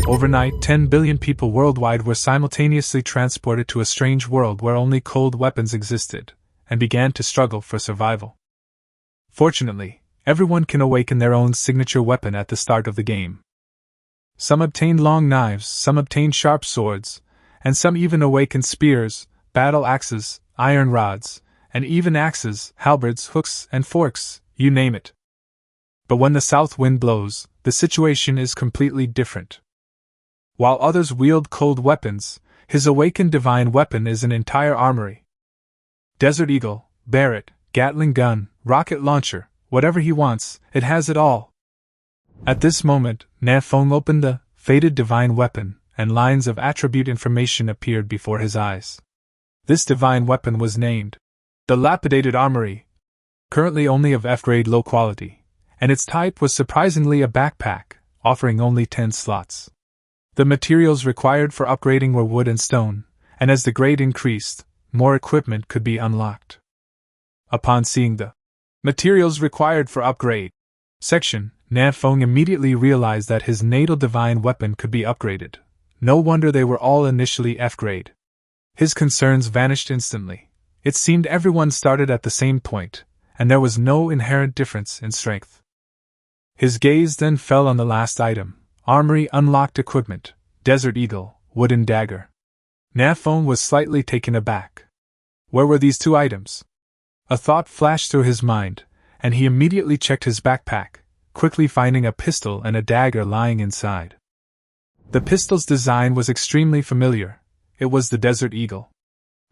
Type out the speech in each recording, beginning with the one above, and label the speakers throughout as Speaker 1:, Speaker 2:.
Speaker 1: Overnight, 10 billion people worldwide were simultaneously transported to a strange world where only cold weapons existed, and began to struggle for survival. Fortunately, everyone can awaken their own signature weapon at the start of the game. Some obtained long knives, some obtained sharp swords, and some even awakened spears, battle axes, iron rods, and even axes, halberds, hooks, and forks, you name it. But when the south wind blows, the situation is completely different. While others wield cold weapons, his awakened divine weapon is an entire armory. Desert Eagle, Barrett, Gatling gun, rocket launcher, whatever he wants, it has it all. At this moment, Nan Feng opened the fated divine weapon, and lines of attribute information appeared before his eyes. This divine weapon was named the Lapidated Armory, currently only of F-grade low quality, and its type was surprisingly a backpack, offering only 10 slots. The materials required for upgrading were wood and stone, and as the grade increased, more equipment could be unlocked. Upon seeing the materials required for upgrade section, Nan Feng immediately realized that his natal divine weapon could be upgraded. No wonder they were all initially F-grade. His concerns vanished instantly. It seemed everyone started at the same point, and there was no inherent difference in strength. His gaze then fell on the last item, Armory Unlocked Equipment, Desert Eagle, Wooden Dagger. Nan Feng was slightly taken aback. Where were these two items? A thought flashed through his mind, and he immediately checked his backpack, quickly finding a pistol and a dagger lying inside. The pistol's design was extremely familiar. It was the Desert Eagle.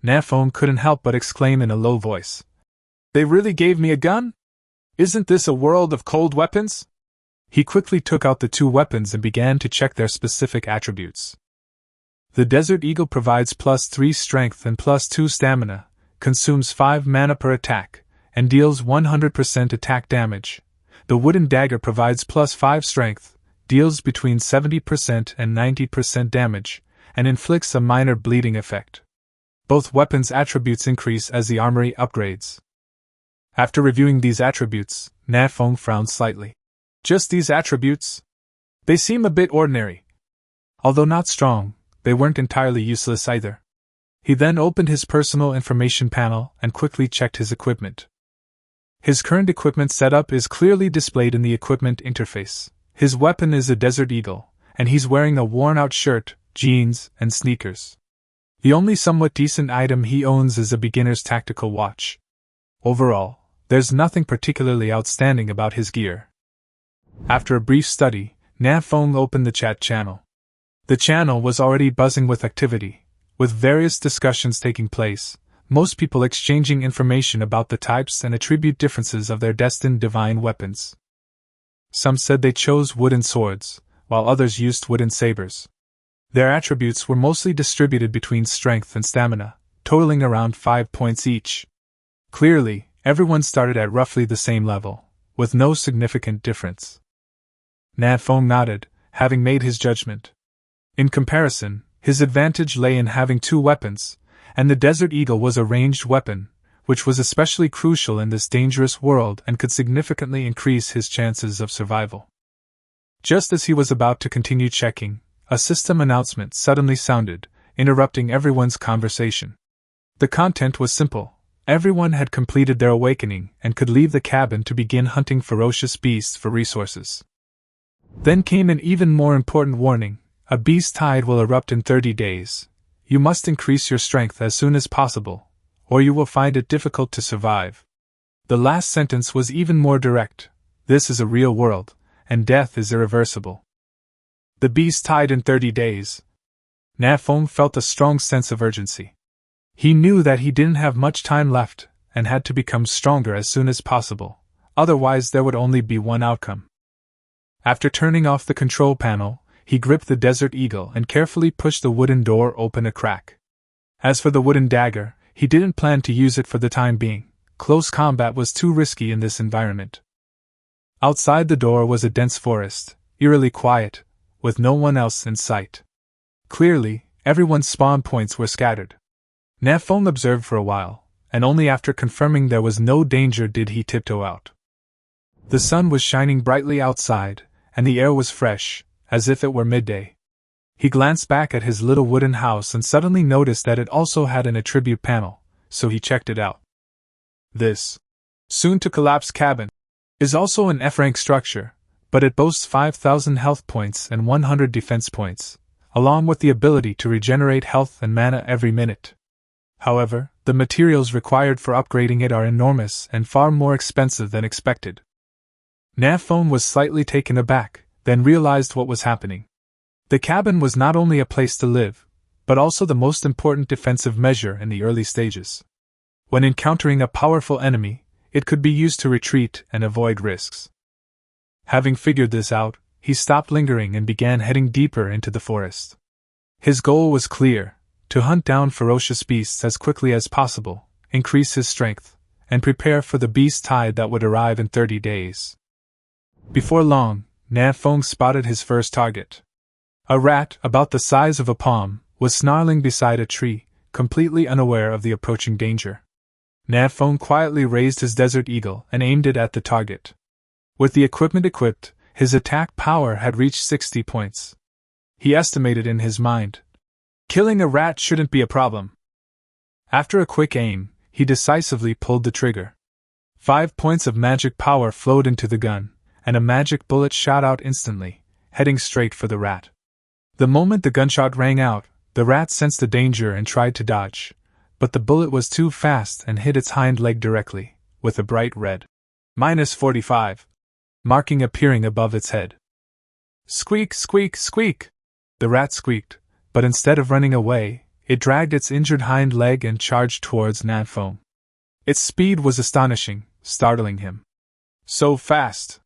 Speaker 1: Nan Feng couldn't help but exclaim in a low voice. They really gave me a gun? Isn't this a world of cold weapons? He quickly took out the two weapons and began to check their specific attributes. The Desert Eagle provides +3 strength and +2 stamina, consumes 5 mana per attack, and deals 100% attack damage. The Wooden Dagger provides +5 strength, deals between 70% and 90% damage, and inflicts a minor bleeding effect. Both weapons' attributes increase as the armory upgrades. After reviewing these attributes, Nan Feng frowned slightly. Just these attributes? They seem a bit ordinary. Although not strong, they weren't entirely useless either. He then opened his personal information panel and quickly checked his equipment. His current equipment setup is clearly displayed in the equipment interface. His weapon is a Desert Eagle, and he's wearing a worn-out shirt, jeans, and sneakers. The only somewhat decent item he owns is a beginner's tactical watch. Overall, there's nothing particularly outstanding about his gear. After a brief study, Nan Feng opened the chat channel. The channel was already buzzing with activity, with various discussions taking place, most people exchanging information about the types and attribute differences of their destined divine weapons. Some said they chose wooden swords, while others used wooden sabers. Their attributes were mostly distributed between strength and stamina, totaling around 5 points each. Clearly, everyone started at roughly the same level, with no significant difference. Nan Feng nodded, having made his judgment. In comparison, his advantage lay in having two weapons, and the Desert Eagle was a ranged weapon, which was especially crucial in this dangerous world and could significantly increase his chances of survival. Just as he was about to continue checking, a system announcement suddenly sounded, interrupting everyone's conversation. The content was simple. Everyone had completed their awakening and could leave the cabin to begin hunting ferocious beasts for resources. Then came an even more important warning. A beast tide will erupt in 30 days. You must increase your strength as soon as possible, or you will find it difficult to survive. The last sentence was even more direct. This is a real world, and death is irreversible. The beast tide in 30 days. Nan Feng felt a strong sense of urgency. He knew that he didn't have much time left, and had to become stronger as soon as possible, otherwise there would only be one outcome. After turning off the control panel, he gripped the Desert Eagle and carefully pushed the wooden door open a crack. As for the wooden dagger, he didn't plan to use it for the time being. Close combat was too risky in this environment. Outside the door was a dense forest, eerily quiet, with no one else in sight. Clearly, everyone's spawn points were scattered. Nan Feng observed for a while, and only after confirming there was no danger did he tiptoe out. The sun was shining brightly outside, and the air was fresh, as if it were midday. He glanced back at his little wooden house and suddenly noticed that it also had an attribute panel, so he checked it out. This soon-to-collapse cabin is also an F-rank structure, but it boasts 5,000 health points and 100 defense points, along with the ability to regenerate health and mana every minute. However, the materials required for upgrading it are enormous and far more expensive than expected. Nan Feng was slightly taken aback, then realized what was happening. The cabin was not only a place to live, but also the most important defensive measure in the early stages. When encountering a powerful enemy, it could be used to retreat and avoid risks. Having figured this out, he stopped lingering and began heading deeper into the forest. His goal was clear: to hunt down ferocious beasts as quickly as possible, increase his strength, and prepare for the beast tide that would arrive in 30 days. Before long, Nan Feng spotted his first target. A rat, about the size of a palm, was snarling beside a tree, completely unaware of the approaching danger. Nan Feng quietly raised his desert eagle and aimed it at the target. With the equipment equipped, his attack power had reached 60 points. He estimated in his mind, killing a rat shouldn't be a problem. After a quick aim, he decisively pulled the trigger. 5 points of magic power flowed into the gun, and a magic bullet shot out instantly, heading straight for the rat. The moment the gunshot rang out, the rat sensed the danger and tried to dodge, but the bullet was too fast and hit its hind leg directly, with a bright red -45 marking appearing above its head. Squeak, squeak, squeak! The rat squeaked, but instead of running away, it dragged its injured hind leg and charged towards Nan Feng. Its speed was astonishing, startling him. So fast!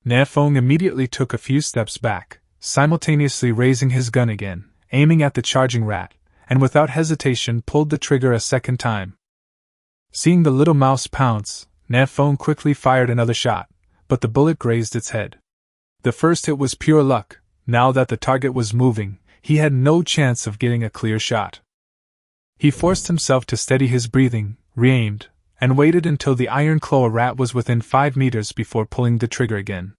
Speaker 1: Nan Feng immediately took a few steps back, simultaneously raising his gun again, aiming at the charging rat, and without hesitation pulled the trigger a second time. Seeing the little mouse pounce, Nan Feng quickly fired another shot, but the bullet grazed its head. The first hit was pure luck. Now that the target was moving, he had no chance of getting a clear shot. He forced himself to steady his breathing, re-aimed, and waited until the iron claw rat was within 5 meters before pulling the trigger again.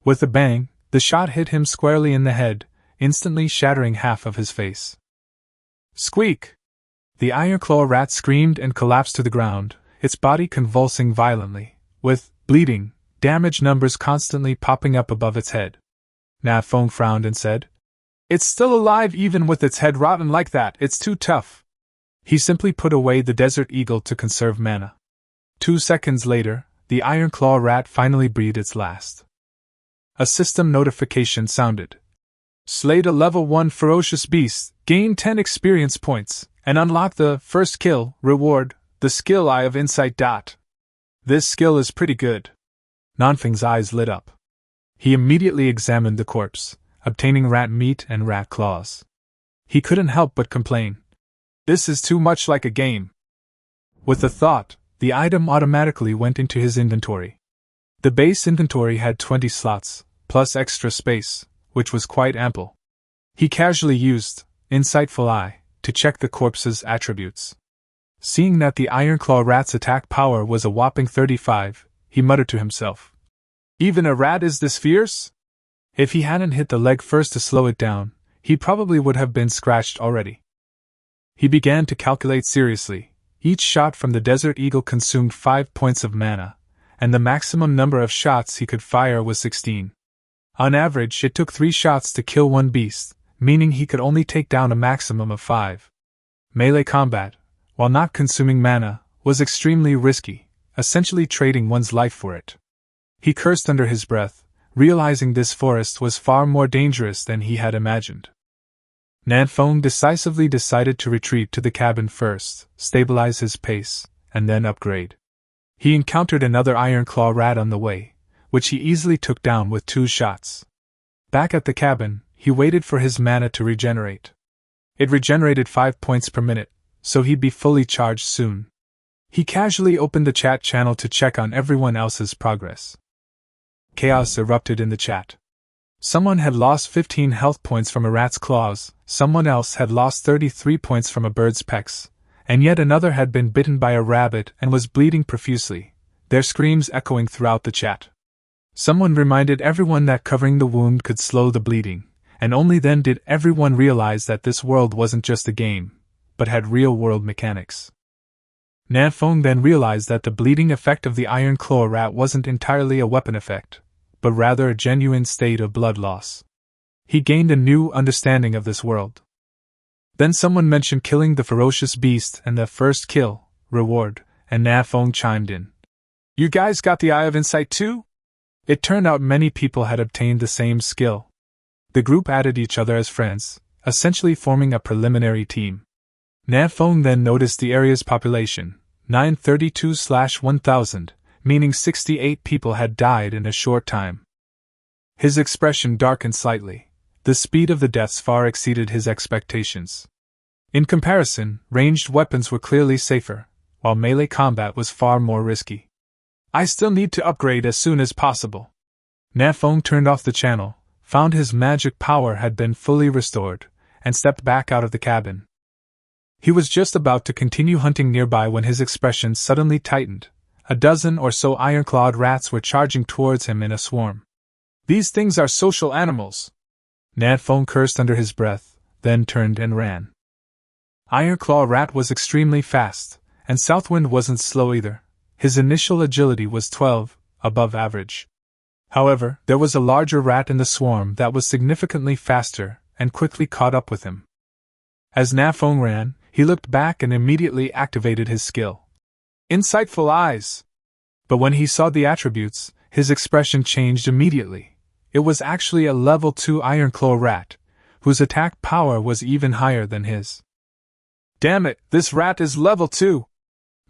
Speaker 1: With a bang, the shot hit him squarely in the head, instantly shattering half of his face. Squeak! The iron claw rat screamed and collapsed to the ground, its body convulsing violently, with bleeding, damage numbers constantly popping up above its head. Nan Feng frowned and said, "It's still alive even with its head rotten like that, it's too tough." He simply put away the desert eagle to conserve mana. 2 seconds later, the iron claw rat finally breathed its last. A system notification sounded. Slayed a level 1 ferocious beast, gain 10 experience points, and unlock the first kill reward, the skill Eye of Insight. This skill is pretty good. Nan Feng's eyes lit up. He immediately examined the corpse, obtaining rat meat and rat claws. He couldn't help but complain. This is too much like a game. With the thought, the item automatically went into his inventory. The base inventory had 20 slots, plus extra space, which was quite ample. He casually used Insightful Eye to check the corpse's attributes. Seeing that the Ironclaw rat's attack power was a whopping 35, he muttered to himself. Even a rat is this fierce? If he hadn't hit the leg first to slow it down, he probably would have been scratched already. He began to calculate seriously. Each shot from the Desert Eagle consumed 5 points of mana, and the maximum number of shots he could fire was 16. On average, it took 3 shots to kill one beast, meaning he could only take down a maximum of 5. Melee combat, while not consuming mana, was extremely risky, essentially trading one's life for it. He cursed under his breath, realizing this forest was far more dangerous than he had imagined. Nan Feng decisively decided to retreat to the cabin first, stabilize his pace, and then upgrade. He encountered another Ironclaw rat on the way, which he easily took down with 2 shots. Back at the cabin, he waited for his mana to regenerate. It regenerated 5 points per minute, so he'd be fully charged soon. He casually opened the chat channel to check on everyone else's progress. Chaos erupted in the chat. Someone had lost 15 health points from a rat's claws, someone else had lost 33 points from a bird's pecks, and yet another had been bitten by a rabbit and was bleeding profusely, their screams echoing throughout the chat. Someone reminded everyone that covering the wound could slow the bleeding, and only then did everyone realize that this world wasn't just a game, but had real-world mechanics. Nan Feng then realized that the bleeding effect of the iron claw rat wasn't entirely a weapon effect, but rather a genuine state of blood loss. He gained a new understanding of this world. Then someone mentioned killing the ferocious beast and the first kill, reward, and Nan Feng chimed in. You guys got the Eye of Insight too? It turned out many people had obtained the same skill. The group added each other as friends, essentially forming a preliminary team. Nan Feng then noticed the area's population, 932/1000, meaning 68 people had died in a short time. His expression darkened slightly. The speed of the deaths far exceeded his expectations. In comparison, ranged weapons were clearly safer, while melee combat was far more risky. I still need to upgrade as soon as possible. Nan Feng turned off the channel, found his magic power had been fully restored, and stepped back out of the cabin. He was just about to continue hunting nearby when his expression suddenly tightened. A dozen or so iron-clawed rats were charging towards him in a swarm. These things are social animals. Nan Feng cursed under his breath, then turned and ran. Ironclaw Rat was extremely fast, and Southwind wasn't slow either. His initial agility was 12, above average. However, there was a larger rat in the swarm that was significantly faster, and quickly caught up with him. As Nan Feng ran, he looked back and immediately activated his skill. Insightful eyes! But when he saw the attributes, his expression changed immediately. It was actually a level 2 Ironclaw rat, whose attack power was even higher than his. Damn it, this rat is level 2!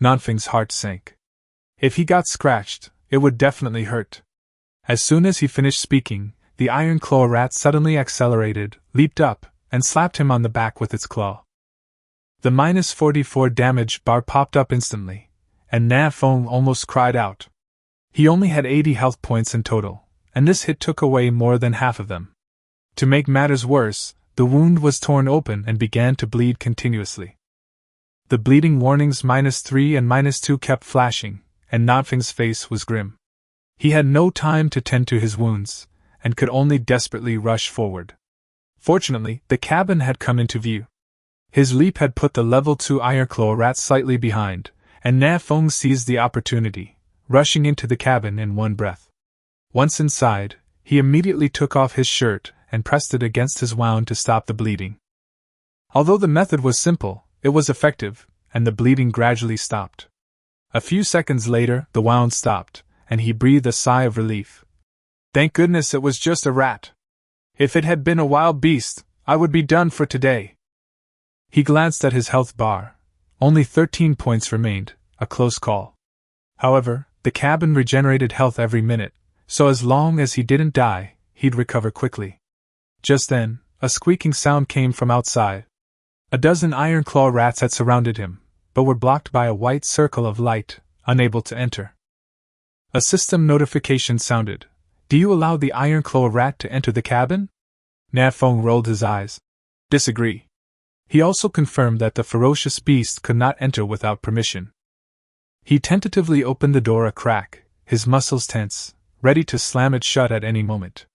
Speaker 1: Nan Feng's heart sank. If he got scratched, it would definitely hurt. As soon as he finished speaking, the Ironclaw rat suddenly accelerated, leaped up, and slapped him on the back with its claw. The -44 damage bar popped up instantly, and Nan Feng almost cried out. He only had 80 health points in total, and this hit took away more than half of them. To make matters worse, the wound was torn open and began to bleed continuously. The bleeding warnings -3 and -2 kept flashing, and Nan Feng's face was grim. He had no time to tend to his wounds, and could only desperately rush forward. Fortunately, the cabin had come into view. His leap had put the level 2 Ironclaw rat slightly behind, and Nan Feng seized the opportunity, rushing into the cabin in one breath. Once inside, he immediately took off his shirt and pressed it against his wound to stop the bleeding. Although the method was simple, it was effective, and the bleeding gradually stopped. A few seconds later, the wound stopped, and he breathed a sigh of relief. Thank goodness it was just a rat. If it had been a wild beast, I would be done for today. He glanced at his health bar. Only 13 points remained, a close call. However, the cabin regenerated health every minute, so as long as he didn't die, he'd recover quickly. Just then, a squeaking sound came from outside. A dozen Ironclaw rats had surrounded him, but were blocked by a white circle of light, unable to enter. A system notification sounded. Do you allow the Ironclaw rat to enter the cabin? Nan Feng rolled his eyes. Disagree. He also confirmed that the ferocious beast could not enter without permission. He tentatively opened the door a crack, his muscles tense, ready to slam it shut at any moment.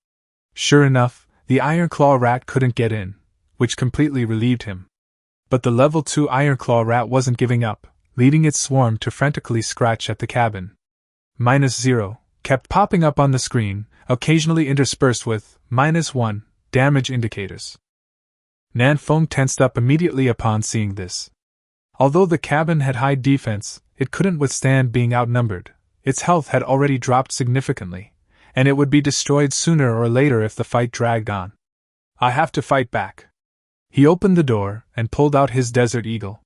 Speaker 1: Sure enough, the Ironclaw rat couldn't get in, which completely relieved him. But the level 2 Ironclaw rat wasn't giving up, leading its swarm to frantically scratch at the cabin. -0 kept popping up on the screen, occasionally interspersed with -1 damage indicators. Nan Feng tensed up immediately upon seeing this. Although the cabin had high defense, it couldn't withstand being outnumbered. Its health had already dropped significantly, and it would be destroyed sooner or later if the fight dragged on. I have to fight back. He opened the door and pulled out his Desert Eagle.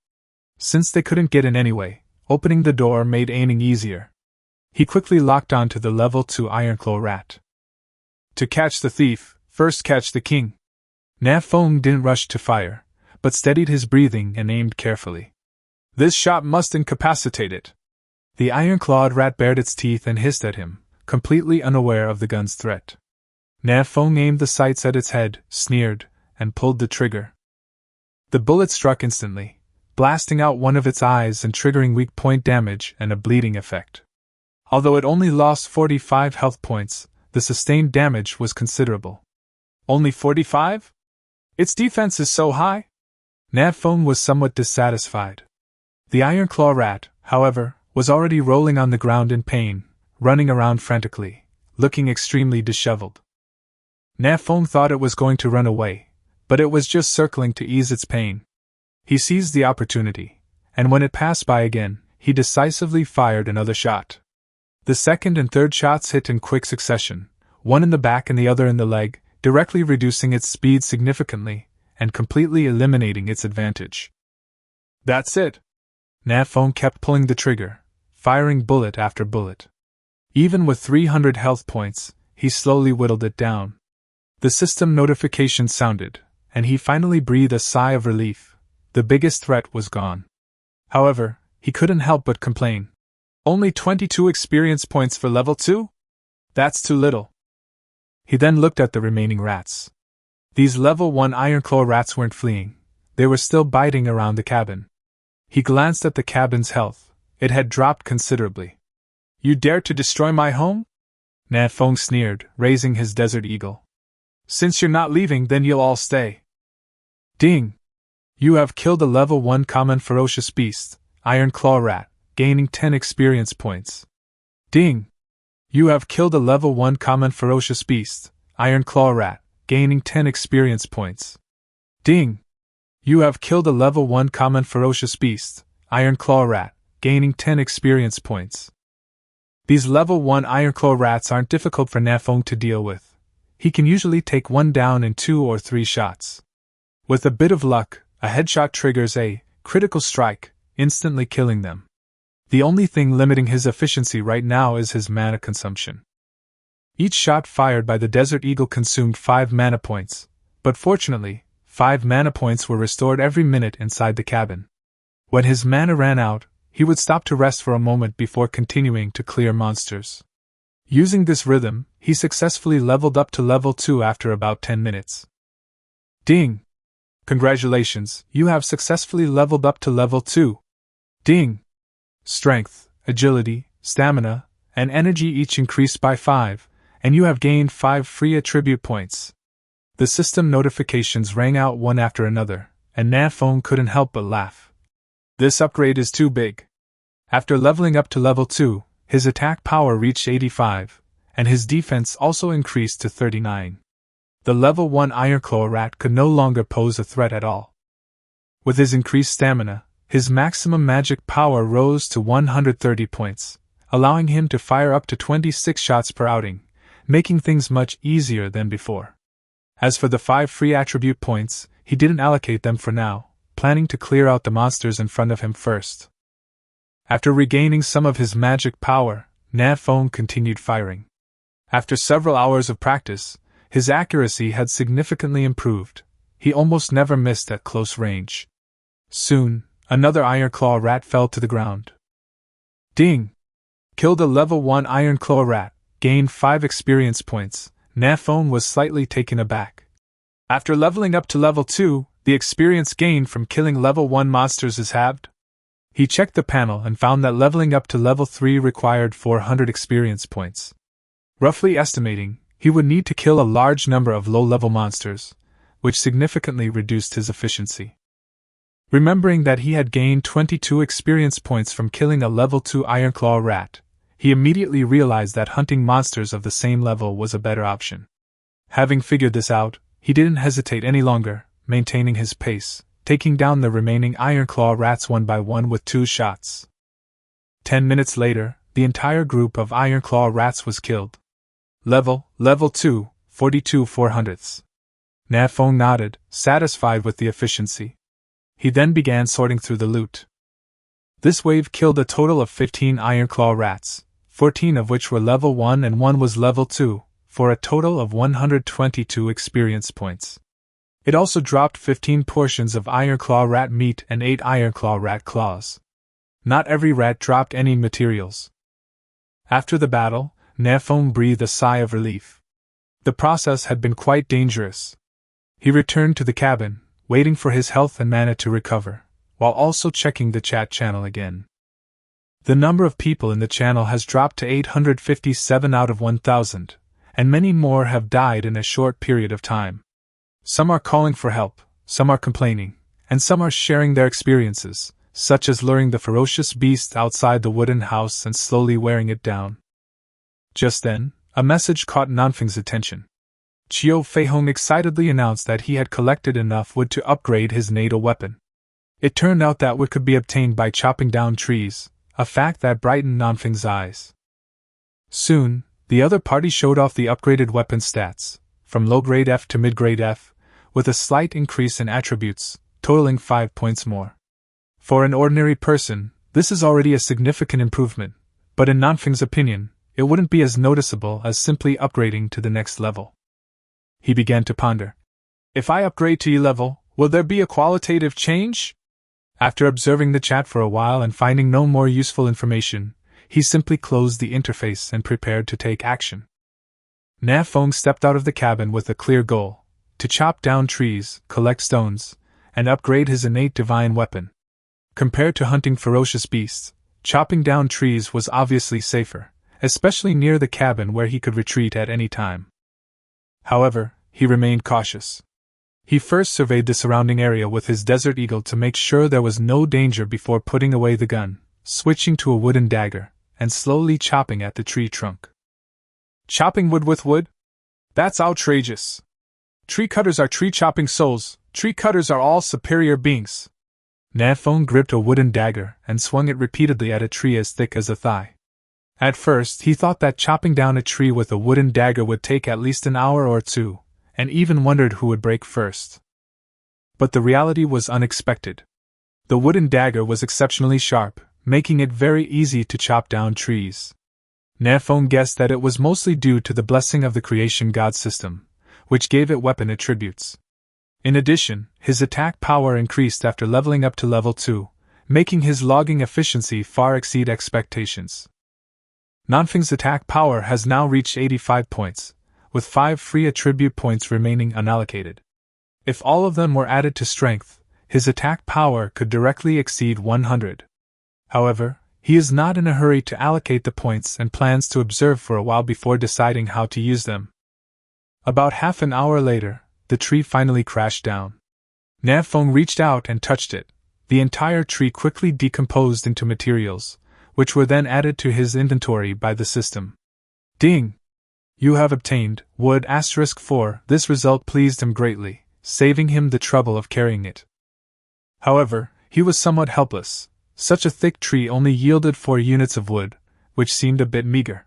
Speaker 1: Since they couldn't get in anyway, opening the door made aiming easier. He quickly locked onto the level 2 Ironclaw rat. To catch the thief, first catch the king. Nan Feng didn't rush to fire, but steadied his breathing and aimed carefully. This shot must incapacitate it. The iron-clawed rat bared its teeth and hissed at him, completely unaware of the gun's threat. Nan Feng aimed the sights at its head, sneered, and pulled the trigger. The bullet struck instantly, blasting out one of its eyes and triggering weak point damage and a bleeding effect. Although it only lost 45 health points, the sustained damage was considerable. Only 45? Its defense is so high? Nan Feng was somewhat dissatisfied. The iron claw rat, however, was already rolling on the ground in pain, running around frantically, looking extremely disheveled. Nan Feng thought it was going to run away, but it was just circling to ease its pain. He seized the opportunity, and when it passed by again, he decisively fired another shot. The second and third shots hit in quick succession, one in the back and the other in the leg, directly reducing its speed significantly, and completely eliminating its advantage. That's it! Nan Feng kept pulling the trigger, firing bullet after bullet. Even with 300 health points, he slowly whittled it down. The system notification sounded, and he finally breathed a sigh of relief. The biggest threat was gone. However, he couldn't help but complain. Only 22 experience points for level 2? That's too little. He then looked at the remaining rats. These level 1 ironclaw rats weren't fleeing, they were still biting around the cabin. He glanced at the cabin's health. It had dropped considerably. You dare to destroy my home? Nan Feng sneered, raising his desert eagle. Since you're not leaving, then you'll all stay. Ding! You have killed a level 1 common ferocious beast, iron claw rat, gaining 10 experience points. Ding! You have killed a level 1 common ferocious beast, iron claw rat, gaining 10 experience points. Ding! You have killed a level 1 common ferocious beast, iron claw rat, gaining 10 experience points. These level 1 iron claw rats aren't difficult for Nan Feng to deal with. He can usually take one down in 2 or 3 shots. With a bit of luck, a headshot triggers a critical strike, instantly killing them. The only thing limiting his efficiency right now is his mana consumption. Each shot fired by the Desert Eagle consumed 5 mana points, but fortunately, 5 mana points were restored every minute inside the cabin. When his mana ran out, he would stop to rest for a moment before continuing to clear monsters. Using this rhythm, he successfully leveled up to level 2 after about 10 minutes. Ding! Congratulations, you have successfully leveled up to level 2. Ding! Strength, agility, stamina, and energy each increased by 5, and you have gained 5 free attribute points. The system notifications rang out one after another, and Nan Feng couldn't help but laugh. This upgrade is too big. After leveling up to level 2, his attack power reached 85, and his defense also increased to 39. The level 1 ironclaw rat could no longer pose a threat at all. With his increased stamina, his maximum magic power rose to 130 points, allowing him to fire up to 26 shots per outing, making things much easier than before. As for the 5 free attribute points, he didn't allocate them for now, planning to clear out the monsters in front of him first. After regaining some of his magic power, Nan Feng continued firing. After several hours of practice, his accuracy had significantly improved. He almost never missed at close range. Soon, another ironclaw rat fell to the ground. Ding! Killed a level 1 ironclaw rat, gained 5 experience points. Nan Feng was slightly taken aback. After leveling up to level 2, the experience gained from killing level 1 monsters is halved. He checked the panel and found that leveling up to level 3 required 400 experience points. Roughly estimating, he would need to kill a large number of low-level monsters, which significantly reduced his efficiency. Remembering that he had gained 22 experience points from killing a level 2 ironclaw rat, he immediately realized that hunting monsters of the same level was a better option. Having figured this out, he didn't hesitate any longer, maintaining his pace, taking down the remaining ironclaw rats one by one with 2 shots. 10 minutes later, the entire group of ironclaw rats was killed. Level 2, 42 400ths. Nan Feng nodded, satisfied with the efficiency. He then began sorting through the loot. This wave killed a total of 15 ironclaw rats, 14 of which were level 1 and 1 was level 2, for a total of 122 experience points. It also dropped 15 portions of ironclaw rat meat and 8 ironclaw rat claws. Not every rat dropped any materials. After the battle, Nan Feng breathed a sigh of relief. The process had been quite dangerous. He returned to the cabin, waiting for his health and mana to recover, while also checking the chat channel again. The number of people in the channel has dropped to 857 out of 1,000, and many more have died in a short period of time. Some are calling for help, some are complaining, and some are sharing their experiences, such as luring the ferocious beast outside the wooden house and slowly wearing it down. Just then, a message caught Nan Feng's attention. Qiu Feihong excitedly announced that he had collected enough wood to upgrade his natal weapon. It turned out that wood could be obtained by chopping down trees, a fact that brightened Nan Feng's eyes. Soon, the other party showed off the upgraded weapon stats, from low-grade F to mid-grade F, with a slight increase in attributes, totaling 5 points more. For an ordinary person, this is already a significant improvement, but in Nan Feng's opinion, it wouldn't be as noticeable as simply upgrading to the next level. He began to ponder. If I upgrade to E level, will there be a qualitative change? After observing the chat for a while and finding no more useful information, he simply closed the interface and prepared to take action. Nan Feng stepped out of the cabin with a clear goal: to chop down trees, collect stones, and upgrade his innate divine weapon. Compared to hunting ferocious beasts, chopping down trees was obviously safer, especially near the cabin where he could retreat at any time. However, he remained cautious. He first surveyed the surrounding area with his desert eagle to make sure there was no danger before putting away the gun, switching to a wooden dagger, and slowly chopping at the tree trunk. Chopping wood with wood? That's outrageous. Tree cutters are tree-chopping souls, tree cutters are all superior beings. Nan Feng gripped a wooden dagger and swung it repeatedly at a tree as thick as a thigh. At first, he thought that chopping down a tree with a wooden dagger would take at least an hour or two, and even wondered who would break first. But the reality was unexpected. The wooden dagger was exceptionally sharp, making it very easy to chop down trees. Nan Feng guessed that it was mostly due to the blessing of the creation god system, which gave it weapon attributes. In addition, his attack power increased after leveling up to level 2, making his logging efficiency far exceed expectations. Nan Feng's attack power has now reached 85 points, with 5 free attribute points remaining unallocated. If all of them were added to strength, his attack power could directly exceed 100. However, he is not in a hurry to allocate the points and plans to observe for a while before deciding how to use them. About half an hour later, the tree finally crashed down. Nan Feng reached out and touched it. The entire tree quickly decomposed into materials, which were then added to his inventory by the system. Ding! You have obtained wood *4. This result pleased him greatly, saving him the trouble of carrying it. However, he was somewhat helpless. Such a thick tree only yielded 4 units of wood, which seemed a bit meager.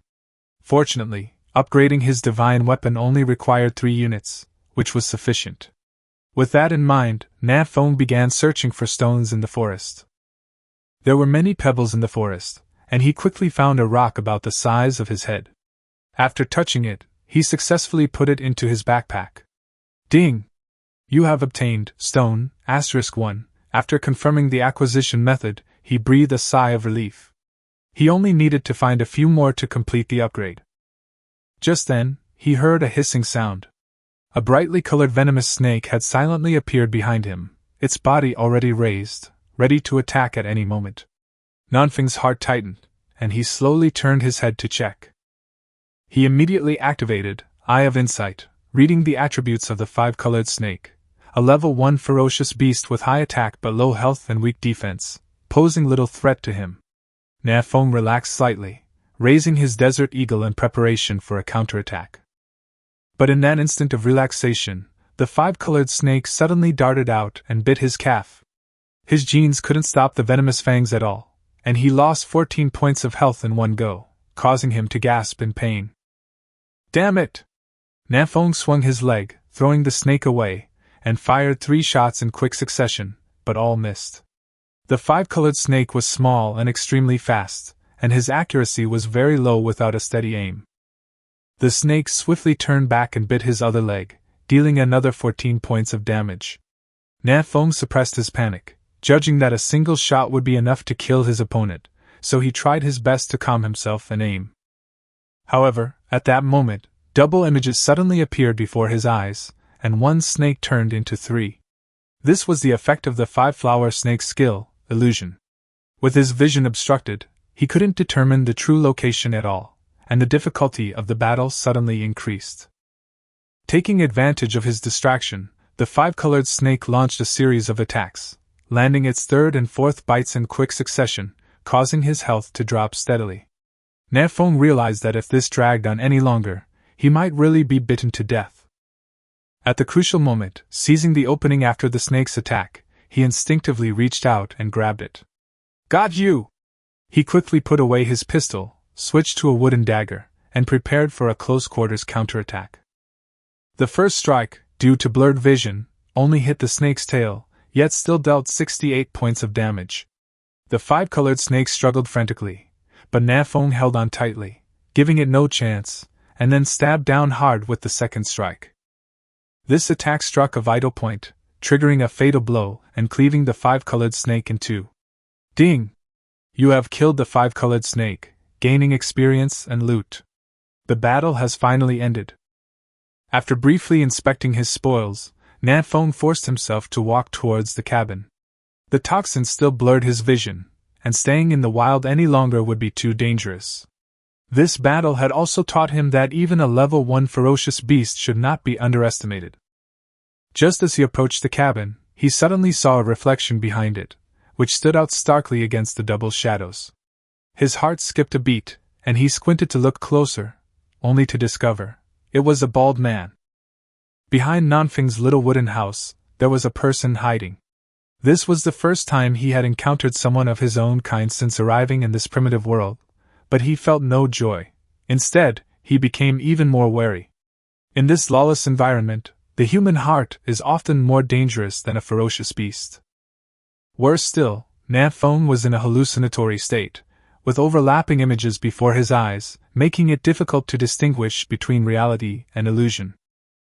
Speaker 1: Fortunately, upgrading his divine weapon only required 3 units, which was sufficient. With that in mind, Nan Feng began searching for stones in the forest. There were many pebbles in the forest, and he quickly found a rock about the size of his head. After touching it, he successfully put it into his backpack. Ding! You have obtained stone *1. After confirming the acquisition method, he breathed a sigh of relief. He only needed to find a few more to complete the upgrade. Just then, he heard a hissing sound. A brightly colored venomous snake had silently appeared behind him, its body already raised, ready to attack at any moment. Nan Feng's heart tightened, and he slowly turned his head to check. He immediately activated Eye of Insight, reading the attributes of the 5-colored snake, a level 1 ferocious beast with high attack but low health and weak defense, posing little threat to him. Nan Feng relaxed slightly, raising his desert eagle in preparation for a counterattack. But in that instant of relaxation, the 5-colored snake suddenly darted out and bit his calf. His genes couldn't stop the venomous fangs at all, and he lost 14 points of health in one go, causing him to gasp in pain. Damn it! Nan Feng swung his leg, throwing the snake away, and fired 3 shots in quick succession, but all missed. The 5-colored snake was small and extremely fast, and his accuracy was very low without a steady aim. The snake swiftly turned back and bit his other leg, dealing another 14 points of damage. Nan Feng suppressed his panic, judging that a single shot would be enough to kill his opponent, so he tried his best to calm himself and aim. However, at that moment, double images suddenly appeared before his eyes, and one snake turned into 3. This was the effect of the 5-flower snake's skill, illusion. With his vision obstructed, he couldn't determine the true location at all, and the difficulty of the battle suddenly increased. Taking advantage of his distraction, the five-colored snake launched a series of attacks, landing its third and fourth bites in quick succession, causing his health to drop steadily. Nan Feng realized that if this dragged on any longer, he might really be bitten to death. At the crucial moment, seizing the opening after the snake's attack, he instinctively reached out and grabbed it. "Got you!" He quickly put away his pistol, switched to a wooden dagger, and prepared for a close-quarters counterattack. The first strike, due to blurred vision, only hit the snake's tail, yet still dealt 68 points of damage. The five-colored snake struggled frantically, but Nan Feng held on tightly, giving it no chance, and then stabbed down hard with the second strike. This attack struck a vital point, triggering a fatal blow and cleaving the five-colored snake in two. Ding! You have killed the five-colored snake, gaining experience and loot. The battle has finally ended. After briefly inspecting his spoils, Nan Feng forced himself to walk towards the cabin. The toxin still blurred his vision, and staying in the wild any longer would be too dangerous. This battle had also taught him that even a level 1 ferocious beast should not be underestimated. Just as he approached the cabin, he suddenly saw a reflection behind it, which stood out starkly against the double shadows. His heart skipped a beat, and he squinted to look closer, only to discover it was a bald man. Behind Nan Feng's little wooden house, there was a person hiding. This was the first time he had encountered someone of his own kind since arriving in this primitive world, but he felt no joy. Instead, he became even more wary. In this lawless environment, the human heart is often more dangerous than a ferocious beast. Worse still, Nan Feng was in a hallucinatory state, with overlapping images before his eyes, making it difficult to distinguish between reality and illusion.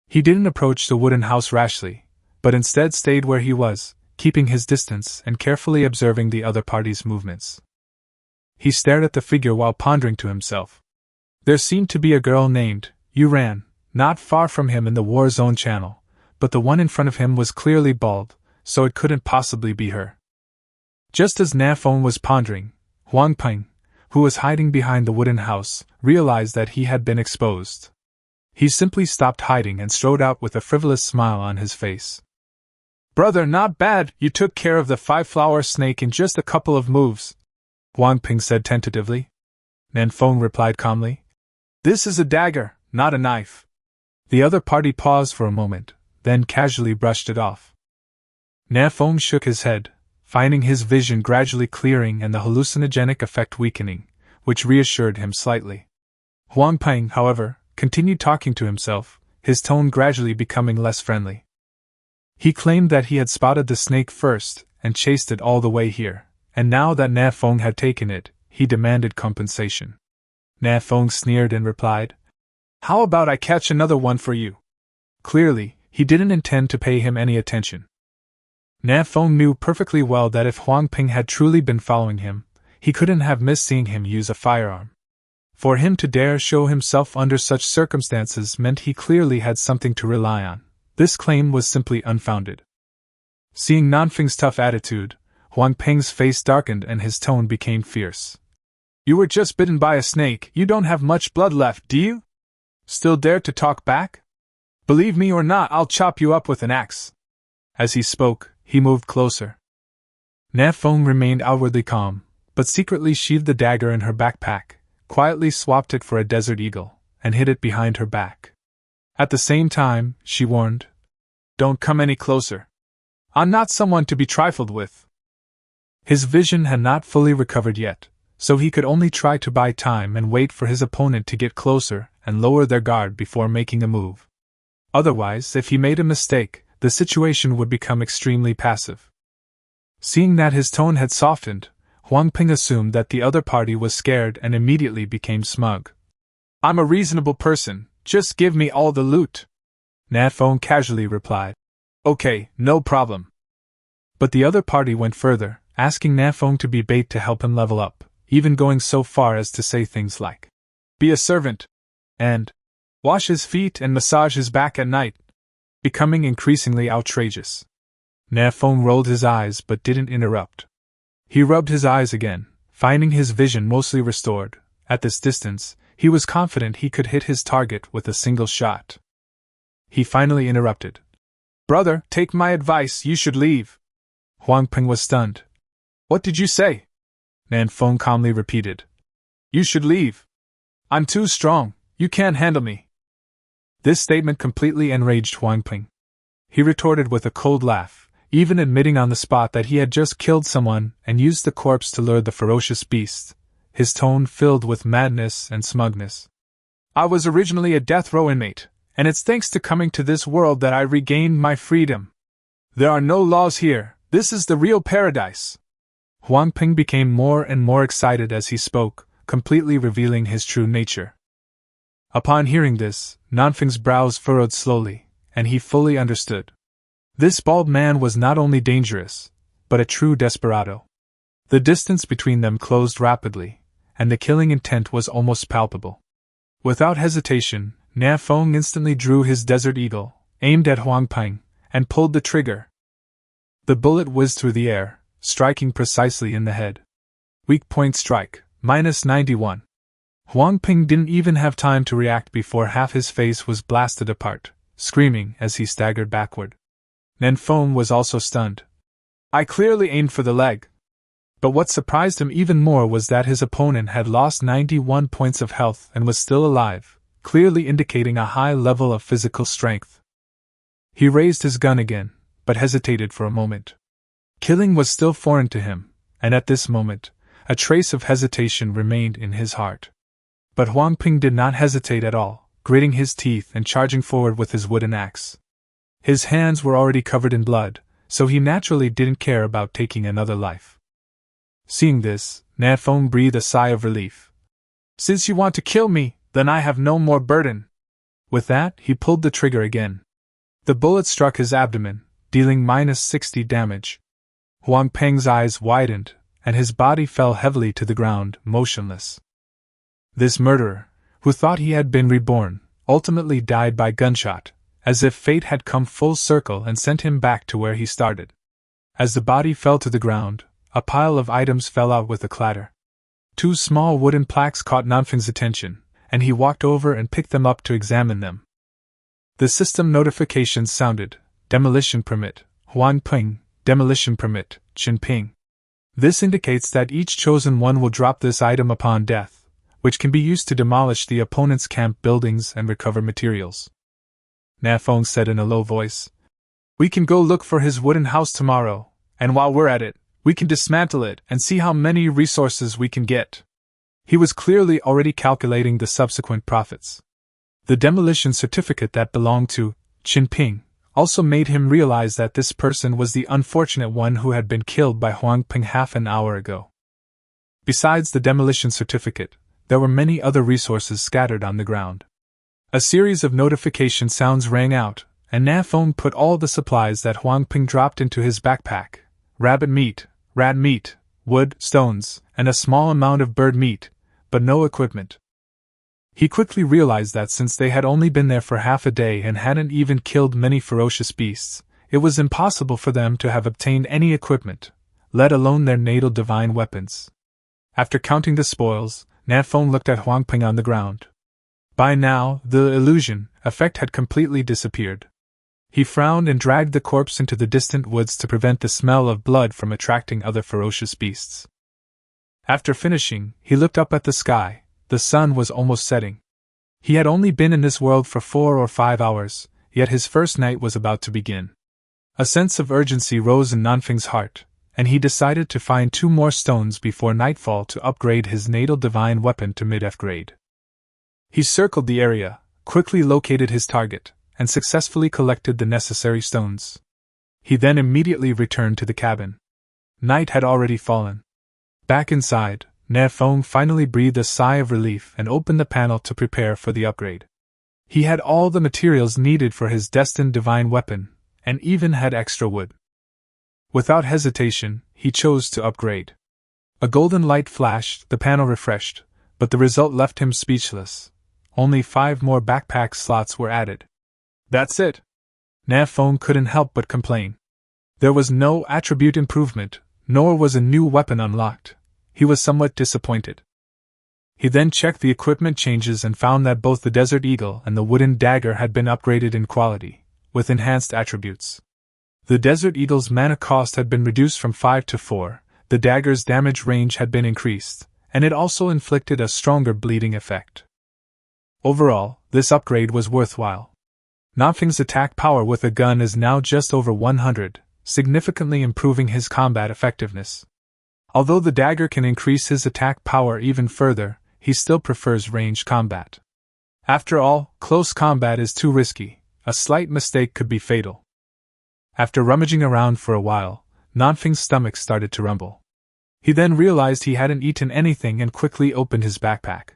Speaker 1: He didn't approach the wooden house rashly, but instead stayed where he was, keeping his distance and carefully observing the other party's movements. He stared at the figure while pondering to himself. There seemed to be a girl named Yuran, not far from him in the war zone channel, but the one in front of him was clearly bald, so it couldn't possibly be her. Just as Nan Feng was pondering, Huang Peng, who was hiding behind the wooden house, realized that he had been exposed. He simply stopped hiding and strode out with a frivolous smile on his face. "Brother, not bad, you took care of the five-flower snake in just a couple of moves," Huang Peng said tentatively. Nan Feng replied calmly. "This is a dagger, not a knife." The other party paused for a moment, then casually brushed it off. Nan Feng shook his head, finding his vision gradually clearing and the hallucinogenic effect weakening, which reassured him slightly. Huang Peng, however, continued talking to himself, his tone gradually becoming less friendly. He claimed that he had spotted the snake first and chased it all the way here, and now that Nan Feng had taken it, he demanded compensation. Nan Feng sneered and replied, "How about I catch another one for you?" Clearly, he didn't intend to pay him any attention. Nan Feng knew perfectly well that if Huang Peng had truly been following him, he couldn't have missed seeing him use a firearm. For him to dare show himself under such circumstances meant he clearly had something to rely on. This claim was simply unfounded. Seeing Nan Feng's tough attitude, Huang Peng's face darkened and his tone became fierce. "You were just bitten by a snake, you don't have much blood left, do you? Still dare to talk back? Believe me or not, I'll chop you up with an axe." As he spoke, he moved closer. Nan Feng remained outwardly calm, but secretly sheathed the dagger in her backpack, quietly swapped it for a desert eagle, and hid it behind her back. At the same time, she warned, "Don't come any closer. I'm not someone to be trifled with." His vision had not fully recovered yet, so he could only try to buy time and wait for his opponent to get closer and lower their guard before making a move. Otherwise, if he made a mistake, the situation would become extremely passive. Seeing that his tone had softened, Huang Peng assumed that the other party was scared and immediately became smug. "I'm a reasonable person, just give me all the loot," Nan Feng casually replied. "Okay, no problem." But the other party went further, asking Nan Feng to be bait to help him level up, even going so far as to say things like, "Be a servant," and "wash his feet and massage his back at night," becoming increasingly outrageous. Nan Feng rolled his eyes but didn't interrupt. He rubbed his eyes again, finding his vision mostly restored. At this distance, He was confident he could hit his target with a single shot. He finally interrupted. "Brother, take my advice, you should leave." Huang Ping was stunned. "What did you say?" Nan Feng calmly repeated. "You should leave. I'm too strong, you can't handle me." This statement completely enraged Huang Ping. He retorted with a cold laugh, even admitting on the spot that he had just killed someone and used the corpse to lure the ferocious beast, his tone filled with madness and smugness. "I was originally a death row inmate, and it's thanks to coming to this world that I regained my freedom. There are no laws here, this is the real paradise." Huang Ping became more and more excited as he spoke, completely revealing his true nature. Upon hearing this, Nan Feng's brows furrowed slowly, and he fully understood. This bald man was not only dangerous, but a true desperado. The distance between them closed rapidly, and the killing intent was almost palpable. Without hesitation, Nan Feng instantly drew his Desert Eagle, aimed at Huang Ping, and pulled the trigger. The bullet whizzed through the air, striking precisely in the head. Weak point strike, -91. Huang Ping didn't even have time to react before half his face was blasted apart, screaming as he staggered backward. Nan Feng was also stunned. "I clearly aimed for the leg." But what surprised him even more was that his opponent had lost 91 points of health and was still alive, clearly indicating a high level of physical strength. He raised his gun again, but hesitated for a moment. Killing was still foreign to him, and at this moment, a trace of hesitation remained in his heart. But Huang Ping did not hesitate at all, gritting his teeth and charging forward with his wooden axe. His hands were already covered in blood, so he naturally didn't care about taking another life. Seeing this, Nan Feng breathed a sigh of relief. "Since you want to kill me, then I have no more burden." With that, he pulled the trigger again. The bullet struck his abdomen, dealing -60 damage. Huang Ping's eyes widened, and his body fell heavily to the ground, motionless. This murderer, who thought he had been reborn, ultimately died by gunshot, as if fate had come full circle and sent him back to where he started. As the body fell to the ground, a pile of items fell out with a clatter. 2 small wooden plaques caught Nan Feng's attention, and he walked over and picked them up to examine them. The system notifications sounded: Demolition Permit, Huang Ping, Demolition Permit, Qin Ping. This indicates that each chosen one will drop this item upon death, which can be used to demolish the opponent's camp buildings and recover materials. Nan Feng said in a low voice. "We can go look for his wooden house tomorrow, and while we're at it, we can dismantle it and see how many resources we can get." He was clearly already calculating the subsequent profits. The demolition certificate that belonged to Qin Ping also made him realize that this person was the unfortunate one who had been killed by Huang Ping half an hour ago. Besides the demolition certificate, there were many other resources scattered on the ground. A series of notification sounds rang out, and Nan Feng put all the supplies that Huang Ping dropped into his backpack: rabbit meat, rat meat, wood, stones, and a small amount of bird meat, but no equipment. He quickly realized that since they had only been there for half a day and hadn't even killed many ferocious beasts, it was impossible for them to have obtained any equipment, let alone their natal divine weapons. After counting the spoils, Nan Feng looked at Huang Ping on the ground. By now, the illusion effect had completely disappeared. He frowned and dragged the corpse into the distant woods to prevent the smell of blood from attracting other ferocious beasts. After finishing, he looked up at the sky. The sun was almost setting. He had only been in this world for 4 or 5 hours, yet his first night was about to begin. A sense of urgency rose in Nan Feng's heart, and he decided to find 2 more stones before nightfall to upgrade his natal divine weapon to mid-F grade. He circled the area, quickly located his target, and successfully collected the necessary stones. He then immediately returned to the cabin. Night had already fallen. Back inside, Nan Feng finally breathed a sigh of relief and opened the panel to prepare for the upgrade. He had all the materials needed for his destined divine weapon, and even had extra wood. Without hesitation, he chose to upgrade. A golden light flashed, the panel refreshed, but the result left him speechless. Only 5 more backpack slots were added. "That's it!" Nan Feng couldn't help but complain. There was no attribute improvement, nor was a new weapon unlocked. He was somewhat disappointed. He then checked the equipment changes and found that both the Desert Eagle and the wooden dagger had been upgraded in quality, with enhanced attributes. The Desert Eagle's mana cost had been reduced from 5 to 4, the dagger's damage range had been increased, and it also inflicted a stronger bleeding effect. Overall, this upgrade was worthwhile. Nan Feng's attack power with a gun is now just over 100, significantly improving his combat effectiveness. Although the dagger can increase his attack power even further, he still prefers ranged combat. After all, close combat is too risky, a slight mistake could be fatal. After rummaging around for a while, Nan Feng's stomach started to rumble. He then realized he hadn't eaten anything and quickly opened his backpack.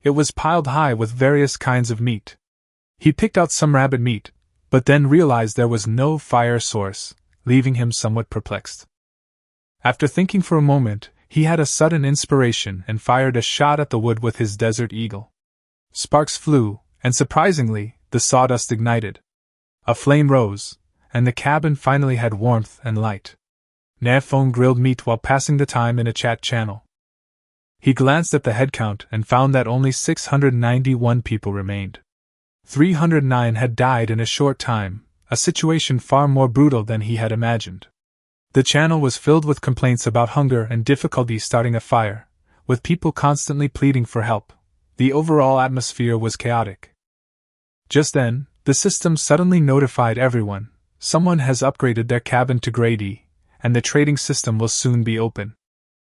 Speaker 1: It was piled high with various kinds of meat. He picked out some rabbit meat, but then realized there was no fire source, leaving him somewhat perplexed. After thinking for a moment, he had a sudden inspiration and fired a shot at the wood with his Desert Eagle. Sparks flew, and surprisingly, the sawdust ignited. A flame rose, and the cabin finally had warmth and light. Nan Feng grilled meat while passing the time in a chat channel. He glanced at the head count and found that only 691 people remained. 309 had died in a short time, a situation far more brutal than he had imagined. The channel was filled with complaints about hunger and difficulty starting a fire, with people constantly pleading for help. The overall atmosphere was chaotic. Just then, the system suddenly notified everyone, someone has upgraded their cabin to grade E, and the trading system will soon be open.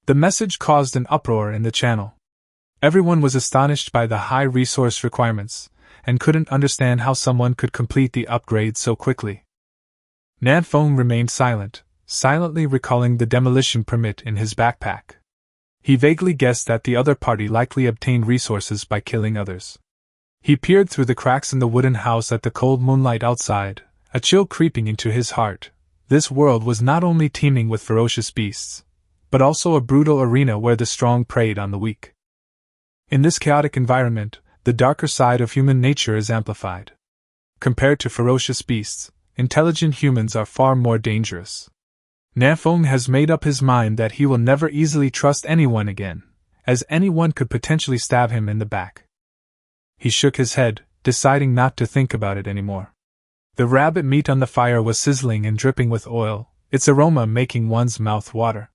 Speaker 1: The message caused an uproar in the channel. Everyone was astonished by the high resource requirements, and couldn't understand how someone could complete the upgrade so quickly. Nan Feng remained silent, silently recalling the demolition permit in his backpack. He vaguely guessed that the other party likely obtained resources by killing others. He peered through the cracks in the wooden house at the cold moonlight outside, a chill creeping into his heart. This world was not only teeming with ferocious beasts, but also a brutal arena where the strong preyed on the weak. In this chaotic environment, the darker side of human nature is amplified. Compared to ferocious beasts, intelligent humans are far more dangerous. Nan Feng has made up his mind that he will never easily trust anyone again, as anyone could potentially stab him in the back. He shook his head, deciding not to think about it anymore. The rabbit meat on the fire was sizzling and dripping with oil, its aroma making one's mouth water.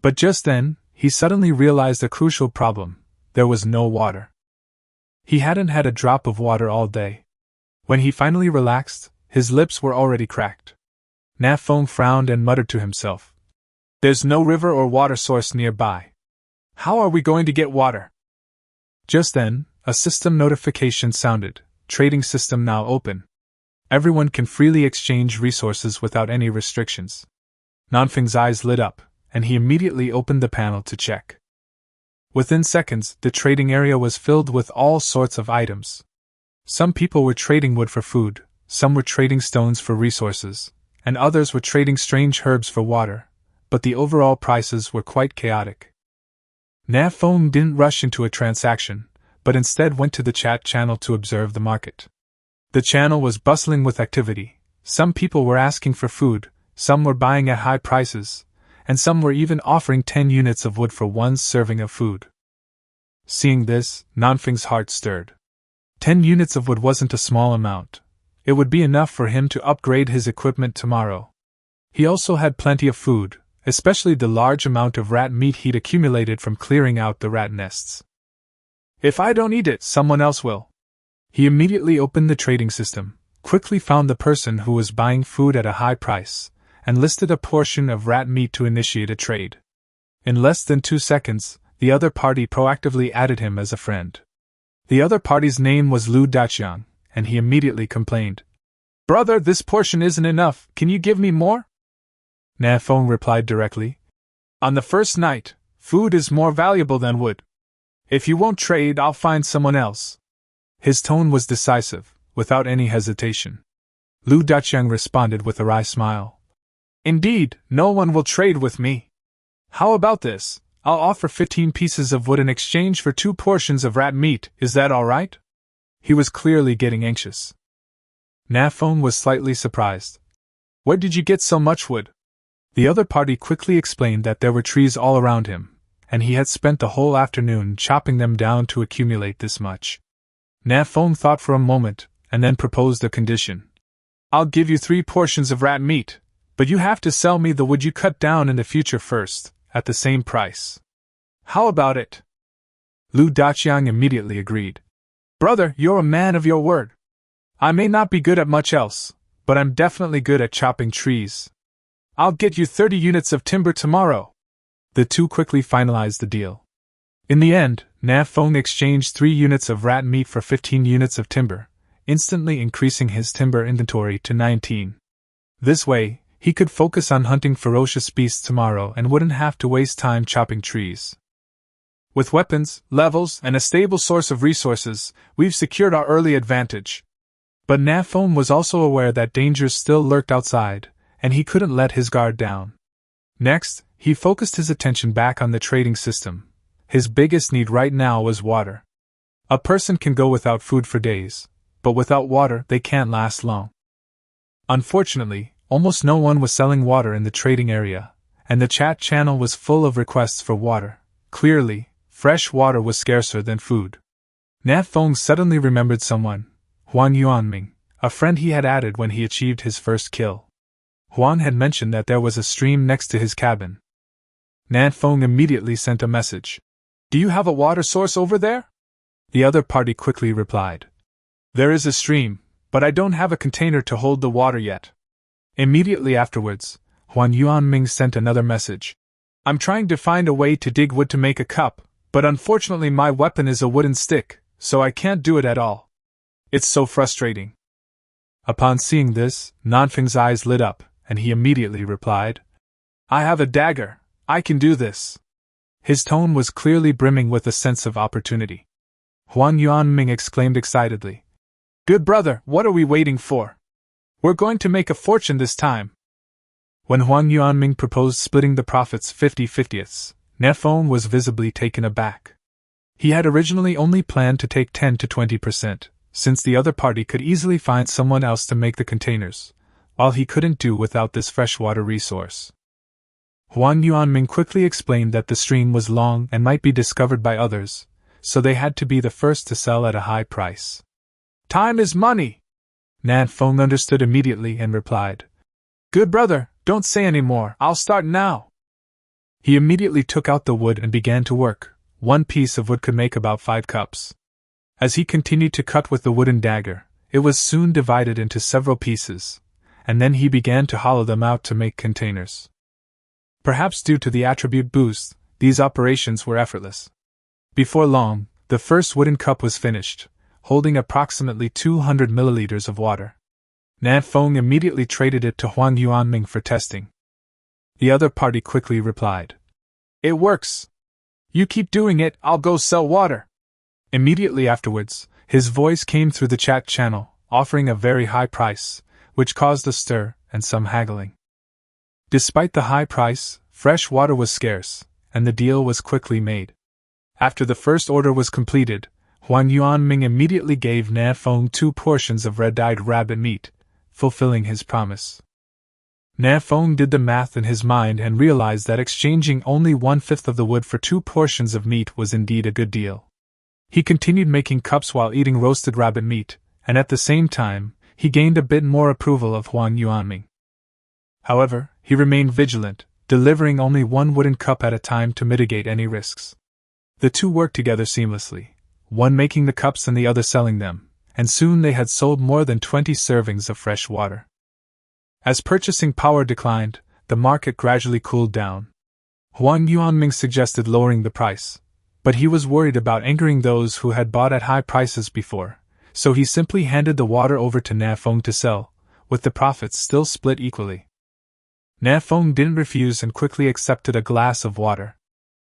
Speaker 1: But just then, he suddenly realized a crucial problem: there was no water. He hadn't had a drop of water all day. When he finally relaxed, his lips were already cracked. Nan Feng frowned and muttered to himself, "There's no river or water source nearby. How are we going to get water?" Just then, a system notification sounded: trading system now open. Everyone can freely exchange resources without any restrictions. Nan Feng's eyes lit up, and he immediately opened the panel to check. Within seconds, the trading area was filled with all sorts of items. Some people were trading wood for food, some were trading stones for resources, and others were trading strange herbs for water, but the overall prices were quite chaotic. Nan Feng didn't rush into a transaction, but instead went to the chat channel to observe the market. The channel was bustling with activity. Some people were asking for food, some were buying at high prices, and some were even offering 10 units of wood for one serving of food. Seeing this, Nan Feng's heart stirred. 10 units of wood wasn't a small amount. It would be enough for him to upgrade his equipment tomorrow. He also had plenty of food, especially the large amount of rat meat he'd accumulated from clearing out the rat nests. If I don't eat it, someone else will. He immediately opened the trading system, quickly found the person who was buying food at a high price, and listed a portion of rat meat to initiate a trade. In less than 2 seconds, the other party proactively added him as a friend. The other party's name was Lu Daqiang, and he immediately complained. "Brother, this portion isn't enough, can you give me more?" Nan Feng replied directly. "On the first night, food is more valuable than wood. If you won't trade, I'll find someone else." His tone was decisive, without any hesitation. Lu Daqiang responded with a wry smile. "Indeed, no one will trade with me. How about this? I'll offer 15 pieces of wood in exchange for 2 portions of rat meat, is that all right?" He was clearly getting anxious. Nan Feng was slightly surprised. "Where did you get so much wood?" The other party quickly explained that there were trees all around him, and he had spent the whole afternoon chopping them down to accumulate this much. Nan Feng thought for a moment, and then proposed a condition. "I'll give you 3 portions of rat meat, but you have to sell me the wood you cut down in the future first, at the same price. How about it?" Lu Daqiang immediately agreed. "Brother, you're a man of your word. I may not be good at much else, but I'm definitely good at chopping trees. I'll get you 30 units of timber tomorrow." The two quickly finalized the deal. In the end, Nan Feng exchanged 3 units of rat meat for 15 units of timber, instantly increasing his timber inventory to 19. This way, he could focus on hunting ferocious beasts tomorrow and wouldn't have to waste time chopping trees. With weapons, levels, and a stable source of resources, we've secured our early advantage. But Nan Feng was also aware that dangers still lurked outside, and he couldn't let his guard down. Next, he focused his attention back on the trading system. His biggest need right now was water. A person can go without food for days, but without water they can't last long. Unfortunately, almost no one was selling water in the trading area, and the chat channel was full of requests for water. Clearly, fresh water was scarcer than food. Nan Feng suddenly remembered someone, Huan Yuanming, a friend he had added when he achieved his first kill. Huan had mentioned that there was a stream next to his cabin. Nan Feng immediately sent a message. "Do you have a water source over there?" The other party quickly replied. "There is a stream, but I don't have a container to hold the water yet." Immediately afterwards, Huan Yuanming sent another message. "I'm trying to find a way to dig wood to make a cup, but unfortunately my weapon is a wooden stick, so I can't do it at all. It's so frustrating." Upon seeing this, Nan Feng's eyes lit up, and he immediately replied, "I have a dagger, I can do this." His tone was clearly brimming with a sense of opportunity. Huan Yuanming exclaimed excitedly, "Good brother, what are we waiting for? We're going to make a fortune this time." When Huan Yuanming proposed splitting the profits 50/50, Nan Feng was visibly taken aback. He had originally only planned to take 10 to 20%, since the other party could easily find someone else to make the containers, while he couldn't do without this freshwater resource. Huan Yuanming quickly explained that the stream was long and might be discovered by others, so they had to be the first to sell at a high price. "Time is money!" Nan Feng understood immediately and replied, "Good brother, don't say any more, I'll start now." He immediately took out the wood and began to work. One piece of wood could make about 5 cups. As he continued to cut with the wooden dagger, it was soon divided into several pieces, and then he began to hollow them out to make containers. Perhaps due to the attribute boost, these operations were effortless. Before long, the first wooden cup was finished, holding approximately 200 milliliters of water. Nan Feng immediately traded it to Huan Yuanming for testing. The other party quickly replied, "It works. You keep doing it, I'll go sell water." Immediately afterwards, his voice came through the chat channel, offering a very high price, which caused a stir and some haggling. Despite the high price, fresh water was scarce, and the deal was quickly made. After the first order was completed, Huan Yuanming immediately gave Nan Feng 2 portions of red-eyed rabbit meat, fulfilling his promise. Nan Feng did the math in his mind and realized that exchanging only 1/5 of the wood for 2 portions of meat was indeed a good deal. He continued making cups while eating roasted rabbit meat, and at the same time, he gained a bit more approval of Huan Yuanming. However, he remained vigilant, delivering only 1 wooden cup at a time to mitigate any risks. The two worked together seamlessly, one making the cups and the other selling them, and soon they had sold more than 20 servings of fresh water. As purchasing power declined, the market gradually cooled down. Huan Yuanming suggested lowering the price, but he was worried about angering those who had bought at high prices before, so he simply handed the water over to Nan Feng to sell, with the profits still split equally. Nan Feng didn't refuse and quickly accepted a glass of water.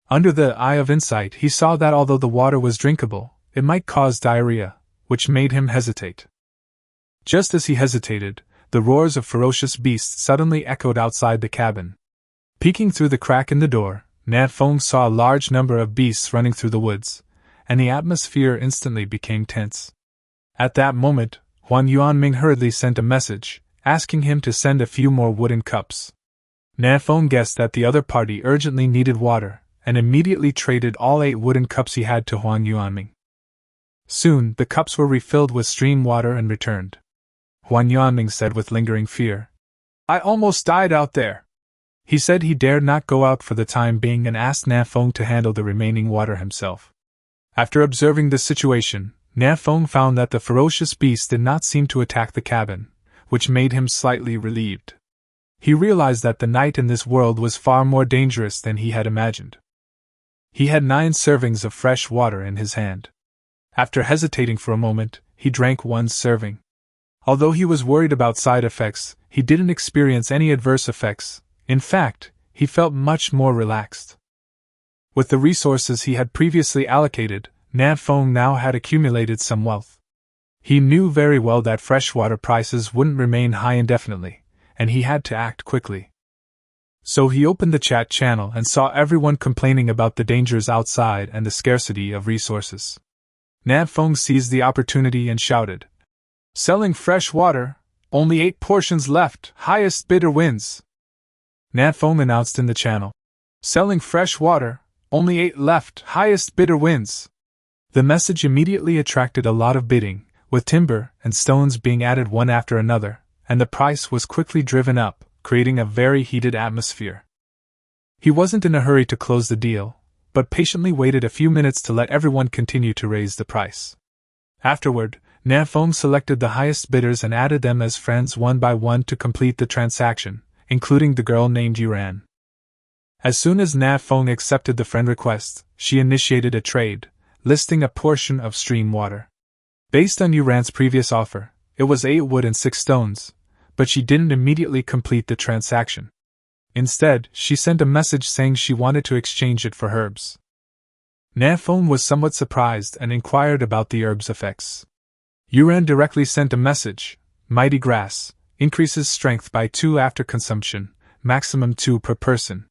Speaker 1: Under the eye of insight, he saw that although the water was drinkable, it might cause diarrhea, which made him hesitate. Just as he hesitated, the roars of ferocious beasts suddenly echoed outside the cabin. Peeking through the crack in the door, Nan Feng saw a large number of beasts running through the woods, and the atmosphere instantly became tense. At that moment, Huan Yuanming hurriedly sent a message, asking him to send a few more wooden cups. Nan Feng guessed that the other party urgently needed water, and immediately traded all 8 wooden cups he had to Huang Yuanming. Soon, the cups were refilled with stream water and returned. Huang Yuanming said with lingering fear, "I almost died out there." He said he dared not go out for the time being and asked Nan Feng to handle the remaining water himself. After observing the situation, Nan Feng found that the ferocious beast did not seem to attack the cabin, which made him slightly relieved. He realized that the night in this world was far more dangerous than he had imagined. He had 9 servings of fresh water in his hand. After hesitating for a moment, he drank 1 serving. Although he was worried about side effects, he didn't experience any adverse effects. In fact, he felt much more relaxed. With the resources he had previously allocated, Nan Feng now had accumulated some wealth. He knew very well that freshwater prices wouldn't remain high indefinitely, and he had to act quickly. So he opened the chat channel and saw everyone complaining about the dangers outside and the scarcity of resources. Nan Feng seized the opportunity and shouted, "Selling fresh water, only 8 portions left, highest bidder wins." Nan Feng announced in the channel, "Selling fresh water, only 8 left, highest bidder wins." The message immediately attracted a lot of bidding, with timber and stones being added one after another, and the price was quickly driven up, creating a very heated atmosphere. He wasn't in a hurry to close the deal, but patiently waited a few minutes to let everyone continue to raise the price. Afterward, Nan Feng selected the highest bidders and added them as friends one by one to complete the transaction, including the girl named Yuran. As soon as Nan Feng accepted the friend request, she initiated a trade, listing a portion of stream water. Based on Yuran's previous offer, it was 8 wood and 6 stones, but she didn't immediately complete the transaction. Instead, she sent a message saying she wanted to exchange it for herbs. Nan Feng was somewhat surprised and inquired about the herbs' effects. Yuran directly sent a message: "Mighty grass, increases strength by 2 after consumption, maximum 2 per person."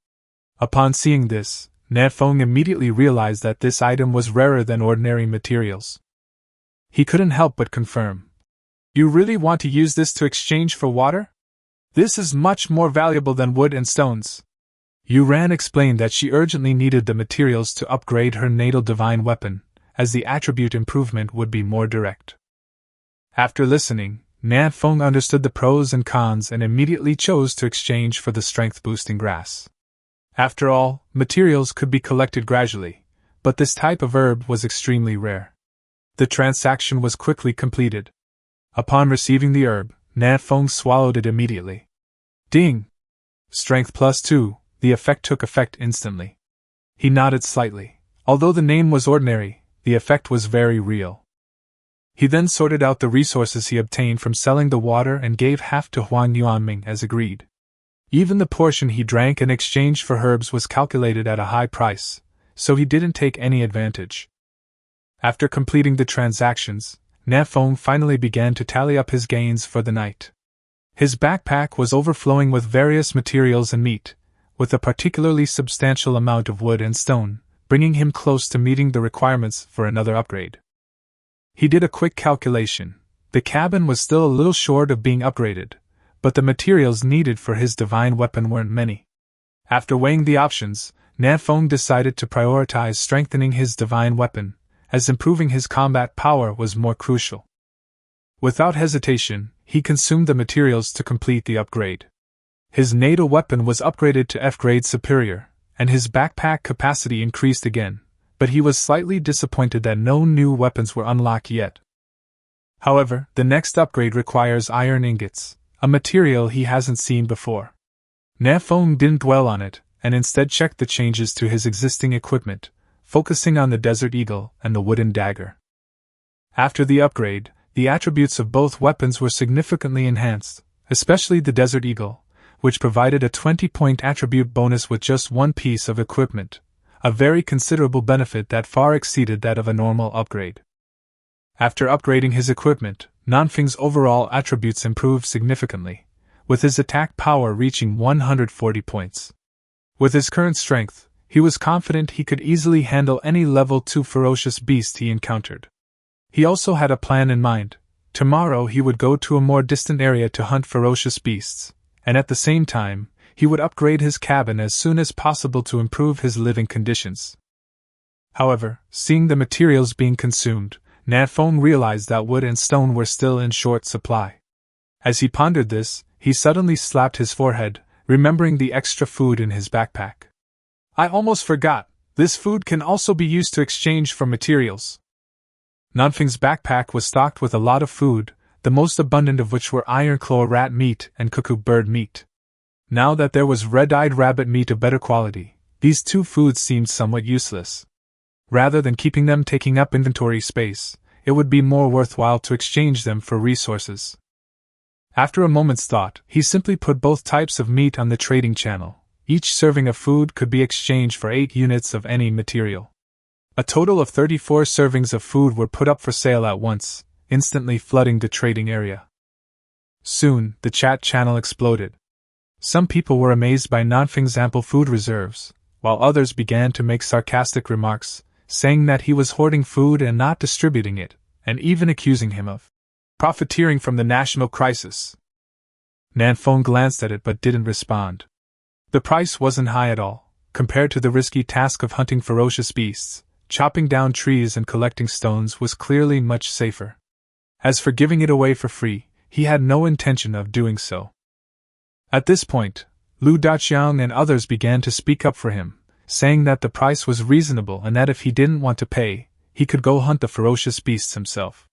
Speaker 1: Upon seeing this, Nan Feng immediately realized that this item was rarer than ordinary materials. He couldn't help but confirm, "You really want to use this to exchange for water? This is much more valuable than wood and stones." Yuran explained that she urgently needed the materials to upgrade her natal divine weapon, as the attribute improvement would be more direct. After listening, Nan Feng understood the pros and cons and immediately chose to exchange for the strength-boosting grass. After all, materials could be collected gradually, but this type of herb was extremely rare. The transaction was quickly completed. Upon receiving the herb, Nan Feng swallowed it immediately. Ding! Strength +2, the effect took effect instantly. He nodded slightly. Although the name was ordinary, the effect was very real. He then sorted out the resources he obtained from selling the water and gave half to Huang Yuanming as agreed. Even the portion he drank in exchange for herbs was calculated at a high price, so he didn't take any advantage. After completing the transactions, Nan Feng finally began to tally up his gains for the night. His backpack was overflowing with various materials and meat, with a particularly substantial amount of wood and stone, bringing him close to meeting the requirements for another upgrade. He did a quick calculation. The cabin was still a little short of being upgraded, but the materials needed for his divine weapon weren't many. After weighing the options, Nan Feng decided to prioritize strengthening his divine weapon, as improving his combat power was more crucial. Without hesitation, he consumed the materials to complete the upgrade. His natal weapon was upgraded to F-grade superior, and his backpack capacity increased again, but he was slightly disappointed that no new weapons were unlocked yet. However, the next upgrade requires iron ingots, a material he hasn't seen before. Nan Feng didn't dwell on it, and instead checked the changes to his existing equipment, focusing on the Desert Eagle and the wooden dagger. After the upgrade, the attributes of both weapons were significantly enhanced, especially the Desert Eagle, which provided a 20-point attribute bonus with just one piece of equipment, a very considerable benefit that far exceeded that of a normal upgrade. After upgrading his equipment, Nan Feng's overall attributes improved significantly, with his attack power reaching 140 points. With his current strength, he was confident he could easily handle any level 2 ferocious beast he encountered. He also had a plan in mind. Tomorrow he would go to a more distant area to hunt ferocious beasts, and at the same time, he would upgrade his cabin as soon as possible to improve his living conditions. However, seeing the materials being consumed, Nan Feng realized that wood and stone were still in short supply. As he pondered this, he suddenly slapped his forehead, remembering the extra food in his backpack. I almost forgot, this food can also be used to exchange for materials. Nan Feng's backpack was stocked with a lot of food, the most abundant of which were iron-claw rat meat and cuckoo bird meat. Now that there was red-eyed rabbit meat of better quality, these two foods seemed somewhat useless. Rather than keeping them taking up inventory space, it would be more worthwhile to exchange them for resources. After a moment's thought, he simply put both types of meat on the trading channel. Each serving of food could be exchanged for 8 units of any material. A total of 34 servings of food were put up for sale at once, instantly flooding the trading area. Soon, the chat channel exploded. Some people were amazed by Nan Feng's ample food reserves, while others began to make sarcastic remarks, saying that he was hoarding food and not distributing it, and even accusing him of profiteering from the national crisis. Nan Feng glanced at it but didn't respond. The price wasn't high at all, compared to the risky task of hunting ferocious beasts. Chopping down trees and collecting stones was clearly much safer. As for giving it away for free, he had no intention of doing so. At this point, Lu Daqiang and others began to speak up for him, saying that the price was reasonable and that if he didn't want to pay, he could go hunt the ferocious beasts himself.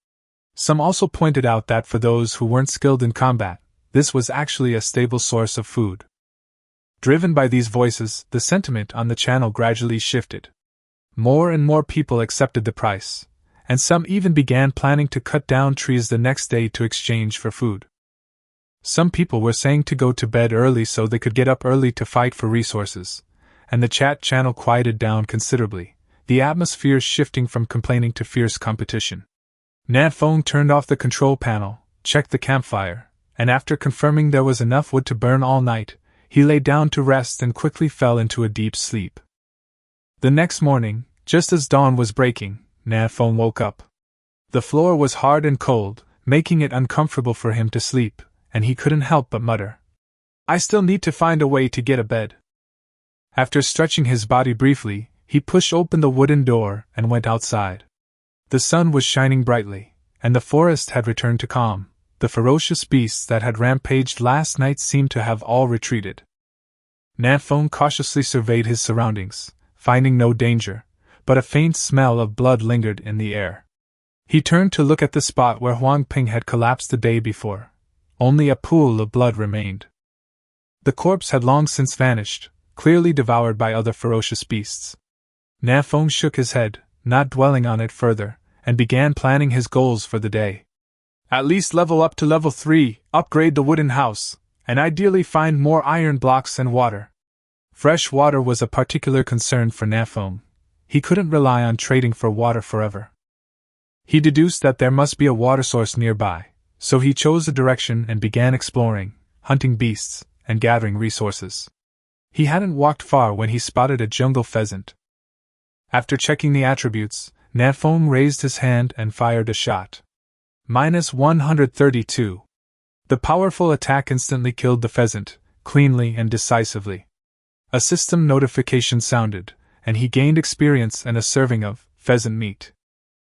Speaker 1: Some also pointed out that for those who weren't skilled in combat, this was actually a stable source of food. Driven by these voices, the sentiment on the channel gradually shifted. More and more people accepted the price, and some even began planning to cut down trees the next day to exchange for food. Some people were saying to go to bed early so they could get up early to fight for resources, and the chat channel quieted down considerably, the atmosphere shifting from complaining to fierce competition. Nan Feng turned off the control panel, checked the campfire, and after confirming there was enough wood to burn all night, he lay down to rest and quickly fell into a deep sleep. The next morning, just as dawn was breaking, Nan Feng woke up. The floor was hard and cold, making it uncomfortable for him to sleep, and he couldn't help but mutter, I still need to find a way to get a bed. After stretching his body briefly, he pushed open the wooden door and went outside. The sun was shining brightly, and the forest had returned to calm. The ferocious beasts that had rampaged last night seemed to have all retreated. Nan Feng cautiously surveyed his surroundings, finding no danger, but a faint smell of blood lingered in the air. He turned to look at the spot where Huang Ping had collapsed the day before. Only a pool of blood remained. The corpse had long since vanished, clearly devoured by other ferocious beasts. Nan Feng shook his head, not dwelling on it further, and began planning his goals for the day. At least level up to level 3, upgrade the wooden house, and ideally find more iron blocks and water. Fresh water was a particular concern for Nan Feng. He couldn't rely on trading for water forever. He deduced that there must be a water source nearby, so he chose a direction and began exploring, hunting beasts, and gathering resources. He hadn't walked far when he spotted a jungle pheasant. After checking the attributes, Nan Feng raised his hand and fired a shot. -132. The powerful attack instantly killed the pheasant, cleanly and decisively. A system notification sounded, and he gained experience and a serving of pheasant meat.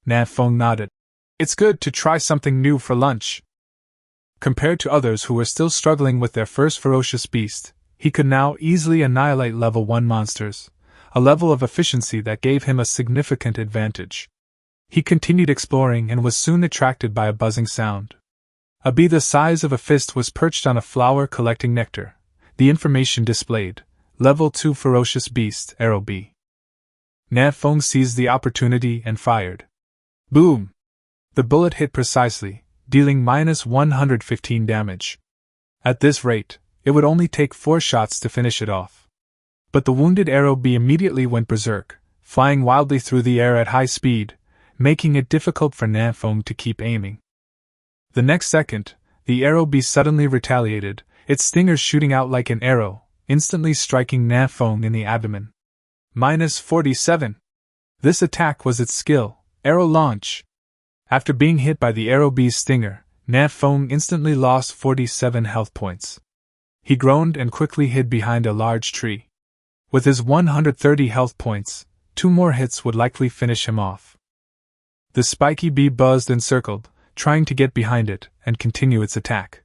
Speaker 1: Nan Feng nodded. It's good to try something new for lunch. Compared to others who were still struggling with their first ferocious beast, he could now easily annihilate level 1 monsters, a level of efficiency that gave him a significant advantage. He continued exploring and was soon attracted by a buzzing sound. A bee the size of a fist was perched on a flower collecting nectar. The information displayed, Level 2 Ferocious Beast, Arrow Bee. Nan Feng seized the opportunity and fired. Boom! The bullet hit precisely, dealing -115 damage. At this rate, it would only take 4 shots to finish it off. But the wounded arrow bee immediately went berserk, flying wildly through the air at high speed, making it difficult for Nan Feng to keep aiming. The next second, the arrow bee suddenly retaliated, its stingers shooting out like an arrow, instantly striking Nan Feng in the abdomen. -47. This attack was its skill, arrow launch. After being hit by the arrow bee's stinger, Nan Feng instantly lost 47 health points. He groaned and quickly hid behind a large tree. With his 130 health points, 2 more hits would likely finish him off. The spiky bee buzzed and circled, trying to get behind it and continue its attack.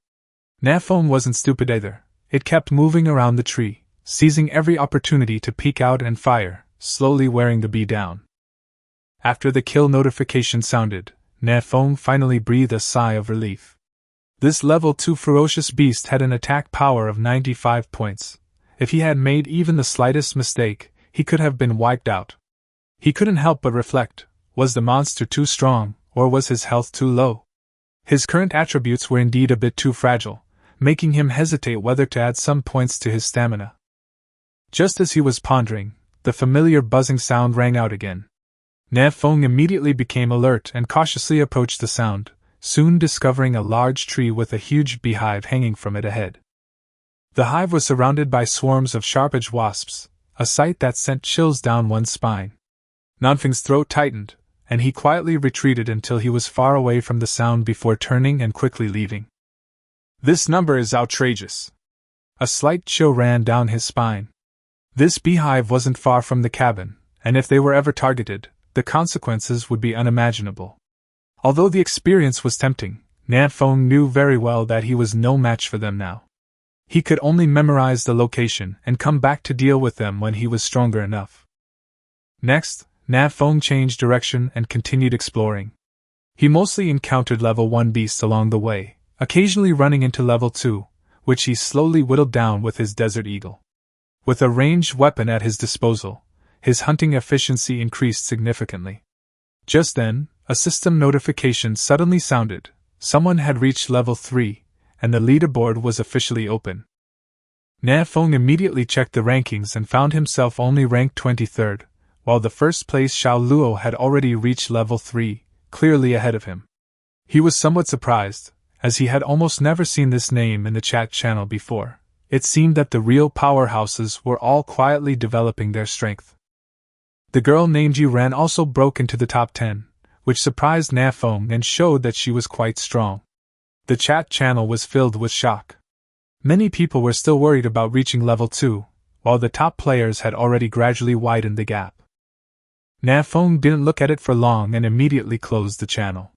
Speaker 1: Nan Feng wasn't stupid either. It kept moving around the tree, seizing every opportunity to peek out and fire, slowly wearing the bee down. After the kill notification sounded, Nan Feng finally breathed a sigh of relief. This level 2 ferocious beast had an attack power of 95 points. If he had made even the slightest mistake, he could have been wiped out. He couldn't help but reflect, was the monster too strong, or was his health too low? His current attributes were indeed a bit too fragile, making him hesitate whether to add some points to his stamina. Just as he was pondering, the familiar buzzing sound rang out again. Nan Feng immediately became alert and cautiously approached the sound, soon discovering a large tree with a huge beehive hanging from it ahead. The hive was surrounded by swarms of sharp-edged wasps, a sight that sent chills down one's spine. Nan Feng's throat tightened, and he quietly retreated until he was far away from the sound before turning and quickly leaving. This number is outrageous. A slight chill ran down his spine. This beehive wasn't far from the cabin, and if they were ever targeted, the consequences would be unimaginable. Although the experience was tempting, Nan Feng knew very well that he was no match for them now. He could only memorize the location and come back to deal with them when he was stronger enough. Next, Nan Feng changed direction and continued exploring. He mostly encountered level 1 beasts along the way, occasionally running into level 2, which he slowly whittled down with his desert eagle. With a ranged weapon at his disposal, his hunting efficiency increased significantly. Just then, a system notification suddenly sounded. Someone had reached level 3, and the leaderboard was officially open. Nan Feng immediately checked the rankings and found himself only ranked 23rd, while the first place Xiao Luo had already reached level 3, clearly ahead of him. He was somewhat surprised, as he had almost never seen this name in the chat channel before. It seemed that the real powerhouses were all quietly developing their strength. The girl named Yuran also broke into the top 10, which surprised Nan Feng and showed that she was quite strong. The chat channel was filled with shock. Many people were still worried about reaching level 2, while the top players had already gradually widened the gap. Nan Feng didn't look at it for long and immediately closed the channel.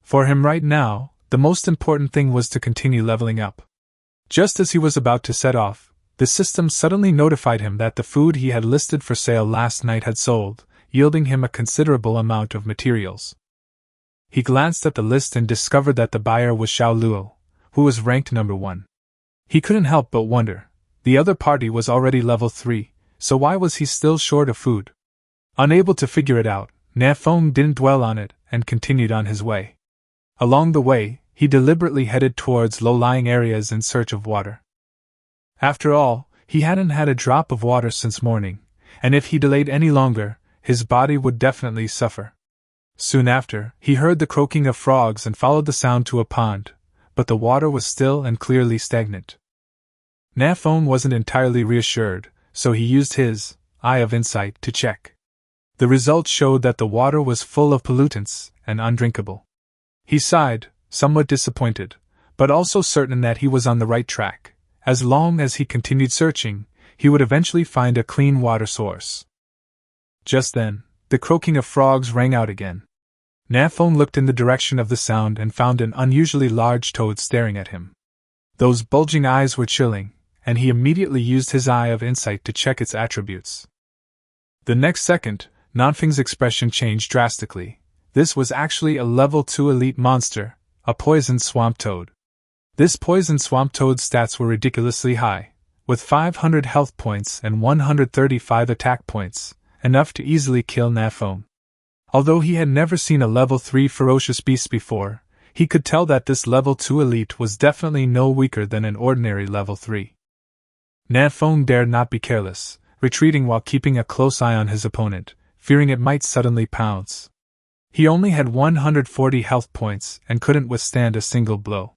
Speaker 1: For him right now, the most important thing was to continue leveling up. Just as he was about to set off, the system suddenly notified him that the food he had listed for sale last night had sold, yielding him a considerable amount of materials. He glanced at the list and discovered that the buyer was Xiao Luo, who was ranked number 1. He couldn't help but wonder, the other party was already level 3, so why was he still short of food? Unable to figure it out, Nan Feng didn't dwell on it and continued on his way. Along the way, he deliberately headed towards low-lying areas in search of water. After all, he hadn't had a drop of water since morning, and if he delayed any longer, his body would definitely suffer. Soon after, he heard the croaking of frogs and followed the sound to a pond, but the water was still and clearly stagnant. Nan Feng wasn't entirely reassured, so he used his eye of insight to check. The results showed that the water was full of pollutants and undrinkable. He sighed, somewhat disappointed, but also certain that he was on the right track. As long as he continued searching, he would eventually find a clean water source. Just then, the croaking of frogs rang out again. Nan Feng looked in the direction of the sound and found an unusually large toad staring at him. Those bulging eyes were chilling, and he immediately used his eye of insight to check its attributes. The next second, Nan Feng's expression changed drastically. This was actually a level 2 elite monster, a poisoned swamp toad. This poisoned swamp toad's stats were ridiculously high, with 500 health points and 135 attack points, enough to easily kill Nan Feng. Although he had never seen a level 3 ferocious beast before, he could tell that this level 2 elite was definitely no weaker than an ordinary level 3. Nan Feng dared not be careless, retreating while keeping a close eye on his opponent, fearing it might suddenly pounce. He only had 140 health points and couldn't withstand a single blow.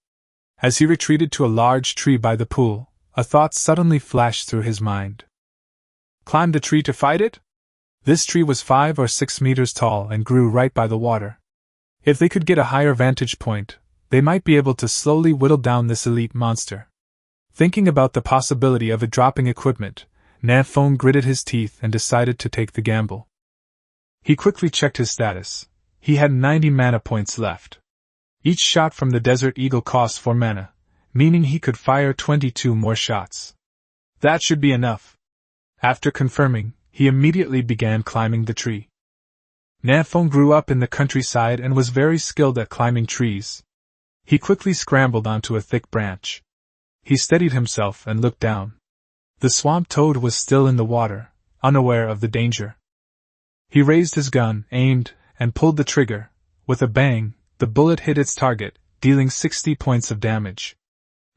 Speaker 1: As he retreated to a large tree by the pool, a thought suddenly flashed through his mind. Climb the tree to fight it? This tree was 5 or 6 meters tall and grew right by the water. If they could get a higher vantage point, they might be able to slowly whittle down this elite monster. Thinking about the possibility of it dropping equipment, Nan Feng gritted his teeth and decided to take the gamble. He quickly checked his status. He had 90 mana points left. Each shot from the Desert Eagle cost 4 mana, meaning he could fire 22 more shots. That should be enough. After confirming, he immediately began climbing the tree. Nan Feng grew up in the countryside and was very skilled at climbing trees. He quickly scrambled onto a thick branch. He steadied himself and looked down. The swamp toad was still in the water, unaware of the danger. He raised his gun, aimed, and pulled the trigger. With a bang, the bullet hit its target, dealing 60 points of damage.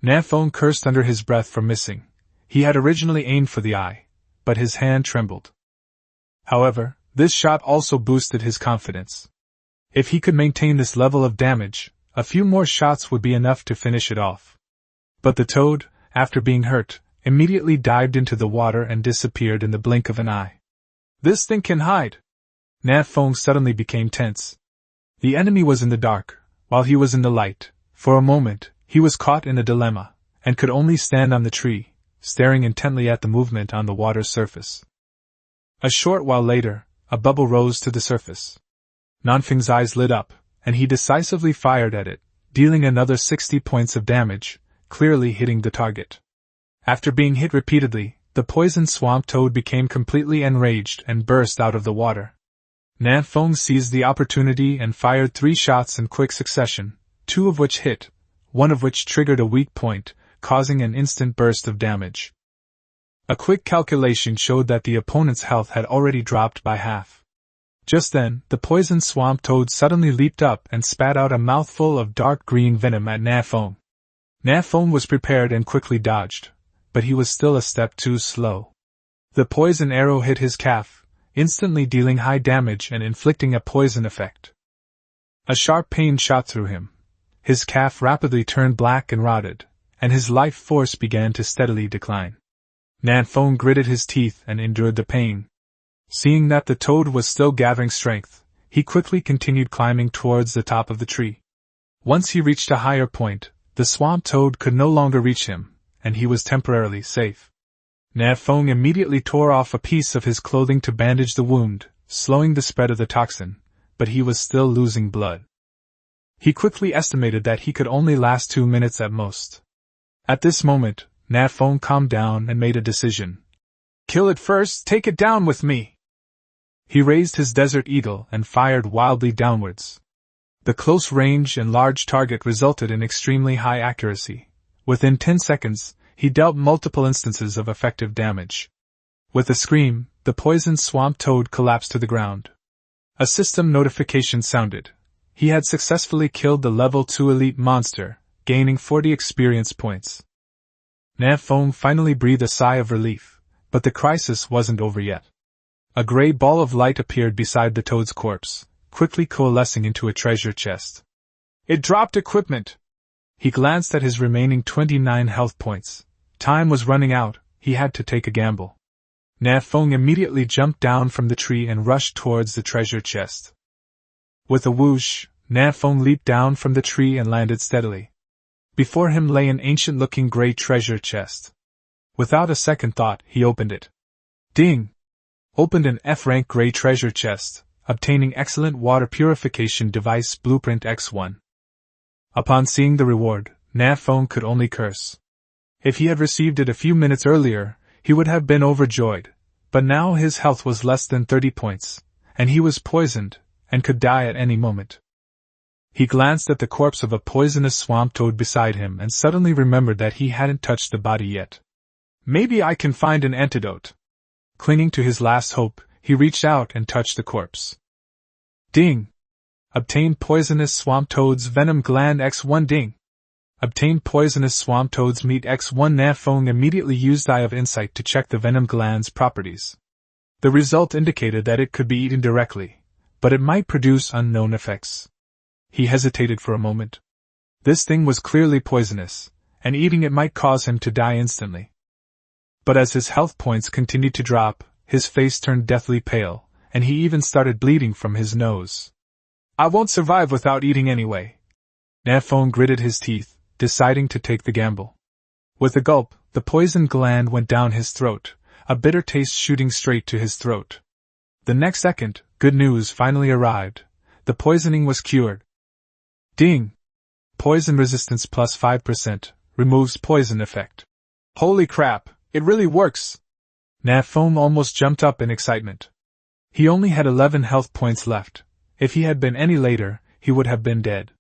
Speaker 1: Nan Feng cursed under his breath for missing. He had originally aimed for the eye, but his hand trembled. However, this shot also boosted his confidence. If he could maintain this level of damage, a few more shots would be enough to finish it off. But the toad, after being hurt, immediately dived into the water and disappeared in the blink of an eye. This thing can hide! Nan Feng suddenly became tense. The enemy was in the dark, while he was in the light. For a moment, he was caught in a dilemma, and could only stand on the tree, staring intently at the movement on the water's surface. A short while later, a bubble rose to the surface. Nan Feng's eyes lit up, and he decisively fired at it, dealing another 60 points of damage, clearly hitting the target. After being hit repeatedly, the poisoned swamp toad became completely enraged and burst out of the water. Nan Feng seized the opportunity and fired 3 shots in quick succession, 2 of which hit, 1 of which triggered a weak point, causing an instant burst of damage. A quick calculation showed that the opponent's health had already dropped by half. Just then, the poisoned swamp toad suddenly leaped up and spat out a mouthful of dark green venom at Nan Feng. Nan Feng was prepared and quickly dodged, but he was still a step too slow. The poison arrow hit his calf, instantly dealing high damage and inflicting a poison effect. A sharp pain shot through him. His calf rapidly turned black and rotted, and his life force began to steadily decline. Nan Feng gritted his teeth and endured the pain. Seeing that the toad was still gathering strength, he quickly continued climbing towards the top of the tree. Once he reached a higher point, the swamp toad could no longer reach him, and he was temporarily safe. Nan Feng immediately tore off a piece of his clothing to bandage the wound, slowing the spread of the toxin, but he was still losing blood. He quickly estimated that he could only last 2 minutes at most. At this moment, Nan Feng calmed down and made a decision. Kill it first, take it down with me! He raised his Desert Eagle and fired wildly downwards. The close range and large target resulted in extremely high accuracy. Within 10 seconds, he dealt multiple instances of effective damage. With a scream, the poisoned swamp toad collapsed to the ground. A system notification sounded. He had successfully killed the level 2 elite monster, gaining 40 experience points. Nan Feng finally breathed a sigh of relief, but the crisis wasn't over yet. A gray ball of light appeared beside the toad's corpse, quickly coalescing into a treasure chest. It dropped equipment! He glanced at his remaining 29 health points. Time was running out, he had to take a gamble. Nan Feng immediately jumped down from the tree and rushed towards the treasure chest. With a whoosh, Nan Feng leaped down from the tree and landed steadily. Before him lay an ancient-looking gray treasure chest. Without a second thought, he opened it. Ding! Opened an F-rank gray treasure chest, obtaining excellent water purification device blueprint X1. Upon seeing the reward, Nan Feng could only curse. If he had received it a few minutes earlier, he would have been overjoyed, but now his health was less than 30 points, and he was poisoned, and could die at any moment. He glanced at the corpse of a poisonous swamp toad beside him and suddenly remembered that he hadn't touched the body yet. Maybe I can find an antidote. Clinging to his last hope, he reached out and touched the corpse. Ding! Obtained poisonous swamp toad's venom gland X1 ding! Obtained poisonous swamp toad's meat X1 Nan Feng immediately used Eye of Insight to check the venom gland's properties. The result indicated that it could be eaten directly, but it might produce unknown effects. He hesitated for a moment. This thing was clearly poisonous, and eating it might cause him to die instantly. But as his health points continued to drop, his face turned deathly pale, and he even started bleeding from his nose. I won't survive without eating anyway. Nan Feng gritted his teeth, deciding to take the gamble. With a gulp, the poison gland went down his throat, a bitter taste shooting straight to his throat. The next second, good news finally arrived. The poisoning was cured. Ding! Poison resistance plus 5%, removes poison effect. Holy crap, it really works! Nan Feng almost jumped up in excitement. He only had 11 health points left. If he had been any later, he would have been dead.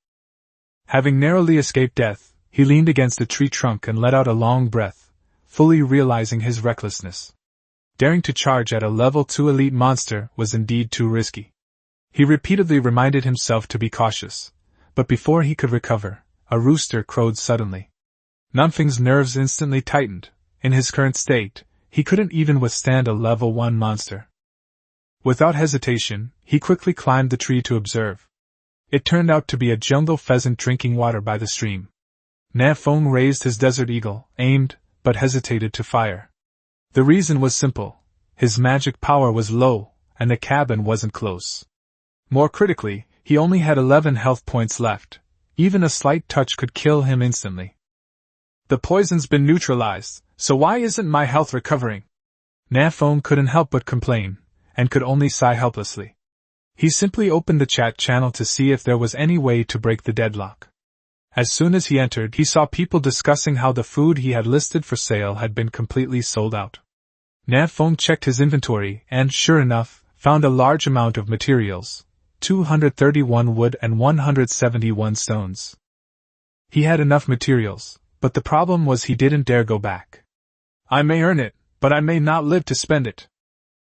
Speaker 1: Having narrowly escaped death, he leaned against a tree trunk and let out a long breath, fully realizing his recklessness. Daring to charge at a level 2 elite monster was indeed too risky. He repeatedly reminded himself to be cautious, but before he could recover, a rooster crowed suddenly. Nan Feng's nerves instantly tightened. In his current state, he couldn't even withstand a level 1 monster. Without hesitation, he quickly climbed the tree to observe. It turned out to be a jungle pheasant drinking water by the stream. Nan Feng raised his desert eagle, aimed, but hesitated to fire. The reason was simple. His magic power was low, and the cabin wasn't close. More critically, he only had 11 health points left. Even a slight touch could kill him instantly. The poison's been neutralized, so why isn't my health recovering? Nan Feng couldn't help but complain, and could only sigh helplessly. He simply opened the chat channel to see if there was any way to break the deadlock. As soon as he entered, he saw people discussing how the food he had listed for sale had been completely sold out. Nan Feng checked his inventory and, sure enough, found a large amount of materials, 231 wood and 171 stones. He had enough materials, but the problem was he didn't dare go back. I may earn it, but I may not live to spend it.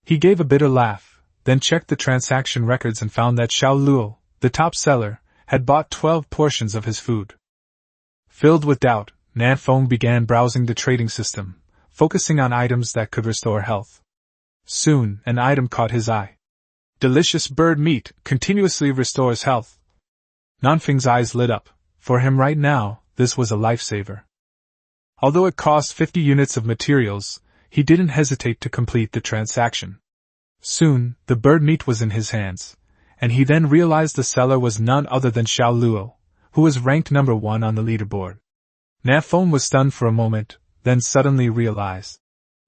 Speaker 1: He gave a bitter laugh, then checked the transaction records and found that Xiao Luo, the top seller, had bought 12 portions of his food. Filled with doubt, Nan Feng began browsing the trading system, focusing on items that could restore health. Soon, an item caught his eye. Delicious bird meat continuously restores health. Nan Feng's eyes lit up. For him right now, this was a lifesaver. Although it cost 50 units of materials, he didn't hesitate to complete the transaction. Soon, the bird meat was in his hands, and he then realized the seller was none other than Xiao Luo, who was ranked number 1 on the leaderboard. Nan Feng was stunned for a moment, then suddenly realized.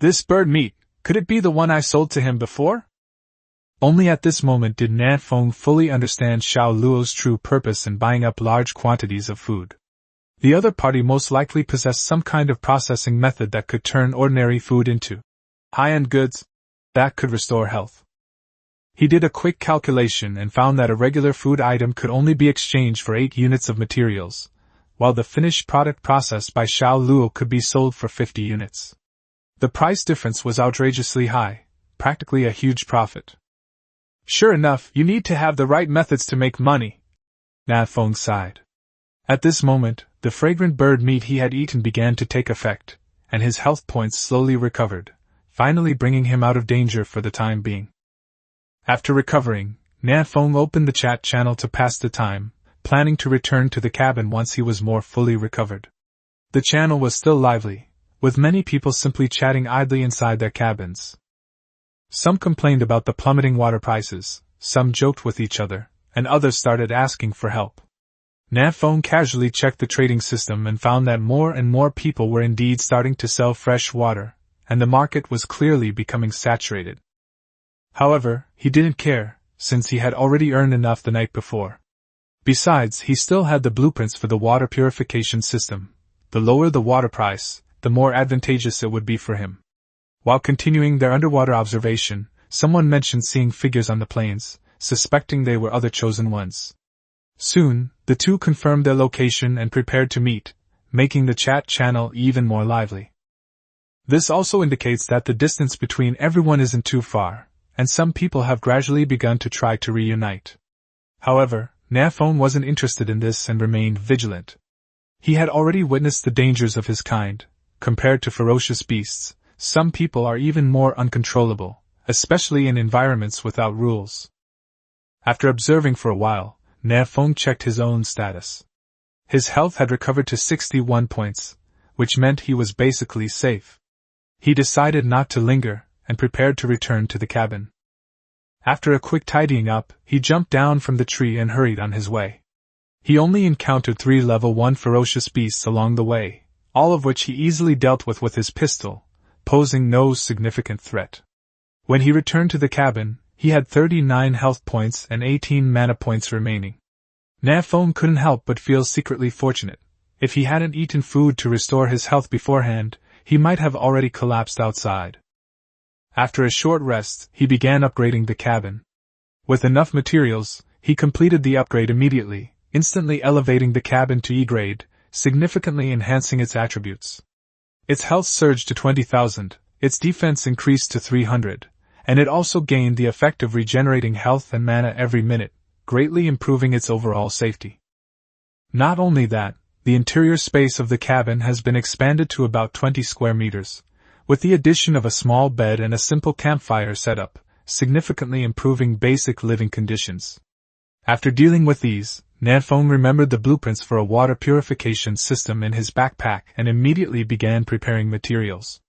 Speaker 1: This bird meat, could it be the one I sold to him before? Only at this moment did Nan Feng fully understand Xiao Luo's true purpose in buying up large quantities of food. The other party most likely possessed some kind of processing method that could turn ordinary food into high-end goods that could restore health. He did a quick calculation and found that a regular food item could only be exchanged for 8 units of materials, while the finished product processed by Xiao Luo could be sold for 50 units. The price difference was outrageously high, practically a huge profit. Sure enough, you need to have the right methods to make money. Nan Feng sighed. At this moment, the fragrant bird meat he had eaten began to take effect, and his health points slowly recovered, finally bringing him out of danger for the time being. After recovering, Nan Feng opened the chat channel to pass the time, planning to return to the cabin once he was more fully recovered. The channel was still lively, with many people simply chatting idly inside their cabins. Some complained about the plummeting water prices, some joked with each other, and others started asking for help. Nan Feng casually checked the trading system and found that more and more people were indeed starting to sell fresh water, and the market was clearly becoming saturated. However, he didn't care, since he had already earned enough the night before. Besides, he still had the blueprints for the water purification system. The lower the water price, the more advantageous it would be for him. While continuing their underwater observation, someone mentioned seeing figures on the plains, suspecting they were other chosen ones. Soon, the two confirmed their location and prepared to meet, making the chat channel even more lively. This also indicates that the distance between everyone isn't too far, and some people have gradually begun to try to reunite. However, Nan Feng wasn't interested in this and remained vigilant. He had already witnessed the dangers of his kind. Compared to ferocious beasts, some people are even more uncontrollable, especially in environments without rules. After observing for a while, Nan Feng checked his own status. His health had recovered to 61 points, which meant he was basically safe. He decided not to linger, and prepared to return to the cabin. After a quick tidying up, he jumped down from the tree and hurried on his way. He only encountered 3 level 1 ferocious beasts along the way, all of which he easily dealt with his pistol, posing no significant threat. When he returned to the cabin, he had 39 health points and 18 mana points remaining. Nan Feng couldn't help but feel secretly fortunate. If he hadn't eaten food to restore his health beforehand, he might have already collapsed outside. After a short rest, he began upgrading the cabin. With enough materials, he completed the upgrade immediately, instantly elevating the cabin to E grade, significantly enhancing its attributes. Its health surged to 20,000, its defense increased to 300, and it also gained the effect of regenerating health and mana every minute, greatly improving its overall safety. Not only that, the interior space of the cabin has been expanded to about 20 square meters, with the addition of a small bed and a simple campfire setup, significantly improving basic living conditions. After dealing with these, Nan Feng remembered the blueprints for a water purification system in his backpack and immediately began preparing materials.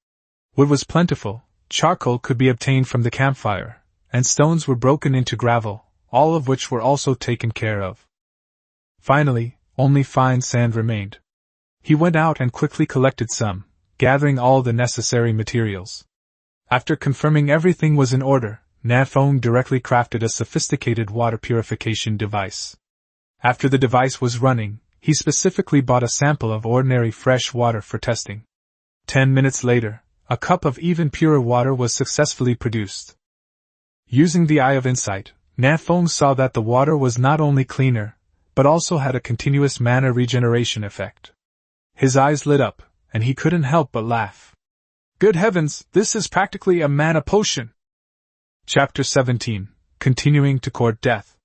Speaker 1: Wood was plentiful, charcoal could be obtained from the campfire, and stones were broken into gravel, all of which were also taken care of. Finally, only fine sand remained. He went out and quickly collected some, gathering all the necessary materials. After confirming everything was in order, Nan Feng directly crafted a sophisticated water purification device. After the device was running, he specifically bought a sample of ordinary fresh water for testing. 10 minutes later, a cup of even purer water was successfully produced. Using the Eye of Insight, Nan Feng saw that the water was not only cleaner, but also had a continuous mana regeneration effect. His eyes lit up, and he couldn't help but laugh. Good heavens, this is practically a mana potion! Chapter 17, Continuing to Court Death.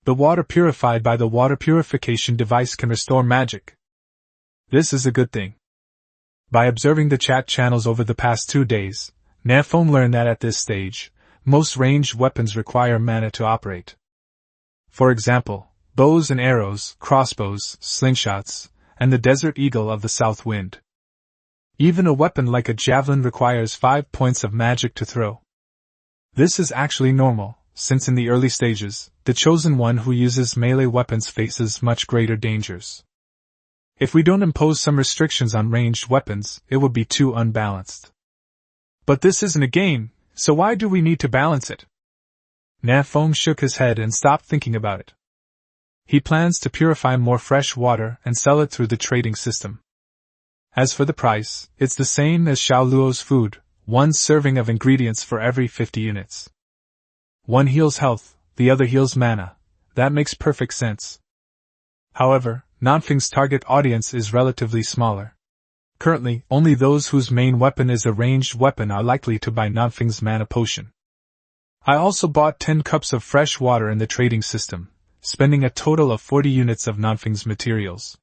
Speaker 1: The water purified by the water purification device can restore magic. This is a good thing. By observing the chat channels over the past 2 days, Nan Feng learned that at this stage, most ranged weapons require mana to operate. For example, bows and arrows, crossbows, slingshots, and the desert eagle of the south wind. Even a weapon like a javelin requires 5 points of magic to throw. This is actually normal, since in the early stages, the chosen one who uses melee weapons faces much greater dangers. If we don't impose some restrictions on ranged weapons, it would be too unbalanced. But this isn't a game, so why do we need to balance it? Nan Feng shook his head and stopped thinking about it. He plans to purify more fresh water and sell it through the trading system. As for the price, it's the same as Xiao Luo's food, 1 serving of ingredients for every 50 units. One heals health, the other heals mana. That makes perfect sense. However, Nan Feng's target audience is relatively smaller. Currently, only those whose main weapon is a ranged weapon are likely to buy Nan Feng's mana potion. I also bought 10 cups of fresh water in the trading system, spending a total of 40 units of Nan Feng's materials.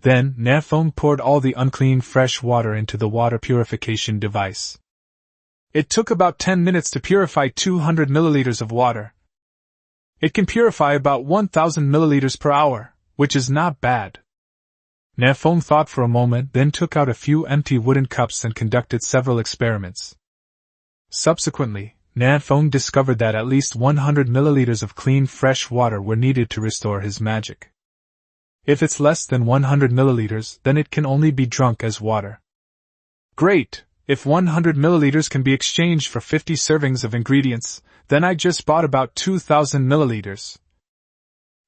Speaker 1: Then, Nan Feng poured all the unclean fresh water into the water purification device. It took about 10 minutes to purify 200 milliliters of water. It can purify about 1,000 milliliters per hour, which is not bad. Nan Feng thought for a moment, then took out a few empty wooden cups and conducted several experiments. Subsequently, Nan Feng discovered that at least 100 milliliters of clean fresh water were needed to restore his magic. If it's less than 100 milliliters, then it can only be drunk as water. Great! If 100 milliliters can be exchanged for 50 servings of ingredients, then I just bought about 2,000 milliliters.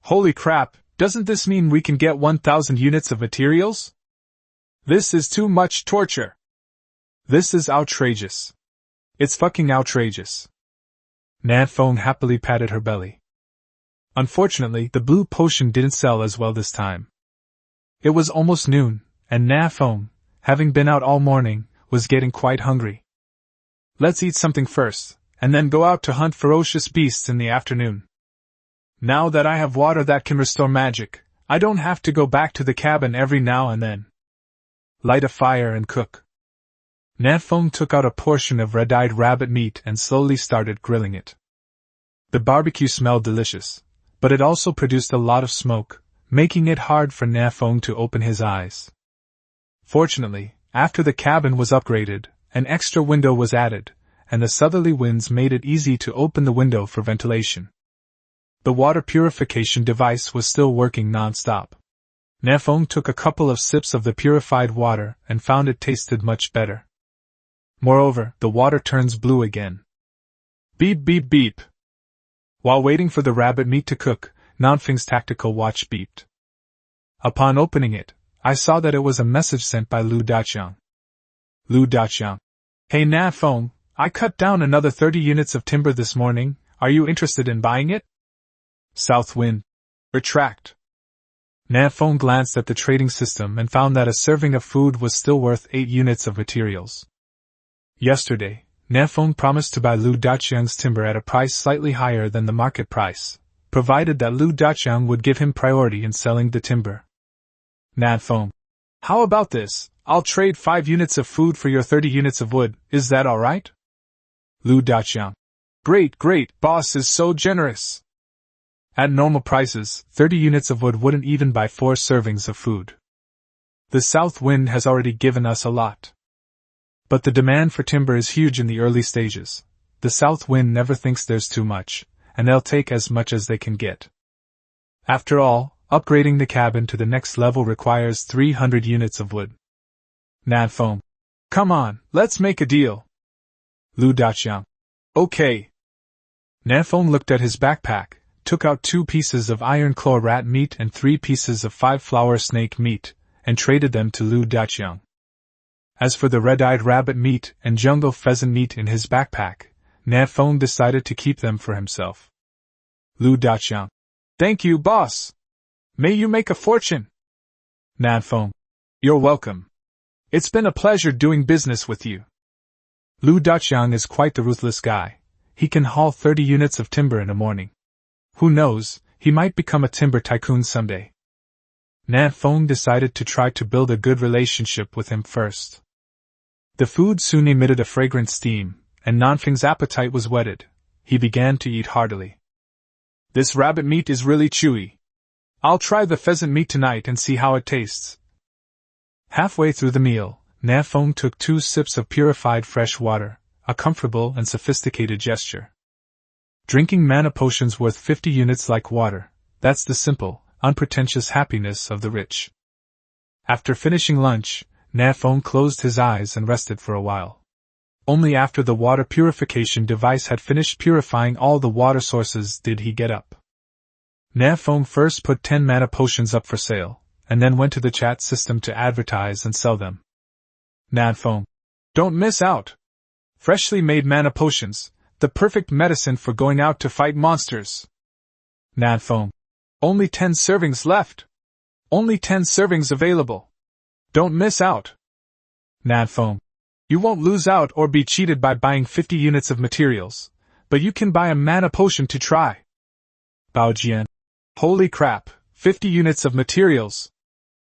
Speaker 1: Holy crap, doesn't this mean we can get 1,000 units of materials? This is too much torture. This is outrageous. It's fucking outrageous. Nan Feng happily patted her belly. Unfortunately, the blue potion didn't sell as well this time. It was almost noon, and Nan Feng, having been out all morning, was getting quite hungry. Let's eat something first, and then go out to hunt ferocious beasts in the afternoon. Now that I have water that can restore magic, I don't have to go back to the cabin every now and then. Light a fire and cook. Nan Feng took out a portion of red-eyed rabbit meat and slowly started grilling it. The barbecue smelled delicious, but it also produced a lot of smoke, making it hard for Nan Feng to open his eyes. Fortunately, after the cabin was upgraded, an extra window was added, and the southerly winds made it easy to open the window for ventilation. The water purification device was still working non-stop. Nan Feng took a couple of sips of the purified water and found it tasted much better. Moreover, the water turns blue again. Beep beep beep. While waiting for the rabbit meat to cook, Nan Feng's tactical watch beeped. Upon opening it, I saw that it was a message sent by Lu Daqiang. Lu Daqiang. Hey Nan Feng, I cut down another 30 units of timber this morning, are you interested in buying it? South Wind. Retract. Nan Feng glanced at the trading system and found that a serving of food was still worth 8 units of materials. Yesterday, Nan Feng promised to buy Lu Daqiang's timber at a price slightly higher than the market price, provided that Lu Daqiang would give him priority in selling the timber. Nan Feng. How about this? I'll trade 5 units of food for your 30 units of wood, is that alright? Lu Daqiang. Great, great, boss is so generous. At normal prices, 30 units of wood wouldn't even buy 4 servings of food. The south wind has already given us a lot. But the demand for timber is huge in the early stages. The south wind never thinks there's too much, and they'll take as much as they can get. After all, upgrading the cabin to the next level requires 300 units of wood. Nan Feng. Come on, let's make a deal. Lu Daqiang. Okay. Nan Feng looked at his backpack, took out 2 pieces of iron claw rat meat and 3 pieces of 5-flower snake meat, and traded them to Lu Daqiang. As for the red-eyed rabbit meat and jungle pheasant meat in his backpack, Nan Feng decided to keep them for himself. Lu Daqiang. Thank you, boss. May you make a fortune. Nan Feng. You're welcome. It's been a pleasure doing business with you. Lu Daqiang is quite the ruthless guy. He can haul 30 units of timber in a morning. Who knows, he might become a timber tycoon someday. Nan Feng decided to try to build a good relationship with him first. The food soon emitted a fragrant steam, and Nan Feng's appetite was whetted. He began to eat heartily. This rabbit meat is really chewy. I'll try the pheasant meat tonight and see how it tastes. Halfway through the meal, Nan Feng took 2 sips of purified fresh water, a comfortable and sophisticated gesture. Drinking mana potions worth 50 units like water, that's the simple, unpretentious happiness of the rich. After finishing lunch, Nan Feng closed his eyes and rested for a while. Only after the water purification device had finished purifying all the water sources did he get up. Nan Feng first put 10 mana potions up for sale, and then went to the chat system to advertise and sell them. Nan Feng. Don't miss out! Freshly made mana potions, the perfect medicine for going out to fight monsters. Nan Feng. Only 10 servings left. Only 10 servings available. Don't miss out. Nan Feng. You won't lose out or be cheated by buying 50 units of materials, but you can buy a mana potion to try. Bao Jian. Holy crap, 50 units of materials.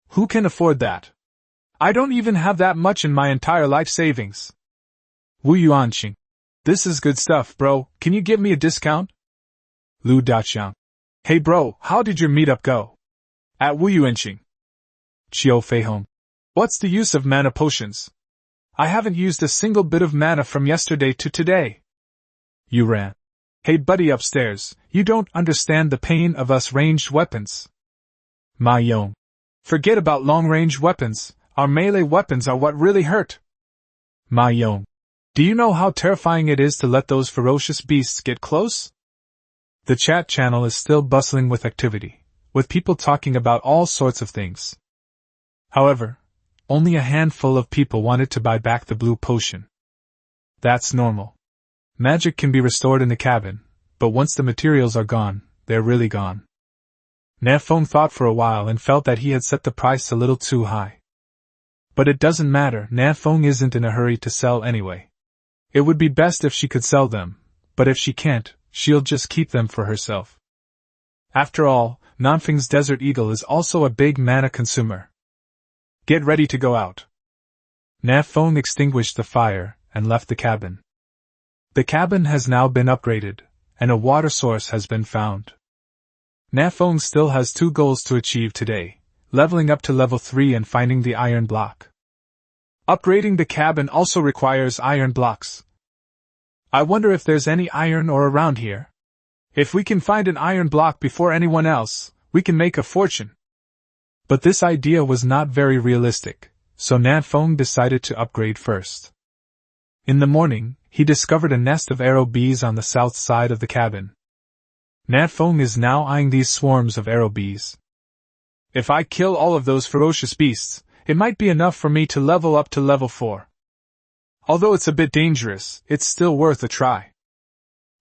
Speaker 1: Who can afford that? I don't even have that much in my entire life savings. Wu Yuanqing. This is good stuff, bro, can you give me a discount? Lu Daqiang. Hey bro, how did your meetup go? At Wu Yuanqing. Qiu Feihong. What's the use of mana potions? I haven't used a single bit of mana from yesterday to today. Yu Ran. Hey buddy upstairs, you don't understand the pain of us ranged weapons. Ma Yong. Forget about long-range weapons, our melee weapons are what really hurt. Ma Yong. Do you know how terrifying it is to let those ferocious beasts get close? The chat channel is still bustling with activity, with people talking about all sorts of things. However, only a handful of people wanted to buy back the blue potion. That's normal. Magic can be restored in the cabin, but once the materials are gone, they're really gone. Nan Feng thought for a while and felt that he had set the price a little too high. But it doesn't matter, Nan Feng isn't in a hurry to sell anyway. It would be best if she could sell them, but if she can't, she'll just keep them for herself. After all, Nan Feng's Desert Eagle is also a big mana consumer. Get ready to go out. Nan Feng extinguished the fire and left the cabin. The cabin has now been upgraded, and a water source has been found. Nan Feng still has 2 goals to achieve today, leveling up to level 3 and finding the iron block. Upgrading the cabin also requires iron blocks. I wonder if there's any iron ore around here. If we can find an iron block before anyone else, we can make a fortune. But this idea was not very realistic, so Nan Feng decided to upgrade first. In the morning, he discovered a nest of arrow bees on the south side of the cabin. Nan Feng is now eyeing these swarms of arrow bees. If I kill all of those ferocious beasts, it might be enough for me to level up to level 4. Although it's a bit dangerous, it's still worth a try.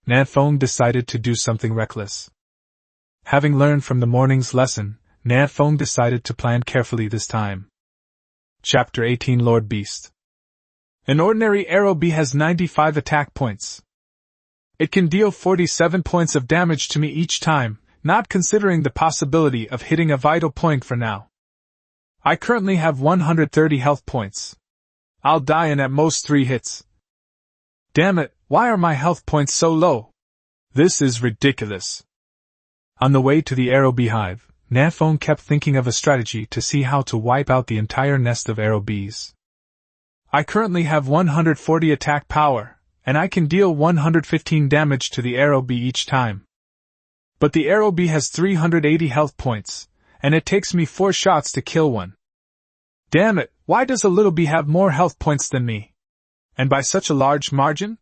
Speaker 1: Nan Feng decided to do something reckless. Having learned from the morning's lesson, Nan Feng decided to plan carefully this time. Chapter 18 Lord Beast. An ordinary arrow bee has 95 attack points. It can deal 47 points of damage to me each time, not considering the possibility of hitting a vital point for now. I currently have 130 health points. I'll die in at most 3 hits. Damn it, why are my health points so low? This is ridiculous. On the way to the arrow beehive, Nan Feng kept thinking of a strategy to see how to wipe out the entire nest of arrow bees. I currently have 140 attack power, and I can deal 115 damage to the arrow bee each time. But the arrow bee has 380 health points, and it takes me 4 shots to kill one. Damn it, why does a little bee have more health points than me? And by such a large margin?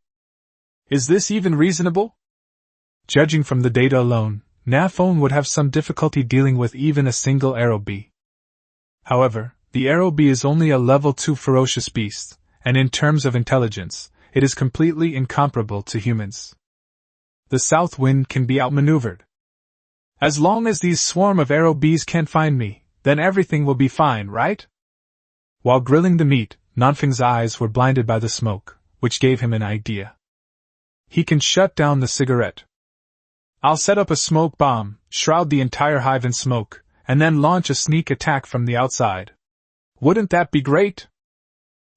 Speaker 1: Is this even reasonable? Judging from the data alone, Nan Feng would have some difficulty dealing with even a single arrow bee. However, the arrow bee is only a level 2 ferocious beast, and in terms of intelligence, it is completely incomparable to humans. The south wind can be outmaneuvered. As long as these swarm of arrow bees can't find me, then everything will be fine, right? While grilling the meat, Nan Feng's eyes were blinded by the smoke, which gave him an idea. He can shut down the cigarette. I'll set up a smoke bomb, shroud the entire hive in smoke, and then launch a sneak attack from the outside. Wouldn't that be great?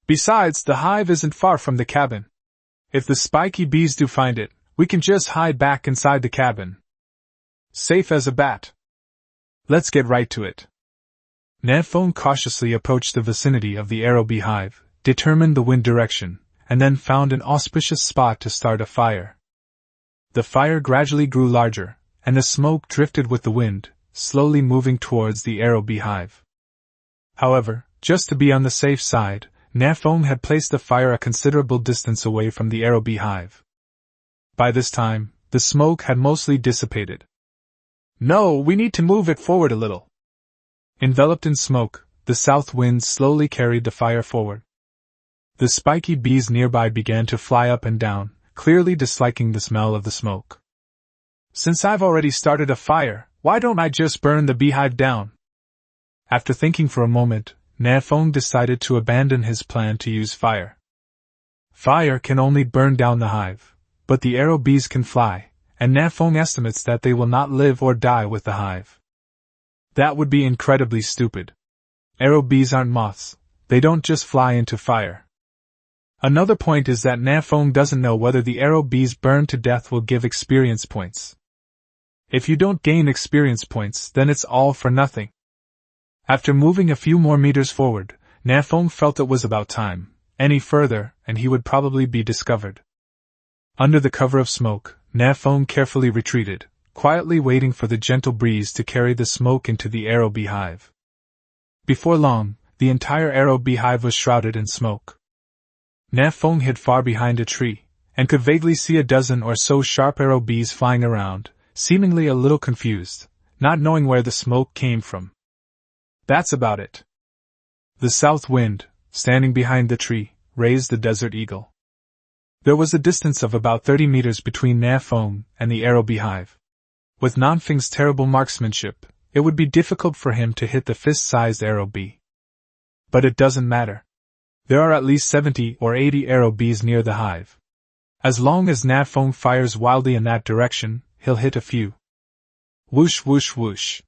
Speaker 1: Besides, the hive isn't far from the cabin. If the spiky bees do find it, we can just hide back inside the cabin. Safe as a bat. Let's get right to it. Nan Feng cautiously approached the vicinity of the arrow bee hive, determined the wind direction, and then found an auspicious spot to start a fire. The fire gradually grew larger, and the smoke drifted with the wind, slowly moving towards the arrow bee hive. However, just to be on the safe side, Nan Feng had placed the fire a considerable distance away from the arrow bee hive. By this time, the smoke had mostly dissipated. No, we need to move it forward a little. Enveloped in smoke, the south wind slowly carried the fire forward. The spiky bees nearby began to fly up and down, clearly disliking the smell of the smoke. Since I've already started a fire, why don't I just burn the beehive down? After thinking for a moment, Nan Feng decided to abandon his plan to use fire. Fire can only burn down the hive, but the arrow bees can fly, and Nan Feng estimates that they will not live or die with the hive. That would be incredibly stupid. Arrow bees aren't moths, they don't just fly into fire. Another point is that Nan Feng doesn't know whether the arrow bees burned to death will give experience points. If you don't gain experience points, then it's all for nothing. After moving a few more meters forward, Nan Feng felt it was about time. Any further, and he would probably be discovered. Under the cover of smoke, Nan Feng carefully retreated, quietly waiting for the gentle breeze to carry the smoke into the arrow bee hive. Before long, the entire arrow bee hive was shrouded in smoke. Nan Feng hid far behind a tree, and could vaguely see a dozen or so sharp arrow bees flying around, seemingly a little confused, not knowing where the smoke came from. That's about it. The south wind, standing behind the tree, raised the desert eagle. There was a distance of about 30 meters between Nan Feng and the arrow bee hive. With Nan Feng's terrible marksmanship, it would be difficult for him to hit the fist-sized arrow bee. But it doesn't matter. There are at least 70 or 80 arrow bees near the hive. As long as Nan Feng fires wildly in that direction, he'll hit a few. Whoosh whoosh whoosh.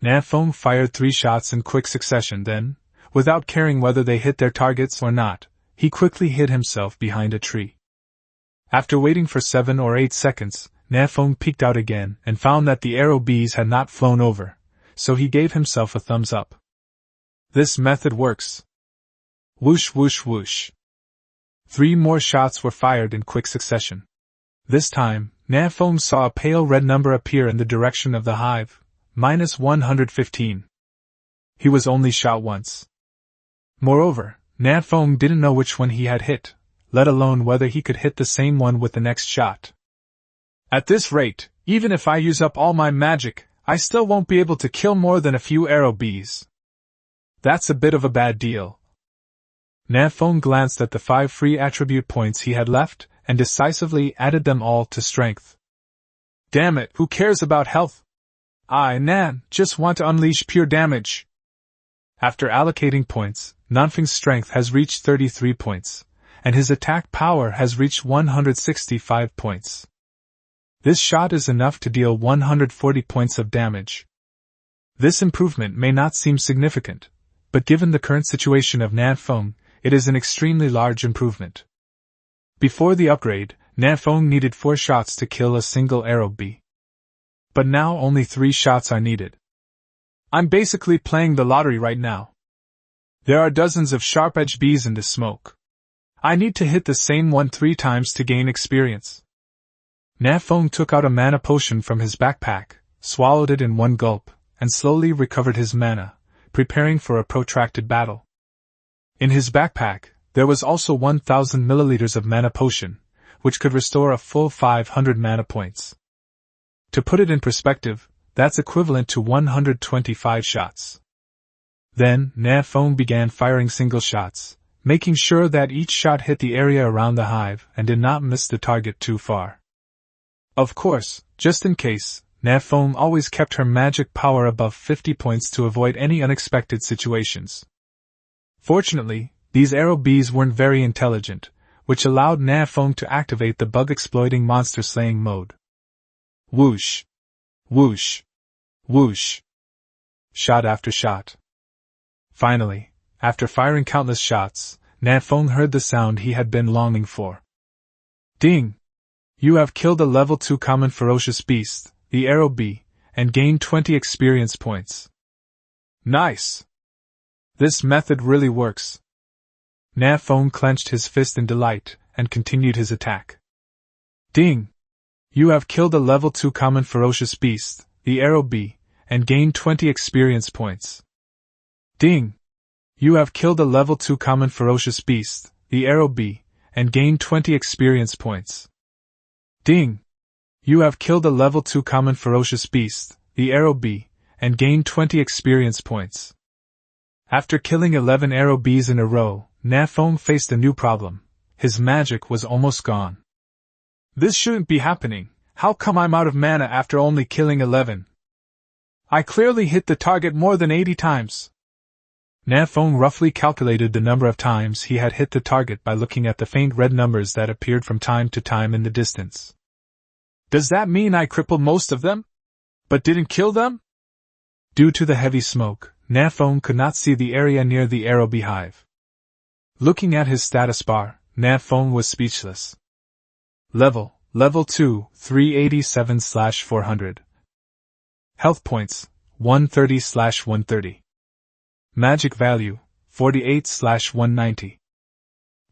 Speaker 1: Nan Feng fired 3 shots in quick succession then, without caring whether they hit their targets or not, he quickly hid himself behind a tree. After waiting for 7 or 8 seconds, Nan Feng peeked out again and found that the arrow bees had not flown over, so he gave himself a thumbs up. This method works. Whoosh whoosh whoosh. 3 more shots were fired in quick succession. This time, Nan Feng saw a pale red number appear in the direction of the hive, -115. He was only shot once. Moreover, Nan Feng didn't know which one he had hit, let alone whether he could hit the same one with the next shot. At this rate, even if I use up all my magic, I still won't be able to kill more than a few arrow bees. That's a bit of a bad deal. Nan Feng glanced at the 5 free attribute points he had left, and decisively added them all to strength. Damn it, who cares about health? I, Nan, just want to unleash pure damage. After allocating points, Nan Feng's strength has reached 33 points, and his attack power has reached 165 points. This shot is enough to deal 140 points of damage. This improvement may not seem significant, but given the current situation of Nan Feng, it is an extremely large improvement. Before the upgrade, Nan Feng needed 4 shots to kill a single arrow bee. But now only 3 shots are needed. I'm basically playing the lottery right now. There are dozens of sharp-edged bees in this smoke. I need to hit the same one 3 times to gain experience. Nan Feng took out a mana potion from his backpack, swallowed it in one gulp, and slowly recovered his mana, preparing for a protracted battle. In his backpack, there was also 1,000 milliliters of mana potion, which could restore a full 500 mana points. To put it in perspective, that's equivalent to 125 shots. Then, Nan Feng began firing single shots, making sure that each shot hit the area around the hive and did not miss the target too far. Of course, just in case, Nan Feng always kept her magic power above 50 points to avoid any unexpected situations. Fortunately, these arrow bees weren't very intelligent, which allowed Nan Feng to activate the bug-exploiting monster-slaying mode. Whoosh! Whoosh! Whoosh! Shot after shot. Finally, after firing countless shots, Nan Feng heard the sound he had been longing for. Ding! You have killed a level 2 common ferocious beast, the arrow bee, and gained 20 experience points. Nice! This method really works. Nan Feng clenched his fist in delight and continued his attack. Ding! You have killed a level 2 common ferocious beast, the arrow bee, and gained 20 experience points. Ding! You have killed a level 2 common ferocious beast, the arrow bee, and gained 20 experience points. Ding! You have killed a level 2 common ferocious beast, the arrow bee, and gained 20 experience points. After killing 11 arrow bees in a row, Nan Feng faced a new problem. His magic was almost gone. This shouldn't be happening. How come I'm out of mana after only killing 11? I clearly hit the target more than 80 times. Nan Feng roughly calculated the number of times he had hit the target by looking at the faint red numbers that appeared from time to time in the distance. Does that mean I crippled most of them? But didn't kill them? Due to the heavy smoke, Nan Feng could not see the area near the arrow beehive. Looking at his status bar, Nan Feng was speechless. Level 2, 387/400. Health points, 130/130. Magic value, 48/190.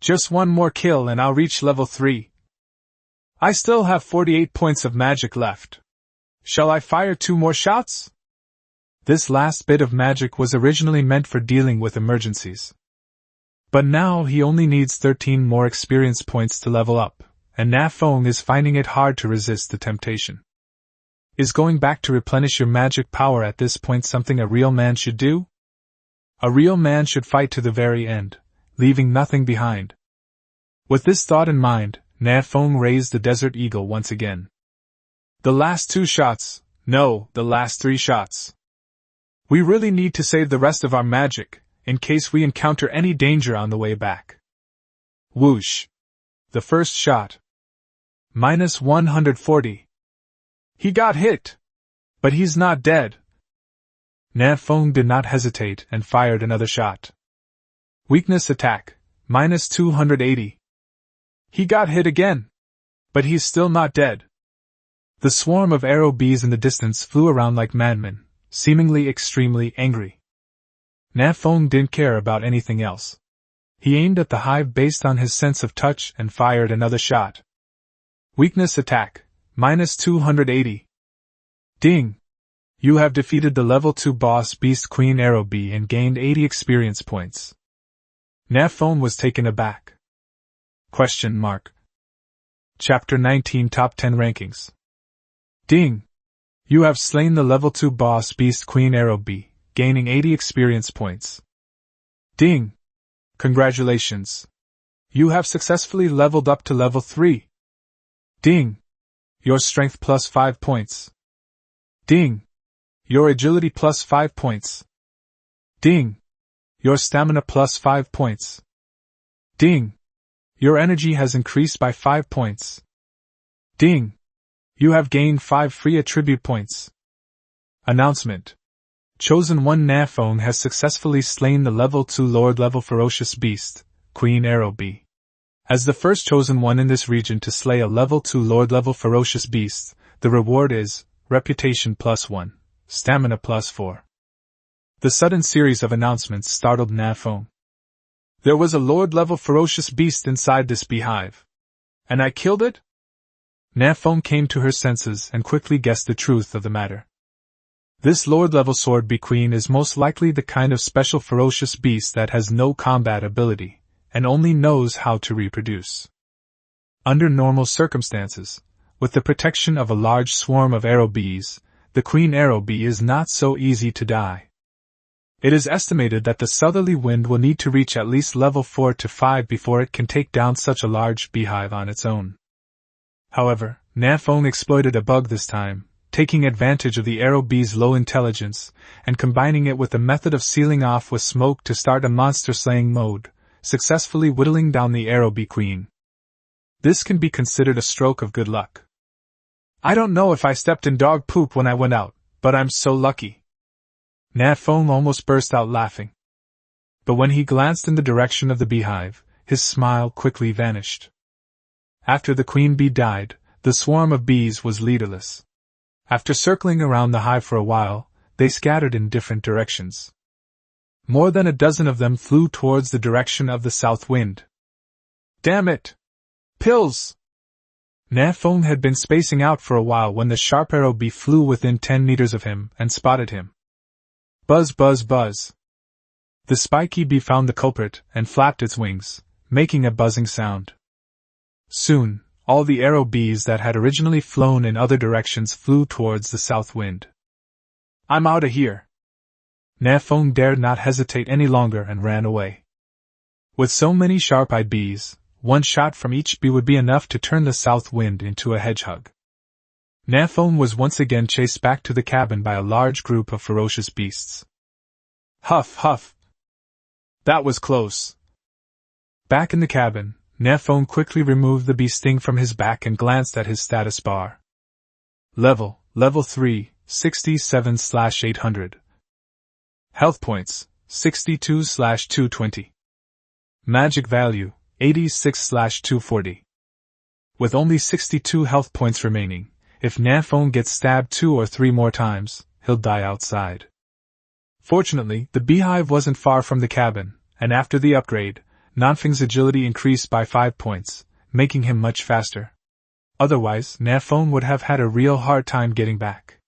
Speaker 1: Just one more kill and I'll reach level 3. I still have 48 points of magic left. Shall I fire 2 more shots? This last bit of magic was originally meant for dealing with emergencies. But now he only needs 13 more experience points to level up, and Nan Feng is finding it hard to resist the temptation. Is going back to replenish your magic power at this point something a real man should do? A real man should fight to the very end, leaving nothing behind. With this thought in mind, Nan Feng raised the Desert Eagle once again. The last 2 shots, no, the last 3 shots. We really need to save the rest of our magic, in case we encounter any danger on the way back. Whoosh! The first shot. Minus 140. He got hit! But he's not dead. Nan Feng did not hesitate and fired another shot. Weakness attack, minus 280. He got hit again. But he's still not dead. The swarm of arrow bees in the distance flew around like madmen, seemingly extremely angry. Nan Feng didn't care about anything else. He aimed at the hive based on his sense of touch and fired another shot. Weakness attack, minus 280. Ding! You have defeated the level 2 boss beast Queen Arrow Bee and gained 80 experience points. Nan Feng was taken aback. Question mark. Chapter 19 Top 10 Rankings. Ding! You have slain the level 2 boss beast Queen Arrow Bee, gaining 80 experience points. Ding! Congratulations! You have successfully leveled up to level 3. Ding! Your strength plus 5 points. Ding! Your agility plus 5 points. Ding! Your stamina plus 5 points. Ding! Your energy has increased by 5 points. Ding! You have gained 5 free attribute points. Announcement. Chosen 1 Nan Feng has successfully slain the level 2 Lord level ferocious beast, Queen Arrow Bee. As the first chosen one in this region to slay a level 2 Lord level ferocious beast, the reward is reputation plus 1, stamina plus 4. The sudden series of announcements startled Nan Feng. There was a Lord level ferocious beast inside this beehive. And I killed it? Nan Feng came to her senses and quickly guessed the truth of the matter. This Lord level sword bee queen is most likely the kind of special ferocious beast that has no combat ability, and only knows how to reproduce. Under normal circumstances, with the protection of a large swarm of arrow bees, the Queen Arrow Bee is not so easy to die. It is estimated that the southerly wind will need to reach at least level 4 to 5 before it can take down such a large beehive on its own. However, Nan Feng exploited a bug this time, taking advantage of the arrow bee's low intelligence, and combining it with a method of sealing off with smoke to start a monster-slaying mode, successfully whittling down the arrow bee queen. This can be considered a stroke of good luck. I don't know if I stepped in dog poop when I went out, but I'm so lucky. Nan Feng almost burst out laughing. But when he glanced in the direction of the beehive, his smile quickly vanished. After the queen bee died, the swarm of bees was leaderless. After circling around the hive for a while, they scattered in different directions. More than a dozen of them flew towards the direction of the south wind. Damn it! Pills! Nan Feng had been spacing out for a while when the sharp arrow bee flew within 10 meters of him and spotted him. Buzz buzz buzz. The spiky bee found the culprit and flapped its wings, making a buzzing sound. Soon, all the arrow bees that had originally flown in other directions flew towards the south wind. I'm outta here. Nan Feng dared not hesitate any longer and ran away. With so many sharp-eyed bees, one shot from each bee would be enough to turn the south wind into a hedgehog. Nan Feng was once again chased back to the cabin by a large group of ferocious beasts. Huff, huff. That was close. Back in the cabin, Nan Feng quickly removed the bee sting from his back and glanced at his status bar. Level 3, 67/800. Health points, 62/220. Magic value, 86/240. With only 62 health points remaining, if Nan Feng gets stabbed 2 or 3 more times, he'll die outside. Fortunately, the beehive wasn't far from the cabin, and after the upgrade, Nan Feng's agility increased by 5 points, making him much faster. Otherwise, Nan Feng would have had a real hard time getting back.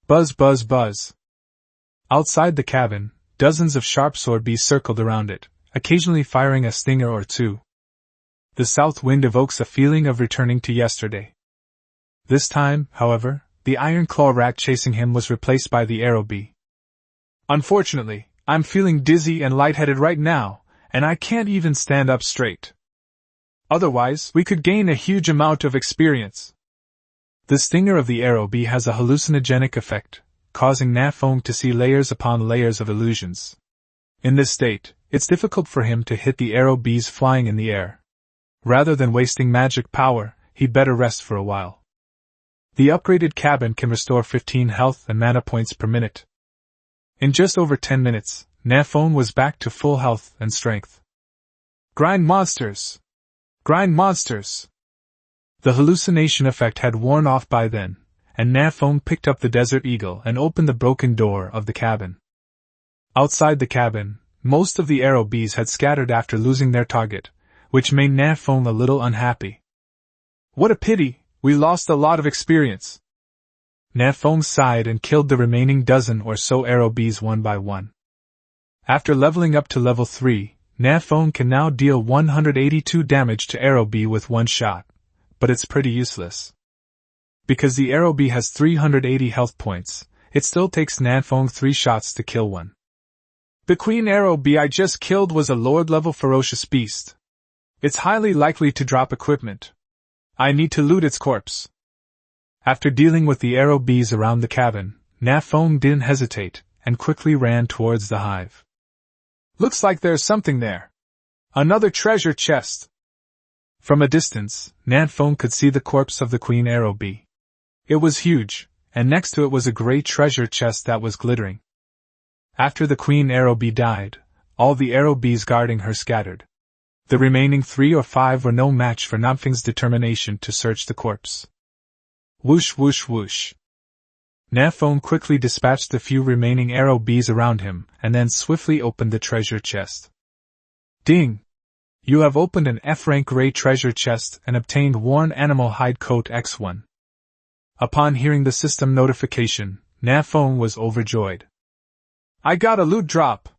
Speaker 1: Buzz buzz buzz. Outside the cabin, dozens of sharp sword bees circled around it, occasionally firing a stinger or 2. The south wind evokes a feeling of returning to yesterday. This time, however, the iron claw rat chasing him was replaced by the arrow bee. Unfortunately, I'm feeling dizzy and lightheaded right now, and I can't even stand up straight. Otherwise, we could gain a huge amount of experience. The stinger of the arrow bee has a hallucinogenic effect, causing Nan Feng to see layers upon layers of illusions. In this state, it's difficult for him to hit the arrow bees flying in the air. Rather than wasting magic power, he'd better rest for a while. The upgraded cabin can restore 15 health and mana points per minute. In just over 10 minutes, Nan Feng was back to full health and strength. Grind monsters! Grind monsters! The hallucination effect had worn off by then, and Nan Feng picked up the Desert Eagle and opened the broken door of the cabin. Outside the cabin, most of the arrow bees had scattered after losing their target, which made Nan Feng a little unhappy. What a pity, we lost a lot of experience. Nan Feng sighed and killed the remaining dozen or so arrow bees one by one. After leveling up to level 3, Nan Feng can now deal 182 damage to arrow bee with one shot, but it's pretty useless. Because the arrow bee has 380 health points, it still takes Nan Feng 3 shots to kill one. The queen arrow bee I just killed was a lord-level ferocious beast. It's highly likely to drop equipment. I need to loot its corpse. After dealing with the arrow bees around the cabin, Nan Feng didn't hesitate, and quickly ran towards the hive. Looks like there's something there. Another treasure chest. From a distance, Nan Feng could see the corpse of the queen arrow bee. It was huge, and next to it was a great treasure chest that was glittering. After the queen arrow bee died, all the arrow bees guarding her scattered. The remaining 3 or 5 were no match for Nan Feng's determination to search the corpse. Whoosh whoosh whoosh. Nan Feng quickly dispatched the few remaining arrow bees around him, and then swiftly opened the treasure chest. Ding! You have opened an F-rank gray treasure chest and obtained worn animal hide coat X1. Upon hearing the system notification, Nan Feng was overjoyed. I got a loot drop!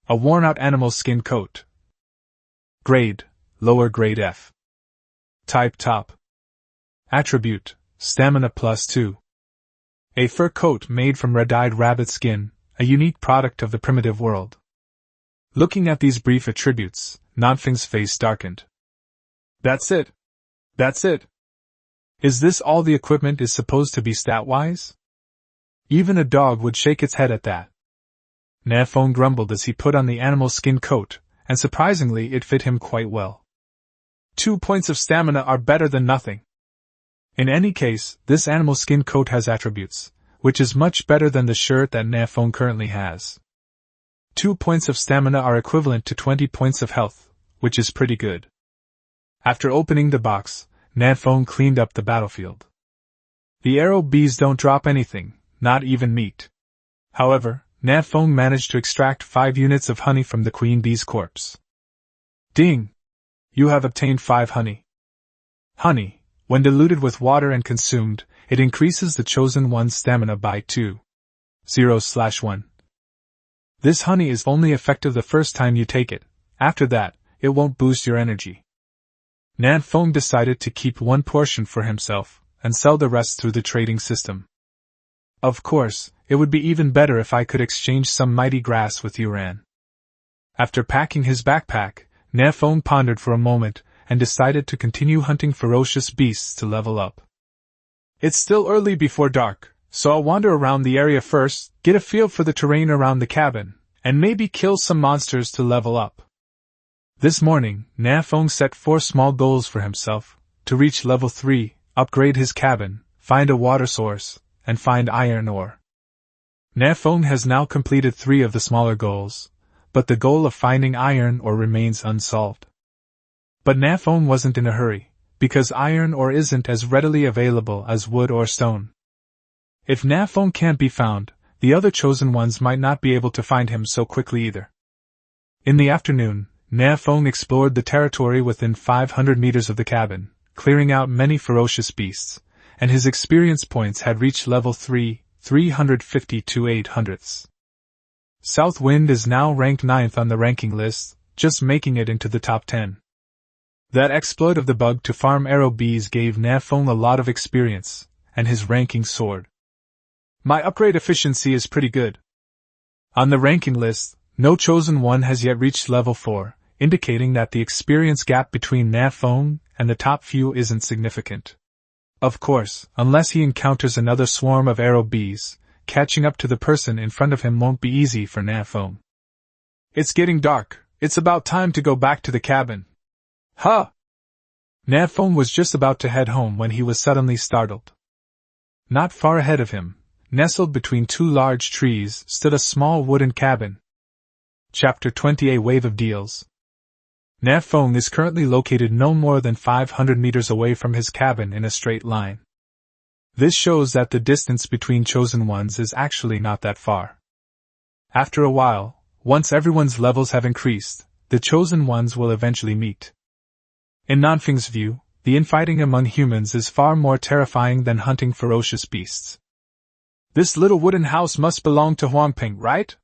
Speaker 1: A worn-out animal skin coat. Grade, lower grade F. Type top. Attribute, stamina +2. A fur coat made from red-eyed rabbit skin, a unique product of the primitive world. Looking at these brief attributes, Nan Feng's face darkened. That's it. That's it. Is this all the equipment is supposed to be stat-wise? Even a dog would shake its head at that. Nan Feng grumbled as he put on the animal skin coat, and surprisingly it fit him quite well. 2 points of stamina are better than nothing. In any case, this animal skin coat has attributes, which is much better than the shirt that Nan Feng currently has. 2 points of stamina are equivalent to 20 points of health, which is pretty good. After opening the box, Nan Feng cleaned up the battlefield. The arrow bees don't drop anything, not even meat. However, Nan Feng managed to extract 5 units of honey from the queen bee's corpse. Ding! You have obtained 5 honey. Honey, when diluted with water and consumed, it increases the chosen one's stamina by 2.0/1. This honey is only effective the first time you take it. After that, it won't boost your energy. Nan Feng decided to keep 1 portion for himself, and sell the rest through the trading system. Of course, it would be even better if I could exchange some mighty grass with Yuran. After packing his backpack, Nan Feng pondered for a moment, and decided to continue hunting ferocious beasts to level up. It's still early before dark, so I'll wander around the area first, get a feel for the terrain around the cabin, and maybe kill some monsters to level up. This morning, Nan Feng set 4 small goals for himself: to reach level 3, upgrade his cabin, find a water source, and find iron ore. Nan Feng has now completed 3 of the smaller goals, but the goal of finding iron ore remains unsolved. But Nan Feng wasn't in a hurry, because iron ore isn't as readily available as wood or stone. If Nan Feng can't be found, the other chosen ones might not be able to find him so quickly either. In the afternoon, Nan Feng explored the territory within 500 meters of the cabin, clearing out many ferocious beasts, and his experience points had reached level 3, 350 to 800ths. Southwind is now ranked 9th on the ranking list, just making it into the top 10. That exploit of the bug to farm arrow bees gave Nan Feng a lot of experience, and his ranking soared. My upgrade efficiency is pretty good. On the ranking list, no chosen one has yet reached level 4, indicating that the experience gap between Nan Feng and the top few isn't significant. Of course, unless he encounters another swarm of arrow bees, catching up to the person in front of him won't be easy for Nan Feng. It's getting dark, it's about time to go back to the cabin. Huh! Nan Feng was just about to head home when he was suddenly startled. Not far ahead of him, nestled between 2 large trees, stood a small wooden cabin. Chapter 20: A Wave of Deals. Nan Feng is currently located no more than 500 meters away from his cabin in a straight line. This shows that the distance between chosen ones is actually not that far. After a while, once everyone's levels have increased, the chosen ones will eventually meet. In Nan Feng's view, the infighting among humans is far more terrifying than hunting ferocious beasts. This little wooden house must belong to Nan Feng, right?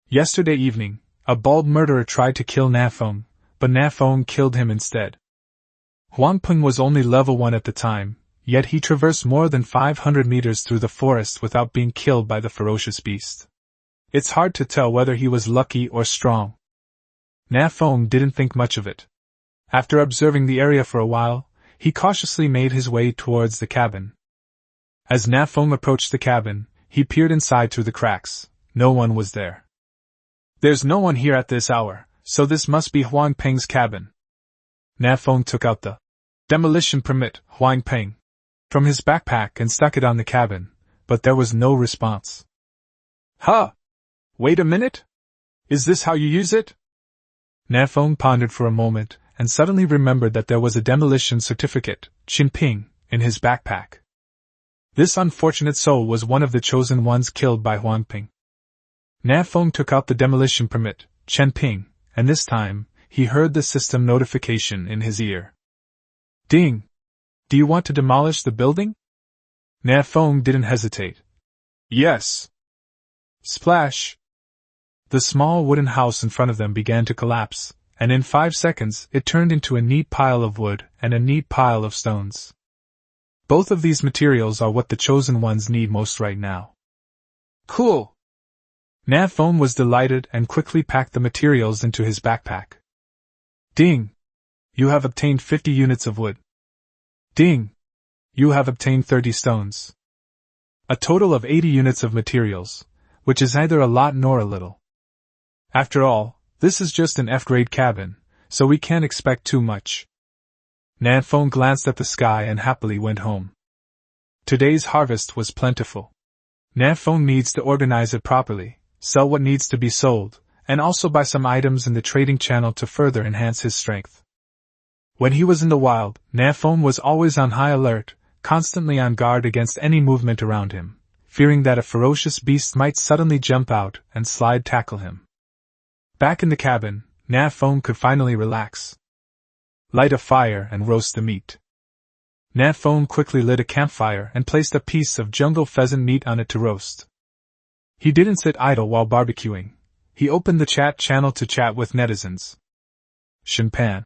Speaker 1: Yesterday evening, a bald murderer tried to kill Nan Feng, but Nan Feng killed him instead. Nan Feng was only level 1 at the time, yet he traversed more than 500 meters through the forest without being killed by the ferocious beast. It's hard to tell whether he was lucky or strong. Nan Feng didn't think much of it. After observing the area for a while, he cautiously made his way towards the cabin. As Nan Feng approached the cabin, he peered inside through the cracks. No one was there. There's no one here at this hour, so this must be Nan Feng's cabin. Nan Feng took out the demolition permit, Nan Feng, from his backpack and stuck it on the cabin, but there was no response. Huh! Wait a minute? Is this how you use it? Nan Feng pondered for a moment, and suddenly remembered that there was a demolition certificate, Qinping, in his backpack. This unfortunate soul was one of the chosen ones killed by Nan Feng. Nan Feng took out the demolition permit, Qinping, and this time, he heard the system notification in his ear. Ding! Do you want to demolish the building? Nan Feng didn't hesitate. Yes. Splash! The small wooden house in front of them began to collapse, and in 5 seconds it turned into a neat pile of wood and a neat pile of stones. Both of these materials are what the chosen ones need most right now. Cool! Nan Feng was delighted and quickly packed the materials into his backpack. Ding! You have obtained 50 units of wood. Ding! You have obtained 30 stones. A total of 80 units of materials, which is neither a lot nor a little. After all, this is just an F-grade cabin, so we can't expect too much. Nan Feng glanced at the sky and happily went home. Today's harvest was plentiful. Nan Feng needs to organize it properly, sell what needs to be sold, and also buy some items in the trading channel to further enhance his strength. When he was in the wild, Nan Feng was always on high alert, constantly on guard against any movement around him, fearing that a ferocious beast might suddenly jump out and slide tackle him. Back in the cabin, Nan Feng could finally relax. Light a fire and roast the meat. Nan Feng quickly lit a campfire and placed a piece of jungle pheasant meat on it to roast. He didn't sit idle while barbecuing. He opened the chat channel to chat with netizens. Shinpan.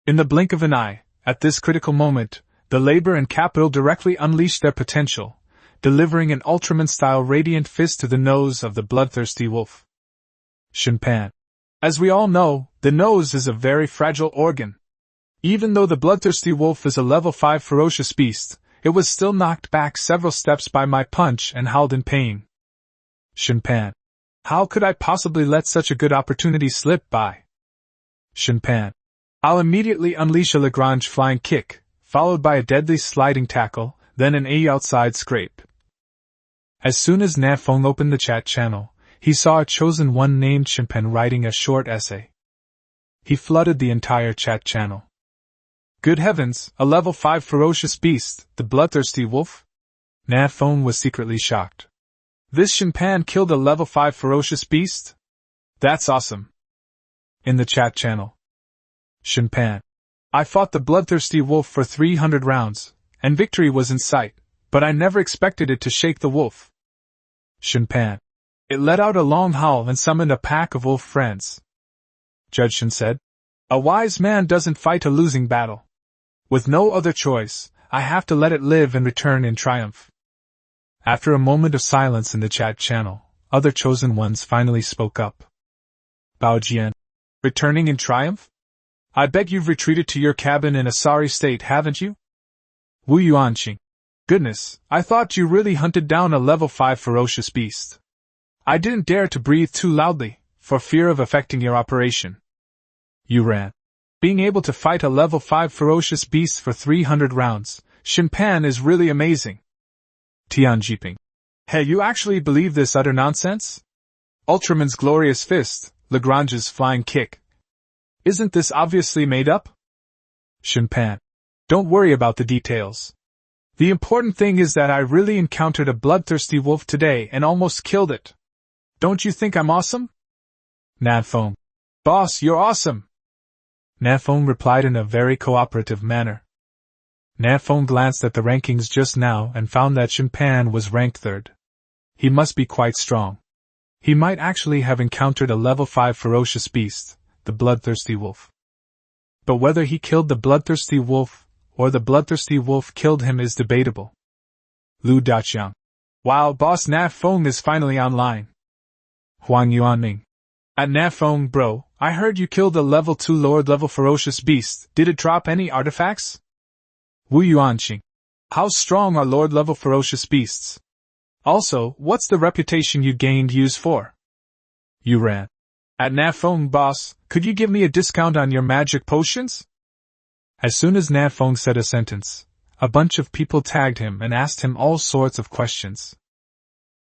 Speaker 1: In the blink of an eye, at this critical moment, the labor and capital directly unleashed their potential, delivering an Ultraman-style radiant fist to the nose of the bloodthirsty wolf. Shinpan. As we all know, the nose is a very fragile organ. Even though the bloodthirsty wolf is a level 5 ferocious beast, it was still knocked back several steps by my punch and howled in pain. Shinpan. How could I possibly let such a good opportunity slip by? Shinpan. I'll immediately unleash a Lagrange flying kick, followed by a deadly sliding tackle, then an outside scrape. As soon as Nan Feng opened the chat channel, he saw a chosen one named Shinpan writing a short essay. He flooded the entire chat channel. Good heavens, a level 5 ferocious beast, the bloodthirsty wolf? Nan Feng was secretly shocked. This Shinpan killed a level 5 ferocious beast? That's awesome. In the chat channel. Shinpan. I fought the bloodthirsty wolf for 300 rounds, and victory was in sight, but I never expected it to shake the wolf. Shinpan. It let out a long howl and summoned a pack of wolf friends. Judge Shin said. A wise man doesn't fight a losing battle. With no other choice, I have to let it live and return in triumph. After a moment of silence in the chat channel, other chosen ones finally spoke up. Bao Jian. Returning in triumph? I bet you've retreated to your cabin in a sorry state, haven't you? Wu Yuanqing. Goodness, I thought you really hunted down a level 5 ferocious beast. I didn't dare to breathe too loudly, for fear of affecting your operation. You ran. Being able to fight a level 5 ferocious beast for 300 rounds, Shinpan is really amazing. Tian Jiping. Hey, you actually believe this utter nonsense? Ultraman's glorious fist, Lagrange's flying kick. Isn't this obviously made up? Shinpan. Don't worry about the details. The important thing is that I really encountered a bloodthirsty wolf today and almost killed it. Don't you think I'm awesome? Nan Feng. Boss, you're awesome. Nan Feng replied in a very cooperative manner. Nan Feng glanced at the rankings just now and found that Chimpan was ranked 3rd. He must be quite strong. He might actually have encountered a level 5 ferocious beast, the bloodthirsty wolf. But whether he killed the bloodthirsty wolf, or the bloodthirsty wolf killed him is debatable. Lu Daqiang. Wow, boss, Nan Feng is finally online. Huang Yuanming. At Nan Feng, bro, I heard you killed a level 2 Lord level ferocious beast. Did it drop any artifacts? Wu Yuanqing. How strong are Lord level ferocious beasts? Also, what's the reputation you gained used for? Yu Ran. At Nan Feng, boss, could you give me a discount on your magic potions? As soon as Nan Feng said a sentence, a bunch of people tagged him and asked him all sorts of questions.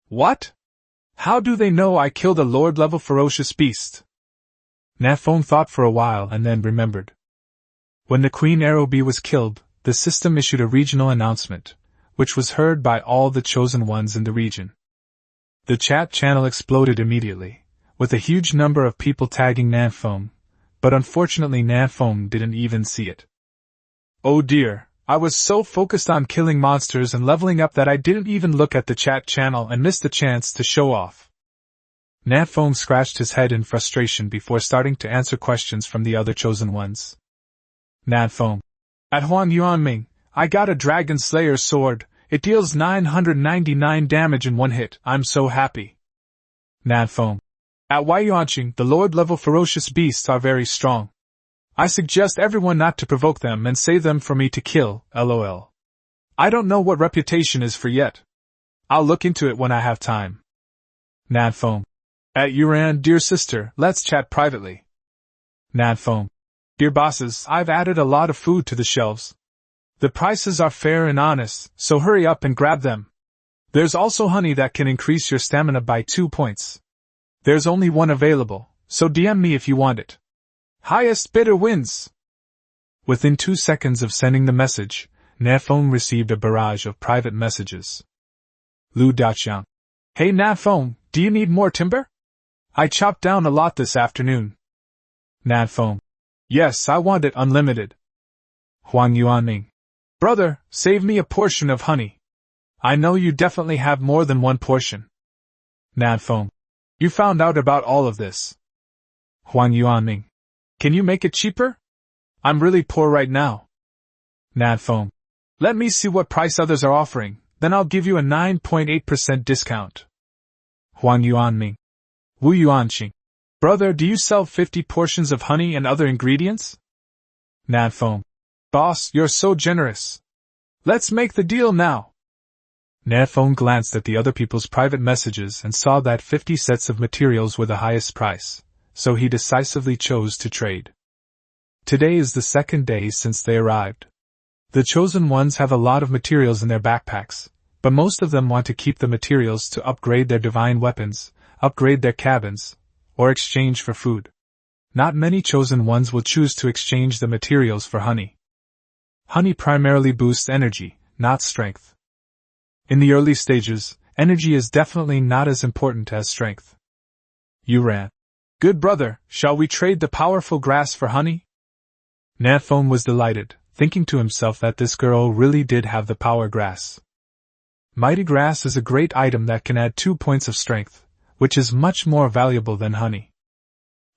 Speaker 1: What? How do they know I killed a Lord-level ferocious beast? Nan Feng thought for a while and then remembered. When the Queen Arrow Bee was killed, the system issued a regional announcement, which was heard by all the chosen ones in the region. The chat channel exploded immediately, with a huge number of people tagging Nan Feng, but unfortunately Nan Feng didn't even see it. Oh dear, I was so focused on killing monsters and leveling up that I didn't even look at the chat channel and missed the chance to show off. Nan Feng scratched his head in frustration before starting to answer questions from the other chosen ones. Nan Feng. At Huang Yuanming, I got a Dragon Slayer sword. It deals 999 damage in one hit. I'm so happy. Nan Feng. At Wei Yuanqing, the Lord-level ferocious beasts are very strong. I suggest everyone not to provoke them and save them for me to kill, lol. I don't know what reputation is for yet. I'll look into it when I have time. Nan Feng. At Yuran, dear sister, let's chat privately. Nan Feng. Dear bosses, I've added a lot of food to the shelves. The prices are fair and honest, so hurry up and grab them. There's also honey that can increase your stamina by 2 points. There's only one available, so DM me if you want it. Highest bidder wins! Within 2 seconds of sending the message, Nan Feng received a barrage of private messages. Lu Daqiang. Hey Nan Feng, do you need more timber? I chopped down a lot this afternoon. Nan Feng. Yes, I want it unlimited. Huang Yuanming. Brother, save me a portion of honey. I know you definitely have more than one portion. Nan Feng. You found out about all of this. Huang Yuanming. Can you make it cheaper? I'm really poor right now. Nan Feng. Let me see what price others are offering, then I'll give you a 9.8% discount. Huang Yuanming. Wu Yuanqing. Brother, do you sell 50 portions of honey and other ingredients? Nan Feng. Boss, you're so generous. Let's make the deal now. Nan Feng glanced at the other people's private messages and saw that 50 sets of materials were the highest price, so he decisively chose to trade. Today is the 2nd day since they arrived. The chosen ones have a lot of materials in their backpacks, but most of them want to keep the materials to upgrade their divine weapons, upgrade their cabins, or exchange for food. Not many chosen ones will choose to exchange the materials for honey. Honey primarily boosts energy, not strength. In the early stages, energy is definitely not as important as strength. Yu Ran. Good brother, shall we trade the powerful grass for honey? Nan Feng was delighted, thinking to himself that this girl really did have the power grass. Mighty grass is a great item that can add 2 points of strength, which is much more valuable than honey.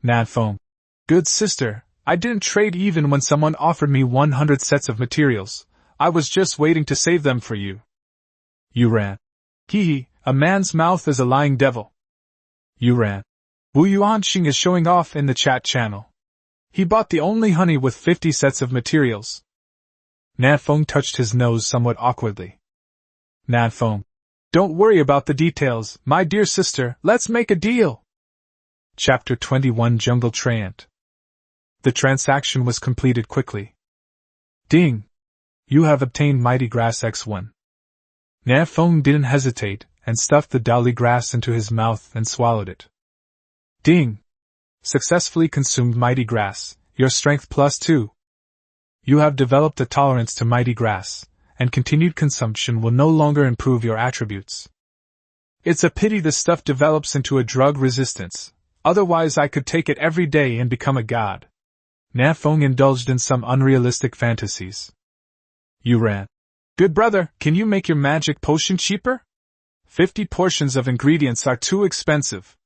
Speaker 1: Nan Feng. Good sister, I didn't trade even when someone offered me 100 sets of materials. I was just waiting to save them for you. Yu Ran. Hee, a man's mouth is a lying devil. Yu Ran. Wu Yuanqing is showing off in the chat channel. He bought the only honey with 50 sets of materials. Nan Feng touched his nose somewhat awkwardly. Nan Feng. Don't worry about the details, my dear sister, let's make a deal. Chapter 21 Jungle Treant. The transaction was completed quickly. Ding! You have obtained Mighty Grass X1. Nan Feng didn't hesitate, and stuffed the dowly grass into his mouth and swallowed it. Ding! Successfully consumed Mighty Grass, your strength +2. You have developed a tolerance to Mighty Grass, and continued consumption will no longer improve your attributes. It's a pity this stuff develops into a drug resistance, otherwise I could take it every day and become a god. Nan Feng indulged in some unrealistic fantasies. Yuran. Good brother, can you make your magic potion cheaper? 50 portions of ingredients are too expensive.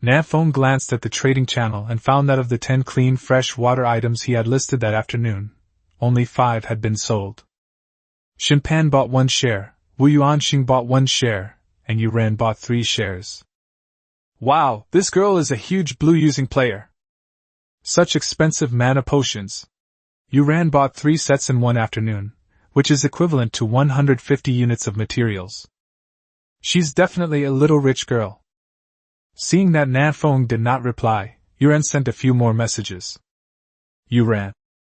Speaker 1: Nan Feng glanced at the trading channel and found that of the 10 clean fresh water items he had listed that afternoon, only 5 had been sold. Xinpan bought 1 share, Wu Yuanxing bought 1 share, and Yuran bought 3 shares. Wow, this girl is a huge blue-using player. Such expensive mana potions. Yuran bought 3 sets in one afternoon, which is equivalent to 150 units of materials. She's definitely a little rich girl. Seeing that Nan Feng did not reply, Yuran sent a few more messages. Yuran.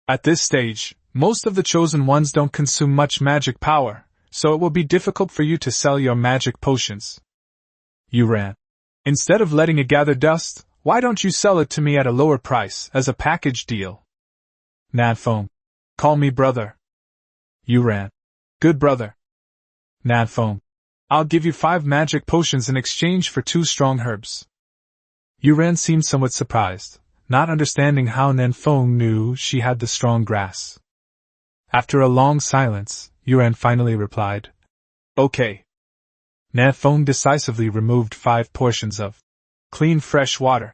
Speaker 1: At this stage, most of the chosen ones don't consume much magic power, so it will be difficult for you to sell your magic potions. Yuran. Instead of letting it gather dust, why don't you sell it to me at a lower price as a package deal? Nan Feng. Call me brother. Yuran. Good brother. Nan Feng. I'll give you 5 magic potions in exchange for 2 strong herbs. Yuran seemed somewhat surprised, not understanding how Nan Feng knew she had the strong grass. After a long silence, Yuran finally replied, Okay. Nan Feng decisively removed 5 portions of clean fresh water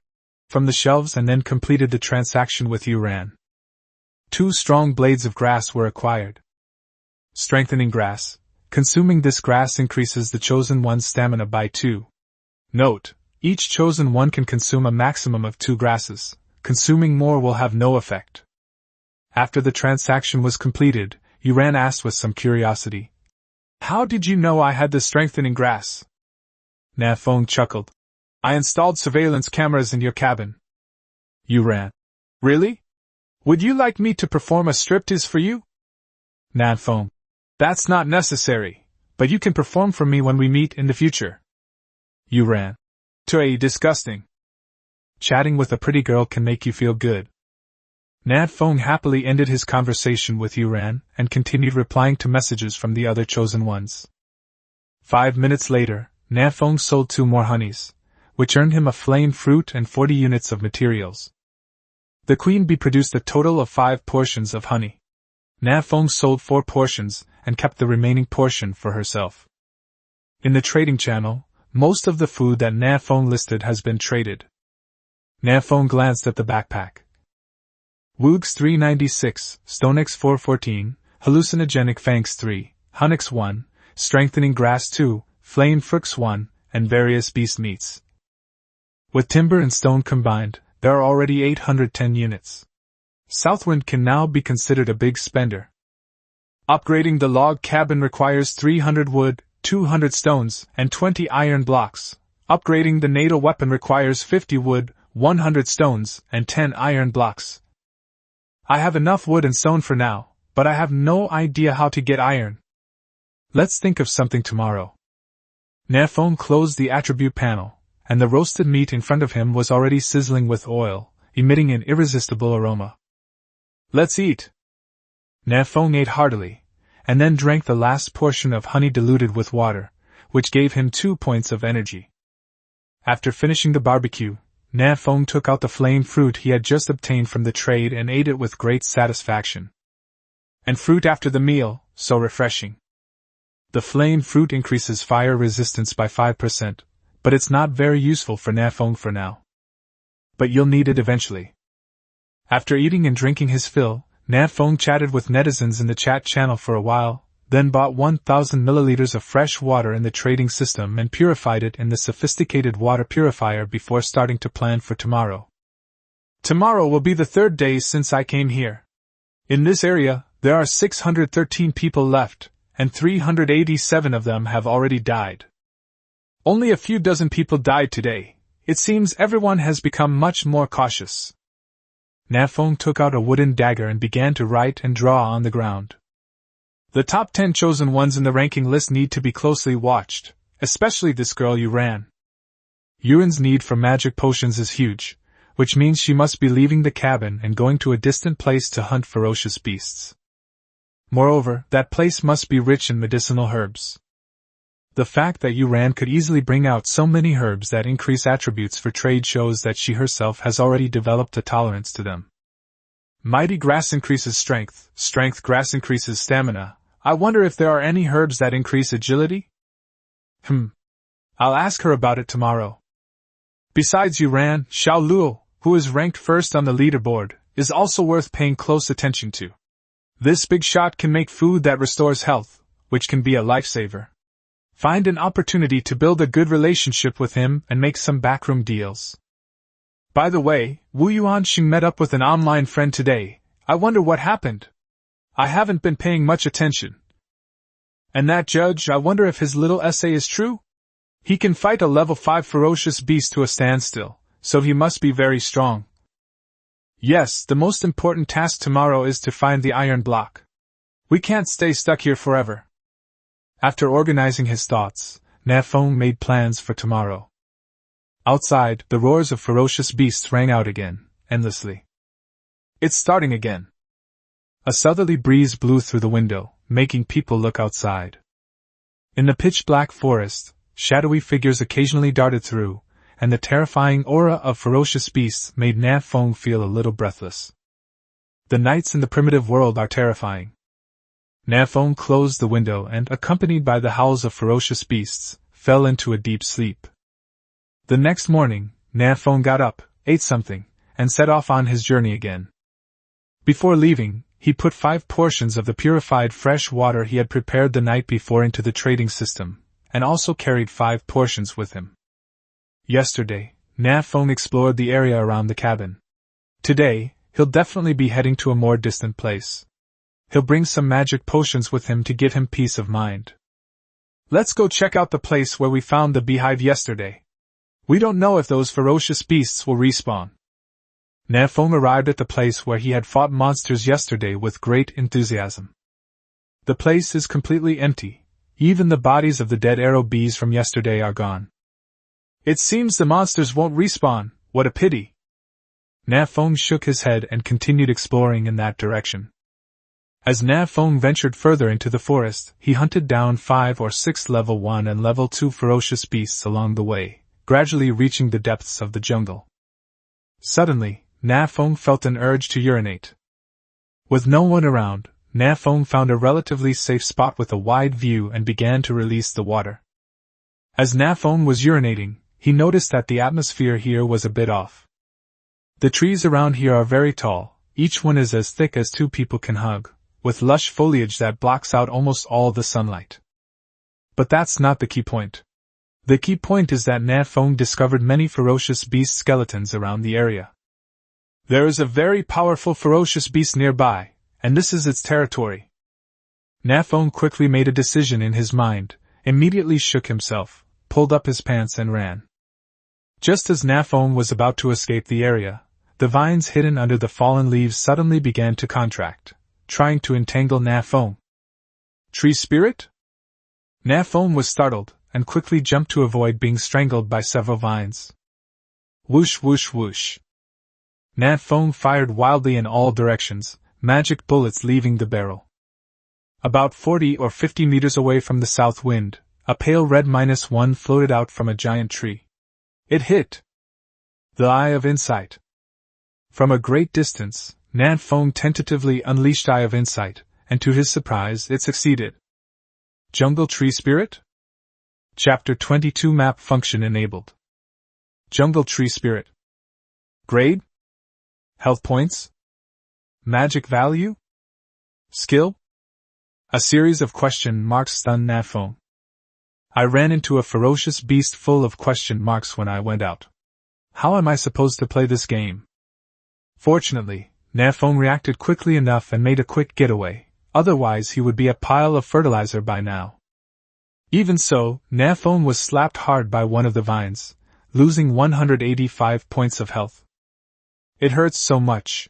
Speaker 1: from the shelves and then completed the transaction with Yuran. 2 strong blades of grass were acquired. Strengthening grass. Consuming this grass increases the chosen one's stamina by 2. Note, each chosen one can consume a maximum of 2 grasses. Consuming more will have no effect. After the transaction was completed, Yuran asked with some curiosity, How did you know I had the strengthening grass? Nan Feng chuckled. I installed surveillance cameras in your cabin. Yuran. Really? Would you like me to perform a striptease for you? Nan Feng. That's not necessary, but you can perform for me when we meet in the future. Yuran. Tui, disgusting. Chatting with a pretty girl can make you feel good. Nan Feng happily ended his conversation with Yuran and continued replying to messages from the other chosen ones. 5 minutes later, Nan Feng sold 2 more honeys, which earned him a flame fruit and 40 units of materials. The queen bee produced a total of 5 portions of honey. Nan Feng sold 4 portions and kept the remaining portion for herself. In the trading channel, most of the food that Nan Feng listed has been traded. Nan Feng glanced at the backpack. Woogs 396, Stonex 414, Hallucinogenic Fangs 3, Hunix 1, Strengthening Grass 2, Flame Frux 1, and various beast meats. With timber and stone combined, there are already 810 units. Southwind can now be considered a big spender. Upgrading the log cabin requires 300 wood, 200 stones, and 20 iron blocks. Upgrading the natal weapon requires 50 wood, 100 stones, and 10 iron blocks. I have enough wood and stone for now, but I have no idea how to get iron. Let's think of something tomorrow. Nan Feng closed the attribute panel, and the roasted meat in front of him was already sizzling with oil, emitting an irresistible aroma. Let's eat. Nan Feng ate heartily, and then drank the last portion of honey diluted with water, which gave him 2 points of energy. After finishing the barbecue, Nan Feng took out the flame fruit he had just obtained from the trade and ate it with great satisfaction. And fruit after the meal, so refreshing. The flame fruit increases fire resistance by 5%, but it's not very useful for Nan Feng for now. But you'll need it eventually. After eating and drinking his fill, Nan Feng chatted with netizens in the chat channel for a while, then bought 1,000 milliliters of fresh water in the trading system and purified it in the sophisticated water purifier before starting to plan for tomorrow. Tomorrow will be the 3rd day since I came here. In this area, there are 613 people left, and 387 of them have already died. Only a few dozen people died today. It seems everyone has become much more cautious. Nan Feng took out a wooden dagger and began to write and draw on the ground. The top 10 chosen ones in the ranking list need to be closely watched, especially this girl Yuran. Yuran's need for magic potions is huge, which means she must be leaving the cabin and going to a distant place to hunt ferocious beasts. Moreover, that place must be rich in medicinal herbs. The fact that Yuran could easily bring out so many herbs that increase attributes for trade shows that she herself has already developed a tolerance to them. Mighty grass increases strength, strength grass increases stamina. I wonder if there are any herbs that increase agility? I'll ask her about it tomorrow. Besides Yuran, Xiao Luo, who is ranked first on the leaderboard, is also worth paying close attention to. This big shot can make food that restores health, which can be a lifesaver. Find an opportunity to build a good relationship with him and make some backroom deals. By the way, Wu Yuanxing met up with an online friend today. I wonder what happened. I haven't been paying much attention. And that judge, I wonder if his little essay is true? He can fight a level 5 ferocious beast to a standstill, so he must be very strong. Yes, the most important task tomorrow is to find the iron block. We can't stay stuck here forever. After organizing his thoughts, Nan Feng made plans for tomorrow. Outside, the roars of ferocious beasts rang out again, endlessly. It's starting again. A southerly breeze blew through the window, making people look outside. In the pitch-black forest, shadowy figures occasionally darted through, and the terrifying aura of ferocious beasts made Nan Feng feel a little breathless. The nights in the primitive world are terrifying. Nan Feng closed the window and, accompanied by the howls of ferocious beasts, fell into a deep sleep. The next morning, Nan Feng got up, ate something, and set off on his journey again. Before leaving, he put 5 portions of the purified fresh water he had prepared the night before into the trading system, and also carried 5 portions with him. Yesterday, Nan Feng explored the area around the cabin. Today, he'll definitely be heading to a more distant place. He'll bring some magic potions with him to give him peace of mind. Let's go check out the place where we found the beehive yesterday. We don't know if those ferocious beasts will respawn. Nan Feng arrived at the place where he had fought monsters yesterday with great enthusiasm. The place is completely empty. Even the bodies of the dead arrow bees from yesterday are gone. It seems the monsters won't respawn. What a pity. Nan Feng shook his head and continued exploring in that direction. As Nan Feng ventured further into the forest, he hunted down 5 or 6 level 1 and level 2 ferocious beasts along the way, gradually reaching the depths of the jungle. Suddenly, Nan Feng felt an urge to urinate. With no one around, Nan Feng found a relatively safe spot with a wide view and began to release the water. As Nan Feng was urinating, he noticed that the atmosphere here was a bit off. The trees around here are very tall, each one is as thick as 2 people can hug, with lush foliage that blocks out almost all the sunlight. But that's not the key point. The key point is that Nan Feng discovered many ferocious beast skeletons around the area. There is a very powerful ferocious beast nearby, and this is its territory. Nan Feng quickly made a decision in his mind, immediately shook himself, pulled up his pants and ran. Just as Nan Feng was about to escape the area, the vines hidden under the fallen leaves suddenly began to contract, trying to entangle Nan Feng. Tree spirit? Nan Feng was startled, and quickly jumped to avoid being strangled by several vines. Whoosh whoosh whoosh. Nan Feng fired wildly in all directions, magic bullets leaving the barrel. About 40 or 50 meters away from the south wind, a pale red -1 floated out from a giant tree. It hit the Eye of Insight. From a great distance, Nan Feng tentatively unleashed Eye of Insight, and to his surprise it succeeded. Jungle Tree Spirit? Chapter 22 Map Function Enabled. Jungle Tree Spirit. Grade? Health points? Magic value? Skill? A series of question marks stunned Nan Feng. I ran into a ferocious beast full of question marks when I went out. How am I supposed to play this game? Fortunately, Nan Feng reacted quickly enough and made a quick getaway, otherwise he would be a pile of fertilizer by now. Even so, Nan Feng was slapped hard by one of the vines, losing 185 points of health. It hurts so much.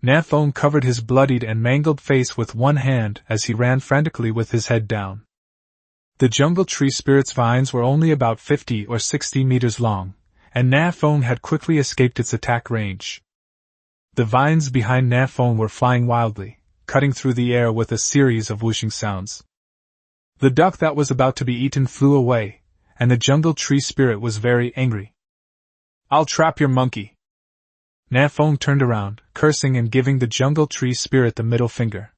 Speaker 1: Nan Feng covered his bloodied and mangled face with one hand as he ran frantically with his head down. The jungle tree spirit's vines were only about 50 or 60 meters long, and Nan Feng had quickly escaped its attack range. The vines behind Nan Feng were flying wildly, cutting through the air with a series of whooshing sounds. The duck that was about to be eaten flew away, and the jungle tree spirit was very angry. I'll trap your monkey. Nan Feng turned around, cursing and giving the jungle tree spirit the middle finger.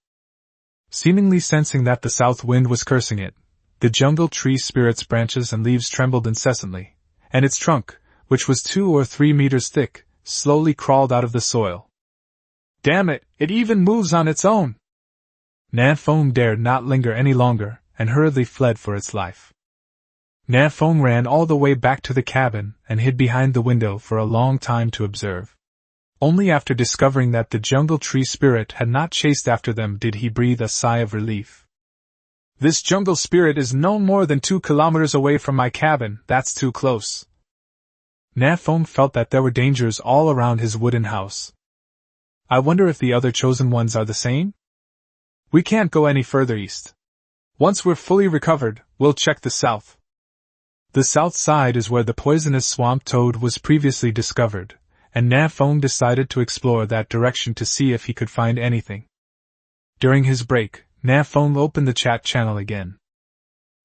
Speaker 1: Seemingly sensing that the south wind was cursing it, the jungle tree spirit's branches and leaves trembled incessantly, and its trunk, which was 2 or 3 meters thick, slowly crawled out of the soil. Damn it, it even moves on its own! Nan Feng dared not linger any longer, and hurriedly fled for its life. Nan Feng ran all the way back to the cabin and hid behind the window for a long time to observe. Only after discovering that the jungle tree spirit had not chased after them did he breathe a sigh of relief. This jungle spirit is no more than 2 kilometers away from my cabin, that's too close. Nan Feng felt that there were dangers all around his wooden house. I wonder if the other chosen ones are the same? We can't go any further east. Once we're fully recovered, we'll check the south. The south side is where the poisonous swamp toad was previously discovered, and Nan Feng decided to explore that direction to see if he could find anything. During his break, Nan Feng opened the chat channel again.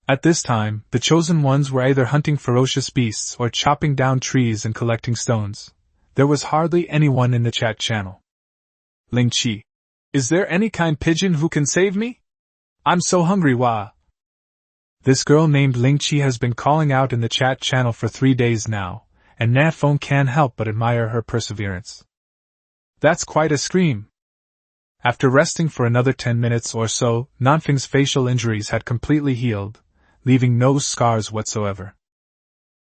Speaker 1: At this time, the chosen ones were either hunting ferocious beasts or chopping down trees and collecting stones. There was hardly anyone in the chat channel. Ling Chi. Is there any kind pigeon who can save me? I'm so hungry, wah. This girl named Ling Chi has been calling out in the chat channel for 3 days now, and Nan Feng can't help but admire her perseverance. That's quite a scream. After resting for another 10 minutes or so, Nan Feng's facial injuries had completely healed, leaving no scars whatsoever.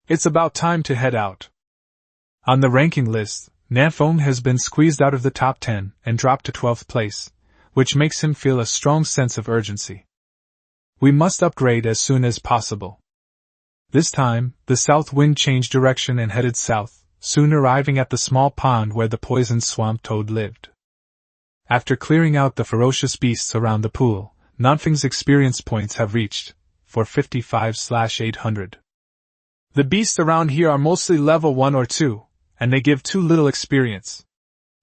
Speaker 1: It's about time to head out. On the ranking list, Nan Feng has been squeezed out of the top 10 and dropped to 12th place, which makes him feel a strong sense of urgency. We must upgrade as soon as possible. This time, the south wind changed direction and headed south, soon arriving at the small pond where the poisoned swamp toad lived. After clearing out the ferocious beasts around the pool, Nan Feng's experience points have reached 455/800. The beasts around here are mostly level 1 or 2, and they give too little experience.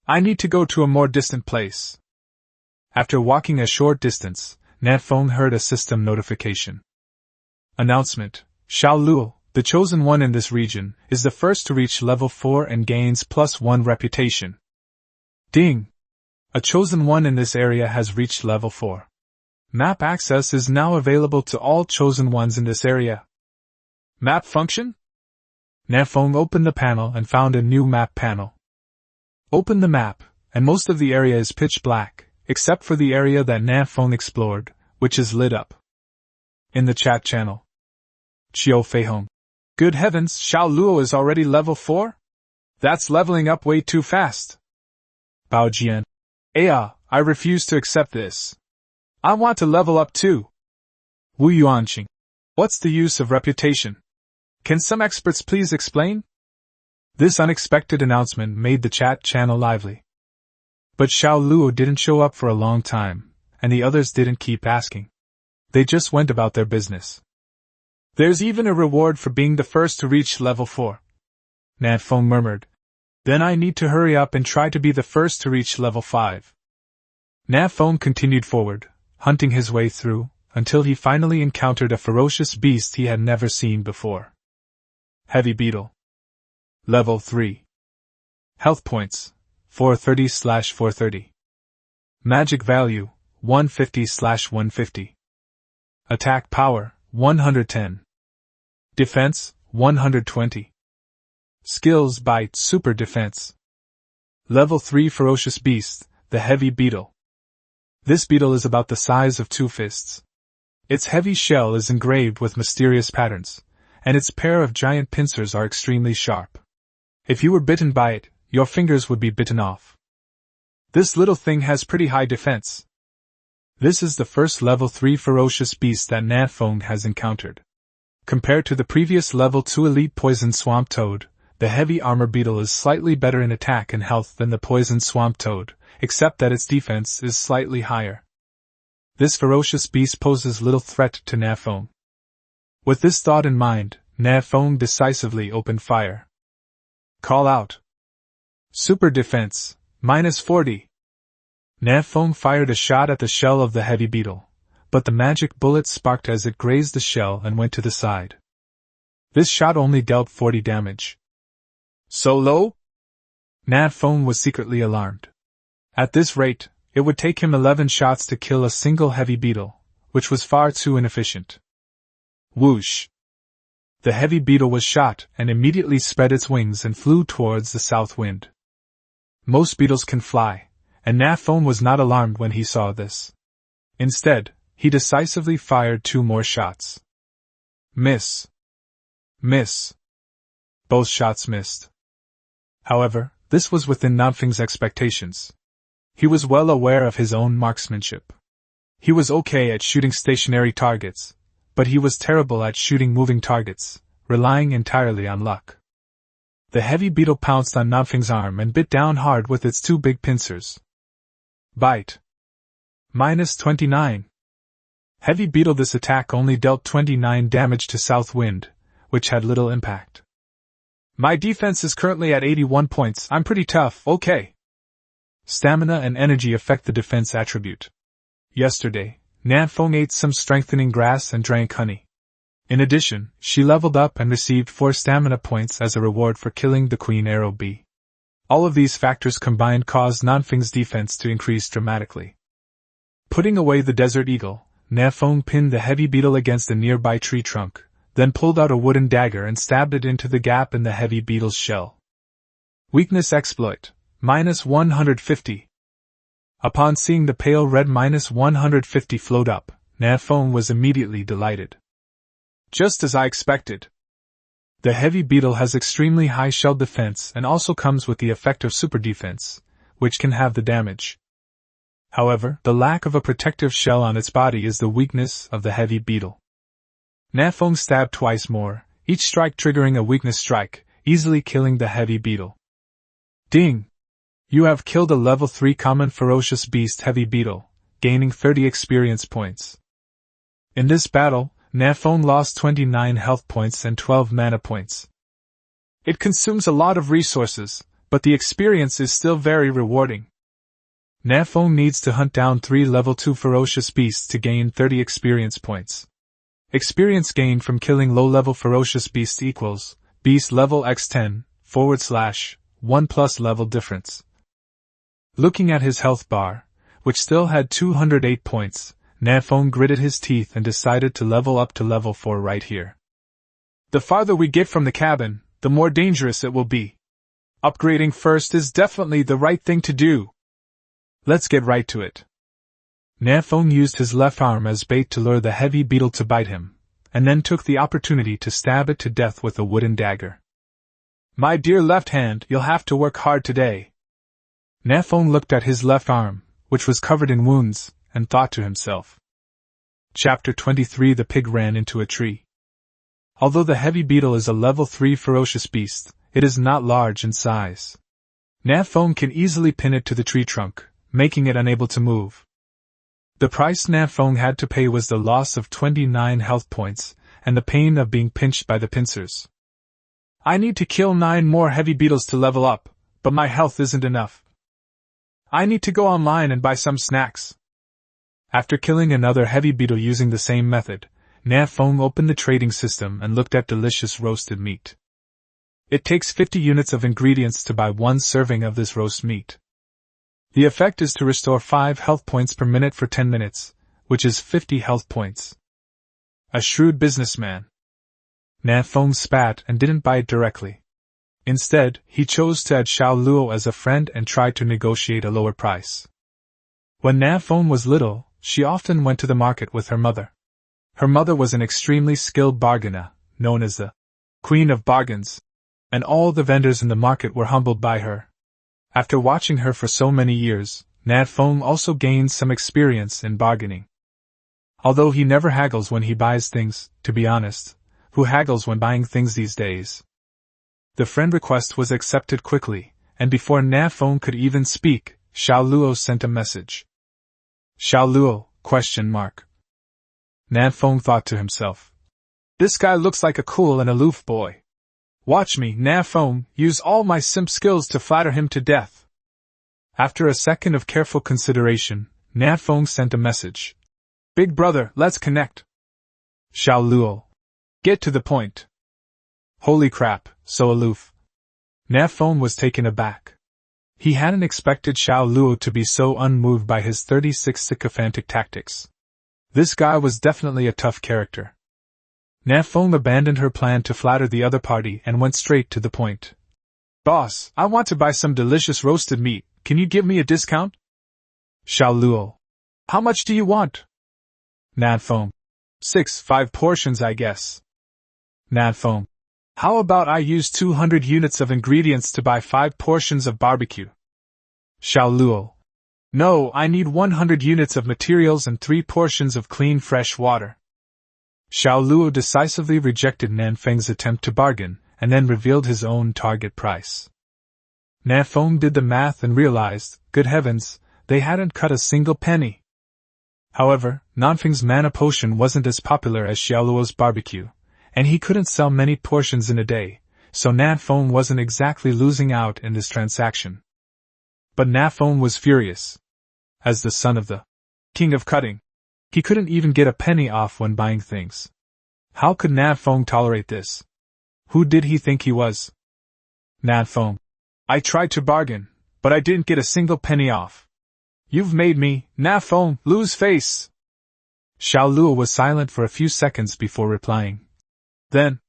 Speaker 1: I need to go to a more distant place. After walking a short distance, Nan Feng heard a system notification. Announcement: Xiao Luo, the chosen one in this region, is the first to reach level 4 and gains +1 reputation. Ding! A chosen one in this area has reached level 4. Map access is now available to all chosen ones in this area. Map function? Nan Feng opened the panel and found a new map panel. Open the map, and most of the area is pitch black, except for the area that Nan Feng explored, which is lit up. In the chat channel. Qiu Feihong. Good heavens, Xiao Luo is already level 4? That's leveling up way too fast. Bao Jian. I refuse to accept this. I want to level up too. Wu Yuanqing. What's the use of reputation? Can some experts please explain? This unexpected announcement made the chat channel lively. But Xiao Luo didn't show up for a long time, and the others didn't keep asking. They just went about their business. There's even a reward for being the first to reach level 4. Nan Feng murmured. Then I need to hurry up and try to be the first to reach level 5. Nan Feng continued forward, hunting his way through, until he finally encountered a ferocious beast he had never seen before. Heavy Beetle. Level 3. Health points, 430/430. Magic value, 150/150. Attack power, 110. Defense, 120. Skills: Bite, Super Defense. Level 3 Ferocious Beast, the Heavy Beetle. This beetle is about the size of 2 fists. Its heavy shell is engraved with mysterious patterns, and its pair of giant pincers are extremely sharp. If you were bitten by it, your fingers would be bitten off. This little thing has pretty high defense. This is the first level 3 ferocious beast that Nan Feng has encountered. Compared to the previous level 2 elite poison swamp toad, the heavy armor beetle is slightly better in attack and health than the poison swamp toad, except that its defense is slightly higher. This ferocious beast poses little threat to Nan Feng. With this thought in mind, Nan Feng decisively opened fire. Call out. Super defense, -40. Nan Feng fired a shot at the shell of the heavy beetle, but the magic bullet sparked as it grazed the shell and went to the side. This shot only dealt 40 damage. So low? Nan Feng was secretly alarmed. At this rate, it would take him 11 shots to kill a single heavy beetle, which was far too inefficient. Whoosh! The heavy beetle was shot and immediately spread its wings and flew towards the south wind. Most beetles can fly, and Nan Feng was not alarmed when he saw this. Instead, he decisively fired 2 more shots. Miss. Miss. Both shots missed. However, this was within Nan Feng's expectations. He was well aware of his own marksmanship. He was okay at shooting stationary targets, but he was terrible at shooting moving targets, relying entirely on luck. The heavy beetle pounced on Nan Feng's arm and bit down hard with its 2 big pincers. Bite. -29. Heavy beetle. This attack only dealt 29 damage to south wind, which had little impact. My defense is currently at 81 points, I'm pretty tough, okay. Stamina and energy affect the defense attribute. Yesterday, Nan Feng ate some strengthening grass and drank honey. In addition, she leveled up and received 4 stamina points as a reward for killing the queen arrow bee. All of these factors combined caused Nan Feng's defense to increase dramatically. Putting away the desert eagle, Nan Feng pinned the heavy beetle against a nearby tree trunk, then pulled out a wooden dagger and stabbed it into the gap in the heavy beetle's shell. Weakness exploit, -150. Upon seeing the pale red -150 float up, Nan Feng was immediately delighted. Just as I expected. The heavy beetle has extremely high shell defense and also comes with the effect of super defense, which can have the damage. However, the lack of a protective shell on its body is the weakness of the heavy beetle. Nan Feng stabbed twice more, each strike triggering a weakness strike, easily killing the heavy beetle. Ding! You have killed a level 3 common ferocious beast heavy beetle, gaining 30 experience points. In this battle, Nan Feng lost 29 health points and 12 mana points. It consumes a lot of resources, but the experience is still very rewarding. Nan Feng needs to hunt down 3 level 2 ferocious beasts to gain 30 experience points. Experience gained from killing low-level ferocious beasts equals beast level x10 /1 plus level difference. Looking at his health bar, which still had 208 points, Nan Feng gritted his teeth and decided to level up to level 4 right here. The farther we get from the cabin, the more dangerous it will be. Upgrading first is definitely the right thing to do. Let's get right to it. Nan Feng used his left arm as bait to lure the heavy beetle to bite him, and then took the opportunity to stab it to death with a wooden dagger. My dear left hand, you'll have to work hard today. Nan Feng looked at his left arm, which was covered in wounds, and thought to himself. Chapter 23. The pig ran into a tree. Although the heavy beetle is a level 3 ferocious beast, it is not large in size. Nan Feng can easily pin it to the tree trunk, making it unable to move. The price Nan Feng had to pay was the loss of 29 health points, and the pain of being pinched by the pincers. I need to kill 9 more heavy beetles to level up, but my health isn't enough. I need to go online and buy some snacks. After killing another heavy beetle using the same method, Nan Feng opened the trading system and looked at delicious roasted meat. It takes 50 units of ingredients to buy 1 serving of this roast meat. The effect is to restore 5 health points per minute for 10 minutes, which is 50 health points. A shrewd businessman. Nan Feng spat and didn't buy it directly. Instead, he chose to add Xiao Luo as a friend and tried to negotiate a lower price. When Nan Feng was little, she often went to the market with her mother. Her mother was an extremely skilled bargainer, known as the Queen of Bargains, and all the vendors in the market were humbled by her. After watching her for so many years, Nan Feng also gained some experience in bargaining. Although he never haggles when he buys things, to be honest, who haggles when buying things these days? The friend request was accepted quickly, and before Nan Feng could even speak, Xiao Luo sent a message. Xiao Luo? Nan Feng thought to himself. This guy looks like a cool and aloof boy. Watch me, Nan Feng, use all my simp skills to flatter him to death. After a second of careful consideration, Nan Feng sent a message. Big brother, let's connect. Xiao Luo. Get to the point. Holy crap, so aloof. Nan Feng was taken aback. He hadn't expected Xiao Luo to be so unmoved by his 36 sycophantic tactics. This guy was definitely a tough character. Nan Feng abandoned her plan to flatter the other party and went straight to the point. Boss, I want to buy some delicious roasted meat, can you give me a discount? Xiao Luo. How much do you want? Nan Feng. 5 portions I guess. Nan Feng. How about I use 200 units of ingredients to buy 5 portions of barbecue? Xiao Luo. No, I need 100 units of materials and 3 portions of clean fresh water. Xiao Luo decisively rejected Nan Feng's attempt to bargain, and then revealed his own target price. Nan Feng did the math and realized, good heavens, they hadn't cut a single penny. However, Nan Feng's mana potion wasn't as popular as Xiao Luo's barbecue, and he couldn't sell many portions in a day, so Nan Feng wasn't exactly losing out in this transaction. But Nan Feng was furious. As the son of the king of cutting, he couldn't even get a penny off when buying things. How could Nan Feng tolerate this? Who did he think he was? Nan Feng. I tried to bargain, but I didn't get a single penny off. You've made me, Nan Feng, lose face. Xiao Luo was silent for a few seconds before replying. Then,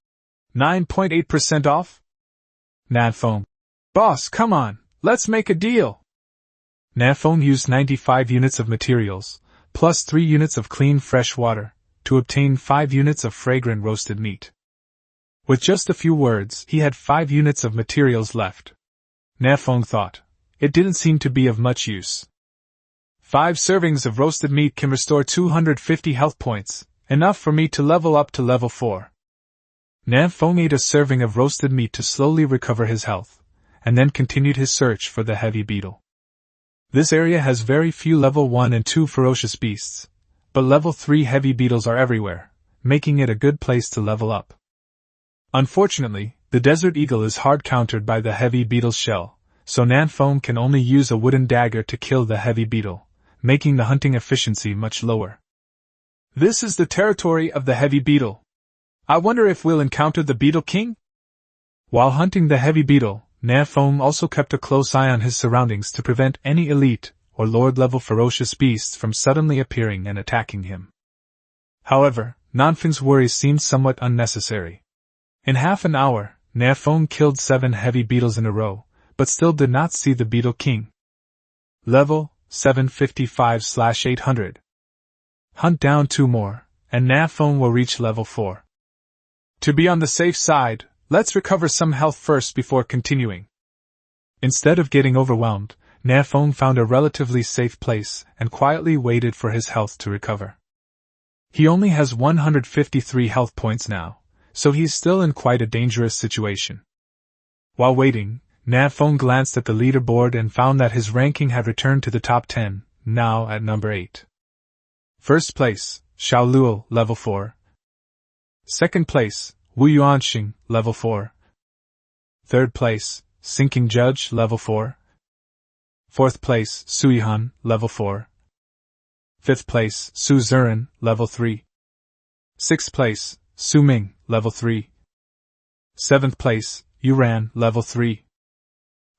Speaker 1: 9.8% off? Nan Feng. Boss, come on, let's make a deal. Nan Feng used 95 units of materials, plus 3 units of clean fresh water, to obtain 5 units of fragrant roasted meat. With just a few words, he had 5 units of materials left. Nan Feng thought, it didn't seem to be of much use. 5 servings of roasted meat can restore 250 health points, enough for me to level up to level 4. Nan Feng ate a serving of roasted meat to slowly recover his health, and then continued his search for the heavy beetle. This area has very few level 1 and 2 ferocious beasts, but level 3 heavy beetles are everywhere, making it a good place to level up. Unfortunately, the desert eagle is hard countered by the heavy beetle's shell, so Nan Feng can only use a wooden dagger to kill the heavy beetle, making the hunting efficiency much lower. This is the territory of the heavy beetle. I wonder if we'll encounter the Beetle King? While hunting the heavy beetle, Nan Feng also kept a close eye on his surroundings to prevent any elite or lord-level ferocious beasts from suddenly appearing and attacking him. However, Nan Feng's worries seemed somewhat unnecessary. In half an hour, Nan Feng killed 7 heavy beetles in a row, but still did not see the Beetle King. Level 755/800. Hunt down 2 more, and Nan Feng will reach level 4. To be on the safe side, let's recover some health first before continuing. Instead of getting overwhelmed, Nan Feng found a relatively safe place and quietly waited for his health to recover. He only has 153 health points now, so he's still in quite a dangerous situation. While waiting, Nan Feng glanced at the leaderboard and found that his ranking had returned to the top 10, now at number 8. First place, Xiao Luo, level 4. Second place, Wu Yuanxing, level 4. Third place, Sinking Judge, level 4. Fourth place, Suihan, level 4. Fifth place, Su Zuren, level 3. Sixth place, Su Ming, level 3. Seventh place, Yuran, level 3.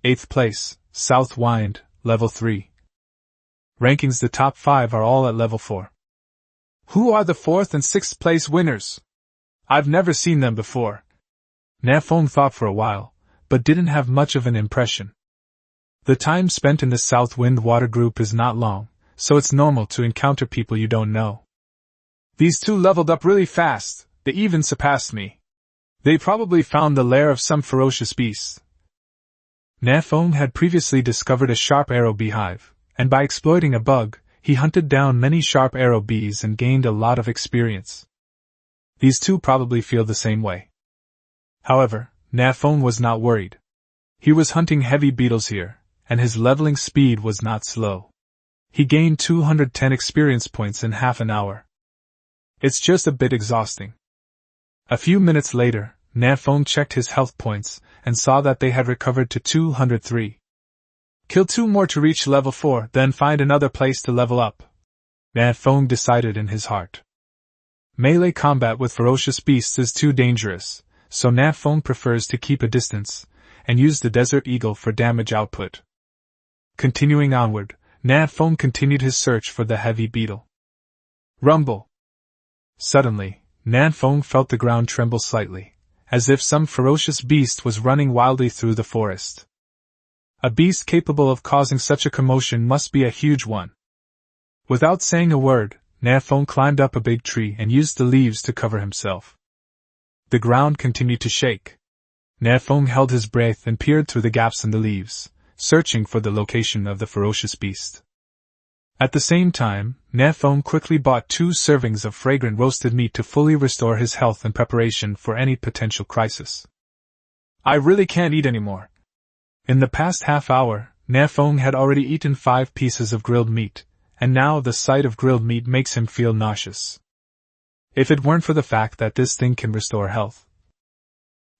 Speaker 1: Eighth place, South Wind, level 3. Rankings: the top 5 are all at level 4. Who are the 4th and 6th place winners? I've never seen them before. Nan Feng thought for a while, but didn't have much of an impression. The time spent in the South Wind Water group is not long, so it's normal to encounter people you don't know. These 2 leveled up really fast, they even surpassed me. They probably found the lair of some ferocious beast. Nan Feng had previously discovered a sharp arrow beehive, and by exploiting a bug, he hunted down many sharp arrow bees and gained a lot of experience. These 2 probably feel the same way. However, Nan Feng was not worried. He was hunting heavy beetles here, and his leveling speed was not slow. He gained 210 experience points in half an hour. It's just a bit exhausting. A few minutes later, Nan Feng checked his health points and saw that they had recovered to 203. Kill 2 more to reach level 4, then find another place to level up. Nan Feng decided in his heart. Melee combat with ferocious beasts is too dangerous, so Nan Feng prefers to keep a distance, and use the Desert Eagle for damage output. Continuing onward, Nan Feng continued his search for the heavy beetle. Rumble! Suddenly, Nan Feng felt the ground tremble slightly, as if some ferocious beast was running wildly through the forest. A beast capable of causing such a commotion must be a huge one. Without saying a word, Nan Feng climbed up a big tree and used the leaves to cover himself. The ground continued to shake. Nan Feng held his breath and peered through the gaps in the leaves, searching for the location of the ferocious beast. At the same time, Nan Feng quickly bought 2 servings of fragrant roasted meat to fully restore his health in preparation for any potential crisis. I really can't eat anymore. In the past half hour, Nan Feng had already eaten 5 pieces of grilled meat, and now the sight of grilled meat makes him feel nauseous. If it weren't for the fact that this thing can restore health.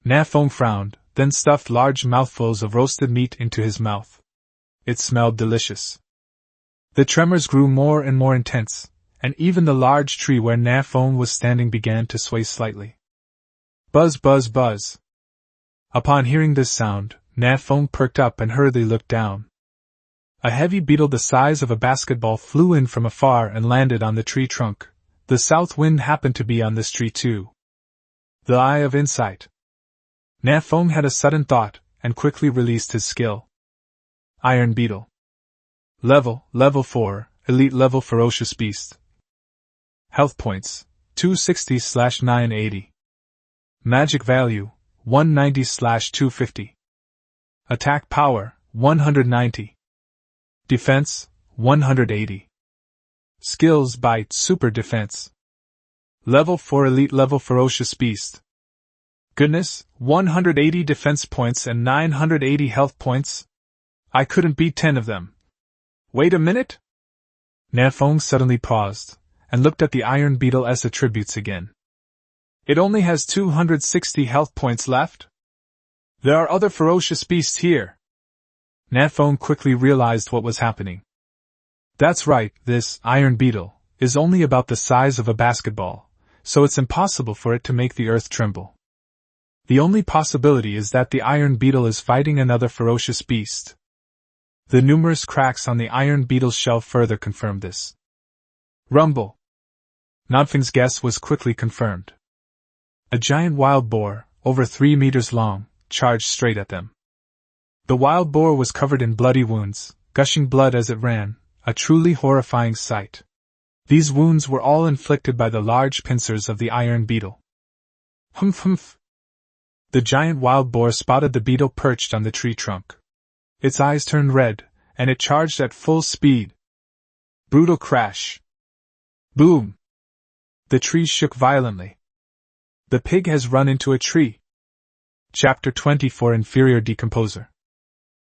Speaker 1: Nan Feng frowned, then stuffed large mouthfuls of roasted meat into his mouth. It smelled delicious. The tremors grew more and more intense, and even the large tree where Nan Feng was standing began to sway slightly. Buzz, buzz, buzz. Upon hearing this sound, Nan Feng perked up and hurriedly looked down. A heavy beetle the size of a basketball flew in from afar and landed on the tree trunk. The south wind happened to be on this tree too. The eye of insight. Nan Feng had a sudden thought, and quickly released his skill. Iron Beetle. Level 4, Elite Level Ferocious Beast. Health Points, 260/980. Magic Value, 190/250. Attack Power, 190. Defense, 180. Skills Bite Super Defense. Level 4 Elite Level Ferocious Beast. Goodness, 180 defense points and 980 health points? I couldn't beat 10 of them. Wait a minute? Nan Feng suddenly paused, and looked at the Iron Beetle's attributes again. It only has 260 health points left? There are other ferocious beasts here. Nan Feng quickly realized what was happening. That's right, this Iron Beetle is only about the size of a basketball, so it's impossible for it to make the earth tremble. The only possibility is that the Iron Beetle is fighting another ferocious beast. The numerous cracks on the Iron Beetle's shell further confirmed this. Rumble! Nan Feng's guess was quickly confirmed. A giant wild boar, over 3 meters long, charged straight at them. The wild boar was covered in bloody wounds, gushing blood as it ran, a truly horrifying sight. These wounds were all inflicted by the large pincers of the Iron Beetle. Humph humph! The giant wild boar spotted the beetle perched on the tree trunk. Its eyes turned red, and it charged at full speed. Brutal crash. Boom! The tree shook violently. The pig has run into a tree. Chapter 24 Inferior Decomposer.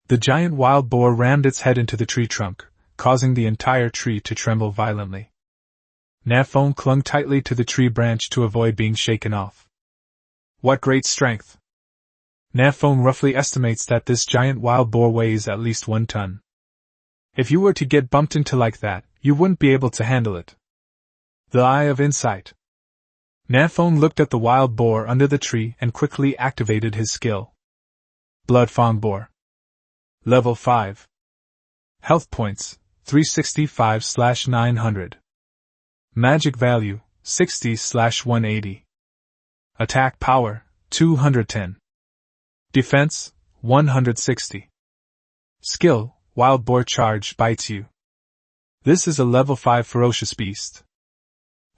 Speaker 1: The giant wild boar rammed its head into the tree trunk, causing the entire tree to tremble violently. Nan Feng clung tightly to the tree branch to avoid being shaken off. What great strength! Nan Feng roughly estimates that this giant wild boar weighs at least 1 ton. If you were to get bumped into like that, you wouldn't be able to handle it. The eye of insight. Nan Feng looked at the wild boar under the tree and quickly activated his skill. Blood Fang Boar. Level 5. Health Points, 365/900. Magic Value, 60/180. Attack Power, 210. Defense, 160. Skill, Wild Boar Charge bites you. This is a level 5 ferocious beast.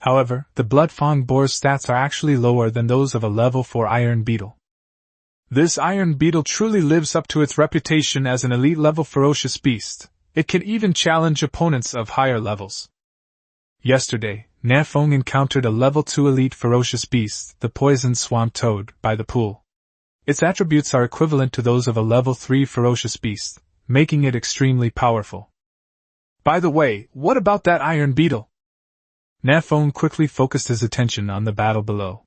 Speaker 1: However, the Blood Fang Boar's stats are actually lower than those of a level 4 Iron Beetle. This Iron Beetle truly lives up to its reputation as an elite level ferocious beast. It can even challenge opponents of higher levels. Yesterday, Nan Feng encountered a level 2 elite ferocious beast, the poisoned swamp toad, by the pool. Its attributes are equivalent to those of a level 3 ferocious beast, making it extremely powerful. By the way, what about that Iron Beetle? Nan Feng quickly focused his attention on the battle below.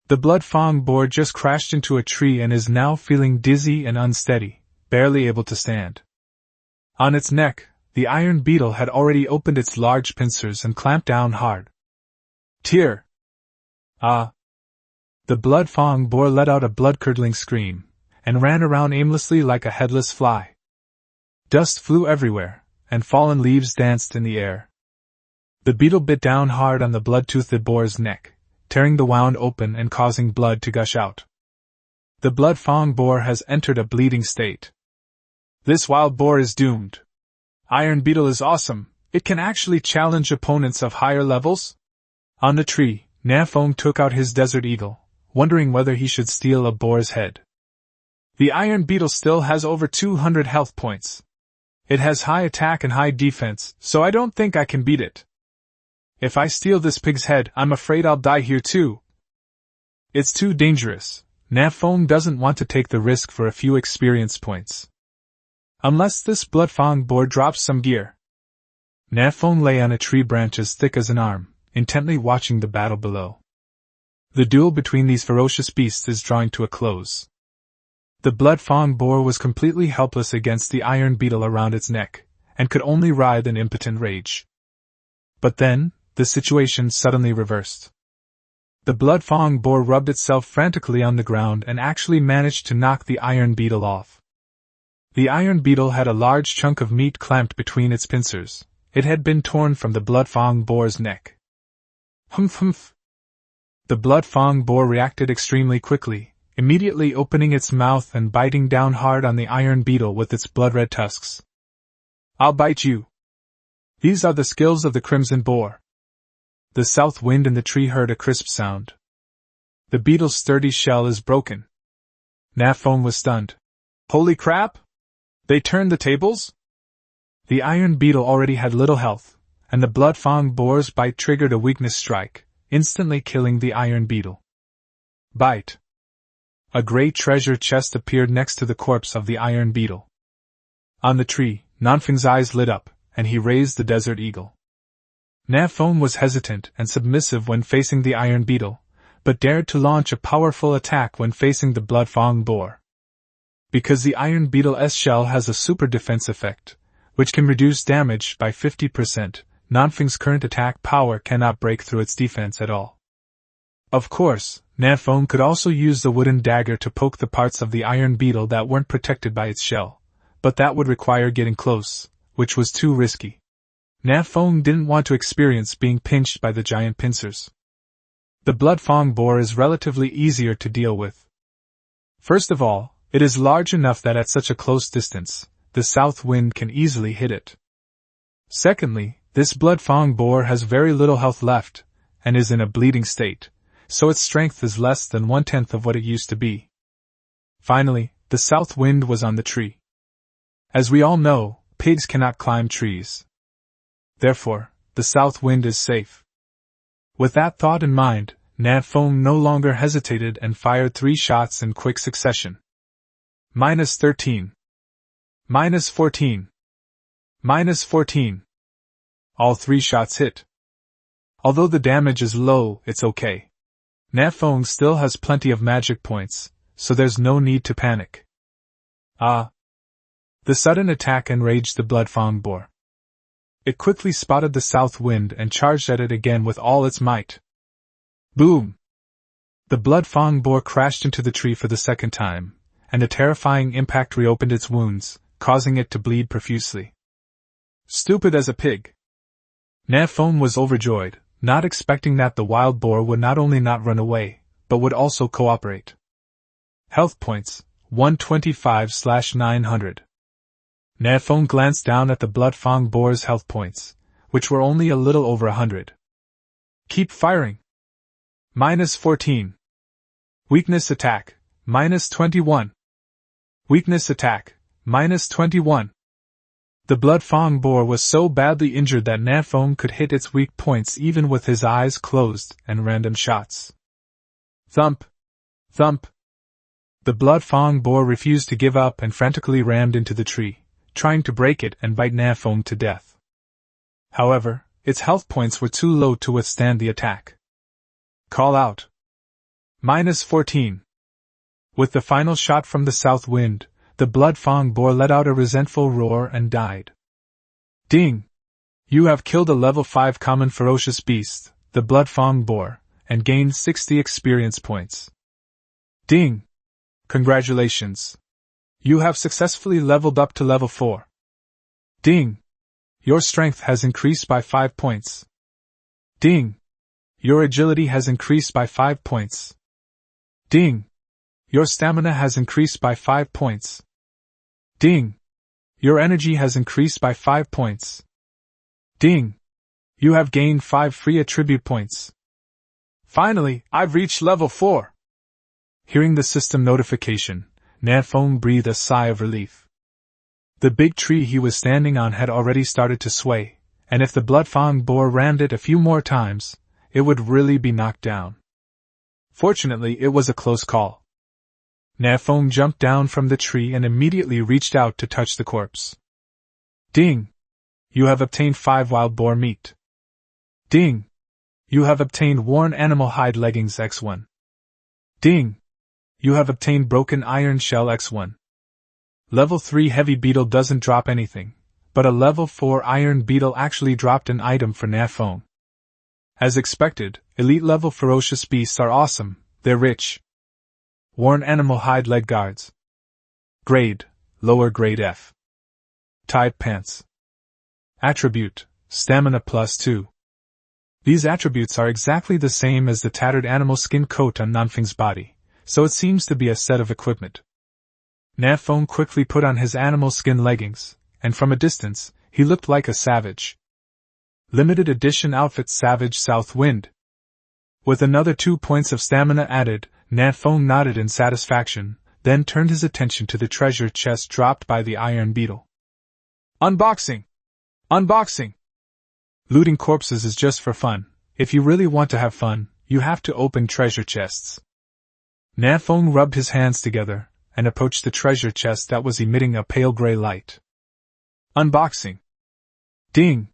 Speaker 1: The Blood Fang Boar just crashed into a tree and is now feeling dizzy and unsteady, barely able to stand. On its neck, the Iron Beetle had already opened its large pincers and clamped down hard. Tear! Ah! The Blood Fang Boar let out a blood-curdling scream, and ran around aimlessly like a headless fly. Dust flew everywhere, and fallen leaves danced in the air. The beetle bit down hard on the blood-toothed boar's neck, tearing the wound open and causing blood to gush out. The blood-fang boar has entered a bleeding state. This wild boar is doomed. Iron beetle is awesome, it can actually challenge opponents of higher levels? On the tree, Nan Feng took out his desert eagle, wondering whether he should steal a boar's head. The iron beetle still has over 200 health points. It has high attack and high defense, so I don't think I can beat it. If I steal this pig's head, I'm afraid I'll die here too. It's too dangerous. Nan Feng doesn't want to take the risk for a few experience points. Unless this blood-fang boar drops some gear. Nan Feng lay on a tree branch as thick as an arm, intently watching the battle below. The duel between these ferocious beasts is drawing to a close. The blood-fang boar was completely helpless against the iron beetle around its neck, and could only writhe in impotent rage. But then, the situation suddenly reversed. The blood-fang boar rubbed itself frantically on the ground and actually managed to knock the iron beetle off. The iron beetle had a large chunk of meat clamped between its pincers. It had been torn from the blood-fang boar's neck. Humph humph. The blood-fang boar reacted extremely quickly, immediately opening its mouth and biting down hard on the iron beetle with its blood-red tusks. I'll bite you. These are the skills of the crimson boar. The south wind in the tree heard a crisp sound. The beetle's sturdy shell is broken. Nan Feng was stunned. Holy crap! They turned the tables? The iron beetle already had little health, and the blood-fang boar's bite triggered a weakness strike, instantly killing the iron beetle. Bite. A great treasure chest appeared next to the corpse of the iron beetle. On the tree, Nan Feng's eyes lit up, and he raised the desert eagle. Nan Feng was hesitant and submissive when facing the iron beetle, but dared to launch a powerful attack when facing the blood-fang boar. Because the iron beetle's shell has a super defense effect, which can reduce damage by 50%, Nan Feng's current attack power cannot break through its defense at all. Of course, Nan Feng could also use the wooden dagger to poke the parts of the iron beetle that weren't protected by its shell, but that would require getting close, which was too risky. Nan Feng didn't want to experience being pinched by the giant pincers. The blood-fang boar is relatively easier to deal with. First of all, it is large enough that at such a close distance, the south wind can easily hit it. Secondly, this blood-fang boar has very little health left, and is in a bleeding state, so its strength is less than 1/10 of what it used to be. Finally, the south wind was on the tree. As we all know, pigs cannot climb trees. Therefore, the south wind is safe. With that thought in mind, Nan Feng no longer hesitated and fired 3 shots in quick succession. -13. -14. -14. All 3 shots hit. Although the damage is low, it's okay. Nan Feng still has plenty of magic points, so there's no need to panic. Ah! The sudden attack enraged the blood-fang boar. It quickly spotted the south wind and charged at it again with all its might. Boom! The blood-fang boar crashed into the tree for the second time, and a terrifying impact reopened its wounds, causing it to bleed profusely. Stupid as a pig! Nan Feng was overjoyed, not expecting that the wild boar would not only not run away, but would also cooperate. Health points, 125/900. Nan Feng glanced down at the blood-fang boar's health points, which were only a little over 100. Keep firing. -14. Weakness attack, -21. Weakness attack, -21. The blood-fang boar was so badly injured that Nan Feng could hit its weak points even with his eyes closed and random shots. Thump! Thump! The blood-fang boar refused to give up and frantically rammed into the tree, trying to break it and bite Nan Feng to death. However, its health points were too low to withstand the attack. Call out. -14. With the final shot from the south wind, the blood-fang boar let out a resentful roar and died. Ding! You have killed a level 5 common ferocious beast, the blood-fang boar, and gained 60 experience points. Ding! Congratulations! You have successfully leveled up to level 4. Ding! Your strength has increased by 5 points. Ding! Your agility has increased by 5 points. Ding! Your stamina has increased by 5 points. Ding! Your energy has increased by 5 points. Ding! You have gained 5 free attribute points. Finally, I've reached level 4. Hearing the system notification, Nan Feng breathed a sigh of relief. The big tree he was standing on had already started to sway, and if the blood-fang boar rammed it a few more times, it would really be knocked down. Fortunately, it was a close call. Nan Feng jumped down from the tree and immediately reached out to touch the corpse. Ding! You have obtained 5 wild boar meat. Ding! You have obtained worn animal hide leggings X1. Ding! You have obtained broken iron shell X1. Level 3 heavy beetle doesn't drop anything, but a level 4 iron beetle actually dropped an item for Nan Feng. As expected, elite level ferocious beasts are awesome, they're rich. Worn animal hide leg guards. Grade, lower grade F. Type pants. Attribute, stamina +2. These attributes are exactly the same as the tattered animal skin coat on Nan Feng's body, so it seems to be a set of equipment. Nan Feng quickly put on his animal skin leggings, and from a distance, he looked like a savage. Limited edition outfit Savage South Wind. With another 2 points of stamina added, Nan Feng nodded in satisfaction, then turned his attention to the treasure chest dropped by the iron beetle. Unboxing! Unboxing! Looting corpses is just for fun. If you really want to have fun, you have to open treasure chests. Nan Feng rubbed his hands together and approached the treasure chest that was emitting a pale gray light. Unboxing. Ding!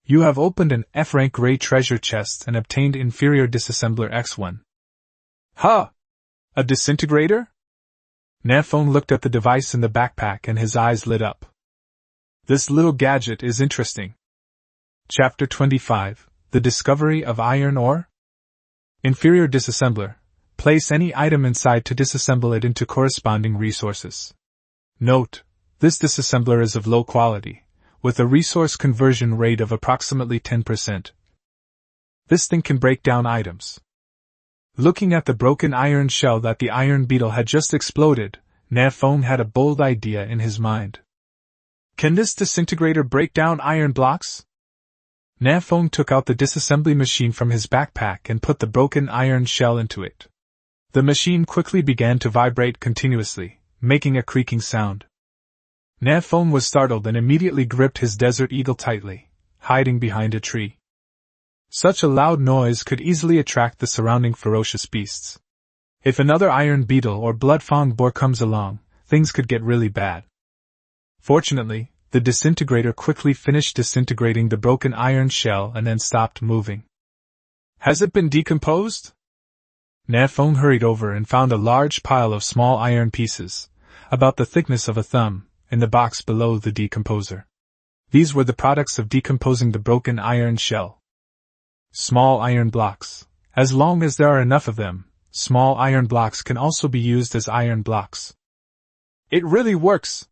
Speaker 1: You have opened an F-rank gray treasure chest and obtained inferior disassembler X1. Huh! A disintegrator? Nan Feng looked at the device in the backpack and his eyes lit up. This little gadget is interesting. Chapter 25, The Discovery of Iron Ore? Inferior disassembler. Place any item inside to disassemble it into corresponding resources. Note, this disassembler is of low quality, with a resource conversion rate of approximately 10%. This thing can break down items. Looking at the broken iron shell that the iron beetle had just exploded, Nan Feng had a bold idea in his mind. Can this disintegrator break down iron blocks? Nan Feng took out the disassembly machine from his backpack and put the broken iron shell into it. The machine quickly began to vibrate continuously, making a creaking sound. Nan Feng was startled and immediately gripped his desert eagle tightly, hiding behind a tree. Such a loud noise could easily attract the surrounding ferocious beasts. If another iron beetle or blood-fang boar comes along, things could get really bad. Fortunately, the disintegrator quickly finished disintegrating the broken iron shell and then stopped moving. Has it been decomposed? Nan Feng hurried over and found a large pile of small iron pieces, about the thickness of a thumb, in the box below the decomposer. These were the products of decomposing the broken iron shell. Small iron blocks. As long as there are enough of them, small iron blocks can also be used as iron blocks. It really works!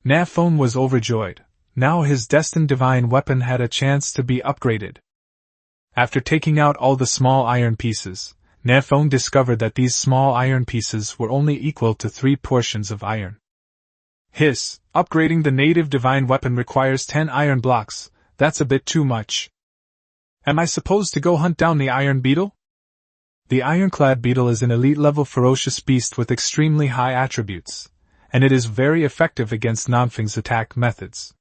Speaker 1: Nan Feng was overjoyed. Now his destined divine weapon had a chance to be upgraded. After taking out all the small iron pieces, Nan Feng discovered that these small iron pieces were only equal to 3 portions of iron. Hiss, upgrading the native divine weapon requires 10 iron blocks, that's a bit too much. Am I supposed to go hunt down the iron beetle? The ironclad beetle is an elite-level ferocious beast with extremely high attributes, and it is very effective against Nan Feng's attack methods.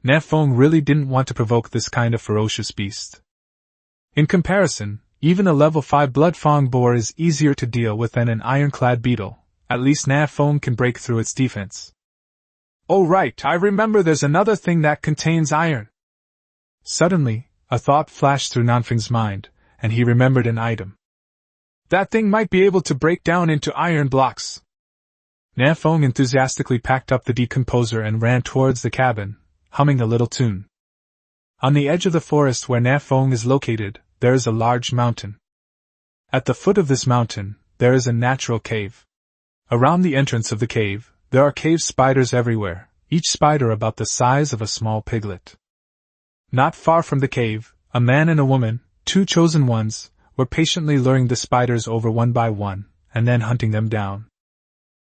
Speaker 1: Nan Feng really didn't want to provoke this kind of ferocious beast. In comparison, even a level 5 blood-fang boar is easier to deal with than an ironclad beetle. At least Nan Feng can break through its defense. Oh right, I remember there's another thing that contains iron. Suddenly, a thought flashed through Nan Feng's mind, and he remembered an item. That thing might be able to break down into iron blocks. Nan Feng enthusiastically packed up the decomposer and ran towards the cabin, humming a little tune. On the edge of the forest where Nan Feng is located, there is a large mountain. At the foot of this mountain, there is a natural cave. Around the entrance of the cave, there are cave spiders everywhere, each spider about the size of a small piglet. Not far from the cave, a man and a woman, two chosen ones, were patiently luring the spiders over one by one, and then hunting them down.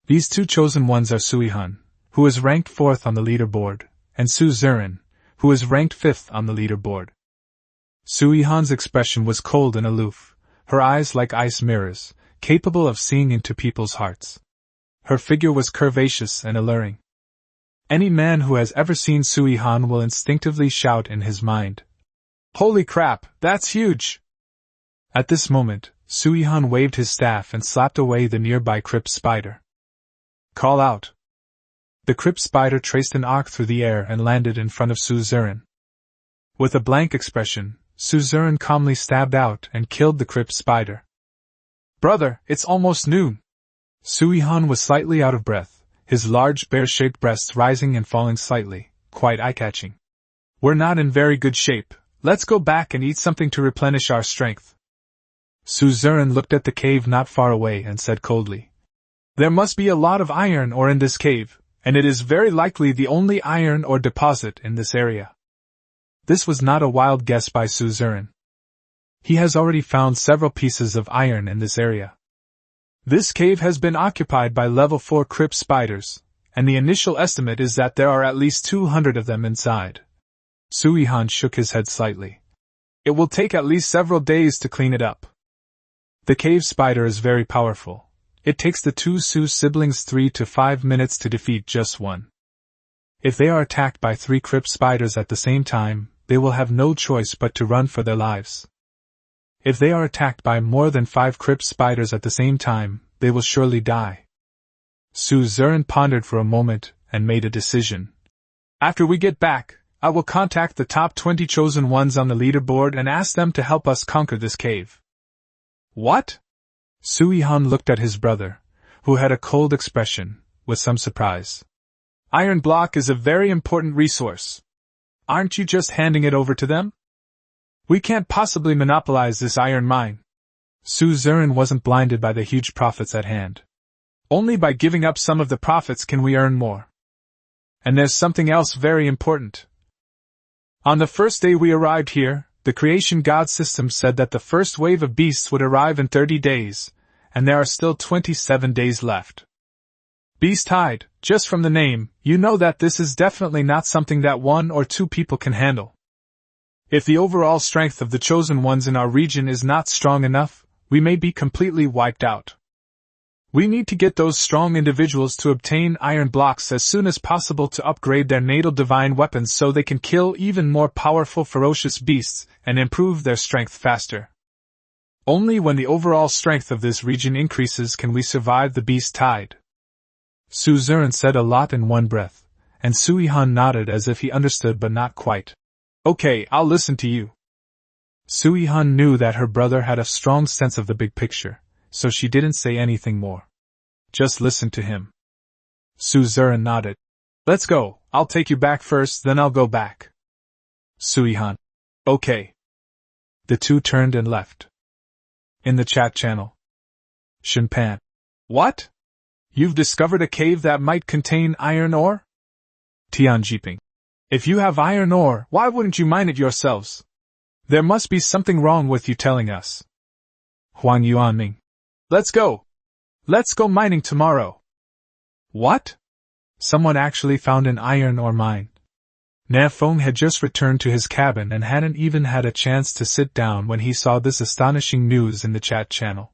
Speaker 1: These two chosen ones are Sui-han, who is ranked 4th on the leaderboard, and Su-Zurin, who is ranked 5th on the leaderboard. Sui-han's expression was cold and aloof, her eyes like ice mirrors, capable of seeing into people's hearts. Her figure was curvaceous and alluring. Any man who has ever seen Sui-han will instinctively shout in his mind, "Holy crap, that's huge!" At this moment, Sui-han waved his staff and slapped away the nearby crypt spider. "Call out!" The crypt spider traced an arc through the air and landed in front of Su-Zurin. With a blank expression, Su-Zurin calmly stabbed out and killed the crypt spider. "Brother, it's almost noon!" Sui-han was slightly out of breath, his large bear-shaped breasts rising and falling slightly, quite eye-catching. "We're not in very good shape, let's go back and eat something to replenish our strength." Su-Zurin looked at the cave not far away and said coldly, "There must be a lot of iron ore in this cave, and it is very likely the only iron ore deposit in this area." This was not a wild guess by Su-Zurin. He has already found several pieces of iron in this area. This cave has been occupied by level 4 crypt spiders, and the initial estimate is that there are at least 200 of them inside. Sui-han shook his head slightly. "It will take at least several days to clean it up. The cave spider is very powerful. It takes the two Su siblings 3 to 5 minutes to defeat just one. If they are attacked by 3 crypt spiders at the same time, they will have no choice but to run for their lives. If they are attacked by more than 5 crypt spiders at the same time, they will surely die." Su-Zurin pondered for a moment and made a decision. "After we get back, I will contact the top 20 chosen ones on the leaderboard and ask them to help us conquer this cave." "What?" Sui-han looked at his brother, who had a cold expression, with some surprise. "Iron block is a very important resource. Aren't you just handing it over to them? We can't possibly monopolize this iron mine." Su-Zurin wasn't blinded by the huge profits at hand. "Only by giving up some of the profits can we earn more. And there's something else very important. On the first day we arrived here, the creation god system said that the first wave of beasts would arrive in 30 days, and there are still 27 days left. Beast Tide, just from the name, you know that this is definitely not something that 1 or 2 people can handle. If the overall strength of the chosen ones in our region is not strong enough, we may be completely wiped out. We need to get those strong individuals to obtain iron blocks as soon as possible to upgrade their natal divine weapons so they can kill even more powerful ferocious beasts and improve their strength faster. Only when the overall strength of this region increases can we survive the beast tide." Su-Zurin said a lot in one breath, and Sui-han nodded as if he understood but not quite. "Okay, I'll listen to you." Sui-han knew that her brother had a strong sense of the big picture, so she didn't say anything more. Just listened to him. Su-Zurin nodded. "Let's go, I'll take you back first, then I'll go back." Sui-han. "Okay." The two turned and left. In the chat channel. Shinpan. "What? You've discovered a cave that might contain iron ore?" Tianjiping. "If you have iron ore, why wouldn't you mine it yourselves? There must be something wrong with you telling us." Huang Yuanming. "Let's go! Let's go mining tomorrow." "What? Someone actually found an iron ore mine?" Nan Feng had just returned to his cabin and hadn't even had a chance to sit down when he saw this astonishing news in the chat channel.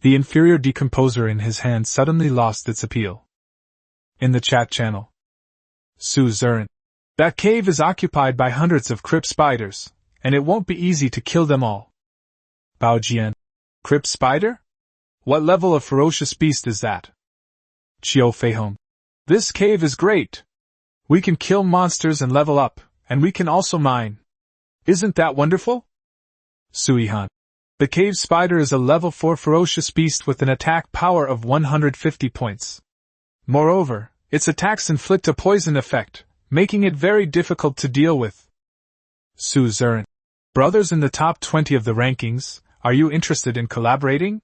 Speaker 1: The inferior decomposer in his hand suddenly lost its appeal. In the chat channel. Su-Zurin. "That cave is occupied by hundreds of crypt spiders, and it won't be easy to kill them all." Bao Jian. "Crypt spider? What level of ferocious beast is that?" Qiu Feihong. "This cave is great. We can kill monsters and level up, and we can also mine. Isn't that wonderful?" Sui-han. "The cave spider is a level 4 ferocious beast with an attack power of 150 points. Moreover, its attacks inflict a poison effect, making it very difficult to deal with." Su-Zurin. "Brothers in the top 20 of the rankings, are you interested in collaborating?"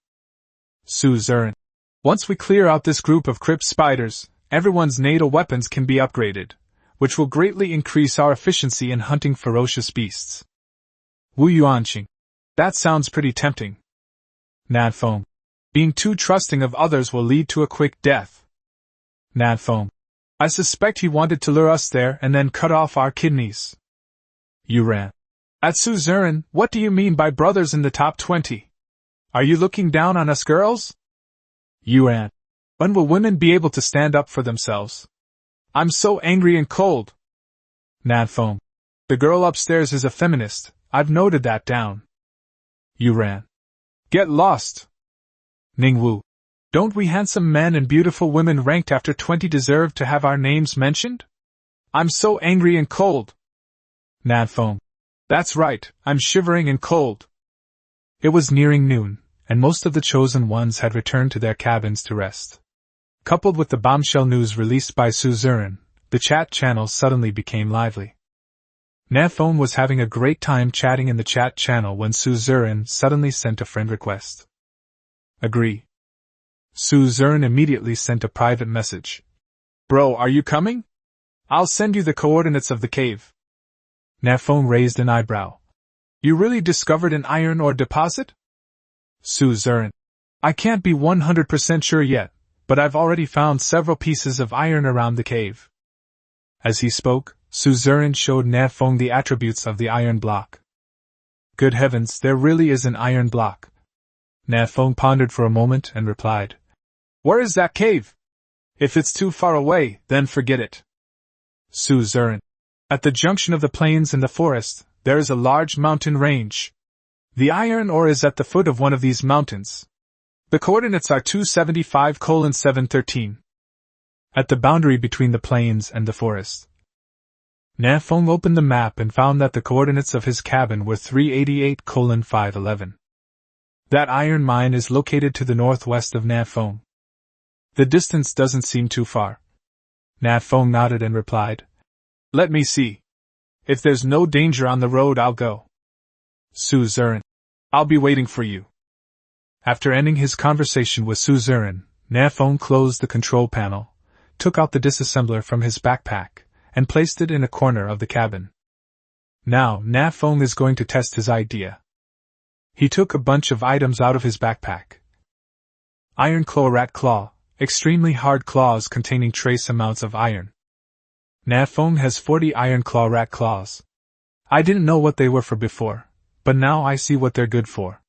Speaker 1: Su-Zurin. "Once we clear out this group of crypt spiders, everyone's natal weapons can be upgraded, which will greatly increase our efficiency in hunting ferocious beasts. Wu Yuanqing. That sounds pretty tempting. Nan Feng. Being too trusting of others will lead to a quick death. Nan Feng. I suspect he wanted to lure us there and then cut off our kidneys. Yu Ran. At Suzerain, what do you mean by brothers in the top 20? Are you looking down on us girls? Yu Ran. When will women be able to stand up for themselves? I'm so angry and cold. Nan Feng. The girl upstairs is a feminist, I've noted that down. Yu Ran. Get lost. Ning Wu. Don't we handsome men and beautiful women ranked after 20 deserve to have our names mentioned? I'm so angry and cold. Nan Feng. That's right, I'm shivering and cold. It was nearing noon, and most of the chosen ones had returned to their cabins to rest. Coupled with the bombshell news released by Suzerain, the chat channel suddenly became lively. Nan Feng was having a great time chatting in the chat channel when Suzerain suddenly sent a friend request. Agree. Suzerain immediately sent a private message. Bro, are you coming? I'll send you the coordinates of the cave. Nan Feng raised an eyebrow. You really discovered an iron ore deposit? Suzerain. I can't be 100% sure yet, but I've already found several pieces of iron around the cave. As he spoke, Suzerain showed Nan Feng the attributes of the iron block. Good heavens, there really is an iron block. Nan Feng pondered for a moment and replied. Where is that cave? If it's too far away, then forget it. Suzerain. At the junction of the plains and the forest, there is a large mountain range. The iron ore is at the foot of one of these mountains. The coordinates are 275:713. At the boundary between the plains and the forest. Nan Feng opened the map and found that the coordinates of his cabin were 388:511. That iron mine is located to the northwest of Nan Feng. The distance doesn't seem too far. Nan Feng nodded and replied. Let me see. If there's no danger on the road, I'll go. Suzerain. I'll be waiting for you. After ending his conversation with Suzerain, Nan Feng closed the control panel, took out the disassembler from his backpack, and placed it in a corner of the cabin. Now, Nan Feng is going to test his idea. He took a bunch of items out of his backpack. Iron claw rat claw, extremely hard claws containing trace amounts of iron. Nan Feng has 40 iron claw rat claws. I didn't know what they were for before, but now I see what they're good for.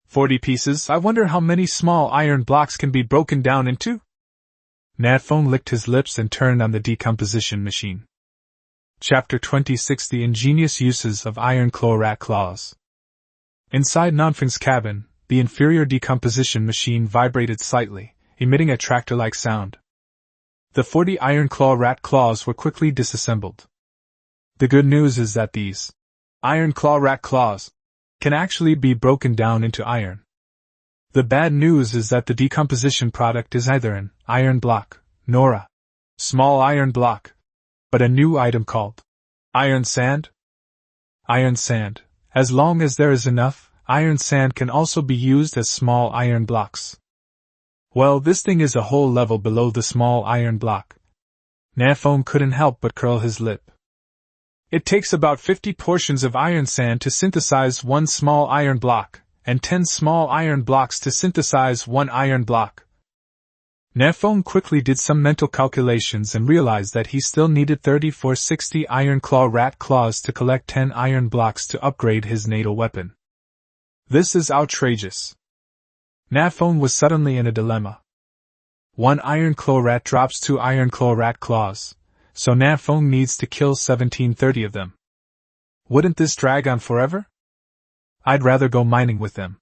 Speaker 1: 40 pieces, I wonder how many small iron blocks can be broken down into? Nan Feng licked his lips and turned on the decomposition machine. Chapter 26: The Ingenious Uses of Iron Claw Rat Claws. Inside Nan Feng's cabin, the inferior decomposition machine vibrated slightly, emitting a tractor-like sound. The 40 iron claw rat claws were quickly disassembled. The good news is that these iron claw rat claws can actually be broken down into iron. The bad news is that the decomposition product is either an iron block, nor a small iron block, but a new item called iron sand. Iron sand. As long as there is enough, iron sand can also be used as small iron blocks. Well, this thing is a whole level below the small iron block. Nan Feng couldn't help but curl his lip. It takes about 50 portions of iron sand to synthesize one small iron block, and 10 small iron blocks to synthesize one iron block. Nan Feng quickly did some mental calculations and realized that he still needed 60 iron claw rat claws to collect 10 iron blocks to upgrade his natal weapon. This is outrageous. Nan Feng was suddenly in a dilemma. One iron claw rat drops 2 iron claw rat claws, so Nan Feng needs to kill 1730 of them. Wouldn't this drag on forever? I'd rather go mining with them.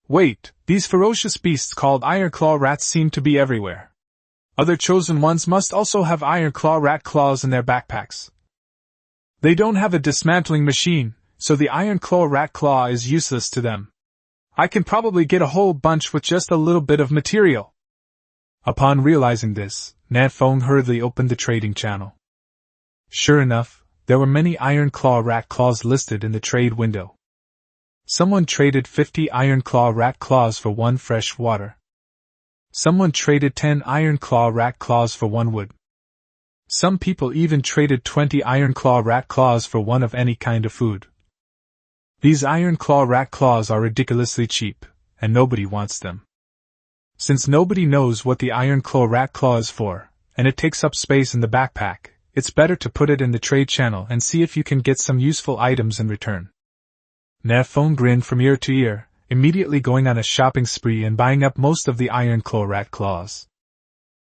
Speaker 1: Wait, these ferocious beasts called iron claw rats seem to be everywhere. Other chosen ones must also have iron claw rat claws in their backpacks. They don't have a dismantling machine, so the iron claw rat claw is useless to them. I can probably get a whole bunch with just a little bit of material. Upon realizing this, Nan Feng hurriedly opened the trading channel. Sure enough, there were many iron claw rat claws listed in the trade window. Someone traded 50 iron claw rat claws for 1 fresh water. Someone traded 10 iron claw rat claws for 1 wood. Some people even traded 20 iron claw rat claws for 1 of any kind of food. These iron claw rat claws are ridiculously cheap, and nobody wants them. Since nobody knows what the iron claw rat claw is for, and it takes up space in the backpack, it's better to put it in the trade channel and see if you can get some useful items in return. Nan Feng grinned from ear to ear, immediately going on a shopping spree and buying up most of the iron claw rat claws.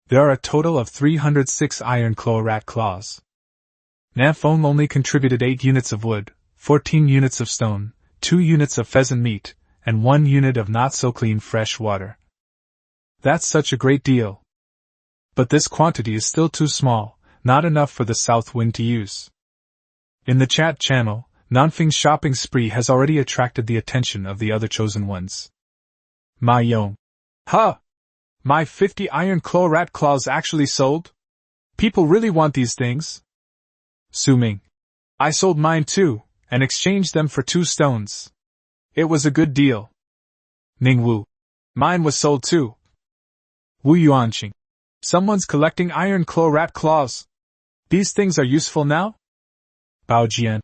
Speaker 1: There are a total of 306 iron claw rat claws. Nan Feng only contributed 8 units of wood, 14 units of stone, 2 units of pheasant meat, and 1 unit of not-so-clean fresh water. That's such a great deal. But this quantity is still too small, not enough for the South Wind to use. In the chat channel, Nan Feng's shopping spree has already attracted the attention of the other chosen ones. Ma Yong. Huh! My 50 iron claw rat claws actually sold? People really want these things? Su Ming. I sold mine too, and exchanged them for 2 stones. It was a good deal. Ning Wu. Mine was sold too. Wu Yuanqing. Someone's collecting iron claw rat claws. These things are useful now? Bao Jian.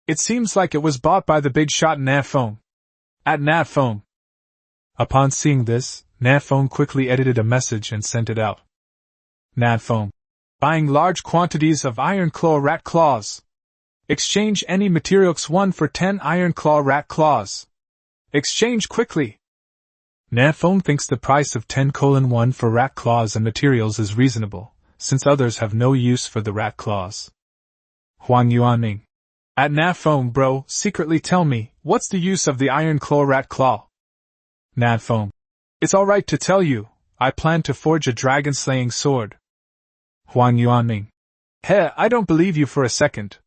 Speaker 1: It seems like it was bought by the big shot Nan Feng. At Nan Feng. Upon seeing this, Nan Feng quickly edited a message and sent it out. Nan Feng. Buying large quantities of iron claw rat claws. Exchange any materials 1 for 10 iron claw rat claws. Exchange quickly. Nan Feng thinks the price of 10:1 for rat claws and materials is reasonable, since others have no use for the rat claws. Huang Yuanming. At Nan Feng, bro, secretly tell me, what's the use of the iron claw rat claw? Nan Feng. It's alright to tell you, I plan to forge a dragon-slaying sword. Huang Yuanming. Heh, I don't believe you for a second.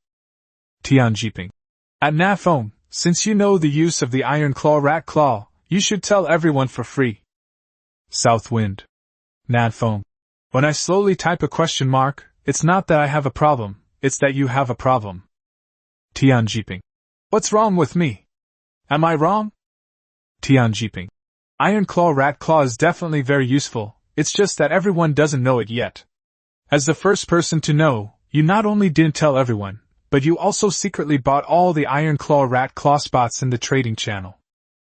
Speaker 1: Tian Jiping. At Nan Feng, since you know the use of the iron claw rat claw, you should tell everyone for free. South Wind. Nan Feng. When I slowly type a question mark, it's not that I have a problem, it's that you have a problem. Tian Jiping. What's wrong with me? Am I wrong? Tian Jiping. Iron claw rat claw is definitely very useful, it's just that everyone doesn't know it yet. As the first person to know, you not only didn't tell everyone, but you also secretly bought all the iron claw rat claw spots in the trading channel.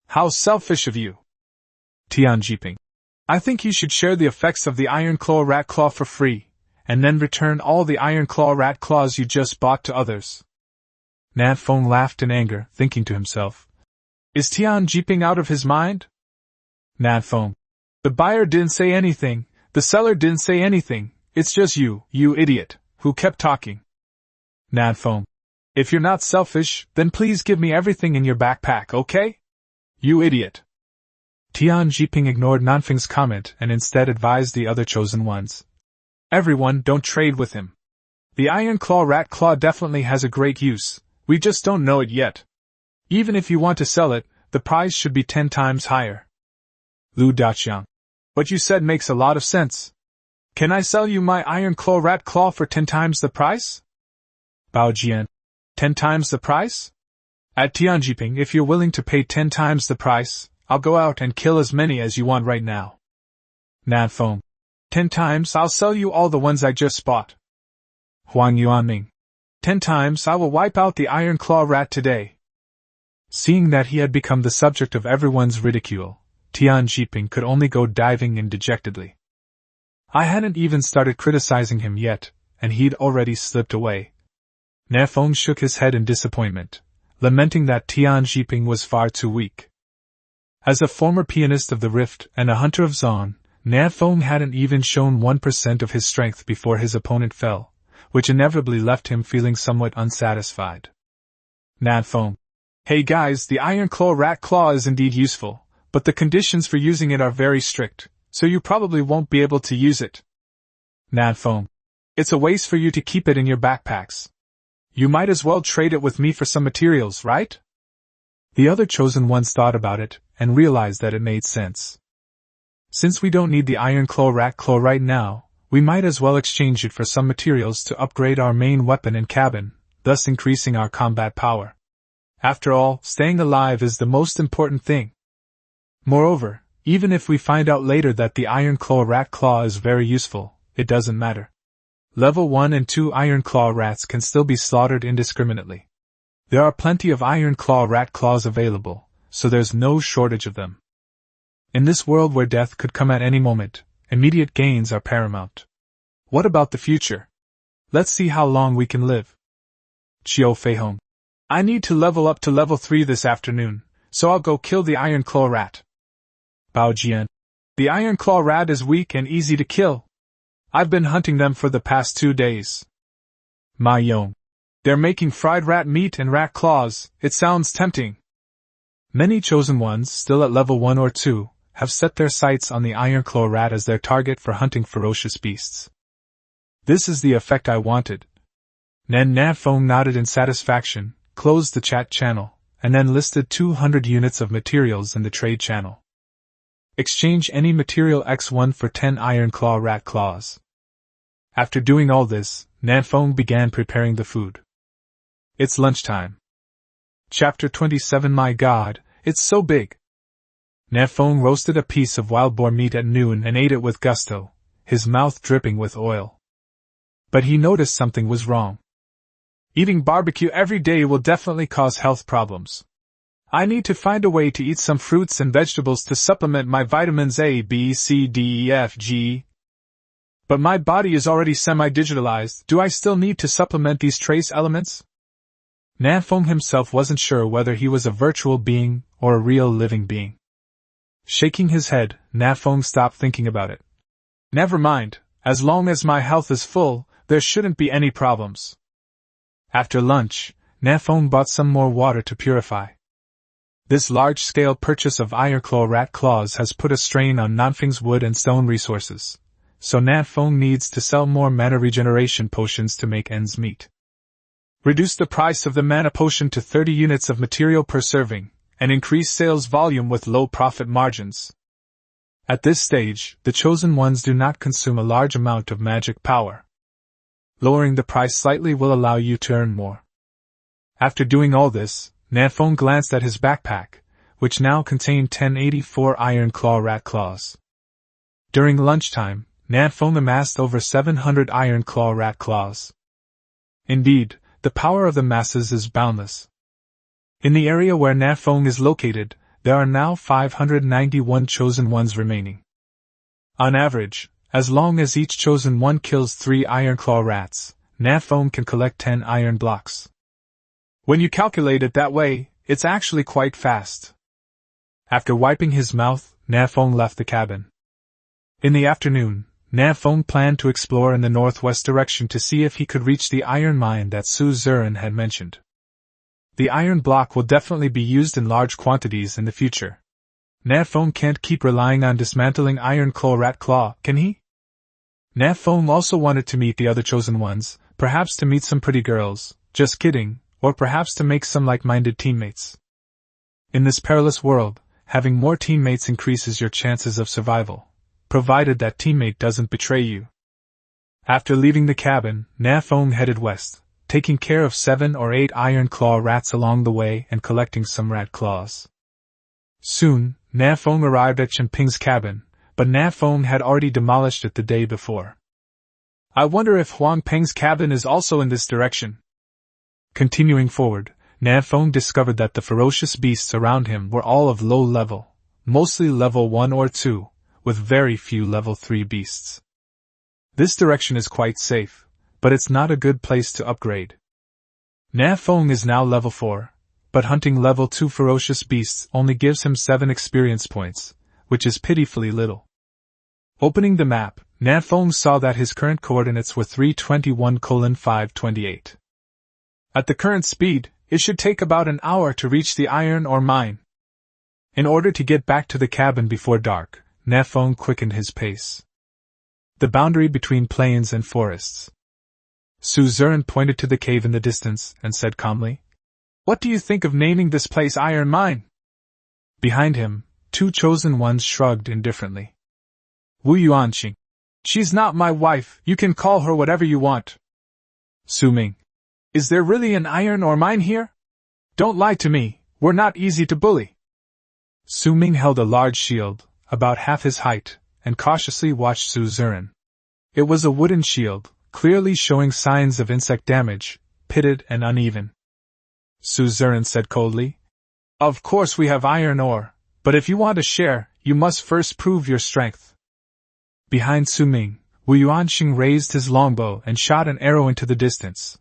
Speaker 1: How selfish of you! Tian Jiping. I think you should share the effects of the iron claw rat claw for free, and then return all the iron claw rat claws you just bought to others. Nan Feng laughed in anger, thinking to himself. Is Tian Jiping out of his mind? Nan Feng. The buyer didn't say anything, the seller didn't say anything, it's just you idiot, who kept talking. Nan Feng. If you're not selfish, then please give me everything in your backpack, okay? You idiot. Tian Jiping ignored Nan Feng's comment and instead advised the other chosen ones. Everyone, don't trade with him. The iron claw rat claw definitely has a great use, we just don't know it yet. Even if you want to sell it, the price should be 10 times higher. Lu Daqiang. What you said makes a lot of sense. Can I sell you my iron claw rat claw for 10 times the price? Bao Jian. 10 times the price? At Tianjiping, if you're willing to pay 10 times the price, I'll go out and kill as many as you want right now. Nan Feng. 10 times I'll sell you all the ones I just bought. Huang Yuanming. 10 times I will wipe out the iron claw rat today. Seeing that he had become the subject of everyone's ridicule, Tian Jiping could only go diving in dejectedly. I hadn't even started criticizing him yet, and he'd already slipped away. Nan Feng shook his head in disappointment, lamenting that Tian Jiping was far too weak. As a former pianist of the Rift and a hunter of Zon, Nan Feng hadn't even shown 1% of his strength before his opponent fell, which inevitably left him feeling somewhat unsatisfied. Nan Feng. Hey guys, the iron claw rat claw is indeed useful, but the conditions for using it are very strict, so you probably won't be able to use it. Nan Feng. It's a waste for you to keep it in your backpacks. You might as well trade it with me for some materials, right? The other chosen ones thought about it, and realized that it made sense. Since we don't need the iron claw rat claw right now, we might as well exchange it for some materials to upgrade our main weapon and cabin, thus increasing our combat power. After all, staying alive is the most important thing. Moreover, Even if we find out later that the iron claw rat claw is very useful, it doesn't matter. Level 1 and 2 iron claw rats can still be slaughtered indiscriminately. There are plenty of iron claw rat claws available, so there's no shortage of them. In this world where death could come at any moment, immediate gains are paramount. What about the future? Let's see how long we can live. Chiu Feihong. I need to level up to level 3 this afternoon, so I'll go kill the iron claw rat. Bao Jian. The iron claw rat is weak and easy to kill. I've been hunting them for the past 2 days. Ma Yong. They're making fried rat meat and rat claws, it sounds tempting. Many chosen ones, still at level 1 or 2, have set their sights on the iron claw rat as their target for hunting ferocious beasts. This is the effect I wanted. Nan Feng nodded in satisfaction, closed the chat channel, and then listed 200 units of materials in the trade channel. Exchange any material X1 for 10 iron claw rat claws. After doing all this, Nan Feng began preparing the food. It's lunchtime. Chapter 27. My God, it's so big. Nan Feng roasted a piece of wild boar meat at noon and ate it with gusto, his mouth dripping with oil. But he noticed something was wrong. Eating barbecue every day will definitely cause health problems. I need to find a way to eat some fruits and vegetables to supplement my vitamins A, B, C, D, E, F, G. But my body is already semi-digitalized. Do I still need to supplement these trace elements? Nan Feng himself wasn't sure whether he was a virtual being or a real living being. Shaking his head, Nan Feng stopped thinking about it. Never mind, as long as my health is full, there shouldn't be any problems. After lunch, Nan Feng bought some more water to purify. This large-scale purchase of iron claw rat claws has put a strain on Nan Feng's wood and stone resources, so Nan Feng needs to sell more mana regeneration potions to make ends meet. Reduce the price of the mana potion to 30 units of material per serving, and increase sales volume with low profit margins. At this stage, the chosen ones do not consume a large amount of magic power. Lowering the price slightly will allow you to earn more. After doing all this, Nan Feng glanced at his backpack, which now contained 1084 iron claw rat claws. During lunchtime, Nan Feng amassed over 700 iron claw rat claws. Indeed, the power of the masses is boundless. In the area where Nan Feng is located, there are now 591 chosen ones remaining. On average, as long as each chosen one kills 3 iron claw rats, Nan Feng can collect 10 iron blocks. When you calculate it that way, it's actually quite fast. After wiping his mouth, Nan Feng left the cabin. In the afternoon, Nan Feng planned to explore in the northwest direction to see if he could reach the iron mine that Su Ziren had mentioned. The iron block will definitely be used in large quantities in the future. Nan Feng can't keep relying on dismantling iron claw rat claw, can he? Nan Feng also wanted to meet the other chosen ones, perhaps to meet some pretty girls, just kidding, or perhaps to make some like-minded teammates. In this perilous world, having more teammates increases your chances of survival, provided that teammate doesn't betray you. After leaving the cabin, Nan Feng headed west, taking care of 7 or 8 iron claw rats along the way and collecting some rat claws. Soon, Nan Feng arrived at Chen Ping's cabin, but Nan Feng had already demolished it the day before. I wonder if Huang Peng's cabin is also in this direction. Continuing forward, Nan Feng discovered that the ferocious beasts around him were all of low level, mostly level 1 or 2, with very few level 3 beasts. This direction is quite safe, but it's not a good place to upgrade. Nan Feng is now level 4, but hunting level 2 ferocious beasts only gives him 7 experience points, which is pitifully little. Opening the map, Nan Feng saw that his current coordinates were 321:528. At the current speed, it should take about an hour to reach the iron ore mine. In order to get back to the cabin before dark, Nan Feng quickened his pace. The boundary between plains and forests. Su Ziren pointed to the cave in the distance and said calmly, "What do you think of naming this place Iron Mine?" Behind him, 2 chosen ones shrugged indifferently. Wu Yuanqing. She's not my wife, you can call her whatever you want. Su Ming. Is there really an iron ore mine here? Don't lie to me, we're not easy to bully. Su Ming held a large shield, about half his height, and cautiously watched Su Ziren. It was a wooden shield, clearly showing signs of insect damage, pitted and uneven. Su Ziren said coldly, "Of course we have iron ore, but if you want a share, you must first prove your strength." Behind Su Ming, Wu Yuanxing raised his longbow and shot an arrow into the distance.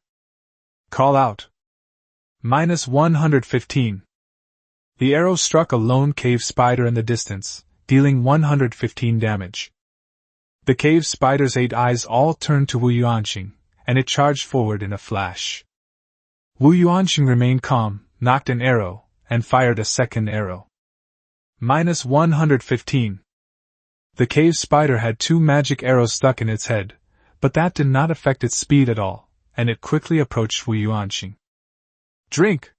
Speaker 1: "Call out. -115. The arrow struck a lone cave spider in the distance, dealing 115 damage. The cave spider's 8 eyes all turned to Wu Yuanxing, and it charged forward in a flash. Wu Yuanxing remained calm, nocked an arrow, and fired a second arrow. -115. The cave spider had 2 magic arrows stuck in its head, but that did not affect its speed at all, and it quickly approached Wu Yuanxing. "Drink!"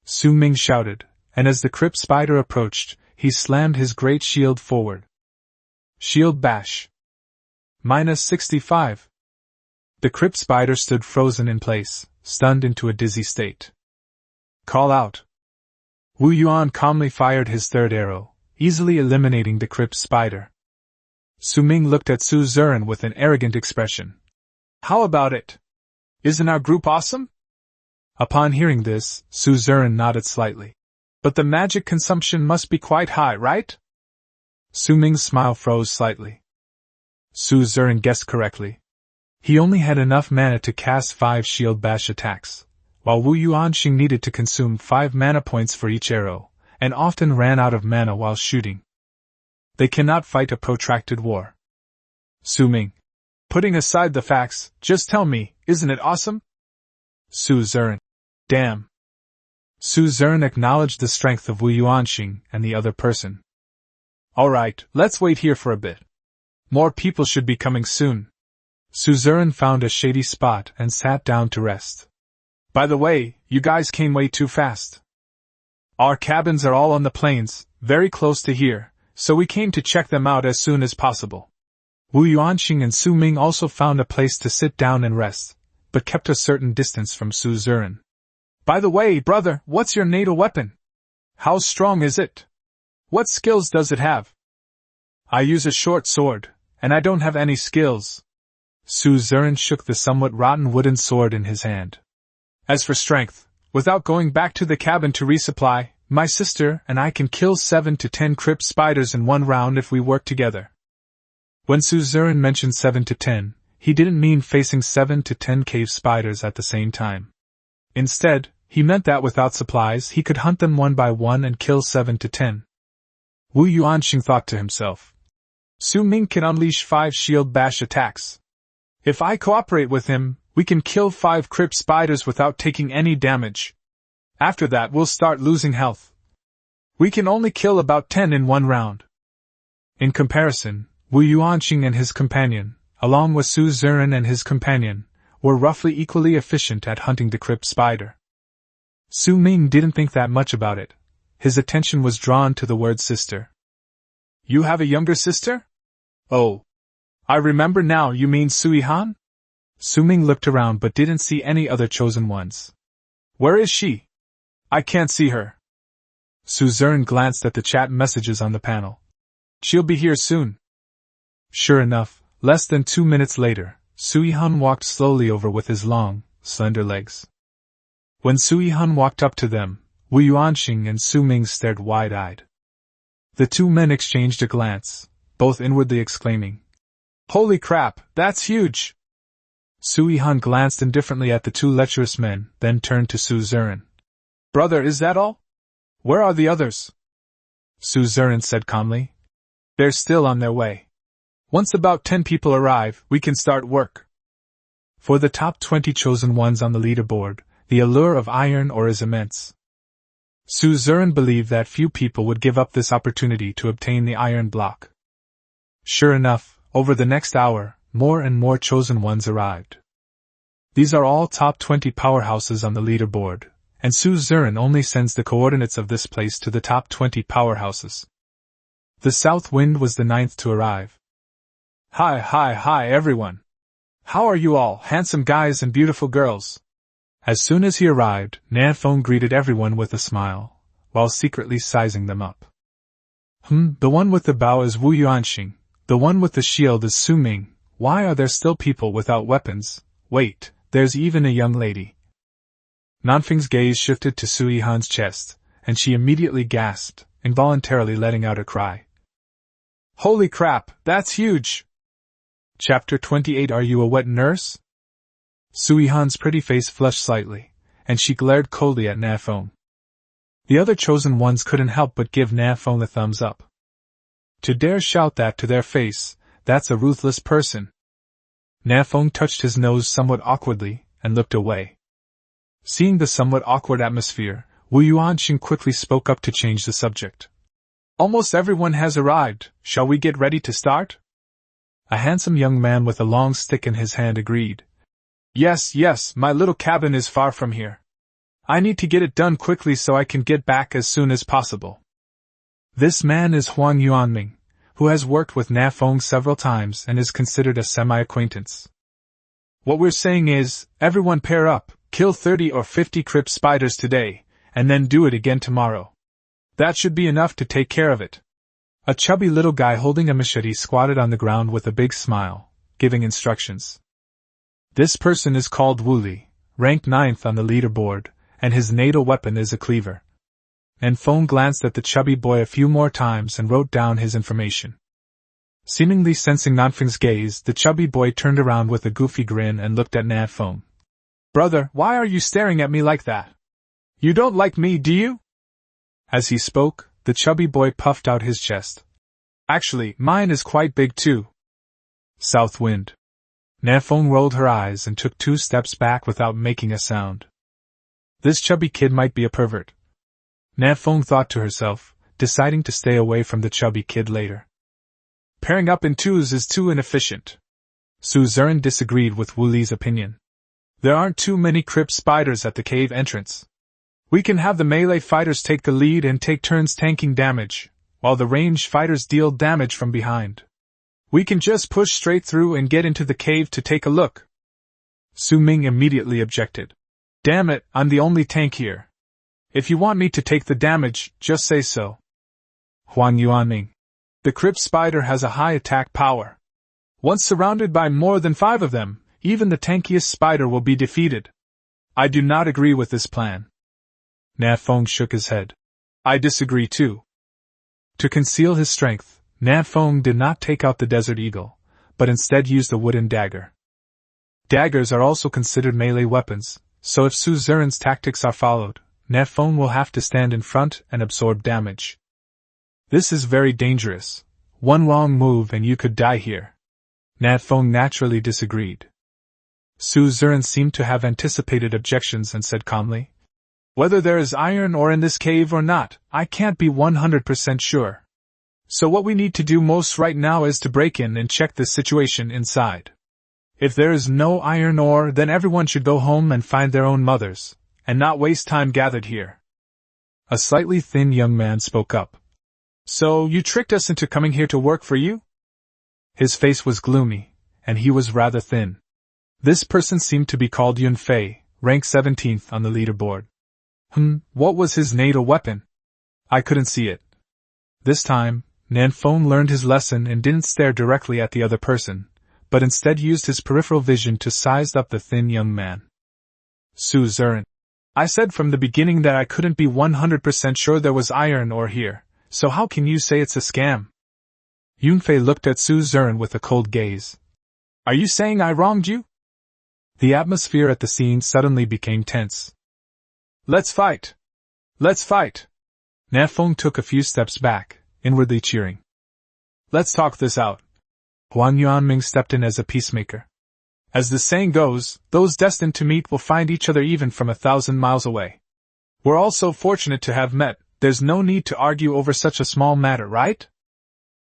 Speaker 1: Su Ming shouted, and as the crypt spider approached, he slammed his great shield forward. Shield bash. -65. The crypt spider stood frozen in place, stunned into a dizzy state. "Call out." Wu Yuan calmly fired his third arrow, easily eliminating the crypt spider. Su Ming looked at Su Ziren with an arrogant expression. "How about it? Isn't our group awesome?" Upon hearing this, Su Ziren nodded slightly. "But the magic consumption must be quite high, right?" Su Ming's smile froze slightly. Su Ziren guessed correctly. He only had enough mana to cast 5 shield bash attacks, while Wu Yuanxing needed to consume 5 mana points for each arrow, and often ran out of mana while shooting. They cannot fight a protracted war. Su Ming. Putting aside the facts, just tell me, isn't it awesome? Su Ziren. Damn. Su Ziren acknowledged the strength of Wu Yuanxing and the other person. Alright, let's wait here for a bit. More people should be coming soon. Su Ziren found a shady spot and sat down to rest. By the way, you guys came way too fast. Our cabins are all on the plains, very close to here, so we came to check them out as soon as possible. Wu Yuanxing and Su Ming also found a place to sit down and rest, but kept a certain distance from Su Ziren. By the way, brother, what's your natal weapon? How strong is it? What skills does it have? I use a short sword, and I don't have any skills. Su Ziren shook the somewhat rotten wooden sword in his hand. As for strength, without going back to the cabin to resupply, my sister and I can kill 7 to 10 crypt spiders in one round if we work together. When Su Ziren mentioned 7 to 10, he didn't mean facing 7 to 10 cave spiders at the same time. Instead, he meant that without supplies he could hunt them one by one and kill 7 to 10. Wu Yuanxing thought to himself. Su Ming can unleash 5 shield bash attacks. If I cooperate with him, we can kill 5 crypt spiders without taking any damage. After that we'll start losing health. We can only kill about 10 in one round. In comparison, Wu Yuanxing and his companion, along with Su Ziren and his companion, were roughly equally efficient at hunting the crypt spider. Su Ming didn't think that much about it. His attention was drawn to the word sister. You have a younger sister? Oh. I remember now, you mean Sui Han? Su Ming looked around but didn't see any other chosen ones. Where is she? I can't see her. Su Ziren glanced at the chat messages on the panel. She'll be here soon. Sure enough, less than 2 minutes later, Sui Han walked slowly over with his long, slender legs. When Sui Han walked up to them, Wu Yuanxing and Su Ming stared wide-eyed. The 2 men exchanged a glance, both inwardly exclaiming, Holy crap, that's huge! Sui Han glanced indifferently at the 2 lecherous men, then turned to Su Ziren. Brother, is that all? Where are the others? Su Ziren said calmly. They're still on their way. Once about 10 people arrive, we can start work. For the top 20 chosen ones on the leaderboard, the allure of iron ore is immense. Su Ziren believed that few people would give up this opportunity to obtain the iron block. Sure enough, over the next hour, more and more chosen ones arrived. These are all top 20 powerhouses on the leaderboard, and Su Ziren only sends the coordinates of this place to the top 20 powerhouses. The South Wind was the 9th to arrive. Hi everyone! How are you all, handsome guys and beautiful girls? As soon as he arrived, Nan Feng greeted everyone with a smile, while secretly sizing them up. The one with the bow is Wu Yuanxing, the one with the shield is Su Ming. Why are there still people without weapons? Wait, there's even a young lady. Nan Feng's gaze shifted to Su Yihan's chest, and she immediately gasped, involuntarily letting out a cry. Holy crap, that's huge! Chapter 28. Are you a wet nurse? Su Yihan's pretty face flushed slightly, and she glared coldly at Nan Feng. The other chosen ones couldn't help but give Nan Feng a thumbs up. To dare shout that to their face, that's a ruthless person. Nan Feng touched his nose somewhat awkwardly, and looked away. Seeing the somewhat awkward atmosphere, Wu Yuanxing quickly spoke up to change the subject. Almost everyone has arrived, shall we get ready to start? A handsome young man with a long stick in his hand agreed. Yes, my little cabin is far from here. I need to get it done quickly so I can get back as soon as possible. This man is Huang Yuanming, who has worked with Nan Feng several times and is considered a semi-acquaintance. What we're saying is, everyone pair up, kill 30 or 50 crypt spiders today, and then do it again tomorrow. That should be enough to take care of it. A chubby little guy holding a machete squatted on the ground with a big smile, giving instructions. This person is called Wu Li, ranked 9th on the leaderboard, and his natal weapon is a cleaver. Nan Feng glanced at the chubby boy a few more times and wrote down his information. Seemingly sensing Nan Feng's gaze, the chubby boy turned around with a goofy grin and looked at Nan Feng. Brother, why are you staring at me like that? You don't like me, do you? As he spoke, the chubby boy puffed out his chest. Actually, mine is quite big too. South wind. Nan Feng rolled her eyes and took 2 steps back without making a sound. This chubby kid might be a pervert. Nan Feng thought to herself, deciding to stay away from the chubby kid later. Pairing up in twos is too inefficient. Su Ziren disagreed with Wu Li's opinion. There aren't too many crypt spiders at the cave entrance. We can have the melee fighters take the lead and take turns tanking damage, while the ranged fighters deal damage from behind. We can just push straight through and get into the cave to take a look. Su Ming immediately objected. Damn it, I'm the only tank here. If you want me to take the damage, just say so. Huang Yuanming. The crypt spider has a high attack power. Once surrounded by more than 5 of them, even the tankiest spider will be defeated. I do not agree with this plan. Nan Feng shook his head. I disagree too. To conceal his strength, Nan Feng did not take out the desert eagle, but instead used a wooden dagger. Daggers are also considered melee weapons, so if Su Ziren's tactics are followed, Nan Feng will have to stand in front and absorb damage. This is very dangerous. One wrong move and you could die here. Nan Feng naturally disagreed. Su Ziren seemed to have anticipated objections and said calmly, Whether there is iron ore in this cave or not, I can't be 100% sure. So what we need to do most right now is to break in and check the situation inside. If there is no iron ore, then everyone should go home and find their own mothers, and not waste time gathered here. A slightly thin young man spoke up. So, you tricked us into coming here to work for you? His face was gloomy, and he was rather thin. This person seemed to be called Yun Fei, ranked 17th on the leaderboard. What was his natal weapon? I couldn't see it. This time, Nan Feng learned his lesson and didn't stare directly at the other person, but instead used his peripheral vision to size up the thin young man. Su Ziren. I said from the beginning that I couldn't be 100% sure there was iron ore here, so how can you say it's a scam? Yun Fei looked at Su Ziren with a cold gaze. Are you saying I wronged you? The atmosphere at the scene suddenly became tense. Let's fight! Let's fight! Nan Feng took a few steps back, inwardly cheering. Let's talk this out. Huang Yuanming stepped in as a peacemaker. As the saying goes, those destined to meet will find each other even from 1,000 miles away. We're all so fortunate to have met, there's no need to argue over such a small matter, right?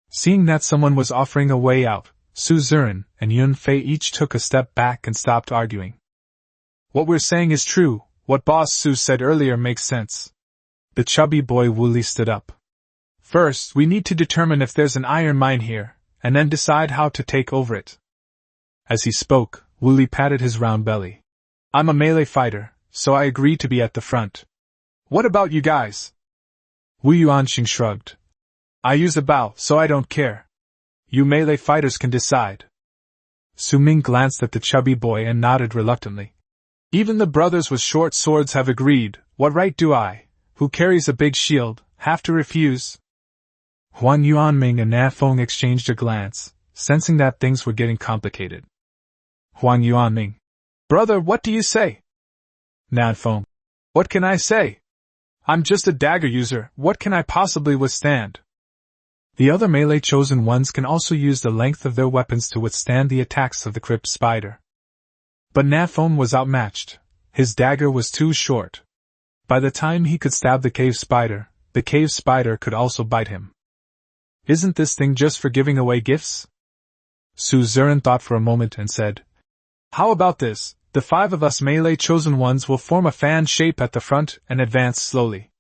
Speaker 1: Seeing that someone was offering a way out, Su Ziren and Yun Fei each took a step back and stopped arguing. What we're saying is true, what Boss Su said earlier makes sense. The chubby boy Wu Li stood up. First, we need to determine if there's an iron mine here, and then decide how to take over it. As he spoke, Wu Li patted his round belly. I'm a melee fighter, so I agree to be at the front. What about you guys? Wu Yuanxing shrugged. I use a bow, so I don't care. You melee fighters can decide. Su Ming glanced at the chubby boy and nodded reluctantly. Even the brothers with short swords have agreed. What right do I, who carries a big shield, have to refuse? Huan Yuanming and Nan Feng exchanged a glance, sensing that things were getting complicated. Huan Yuanming. Brother, what do you say? Nan Feng. What can I say? I'm just a dagger user, what can I possibly withstand? The other melee chosen ones can also use the length of their weapons to withstand the attacks of the crypt spider. But Nan Feng was outmatched. His dagger was too short. By the time he could stab the cave spider could also bite him. Isn't this thing just for giving away gifts? Su Ziren thought for a moment and said, How about this? The 5 of us melee chosen ones will form a fan shape at the front and advance slowly.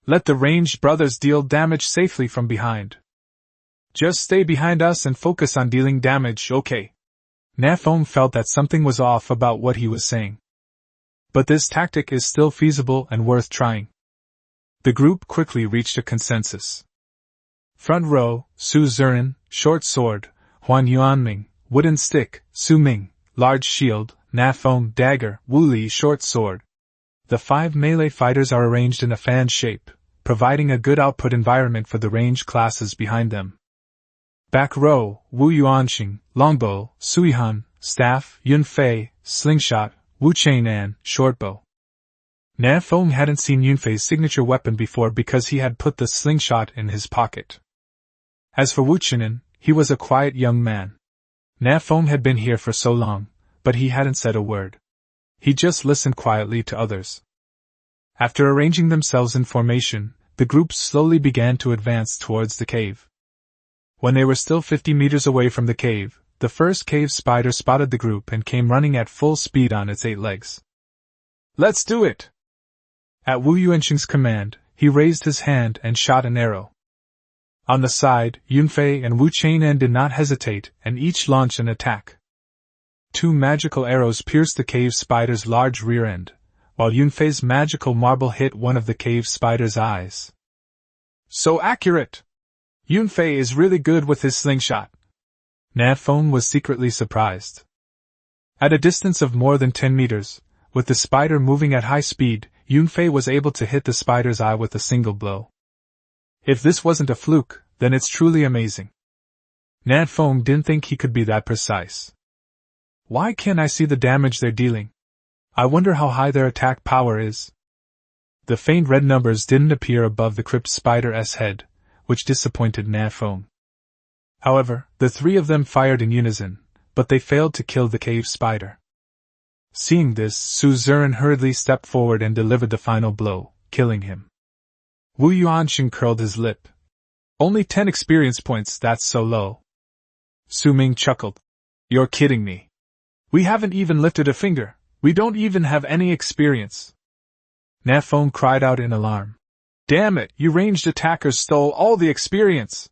Speaker 1: Let the ranged brothers deal damage safely from behind. Just stay behind us and focus on dealing damage, okay? Nan Feng felt that something was off about what he was saying. But this tactic is still feasible and worth trying. The group quickly reached a consensus. Front row, Su Ziren, short sword, Huan Yuanming, wooden stick, Su Ming, large shield, Nan Feng, dagger, Wu Li, short sword. The 5 melee fighters are arranged in a fan shape, providing a good output environment for the ranged classes behind them. Back row, Wu Yuanxing, longbow, Suihan, staff, Yun Fei, slingshot, Wu Chang'an, shortbow. Nan Feng hadn't seen Yun Fei's signature weapon before because he had put the slingshot in his pocket. As for Wu Chang'an, he was a quiet young man. Nan Feng had been here for so long, but he hadn't said a word. He just listened quietly to others. After arranging themselves in formation, the group slowly began to advance towards the cave. When they were still 50 meters away from the cave, the first cave spider spotted the group and came running at full speed on its 8 legs. Let's do it! At Wu Yuanxing's command, he raised his hand and shot an arrow. On the side, Yun Fei and Wu Chang'an did not hesitate and each launched an attack. 2 magical arrows pierced the cave spider's large rear end, while Yun Fei's magical marble hit one of the cave spider's eyes. So accurate! Yun Fei is really good with his slingshot. Nan Feng was secretly surprised. At a distance of more than 10 meters, with the spider moving at high speed, Yun Fei was able to hit the spider's eye with a single blow. If this wasn't a fluke, then it's truly amazing. Nan Feng didn't think he could be that precise. Why can't I see the damage they're dealing? I wonder how high their attack power is. The faint red numbers didn't appear above the crypt spider's head, which disappointed Nan Feng. However, the 3 of them fired in unison, but they failed to kill the cave spider. Seeing this, Su Ziren hurriedly stepped forward and delivered the final blow, killing him. Wu Yuanxing curled his lip. Only 10 experience points, that's so low. Su Ming chuckled. You're kidding me. We haven't even lifted a finger, we don't even have any experience. Nan Feng cried out in alarm. Damn it, you ranged attackers stole all the experience!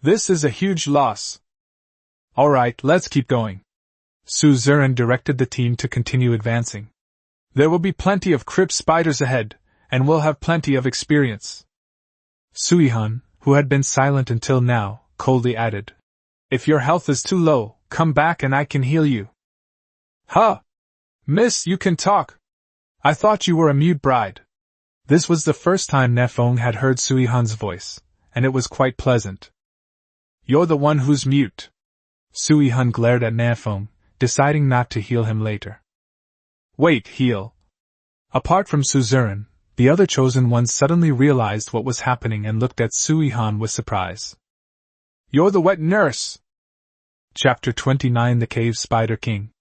Speaker 1: This is a huge loss. Alright, let's keep going. Su Ziren directed the team to continue advancing. There will be plenty of crypt spiders ahead, and we'll have plenty of experience. Suihan, who had been silent until now, coldly added. If your health is too low, come back and I can heal you. Huh! Miss, you can talk. I thought you were a mute bride. This was the first time Nan Feng had heard Suihan's voice, and it was quite pleasant. You're the one who's mute. Suihan glared at Nan Feng, deciding not to heal him later. Wait, heal. Apart from Su Ziren, the other chosen ones suddenly realized what was happening and looked at Suihan with surprise. You're the wet nurse! Chapter 29 The Cave Spider King.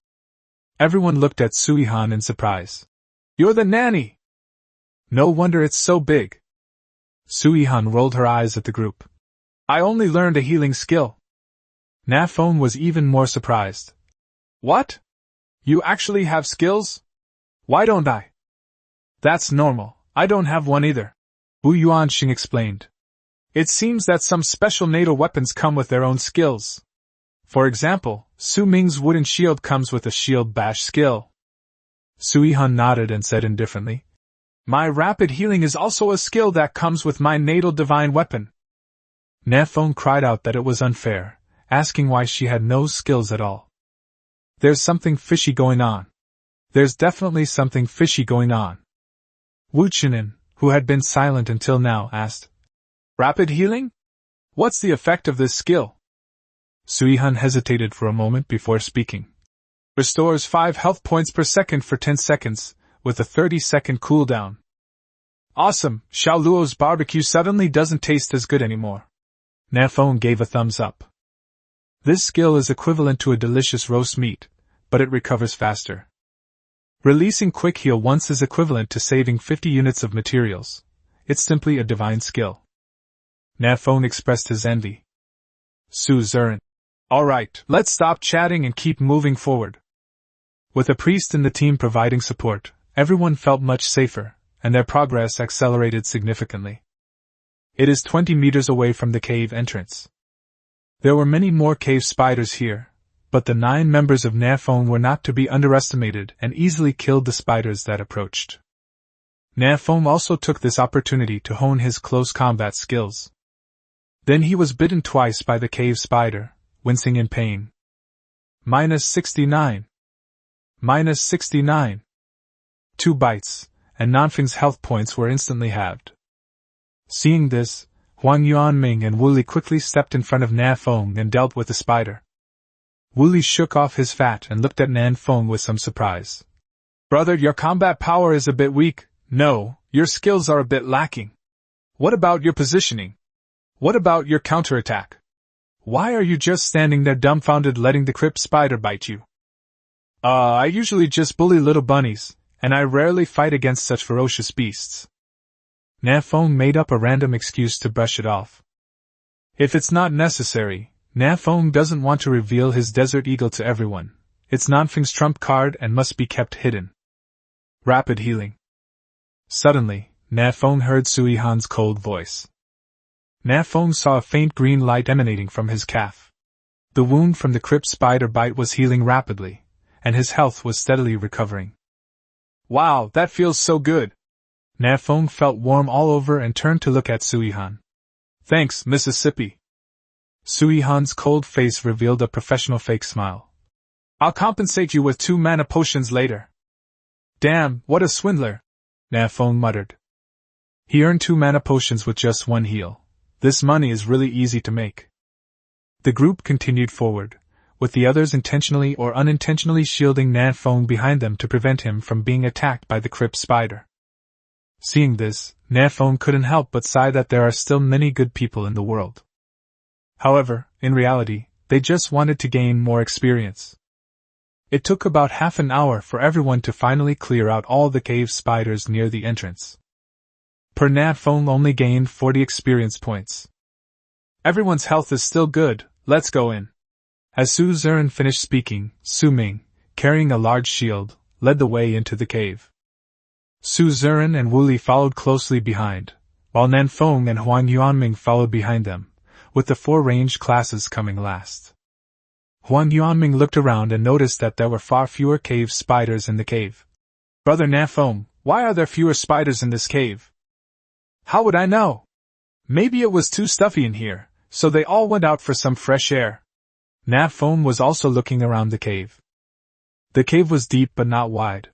Speaker 1: Everyone looked at Suihan in surprise. You're the nanny! No wonder it's so big. Suihan rolled her eyes at the group. I only learned a healing skill. Nan Feng was even more surprised. What? You actually have skills? Why don't I? That's normal, I don't have one either. Wu Yuanxing explained. It seems that some special natal weapons come with their own skills. For example, Su Ming's wooden shield comes with a shield bash skill. Suihan nodded and said indifferently. My rapid healing is also a skill that comes with my natal divine weapon. Nan Feng cried out that it was unfair, asking why she had no skills at all. There's something fishy going on. There's definitely something fishy going on. Wu Chunin, who had been silent until now, asked, Rapid healing? What's the effect of this skill? Suihan hesitated for a moment before speaking. Restores 5 health points per second for 10 seconds, with a 30-second cooldown. Awesome, Xiao Luo's barbecue suddenly doesn't taste as good anymore. Nan Feng gave a thumbs up. This skill is equivalent to a delicious roast meat, but it recovers faster. Releasing Quick Heal once is equivalent to saving 50 units of materials. It's simply a divine skill. Nan Feng expressed his envy. Su Zurin. Alright, let's stop chatting and keep moving forward. With a priest in the team providing support, everyone felt much safer, and their progress accelerated significantly. It is 20 meters away from the cave entrance. There were many more cave spiders here, but the 9 members of Nan Feng were not to be underestimated and easily killed the spiders that approached. Nan Feng also took this opportunity to hone his close combat skills. Then he was bitten twice by the cave spider, wincing in pain. -69. -69. 2 bites, and Nan Feng's health points were instantly halved. Seeing this, Huang Yuanming and Wu Li quickly stepped in front of Nan Feng and dealt with the spider. Wu Li shook off his fat and looked at Nan Feng with some surprise. Brother, your combat power is a bit weak. No, your skills are a bit lacking. What about your positioning? What about your counterattack? Why are you just standing there dumbfounded letting the crypt spider bite you? I usually just bully little bunnies, and I rarely fight against such ferocious beasts. Nan Feng made up a random excuse to brush it off. If it's not necessary, Nan Feng doesn't want to reveal his desert eagle to everyone. It's Nan Feng's trump card and must be kept hidden. Rapid healing. Suddenly, Nan Feng heard Sui Han's cold voice. Nan Feng saw a faint green light emanating from his calf. The wound from the crypt spider bite was healing rapidly, and his health was steadily recovering. Wow, that feels so good! Nan Feng felt warm all over and turned to look at Sui Han. Thanks, Mississippi. Sui Han's cold face revealed a professional fake smile. I'll compensate you with 2 mana potions later. Damn, what a swindler! Nan Feng muttered. He earned 2 mana potions with just 1 heal. This money is really easy to make. The group continued forward, with the others intentionally or unintentionally shielding Nan Feng behind them to prevent him from being attacked by the crypt spider. Seeing this, Nan Feng couldn't help but sigh that there are still many good people in the world. However, in reality, they just wanted to gain more experience. It took about half an hour for everyone to finally clear out all the cave spiders near the entrance. Nan Feng only gained 40 experience points. Everyone's health is still good, let's go in. As Su Zurin finished speaking, Su Ming, carrying a large shield, led the way into the cave. Su Zurin and Wu Li followed closely behind, while Nan Feng and Huang Yuanming followed behind them, with the 4 ranged classes coming last. Huang Yuanming looked around and noticed that there were far fewer cave spiders in the cave. Brother Nan Feng, why are there fewer spiders in this cave? How would I know? Maybe it was too stuffy in here, so they all went out for some fresh air. Nan Feng was also looking around the cave. The cave was deep but not wide.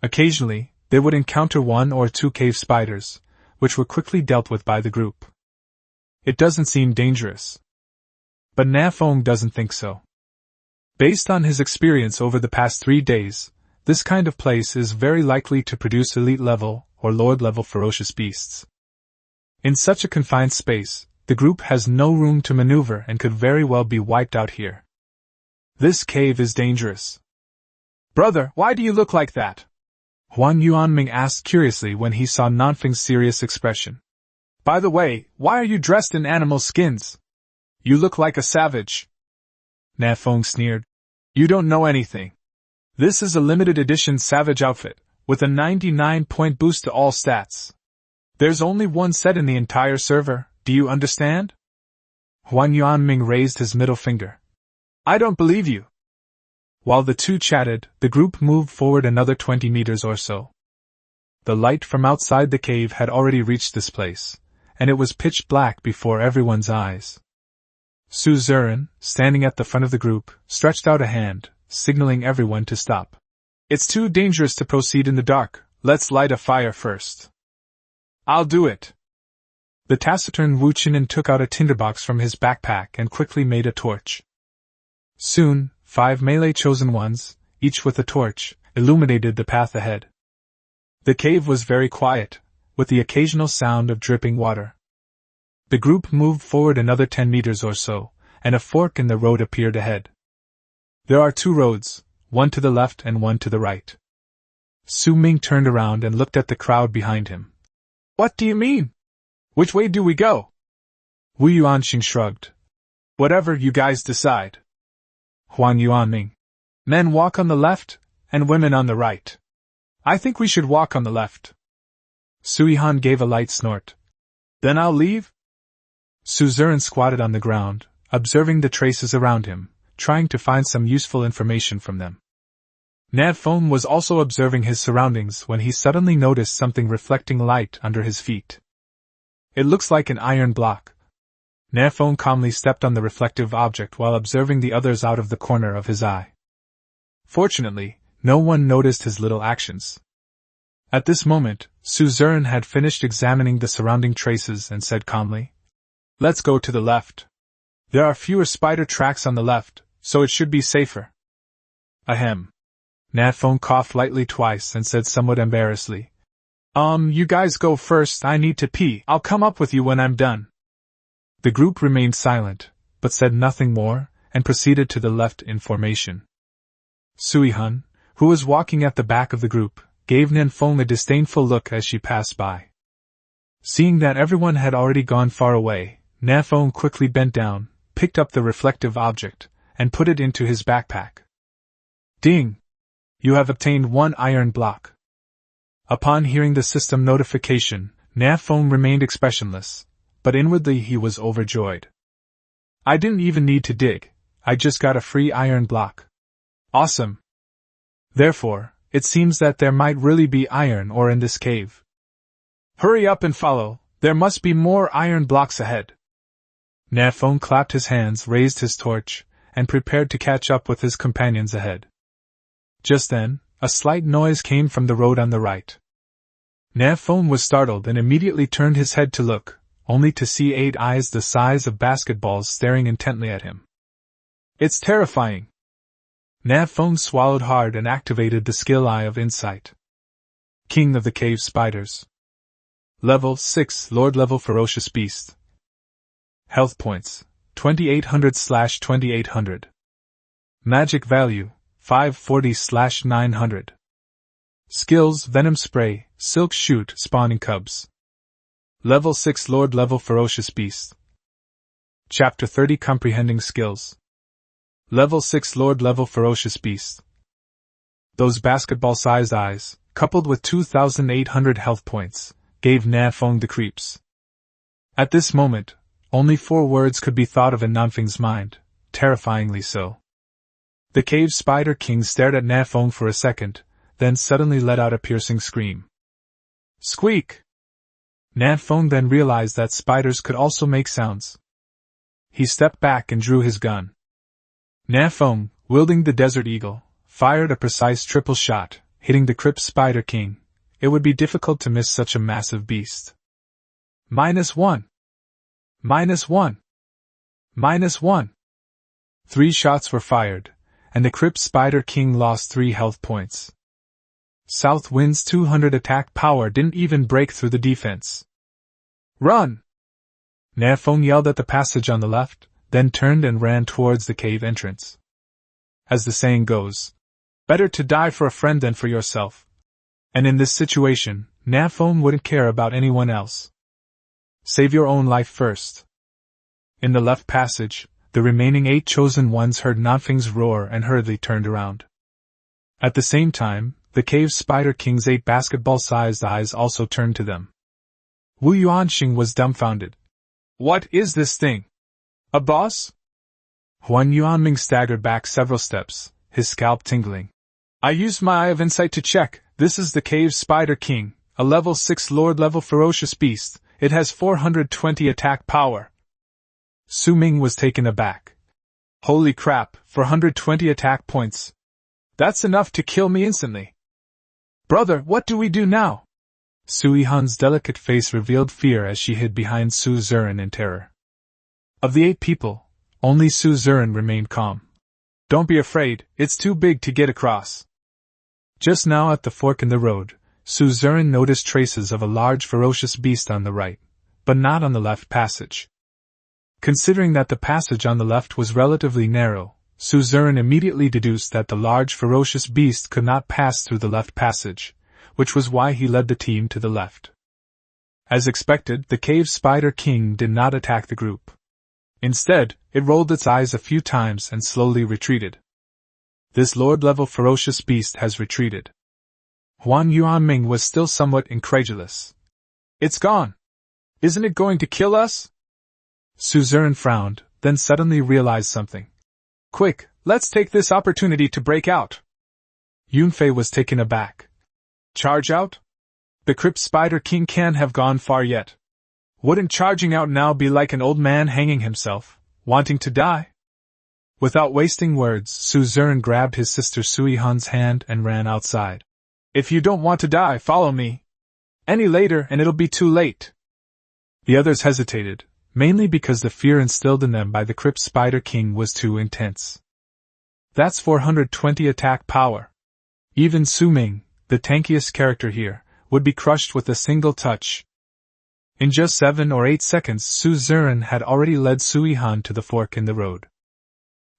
Speaker 1: Occasionally, they would encounter 1 or 2 cave spiders, which were quickly dealt with by the group. It doesn't seem dangerous. But Nan Feng doesn't think so. Based on his experience over the past 3 days, this kind of place is very likely to produce elite-level or lord-level ferocious beasts. In such a confined space, the group has no room to maneuver and could very well be wiped out here. This cave is dangerous. Brother, why do you look like that? Huang Yuanming asked curiously when he saw Nan Feng's serious expression. By the way, why are you dressed in animal skins? You look like a savage. Nan Feng sneered. You don't know anything. This is a limited edition savage outfit, with a 99-point boost to all stats. There's only 1 set in the entire server, do you understand? Huang Yuanming raised his middle finger. I don't believe you. While the two chatted, the group moved forward another 20 meters or so. The light from outside the cave had already reached this place, and it was pitch black before everyone's eyes. Su Zurin, standing at the front of the group, stretched out a hand, signaling everyone to stop. It's too dangerous to proceed in the dark, let's light a fire first. I'll do it. The taciturn Wu Qinan took out a tinderbox from his backpack and quickly made a torch. Soon, 5 melee chosen ones, each with a torch, illuminated the path ahead. The cave was very quiet, with the occasional sound of dripping water. The group moved forward another 10 meters or so, and a fork in the road appeared ahead. There are 2 roads, one to the left and one to the right. Su Ming turned around and looked at the crowd behind him. What do you mean? Which way do we go? Wu Yuanxing shrugged. Whatever you guys decide. Huan Yuanming. Men walk on the left, and women on the right. I think we should walk on the left. Sui Han gave a light snort. Then I'll leave? Su Zurin squatted on the ground, observing the traces around him, trying to find some useful information from them. Nan Feng was also observing his surroundings when he suddenly noticed something reflecting light under his feet. It looks like an iron block. Nan Feng calmly stepped on the reflective object while observing the others out of the corner of his eye. Fortunately, no one noticed his little actions. At this moment, Su Zurin had finished examining the surrounding traces and said calmly, Let's go to the left. There are fewer spider tracks on the left, so it should be safer. Ahem. Nan Feng coughed lightly twice and said somewhat embarrassedly, You guys go first, I need to pee, I'll come up with you when I'm done. The group remained silent, but said nothing more, and proceeded to the left in formation. Sui Han, who was walking at the back of the group, gave Nan Feng a disdainful look as she passed by. Seeing that everyone had already gone far away, Nan Feng quickly bent down, picked up the reflective object, and put it into his backpack. Ding! You have obtained 1 iron block. Upon hearing the system notification, Nan Feng remained expressionless, but inwardly he was overjoyed. I didn't even need to dig, I just got a free iron block. Awesome! Therefore, it seems that there might really be iron ore in this cave. Hurry up and follow, there must be more iron blocks ahead. Nan Feng clapped his hands, raised his torch, and prepared to catch up with his companions ahead. Just then, a slight noise came from the road on the right. Nan Feng was startled and immediately turned his head to look, only to see 8 eyes the size of basketballs staring intently at him. It's terrifying. Nan Feng swallowed hard and activated the skill Eye of Insight. King of the Cave Spiders. Level 6 Lord Level Ferocious Beast. Health points, 2800/2800. Magic value, 540/900. Skills Venom Spray, Silk Shoot, Spawning Cubs. Level 6 Lord Level Ferocious Beast. Chapter 30 Comprehending Skills. Level 6 Lord Level Ferocious Beast. Those basketball-sized eyes, coupled with 2,800 health points, gave Nan Feng the creeps. At this moment, only 4 words could be thought of in Nan Feng's mind, terrifyingly so. The cave spider king stared at Nan Feng for a second, then suddenly let out a piercing scream. Squeak! Nan Feng then realized that spiders could also make sounds. He stepped back and drew his gun. Nan Feng, wielding the Desert Eagle, fired a precise triple shot, hitting the crypt spider king. It would be difficult to miss such a massive beast. -1. -1. -1. 3 shots were fired, and the crypt spider king lost 3 health points. South Wind's 200 attack power didn't even break through the defense. Run! Nan Feng yelled at the passage on the left, then turned and ran towards the cave entrance. As the saying goes, better to die for a friend than for yourself. And in this situation, Nan Feng wouldn't care about anyone else. Save your own life first. In the left passage, the remaining 8 chosen ones heard Nan Feng's roar and hurriedly turned around. At the same time, the cave spider king's 8 basketball-sized eyes also turned to them. Wu Yuanxing was dumbfounded. What is this thing? A boss? Huan Yuanming staggered back several steps, his scalp tingling. I used my Eye of Insight to check, this is the cave spider king, a level 6 Lord level ferocious beast, It has 420 attack power. Su Ming was taken aback. Holy crap, 420 attack points. That's enough to kill me instantly. Brother, what do we do now? Su Yihan's delicate face revealed fear as she hid behind Su Zuran in terror. Of the 8 people, only Su Zuran remained calm. Don't be afraid, it's too big to get across. Just now at the fork in the road, Su Zuran noticed traces of a large ferocious beast on the right, but not on the left passage. Considering that the passage on the left was relatively narrow, Su Zuran immediately deduced that the large ferocious beast could not pass through the left passage, which was why he led the team to the left. As expected, the cave spider king did not attack the group. Instead, it rolled its eyes a few times and slowly retreated. This lord-level ferocious beast has retreated. Huan Yuanming was still somewhat incredulous. It's gone. Isn't it going to kill us? Su Zuran frowned, then suddenly realized something. Quick, let's take this opportunity to break out. Yunfei was taken aback. Charge out? The Crypt Spider King can't have gone far yet. Wouldn't charging out now be like an old man hanging himself, wanting to die? Without wasting words, Su Zuran grabbed his sister Su Yihan's hand and ran outside. If you don't want to die, follow me. Any later and it'll be too late. The others hesitated, mainly because the fear instilled in them by the Crypt Spider King was too intense. That's 420 attack power. Even Su Ming, the tankiest character here, would be crushed with a single touch. In just 7 or 8 seconds, Su Zuran had already led Su Yihan to the fork in the road.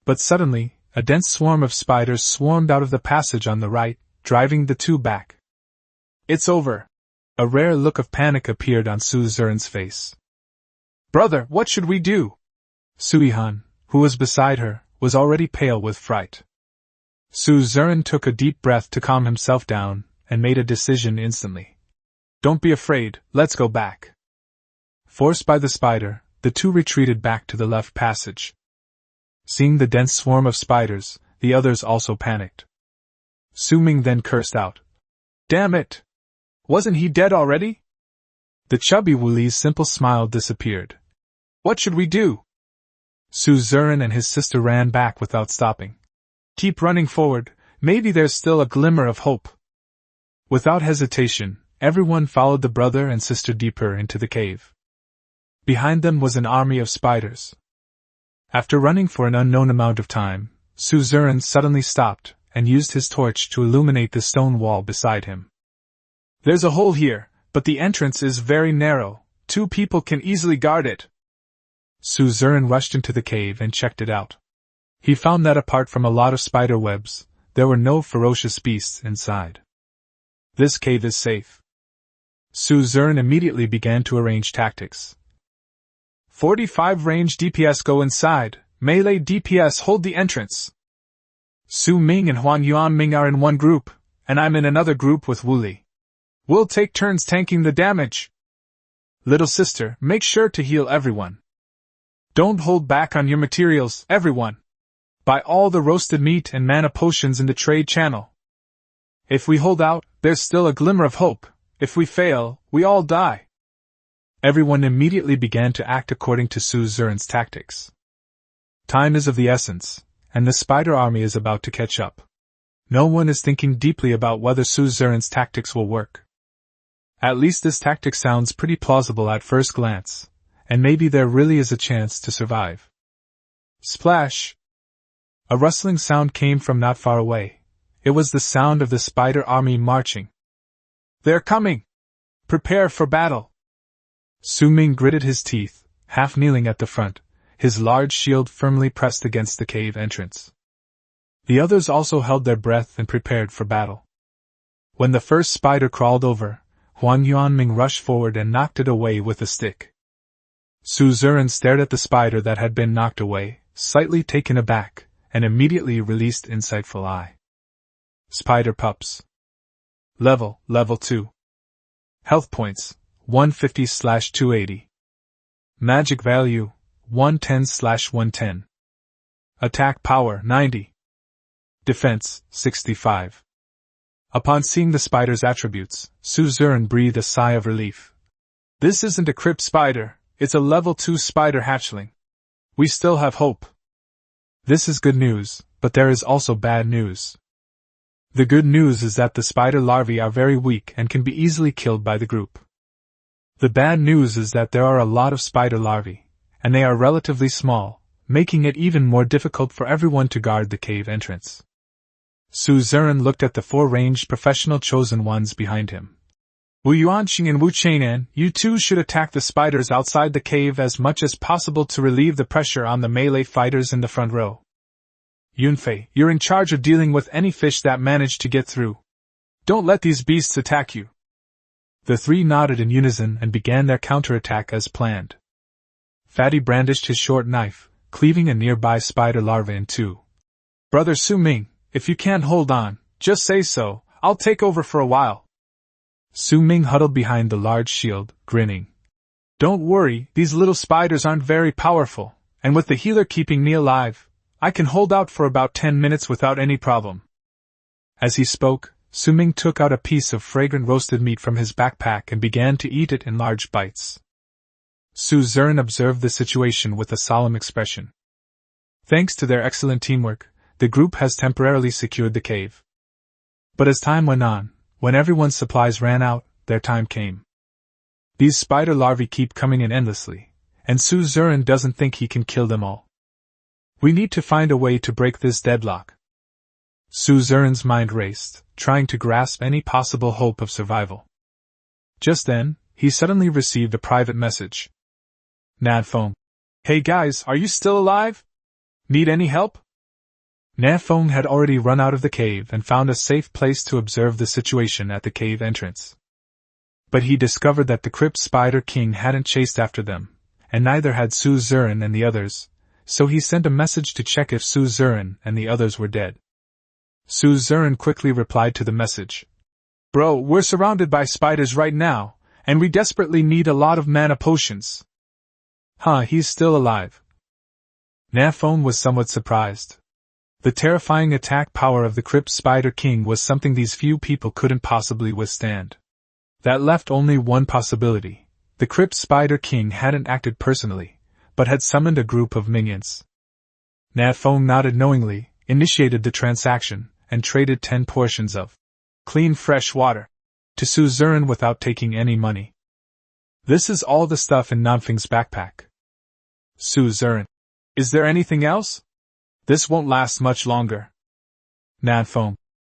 Speaker 1: But suddenly, a dense swarm of spiders swarmed out of the passage on the right, driving the two back. It's over. A rare look of panic appeared on Su Zuran's face. Brother, what should we do? Su Yihan, who was beside her, was already pale with fright. Su Zuran took a deep breath to calm himself down, and made a decision instantly. Don't be afraid, let's go back. Forced by the spider, the two retreated back to the left passage. Seeing the dense swarm of spiders, the others also panicked. Su Ming then cursed out. Damn it! Wasn't he dead already? The chubby Wuli's simple smile disappeared. What should we do? Su Zuran and his sister ran back without stopping. Keep running forward, maybe there's still a glimmer of hope. Without hesitation, everyone followed the brother and sister deeper into the cave. Behind them was an army of spiders. After running for an unknown amount of time, Su Zuran suddenly stopped and used his torch to illuminate the stone wall beside him. There's a hole here, but the entrance is very narrow. 2 people can easily guard it. Su Zuran rushed into the cave and checked it out. He found that apart from a lot of spider webs, there were no ferocious beasts inside. This cave is safe. Su Zuran immediately began to arrange tactics. 45 range DPS go inside, melee DPS hold the entrance. Su Ming and Huan Yuanming are in one group, and I'm in another group with Wuli. We'll take turns tanking the damage. Little sister, make sure to heal everyone. Don't hold back on your materials, everyone. Buy all the roasted meat and mana potions in the trade channel. If we hold out, there's still a glimmer of hope. If we fail, we all die. Everyone immediately began to act according to Su Zuran's tactics. Time is of the essence, and the spider army is about to catch up. No one is thinking deeply about whether Su Zuran's tactics will work. At least this tactic sounds pretty plausible at first glance, and maybe there really is a chance to survive. Splash! A rustling sound came from not far away. It was the sound of the spider army marching. They're coming! Prepare for battle! Su Ming gritted his teeth, half kneeling at the front, his large shield firmly pressed against the cave entrance. The others also held their breath and prepared for battle. When the first spider crawled over, Huan Yuanming rushed forward and knocked it away with a stick. Su Zuran stared at the spider that had been knocked away, slightly taken aback, and immediately released Insightful Eye. Spider Pups. Level 2. Health points, 150/280. Magic value, 110/110. Attack power, 90. Defense, 65. Upon seeing the spider's attributes, Su Zuran breathed a sigh of relief. This isn't a crypt spider, it's a level 2 spider hatchling. We still have hope. This is good news, but there is also bad news. The good news is that the spider larvae are very weak and can be easily killed by the group. The bad news is that there are a lot of spider larvae, and they are relatively small, making it even more difficult for everyone to guard the cave entrance. Suzerain looked at the 4 ranged professional chosen ones behind him. Wu Yuanqing and Wu Chainan, you two should attack the spiders outside the cave as much as possible to relieve the pressure on the melee fighters in the front row. Yunfei, you're in charge of dealing with any fish that manage to get through. Don't let these beasts attack you. The 3 nodded in unison and began their counterattack as planned. Fatty brandished his short knife, cleaving a nearby spider larva in 2. Brother Su Ming, if you can't hold on, just say so, I'll take over for a while. Su Ming huddled behind the large shield, grinning. Don't worry, these little spiders aren't very powerful, and with the healer keeping me alive, I can hold out for about 10 minutes without any problem. As he spoke, Su Ming took out a piece of fragrant roasted meat from his backpack and began to eat it in large bites. Suzerain observed the situation with a solemn expression. Thanks to their excellent teamwork, the group has temporarily secured the cave. But as time went on, when everyone's supplies ran out, their time came. These spider larvae keep coming in endlessly, and Suzerain doesn't think he can kill them all. We need to find a way to break this deadlock. Suzerain's mind raced, trying to grasp any possible hope of survival. Just then, he suddenly received a private message. Nan Feng. Hey guys, are you still alive? Need any help? Nan Feng had already run out of the cave and found a safe place to observe the situation at the cave entrance. But he discovered that the crypt spider king hadn't chased after them, and neither had Suzerain and the others, so he sent a message to check if Suzerain and the others were dead. Suzerain quickly replied to the message. Bro, we're surrounded by spiders right now, and we desperately need a lot of mana potions. Huh, he's still alive. Nan Feng was somewhat surprised. The terrifying attack power of the Crypt Spider King was something these few people couldn't possibly withstand. That left only one possibility. The Crypt Spider King hadn't acted personally, but had summoned a group of minions. Nan Feng nodded knowingly, initiated the transaction, and traded 10 portions of clean fresh water to Suzerain without taking any money. This is all the stuff in Nan Feng's backpack. Suzerain. Is there anything else? This won't last much longer. Nan Feng.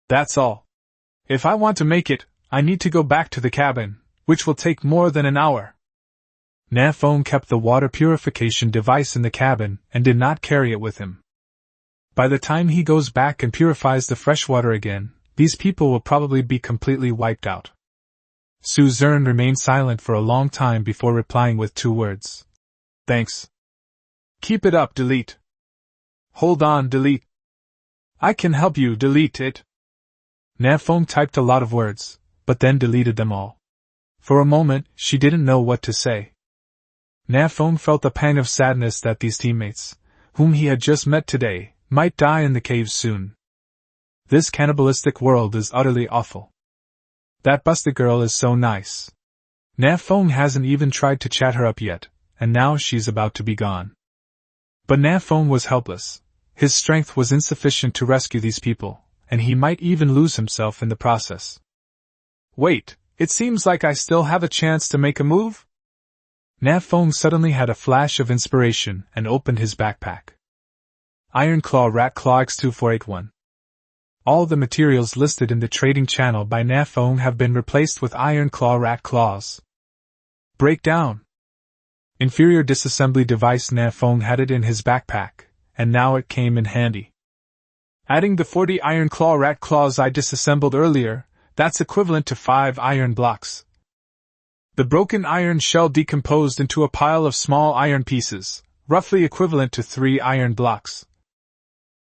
Speaker 1: That's all. If I want to make it, I need to go back to the cabin, which will take more than an hour. Nan Feng kept the water purification device in the cabin and did not carry it with him. By the time he goes back and purifies the fresh water again, these people will probably be completely wiped out. Suzerain remained silent for a long time before replying with 2 words. Thanks. Keep it up, delete. Hold on, delete. I can help you, delete it. Nan Feng typed a lot of words, but then deleted them all. For a moment, she didn't know what to say. Nan Feng felt a pang of sadness that these teammates, whom he had just met today, might die in the caves soon. This cannibalistic world is utterly awful. That busted girl is so nice. Nan Feng hasn't even tried to chat her up yet, and now she's about to be gone. But Nan Feng was helpless. His strength was insufficient to rescue these people, and he might even lose himself in the process. Wait, it seems like I still have a chance to make a move? Nan Feng suddenly had a flash of inspiration and opened his backpack. Iron Claw Rat Claw X2481. All the materials listed in the trading channel by Nan Feng have been replaced with Iron Claw Rat Claws. Breakdown. Inferior disassembly device. Nan Feng had it in his backpack, and now it came in handy. Adding the 40 Iron Claw Rat Claws I disassembled earlier, that's equivalent to 5 iron blocks. The broken iron shell decomposed into a pile of small iron pieces, roughly equivalent to 3 iron blocks.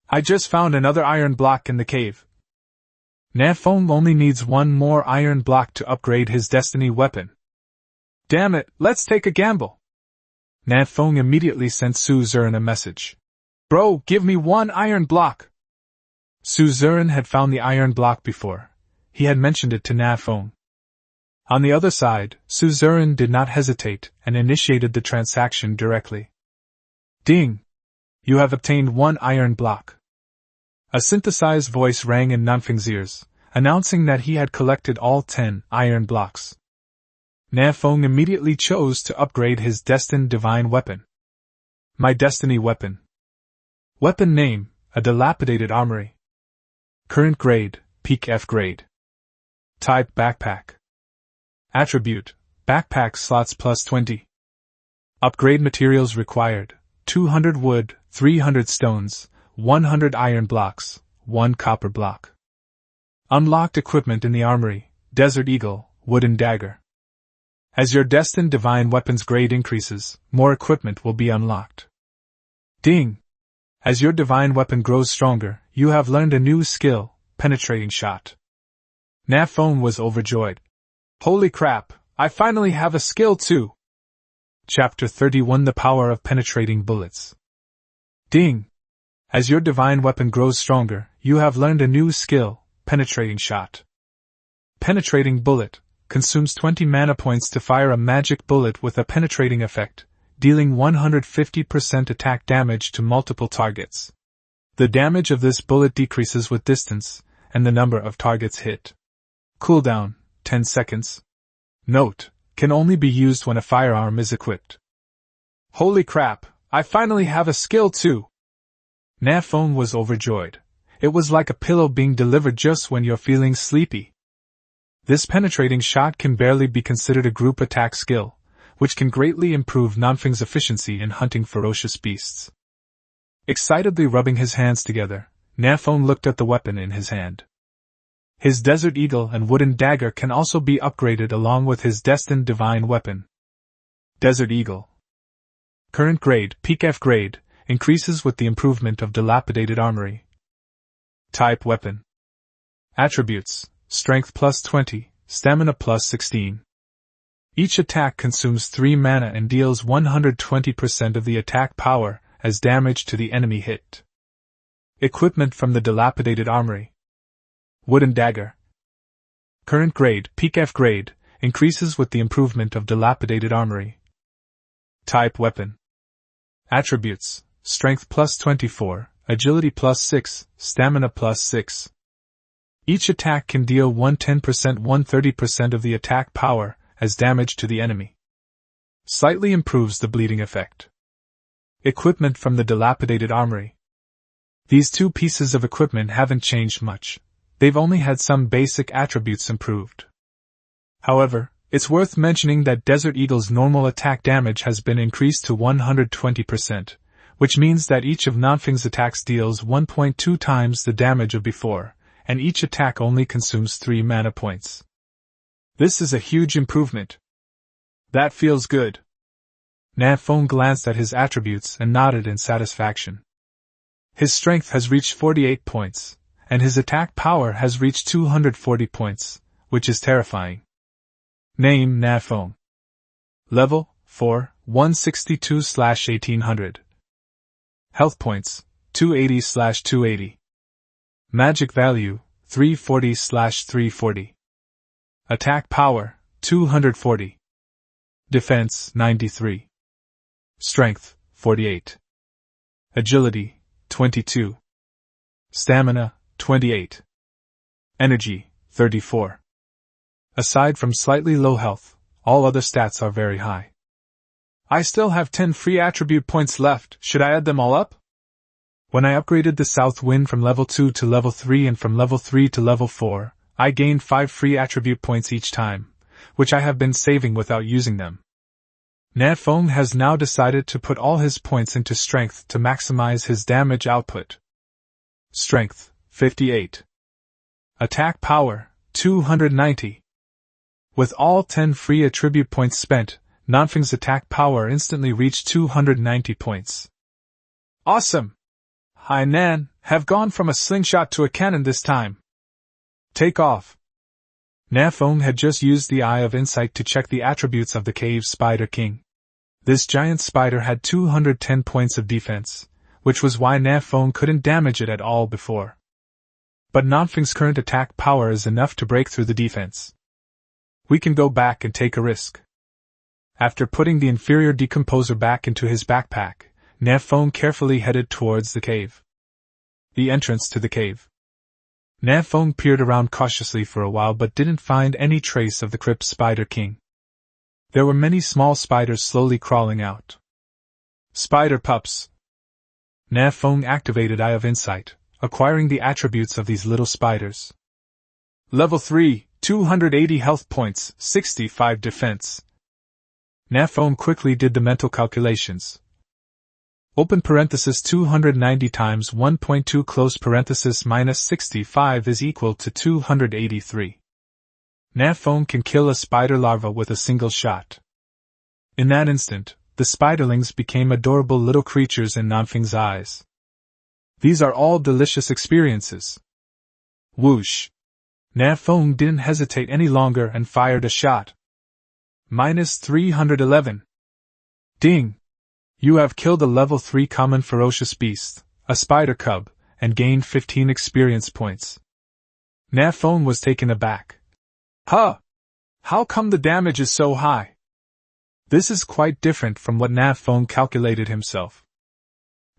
Speaker 1: I just found another iron block in the cave. Nan Feng only needs 1 more iron block to upgrade his destiny weapon. Damn it, let's take a gamble. Nan Feng immediately sent Suzerain a message. Bro, give me 1 iron block. Suzerain had found the iron block before. He had mentioned it to Nan Feng. On the other side, Suzerain did not hesitate and initiated the transaction directly. Ding! You have obtained 1 iron block. A synthesized voice rang in Nan Feng's ears, announcing that he had collected all 10 iron blocks. Nan Feng immediately chose to upgrade his destined divine weapon. My destiny weapon. Weapon name, a dilapidated armory. Current grade, peak F grade. Type backpack. Attribute, backpack slots plus 20. Upgrade materials required, 200 wood, 300 stones, 100 iron blocks, 1 copper block. Unlocked equipment in the armory, Desert Eagle, wooden dagger. As your destined divine weapon's grade increases, more equipment will be unlocked. Ding! As your divine weapon grows stronger, you have learned a new skill, penetrating shot. Nan Feng was overjoyed. Holy crap, I finally have a skill too! Chapter 31 The Power of Penetrating Bullets. Ding! As your divine weapon grows stronger, you have learned a new skill, penetrating shot. Penetrating bullet consumes 20 mana points to fire a magic bullet with a penetrating effect, dealing 150% attack damage to multiple targets. The damage of this bullet decreases with distance, and the number of targets hit. Cooldown, 10 seconds. Note, can only be used when a firearm is equipped. Holy crap, I finally have a skill too! Nan Feng was overjoyed. It was like a pillow being delivered just when you're feeling sleepy. This penetrating shot can barely be considered a group attack skill, which can greatly improve Nan Feng's efficiency in hunting ferocious beasts. Excitedly rubbing his hands together, Nan Feng looked at the weapon in his hand. His Desert Eagle and wooden dagger can also be upgraded along with his destined divine weapon. Desert Eagle. Current grade, peak F grade, increases with the improvement of dilapidated armory. Type weapon. Attributes, strength plus 20, stamina plus 16. Each attack consumes 3 mana and deals 120% of the attack power as damage to the enemy hit. Equipment from the dilapidated armory. Wooden dagger. Current grade, peak F grade, increases with the improvement of dilapidated armory. Type weapon. Attributes, strength plus 24, agility plus 6, stamina plus 6. Each attack can deal 110% 130% of the attack power as damage to the enemy. Slightly improves the bleeding effect. Equipment from the dilapidated armory. These two pieces of equipment haven't changed much. They've only had some basic attributes improved. However, it's worth mentioning that Desert Eagle's normal attack damage has been increased to 120%, which means that each of Nan Feng's attacks deals 1.2 times the damage of before, and each attack only consumes 3 mana points. This is a huge improvement. That feels good. Nan Feng glanced at his attributes and nodded in satisfaction. His strength has reached 48 points, and his attack power has reached 240 points, which is terrifying. Name Nan Feng. Level 4, 162/1800. Health points, 280/280. Magic value, 340/340. Attack power, 240. Defense, 93. Strength, 48. Agility, 22. Stamina, 28. Energy, 34. Aside from slightly low health, all other stats are very high. I still have 10 free attribute points left, should I add them all up? When I upgraded the South Wind from level 2 to level 3 and from level 3 to level 4, I gained 5 free attribute points each time, which I have been saving without using them. Nan Feng has now decided to put all his points into strength to maximize his damage output. Strength, 58. Attack power, 290. With all 10 free attribute points spent, Nan Feng's attack power instantly reached 290 points. Awesome! Hi Nan, have gone from a slingshot to a cannon this time. Take off. Nan Feng had just used the Eye of Insight to check the attributes of the Cave Spider King. This giant spider had 210 points of defense, which was why Nan Feng couldn't damage it at all before. But Nan Feng's current attack power is enough to break through the defense. We can go back and take a risk. After putting the inferior decomposer back into his backpack, Nan Feng carefully headed towards the cave. The entrance to the cave. Nan Feng peered around cautiously for a while but didn't find any trace of the crypt spider king. There were many small spiders slowly crawling out. Spider pups. Nan Feng activated Eye of Insight, acquiring the attributes of these little spiders. Level 3, 280 health points, 65 defense. Nan Feng quickly did the mental calculations. Open parenthesis 290 times 1.2 close parenthesis minus 65 is equal to 283. Nan Feng can kill a spider larva with a single shot. In that instant, the spiderlings became adorable little creatures in Nan Feng's eyes. These are all delicious experiences. Whoosh! Nan Feng didn't hesitate any longer and fired a shot. Minus 311. Ding! You have killed a level 3 common ferocious beast, a spider cub, and gained 15 experience points. Nan Feng was taken aback. Huh! How come the damage is so high? This is quite different from what Nan Feng calculated himself.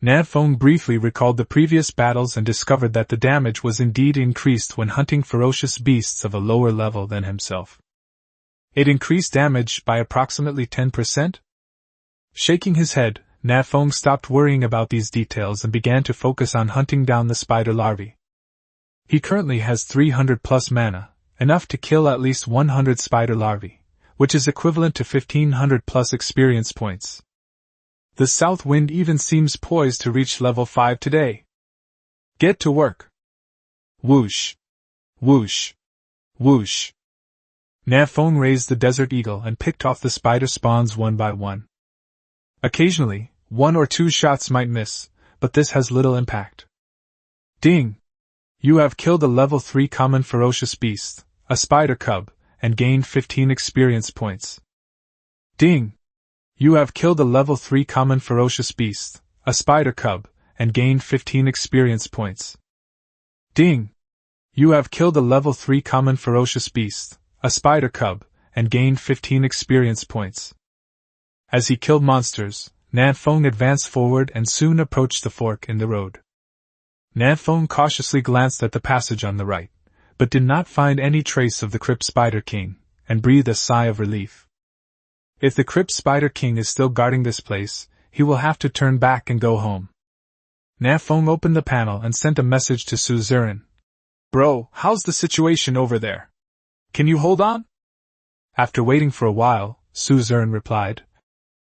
Speaker 1: Nan Feng briefly recalled the previous battles and discovered that the damage was indeed increased when hunting ferocious beasts of a lower level than himself. It increased damage by approximately 10%? Shaking his head, Nan Feng stopped worrying about these details and began to focus on hunting down the spider larvae. He currently has 300 plus mana, enough to kill at least 100 spider larvae, which is equivalent to 1500 plus experience points. The south wind even seems poised to reach level 5 today. Get to work. Whoosh! Whoosh! Whoosh! Nan Feng raised the desert eagle and picked off the spider spawns one by one. Occasionally, 1 or 2 shots might miss, but this has little impact. Ding! You have killed a level 3 common ferocious beast, a spider cub, and gained 15 experience points. Ding! You have killed a level 3 common ferocious beast, a spider cub, and gained 15 experience points. Ding! You have killed a level 3 common ferocious beast, a spider cub, and gained 15 experience points. As he killed monsters, Nan Feng advanced forward and soon approached the fork in the road. Nan Feng cautiously glanced at the passage on the right, but did not find any trace of the crypt spider king, and breathed a sigh of relief. If the crypt spider king is still guarding this place, he will have to turn back and go home. Nan Feng opened the panel and sent a message to Su Ziren. Bro, how's the situation over there? Can you hold on? After waiting for a while, Su Ziren replied.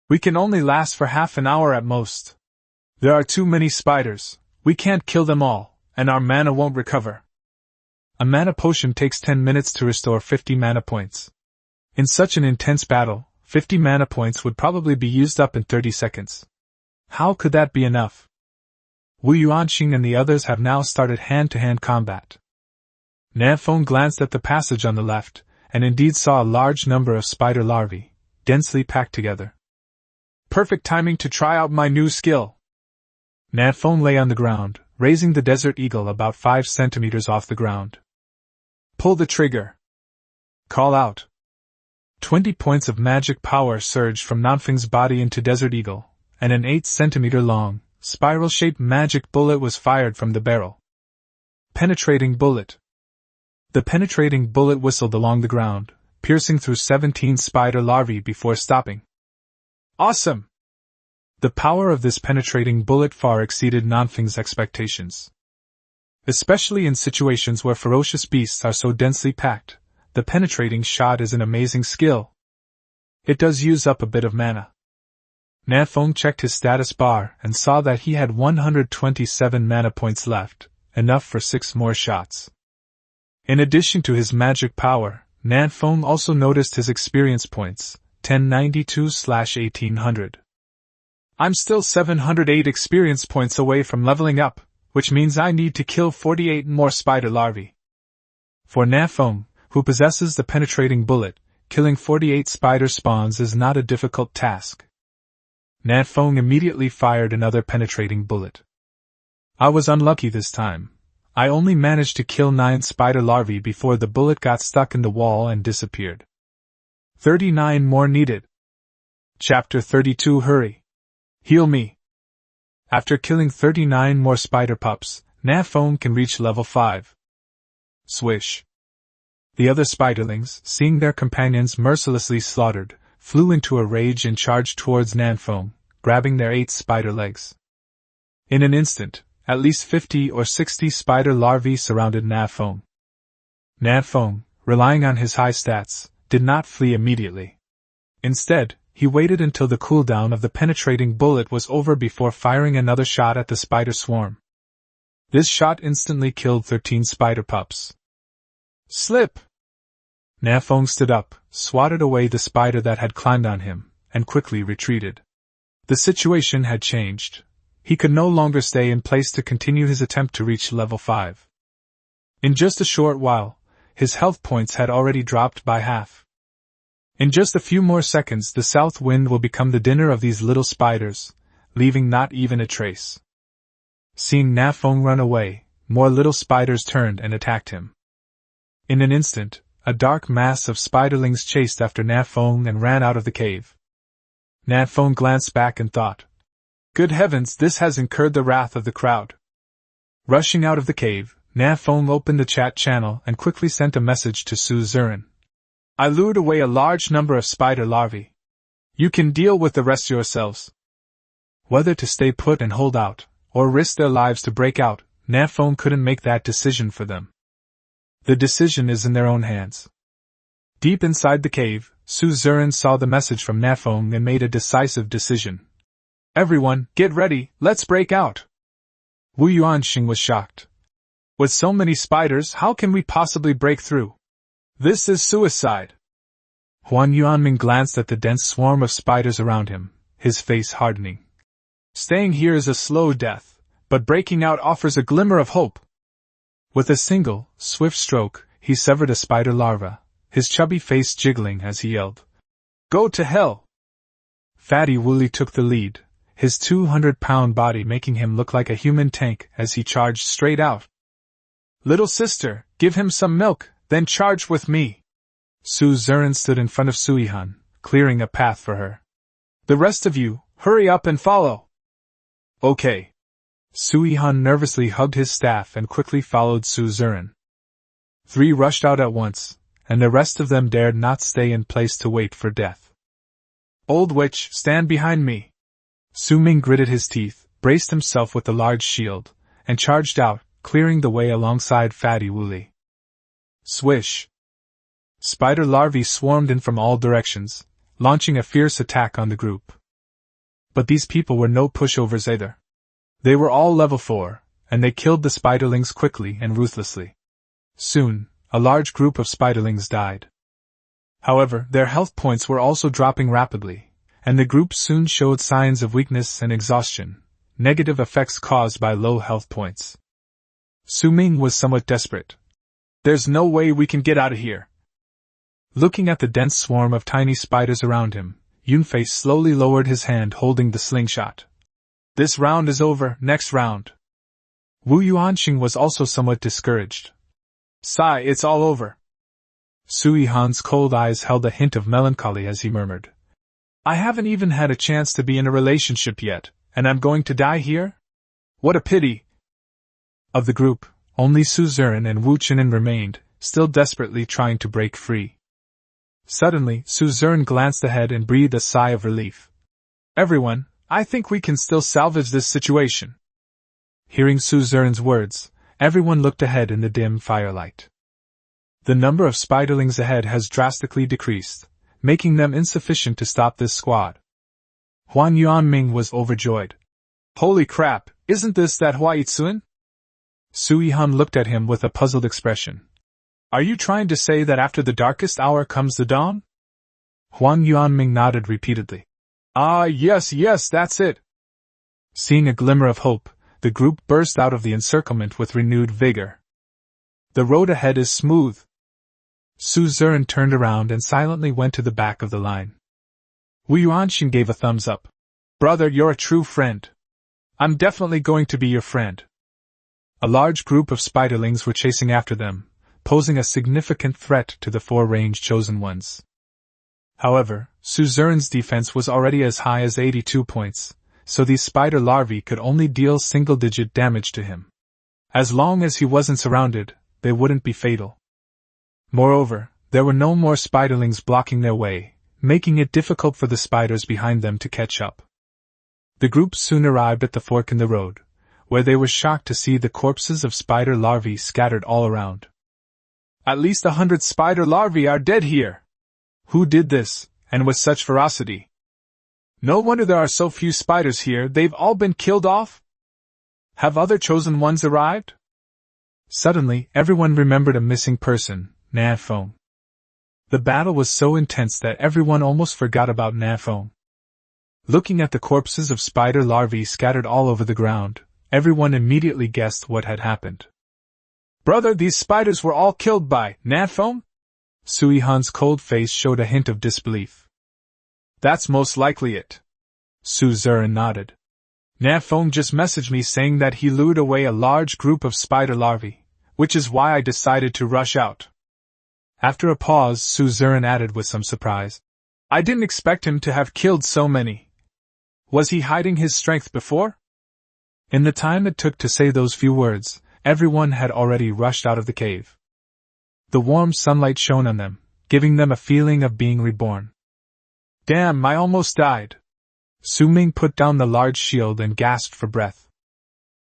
Speaker 1: We can only last for half an hour at most. There are too many spiders, we can't kill them all, and our mana won't recover. A mana potion takes 10 minutes to restore 50 mana points. In such an intense battle, 50 mana points would probably be used up in 30 seconds. How could that be enough? Wu Yuanxing and the others have now started hand-to-hand combat. Nan Feng glanced at the passage on the left, and indeed saw a large number of spider larvae, densely packed together. Perfect timing to try out my new skill. Nan Feng lay on the ground, raising the desert eagle about 5 centimeters off the ground. Pull the trigger. Call out. 20 points of magic power surged from Nan Feng's body into Desert Eagle, and an 8-centimeter-long, spiral-shaped magic bullet was fired from the barrel. Penetrating bullet. The penetrating bullet whistled along the ground, piercing through 17 spider larvae before stopping. Awesome! The power of this penetrating bullet far exceeded Nan Feng's expectations. Especially in situations where ferocious beasts are so densely packed, the penetrating shot is an amazing skill. It does use up a bit of mana. Nan Feng checked his status bar and saw that he had 127 mana points left, enough for 6 more shots. In addition to his magic power, Nan Feng also noticed his experience points, 1092/1800. I'm still 708 experience points away from leveling up, which means I need to kill 48 more spider larvae. For Nan Feng, who possesses the penetrating bullet, killing 48 spider spawns is not a difficult task. Nan Feng immediately fired another penetrating bullet. I was unlucky this time. I only managed to kill 9 spider larvae before the bullet got stuck in the wall and disappeared. 39 more needed. Chapter 32 Hurry! Heal me! After killing 39 more spider pups, Nan Feng can reach level 5. Swish! The other spiderlings, seeing their companions mercilessly slaughtered, flew into a rage and charged towards Nan Feng, grabbing their 8 spider legs. In an instant, at least 50 or 60 spider larvae surrounded Nan Feng. Nan Feng, relying on his high stats, did not flee immediately. Instead, he waited until the cooldown of the penetrating bullet was over before firing another shot at the spider swarm. This shot instantly killed 13 spider pups. Slip! Nan Feng stood up, swatted away the spider that had climbed on him, and quickly retreated. The situation had changed. He could no longer stay in place to continue his attempt to reach level 5. In just a short while, his health points had already dropped by half. In just a few more seconds the south wind will become the dinner of these little spiders, leaving not even a trace. Seeing Nan Feng run away, more little spiders turned and attacked him. In an instant, a dark mass of spiderlings chased after Nan Feng and ran out of the cave. Nan Feng glanced back and thought, "Good heavens, this has incurred the wrath of the crowd." Rushing out of the cave, Nan Feng opened the chat channel and quickly sent a message to Su Zurin. "I lured away a large number of spider larvae. You can deal with the rest yourselves." Whether to stay put and hold out, or risk their lives to break out, Nan Feng couldn't make that decision for them. The decision is in their own hands. Deep inside the cave, Su Zurin saw the message from Nan Feng and made a decisive decision. "Everyone, get ready, let's break out!" Wu Yuanxing was shocked. "With so many spiders, how can we possibly break through? This is suicide!" Huan Yuanming glanced at the dense swarm of spiders around him, his face hardening. "Staying here is a slow death, but breaking out offers a glimmer of hope." With a single, swift stroke, he severed a spider larva, his chubby face jiggling as he yelled, "Go to hell!" Fatty Wooly took the lead, his 200-pound body making him look like a human tank as he charged straight out. "Little sister, give him some milk, then charge with me." Su Zurin stood in front of Suihan, clearing a path for her. "The rest of you, hurry up and follow." "Okay." Suihan nervously hugged his staff and quickly followed Su Zurin. 3 rushed out at once, and the rest of them dared not stay in place to wait for death. "Old witch, stand behind me." Su Ming gritted his teeth, braced himself with the large shield, and charged out, clearing the way alongside Fatty Wooly. Swish! Spider larvae swarmed in from all directions, launching a fierce attack on the group. But these people were no pushovers either. They were all level 4, and they killed the spiderlings quickly and ruthlessly. Soon, a large group of spiderlings died. However, their health points were also dropping rapidly, and the group soon showed signs of weakness and exhaustion, negative effects caused by low health points. Su Ming was somewhat desperate. "There's no way we can get out of here." Looking at the dense swarm of tiny spiders around him, Yunfei slowly lowered his hand holding the slingshot. "This round is over, next round." Wu Yuanxing was also somewhat discouraged. "Sigh, it's all over." Sui Han's cold eyes held a hint of melancholy as he murmured, "I haven't even had a chance to be in a relationship yet, and I'm going to die here? What a pity!" Of the group, only Su Zurin and Wu Chinen remained, still desperately trying to break free. Suddenly, Su Zurin glanced ahead and breathed a sigh of relief. "Everyone, I think we can still salvage this situation." Hearing Su Zurin's words, everyone looked ahead in the dim firelight. The number of spiderlings ahead has drastically decreased, making them insufficient to stop this squad. Huan Yuanming was overjoyed. "Holy crap, isn't this that Huaitsun?" Sui Han looked at him with a puzzled expression. "Are you trying to say that after the darkest hour comes the dawn?" Huan Yuanming nodded repeatedly. "Ah, yes, that's it." Seeing a glimmer of hope, the group burst out of the encirclement with renewed vigor. "The road ahead is smooth." Su Zurin turned around and silently went to the back of the line. Wu Yuanxing gave a thumbs up. "Brother, you're a true friend. I'm definitely going to be your friend." A large group of spiderlings were chasing after them, posing a significant threat to the 4 range chosen ones. However, Suzerain's defense was already as high as 82 points, so these spider larvae could only deal single-digit damage to him. As long as he wasn't surrounded, they wouldn't be fatal. Moreover, there were no more spiderlings blocking their way, making it difficult for the spiders behind them to catch up. The group soon arrived at the fork in the road, where they were shocked to see the corpses of spider larvae scattered all around. At least 100 spider larvae are dead here! Who did this, and with such ferocity? No wonder there are so few spiders here, they've all been killed off? Have other chosen ones arrived? Suddenly, everyone remembered a missing person, Nan Feng. The battle was so intense that everyone almost forgot about Nan Feng. Looking at the corpses of spider larvae scattered all over the ground, everyone immediately guessed what had happened. Brother, these spiders were all killed by Nan Feng? Sui Han's cold face showed a hint of disbelief. That's most likely it. Suzerain nodded. Nan Feng just messaged me saying that he lured away a large group of spider larvae, which is why I decided to rush out. After a pause, Suzerain added with some surprise. I didn't expect him to have killed so many. Was he hiding his strength before? In the time it took to say those few words, everyone had already rushed out of the cave. The warm sunlight shone on them, giving them a feeling of being reborn. Damn, I almost died. Su Ming put down the large shield and gasped for breath.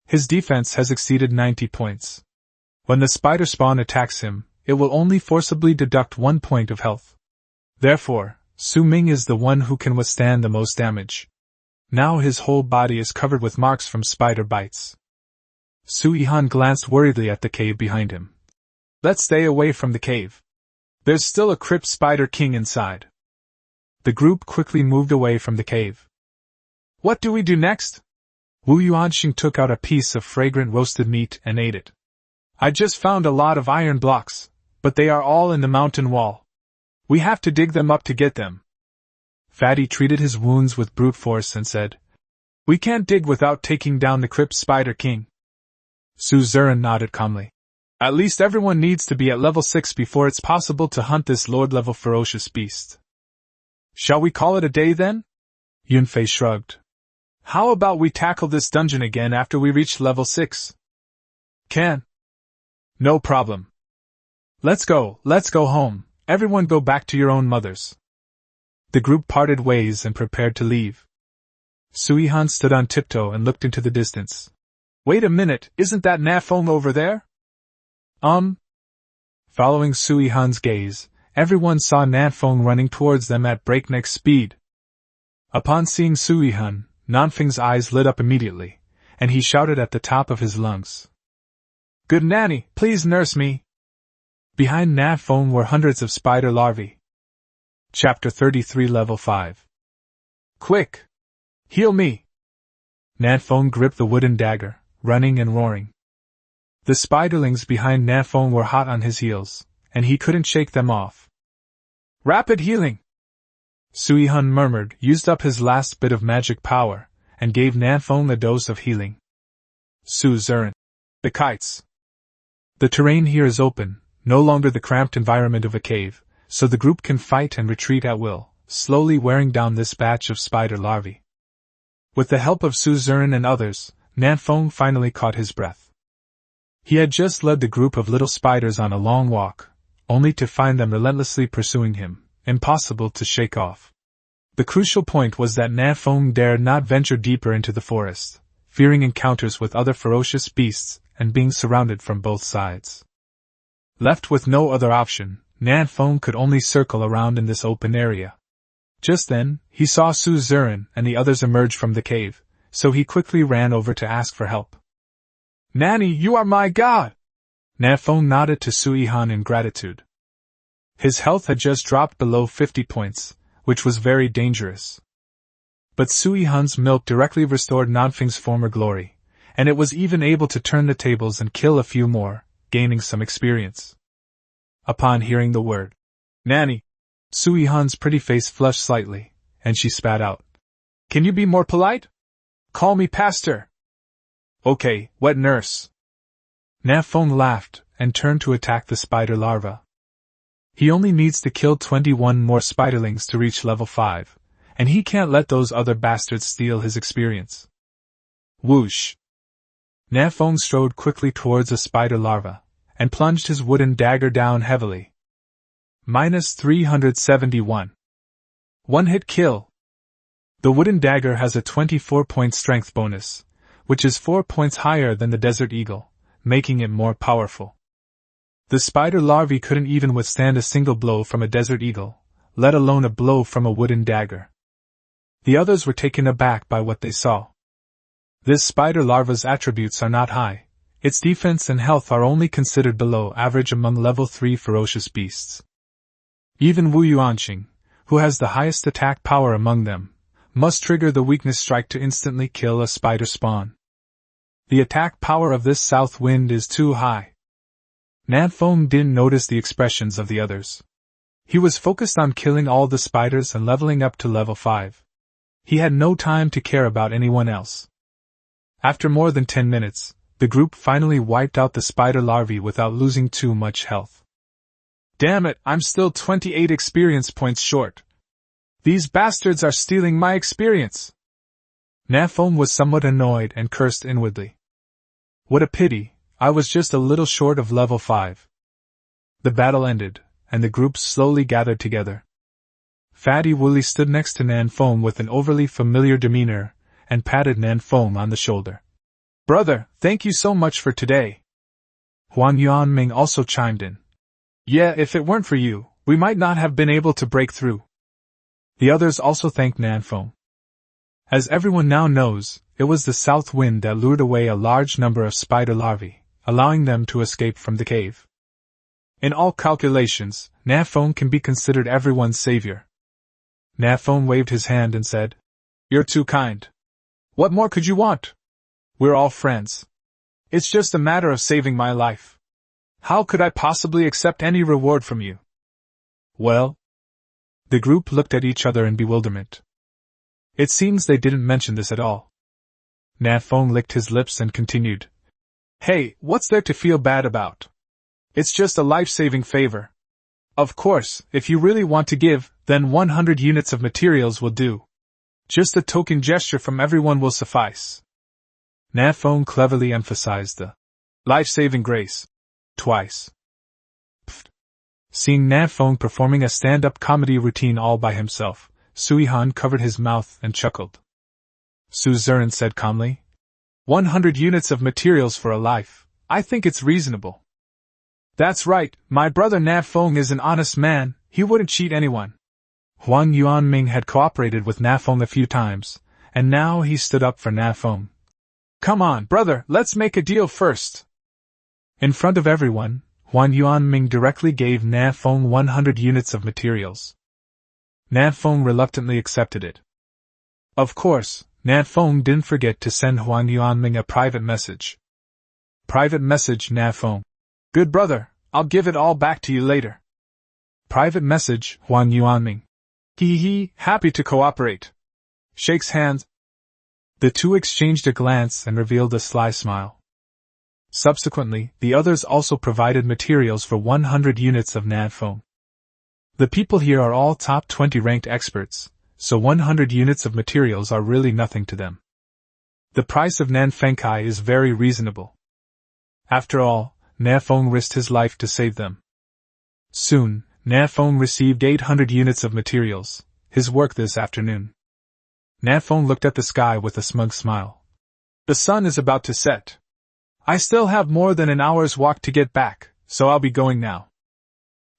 Speaker 1: His defense has exceeded 90 points. When the spider spawn attacks him, it will only forcibly deduct 1 point of health. Therefore, Su Ming is the one who can withstand the most damage. Now his whole body is covered with marks from spider bites. Sui Han glanced worriedly at the cave behind him. Let's stay away from the cave. There's still a crypt spider king inside. The group quickly moved away from the cave. What do we do next? Wu Yuanxing took out a piece of fragrant roasted meat and ate it. I just found a lot of iron blocks, but they are all in the mountain wall. We have to dig them up to get them. Fatty treated his wounds with brute force and said, We can't dig without taking down the crypt spider king. Suzerain nodded calmly. At least everyone needs to be at level 6 before it's possible to hunt this lord-level ferocious beast. Shall we call it a day then? Yunfei shrugged. How about we tackle this dungeon again after we reach level 6? Can. No problem. Let's go home, everyone go back to your own mothers. The group parted ways and prepared to leave. Sui Han stood on tiptoe and looked into the distance. Wait a minute, isn't that Nan Feng over there? Following Sui Han's gaze, everyone saw Nan Feng running towards them at breakneck speed. Upon seeing Sui Han, Nan Feng's eyes lit up immediately, and he shouted at the top of his lungs. Good nanny, please nurse me. Behind Nan Feng were hundreds of spider larvae. Chapter 33 Level 5. Quick! Heal me! Nan Feng gripped the wooden dagger, running and roaring. The spiderlings behind Nan Feng were hot on his heels, and he couldn't shake them off. Rapid healing! Sui Han murmured, used up his last bit of magic power, and gave Nan Feng a dose of healing. Suzerain. The kites. The terrain here is open, no longer the cramped environment of a cave, so the group can fight and retreat at will, slowly wearing down this batch of spider larvae. With the help of Suzerain and others, Nan Feng finally caught his breath. He had just led the group of little spiders on a long walk, only to find them relentlessly pursuing him, impossible to shake off. The crucial point was that Nan Feng dared not venture deeper into the forest, fearing encounters with other ferocious beasts and being surrounded from both sides. Left with no other option, Nan Feng could only circle around in this open area. Just then, he saw Suzerain and the others emerge from the cave, so he quickly ran over to ask for help. Nanny, you are my god! Nan Feng nodded to Sui Han in gratitude. His health had just dropped below 50 points, which was very dangerous. But Sui Han's milk directly restored Nan Feng's former glory, and it was even able to turn the tables and kill a few more, gaining some experience. Upon hearing the word, Nanny, Sui Han's pretty face flushed slightly, and she spat out. Can you be more polite? Call me Pastor. Okay, wet nurse. Nan Feng laughed and turned to attack the spider larva. He only needs to kill 21 more spiderlings to reach level 5, and he can't let those other bastards steal his experience. Whoosh! Nan Feng strode quickly towards a spider larva, and plunged his wooden dagger down heavily. -371. One-hit kill. The wooden dagger has a 24-point strength bonus, which is 4 points higher than the Desert Eagle, making it more powerful. The spider larvae couldn't even withstand a single blow from a Desert Eagle, let alone a blow from a wooden dagger. The others were taken aback by what they saw. This spider larva's attributes are not high. Its defense and health are only considered below average among level 3 ferocious beasts. Even Wu Yuanqing, who has the highest attack power among them, must trigger the weakness strike to instantly kill a spider spawn. The attack power of this south wind is too high. Nan Feng didn't notice the expressions of the others. He was focused on killing all the spiders and leveling up to level 5. He had no time to care about anyone else. After more than 10 minutes, the group finally wiped out the spider larvae without losing too much health. Damn it, I'm still 28 experience points short. These bastards are stealing my experience. Nan Feng was somewhat annoyed and cursed inwardly. What a pity, I was just a little short of level 5. The battle ended, and the group slowly gathered together. Fatty Wooly stood next to Nan Feng with an overly familiar demeanor, and patted Nan Feng on the shoulder. Brother, thank you so much for today. Huan Yuanming also chimed in. Yeah, if it weren't for you, we might not have been able to break through. The others also thanked Nan Feng. As everyone now knows, it was the south wind that lured away a large number of spider larvae, allowing them to escape from the cave. In all calculations, Nan Feng can be considered everyone's savior. Nan Feng waved his hand and said, You're too kind. What more could you want? We're all friends. It's just a matter of saving my life. How could I possibly accept any reward from you? Well? The group looked at each other in bewilderment. It seems they didn't mention this at all. Nan Feng licked his lips and continued. Hey, what's there to feel bad about? It's just a life-saving favor. Of course, if you really want to give, then 100 units of materials will do. Just a token gesture from everyone will suffice. Nan Feng cleverly emphasized the life-saving grace twice. Pfft. Seeing Nan Feng performing a stand-up comedy routine all by himself, Sui Han covered his mouth and chuckled. Su Zern said calmly, 100 units of materials for a life, I think it's reasonable. That's right, my brother Nan Feng is an honest man, he wouldn't cheat anyone. Huan Yuanming had cooperated with Nan Feng a few times, and now he stood up for Nan Feng. Come on, brother, let's make a deal first. In front of everyone, Huan Yuanming directly gave Nan Feng 100 units of materials. Nan Feng reluctantly accepted it. Of course, Nan Feng didn't forget to send Huan Yuanming a private message. Private message Nan Feng. Good brother, I'll give it all back to you later. Private message Huan Yuanming. Hee, happy to cooperate. Shakes hands. The two exchanged a glance and revealed a sly smile. Subsequently, the others also provided materials for 100 units of Nan Feng. The people here are all top 20 ranked experts, so 100 units of materials are really nothing to them. The price of Nan Fengkai is very reasonable. After all, Nan Feng risked his life to save them. Soon, Nan Feng received 800 units of materials, his work this afternoon. Nan Feng looked at the sky with a smug smile. The sun is about to set. I still have more than an hour's walk to get back, so I'll be going now.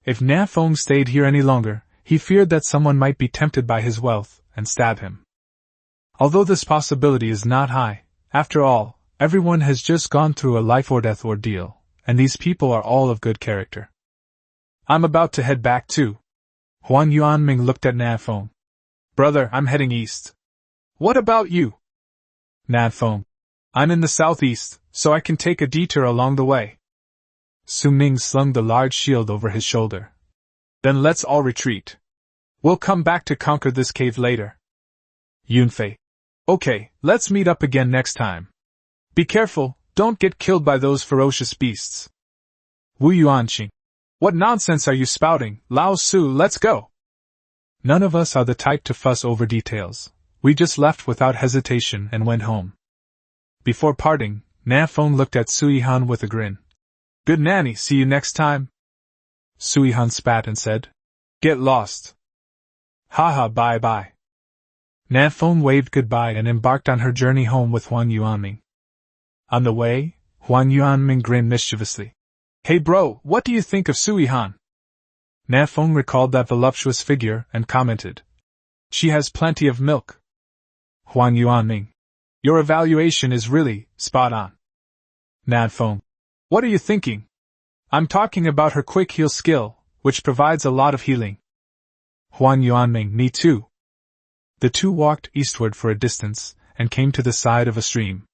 Speaker 1: If Nan Feng stayed here any longer, he feared that someone might be tempted by his wealth and stab him. Although this possibility is not high, after all, everyone has just gone through a life-or-death ordeal, and these people are all of good character. I'm about to head back too. Huan Yuanming looked at Nan Feng. Brother, I'm heading east. What about you? Nan Feng. I'm in the southeast, so I can take a detour along the way. Su Ming slung the large shield over his shoulder. Then let's all retreat. We'll come back to conquer this cave later. Yunfei. Okay, let's meet up again next time. Be careful, don't get killed by those ferocious beasts. Wu Yuanqing. What nonsense are you spouting, Lao Su, let's go! None of us are the type to fuss over details. We just left without hesitation and went home. Before parting, Nan Feng looked at Sui-han with a grin. Good nanny, see you next time. Sui-han spat and said, Get lost. Haha, bye-bye. Nan Feng waved goodbye and embarked on her journey home with Huan Yuanming. On the way, Huan Yuanming grinned mischievously. Hey bro, what do you think of Sui-han? Nan Feng recalled that voluptuous figure and commented. She has plenty of milk. Huan Yuanming. Your evaluation is really spot on. Nan Feng. What are you thinking? I'm talking about her quick heal skill, which provides a lot of healing. Huan Yuanming. Me too. The two walked eastward for a distance and came to the side of a stream.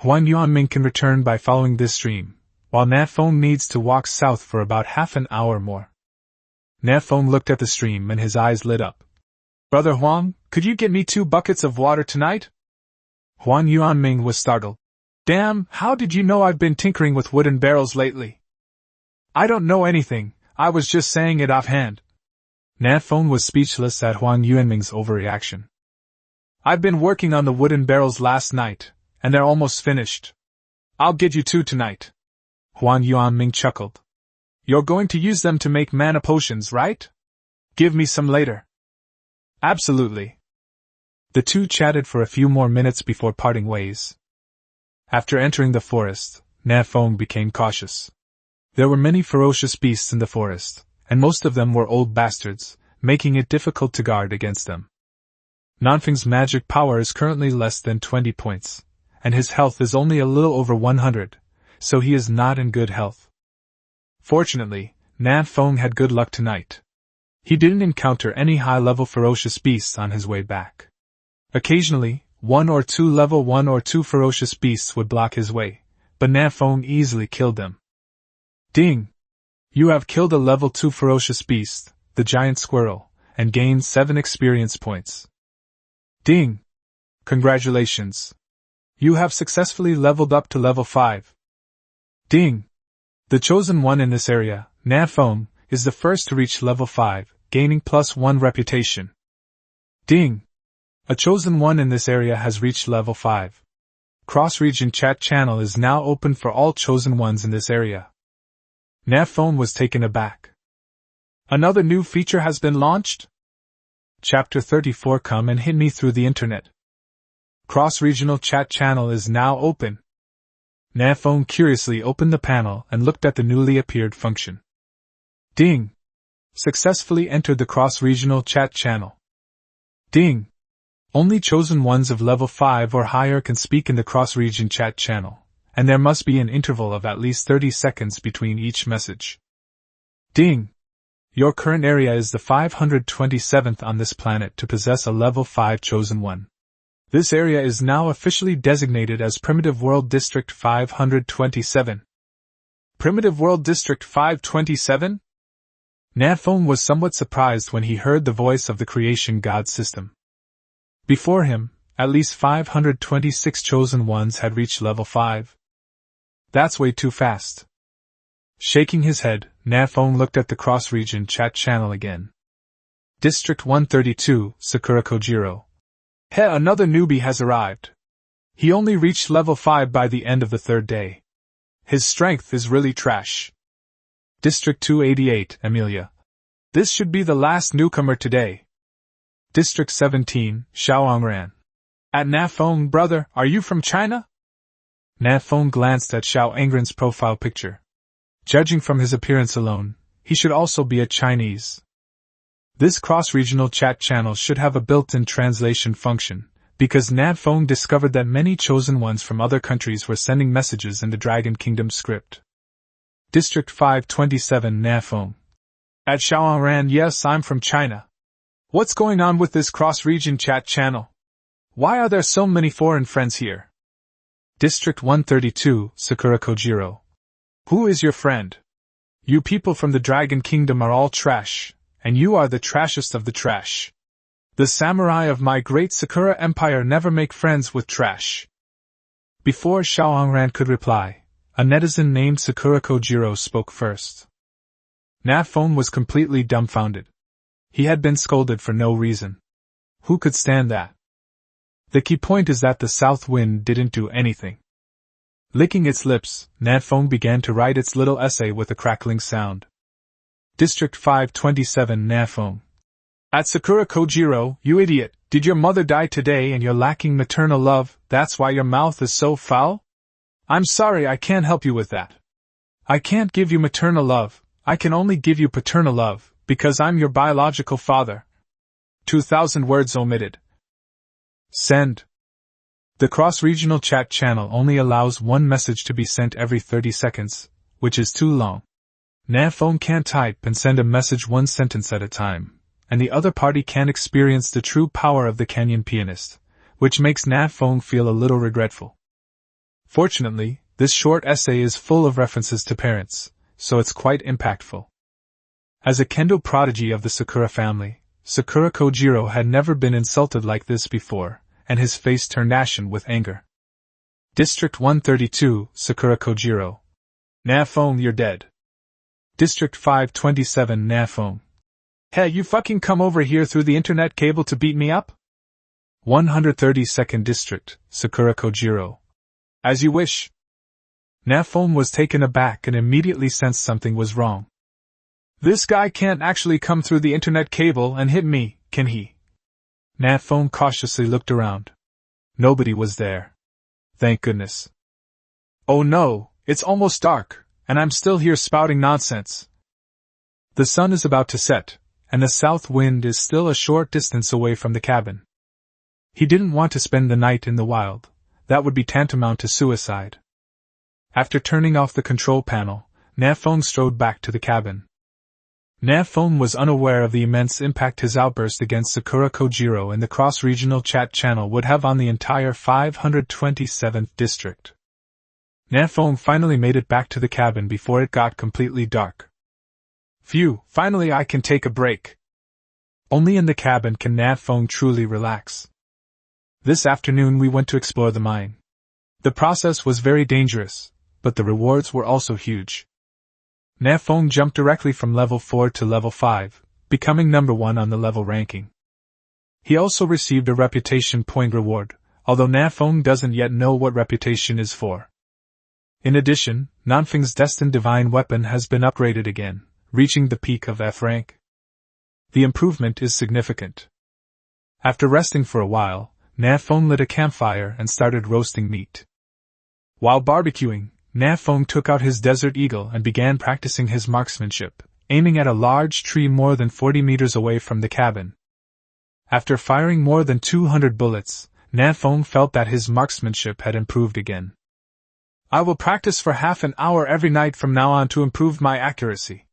Speaker 1: Huan Yuanming can return by following this stream, while Nan Feng needs to walk south for about half an hour more. Nan Feng looked at the stream and his eyes lit up. Brother Huang, could you get me 2 buckets of water tonight? Huan Yuanming was startled. Damn, how did you know I've been tinkering with wooden barrels lately? I don't know anything, I was just saying it offhand. Nan Feng was speechless at Huan Yuanming's overreaction. I've been working on the wooden barrels last night, and they're almost finished. I'll get you 2 tonight. Huan Yuanming chuckled. You're going to use them to make mana potions, right? Give me some later. Absolutely. The two chatted for a few more minutes before parting ways. After entering the forest, Nan Feng became cautious. There were many ferocious beasts in the forest, and most of them were old bastards, making it difficult to guard against them. Nan Feng's magic power is currently less than 20 points, and his health is only a little over 100, so he is not in good health. Fortunately, Nan Feng had good luck tonight. He didn't encounter any high-level ferocious beasts on his way back. Occasionally, 1 or 2 level 1 or 2 ferocious beasts would block his way, but Nan Feng easily killed them. Ding! You have killed a level 2 ferocious beast, the giant squirrel, and gained 7 experience points. Ding! Congratulations! You have successfully leveled up to level 5. Ding! The chosen one in this area, Nan Feng, is the first to reach level 5, gaining +1 reputation. Ding! A chosen one in this area has reached level 5. Cross-region chat channel is now open for all chosen ones in this area. Nan Feng was taken aback. Another new feature has been launched? Chapter 34. Come and hit me through the internet. Cross-regional chat channel is now open. Nan Feng curiously opened the panel and looked at the newly appeared function. Ding! Successfully entered the cross-regional chat channel. Ding! Only chosen ones of level 5 or higher can speak in the cross-region chat channel, and there must be an interval of at least 30 seconds between each message. Ding! Your current area is the 527th on this planet to possess a level 5 chosen one. This area is now officially designated as Primitive World District 527. Primitive World District 527? Nan Feng was somewhat surprised when he heard the voice of the creation god system. Before him, at least 526 chosen ones had reached level 5. That's way too fast. Shaking his head, Nan Feng looked at the cross-region chat channel again. District 132, Sakura Kojiro. Another newbie has arrived. He only reached level 5 by the end of the 3rd day. His strength is really trash. District 288, Amelia. This should be the last newcomer today. District 17, Xiaoangran. At Nan Feng, brother, are you from China? Nan Feng glanced at Xiaoangran's profile picture. Judging from his appearance alone, he should also be a Chinese. This cross-regional chat channel should have a built-in translation function, because Nan Feng discovered that many chosen ones from other countries were sending messages in the Dragon Kingdom script. District 527, Nan Feng. At Xiaoangran, yes, I'm from China. What's going on with this cross-region chat channel? Why are there so many foreign friends here? District 132, Sakura Kojiro. Who is your friend? You people from the Dragon Kingdom are all trash, and you are the trashest of the trash. The samurai of my great Sakura Empire never make friends with trash. Before Xiaoangran could reply, a netizen named Sakura Kojiro spoke first. Nan Feng was completely dumbfounded. He had been scolded for no reason. Who could stand that? The key point is that the south wind didn't do anything. Licking its lips, Nan Feng began to write its little essay with a crackling sound. District 527 Nan Feng. At Sakura Kojiro, you idiot, did your mother die today and you're lacking maternal love, that's why your mouth is so foul? I'm sorry, I can't help you with that. I can't give you maternal love, I can only give you paternal love, because I'm your biological father. 2,000 words omitted. Send. The cross-regional chat channel only allows one message to be sent every 30 seconds, which is too long. Nan Feng can't type and send a message one sentence at a time, and the other party can't experience the true power of the canyon pianist, which makes Nan Feng feel a little regretful. Fortunately, this short essay is full of references to parents, so it's quite impactful. As a kendo prodigy of the Sakura family, Sakura Kojiro had never been insulted like this before, and his face turned ashen with anger. District 132, Sakura Kojiro. Nan Feng, you're dead. District 527 Nan Feng. Hey, you fucking come over here through the internet cable to beat me up? 132nd District, Sakura Kojiro. As you wish. Nan Feng was taken aback and immediately sensed something was wrong. This guy can't actually come through the internet cable and hit me, can he? Nan Feng cautiously looked around. Nobody was there. Thank goodness. Oh no, it's almost dark, and I'm still here spouting nonsense. The sun is about to set, and the south wind is still a short distance away from the cabin. He didn't want to spend the night in the wild. That would be tantamount to suicide. After turning off the control panel, Nan Feng strode back to the cabin. Nan Feng was unaware of the immense impact his outburst against Sakura Kojiro and the cross-regional chat channel would have on the entire 527th district. Nan Feng finally made it back to the cabin before it got completely dark. Phew, finally I can take a break. Only in the cabin can Nan Feng truly relax. This afternoon we went to explore the mine. The process was very dangerous, but the rewards were also huge. Nan Feng jumped directly from level 4 to level 5, becoming number 1 on the level ranking. He also received a reputation point reward, although Nan Feng doesn't yet know what reputation is for. In addition, Nan Feng's destined divine weapon has been upgraded again, reaching the peak of F rank. The improvement is significant. After resting for a while, Nan Feng lit a campfire and started roasting meat. While barbecuing, Nan Feng took out his Desert Eagle and began practicing his marksmanship, aiming at a large tree more than 40 meters away from the cabin. After firing more than 200 bullets, Nan Feng felt that his marksmanship had improved again. I will practice for half an hour every night from now on to improve my accuracy.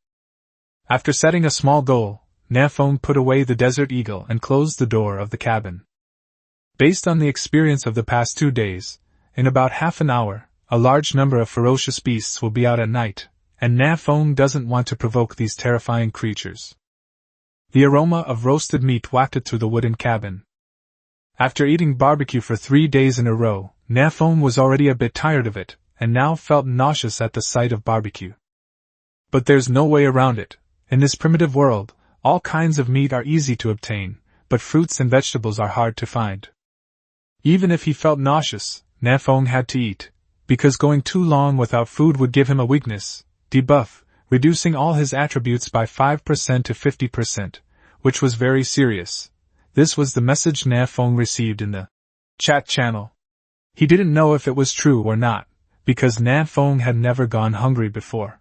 Speaker 1: After setting a small goal, Nan Feng put away the Desert Eagle and closed the door of the cabin. Based on the experience of the past 2 days, in about half an hour, a large number of ferocious beasts will be out at night, and Nan Feng doesn't want to provoke these terrifying creatures. The aroma of roasted meat wafted through the wooden cabin. After eating barbecue for 3 days in a row, Nan Feng was already a bit tired of it, and now felt nauseous at the sight of barbecue. But there's no way around it. In this primitive world, all kinds of meat are easy to obtain, but fruits and vegetables are hard to find. Even if he felt nauseous, Nan Feng had to eat, because going too long without food would give him a weakness, debuff, reducing all his attributes by 5% to 50%, which was very serious. This was the message Nan Feng received in the chat channel. He didn't know if it was true or not, because Nan Feng had never gone hungry before.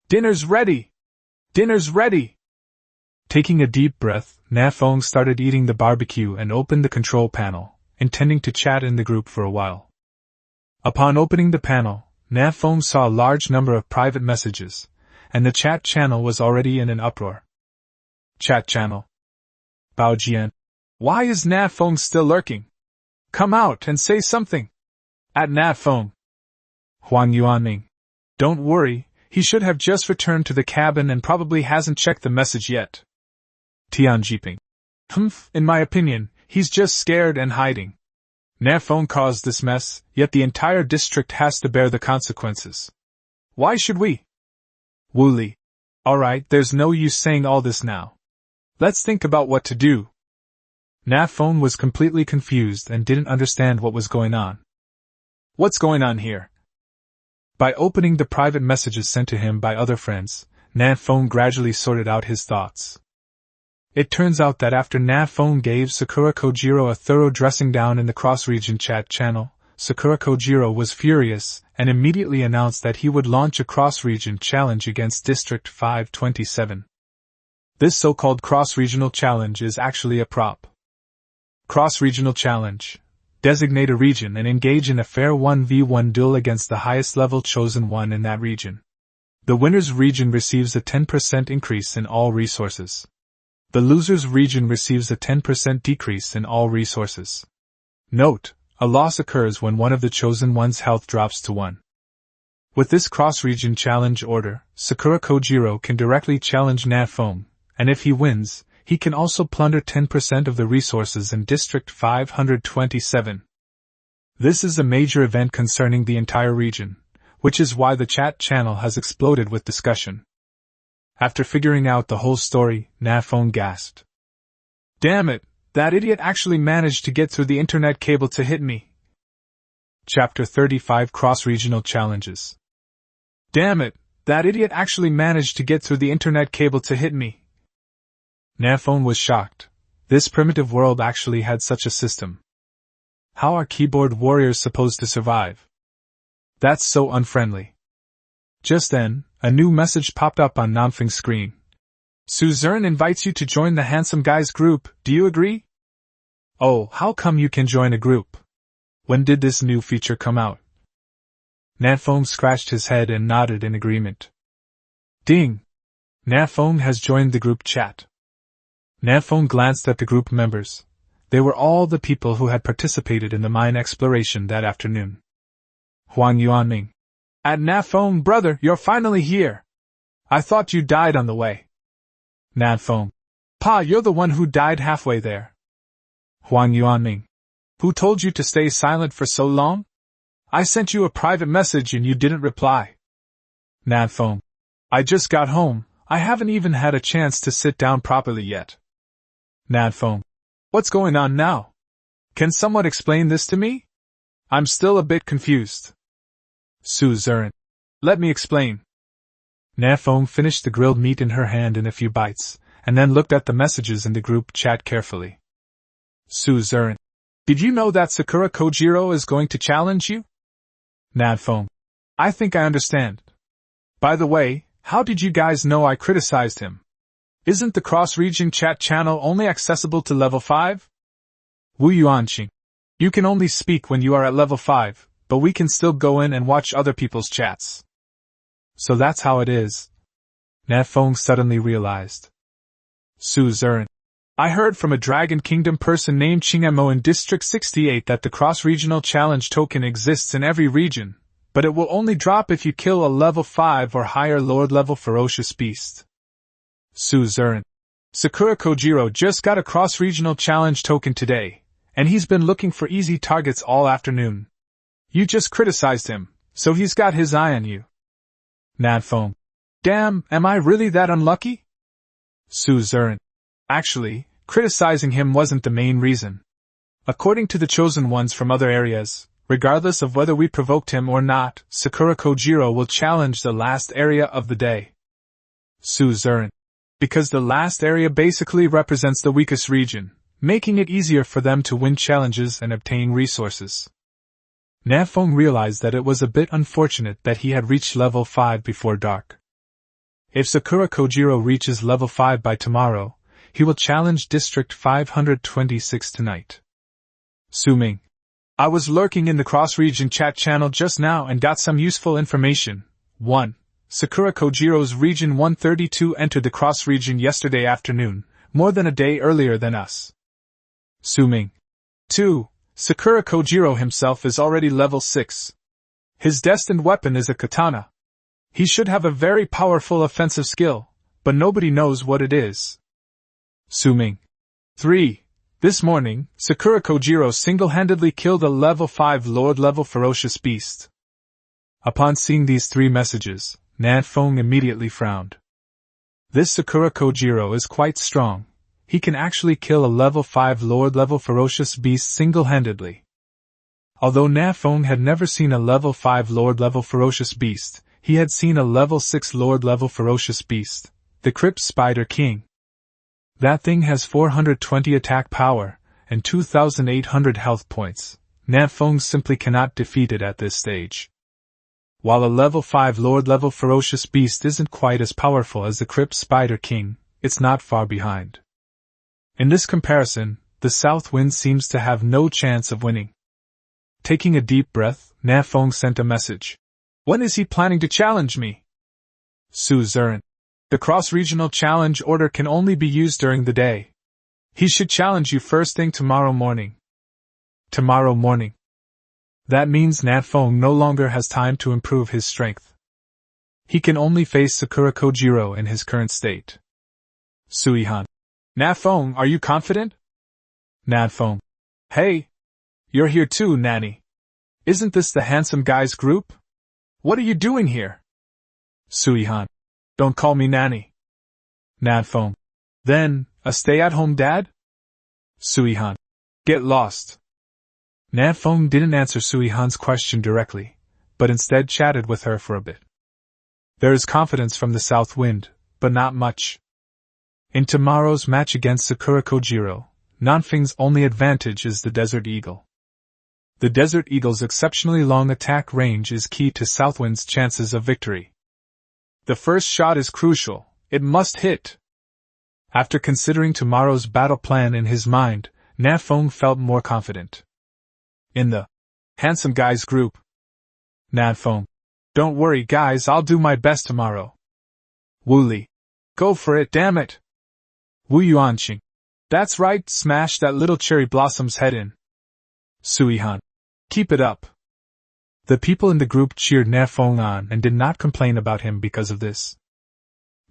Speaker 1: Dinner's ready! Dinner's ready! Taking a deep breath, Nan Feng started eating the barbecue and opened the control panel, intending to chat in the group for a while. Upon opening the panel, Nan Feng saw a large number of private messages, and the chat channel was already in an uproar. Chat channel. Bao Jian. Why is Nan Feng still lurking? Come out and say something. At Nan Feng. Huang Yuanming. Don't worry, he should have just returned to the cabin and probably hasn't checked the message yet. Tian Jiping. In my opinion, he's just scared and hiding. Nan Feng caused this mess, yet the entire district has to bear the consequences. Why should we? Wu Li. Alright, there's no use saying all this now. Let's think about what to do. Nan Feng was completely confused and didn't understand what was going on. What's going on here? By opening the private messages sent to him by other friends, Nan Feng gradually sorted out his thoughts. It turns out that after Nan Feng gave Sakura Kojiro a thorough dressing down in the cross-region chat channel, Sakura Kojiro was furious and immediately announced that he would launch a cross-region challenge against District 527. This so-called cross-regional challenge is actually a prop. Cross-regional challenge. Designate a region and engage in a fair 1v1 duel against the highest level chosen one in that region. The winner's region receives a 10% increase in all resources. The loser's region receives a 10% decrease in all resources. Note, a loss occurs when one of the chosen one's health drops to 1. With this cross-region challenge order, Sakura Kojiro can directly challenge Nan Feng, and if he wins, he can also plunder 10% of the resources in District 527. This is a major event concerning the entire region, which is why the chat channel has exploded with discussion. After figuring out the whole story, Nan Feng gasped. Damn it, that idiot actually managed to get through the internet cable to hit me. Chapter 35 Cross-Regional Challenges. Damn it, that idiot actually managed to get through the internet cable to hit me. Nan Feng was shocked. This primitive world actually had such a system. How are keyboard warriors supposed to survive? That's so unfriendly. Just then, a new message popped up on Nan Feng's screen. Suzerain invites you to join the handsome guys group, do you agree? Oh, how come you can join a group? When did this new feature come out? Nan Feng scratched his head and nodded in agreement. Ding! Nan Feng has joined the group chat. Nan Feng glanced at the group members. They were all the people who had participated in the mine exploration that afternoon. Huang Yuanming. At Nan Feng, brother, you're finally here. I thought you died on the way. Nan Feng. Pa, you're the one who died halfway there. Huang Yuanming. Who told you to stay silent for so long? I sent you a private message and you didn't reply. Nan Feng. I just got home, I haven't even had a chance to sit down properly yet. Nan Feng. What's going on now? Can someone explain this to me? I'm still a bit confused. Suzerain. Let me explain. Nan Feng finished the grilled meat in her hand in a few bites, and then looked at the messages in the group chat carefully. Suzerain. Did you know that Sakura Kojiro is going to challenge you? Nan Feng. I think I understand. By the way, how did you guys know I criticized him? Isn't the cross-region chat channel only accessible to level 5? Wu Yuanqing. You can only speak when you are at level 5, but we can still go in and watch other people's chats. So that's how it is. Nan Feng suddenly realized. Suzerain. I heard from a Dragon Kingdom person named Qingemo in District 68 that the cross-regional challenge token exists in every region, but it will only drop if you kill a level 5 or higher Lord-level ferocious beast. Suzerain. Sakura Kojiro just got a cross-regional challenge token today, and he's been looking for easy targets all afternoon. You just criticized him, so he's got his eye on you. Nan Feng. Damn, am I really that unlucky? Suzerain. Actually, criticizing him wasn't the main reason. According to the chosen ones from other areas, regardless of whether we provoked him or not, Sakura Kojiro will challenge the last area of the day. Suzerain. Because the last area basically represents the weakest region, making it easier for them to win challenges and obtain resources. Nan Feng realized that it was a bit unfortunate that he had reached level 5 before dark. If Sakura Kojiro reaches level 5 by tomorrow, he will challenge District 526 tonight. Su Ming. I was lurking in the cross-region chat channel just now and got some useful information. 1. Sakura Kojiro's Region 132 entered the cross-region yesterday afternoon, more than a day earlier than us. Su Ming. 2. Sakura Kojiro himself is already level 6. His destined weapon is a katana. He should have a very powerful offensive skill, but nobody knows what it is. Su Ming. 3. This morning, Sakura Kojiro single-handedly killed a level 5 Lord-level ferocious beast. Upon seeing these 3 messages, Nan Feng immediately frowned. This Sakura Kojiro is quite strong. He can actually kill a level 5 Lord-level ferocious beast single-handedly. Although Nan Feng had never seen a level 5 Lord-level ferocious beast, he had seen a level 6 Lord-level ferocious beast, the Crypt Spider King. That thing has 420 attack power, and 2,800 health points. Nan Feng simply cannot defeat it at this stage. While a level 5 Lord-level ferocious beast isn't quite as powerful as the Crypt Spider King, it's not far behind. In this comparison, the South Wind seems to have no chance of winning. Taking a deep breath, Nan Feng sent a message. When is he planning to challenge me? Suzerain. The cross-regional challenge order can only be used during the day. He should challenge you first thing tomorrow morning. Tomorrow morning. That means Nan Feng no longer has time to improve his strength. He can only face Sakura Kojiro in his current state. Suihan. Nan Feng, are you confident? Nan Feng. Hey! You're here too, Nanny. Isn't this the handsome guys group? What are you doing here? Suihan. Don't call me Nanny. Nan Feng. Then, a stay-at-home dad? Suihan. Get lost. Nan Feng didn't answer Suihan's question directly, but instead chatted with her for a bit. There is confidence from the South Wind, but not much. In tomorrow's match against Sakura Kojiro, Nan Feng's only advantage is the Desert Eagle. The Desert Eagle's exceptionally long attack range is key to Southwind's chances of victory. The first shot is crucial, it must hit. After considering tomorrow's battle plan in his mind, Nan Feng felt more confident. In the handsome guys group. Nan Feng. Don't worry guys, I'll do my best tomorrow. Wu Li. Go for it, damn it. Wu Yuanqing. That's right, smash that little cherry blossom's head in. Suihan. Keep it up. The people in the group cheered Nan Feng on and did not complain about him because of this.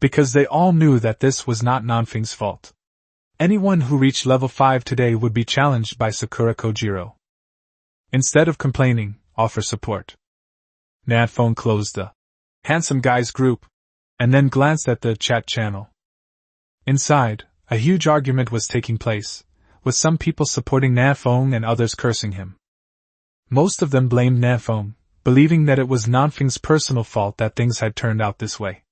Speaker 1: Because they all knew that this was not Nan Feng's fault. Anyone who reached level 5 today would be challenged by Sakura Kojiro. Instead of complaining, offer support. Nan Feng closed the handsome guys group, and then glanced at the chat channel. Inside, a huge argument was taking place, with some people supporting Nan Feng and others cursing him. Most of them blamed Nan Feng, believing that it was Nan Feng's personal fault that things had turned out this way.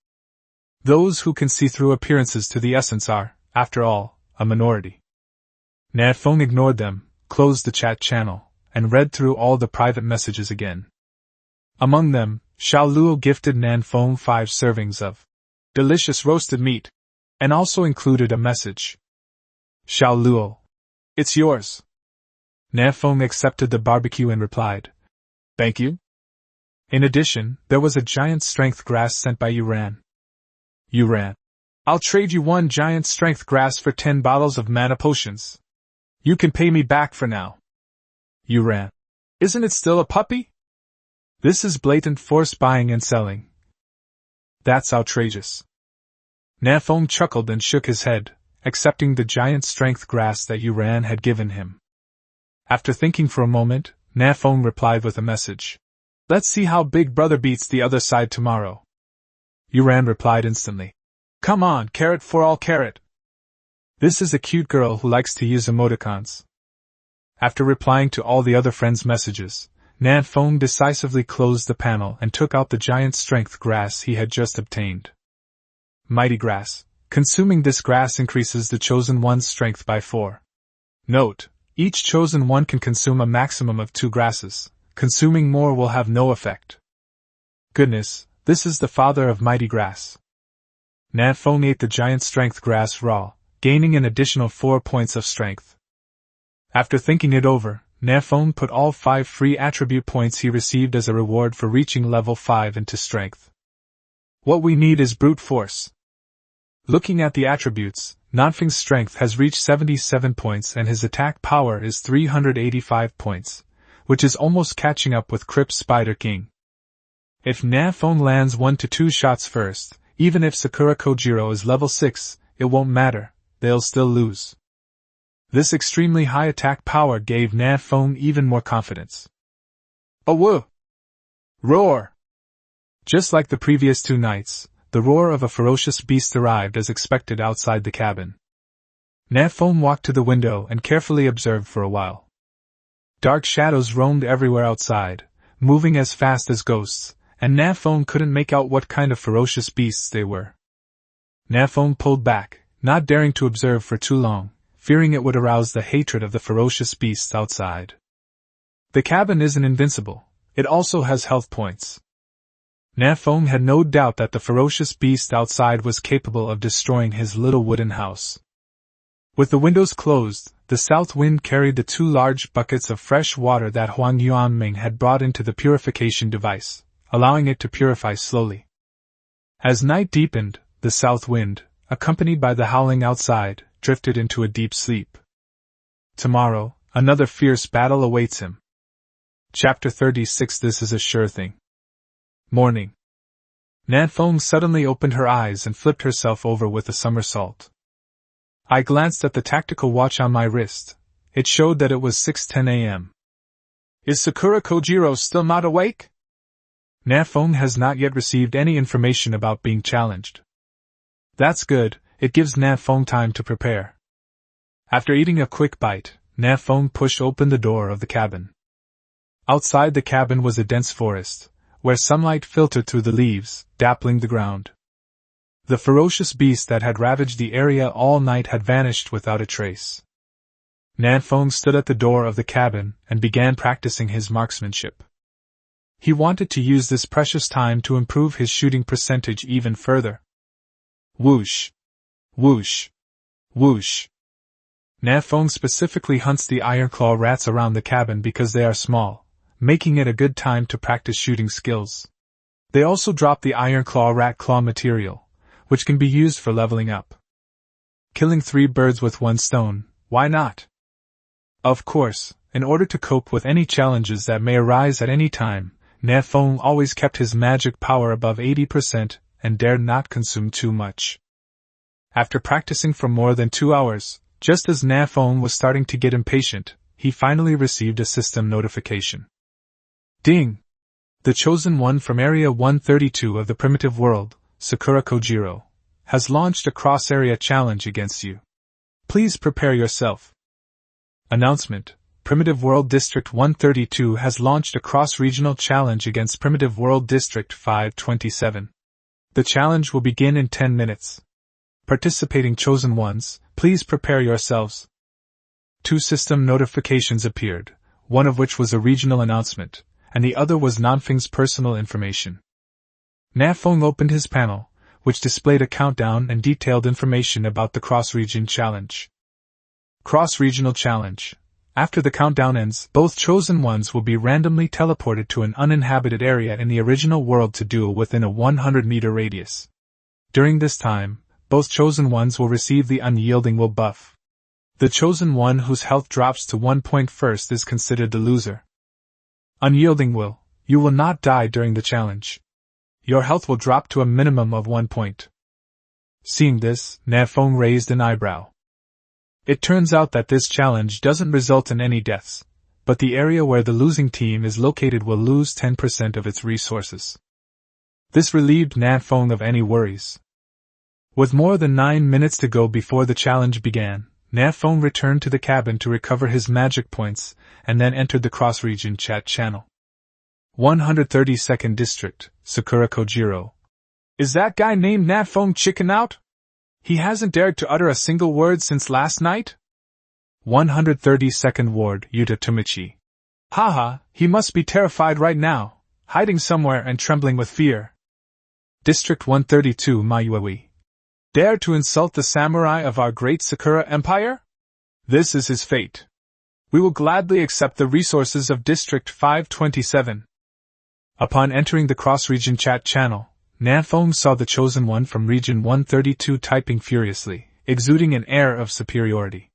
Speaker 1: Those who can see through appearances to the essence are, after all, a minority. Nan Feng ignored them, closed the chat channel, and read through all the private messages again. Among them, Xiao Luo gifted Nan Feng 5 servings of delicious roasted meat, and also included a message. Xiao Luo. It's yours. Nan Feng accepted the barbecue and replied, Thank you. In addition, there was a giant strength grass sent by Yuran. Yuran. I'll trade you 1 giant strength grass for 10 bottles of mana potions. You can pay me back for now. Yuran. Isn't it still a puppy? This is blatant force buying and selling. That's outrageous. Nan Feng chuckled and shook his head, accepting the giant strength grass that Yuran had given him. After thinking for a moment, Nan Feng replied with a message. Let's see how Big Brother beats the other side tomorrow. Yuran replied instantly. Come on, carrot for all carrot. This is a cute girl who likes to use emoticons. After replying to all the other friends' messages, Nan Feng decisively closed the panel and took out the giant strength grass he had just obtained. Mighty grass. Consuming this grass increases the chosen one's strength by 4. Note, each chosen one can consume a maximum of 2 grasses. Consuming more will have no effect. Goodness, this is the father of mighty grass. Nan Feng ate the giant strength grass raw, gaining an additional 4 points of strength. After thinking it over, Nan Feng put all 5 free attribute points he received as a reward for reaching level 5 into strength. What we need is brute force. Looking at the attributes, Nan Feng's strength has reached 77 points and his attack power is 385 points, which is almost catching up with Crypt Spider King. If Nan Feng lands 1 to 2 shots first, even if Sakura Kojiro is level 6, it won't matter, they'll still lose. This extremely high attack power gave Nan Feng even more confidence. Oh woo! Roar! Just like the previous 2 nights, the roar of a ferocious beast arrived as expected outside the cabin. Nan Feng walked to the window and carefully observed for a while. Dark shadows roamed everywhere outside, moving as fast as ghosts, and Nan Feng couldn't make out what kind of ferocious beasts they were. Nan Feng pulled back, not daring to observe for too long, fearing it would arouse the hatred of the ferocious beasts outside. The cabin isn't invincible, it also has health points. Nan Feng had no doubt that the ferocious beast outside was capable of destroying his little wooden house. With the windows closed, the south wind carried the 2 large buckets of fresh water that Huang Yuanming had brought into the purification device, allowing it to purify slowly. As night deepened, the south wind, accompanied by the howling outside, drifted into a deep sleep. Tomorrow, another fierce battle awaits him. Chapter 36. This is a sure thing. Morning. Nan Feng suddenly opened her eyes and flipped herself over with a somersault. I glanced at the tactical watch on my wrist. It showed that it was 6:10 a.m. Is Sakura Kojiro still not awake? Nan Feng has not yet received any information about being challenged. That's good, it gives Nan Feng time to prepare. After eating a quick bite, Nan Feng pushed open the door of the cabin. Outside the cabin was a dense forest, where sunlight filtered through the leaves, dappling the ground. The ferocious beast that had ravaged the area all night had vanished without a trace. Nan Feng stood at the door of the cabin and began practicing his marksmanship. He wanted to use this precious time to improve his shooting percentage even further. Whoosh! Whoosh! Whoosh! Nan Feng specifically hunts the ironclaw rats around the cabin because they are small, making it a good time to practice shooting skills. They also drop the ironclaw rat claw material, which can be used for leveling up. Killing 3 birds with 1 stone, why not? Of course, in order to cope with any challenges that may arise at any time, Nan Feng always kept his magic power above 80% and dared not consume too much. After practicing for more than 2 hours, just as Nan Feng was starting to get impatient, he finally received a system notification. Ding! The chosen one from Area 132 of the primitive world, Sakura Kojiro, has launched a cross-area challenge against you. Please prepare yourself. Announcement: Primitive World District 132 has launched a cross-regional challenge against Primitive World District 527. The challenge will begin in 10 minutes. Participating chosen ones, please prepare yourselves. 2 system notifications appeared, one of which was a regional announcement, and the other was Nan Feng's personal information. Nan Feng opened his panel, which displayed a countdown and detailed information about the cross-region challenge. Cross-regional challenge. After the countdown ends, both chosen ones will be randomly teleported to an uninhabited area in the original world to duel within a 100-meter radius. During this time, both chosen ones will receive the Unyielding Will buff. The chosen one whose health drops to 1 point first is considered the loser. Unyielding Will, you will not die during the challenge. Your health will drop to a minimum of 1 point. Seeing this, Nan Feng raised an eyebrow. It turns out that this challenge doesn't result in any deaths, but the area where the losing team is located will lose 10% of its resources. This relieved Nan Feng of any worries. With more than 9 minutes to go before the challenge began, Nan Feng returned to the cabin to recover his magic points, and then entered the cross-region chat channel. 132nd District, Sakura Kojiro. Is that guy named Nan Feng chicken out? He hasn't dared to utter a single word since last night? 132nd Ward, Yuta Tomichi. Haha, he must be terrified right now, hiding somewhere and trembling with fear. District 132 Mayuewi. Dare to insult the samurai of our great Sakura Empire? This is his fate. We will gladly accept the resources of District 527. Upon entering the cross-region chat channel, Nan Feng saw the chosen one from Region 132 typing furiously, exuding an air of superiority.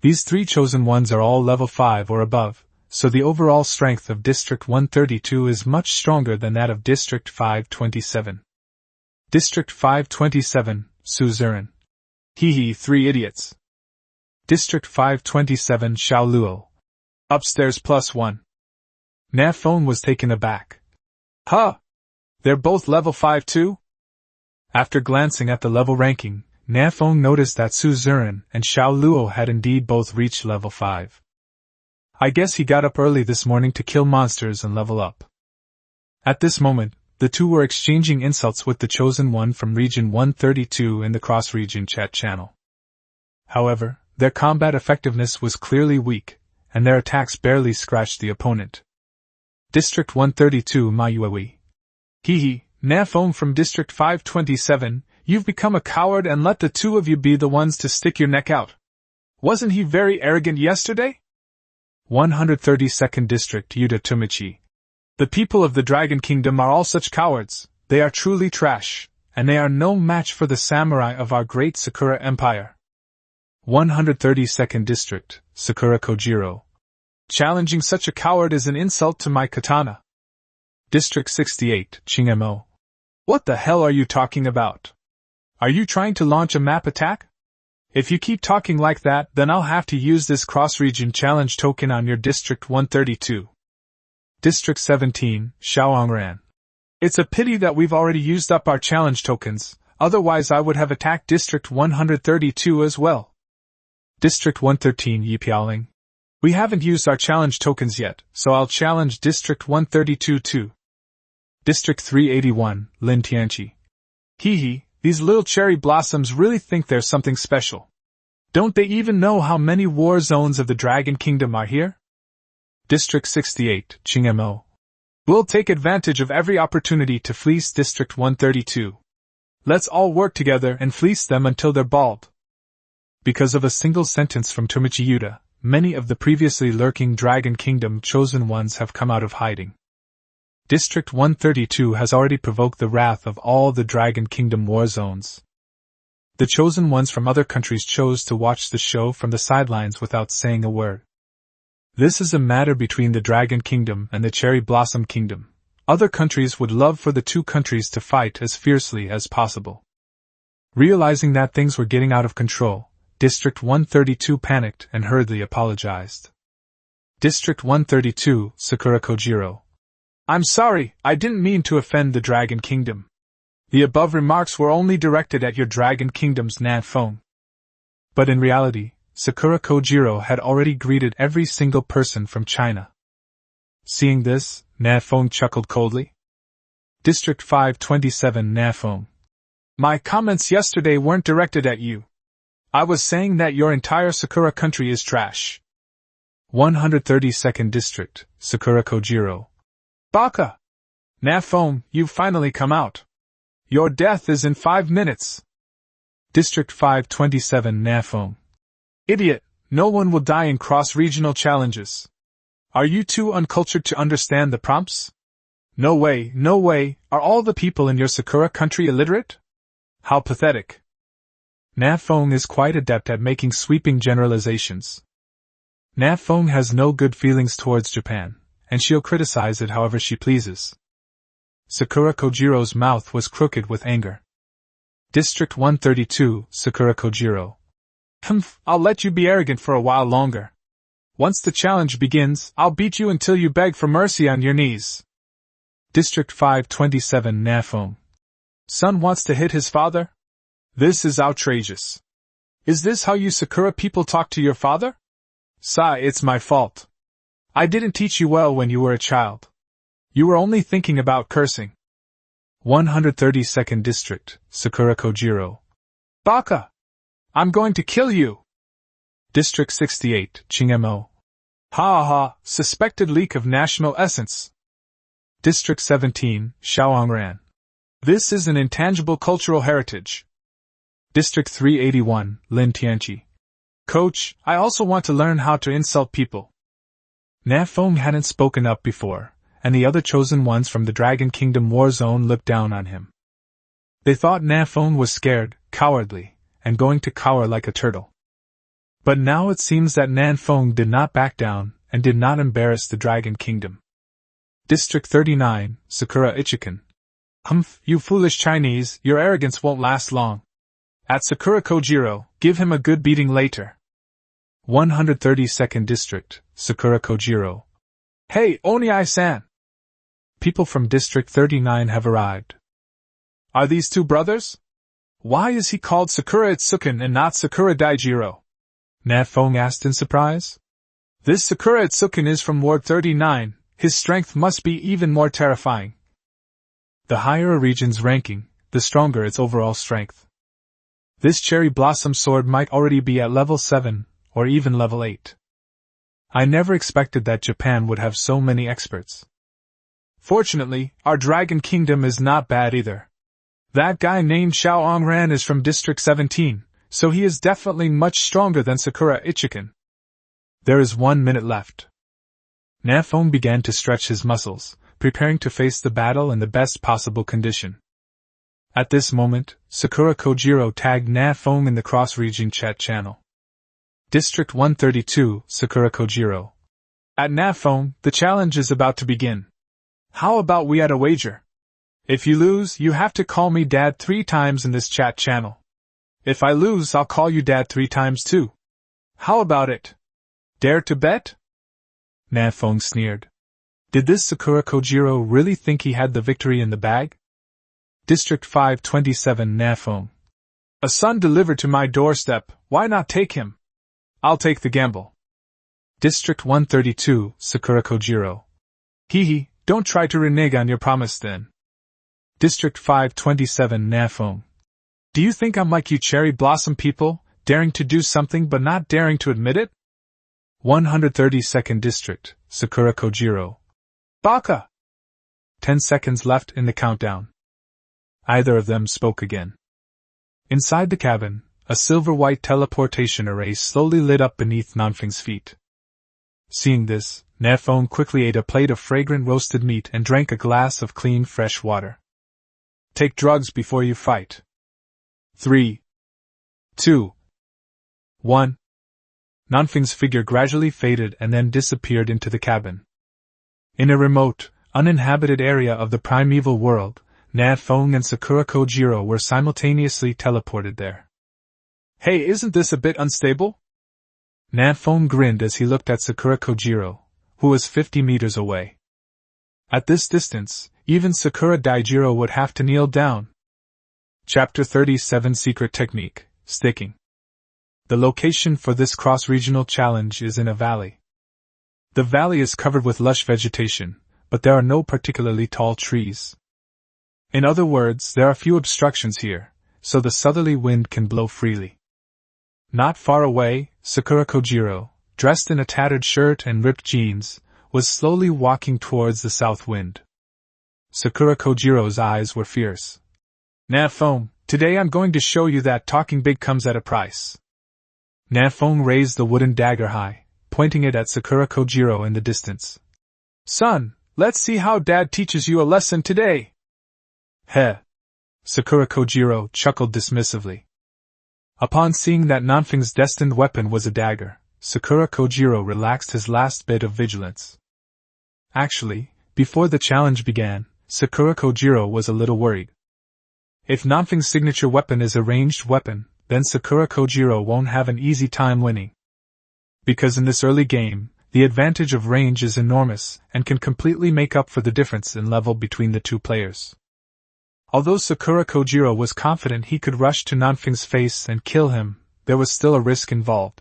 Speaker 1: These 3 chosen ones are all level 5 or above, so the overall strength of District 132 is much stronger than that of District 527. District 527, Suzerain. Hee 3 idiots. District 527 Shaoluo. Upstairs +1. Nan Feng was taken aback. Huh! They're both level 5 too? After glancing at the level ranking, Nan Feng noticed that Su Zuran and Xiao Luo had indeed both reached level 5. I guess he got up early this morning to kill monsters and level up. At this moment, the two were exchanging insults with the Chosen One from Region 132 in the cross-region chat channel. However, their combat effectiveness was clearly weak, and their attacks barely scratched the opponent. District 132 Mayuewi. Hee, Nan Feng from District 527, you've become a coward and let the two of you be the ones to stick your neck out. Wasn't he very arrogant yesterday? 132nd District Yuda Tumichi. The people of the Dragon Kingdom are all such cowards, they are truly trash, and they are no match for the samurai of our great Sakura Empire. 132nd District, Sakura Kojiro. Challenging such a coward is an insult to my katana. District 68, Chingmo. What the hell are you talking about? Are you trying to launch a map attack? If you keep talking like that, then I'll have to use this cross-region challenge token on your District 132. District 17, Shaoangran. It's a pity that we've already used up our challenge tokens, otherwise I would have attacked District 132 as well. District 113, Yipiaoling. We haven't used our challenge tokens yet, so I'll challenge District 132 too. District 381, Lin Tianchi. Hee, these little cherry blossoms really think they're something special. Don't they even know how many war zones of the Dragon Kingdom are here? District 68, Chingmo. We'll take advantage of every opportunity to fleece District 132. Let's all work together and fleece them until they're bald. Because of a single sentence from Tomichi Yuta, many of the previously lurking Dragon Kingdom chosen ones have come out of hiding. District 132 has already provoked the wrath of all the Dragon Kingdom war zones. The chosen ones from other countries chose to watch the show from the sidelines without saying a word. This is a matter between the Dragon Kingdom and the Cherry Blossom Kingdom. Other countries would love for the two countries to fight as fiercely as possible. Realizing that things were getting out of control, District 132 panicked and hurriedly apologized. District 132, Sakura Kojiro. I'm sorry, I didn't mean to offend the Dragon Kingdom. The above remarks were only directed at your Dragon Kingdom's Nan Feng. But in reality, Sakura Kojiro had already greeted every single person from China. Seeing this, Nan Feng chuckled coldly. District 527 Nan Feng. My comments yesterday weren't directed at you. I was saying that your entire Sakura country is trash. 132nd District, Sakura Kojiro. Baka! Nan Feng, you've finally come out. Your death is in 5 minutes. District 527 Nan Feng. Idiot, no one will die in cross-regional challenges. Are you too uncultured to understand the prompts? No way, are all the people in your Sakura country illiterate? How pathetic. Nan Feng is quite adept at making sweeping generalizations. Nan Feng has no good feelings towards Japan, and she'll criticize it however she pleases. Sakura Kojiro's mouth was crooked with anger. District 132, Sakura Kojiro. I'll let you be arrogant for a while longer. Once the challenge begins, I'll beat you until you beg for mercy on your knees. District 527 Nan Feng. Son wants to hit his father? This is outrageous. Is this how you Sakura people talk to your father? Sai, it's my fault. I didn't teach you well when you were a child. You were only thinking about cursing. 132nd District, Sakura Kojiro. Baka! I'm going to kill you! District 68, Chingmo. Ha, suspected leak of national essence. District 17, Shaoangran. This is an intangible cultural heritage. District 381, Lin Tianchi. Coach, I also want to learn how to insult people. Nan Feng hadn't spoken up before, and the other chosen ones from the Dragon Kingdom war zone looked down on him. They thought Nan Feng was scared, cowardly, and going to cower like a turtle. But now it seems that Nan Feng did not back down, and did not embarrass the Dragon Kingdom. District 39, Sakura Ichikan. You foolish Chinese, your arrogance won't last long. At Sakura Kojiro, give him a good beating later. 132nd District, Sakura Kojiro. Hey, Oniai-san! People from District 39 have arrived. Are these two brothers? Why is he called Sakura Itsukin and not Sakura Daijiro? Nan Feng asked in surprise. This Sakura Itsukin is from Ward 39, his strength must be even more terrifying. The higher a region's ranking, the stronger its overall strength. This cherry blossom sword might already be at level 7, or even level 8. I never expected that Japan would have so many experts. Fortunately, our Dragon Kingdom is not bad either. That guy named Xiao Ongran is from District 17, so he is definitely much stronger than Sakura Ichikin. There is 1 minute left. Nan Feng began to stretch his muscles, preparing to face the battle in the best possible condition. At this moment, Sakura Kojiro tagged Nan Feng in the cross-region chat channel. District 132, Sakura Kojiro. At Nan Feng, the challenge is about to begin. How about we add a wager? If you lose, you have to call me Dad 3 times in this chat channel. If I lose, I'll call you Dad 3 times too. How about it? Dare to bet? Nan Feng sneered. Did this Sakura Kojiro really think he had the victory in the bag? District 527, Nan Feng. A son delivered to my doorstep, why not take him? I'll take the gamble. District 132, Sakura Kojiro. Hee, don't try to renege on your promise then. District 527, Nan Feng. Do you think I'm like you cherry blossom people, daring to do something but not daring to admit it? 132nd District, Sakura Kojiro. Baka! 10 seconds left in the countdown. Either of them spoke again. Inside the cabin, a silver-white teleportation array slowly lit up beneath Nan Feng's feet. Seeing this, Nan Feng quickly ate a plate of fragrant roasted meat and drank a glass of clean, fresh water. Take drugs before you fight. 3, 2, 1. Nan Feng's figure gradually faded and then disappeared into the cabin. In a remote, uninhabited area of the primeval world, Nan Feng and Sakura Kojiro were simultaneously teleported there. Hey, isn't this a bit unstable? Nan Feng grinned as he looked at Sakura Kojiro, who was 50 meters away. At this distance, even Sakura Daijiro would have to kneel down. Chapter 37 Secret Technique, Sticking. The location for this cross-regional challenge is in a valley. The valley is covered with lush vegetation, but there are no particularly tall trees. In other words, there are few obstructions here, so the southerly wind can blow freely. Not far away, Sakura Kojiro, dressed in a tattered shirt and ripped jeans, was slowly walking towards the south wind. Sakura Kojiro's eyes were fierce. Nan Feng, today I'm going to show you that talking big comes at a price. Nan Feng raised the wooden dagger high, pointing it at Sakura Kojiro in the distance. Son, let's see how Dad teaches you a lesson today. Heh. Sakura Kojiro chuckled dismissively. Upon seeing that Nan Feng's destined weapon was a dagger, Sakura Kojiro relaxed his last bit of vigilance. Actually, before the challenge began, Sakura Kojiro was a little worried. If Nan Feng's signature weapon is a ranged weapon, then Sakura Kojiro won't have an easy time winning. Because in this early game, the advantage of range is enormous and can completely make up for the difference in level between the two players. Although Sakura Kojiro was confident he could rush to Nan Feng's face and kill him, there was still a risk involved.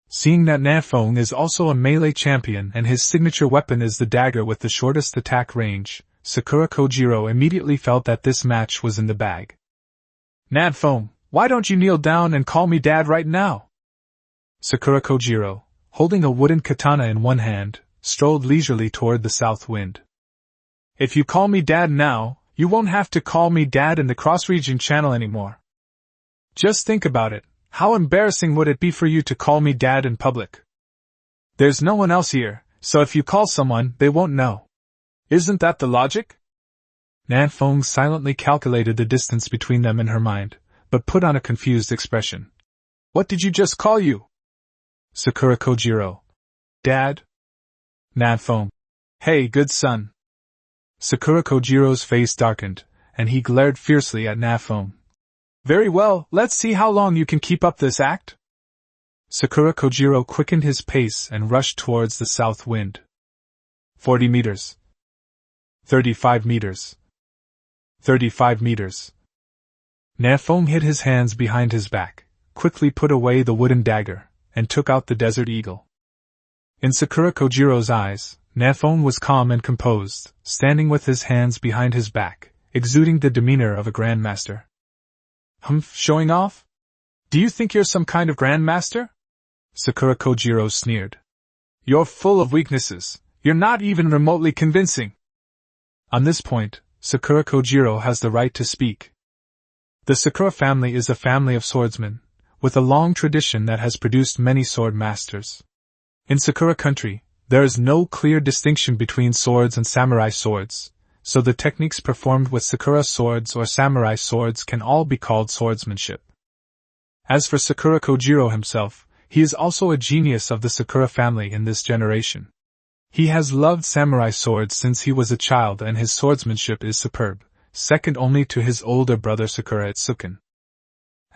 Speaker 1: Seeing that Nan Feng is also a melee champion and his signature weapon is the dagger with the shortest attack range, Sakura Kojiro immediately felt that this match was in the bag. Nan Feng, why don't you kneel down and call me Dad right now? Sakura Kojiro, holding a wooden katana in one hand, strolled leisurely toward the south wind. If you call me Dad now, you won't have to call me Dad in the cross-region channel anymore. Just think about it, how embarrassing would it be for you to call me Dad in public? There's no one else here, so if you call someone, they won't know. Isn't that the logic? Nan Feng silently calculated the distance between them in her mind, but put on a confused expression. What did you just call you? Sakura Kojiro. Dad? Nan Feng. Hey, good son. Sakura Kojiro's face darkened, and he glared fiercely at Nan Feng. Very well, let's see how long you can keep up this act. Sakura Kojiro quickened his pace and rushed towards the south wind. 40 meters. 35 meters. 35 meters. Nan Feng hid his hands behind his back, quickly put away the wooden dagger, and took out the desert eagle. In Sakura Kojiro's eyes, Nan Feng was calm and composed, standing with his hands behind his back, exuding the demeanor of a grandmaster. Humph, showing off? Do you think you're some kind of grandmaster? Sakura Kojiro sneered. You're full of weaknesses. You're not even remotely convincing. On this point, Sakura Kojiro has the right to speak. The Sakura family is a family of swordsmen, with a long tradition that has produced many sword masters. In Sakura country, there is no clear distinction between swords and samurai swords, so the techniques performed with Sakura swords or samurai swords can all be called swordsmanship. As for Sakura Kojiro himself, he is also a genius of the Sakura family in this generation. He has loved samurai swords since he was a child and his swordsmanship is superb, second only to his older brother Sakura Itsuken.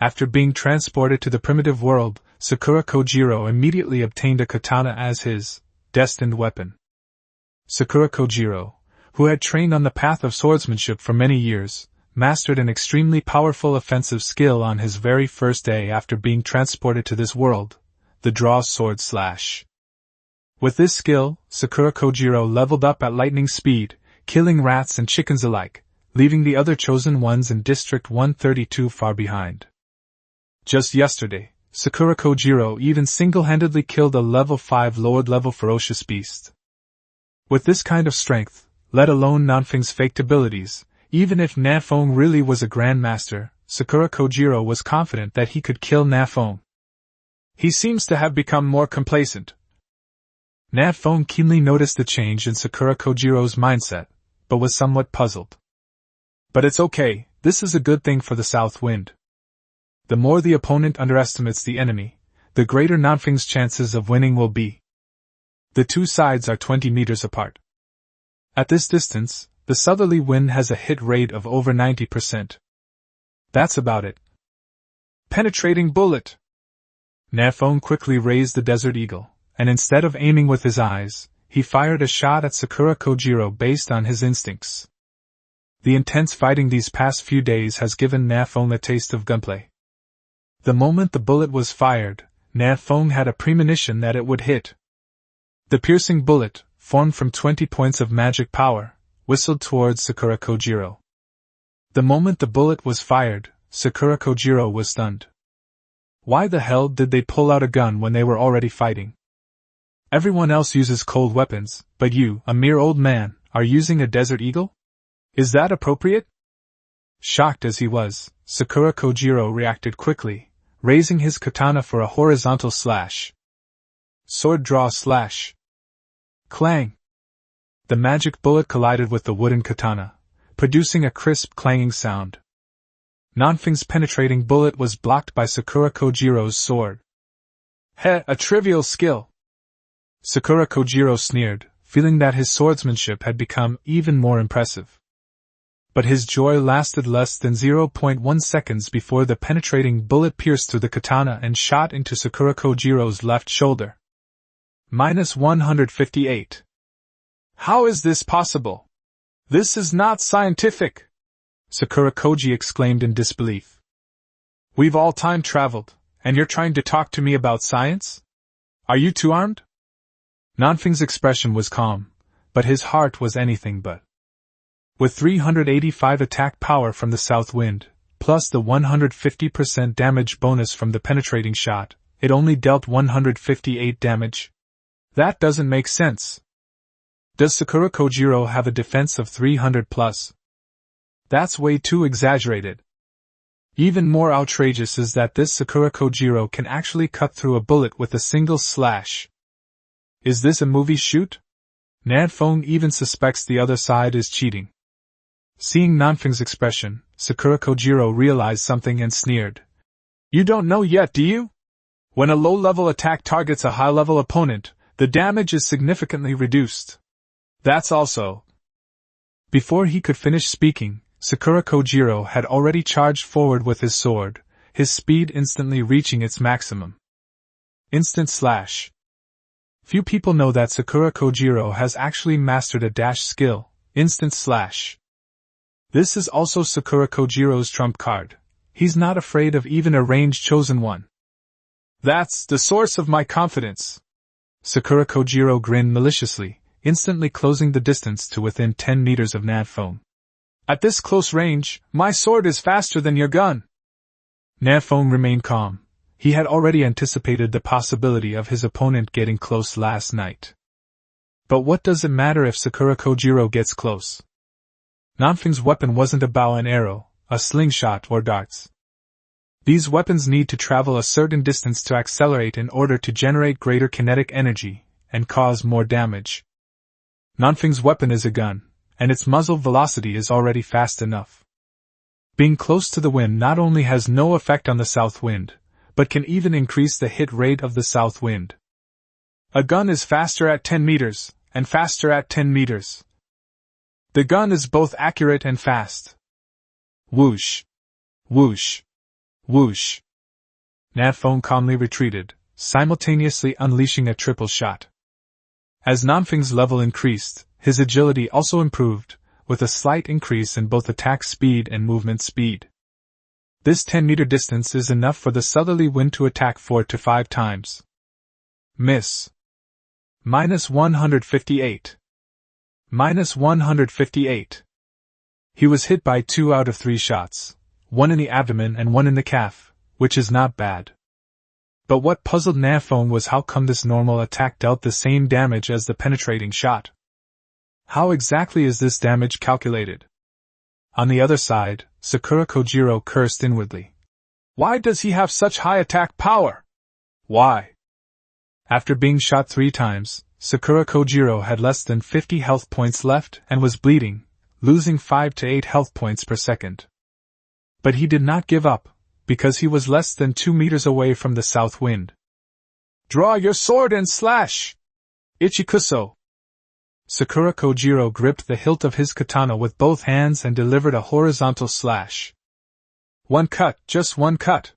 Speaker 1: After being transported to the primitive world, Sakura Kojiro immediately obtained a katana as his destined weapon. Sakura Kojiro, who had trained on the path of swordsmanship for many years, mastered an extremely powerful offensive skill on his very first day after being transported to this world, the draw sword slash. With this skill, Sakura Kojiro leveled up at lightning speed, killing rats and chickens alike, leaving the other chosen ones in District 132 far behind. Just yesterday, Sakura Kojiro even single-handedly killed a level 5 lowered-level ferocious beast. With this kind of strength, let alone Nan Feng's faked abilities, even if Nan Feng really was a grandmaster, Sakura Kojiro was confident that he could kill Nan Feng. He seems to have become more complacent. Nan Feng keenly noticed the change in Sakura Kojiro's mindset, but was somewhat puzzled. But it's okay, this is a good thing for the South Wind. The more the opponent underestimates the enemy, the greater Nan Feng's chances of winning will be. The two sides are 20 meters apart. At this distance, the southerly wind has a hit rate of over 90%. That's about it. Penetrating bullet! Nan Feng quickly raised the Desert Eagle, and instead of aiming with his eyes, he fired a shot at Sakura Kojiro based on his instincts. The intense fighting these past few days has given Nan Feng a taste of gunplay. The moment the bullet was fired, Nan Feng had a premonition that it would hit. The piercing bullet, formed from 20 points of magic power, whistled towards Sakura Kojiro. The moment the bullet was fired, Sakura Kojiro was stunned. Why the hell did they pull out a gun when they were already fighting? Everyone else uses cold weapons, but you, a mere old man, are using a Desert Eagle? Is that appropriate? Shocked as he was, Sakura Kojiro reacted quickly, raising his katana for a horizontal slash. Sword draw slash. Clang! The magic bullet collided with the wooden katana, producing a crisp clanging sound. Nan Feng's penetrating bullet was blocked by Sakura Kojiro's sword. Heh, a trivial skill! Sakura Kojiro sneered, feeling that his swordsmanship had become even more impressive. But his joy lasted less than 0.1 seconds before the penetrating bullet pierced through the katana and shot into Sakura Kojiro's left shoulder. -158. How is this possible? This is not scientific! Sakura Koji exclaimed in disbelief. We've all time traveled, and you're trying to talk to me about science? Are you two armed? Nan Feng's expression was calm, but his heart was anything but. With 385 attack power from the south wind, plus the 150% damage bonus from the penetrating shot, it only dealt 158 damage. That doesn't make sense. Does Sakura Kojiro have a defense of 300 plus? That's way too exaggerated. Even more outrageous is that this Sakura Kojiro can actually cut through a bullet with a single slash. Is this a movie shoot? Nan Feng even suspects the other side is cheating. Seeing Nan Feng's expression, Sakura Kojiro realized something and sneered. You don't know yet, do you? When a low-level attack targets a high-level opponent, the damage is significantly reduced. That's also. Before he could finish speaking, Sakura Kojiro had already charged forward with his sword, his speed instantly reaching its maximum. Instant slash. Few people know that Sakura Kojiro has actually mastered a dash skill, instant slash. This is also Sakura Kojiro's trump card. He's not afraid of even a ranged chosen one. That's the source of my confidence. Sakura Kojiro grinned maliciously, instantly closing the distance to within 10 meters of Nan Feng. At this close range, my sword is faster than your gun. Nan Feng remained calm. He had already anticipated the possibility of his opponent getting close last night. But what does it matter if Sakura Kojiro gets close? Nan Feng's weapon wasn't a bow and arrow, a slingshot or darts. These weapons need to travel a certain distance to accelerate in order to generate greater kinetic energy and cause more damage. Nan Feng's weapon is a gun, and its muzzle velocity is already fast enough. Being close to the wind not only has no effect on the south wind, but can even increase the hit rate of the south wind. A gun is faster at 10 meters, and faster at 10 meters. The gun is both accurate and fast. Whoosh! Whoosh! Whoosh! Nan Feng calmly retreated, simultaneously unleashing a triple shot. As Nan Feng's level increased, his agility also improved, with a slight increase in both attack speed and movement speed. This 10-meter distance is enough for the southerly wind to attack 4 to 5 times. Miss. -158. -158. He was hit by 2 out of 3 shots, 1 in the abdomen and 1 in the calf, which is not bad. But what puzzled Nan Feng was how come this normal attack dealt the same damage as the penetrating shot. How exactly is this damage calculated? On the other side, Sakura Kojiro cursed inwardly. Why does he have such high attack power? Why? After being shot 3 times, Sakura Kojiro had less than 50 health points left and was bleeding, losing 5 to 8 health points per second. But he did not give up, because he was less than 2 meters away from the south wind. Draw your sword and slash! Ichikuso! Sakura Kojiro gripped the hilt of his katana with both hands and delivered a horizontal slash. 1 cut, just 1 cut.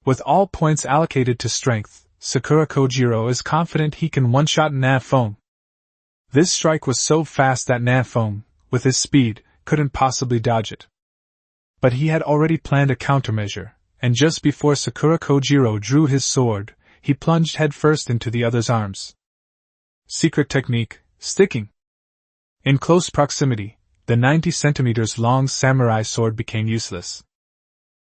Speaker 1: With all points allocated to strength, Sakura Kojiro is confident he can one-shot Nan Feng. This strike was so fast that Nan Feng, with his speed, couldn't possibly dodge it. But he had already planned a countermeasure, and just before Sakura Kojiro drew his sword, he plunged headfirst into the other's arms. Secret technique, sticking. In close proximity, the 90 centimeters long samurai sword became useless.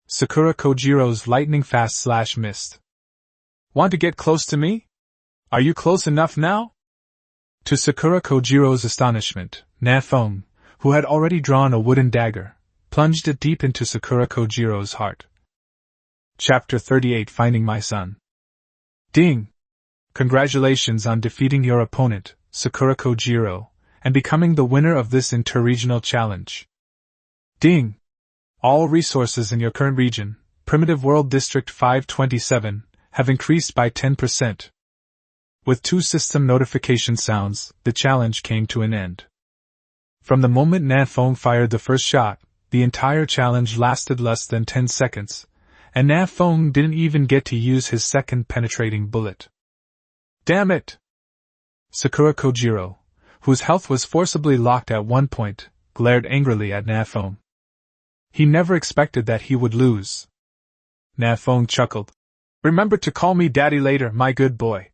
Speaker 1: Sakura Kojiro's lightning-fast slash missed. Want to get close to me? Are you close enough now? To Sakura Kojiro's astonishment, Nan Feng, who had already drawn a wooden dagger, plunged it deep into Sakura Kojiro's heart. Chapter 38 Finding My Son. Ding! Congratulations on defeating your opponent, Sakura Kojiro, and becoming the winner of this interregional challenge. Ding! All resources in your current region, Primitive World District 527, have increased by 10%. With 2 system notification sounds, the challenge came to an end. From the moment Nan Feng fired the first shot, the entire challenge lasted less than 10 seconds, and Nan Feng didn't even get to use his second penetrating bullet. Damn it! Sakura Kojiro, whose health was forcibly locked at one point, glared angrily at Nan Feng. He never expected that he would lose. Nan Feng chuckled. Remember to call me daddy later, my good boy.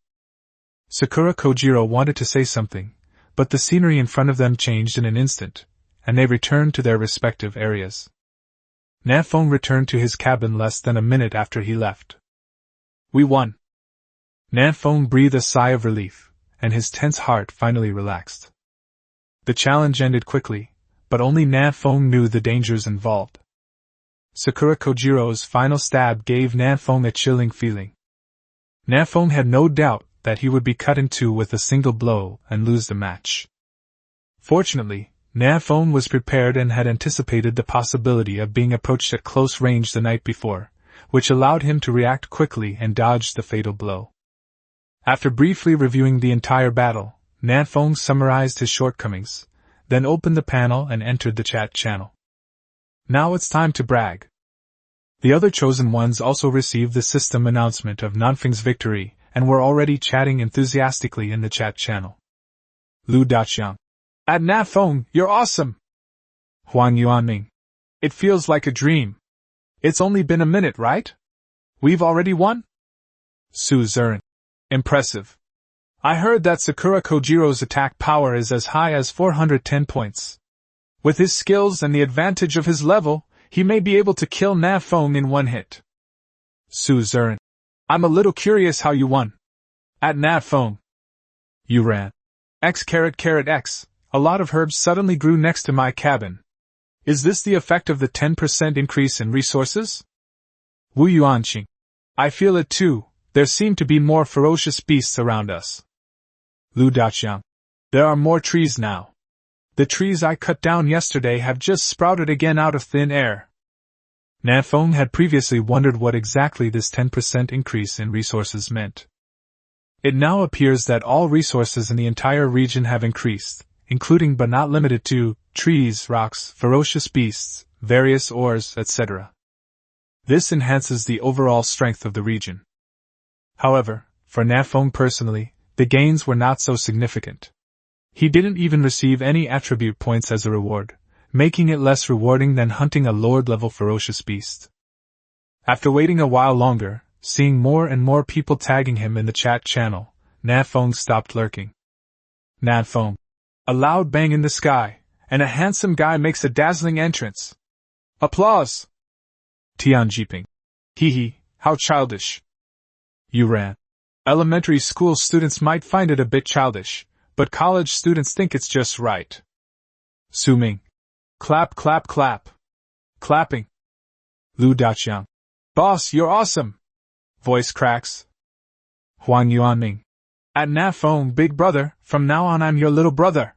Speaker 1: Sakura Kojiro wanted to say something, but the scenery in front of them changed in an instant, and they returned to their respective areas. Nan Feng returned to his cabin less than a minute after he left. We won. Nan Feng breathed a sigh of relief, and his tense heart finally relaxed. The challenge ended quickly, but only Nan Feng knew the dangers involved. Sakura Kojiro's final stab gave Nan Feng a chilling feeling. Nan Feng had no doubt that he would be cut in 2 with a single blow and lose the match. Fortunately, Nan Feng was prepared and had anticipated the possibility of being approached at close range the night before, which allowed him to react quickly and dodge the fatal blow. After briefly reviewing the entire battle, Nan Feng summarized his shortcomings, then opened the panel and entered the chat channel. Now it's time to brag. The other chosen ones also received the system announcement of Nan Feng's victory and were already chatting enthusiastically in the chat channel. Lu Daqiang. At Nan Feng, you're awesome! Huang Yuanming. It feels like a dream. It's only been a minute, right? We've already won? Su Zurin. Impressive. I heard that Sakura Kojiro's attack power is as high as 410 points. With his skills and the advantage of his level, he may be able to kill Nan Feng in one hit. Su Zurin. I'm a little curious how you won. At Nan Feng. You ran. X. A lot of herbs suddenly grew next to my cabin. Is this the effect of the 10% increase in resources? Wu Yuanqing. I feel it too, there seem to be more ferocious beasts around us. Lu Daqiang. There are more trees now. The trees I cut down yesterday have just sprouted again out of thin air. Nan Feng had previously wondered what exactly this 10% increase in resources meant. It now appears that all resources in the entire region have increased, including but not limited to trees, rocks, ferocious beasts, various ores, etc. This enhances the overall strength of the region. However, for Nan Feng personally, the gains were not so significant. He didn't even receive any attribute points as a reward, making it less rewarding than hunting a Lord-level ferocious beast. After waiting a while longer, seeing more and more people tagging him in the chat channel, Nan Feng stopped lurking. Nan Feng. A loud bang in the sky, and a handsome guy makes a dazzling entrance. Applause! Tian Jiping. Hee hee, how childish. You ran. Elementary school students might find it a bit childish, but college students think it's just right. Su Ming. Clap, clap, clap. Clapping. Lu Daqiang. Boss, you're awesome! Voice cracks. Huang Yuanming. At Nan Feng, big brother, from now on I'm your little brother.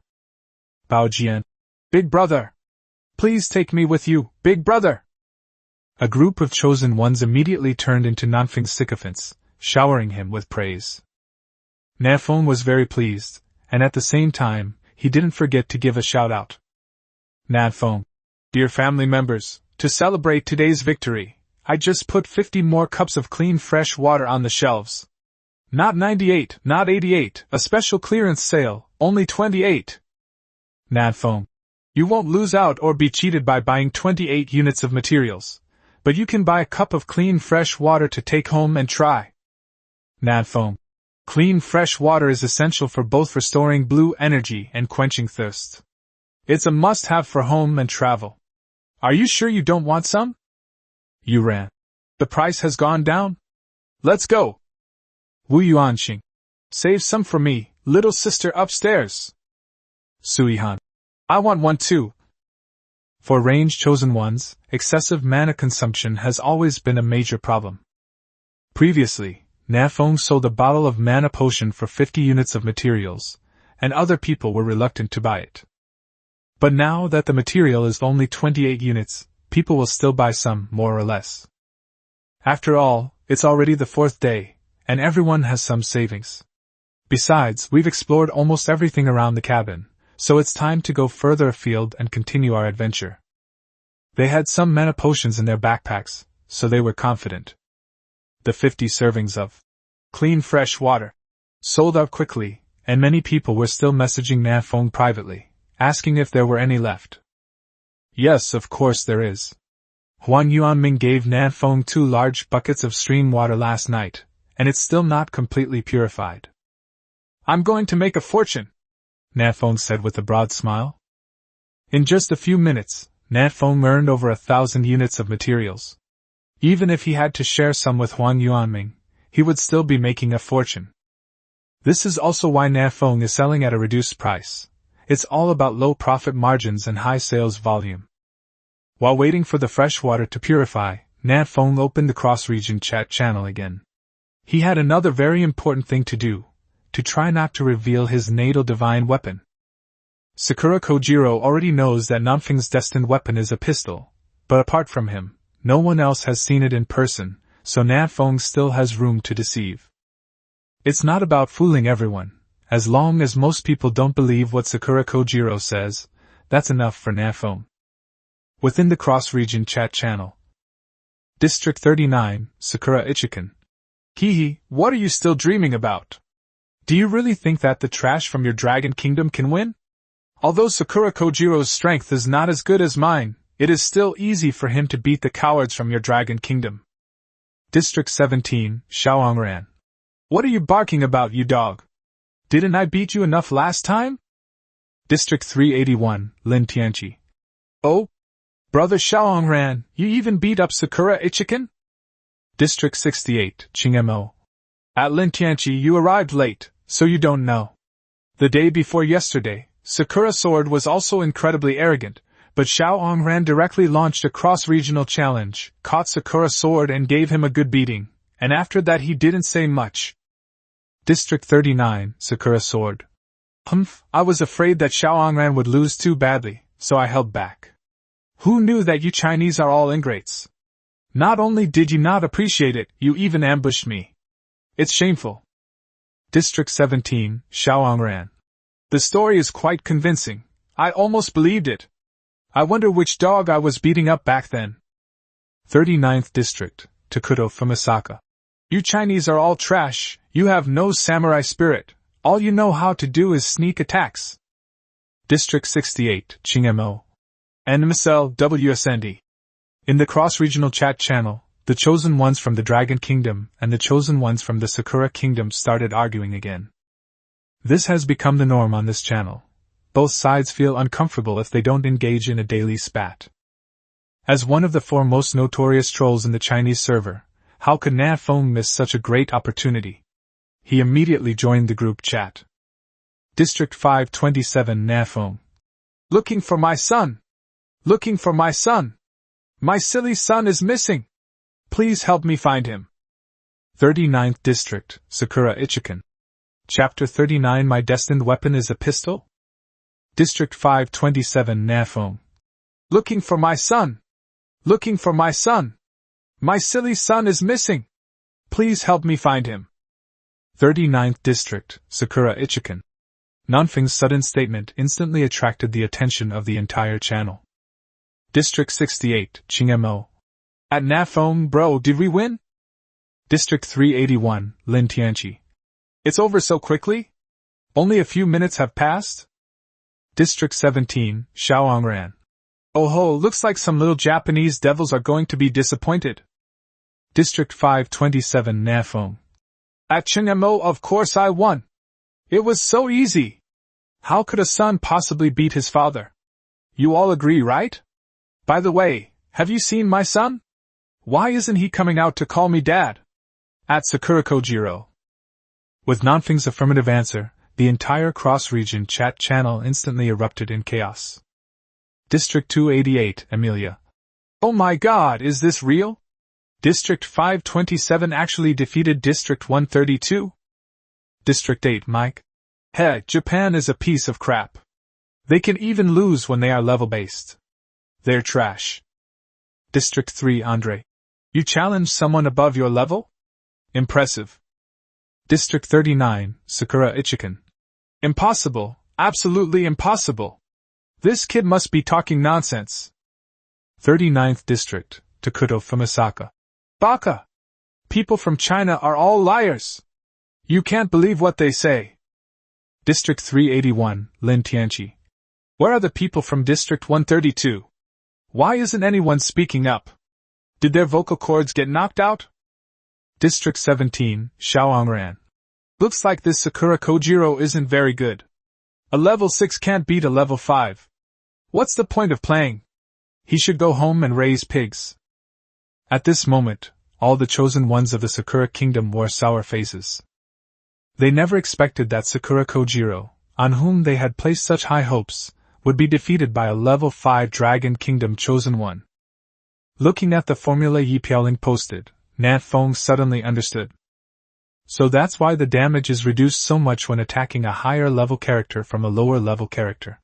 Speaker 1: Bao Jian. Big brother. Please take me with you, big brother. A group of chosen ones immediately turned into Nan Feng's sycophants, showering him with praise. Nan Feng was very pleased, and at the same time, he didn't forget to give a shout-out. Nan Feng. Dear family members, to celebrate today's victory, I just put 50 more cups of clean fresh water on the shelves. Not 98, not 88, a special clearance sale, only 28. Nan Feng. You won't lose out or be cheated by buying 28 units of materials, but you can buy a cup of clean fresh water to take home and try. Nan Feng. Clean fresh water is essential for both restoring blue energy and quenching thirst. It's a must-have for home and travel. Are you sure you don't want some? You ran. The price has gone down? Let's go. Wu Yuanqing. Save some for me, little sister upstairs. Suihan. I want one too. For range chosen ones, excessive mana consumption has always been a major problem. Previously, Nan Feng sold a bottle of mana potion for 50 units of materials, and other people were reluctant to buy it. But now that the material is only 28 units, people will still buy some, more or less. After all, it's already the 4th day, and everyone has some savings. Besides, we've explored almost everything around the cabin, so it's time to go further afield and continue our adventure. They had some mana potions in their backpacks, so they were confident. The 50 servings of clean fresh water sold out quickly, and many people were still messaging Nan Feng privately, asking if there were any left. Yes, of course there is. Huang Yuanming gave Nan Feng 2 large buckets of stream water last night, and it's still not completely purified. I'm going to make a fortune, Nan Feng said with a broad smile. In just a few minutes, Nan Feng earned over 1,000 units of materials. Even if he had to share some with Huang Yuanming, he would still be making a fortune. This is also why Nan Feng is selling at a reduced price. It's all about low profit margins and high sales volume. While waiting for the fresh water to purify, Nan Feng opened the cross-region chat channel again. He had another very important thing to do, to try not to reveal his natal divine weapon. Sakura Kojiro already knows that Nan Feng's destined weapon is a pistol, but apart from him, no one else has seen it in person, so Nan Feng still has room to deceive. It's not about fooling everyone. As long as most people don't believe what Sakura Kojiro says, that's enough for Nan Feng. Within the cross-region chat channel. District 39, Sakura Ichikan. Hee, what are you still dreaming about? Do you really think that the trash from your Dragon Kingdom can win? Although Sakura Kojiro's strength is not as good as mine, it is still easy for him to beat the cowards from your Dragon Kingdom. District 17, Xiaoangran. What are you barking about, you dog? Didn't I beat you enough last time? District 381, Lin Tianqi. Oh? Brother Xiaoangran, you even beat up Sakura Ichikan? District 68, Qingmo. At Lin Tianqi you arrived late, so you don't know. The day before yesterday, Sakura Sword was also incredibly arrogant, but Xiaoangran directly launched a cross-regional challenge, caught Sakura Sword and gave him a good beating, and after that he didn't say much. District 39, Sakura Sword. I was afraid that Xiaoangran would lose too badly, so I held back. Who knew that you Chinese are all ingrates? Not only did you not appreciate it, you even ambushed me. It's shameful. District 17, Xiaoangran. The story is quite convincing. I almost believed it. I wonder which dog I was beating up back then. 39th District, Takuto Fumisaka. You Chinese are all trash, you have no samurai spirit, all you know how to do is sneak attacks. District 68, Qingmo. NMSL WSND. In the cross-regional chat channel, the chosen ones from the Dragon Kingdom and the chosen ones from the Sakura Kingdom started arguing again. This has become the norm on this channel. Both sides feel uncomfortable if they don't engage in a daily spat. As one of the 4 most notorious trolls in the Chinese server, how could Nan Feng miss such a great opportunity? He immediately joined the group chat. District 527 Nan Feng. Looking for my son! Looking for my son! My silly son is missing! Please help me find him. 39th District, Sakura Ichikan. Chapter 39 My destined weapon is a pistol? District 527 Nan Feng. Looking for my son! Looking for my son! My silly son is missing! Please help me find him. 39th District, Sakura Ichikan. Nan Feng's sudden statement instantly attracted the attention of the entire channel. District 68, Qingmo. At Nan Feng, bro, did we win? District 381, Lin Tianqi. It's over so quickly? Only a few minutes have passed? District 17, Xiaoangran. Oh ho, looks like some little Japanese devils are going to be disappointed. District 527 Nan Feng. At Qingmo, of course I won. It was so easy. How could a son possibly beat his father? You all agree, right? By the way, have you seen my son? Why isn't he coming out to call me dad? At Sakura Kojiro. With Nan Feng's affirmative answer, the entire cross-region chat channel instantly erupted in chaos. District 288, Amelia. Oh my god, is this real? District 527 actually defeated District 132? District 8, Mike. Hey, Japan is a piece of crap. They can even lose when they are level-based. They're trash. District 3, Andre. You challenge someone above your level? Impressive. District 39, Sakura Ichikan. Impossible, absolutely impossible. This kid must be talking nonsense. 39th District, Takuto Fumisaka. Baka! People from China are all liars. You can't believe what they say. District 381, Lin Tianqi. Where are the people from District 132? Why isn't anyone speaking up? Did their vocal cords get knocked out? District 17, Xiaoangran. Looks like this Sakura Kojiro isn't very good. A level 6 can't beat a level 5. What's the point of playing? He should go home and raise pigs. At this moment, all the chosen ones of the Sakura Kingdom wore sour faces. They never expected that Sakura Kojiro, on whom they had placed such high hopes, would be defeated by a level 5 Dragon Kingdom chosen one. Looking at the formula Yi Piaoling posted, Nan Feng suddenly understood. So that's why the damage is reduced so much when attacking a higher level character from a lower level character.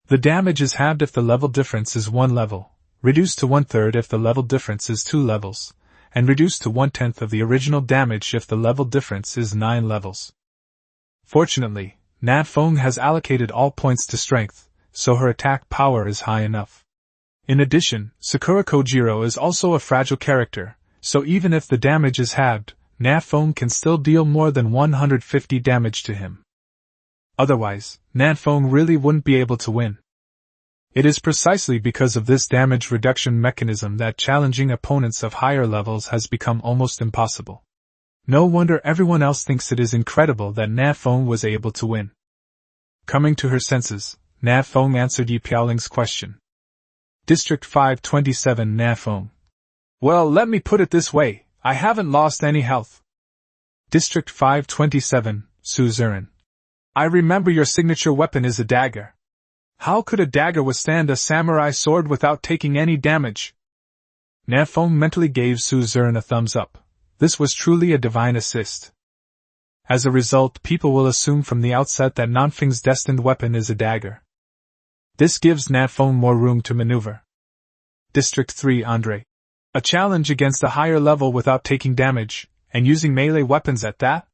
Speaker 1: The damage is halved if the level difference is 1 level, reduced to 1/3 if the level difference is 2 levels, and reduced to 1/10 of the original damage if the level difference is 9 levels. Fortunately, Nan Feng has allocated all points to strength, so her attack power is high enough. In addition, Sakura Kojiro is also a fragile character, so even if the damage is halved, Nan Feng can still deal more than 150 damage to him. Otherwise, Nan Feng really wouldn't be able to win. It is precisely because of this damage reduction mechanism that challenging opponents of higher levels has become almost impossible. No wonder everyone else thinks it is incredible that Nan Feng was able to win. Coming to her senses, Nan Feng answered Yi Piaoling's question. District 527 Nan Feng. Well, let me put it this way, I haven't lost any health. District 527, Su Ziren. I remember your signature weapon is a dagger. How could a dagger withstand a samurai sword without taking any damage? Nan Feng mentally gave Su Ziren a thumbs up. This was truly a divine assist. As a result, people will assume from the outset that Nan Feng's destined weapon is a dagger. This gives Nan Feng more room to maneuver. District 3 Andre. A challenge against a higher level without taking damage, and using melee weapons at that?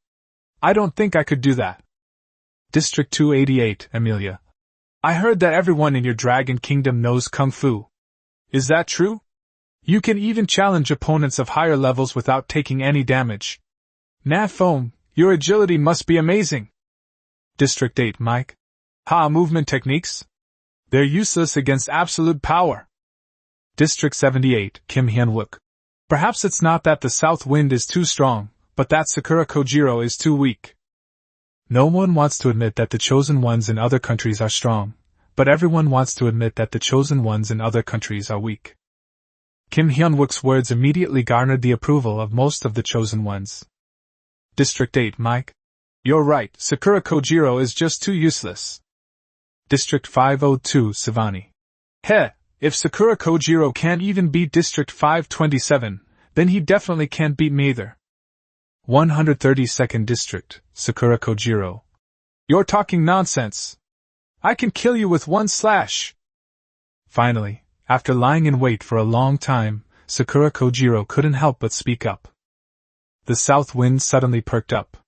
Speaker 1: I don't think I could do that. District 288 Amelia. I heard that everyone in your Dragon Kingdom knows Kung Fu. Is that true? You can even challenge opponents of higher levels without taking any damage. Nan Feng, your agility must be amazing. District 8 Mike. Movement techniques? They're useless against absolute power. District 78 Kim Hyun-wook. Perhaps it's not that the south wind is too strong, but that Sakura Kojiro is too weak. No one wants to admit that the chosen ones in other countries are strong, but everyone wants to admit that the chosen ones in other countries are weak. Kim Hyun-wook's words immediately garnered the approval of most of the chosen ones. District 8 Mike. You're right, Sakura Kojiro is just too useless. District 502 Savani. If Sakura Kojiro can't even beat District 527, then he definitely can't beat me either. 132nd District, Sakura Kojiro. You're talking nonsense. I can kill you with one slash. Finally, after lying in wait for a long time, Sakura Kojiro couldn't help but speak up. The south wind suddenly perked up.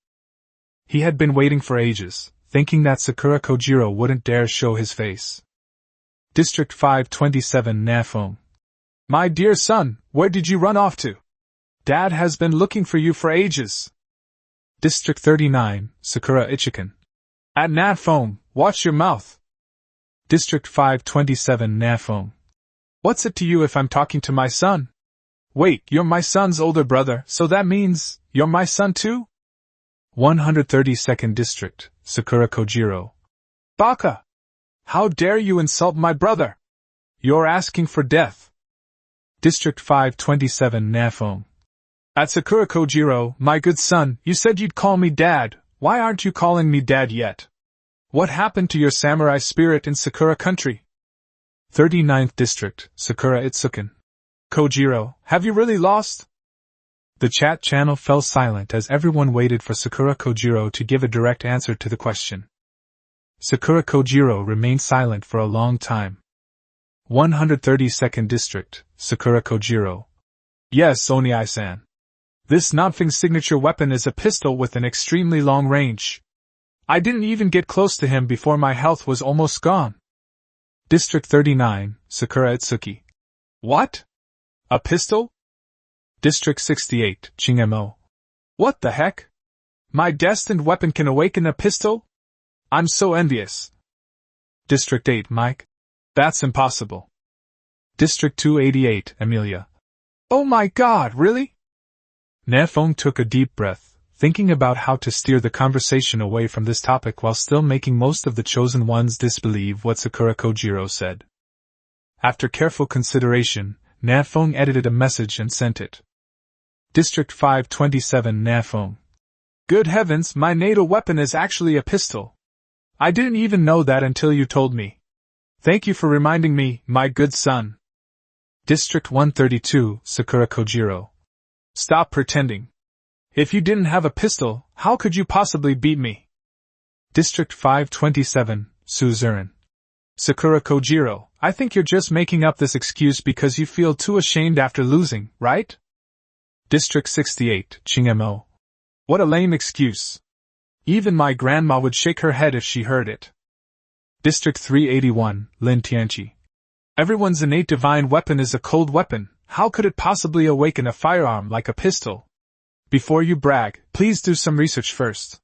Speaker 1: He had been waiting for ages, thinking that Sakura Kojiro wouldn't dare show his face. District 527 Nan Feng. My dear son, where did you run off to? Dad has been looking for you for ages. District 39, Sakura Ichikan. At Nan Feng, watch your mouth. District 527 Nan Feng. What's it to you if I'm talking to my son? Wait, you're my son's older brother, so that means you're my son too? 132nd District, Sakura Kojiro. Baka! How dare you insult my brother? You're asking for death. District 527 Nan Feng. At Sakura Kojiro, my good son, you said you'd call me Dad. Why aren't you calling me Dad yet? What happened to your samurai spirit in Sakura country? 39th District, Sakura Itsukan. Kojiro, have you really lost? The chat channel fell silent as everyone waited for Sakura Kojiro to give a direct answer to the question. Sakura Kojiro remained silent for a long time. 132nd District, Sakura Kojiro. Yes, Oniai-san. This Nan Feng's signature weapon is a pistol with an extremely long range. I didn't even get close to him before my health was almost gone. District 39, Sakura Itsuki. What? A pistol? District 68, Chingmo. What the heck? My destined weapon can awaken a pistol? I'm so envious. District 8, Mike. That's impossible. District 288, Amelia. Oh my god, really? Nan Feng took a deep breath, thinking about how to steer the conversation away from this topic while still making most of the chosen ones disbelieve what Sakura Kojiro said. After careful consideration, Nan Feng edited a message and sent it. District 527 Nan Feng. Good heavens, my natal weapon is actually a pistol. I didn't even know that until you told me. Thank you for reminding me, my good son. District 132, Sakura Kojiro. Stop pretending. If you didn't have a pistol, how could you possibly beat me? District 527, Su Ziren. Sakura Kojiro, I think you're just making up this excuse because you feel too ashamed after losing, right? District 68, Chingmo. What a lame excuse. Even my grandma would shake her head if she heard it. District 381, Lin Tianchi. Everyone's innate divine weapon is a cold weapon. How could it possibly awaken a firearm like a pistol? Before you brag, please do some research first.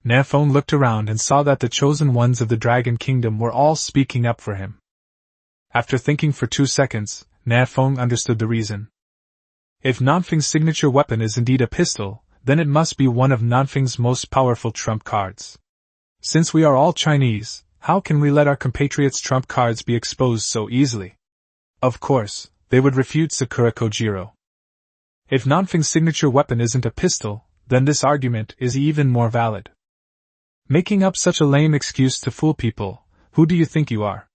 Speaker 1: Nan Feng looked around and saw that the chosen ones of the Dragon Kingdom were all speaking up for him. After thinking for 2 seconds, Nan Feng understood the reason. If Nan Feng's signature weapon is indeed a pistol, then it must be one of Nan Feng's most powerful trump cards. Since we are all Chinese, how can we let our compatriots' trump cards be exposed so easily? Of course, they would refute Sakura Kojiro. If Nan Feng's signature weapon isn't a pistol, then this argument is even more valid. Making up such a lame excuse to fool people, who do you think you are?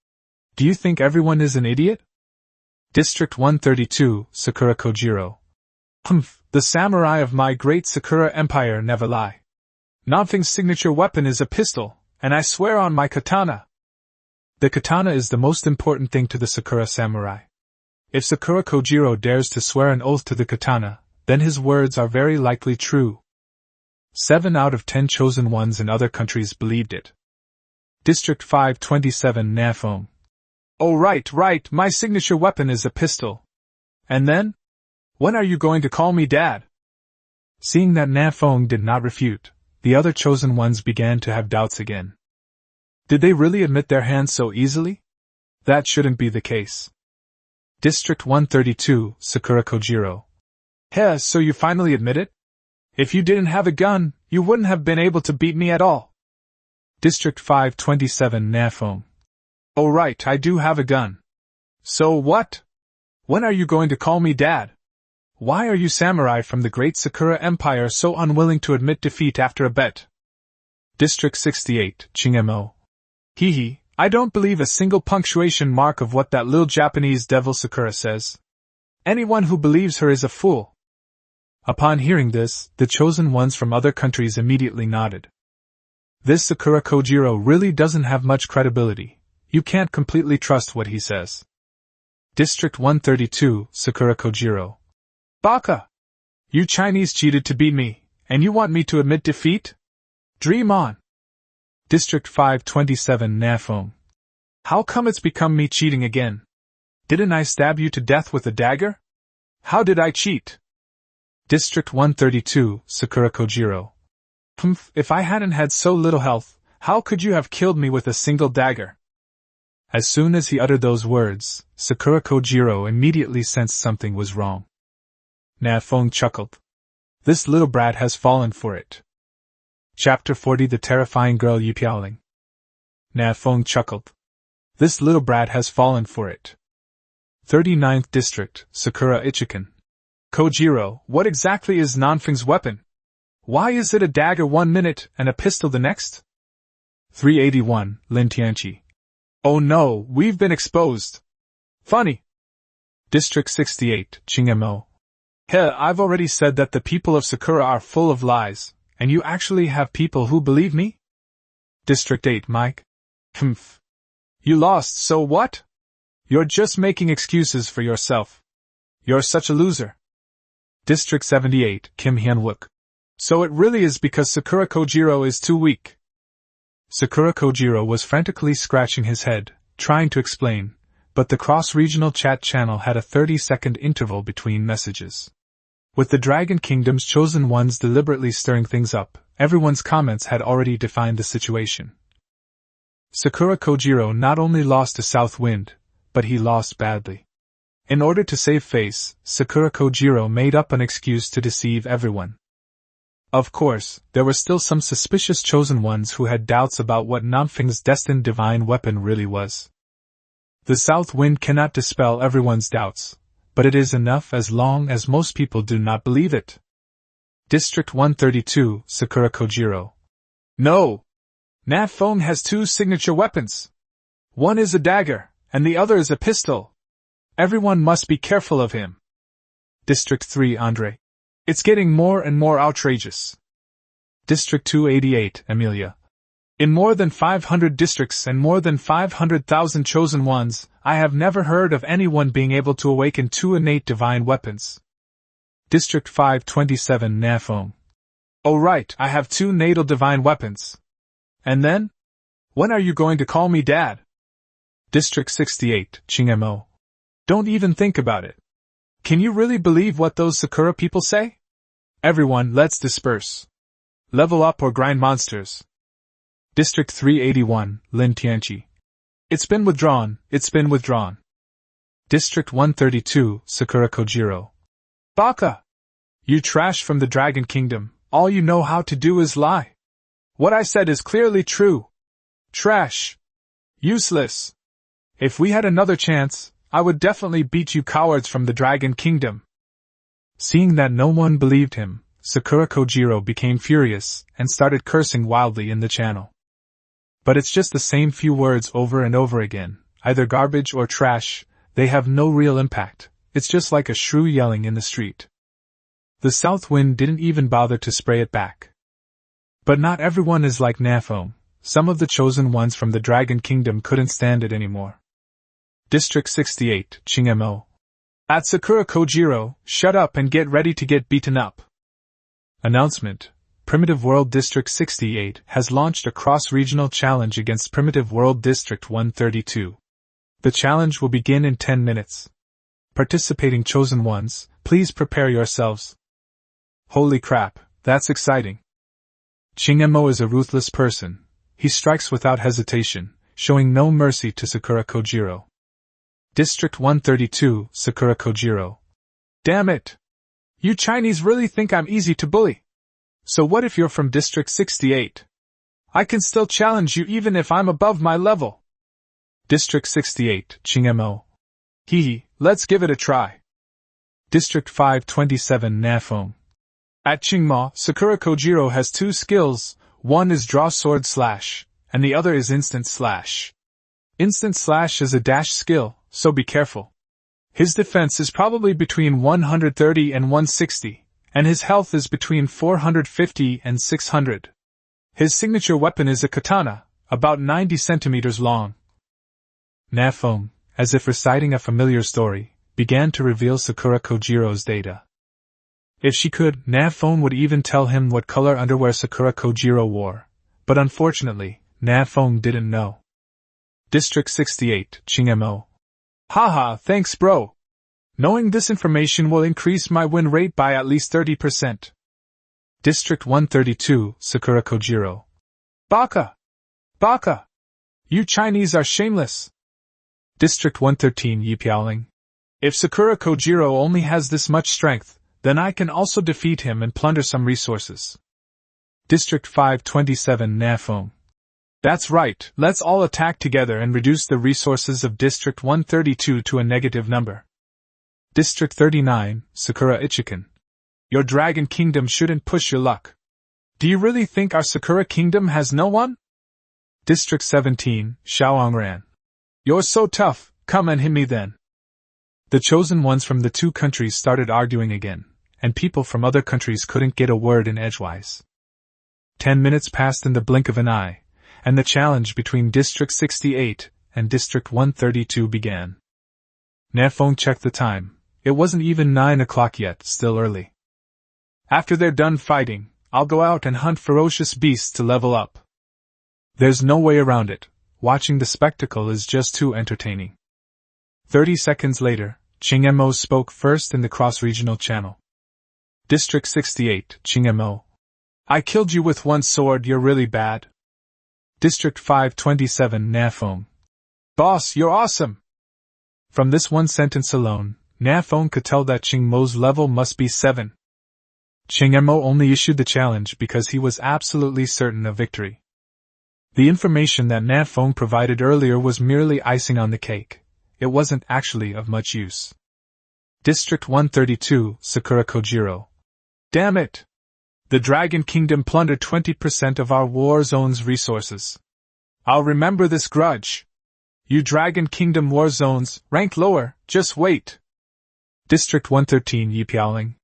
Speaker 1: Do you think everyone is an idiot? District 132, Sakura Kojiro. The samurai of my great Sakura Empire never lie. Nan Feng's signature weapon is a pistol, and I swear on my katana. The katana is the most important thing to the Sakura samurai. If Sakura Kojiro dares to swear an oath to the katana, then his words are very likely true. 7 out of 10 chosen ones in other countries believed it. District 527, Nan Feng. Oh right, my signature weapon is a pistol. And then? When are you going to call me Dad? Seeing that Nan Feng did not refute, the other chosen ones began to have doubts again. Did they really admit their hands so easily? That shouldn't be the case. District 132, Sakura Kojiro. So you finally admit it? If you didn't have a gun, you wouldn't have been able to beat me at all. District 527, Nan Feng. Oh right, I do have a gun. So what? When are you going to call me Dad? Why are you samurai from the great Sakura Empire so unwilling to admit defeat after a bet? District 68, Chingmo. Hee, I don't believe a single punctuation mark of what that little Japanese devil Sakura says. Anyone who believes her is a fool. Upon hearing this, the chosen ones from other countries immediately nodded. This Sakura Kojiro really doesn't have much credibility. You can't completely trust what he says. District 132, Sakura Kojiro. Baka! You Chinese cheated to beat me, and you want me to admit defeat? Dream on! District 527, Nan Feng. How come it's become me cheating again? Didn't I stab you to death with a dagger? How did I cheat? District 132, Sakura Kojiro. If I hadn't had so little health, how could you have killed me with a single dagger? As soon as he uttered those words, Sakura Kojiro immediately sensed something was wrong. Nan Feng chuckled. This little brat has fallen for it. Chapter 40, The Terrifying Girl Yipiaoling. Nan Feng chuckled. This little brat has fallen for it. 39th District, Sakura Ichikan. Kojiro, what exactly is Nan Feng's weapon? Why is it a dagger 1 minute and a pistol the next? 381, Lin Tianqi. Oh no, we've been exposed. Funny. District 68, Chingmo. I've already said that the people of Sakura are full of lies, and you actually have people who believe me? District 8, Mike. You lost, so what? You're just making excuses for yourself. You're such a loser. District 78, Kim Hyun-wook. So it really is because Sakura Kojiro is too weak. Sakura Kojiro was frantically scratching his head, trying to explain, but the cross-regional chat channel had a 30-second interval between messages. With the Dragon Kingdom's chosen ones deliberately stirring things up, everyone's comments had already defined the situation. Sakura Kojiro not only lost to South Wind, but he lost badly. In order to save face, Sakura Kojiro made up an excuse to deceive everyone. Of course, there were still some suspicious chosen ones who had doubts about what Nan Feng's destined divine weapon really was. The South Wind cannot dispel everyone's doubts, but it is enough as long as most people do not believe it. District 132, Sakura Kojiro. No! Nan Feng has 2 signature weapons. One is a dagger, and the other is a pistol. Everyone must be careful of him. District 3, Andre. It's getting more and more outrageous. District 288, Amelia. In more than 500 districts and more than 500,000 chosen ones, I have never heard of anyone being able to awaken 2 innate divine weapons. District 527, Nan Feng. Oh right, I have 2 natal divine weapons. And then? When are you going to call me Dad? District 68, Chingmo. Don't even think about it. Can you really believe what those Sakura people say? Everyone, let's disperse. Level up or grind monsters. District 381, Lin Tianqi. It's been withdrawn, it's been withdrawn. District 132, Sakura Kojiro. Baka! You trash from the Dragon Kingdom, all you know how to do is lie. What I said is clearly true. Trash. Useless. If we had another chance, I would definitely beat you cowards from the Dragon Kingdom. Seeing that no one believed him, Sakura Kojiro became furious and started cursing wildly in the channel. But it's just the same few words over and over again, either garbage or trash, they have no real impact, it's just like a shrew yelling in the street. The south wind didn't even bother to spray it back. But not everyone is like Nan Feng. Some of the chosen ones from the Dragon Kingdom couldn't stand it anymore. District 68, Qingmo. At Sakura Kojiro, shut up and get ready to get beaten up. Announcement. Primitive World District 68 has launched a cross-regional challenge against Primitive World District 132. The challenge will begin in 10 minutes. Participating chosen ones, please prepare yourselves. Holy crap, that's exciting. Qingmo is a ruthless person. He strikes without hesitation, showing no mercy to Sakura Kojiro. District 132, Sakura Kojiro. Damn it! You Chinese really think I'm easy to bully. So what if you're from District 68? I can still challenge you even if I'm above my level. District 68, Qingmo. Hee, let's give it a try. District 527, Nan Feng. At Qingmo, Sakura Kojiro has two skills, one is draw sword slash, and the other is instant slash. Instant slash is a dash skill, so be careful. His defense is probably between 130 and 160, and his health is between 450 and 600. His signature weapon is a katana, about 90 centimeters long. Nan Feng, as if reciting a familiar story, began to reveal Sakura Kojiro's data. If she could, Nan Feng would even tell him what color underwear Sakura Kojiro wore, but unfortunately, Nan Feng didn't know. District 68, Qingmo. Haha, thanks bro. Knowing this information will increase my win rate by at least 30%. District 132, Sakura Kojiro. Baka! Baka! You Chinese are shameless. District 113, Yi Piaoling. If Sakura Kojiro only has this much strength, then I can also defeat him and plunder some resources. District 527, Nan Feng. That's right, let's all attack together and reduce the resources of District 132 to a negative number. District 39, Sakura Ichikan. Your Dragon Kingdom shouldn't push your luck. Do you really think our Sakura Kingdom has no one? District 17, Xiaoangran. You're so tough, come and hit me then. The chosen ones from the two countries started arguing again, and people from other countries couldn't get a word in edgewise. 10 minutes passed in the blink of an eye, and the challenge between District 68 and District 132 began. Nan Feng checked the time. It wasn't even 9 o'clock yet, still early. After they're done fighting, I'll go out and hunt ferocious beasts to level up. There's no way around it. Watching the spectacle is just too entertaining. 30 seconds later, Qingmo spoke first in the cross-regional channel. District 68, Qingmo. I killed you with one sword, you're really bad. District 527, Nan Feng. Boss, you're awesome! From this one sentence alone, Nan Feng could tell that Qingmo's level must be 7. Qingmo only issued the challenge because he was absolutely certain of victory. The information that Nan Feng provided earlier was merely icing on the cake. It wasn't actually of much use. District 132, Sakura Kojiro. Damn it! The Dragon Kingdom plundered 20% of our war zone's resources. I'll remember this grudge. You Dragon Kingdom war zones, rank lower, just wait. District 113, Yi Piaoling.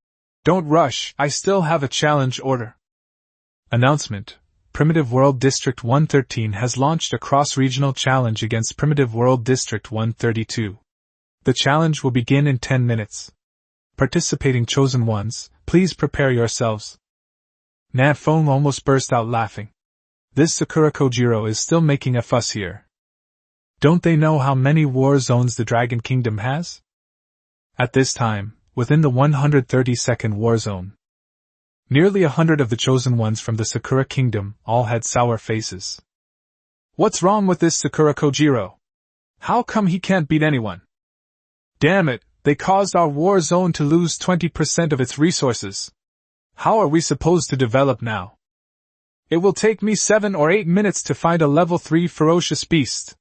Speaker 1: Don't rush, I still have a challenge order. Announcement. Primitive World District 113 has launched a cross-regional challenge against Primitive World District 132. The challenge will begin in 10 minutes. Participating chosen ones, please prepare yourselves. Nan Feng almost burst out laughing. This Sakura Kojiro is still making a fuss here. Don't they know how many war zones the Dragon Kingdom has? At this time, within the 132nd war zone, Nearly 100 of the chosen ones from the Sakura Kingdom all had sour faces. What's wrong with this Sakura Kojiro? How come he can't beat anyone? Damn it, they caused our war zone to lose 20% of its resources. How are we supposed to develop now? It will take me 7 or 8 minutes to find a level 3 ferocious beast.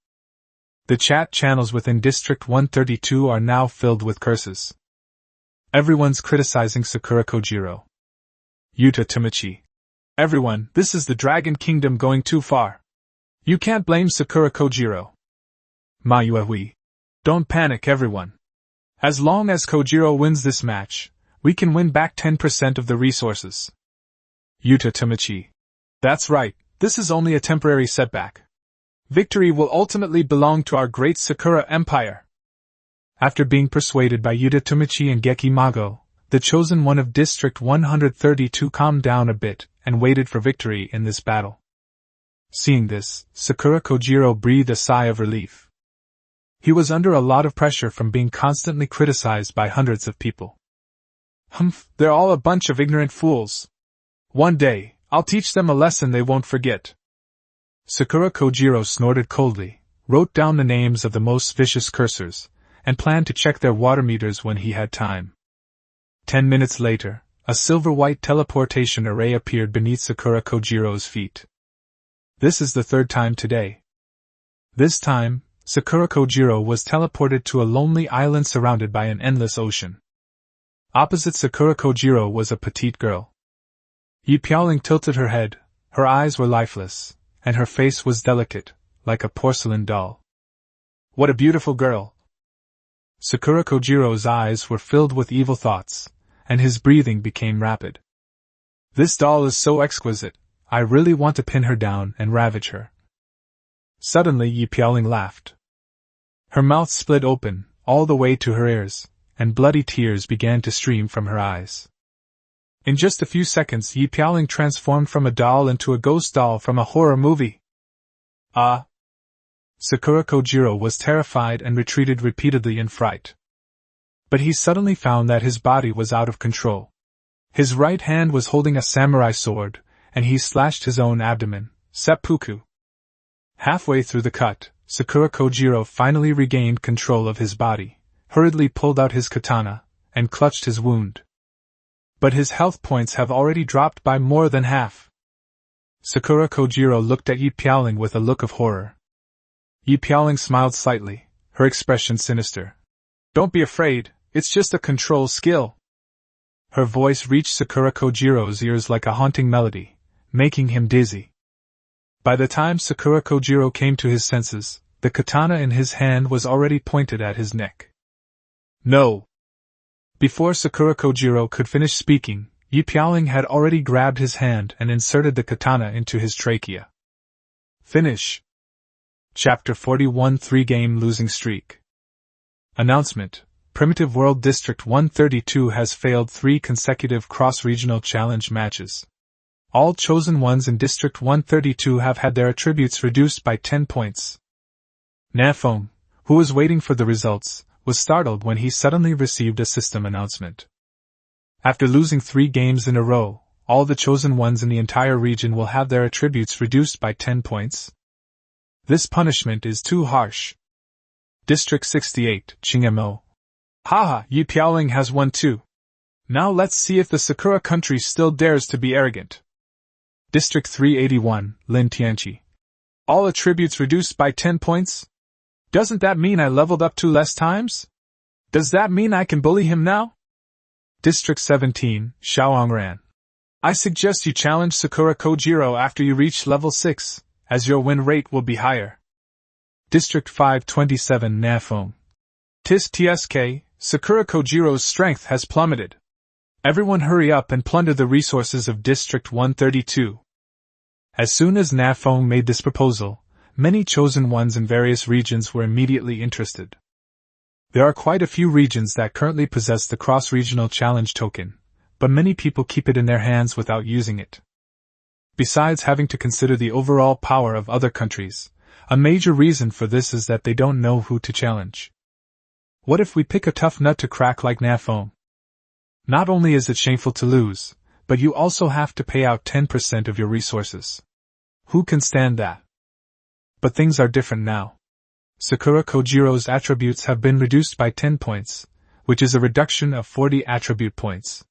Speaker 1: The chat channels within District 132 are now filled with curses. Everyone's criticizing Sakura Kojiro. Yuta Tamachi. Everyone, this is the Dragon Kingdom going too far. You can't blame Sakura Kojiro. Mayuehui. Don't panic, everyone. As long as Kojiro wins this match, we can win back 10% of the resources. Yuta Tamachi. That's right, this is only a temporary setback. Victory will ultimately belong to our great Sakura Empire. After being persuaded by Yuta Tamachi and Geki Mago, the chosen one of District 132 calmed down a bit and waited for victory in this battle. Seeing this, Sakura Kojiro breathed a sigh of relief. He was under a lot of pressure from being constantly criticized by hundreds of people. Humph, they're all a bunch of ignorant fools. One day, I'll teach them a lesson they won't forget. Sakura Kojiro snorted coldly, wrote down the names of the most vicious cursors, and planned to check their water meters when he had time. 10 minutes later, a silver-white teleportation array appeared beneath Sakura Kojiro's feet. This is the third time today. This time, Sakura Kojiro was teleported to a lonely island surrounded by an endless ocean. Opposite Sakura Kojiro was a petite girl. Yi Piaoling tilted her head, her eyes were lifeless, and her face was delicate, like a porcelain doll. What a beautiful girl! Sakura Kojiro's eyes were filled with evil thoughts, and his breathing became rapid. This doll is so exquisite, I really want to pin her down and ravage her. Suddenly Yi Piaoling laughed. Her mouth split open, all the way to her ears, and bloody tears began to stream from her eyes. In just a few seconds Yi Piaoling transformed from a doll into a ghost doll from a horror movie. Ah! Sakura Kojiro was terrified and retreated repeatedly in fright. But he suddenly found that his body was out of control. His right hand was holding a samurai sword, and he slashed his own abdomen, seppuku. Halfway through the cut, Sakura Kojiro finally regained control of his body, hurriedly pulled out his katana, and clutched his wound. But his health points have already dropped by more than half. Sakura Kojiro looked at Yi Piaoling with a look of horror. Yi Piaoling smiled slightly, her expression sinister. Don't be afraid, it's just a control skill. Her voice reached Sakura Kojiro's ears like a haunting melody, making him dizzy. By the time Sakura Kojiro came to his senses, the katana in his hand was already pointed at his neck. No! Before Sakura Kojiro could finish speaking, Yi Piaoling had already grabbed his hand and inserted the katana into his trachea. Finish. Chapter 41 3-Game Losing Streak. Announcement. Primitive World District 132 has failed 3 consecutive cross-regional challenge matches. All chosen ones in District 132 have had their attributes reduced by 10 points. Nan Feng, who was waiting for the results, was startled when he suddenly received a system announcement. After losing 3 games in a row, all the chosen ones in the entire region will have their attributes reduced by 10 points. This punishment is too harsh. District 68, Qingmo. Haha, Yi Piaoling has won too. Now let's see if the Sakura country still dares to be arrogant. District 381, Lin Tianqi. All attributes reduced by 10 points? Doesn't that mean I leveled up 2 less times? Does that mean I can bully him now? District 17, Xiaoangran. I suggest you challenge Sakura Kojiro after you reach level 6, as your win rate will be higher. District 527, Nan Feng. TSK, Sakura Kojiro's strength has plummeted. Everyone hurry up and plunder the resources of District 132. As soon as Nan Feng made this proposal, many chosen ones in various regions were immediately interested. There are quite a few regions that currently possess the cross-regional challenge token, but many people keep it in their hands without using it. Besides having to consider the overall power of other countries, a major reason for this is that they don't know who to challenge. What if we pick a tough nut to crack like Nan Feng? Not only is it shameful to lose, but you also have to pay out 10% of your resources. Who can stand that? But things are different now. Sakura Kojiro's attributes have been reduced by 10 points, which is a reduction of 40 attribute points.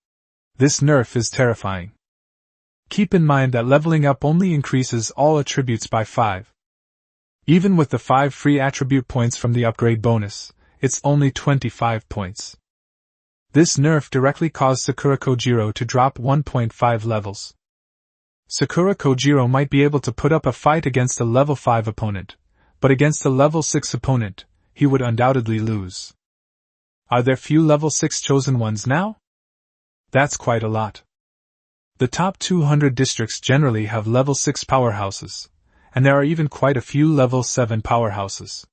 Speaker 1: This nerf is terrifying. Keep in mind that leveling up only increases all attributes by 5. Even with the 5 free attribute points from the upgrade bonus, it's only 25 points. This nerf directly caused Sakura Kojiro to drop 1.5 levels. Sakura Kojiro might be able to put up a fight against a level 5 opponent, but against a level 6 opponent, he would undoubtedly lose. Are there few level 6 chosen ones now? That's quite a lot. The top 200 districts generally have level 6 powerhouses, and there are even quite a few level 7 powerhouses.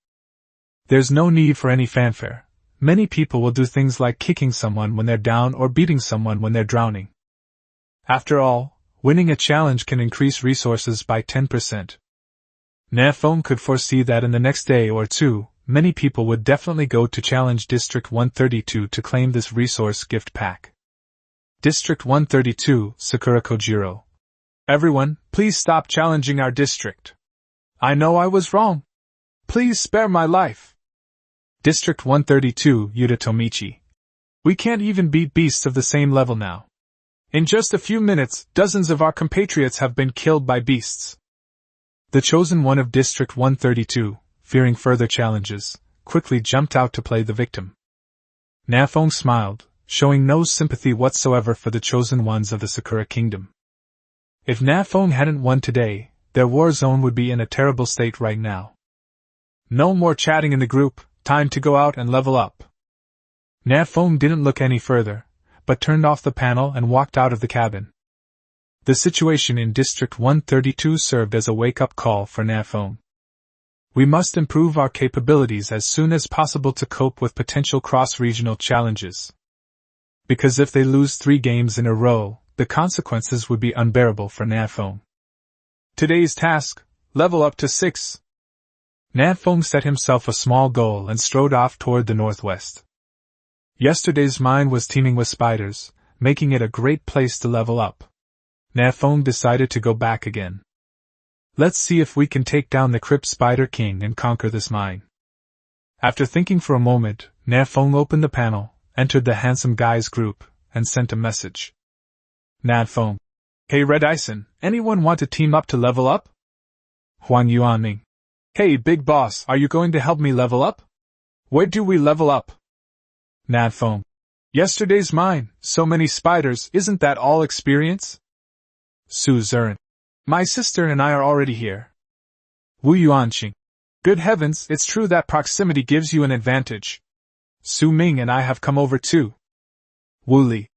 Speaker 1: There's no need for any fanfare. Many people will do things like kicking someone when they're down or beating someone when they're drowning. After all, winning a challenge can increase resources by 10%. Nan Feng could foresee that in the next day or two, many people would definitely go to Challenge District 132 to claim this resource gift pack. District 132, Sakura Kojiro. Everyone, please stop challenging our district. I know I was wrong. Please spare my life. District 132, Yuta Tomichi. We can't even beat beasts of the same level now. In just a few minutes, dozens of our compatriots have been killed by beasts. The chosen one of District 132, fearing further challenges, quickly jumped out to play the victim. Nan Feng smiled, showing no sympathy whatsoever for the chosen ones of the Sakura Kingdom. If Nan Feng hadn't won today, their war zone would be in a terrible state right now. No more chatting in the group, time to go out and level up. Nan Feng didn't look any further, but turned off the panel and walked out of the cabin. The situation in District 132 served as a wake-up call for Nan Feng. We must improve our capabilities as soon as possible to cope with potential cross-regional challenges. Because if they lose 3 games in a row, the consequences would be unbearable for Nan Feng. Today's task, level up to 6. Nan Feng set himself a small goal and strode off toward the northwest. Yesterday's mine was teeming with spiders, making it a great place to level up. Nan Feng decided to go back again. Let's see if we can take down the Crypt Spider King and conquer this mine. After thinking for a moment, Nan Feng opened the panel, entered the handsome guys group, and sent a message. Nan Feng. Hey Red Ison, anyone want to team up to level up? Huang Yuanming. Hey big boss, are you going to help me level up? Where do we level up? Nan Feng. Yesterday's mine, so many spiders, isn't that all experience? Su Zurin. My sister and I are already here. Wu Yuanqing. Good heavens, it's true that proximity gives you an advantage. Su Ming and I have come over too. Wu Li.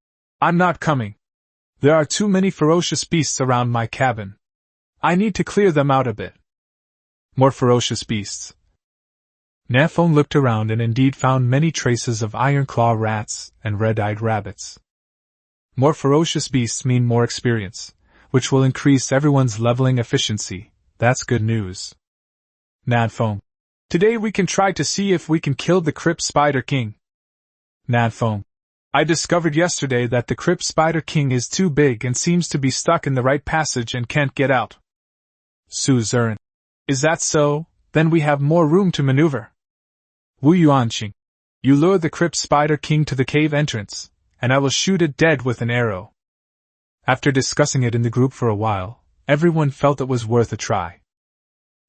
Speaker 1: I'm not coming. There are too many ferocious beasts around my cabin. I need to clear them out a bit. More ferocious beasts. Nan Feng looked around and indeed found many traces of iron-claw rats and red-eyed rabbits. More ferocious beasts mean more experience, which will increase everyone's leveling efficiency. That's good news. Nan Feng. Today we can try to see if we can kill the Crypt Spider King. Nan Feng. I discovered yesterday that the Crypt Spider King is too big and seems to be stuck in the right passage and can't get out. Su Zurin. Is that so? Then we have more room to maneuver. Wu Yuanqing. You lure the Crypt Spider King to the cave entrance, and I will shoot it dead with an arrow. After discussing it in the group for a while, everyone felt it was worth a try.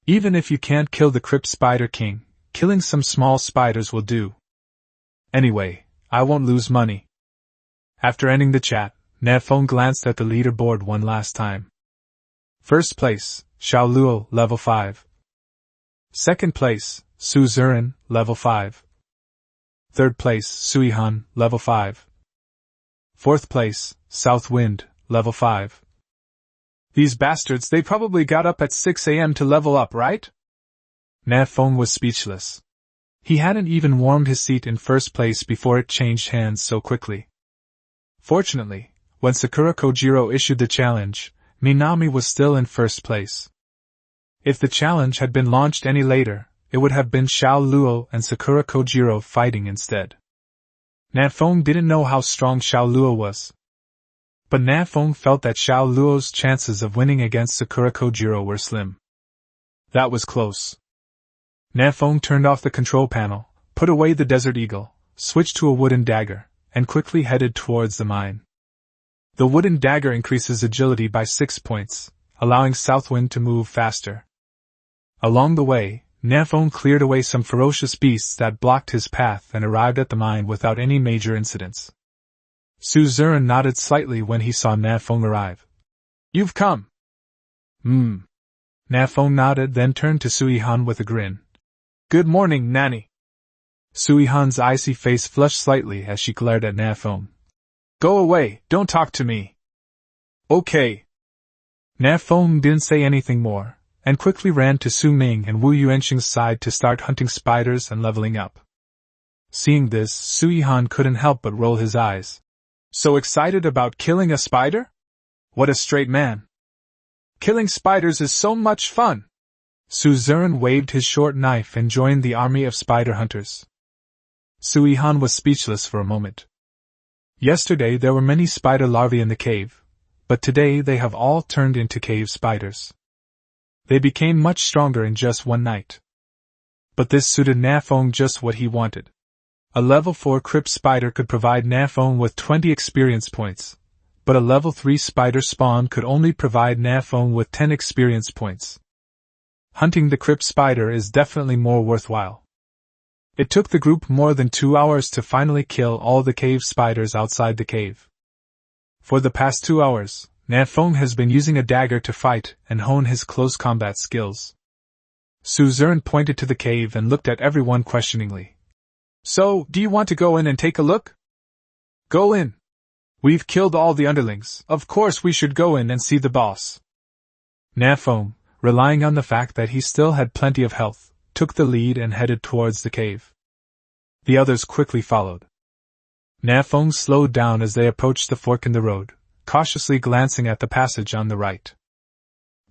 Speaker 1: Even if you can't kill the Crypt Spider King, killing some small spiders will do. Anyway, I won't lose money. After ending the chat, Nan Feng glanced at the leaderboard one last time. First place, Xiao Luo, level 5. Second place, Su Zurin, level 5. Third place, Sui Han, level 5. Fourth place, South Wind, level 5. These bastards, they probably got up at 6 a.m. to level up, right? Nan Feng was speechless. He hadn't even warmed his seat in first place before it changed hands so quickly. Fortunately, when Sakura Kojiro issued the challenge, Minami was still in first place. If the challenge had been launched any later, it would have been Xiao Luo and Sakura Kojiro fighting instead. Nan Feng didn't know how strong Xiao Luo was. But Nan Feng felt that Xiao Luo's chances of winning against Sakura Kojiro were slim. That was close. Nan Feng turned off the control panel, put away the Desert Eagle, switched to a wooden dagger, and quickly headed towards the mine. The wooden dagger increases agility by 6 points, allowing Southwind to move faster. Along the way, Nan Feng cleared away some ferocious beasts that blocked his path and arrived at the mine without any major incidents. Su Zhen nodded slightly when he saw Nan Feng arrive. "You've come." Nan Feng nodded, then turned to Sui Han with a grin. "Good morning, Nanny." Sui Han's icy face flushed slightly as she glared at Nan Feng. "Go away, don't talk to me." "Okay." Nan Feng didn't say anything more, and quickly ran to Su Ming and Wu Yuanxing's side to start hunting spiders and leveling up. Seeing this, Sui Han couldn't help but roll his eyes. "So excited about killing a spider? What a straight man. Killing spiders is so much fun." Su Zhen waved his short knife and joined the army of spider hunters. Sui Han was speechless for a moment. Yesterday there were many spider larvae in the cave, but today they have all turned into cave spiders. They became much stronger in just one night. But this suited Nan Feng just what he wanted. A level 4 crypt spider could provide Nan Feng with 20 experience points, but a level 3 spider spawn could only provide Nan Feng with 10 experience points. Hunting the crypt spider is definitely more worthwhile. It took the group more than 2 hours to finally kill all the cave spiders outside the cave. For the past 2 hours, Nan Feng has been using a dagger to fight and hone his close combat skills. Su Zhen pointed to the cave and looked at everyone questioningly. "So, do you want to go in and take a look?" "Go in. We've killed all the underlings, of course we should go in and see the boss." Nan Feng, relying on the fact that he still had plenty of health, took the lead and headed towards the cave. The others quickly followed. Nan Feng slowed down as they approached the fork in the road, cautiously glancing at the passage on the right.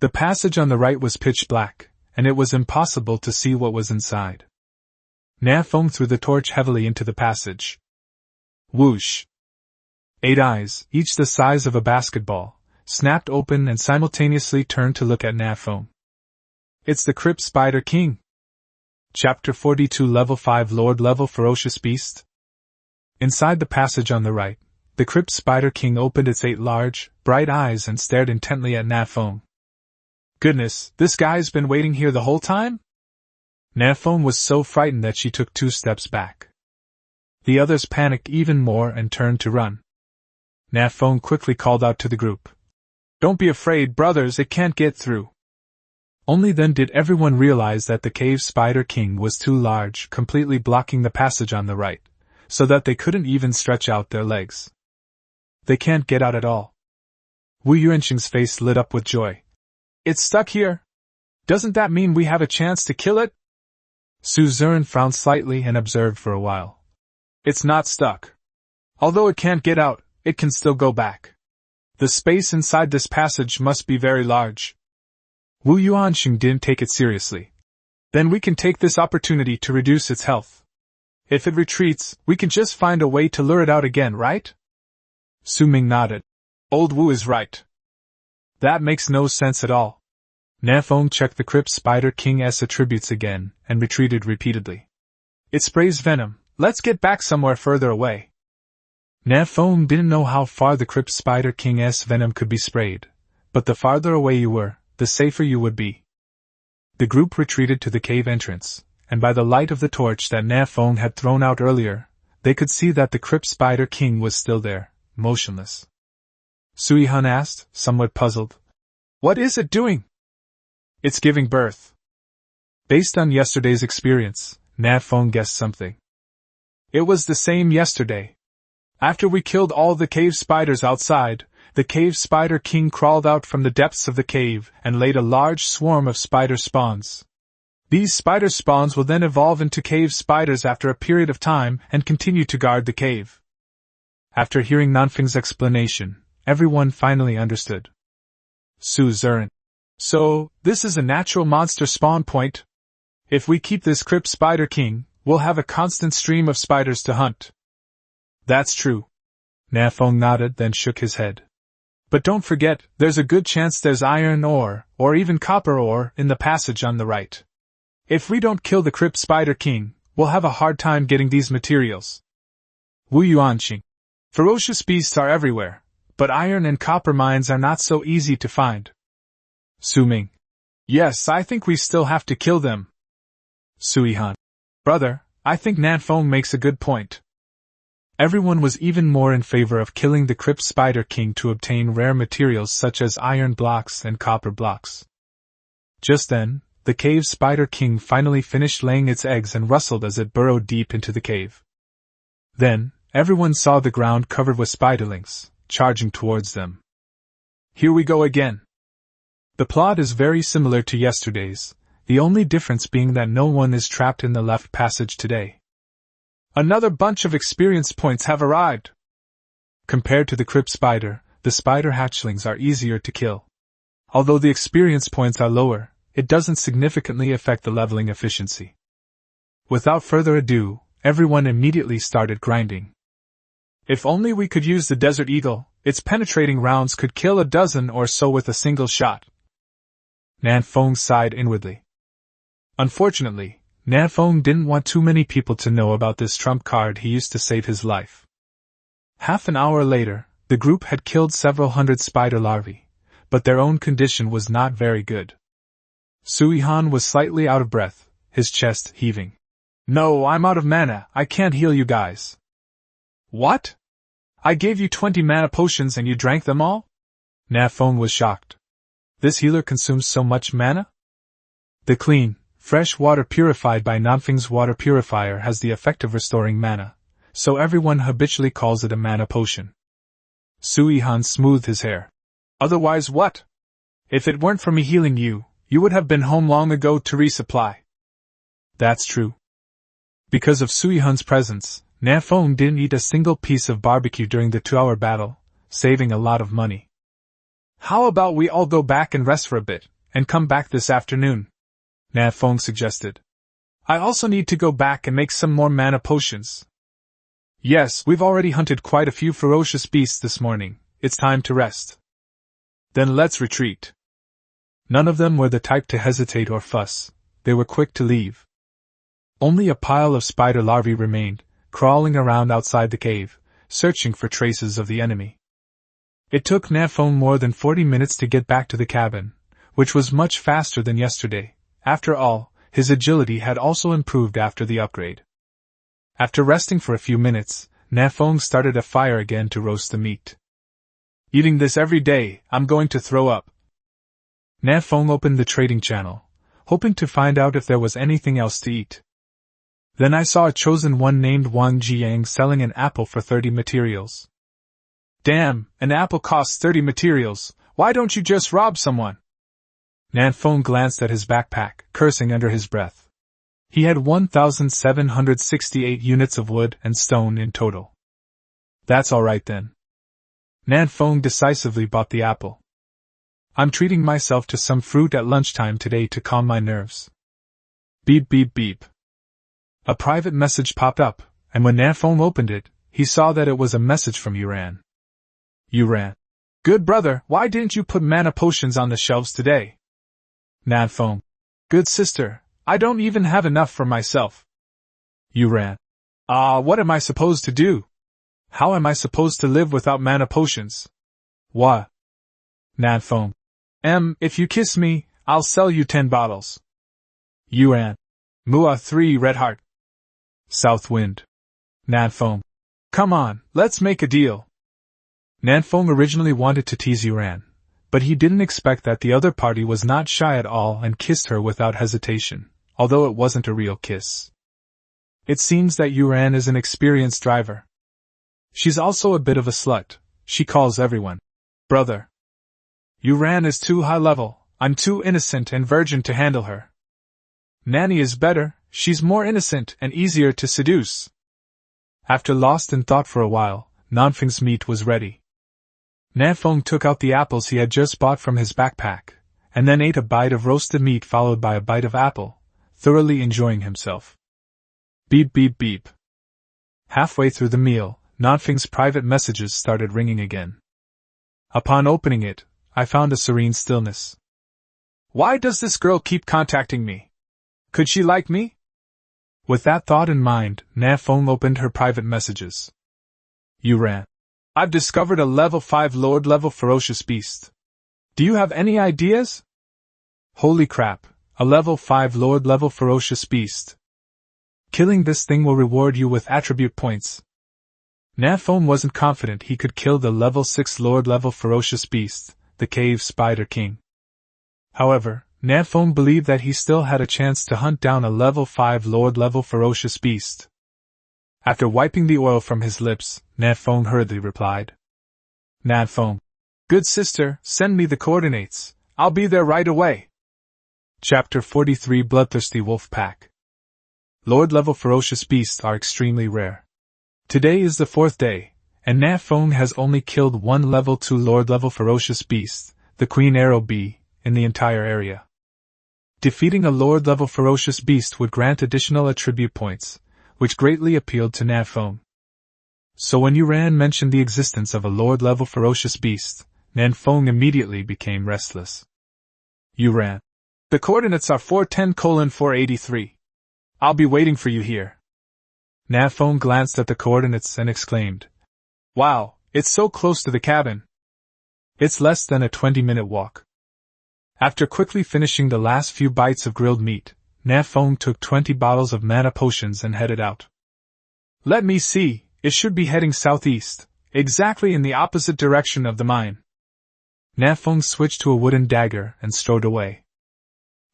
Speaker 1: The passage on the right was pitch black, and it was impossible to see what was inside. Nan Feng threw the torch heavily into the passage. Whoosh! 8 eyes, each the size of a basketball, snapped open and simultaneously turned to look at Nan Feng. "It's the Crypt Spider King." Chapter 42 Level 5 Lord Level Ferocious Beast. Inside the passage on the right, the Crypt Spider King opened its 8 large, bright eyes and stared intently at Nan Feng. "Goodness, this guy's been waiting here the whole time?" Nan Feng was so frightened that she took 2 steps back. The others panicked even more and turned to run. Nan Feng quickly called out to the group. "Don't be afraid, brothers, it can't get through." Only then did everyone realize that the Cave Spider King was too large, completely blocking the passage on the right, so that they couldn't even stretch out their legs. "They can't get out at all." Wu Yuanxing's face lit up with joy. "It's stuck here? Doesn't that mean we have a chance to kill it?" Su Zhen frowned slightly and observed for a while. "It's not stuck. Although it can't get out, it can still go back. The space inside this passage must be very large." Wu Yuanxing didn't take it seriously. "Then we can take this opportunity to reduce its health. If it retreats, we can just find a way to lure it out again, right?" Su Ming nodded. "Old Wu is right. That makes no sense at all." Nan Feng checked the Crypt Spider King's attributes again, and retreated repeatedly. "It sprays venom, let's get back somewhere further away." Nan Feng didn't know how far the Crypt Spider King's venom could be sprayed, but the farther away you were, the safer you would be. The group retreated to the cave entrance, and by the light of the torch that Nan Feng had thrown out earlier, they could see that the Crypt Spider King was still there, motionless. Sui Han asked, somewhat puzzled. "What is it doing?" "It's giving birth." Based on yesterday's experience, Nan Feng guessed something. It was the same yesterday. After we killed all the cave spiders outside, the Cave Spider King crawled out from the depths of the cave and laid a large swarm of spider spawns. These spider spawns will then evolve into cave spiders after a period of time and continue to guard the cave. After hearing Nan Feng's explanation, everyone finally understood. Su Zhen. "So, this is a natural monster spawn point? If we keep this Crypt Spider King, we'll have a constant stream of spiders to hunt." "That's true." Nan Feng nodded, then shook his head. But don't forget, there's a good chance there's iron ore, or even copper ore, in the passage on the right. If we don't kill the Crypt Spider King, we'll have a hard time getting these materials. Wu Yuanqing. Ferocious beasts are everywhere, but iron and copper mines are not so easy to find. Su Ming. Yes, I think we still have to kill them. Sui Han. Brother, I think Nan Feng makes a good point. Everyone was even more in favor of killing the Crypt Spider King to obtain rare materials such as iron blocks and copper blocks. Just then, the cave Spider King finally finished laying its eggs and rustled as it burrowed deep into the cave. Then, everyone saw the ground covered with spiderlings, charging towards them. Here we go again. The plot is very similar to yesterday's, the only difference being that no one is trapped in the left passage today. Another bunch of experience points have arrived. Compared to the crypt spider, the spider hatchlings are easier to kill. Although the experience points are lower, it doesn't significantly affect the leveling efficiency. Without further ado, everyone immediately started grinding. If only we could use the Desert Eagle, its penetrating rounds could kill a dozen or so with a single shot. Nan Feng sighed inwardly. Unfortunately, Nan Feng didn't want too many people to know about this trump card he used to save his life. Half an hour later, the group had killed several hundred spider larvae, but their own condition was not very good. Sui Han was slightly out of breath, his chest heaving. No, I'm out of mana, I can't heal you guys. What? I gave you 20 mana potions and you drank them all? Nan Feng was shocked. This healer consumes so much mana? The clean, fresh water purified by Nan Feng's water purifier has the effect of restoring mana, so everyone habitually calls it a mana potion. Sui Han smoothed his hair. Otherwise what? If it weren't for me healing you, you would have been home long ago to resupply. That's true. Because of Sui Han's presence, Nan Feng didn't eat a single piece of barbecue during the 2-hour battle, saving a lot of money. How about we all go back and rest for a bit, and come back this afternoon? Nan Feng suggested. I also need to go back and make some more mana potions. Yes, we've already hunted quite a few ferocious beasts this morning, it's time to rest. Then let's retreat. None of them were the type to hesitate or fuss, they were quick to leave. Only a pile of spider larvae remained, crawling around outside the cave, searching for traces of the enemy. It took Nan Feng more than 40 minutes to get back to the cabin, which was much faster than yesterday. After all, his agility had also improved after the upgrade. After resting for a few minutes, Nan Feng started a fire again to roast the meat. Eating this every day, I'm going to throw up. Nan Feng opened the trading channel, hoping to find out if there was anything else to eat. Then I saw a chosen one named Wang Jiang selling an apple for 30 materials. Damn, an apple costs 30 materials, why don't you just rob someone? Nan Feng glanced at his backpack, cursing under his breath. He had 1,768 units of wood and stone in total. That's alright then. Nan Feng decisively bought the apple. I'm treating myself to some fruit at lunchtime today to calm my nerves. Beep beep beep. A private message popped up, and when Nan Feng opened it, he saw that it was a message from Yuran. Yuran. Good brother, why didn't you put mana potions on the shelves today? Nan Feng. Good sister, I don't even have enough for myself. Yuran. What am I supposed to do? How am I supposed to live without mana potions? What? Nan Feng. If you kiss me, I'll sell you 10 bottles. Yuran. Mua 3 Red Heart. South Wind. Nan Feng. Come on, let's make a deal. Nan Feng originally wanted to tease Yuran, but he didn't expect that the other party was not shy at all and kissed her without hesitation, although it wasn't a real kiss. It seems that Yuran is an experienced driver. She's also a bit of a slut, she calls everyone brother. Yuran is too high level, I'm too innocent and virgin to handle her. Nanny is better, she's more innocent and easier to seduce. After lost in thought for a while, Nan Feng's meat was ready. Nan Feng took out the apples he had just bought from his backpack, and then ate a bite of roasted meat followed by a bite of apple, thoroughly enjoying himself. Beep beep beep. Halfway through the meal, Nan Feng's private messages started ringing again. Upon opening it, I found a serene stillness. Why does this girl keep contacting me? Could she like me? With that thought in mind, Nan Feng opened her private messages. You ran. I've discovered a level 5 Lord-level ferocious beast. Do you have any ideas? Holy crap, a level 5 Lord-level ferocious beast. Killing this thing will reward you with attribute points. Nan Feng wasn't confident he could kill the level 6 Lord-level ferocious beast, the Cave Spider King. However, Nan Feng believed that he still had a chance to hunt down a level 5 Lord-level ferocious beast. After wiping the oil from his lips, Nan Feng hurriedly replied. Nan Feng. Good sister, send me the coordinates. I'll be there right away. Chapter 43 Bloodthirsty Wolf Pack. Lord-level ferocious beasts are extremely rare. Today is the 4th day, and Nan Feng has only killed one level 2 Lord-level ferocious beast, the Queen Arrow Bee, in the entire area. Defeating a Lord-level ferocious beast would grant additional attribute points, which greatly appealed to Nan Feng. So when Yuran mentioned the existence of a Lord-level ferocious beast, Nan Feng immediately became restless. Yuran. The coordinates are 410:483. I'll be waiting for you here. Nan Feng glanced at the coordinates and exclaimed. Wow, it's so close to the cabin. It's less than a 20-minute walk. After quickly finishing the last few bites of grilled meat, Nan Feng took 20 bottles of mana potions and headed out. Let me see, it should be heading southeast, exactly in the opposite direction of the mine. Nan Feng switched to a wooden dagger and strode away.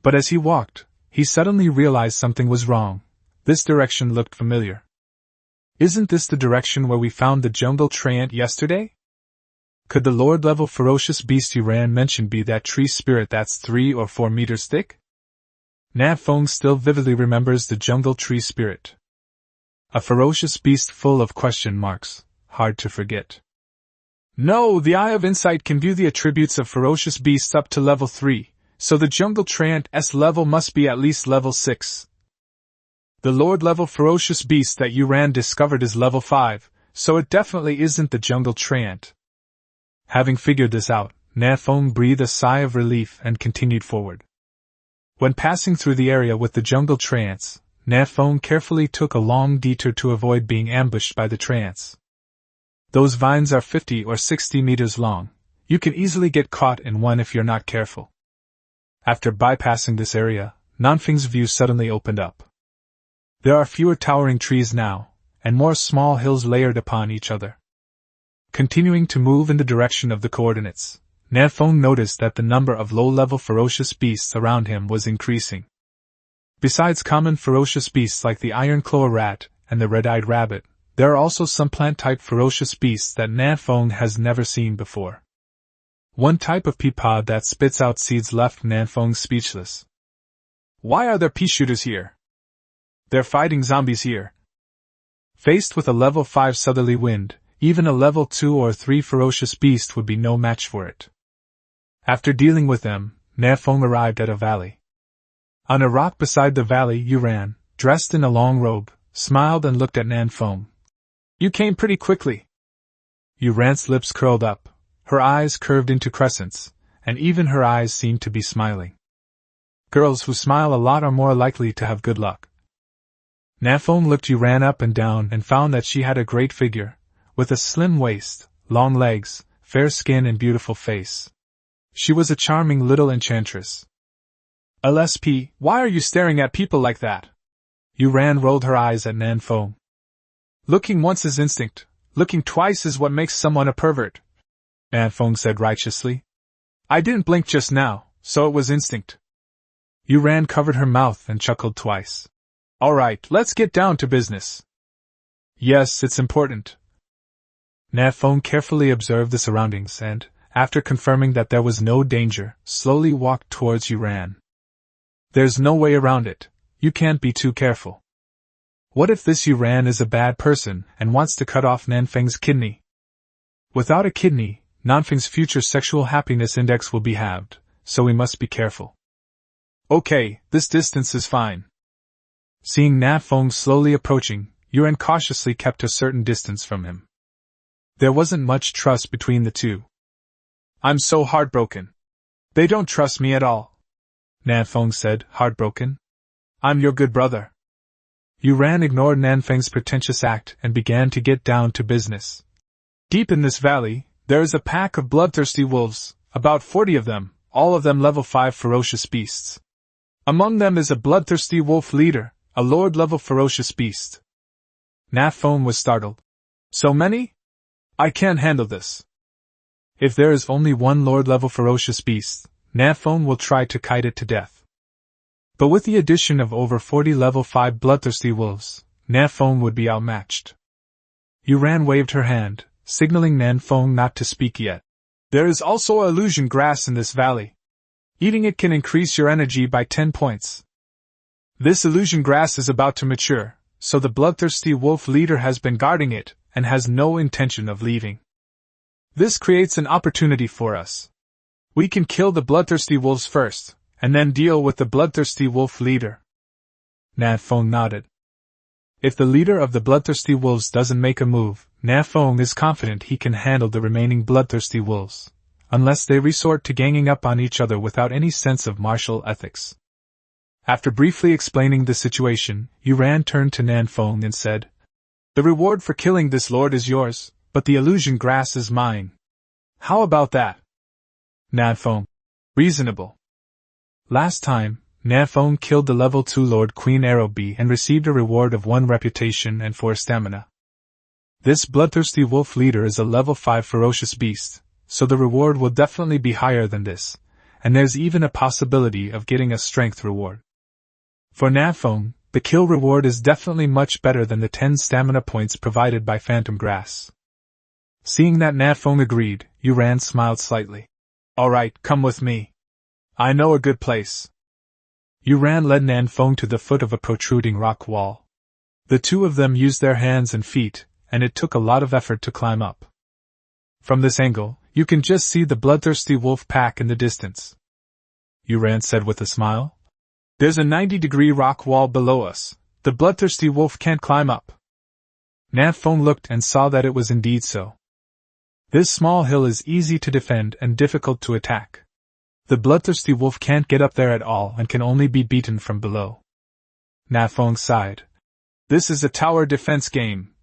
Speaker 1: But as he walked, he suddenly realized something was wrong. This direction looked familiar. Isn't this the direction where we found the jungle treant yesterday? Could the Lord-level ferocious beast Yuran mentioned be that tree spirit that's 3 or 4 meters thick? Nan Feng still vividly remembers the jungle tree spirit. A ferocious beast full of question marks, hard to forget. No, the Eye of Insight can view the attributes of ferocious beasts up to level 3, so the jungle treant's level must be at least level 6. The Lord-level ferocious beast that Yuran discovered is level 5, so it definitely isn't the jungle treant. Having figured this out, Nan Feng breathed a sigh of relief and continued forward. When passing through the area with the jungle treants, Nan Feng carefully took a long detour to avoid being ambushed by the treants. Those vines are 50 or 60 meters long. You can easily get caught in one if you're not careful. After bypassing this area, Nan Feng's view suddenly opened up. There are fewer towering trees now, and more small hills layered upon each other. Continuing to move in the direction of the coordinates, Nan Feng noticed that the number of low-level ferocious beasts around him was increasing. Besides common ferocious beasts like the iron-claw rat and the red-eyed rabbit, there are also some plant-type ferocious beasts that Nan Feng has never seen before. One type of pea pod that spits out seeds left Nan Feng speechless. Why are there pea shooters here? They're fighting zombies here. Faced with a level 5 southerly wind, even a level 2 or 3 ferocious beast would be no match for it. After dealing with them, Nan Feng arrived at a valley. On a rock beside the valley, Yuran, dressed in a long robe, smiled and looked at Nan Feng. You came pretty quickly. Yuran's lips curled up, her eyes curved into crescents, and even her eyes seemed to be smiling. Girls who smile a lot are more likely to have good luck. Nan Feng looked Yuran up and down and found that she had a great figure, with a slim waist, long legs, fair skin and beautiful face. She was a charming little enchantress. LSP, why are you staring at people like that? Yuran rolled her eyes at Nan Feng. Looking once is instinct, looking twice is what makes someone a pervert, Nan Feng said righteously. I didn't blink just now, so it was instinct. Yuran covered her mouth and chuckled twice. Alright, let's get down to business. Yes, it's important. Nan Feng carefully observed the surroundings and, after confirming that there was no danger, slowly walked towards Yuran. There's no way around it. You can't be too careful. What if this Yuran is a bad person and wants to cut off Nan Feng's kidney? Without a kidney, Nan Feng's future sexual happiness index will be halved, so we must be careful. Okay, this distance is fine. Seeing Nan Feng slowly approaching, Yuran cautiously kept a certain distance from him. There wasn't much trust between the two. I'm so heartbroken. They don't trust me at all. Nan Feng said, heartbroken. I'm your good brother. Yuran ignored Nan Feng's pretentious act and began to get down to business. Deep in this valley, there is a pack of bloodthirsty wolves, about 40 of them, all of them level 5 ferocious beasts. Among them is a bloodthirsty wolf leader, a lord-level ferocious beast. Nan Feng was startled. So many? I can't handle this. If there is only one lord-level ferocious beast, Nan Feng will try to kite it to death. But with the addition of over 40 level 5 bloodthirsty wolves, Nan Feng would be outmatched. Yuran waved her hand, signaling Nan Feng not to speak yet. There is also illusion grass in this valley. Eating it can increase your energy by 10 points. This illusion grass is about to mature, so the bloodthirsty wolf leader has been guarding it, and has no intention of leaving. This creates an opportunity for us. We can kill the bloodthirsty wolves first, and then deal with the bloodthirsty wolf leader. Nan Feng nodded. If the leader of the bloodthirsty wolves doesn't make a move, Nan Feng is confident he can handle the remaining bloodthirsty wolves, unless they resort to ganging up on each other without any sense of martial ethics. After briefly explaining the situation, Yuran turned to Nan Feng and said, The reward for killing this lord is yours, but the illusion grass is mine. How about that? Nan Feng. Reasonable. Last time, Nan Feng killed the level 2 Lord Queen Arrow Bee and received a reward of 1 reputation and 4 stamina. This bloodthirsty wolf leader is a level 5 ferocious beast, so the reward will definitely be higher than this, and there's even a possibility of getting a strength reward. For Nan Feng, the kill reward is definitely much better than the 10 stamina points provided by Phantom Grass. Seeing that Nan Feng agreed, Yuran smiled slightly. Alright, come with me. I know a good place. Yuran led Nan Feng to the foot of a protruding rock wall. The two of them used their hands and feet, and it took a lot of effort to climb up. From this angle, you can just see the bloodthirsty wolf pack in the distance. Yuran said with a smile. There's a 90-degree rock wall below us. The bloodthirsty wolf can't climb up. Nan Feng looked and saw that it was indeed so. This small hill is easy to defend and difficult to attack. The bloodthirsty wolf can't get up there at all and can only be beaten from below. Nan Feng sighed. This is a tower defense game.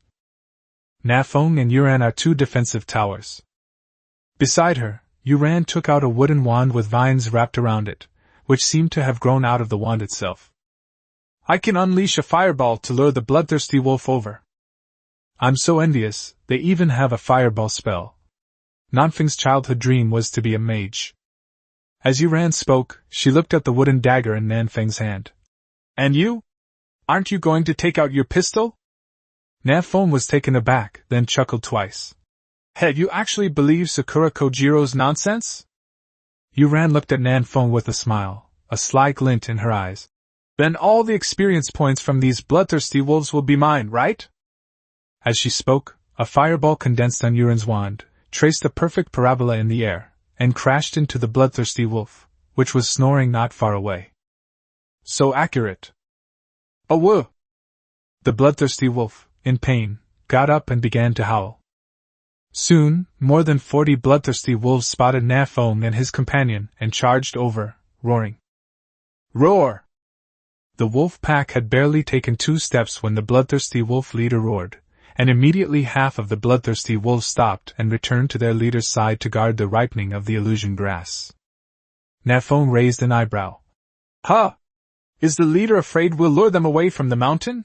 Speaker 1: Nan Feng and Yuran are 2 defensive towers. Beside her, Yuran took out a wooden wand with vines wrapped around it, which seemed to have grown out of the wand itself. I can unleash a fireball to lure the bloodthirsty wolf over. I'm so envious, they even have a fireball spell. Nan Feng's childhood dream was to be a mage. As Yuran spoke, she looked at the wooden dagger in Nan Feng's hand. And you? Aren't you going to take out your pistol? Nan Feng was taken aback, then chuckled twice. Hey, you actually believe Sakura Kojiro's nonsense? Yuran looked at Nan Feng with a smile, a sly glint in her eyes. Then all the experience points from these bloodthirsty wolves will be mine, right? As she spoke, a fireball condensed on Yuran's wand, traced a perfect parabola in the air, and crashed into the bloodthirsty wolf, which was snoring not far away. So accurate. Oh whoa! The bloodthirsty wolf, in pain, got up and began to howl. Soon, more than 40 bloodthirsty wolves spotted Nan Feng and his companion and charged over, roaring. Roar! The wolf pack had barely taken 2 steps when the bloodthirsty wolf leader roared, and immediately half of the bloodthirsty wolves stopped and returned to their leader's side to guard the ripening of the illusion grass. Nan Feng raised an eyebrow. Huh! Is the leader afraid we'll lure them away from the mountain?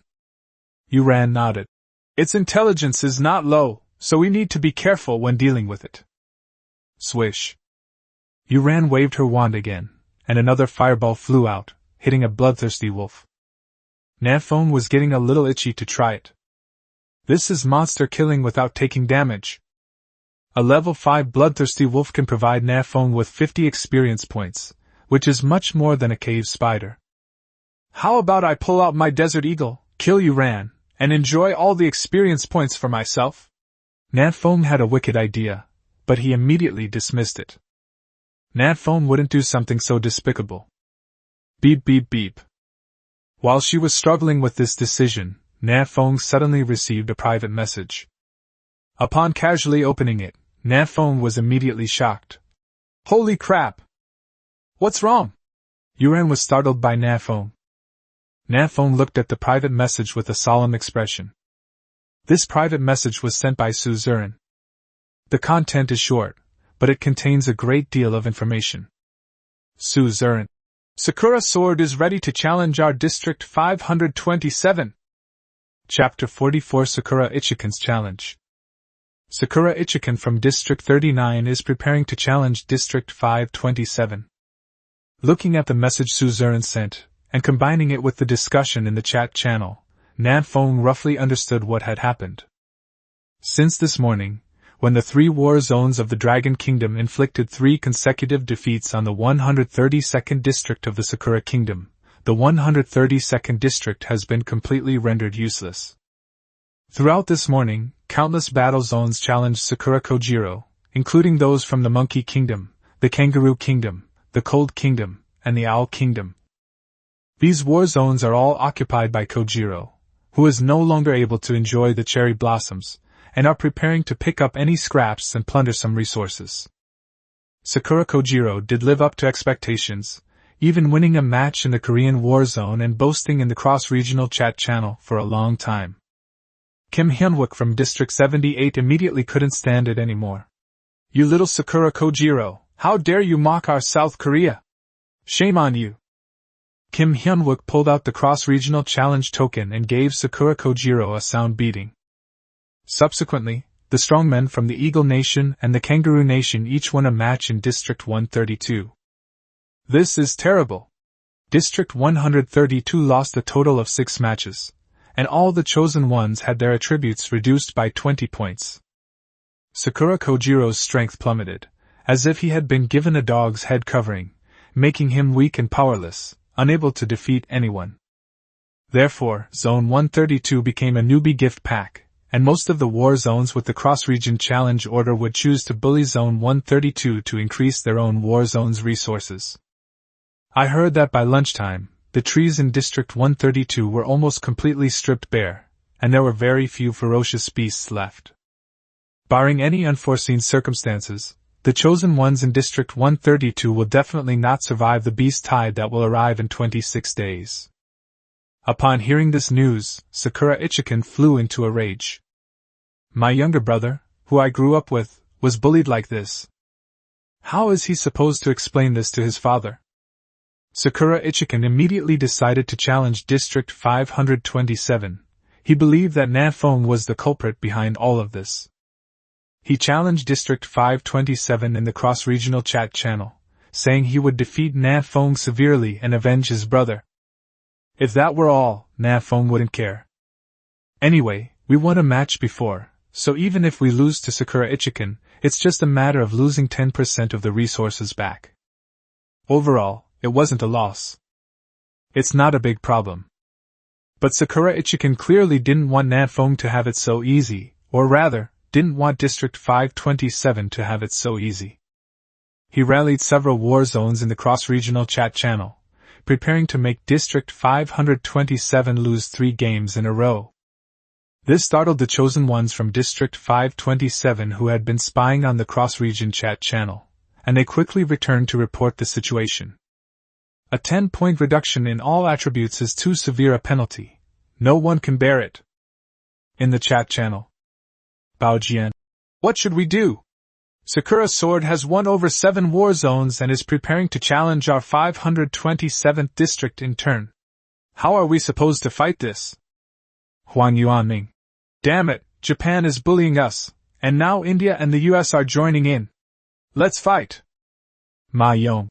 Speaker 1: Yuran nodded. Its intelligence is not low, so we need to be careful when dealing with it. Swish. Yuran waved her wand again, and another fireball flew out, hitting a bloodthirsty wolf. Nan Feng was getting a little itchy to try it. This is monster killing without taking damage. A level 5 bloodthirsty wolf can provide Nan Feng with 50 experience points, which is much more than a cave spider. How about I pull out my desert eagle, kill Yuran, and enjoy all the experience points for myself? Nan Feng had a wicked idea, but he immediately dismissed it. Nan Feng wouldn't do something so despicable. Beep beep beep. While she was struggling with this decision, Nan Feng suddenly received a private message. Upon casually opening it, Nan Feng was immediately shocked. Holy crap! What's wrong? Yuan was startled by Nan Feng. Nan Feng looked at the private message with a solemn expression. This private message was sent by Su Zuran. The content is short, but it contains a great deal of information. Su Zuran. Sakura Sword is ready to challenge our District 527. Chapter 44 Sakura Ichikan's Challenge. Sakura Ichikan from District 39 is preparing to challenge District 527. Looking at the message Su Zuran sent, and combining it with the discussion in the chat channel, Nan Feng roughly understood what had happened. Since this morning, when the 3 war zones of the Dragon Kingdom inflicted 3 consecutive defeats on the 132nd district of the Sakura Kingdom, the 132nd district has been completely rendered useless. Throughout this morning, countless battle zones challenged Sakura Kojiro, including those from the Monkey Kingdom, the Kangaroo Kingdom, the Cold Kingdom, and the Owl Kingdom. These war zones are all occupied by Kojiro, who is no longer able to enjoy the cherry blossoms, and are preparing to pick up any scraps and plunder some resources. Sakura Kojiro did live up to expectations, even winning a match in the Korean War Zone and boasting in the cross-regional chat channel for a long time. Kim Hyunwook from District 78 immediately couldn't stand it anymore. You little Sakura Kojiro, how dare you mock our South Korea? Shame on you! Kim Hyunwook pulled out the cross-regional challenge token and gave Sakura Kojiro a sound beating. Subsequently, the strongmen from the Eagle Nation and the Kangaroo Nation each won a match in District 132. This is terrible. District 132 lost a total of 6 matches, and all the chosen ones had their attributes reduced by 20 points. Sakura Kojiro's strength plummeted, as if he had been given a dog's head covering, making him weak and powerless, unable to defeat anyone. Therefore, Zone 132 became a newbie gift pack, and most of the war zones with the cross-region challenge order would choose to bully Zone 132 to increase their own war zone's resources. I heard that by lunchtime, the trees in District 132 were almost completely stripped bare, and there were very few ferocious beasts left. Barring any unforeseen circumstances, the chosen ones in District 132 will definitely not survive the beast tide that will arrive in 26 days. Upon hearing this news, Sakura Ichikan flew into a rage. My younger brother, who I grew up with, was bullied like this. How is he supposed to explain this to his father? Sakura Ichikan immediately decided to challenge District 527. He believed that Nan Feng was the culprit behind all of this. He challenged District 527 in the cross-regional chat channel, saying he would defeat Nan Feng severely and avenge his brother. If that were all, Nan Feng wouldn't care. Anyway, we won a match before, so even if we lose to Sakura Ichikan, it's just a matter of losing 10% of the resources back. Overall, it wasn't a loss. It's not a big problem. But Sakura Ichikan clearly didn't want Nan Feng to have it so easy, or rather, didn't want District 527 to have it so easy. He rallied several war zones in the cross-regional chat channel, preparing to make District 527 lose 3 games in a row. This startled the chosen ones from District 527 who had been spying on the cross-region chat channel, and they quickly returned to report the situation. A 10-point reduction in all attributes is too severe a penalty. No one can bear it. In the chat channel, Baojian, what should we do? Sakura Sword has won over 7 war zones and is preparing to challenge our 527th district in turn. How are we supposed to fight this? Huang Yuanming. Damn it, Japan is bullying us, and now India and the US are joining in. Let's fight. Ma Yong.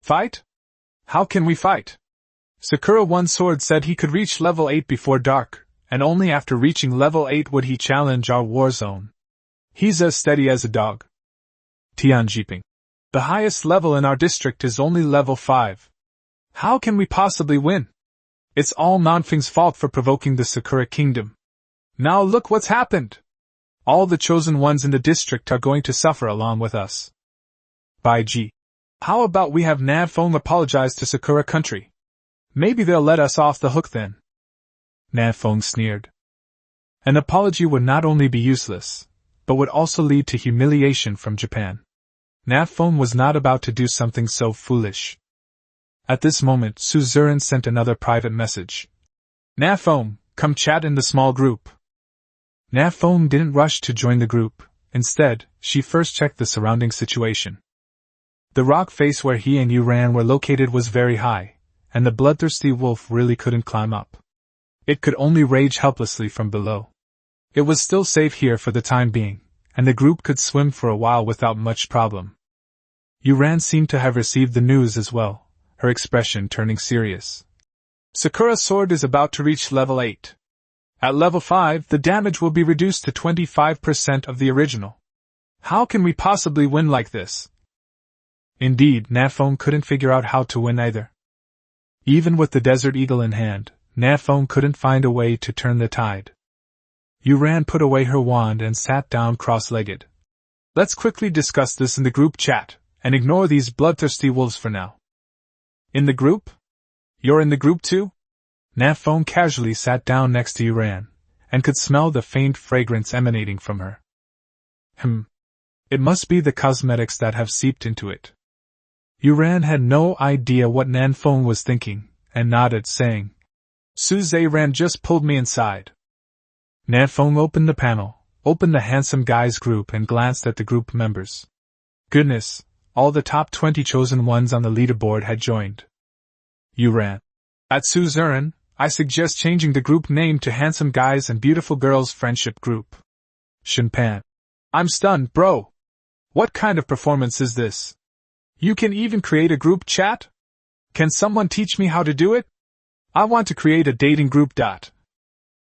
Speaker 1: Fight? How can we fight? Sakura One Sword said he could reach level 8 before dark, and only after reaching level 8 would he challenge our war zone. He's as steady as a dog. Tianjiping. The highest level in our district is only level 5. How can we possibly win? It's all Nan Feng's fault for provoking the Sakura Kingdom. Now look what's happened. All the chosen ones in the district are going to suffer along with us. Baiji. How about we have Nan Feng apologize to Sakura Country? Maybe they'll let us off the hook then. Nan Feng sneered. An apology would not only be useless, but would also lead to humiliation from Japan. Nan Feng was not about to do something so foolish. At this moment, Su Zuren sent another private message. Nan Feng, come chat in the small group. Nan Feng didn't rush to join the group. Instead, she first checked the surrounding situation. The rock face where he and Yuran were located was very high, and the bloodthirsty wolf really couldn't climb up. It could only rage helplessly from below. It was still safe here for the time being, and the group could swim for a while without much problem. Yuran seemed to have received the news as well, her expression turning serious. Sakura's sword is about to reach level 8. At level 5, the damage will be reduced to 25% of the original. How can we possibly win like this? Indeed, Nan Feng couldn't figure out how to win either. Even with the Desert Eagle in hand, Nan Feng couldn't find a way to turn the tide. Yuran put away her wand and sat down cross-legged. Let's quickly discuss this in the group chat, and ignore these bloodthirsty wolves for now. In the group? You're in the group too? Nan Feng casually sat down next to Yuran, and could smell the faint fragrance emanating from her. It must be the cosmetics that have seeped into it. Yuran had no idea what Nan Feng was thinking, and nodded, saying, Su Zuren just pulled me inside. Nan Feng opened the panel, opened the handsome guys group and glanced at the group members. Goodness, all the top 20 chosen ones on the leaderboard had joined. Yuran. At Su Zuren, I suggest changing the group name to Handsome Guys and Beautiful Girls Friendship Group. Shinpan. I'm stunned, bro. What kind of performance is this? You can even create a group chat? Can someone teach me how to do it? I want to create a dating group.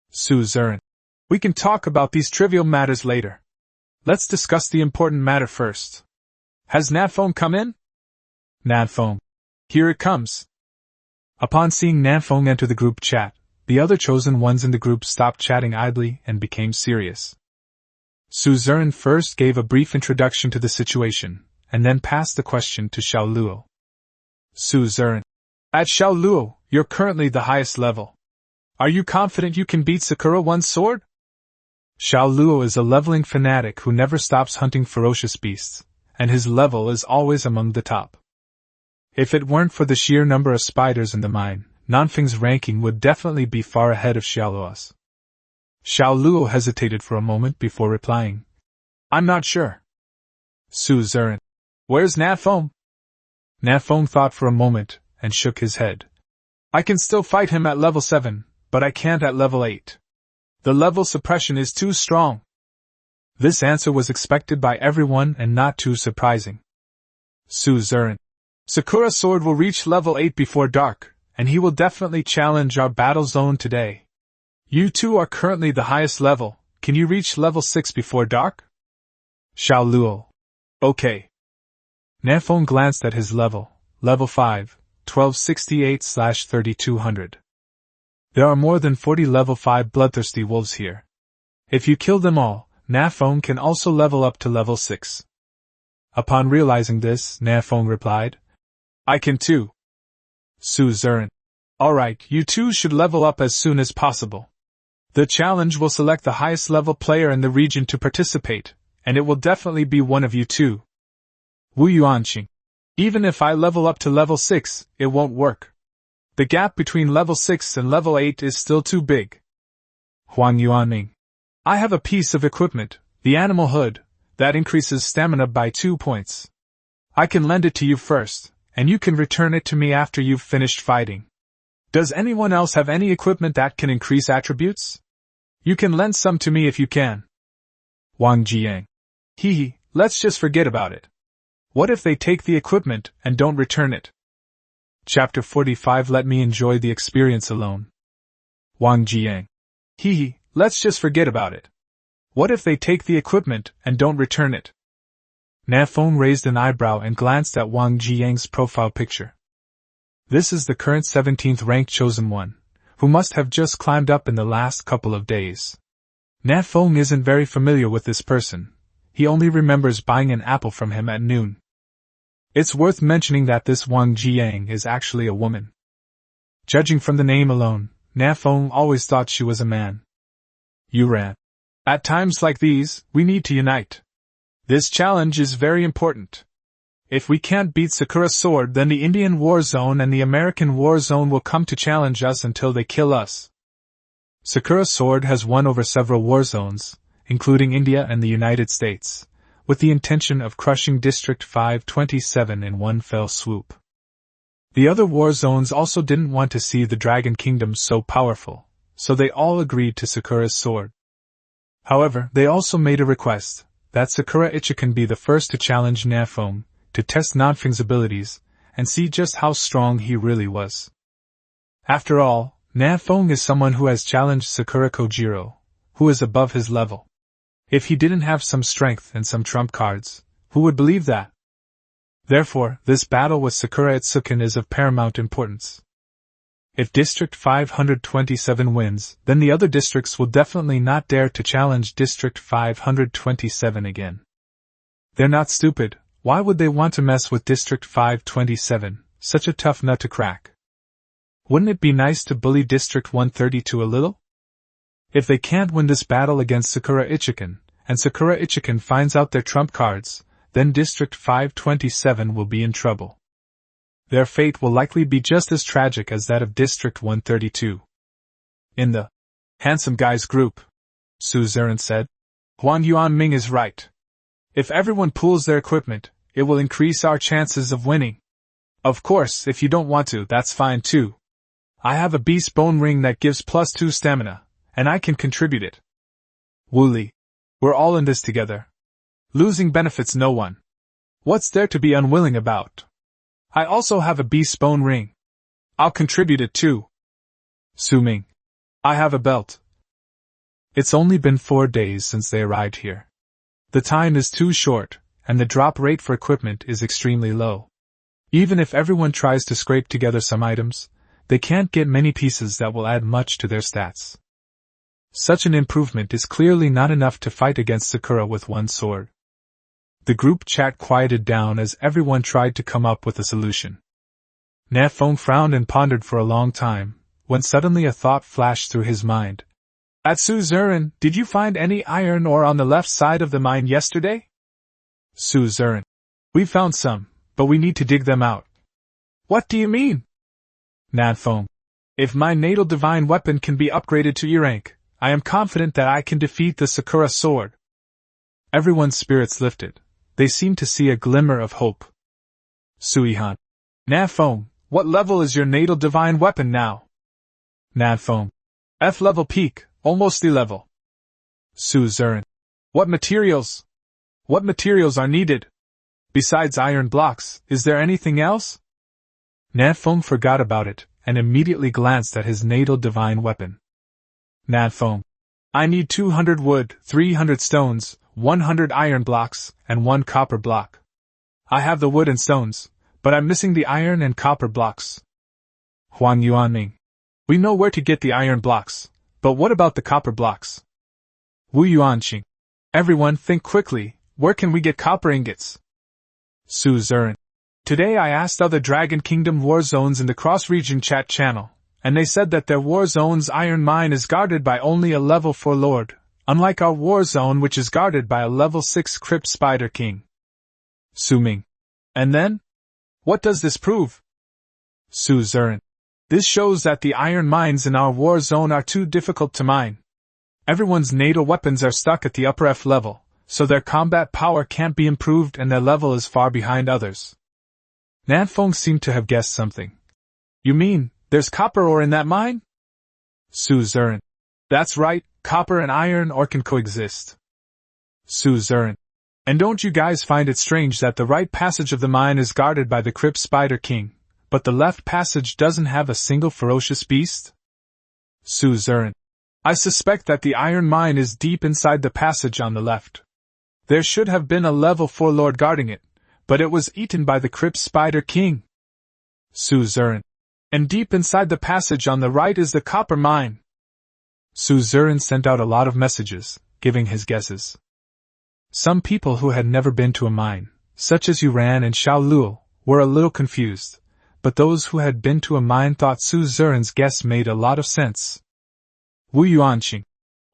Speaker 1: Su Zuren. We can talk about these trivial matters later. Let's discuss the important matter first. Has Nan Feng come in? Nan Feng. Here it comes. Upon seeing Nan Feng enter the group chat, the other chosen ones in the group stopped chatting idly and became serious. Su Zuren first gave a brief introduction to the situation, and then passed the question to Xiao Luo. Su Zuren. At Xiao Luo, you're currently the highest level. Are you confident you can beat Sakura One's sword? Xiao Luo is a leveling fanatic who never stops hunting ferocious beasts, and his level is always among the top. If it weren't for the sheer number of spiders in the mine, Nan Feng's ranking would definitely be far ahead of Xiao Luo's. Xiao Luo hesitated for a moment before replying. I'm not sure. Su Zuren. Where's Nan Feng? Nan Feng thought for a moment, and shook his head. I can still fight him at level 7, but I can't at level 8. The level suppression is too strong. This answer was expected by everyone and not too surprising. Su Zuren. Sakura's sword will reach level 8 before dark, and he will definitely challenge our battle zone today. You two are currently the highest level. Can you reach level 6 before dark? Xiao Luo. Okay. Nan Feng glanced at his level 5, 1268/3200. There are more than 40 level 5 bloodthirsty wolves here. If you kill them all, Nan Feng can also level up to level 6. Upon realizing this, Nan Feng replied, I can too. Su Zuren. Alright, you two should level up as soon as possible. The challenge will select the highest level player in the region to participate, and it will definitely be one of you two. Wu Yuanqing. Even if I level up to level 6, it won't work. The gap between level 6 and level 8 is still too big. Huang Yuanming. I have a piece of equipment, the animal hood, that increases stamina by 2 points. I can lend it to you first, and you can return it to me after you've finished fighting. Does anyone else have any equipment that can increase attributes? You can lend some to me if you can. Wang Jiang. Hee, let's just forget about it. What if they take the equipment and don't return it? Chapter 45. Let me enjoy the experience alone. Wang Jiang. Hee, let's just forget about it. What if they take the equipment and don't return it? Nan Feng raised an eyebrow and glanced at Wang Jiang's profile picture. This is the current 17th ranked chosen one, who must have just climbed up in the last couple of days. Nan Feng isn't very familiar with this person. He only remembers buying an apple from him at noon. It's worth mentioning that this Wang Jiang is actually a woman. Judging from the name alone, Nan Feng always thought she was a man. Yuran. At times like these, we need to unite. This challenge is very important. If we can't beat Sakura's sword, then the Indian war zone and the American war zone will come to challenge us until they kill us. Sakura's sword has won over several war zones, including India and the United States, with the intention of crushing District 527 in one fell swoop. The other war zones also didn't want to see the Dragon Kingdom so powerful, so they all agreed to Sakura's sword. However, they also made a request that Sakura Ichikan be the first to challenge Nan Feng, to test Nan Feng's abilities, and see just how strong he really was. After all, Nan Feng is someone who has challenged Sakura Kojiro, who is above his level. If he didn't have some strength and some trump cards, who would believe that? Therefore, this battle with Sakura Itsuken is of paramount importance. If District 527 wins, then the other districts will definitely not dare to challenge District 527 again. They're not stupid. Why would they want to mess with District 527, such a tough nut to crack? Wouldn't it be nice to bully District 132 a little? If they can't win this battle against Sakura Ichikan, and Sakura Ichikan finds out their trump cards, then District 527 will be in trouble. Their fate will likely be just as tragic as that of District 132. In the handsome guys group, Su Ziren said, Huan Yuanming is right. If everyone pools their equipment, it will increase our chances of winning. Of course, if you don't want to, that's fine too. I have a beast bone ring that gives +2 stamina, and I can contribute it. Wu Li, we're all in this together. Losing benefits no one. What's there to be unwilling about? I also have a beast bone ring. I'll contribute it too. Su Ming, I have a belt. It's only been 4 days since they arrived here. The time is too short, and the drop rate for equipment is extremely low. Even if everyone tries to scrape together some items, they can't get many pieces that will add much to their stats. Such an improvement is clearly not enough to fight against Sakura with one sword. The group chat quieted down as everyone tried to come up with a solution. Nan Feng frowned and pondered for a long time, when suddenly a thought flashed through his mind. At Su Ziren, did you find any iron ore on the left side of the mine yesterday? Su Ziren, we found some, but we need to dig them out. What do you mean? Nan Feng, if my natal divine weapon can be upgraded to E rank, I am confident that I can defeat the Sakura sword. Everyone's spirits lifted. They seemed to see a glimmer of hope. Suihan, Nan Feng, what level is your natal divine weapon now? Nan Feng, F level peak, almost E level. Su Ziren, what materials? What materials are needed? Besides iron blocks, is there anything else? Nan Feng forgot about it, and immediately glanced at his natal divine weapon. Nan Feng, I need 200 wood, 300 stones, 100 iron blocks, and 1 copper block. I have the wood and stones, but I'm missing the iron and copper blocks. Huang Yuanming, we know where to get the iron blocks, but what about the copper blocks? Wu Yuanqing, everyone think quickly, where can we get copper ingots? Su Ziren, today I asked other Dragon Kingdom war zones in the cross-region chat channel, and they said that their war zone's iron mine is guarded by only a level 4 lord, unlike our war zone which is guarded by a level 6 crypt spider king. Su Ming, and then? What does this prove? Su Ziren, this shows that the iron mines in our war zone are too difficult to mine. Everyone's natal weapons are stuck at the upper F level, so their combat power can't be improved and their level is far behind others. Nan Feng seemed to have guessed something. You mean, there's copper ore in that mine? Su Ziren, that's right, copper and iron ore can coexist. Su Ziren, and don't you guys find it strange that the right passage of the mine is guarded by the crypt spider king, but the left passage doesn't have a single ferocious beast? Su Ziren, I suspect that the iron mine is deep inside the passage on the left. There should have been a level 4 lord guarding it, but it was eaten by the crypt spider king. Su Ziren, and deep inside the passage on the right is the copper mine. Su Ziren sent out a lot of messages, giving his guesses. Some people who had never been to a mine, such as Yuran and Xiao Luo, were a little confused, but those who had been to a mine thought Su Ziren's guess made a lot of sense. Wu Yuanqing,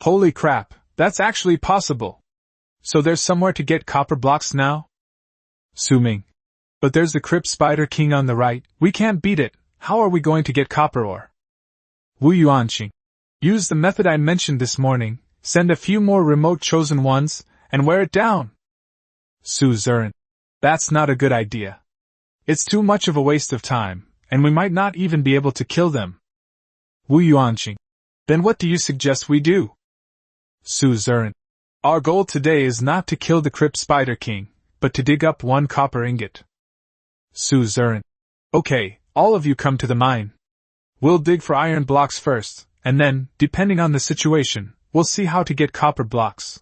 Speaker 1: holy crap, that's actually possible. So there's somewhere to get copper blocks now? Su Ming, But there's the Crypt Spider King on the right, we can't beat it, how are we going to get copper ore? Wu Yuanqing. Use the method I mentioned this morning, send a few more remote chosen ones, and wear it down. Su Ziren. That's not a good idea. It's too much of a waste of time, and we might not even be able to kill them. Wu Yuanqing. Then what do you suggest we do? Su Ziren. Our goal today is not to kill the Crypt Spider King, but to dig up 1 copper ingot. Su Ziren. Okay, all of you come to the mine. We'll dig for iron blocks first, and then, depending on the situation, we'll see how to get copper blocks.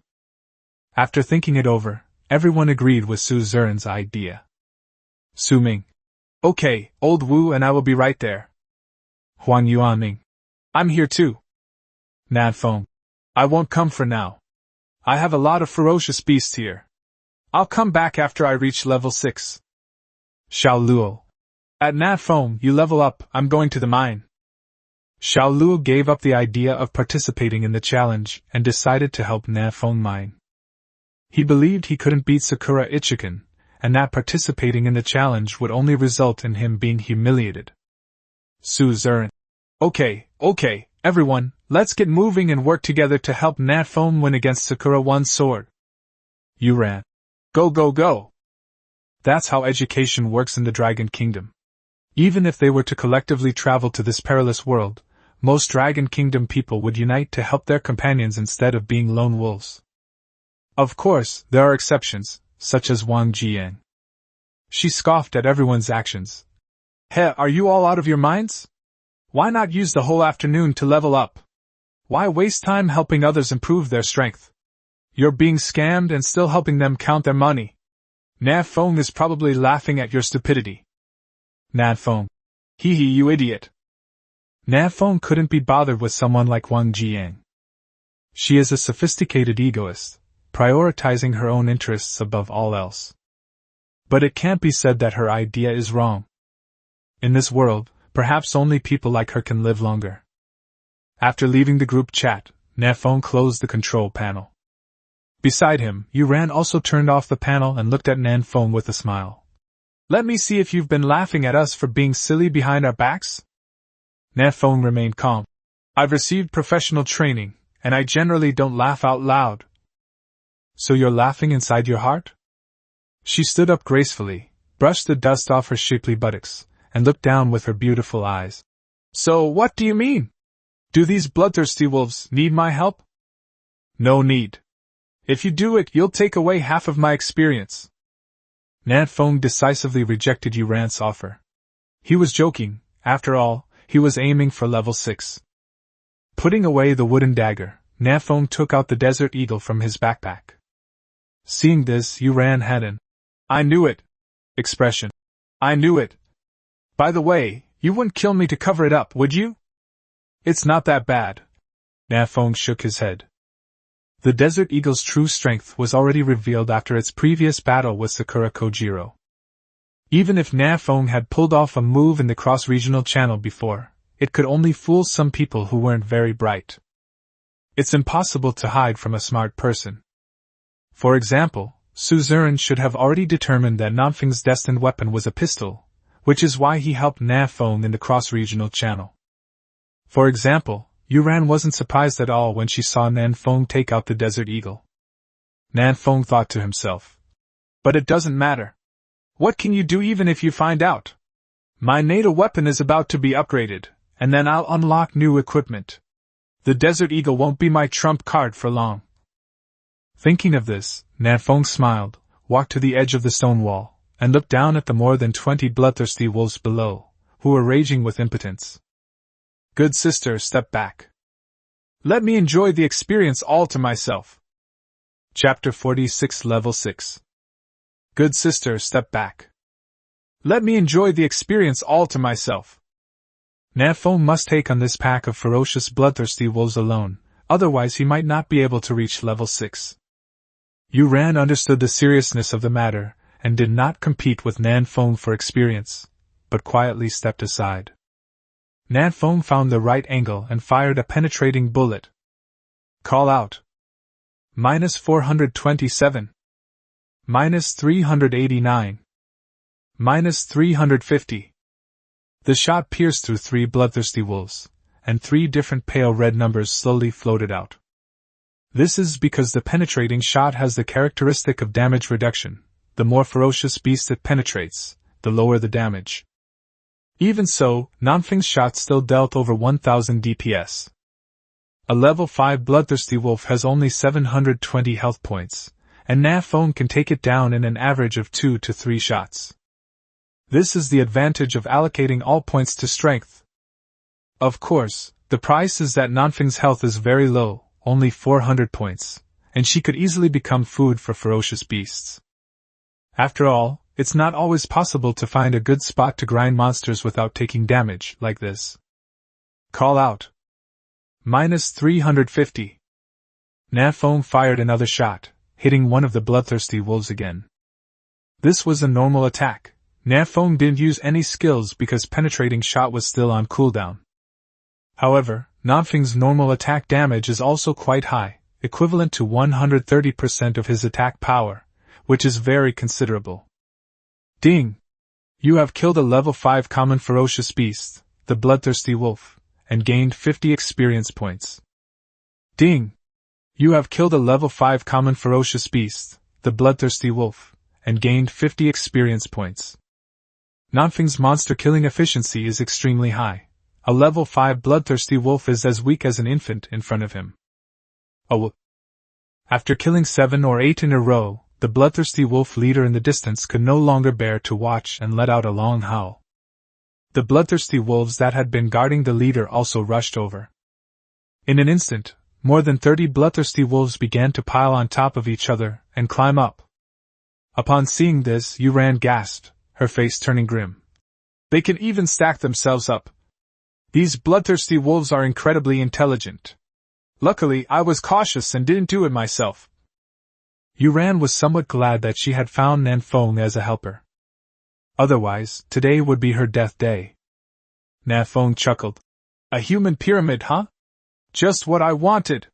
Speaker 1: After thinking it over, everyone agreed with Su Ziren's idea. Su Ming. Okay, old Wu and I will be right there. Huan Yuanming. I'm here too. Nan Feng. I won't come for now. I have a lot of ferocious beasts here. I'll come back after I reach level 6. Xiao Luo. At Nan Feng, you level up, I'm going to the mine. Xiao Luo gave up the idea of participating in the challenge and decided to help Nan Feng mine. He believed he couldn't beat Sakura Ichikan, and that participating in the challenge would only result in him being humiliated. Su Ziren. Okay, everyone, let's get moving and work together to help Nan Feng win against Sakura One's sword. You ran. Go! That's how education works in the Dragon Kingdom. Even if they were to collectively travel to this perilous world, most Dragon Kingdom people would unite to help their companions instead of being lone wolves. Of course, there are exceptions, such as Wang Jiang. She scoffed at everyone's actions. Hey, are you all out of your minds? Why not use the whole afternoon to level up? Why waste time helping others improve their strength? You're being scammed and still helping them count their money. Nan Feng is probably laughing at your stupidity. Nan Feng. Hee, you idiot. Nan Feng couldn't be bothered with someone like Wang Jiang. She is a sophisticated egoist, prioritizing her own interests above all else. But it can't be said that her idea is wrong. In this world, perhaps only people like her can live longer. After leaving the group chat, Nan Feng closed the control panel. Beside him, Yuran also turned off the panel and looked at Nan Feng with a smile. Let me see if you've been laughing at us for being silly behind our backs? Nan Feng remained calm. I've received professional training, and I generally don't laugh out loud. So you're laughing inside your heart? She stood up gracefully, brushed the dust off her shapely buttocks, and looked down with her beautiful eyes. So what do you mean? Do these bloodthirsty wolves need my help? No need. If you do it, you'll take away half of my experience. Nan Feng decisively rejected Yuran's offer. He was joking, after all, he was aiming for level 6. Putting away the wooden dagger, Nan Feng took out the desert eagle from his backpack. Seeing this, Yuran had an I knew it expression. I knew it. By the way, you wouldn't kill me to cover it up, would you? It's not that bad. Nan Feng shook his head. The Desert Eagle's true strength was already revealed after its previous battle with Sakura Kojiro. Even if Nan Feng had pulled off a move in the cross-regional channel before, it could only fool some people who weren't very bright. It's impossible to hide from a smart person. For example, Su Ziren should have already determined that Nan Feng's destined weapon was a pistol, which is why he helped Nan Feng in the cross-regional channel. For example, Yuran wasn't surprised at all when she saw Nan Feng take out the Desert Eagle. Nan Feng thought to himself. But it doesn't matter. What can you do even if you find out? My NATO weapon is about to be upgraded, and then I'll unlock new equipment. The Desert Eagle won't be my trump card for long. Thinking of this, Nan Feng smiled, walked to the edge of the stone wall, and looked down at the more than 20 bloodthirsty wolves below, who were raging with impotence. Good sister, step back. Let me enjoy the experience all to myself. Chapter 46, Level 6. Good sister, step back. Let me enjoy the experience all to myself. Nan Feng must take on this pack of ferocious bloodthirsty wolves alone, otherwise he might not be able to reach level 6. Yuran understood the seriousness of the matter, and did not compete with Nan Feng for experience, but quietly stepped aside. Nan Feng found the right angle and fired a penetrating bullet. Call out. -427. -389. minus 350. The shot pierced through 3 bloodthirsty wolves, and 3 different pale red numbers slowly floated out. This is because the penetrating shot has the characteristic of damage reduction. The more ferocious beast it penetrates, the lower the damage. Even so, Nan Feng's shot still dealt over 1000 DPS. A level 5 bloodthirsty wolf has only 720 health points, and Nan Feng can take it down in an average of 2 to 3 shots. This is the advantage of allocating all points to strength. Of course, the price is that Nan Feng's health is very low, only 400 points, and she could easily become food for ferocious beasts. After all, it's not always possible to find a good spot to grind monsters without taking damage like this. Call out. Minus 350. Nan Feng fired another shot, hitting one of the bloodthirsty wolves again. This was a normal attack. Nan Feng didn't use any skills because penetrating shot was still on cooldown. However, Nan Feng's normal attack damage is also quite high, equivalent to 130% of his attack power, which is very considerable. Ding! You have killed a level 5 common ferocious beast, the bloodthirsty wolf, and gained 50 experience points. Ding! You have killed a level 5 common ferocious beast, the bloodthirsty wolf, and gained 50 experience points. Nan Feng's monster killing efficiency is extremely high. A level 5 bloodthirsty wolf is as weak as an infant in front of him. Oh! After killing 7 or 8 in a row, the bloodthirsty wolf leader in the distance could no longer bear to watch and let out a long howl. The bloodthirsty wolves that had been guarding the leader also rushed over. In an instant, more than 30 bloodthirsty wolves began to pile on top of each other and climb up. Upon seeing this, Yuran gasped, her face turning grim. They can even stack themselves up. These bloodthirsty wolves are incredibly intelligent. Luckily, I was cautious and didn't do it myself. Yuran was somewhat glad that she had found Nan Feng as a helper. Otherwise, today would be her death day. Nan Feng chuckled. A human pyramid, huh? Just what I wanted.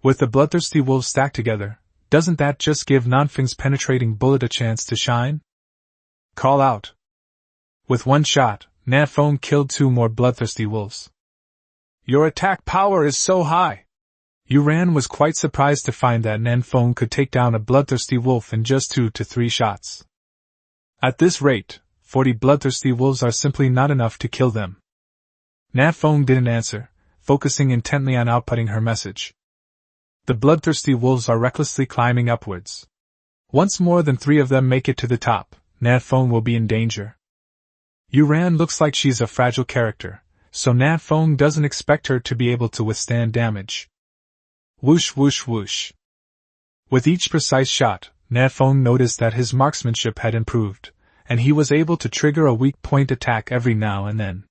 Speaker 1: With the bloodthirsty wolves stacked together, doesn't that just give Nan Feng's penetrating bullet a chance to shine? Call out. With one shot, Nan Feng killed 2 more bloodthirsty wolves. Your attack power is so high. Yuran was quite surprised to find that Nan Feng could take down a bloodthirsty wolf in just 2 to 3 shots. At this rate, 40 bloodthirsty wolves are simply not enough to kill them. Nan Feng didn't answer, focusing intently on outputting her message. The bloodthirsty wolves are recklessly climbing upwards. Once more than 3 of them make it to the top, Nan Feng will be in danger. Yuran looks like she's a fragile character, so Nan Feng doesn't expect her to be able to withstand damage. Whoosh whoosh whoosh. With each precise shot, Nan Feng noticed that his marksmanship had improved, and he was able to trigger a weak point attack every now and then.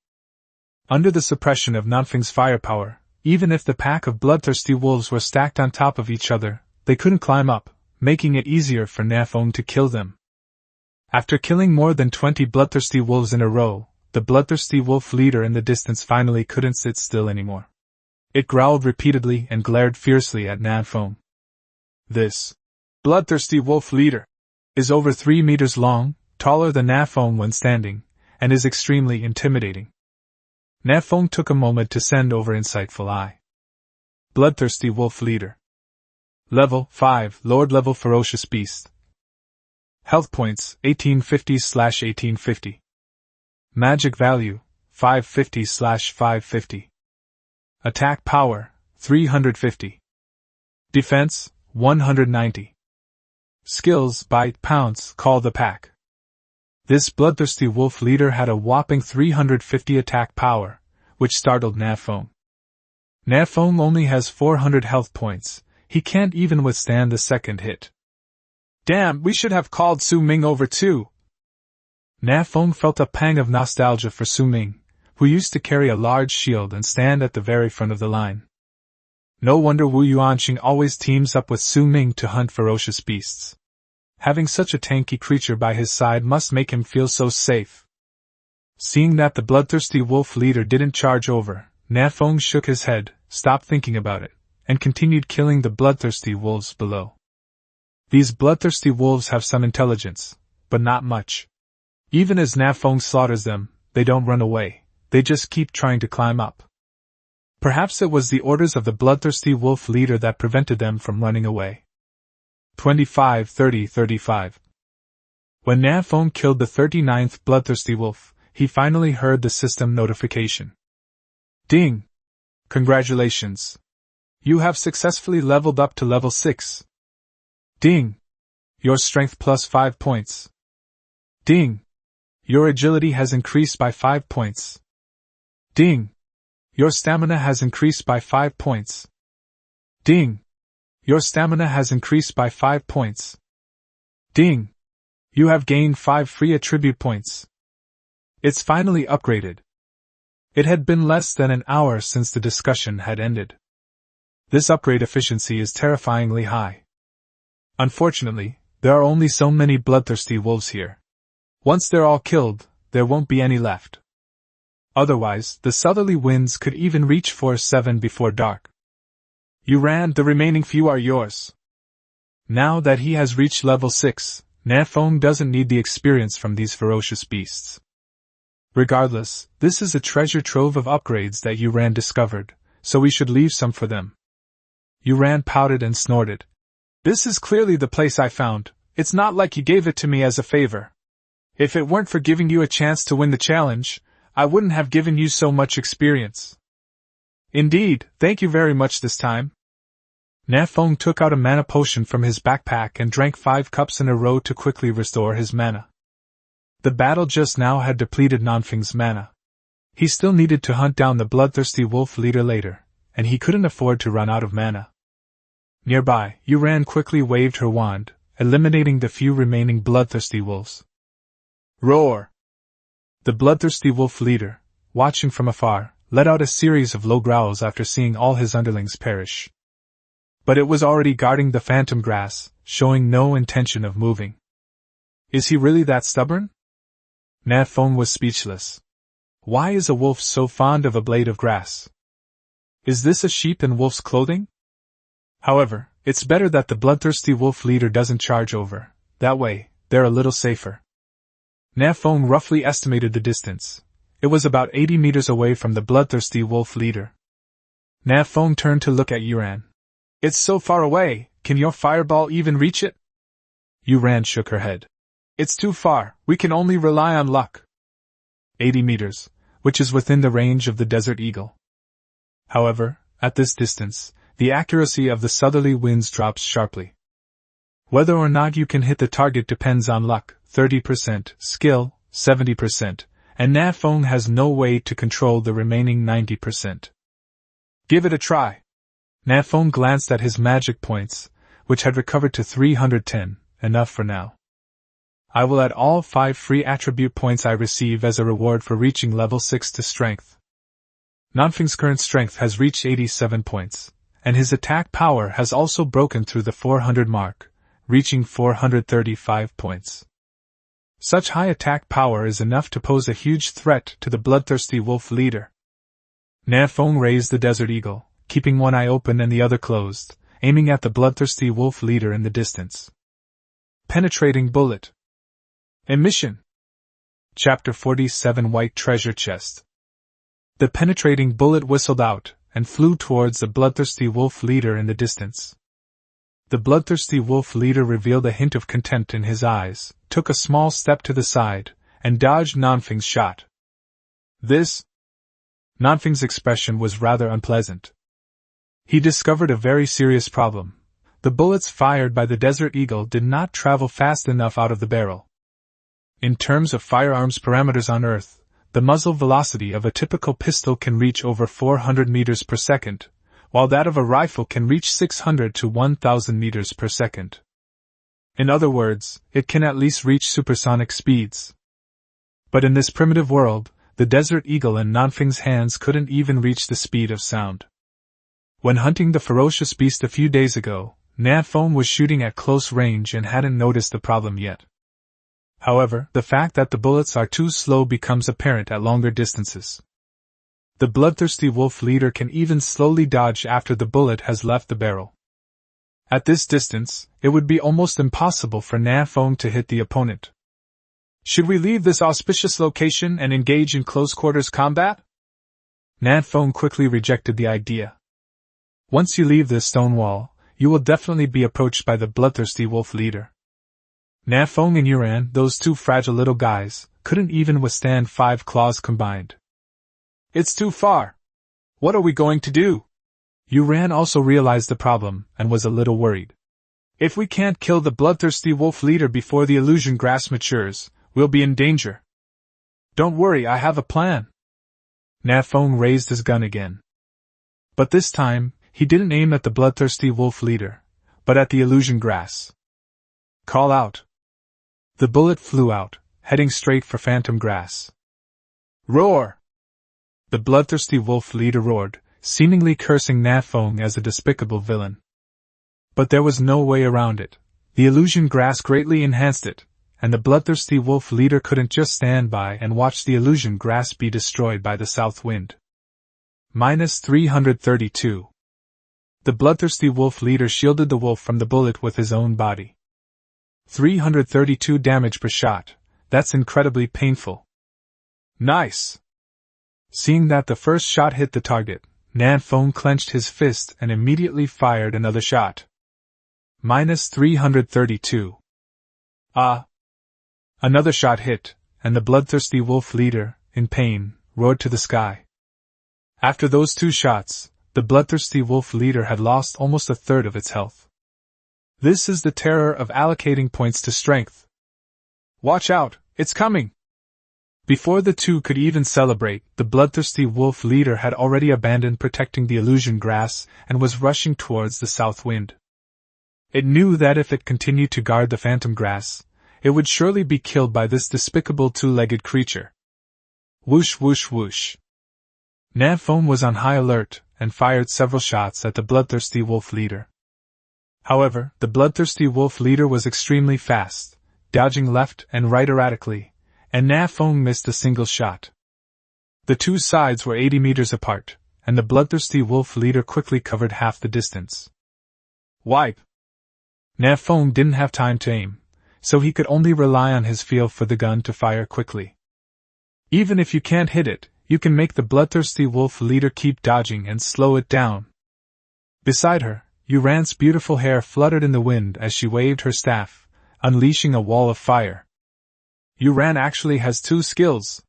Speaker 1: Under the suppression of Nan Feng's firepower, even if the pack of bloodthirsty wolves were stacked on top of each other, they couldn't climb up, making it easier for Nan Feng to kill them. After killing more than 20 bloodthirsty wolves in a row, the bloodthirsty wolf leader in the distance finally couldn't sit still anymore. It growled repeatedly and glared fiercely at Nan Feng. This bloodthirsty wolf leader is over 3 meters long, taller than Nan Feng when standing, and is extremely intimidating. Nan Feng took a moment to send over insightful eye. Bloodthirsty wolf leader. Level 5, Lord level ferocious beast. Health points, 1850/1850. Magic value, 550/550. Attack power, 350. Defense, 190. Skills, bite, pounce, call the pack. This bloodthirsty wolf leader had a whopping 350 attack power, which startled Nan Feng. Nan Feng only has 400 health points, he can't even withstand the second hit. Damn, we should have called Su Ming over too. Nan Feng felt a pang of nostalgia for Su Ming, who used to carry a large shield and stand at the very front of the line. No wonder Wu Yuanqing always teams up with Su Ming to hunt ferocious beasts. Having such a tanky creature by his side must make him feel so safe. Seeing that the bloodthirsty wolf leader didn't charge over, Nan Feng shook his head, stopped thinking about it, and continued killing the bloodthirsty wolves below. These bloodthirsty wolves have some intelligence, but not much. Even as Nan Feng slaughters them, they don't run away, they just keep trying to climb up. Perhaps it was the orders of the bloodthirsty wolf leader that prevented them from running away. 25-30-35. When Nan Feng killed the 39th bloodthirsty wolf, he finally heard the system notification. Ding! Congratulations! You have successfully leveled up to level 6. Ding! Your strength plus 5 points. Ding! Your agility has increased by 5 points. Ding! Your stamina has increased by 5 points. Ding! Your stamina has increased by 5 points. Ding! You have gained 5 free attribute points. It's finally upgraded. It had been less than an hour since the discussion had ended. This upgrade efficiency is terrifyingly high. Unfortunately, there are only so many bloodthirsty wolves here. Once they're all killed, there won't be any left. Otherwise, the southerly winds could even reach force 7 before dark. You ran, the remaining few are yours. Now that he has reached level 6, Nan Feng doesn't need the experience from these ferocious beasts. Regardless, this is a treasure trove of upgrades that Yuran discovered, so we should leave some for them. Yuran pouted and snorted. This is clearly the place I found. It's not like you gave it to me as a favor. If it weren't for giving you a chance to win the challenge, I wouldn't have given you so much experience. Indeed, thank you very much this time. Nan Feng took out a mana potion from his backpack and drank 5 cups in a row to quickly restore his mana. The battle just now had depleted Nan Feng's mana. He still needed to hunt down the bloodthirsty wolf leader later, and he couldn't afford to run out of mana. Nearby, Yuran quickly waved her wand, eliminating the few remaining bloodthirsty wolves. Roar! The bloodthirsty wolf leader, watching from afar, let out a series of low growls after seeing all his underlings perish. But it was already guarding the phantom grass, showing no intention of moving. Is he really that stubborn? Nan Feng was speechless. Why is a wolf so fond of a blade of grass? Is this a sheep in wolf's clothing? However, it's better that the bloodthirsty wolf leader doesn't charge over. That way, they're a little safer. Nan Feng roughly estimated the distance. It was about 80 meters away from the bloodthirsty wolf leader. Nan Feng turned to look at Yuran. It's so far away, can your fireball even reach it? Yuran shook her head. It's too far, we can only rely on luck. 80 meters, which is within the range of the desert eagle. However, at this distance, the accuracy of the southerly winds drops sharply. Whether or not you can hit the target depends on luck, 30%, skill, 70%, and Nan Feng has no way to control the remaining 90%. Give it a try. Nan Feng glanced at his magic points, which had recovered to 310, enough for now. I will add all 5 free attribute points I receive as a reward for reaching level 6 to strength. Nan Feng's current strength has reached 87 points, and his attack power has also broken through the 400 mark, reaching 435 points. Such high attack power is enough to pose a huge threat to the bloodthirsty wolf leader. Nan Feng raised the desert eagle, keeping one eye open and the other closed, aiming at the bloodthirsty wolf leader in the distance. Penetrating bullet. Emission. Chapter 47 White Treasure Chest. The penetrating bullet whistled out, and flew towards the bloodthirsty wolf leader in the distance. The bloodthirsty wolf leader revealed a hint of contempt in his eyes, took a small step to the side, and dodged Nan Feng's shot. This? Nan Feng's expression was rather unpleasant. He discovered a very serious problem. The bullets fired by the Desert Eagle did not travel fast enough out of the barrel. In terms of firearms parameters on Earth, the muzzle velocity of a typical pistol can reach over 400 meters per second, while that of a rifle can reach 600 to 1000 meters per second. In other words, it can at least reach supersonic speeds. But in this primitive world, the Desert Eagle in Nan Feng's hands couldn't even reach the speed of sound. When hunting the ferocious beast a few days ago, Nan Feng was shooting at close range and hadn't noticed the problem yet. However, the fact that the bullets are too slow becomes apparent at longer distances. The bloodthirsty wolf leader can even slowly dodge after the bullet has left the barrel. At this distance, it would be almost impossible for Nan Feng to hit the opponent. Should we leave this auspicious location and engage in close-quarters combat? Nan Feng quickly rejected the idea. Once you leave this stone wall, you will definitely be approached by the bloodthirsty wolf leader. Nan Feng and Yuran, those two fragile little guys, couldn't even withstand 5 claws combined. It's too far. What are we going to do? Yuran also realized the problem and was a little worried. If we can't kill the bloodthirsty wolf leader before the illusion grass matures, we'll be in danger. Don't worry, I have a plan. Nan Feng raised his gun again. But this time, he didn't aim at the bloodthirsty wolf leader, but at the illusion grass. Call out. The bullet flew out, heading straight for phantom grass. Roar! The bloodthirsty wolf leader roared, seemingly cursing Nan Feng as a despicable villain. But there was no way around it. The illusion grass greatly enhanced it, and the bloodthirsty wolf leader couldn't just stand by and watch the illusion grass be destroyed by the south wind. -332. The bloodthirsty wolf leader shielded the wolf from the bullet with his own body. 332 damage per shot. That's incredibly painful. Nice! Seeing that the first shot hit the target, Nan Feng clenched his fist and immediately fired another shot. -332. Another shot hit, and the bloodthirsty wolf leader, in pain, roared to the sky. After those 2 shots, the bloodthirsty wolf leader had lost almost a third of its health. This is the terror of allocating points to strength. Watch out, it's coming! Before the two could even celebrate, the bloodthirsty wolf leader had already abandoned protecting the illusion grass and was rushing towards the south wind. It knew that if it continued to guard the phantom grass, it would surely be killed by this despicable 2-legged creature. Whoosh whoosh whoosh. Nan Feng was on high alert and fired several shots at the bloodthirsty wolf leader. However, the bloodthirsty wolf leader was extremely fast, dodging left and right erratically, and Nan Feng missed a single shot. The two sides were 80 meters apart, and the bloodthirsty wolf leader quickly covered half the distance. Wipe! Nan Feng didn't have time to aim, so he could only rely on his feel for the gun to fire quickly. Even if you can't hit it, you can make the bloodthirsty wolf leader keep dodging and slow it down. Beside her, Yuran's beautiful hair fluttered in the wind as she waved her staff, unleashing a wall of fire. Yuran actually has 2 skills.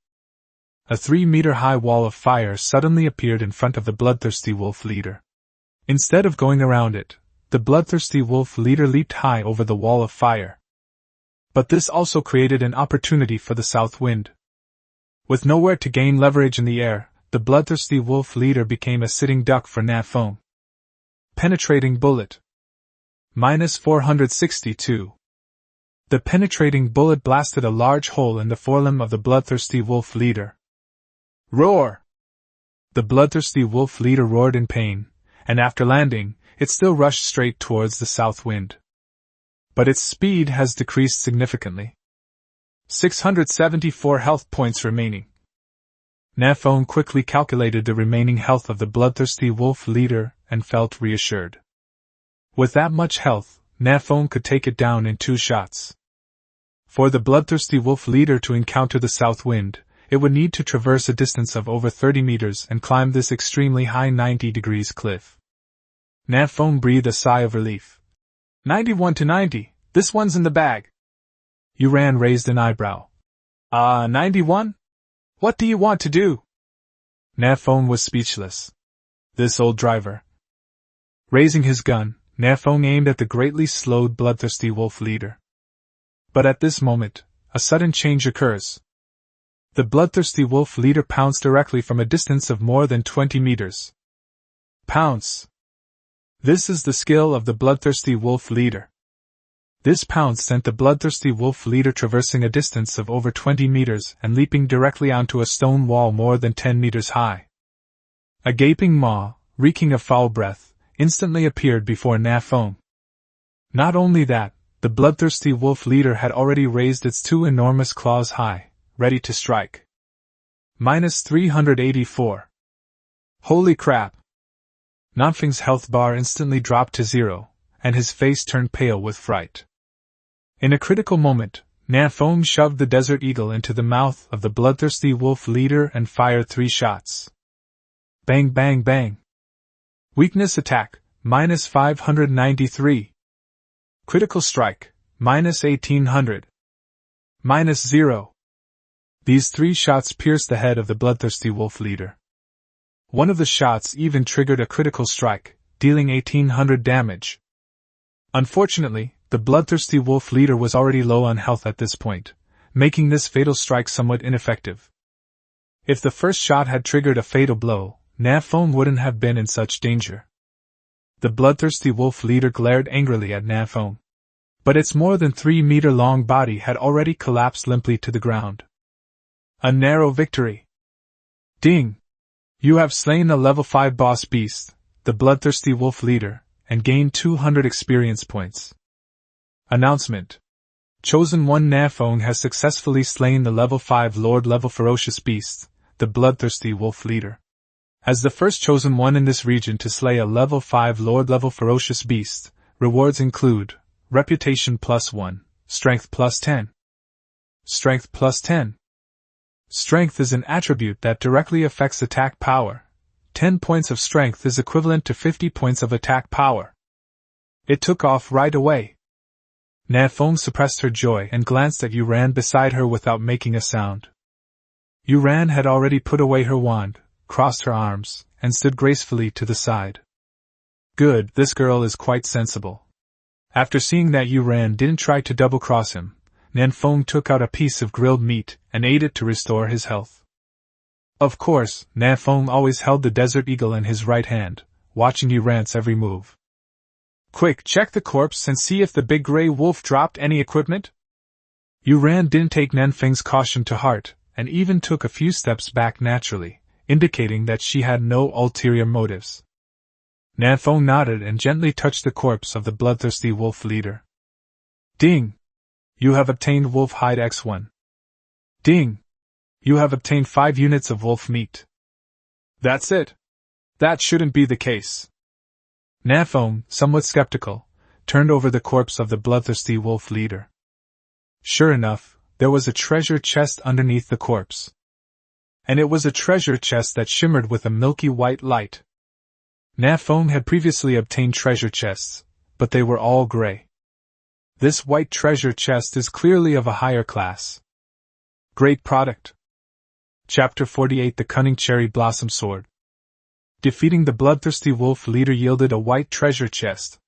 Speaker 1: A 3-meter-high wall of fire suddenly appeared in front of the bloodthirsty wolf leader. Instead of going around it, the bloodthirsty wolf leader leaped high over the wall of fire. But this also created an opportunity for the south wind. With nowhere to gain leverage in the air, the bloodthirsty wolf leader became a sitting duck for Nan Feng. Penetrating bullet. -462. The penetrating bullet blasted a large hole in the forelimb of the bloodthirsty wolf leader. Roar! The bloodthirsty wolf leader roared in pain, and after landing, it still rushed straight towards the south wind. But its speed has decreased significantly. 674 health points remaining. Nan Feng quickly calculated the remaining health of the bloodthirsty wolf leader and felt reassured. With that much health, Nan Feng could take it down in 2 shots. For the bloodthirsty wolf leader to encounter the south wind, it would need to traverse a distance of over 30 meters and climb this extremely high 90 degrees cliff. Nan Feng breathed a sigh of relief. 91 to 90, this one's in the bag. Yuran raised an eyebrow. 91? What do you want to do? Nan Feng was speechless. This old driver. Raising his gun, Nan Feng aimed at the greatly slowed bloodthirsty wolf leader. But at this moment, a sudden change occurs. The bloodthirsty wolf leader pounced directly from a distance of more than 20 meters. Pounce! This is the skill of the bloodthirsty wolf leader. This pounce sent the bloodthirsty wolf leader traversing a distance of over 20 meters and leaping directly onto a stone wall more than 10 meters high. A gaping maw, reeking of foul breath, instantly appeared before Nan Feng. Not only that, the bloodthirsty wolf leader had already raised its 2 enormous claws high, ready to strike. -384. Holy crap! Nan Feng's health bar instantly dropped to 0, and his face turned pale with fright. In a critical moment, Nan Feng shoved the desert eagle into the mouth of the bloodthirsty wolf leader and fired 3 shots. Bang bang bang. Weakness attack, minus 593. Critical strike, minus 1800. Minus 0. These 3 shots pierced the head of the bloodthirsty wolf leader. One of the shots even triggered a critical strike, dealing 1800 damage. Unfortunately, the bloodthirsty wolf leader was already low on health at this point, making this fatal strike somewhat ineffective. If the first shot had triggered a fatal blow, Nan Feng wouldn't have been in such danger. The bloodthirsty wolf leader glared angrily at Nan Feng, but its more than 3-meter-long body had already collapsed limply to the ground. A narrow victory. Ding! You have slain a level 5 boss beast, the bloodthirsty wolf leader, and gained 200 experience points. Announcement. Chosen 1 Nan Feng has successfully slain the level 5 Lord-level ferocious beast, the bloodthirsty wolf leader. As the first chosen one in this region to slay a level 5 Lord-level ferocious beast, rewards include Reputation +1, Strength +10. Strength +10. Strength is an attribute that directly affects attack power. 10 points of strength is equivalent to 50 points of attack power. It took off right away. Nan Feng suppressed her joy and glanced at Yuran beside her without making a sound. Yuran had already put away her wand, crossed her arms, and stood gracefully to the side. Good, this girl is quite sensible. After seeing that Yuran didn't try to double-cross him, Nan Feng took out a piece of grilled meat and ate it to restore his health. Of course, Nan Feng always held the desert eagle in his right hand, watching Yuran's every move. Quick, check the corpse and see if the big gray wolf dropped any equipment? Yuran didn't take Nan Feng's caution to heart, and even took a few steps back naturally, indicating that she had no ulterior motives. Nan Feng nodded and gently touched the corpse of the bloodthirsty wolf leader. Ding! You have obtained wolf hide X1. Ding! You have obtained 5 units of wolf meat. That's it. That shouldn't be the case. Nan Feng, somewhat skeptical, turned over the corpse of the bloodthirsty wolf leader. Sure enough, there was a treasure chest underneath the corpse. And it was a treasure chest that shimmered with a milky white light. Nan Feng had previously obtained treasure chests, but they were all gray. This white treasure chest is clearly of a higher class. Great product. Chapter 48 The Cunning Cherry Blossom Sword. Defeating the bloodthirsty wolf leader yielded a white treasure chest.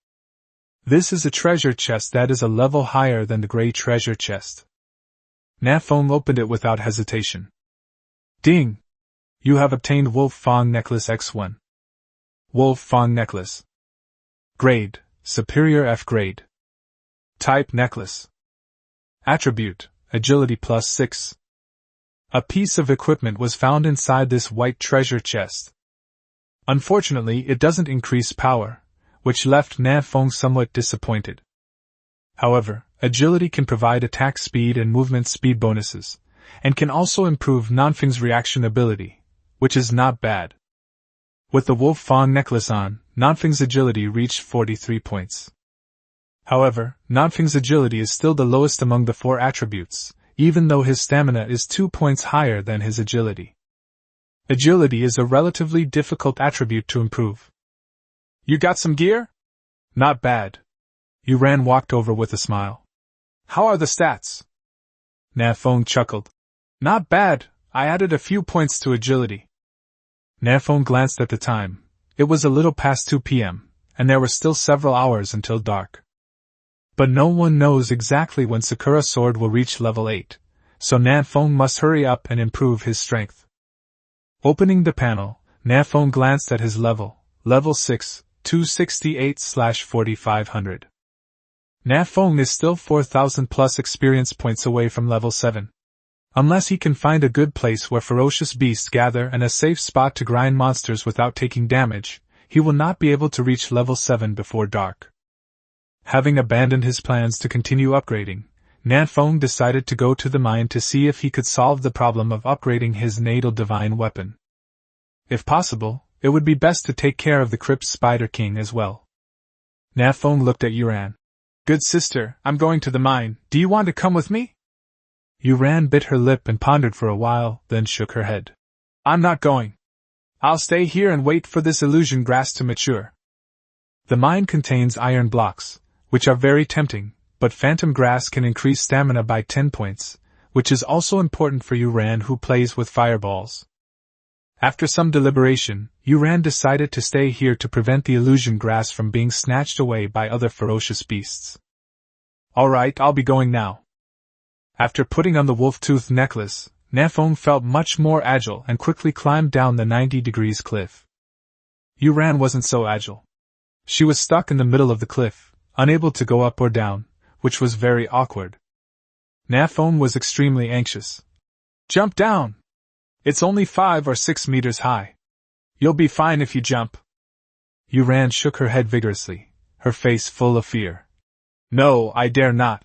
Speaker 1: This is a treasure chest that is a level higher than the gray treasure chest. Nan Feng opened it without hesitation. Ding! You have obtained Wolf Fang Necklace X1. Wolf Fang Necklace. Grade, Superior F Grade. Type Necklace. Attribute, Agility +6. A piece of equipment was found inside this white treasure chest. Unfortunately, it doesn't increase power, which left Nan Feng somewhat disappointed. However, agility can provide attack speed and movement speed bonuses, and can also improve Nan Feng's reaction ability, which is not bad. With the Wolf Fang necklace on, Nan Feng's agility reached 43 points. However, Nan Feng's agility is still the lowest among the 4 attributes, even though his stamina is 2 points higher than his agility. Agility is a relatively difficult attribute to improve. You got some gear? Not bad. Yuran walked over with a smile. How are the stats? Nan Feng chuckled. Not bad, I added a few points to agility. Nan Feng glanced at the time. It was a little past 2 p.m., and there were still several hours until dark. But no one knows exactly when Sakura Sword will reach level 8, so Nan Feng must hurry up and improve his strength. Opening the panel, Nan Feng glanced at his level 6, 268/4500. Nan Feng is still 4,000 plus experience points away from level 7. Unless he can find a good place where ferocious beasts gather and a safe spot to grind monsters without taking damage, he will not be able to reach level 7 before dark. Having abandoned his plans to continue upgrading, Nan Feng decided to go to the mine to see if he could solve the problem of upgrading his natal divine weapon. If possible, it would be best to take care of the Crypt Spider King as well. Nan Feng looked at Yuran. Good sister, I'm going to the mine, do you want to come with me? Yuran bit her lip and pondered for a while, then shook her head. I'm not going. I'll stay here and wait for this illusion grass to mature. The mine contains iron blocks, which are very tempting, but phantom grass can increase stamina by 10 points, which is also important for Yuran who plays with fireballs. After some deliberation, Yuran decided to stay here to prevent the illusion grass from being snatched away by other ferocious beasts. Alright, I'll be going now. After putting on the wolf-tooth necklace, Nan Feng felt much more agile and quickly climbed down the 90 degrees cliff. Yuran wasn't so agile. She was stuck in the middle of the cliff, unable to go up or down, which was very awkward. Nan Feng was extremely anxious. Jump down! It's only 5 or 6 meters high. You'll be fine if you jump. Yuran shook her head vigorously, her face full of fear. No, I dare not.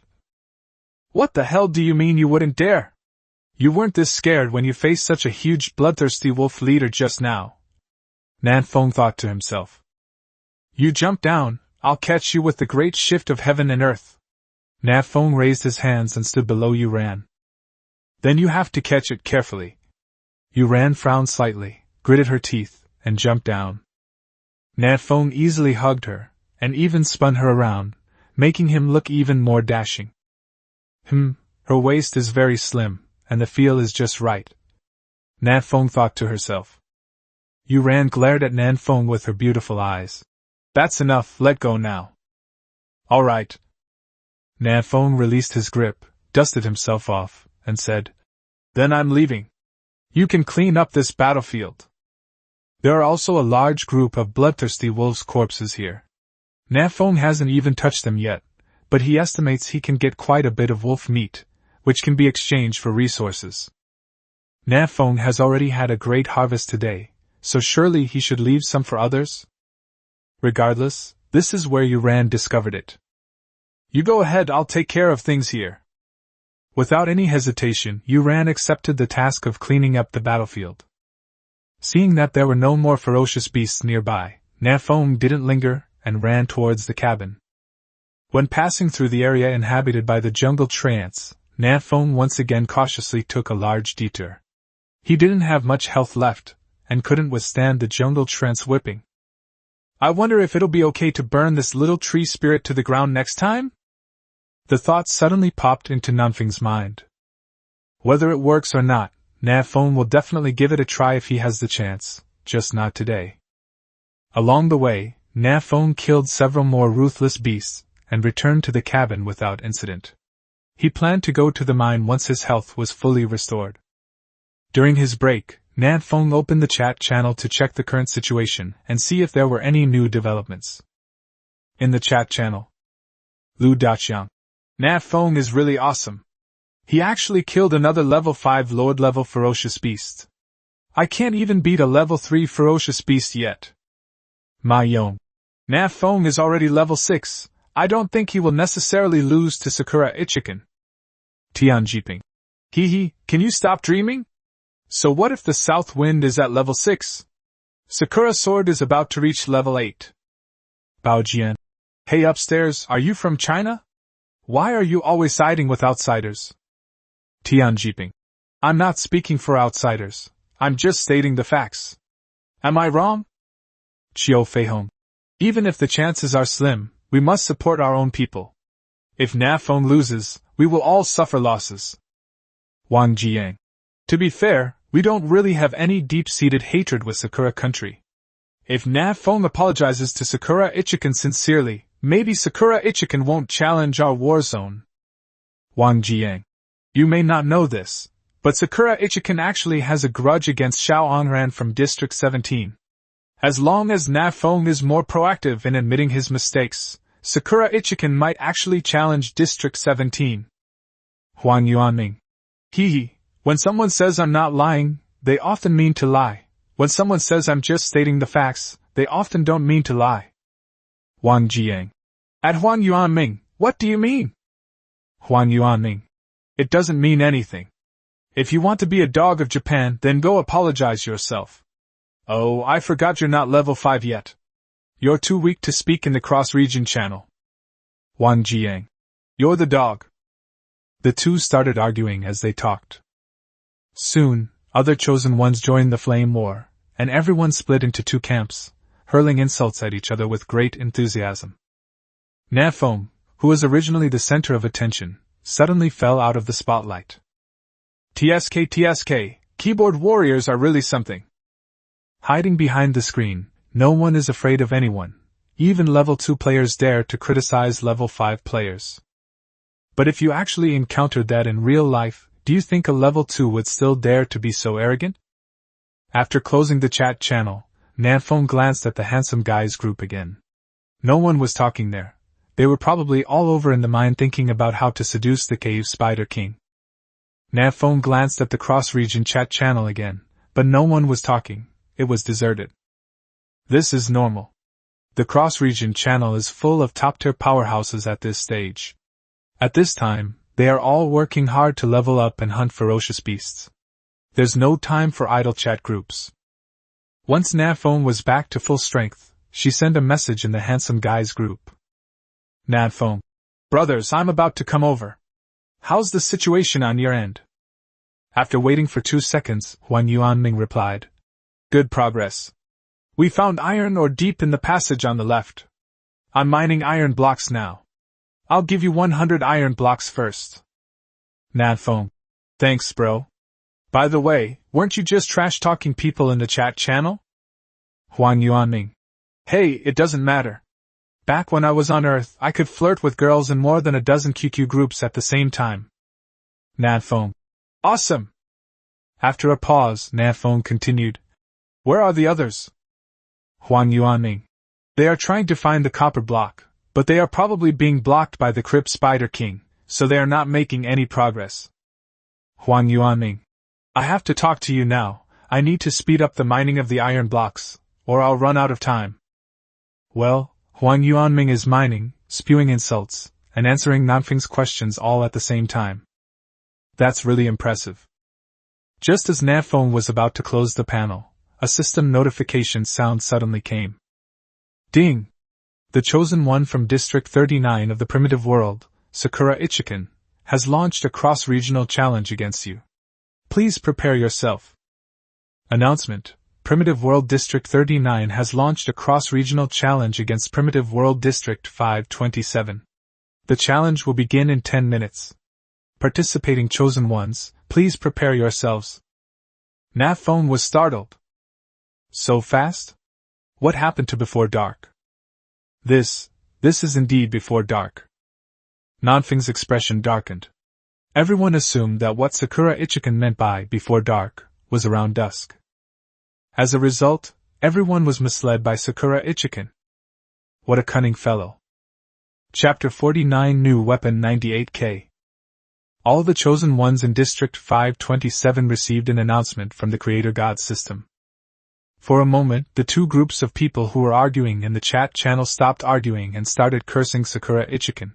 Speaker 1: What the hell do you mean you wouldn't dare? You weren't this scared when you faced such a huge bloodthirsty wolf leader just now. Nan Feng thought to himself. You jump down, I'll catch you with the great shift of heaven and earth. Nan Feng raised his hands and stood below Yuran. Then you have to catch it carefully. Yuran frowned slightly, gritted her teeth, and jumped down. Nan Feng easily hugged her, and even spun her around, making him look even more dashing. Her waist is very slim, and the feel is just right. Nan Feng thought to herself. Yuran glared at Nan Feng with her beautiful eyes. That's enough, let go now. All right. Nan Feng released his grip, dusted himself off, and said, Then I'm leaving. You can clean up this battlefield. There are also a large group of bloodthirsty wolves' corpses here. Nan Feng hasn't even touched them yet, but he estimates he can get quite a bit of wolf meat, which can be exchanged for resources. Nan Feng has already had a great harvest today, so surely he should leave some for others? Regardless, this is where Yuran discovered it. You go ahead, I'll take care of things here. Without any hesitation, Yuran accepted the task of cleaning up the battlefield. Seeing that there were no more ferocious beasts nearby, Nan Feng didn't linger and ran towards the cabin. When passing through the area inhabited by the jungle trance, Nan Feng once again cautiously took a large detour. He didn't have much health left, and couldn't withstand the jungle trance whipping. I wonder if it'll be okay to burn this little tree spirit to the ground next time? The thought suddenly popped into Nan Feng's mind. Whether it works or not, Nan Feng will definitely give it a try if he has the chance, just not today. Along the way, Nan Feng killed several more ruthless beasts, and returned to the cabin without incident. He planned to go to the mine once his health was fully restored. During his break, Nan Feng opened the chat channel to check the current situation and see if there were any new developments. In the chat channel, Lu Daqiang. Nan Feng is really awesome. He actually killed another level 5 Lord-level ferocious beast. I can't even beat a level 3 ferocious beast yet. Ma Yong. Nan Feng is already level 6. I don't think he will necessarily lose to Sakura Ichikan. Tian Jiping. Hee, can you stop dreaming? So what if the south wind is at level 6? Sakura sword is about to reach level 8. Bao Jian. Hey upstairs, are you from China? Why are you always siding with outsiders? Tian Jiping. I'm not speaking for outsiders. I'm just stating the facts. Am I wrong? Chiu Feihong. Even if the chances are slim, we must support our own people. If Nan Feng loses, we will all suffer losses. Wang Jiang. To be fair, we don't really have any deep-seated hatred with Sakura country. If Nan Feng apologizes to Sakura Ichikan sincerely, maybe Sakura Ichikan won't challenge our war zone. Wang Jiang. You may not know this, but Sakura Ichikan actually has a grudge against Xiao Angran from District 17. As long as Nan Feng is more proactive in admitting his mistakes, Sakura Ichikan might actually challenge District 17. Huang Yuanming. When someone says I'm not lying, they often mean to lie. When someone says I'm just stating the facts, they often don't mean to lie. Wang Jiang. At Huang Yuanming, what do you mean? Huang Yuanming. It doesn't mean anything. If you want to be a dog of Japan, then go apologize yourself. Oh, I forgot you're not level 5 yet. You're too weak to speak in the cross-region channel. Wang Jiang. You're the dog. The two started arguing as they talked. Soon, other chosen ones joined the flame war, and everyone split into two camps, hurling insults at each other with great enthusiasm. Nan Feng, who was originally the center of attention, suddenly fell out of the spotlight. TSK, keyboard warriors are really something. Hiding behind the screen, no one is afraid of anyone. Even level 2 players dare to criticize level 5 players. But if you actually encountered that in real life, do you think a level 2 would still dare to be so arrogant? After closing the chat channel, Nan Feng glanced at the handsome guys group again. No one was talking there. They were probably all over in the mine thinking about how to seduce the cave spider king. Nan Feng glanced at the cross-region chat channel again, but no one was talking. It was deserted. This is normal. The cross-region channel is full of top-tier powerhouses at this stage. At this time, they are all working hard to level up and hunt ferocious beasts. There's no time for idle chat groups. Once Nan Feng was back to full strength, she sent a message in the handsome guys group. Nan Feng. Brothers, I'm about to come over. How's the situation on your end? After waiting for 2 seconds, Huan Yuanming replied. Good progress. We found iron ore deep in the passage on the left. I'm mining iron blocks now. I'll give you 100 iron blocks first. Nan Feng. Thanks, bro. By the way, weren't you just trash-talking people in the chat channel? Huan Yuanming. Hey, it doesn't matter. Back when I was on Earth, I could flirt with girls in more than a dozen QQ groups at the same time. Nan Feng. Awesome! After a pause, Nan Feng continued. Where are the others? Huan Yuanming. They are trying to find the copper block, but they are probably being blocked by the Crypt Spider King, so they are not making any progress. Huan Yuanming. I have to talk to you now. I need to speed up the mining of the iron blocks, or I'll run out of time. Well, Huan Yuanming is mining, spewing insults, and answering Nan Feng's questions all at the same time. That's really impressive. Just as Nan Feng was about to close the panel, a system notification sound suddenly came. Ding! The chosen one from District 39 of the primitive world, Sakura Ichikan, has launched a cross-regional challenge against you. Please prepare yourself. Announcement. Primitive World District 39 has launched a cross-regional challenge against Primitive World District 527. The challenge will begin in 10 minutes. Participating chosen ones, please prepare yourselves. Nan Feng was startled. So fast? What happened to Before Dark? This is indeed Before Dark. Nan Feng's expression darkened. Everyone assumed that what Sakura Ichikan meant by Before Dark was around dusk. As a result, everyone was misled by Sakura Ichikan. What a cunning fellow. Chapter 49 New Weapon 98K. All the chosen ones in District 527 received an announcement from the Creator God system. For a moment, the two groups of people who were arguing in the chat channel stopped arguing and started cursing Sakura Ichikan.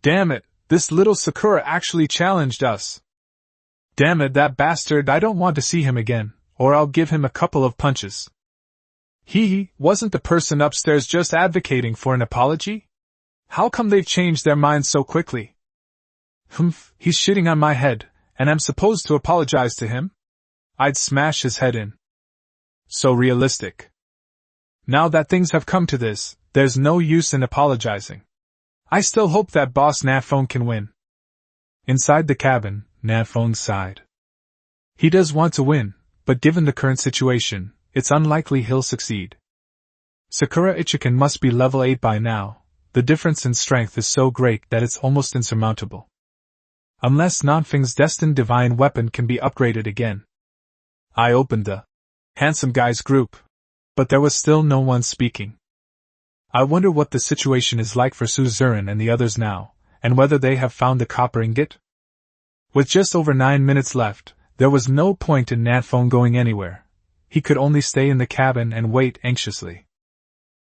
Speaker 1: Damn it, this little Sakura actually challenged us. Damn it, that bastard, I don't want to see him again, or I'll give him a couple of punches. Wasn't the person upstairs just advocating for an apology? How come they've changed their minds so quickly? He's shitting on my head, and I'm supposed to apologize to him? I'd smash his head in. So realistic. Now that things have come to this, there's no use in apologizing. I still hope that boss Nan Feng can win. Inside the cabin, Nan Feng sighed. He does want to win, but given the current situation, it's unlikely he'll succeed. Sakura Ichikan must be level 8 by now. The difference in strength is so great that it's almost insurmountable. Unless Nan Feng's destined divine weapon can be upgraded again. I opened the handsome guys group, but there was still no one speaking. I wonder what the situation is like for Suzerain and the others now, and whether they have found the copper ingot? With just over 9 minutes left, there was no point in Nan Feng going anywhere. He could only stay in the cabin and wait anxiously.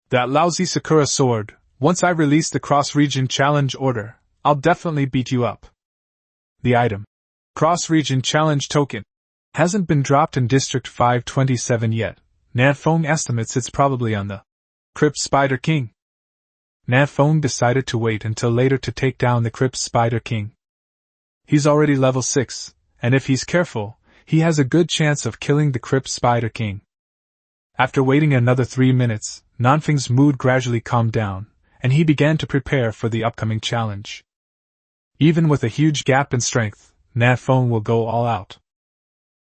Speaker 1: That lousy Sakura sword, once I release the cross-region challenge order, I'll definitely beat you up. The item. Cross-region challenge token. Hasn't been dropped in District 527 yet. Nan Feng estimates it's probably on the Crypt Spider King. Nan Feng decided to wait until later to take down the Crypt Spider King. He's already level 6, and if he's careful, he has a good chance of killing the Crypt Spider King. After waiting another 3 minutes, Nan Feng's mood gradually calmed down, and he began to prepare for the upcoming challenge. Even with a huge gap in strength, Nan Feng will go all out.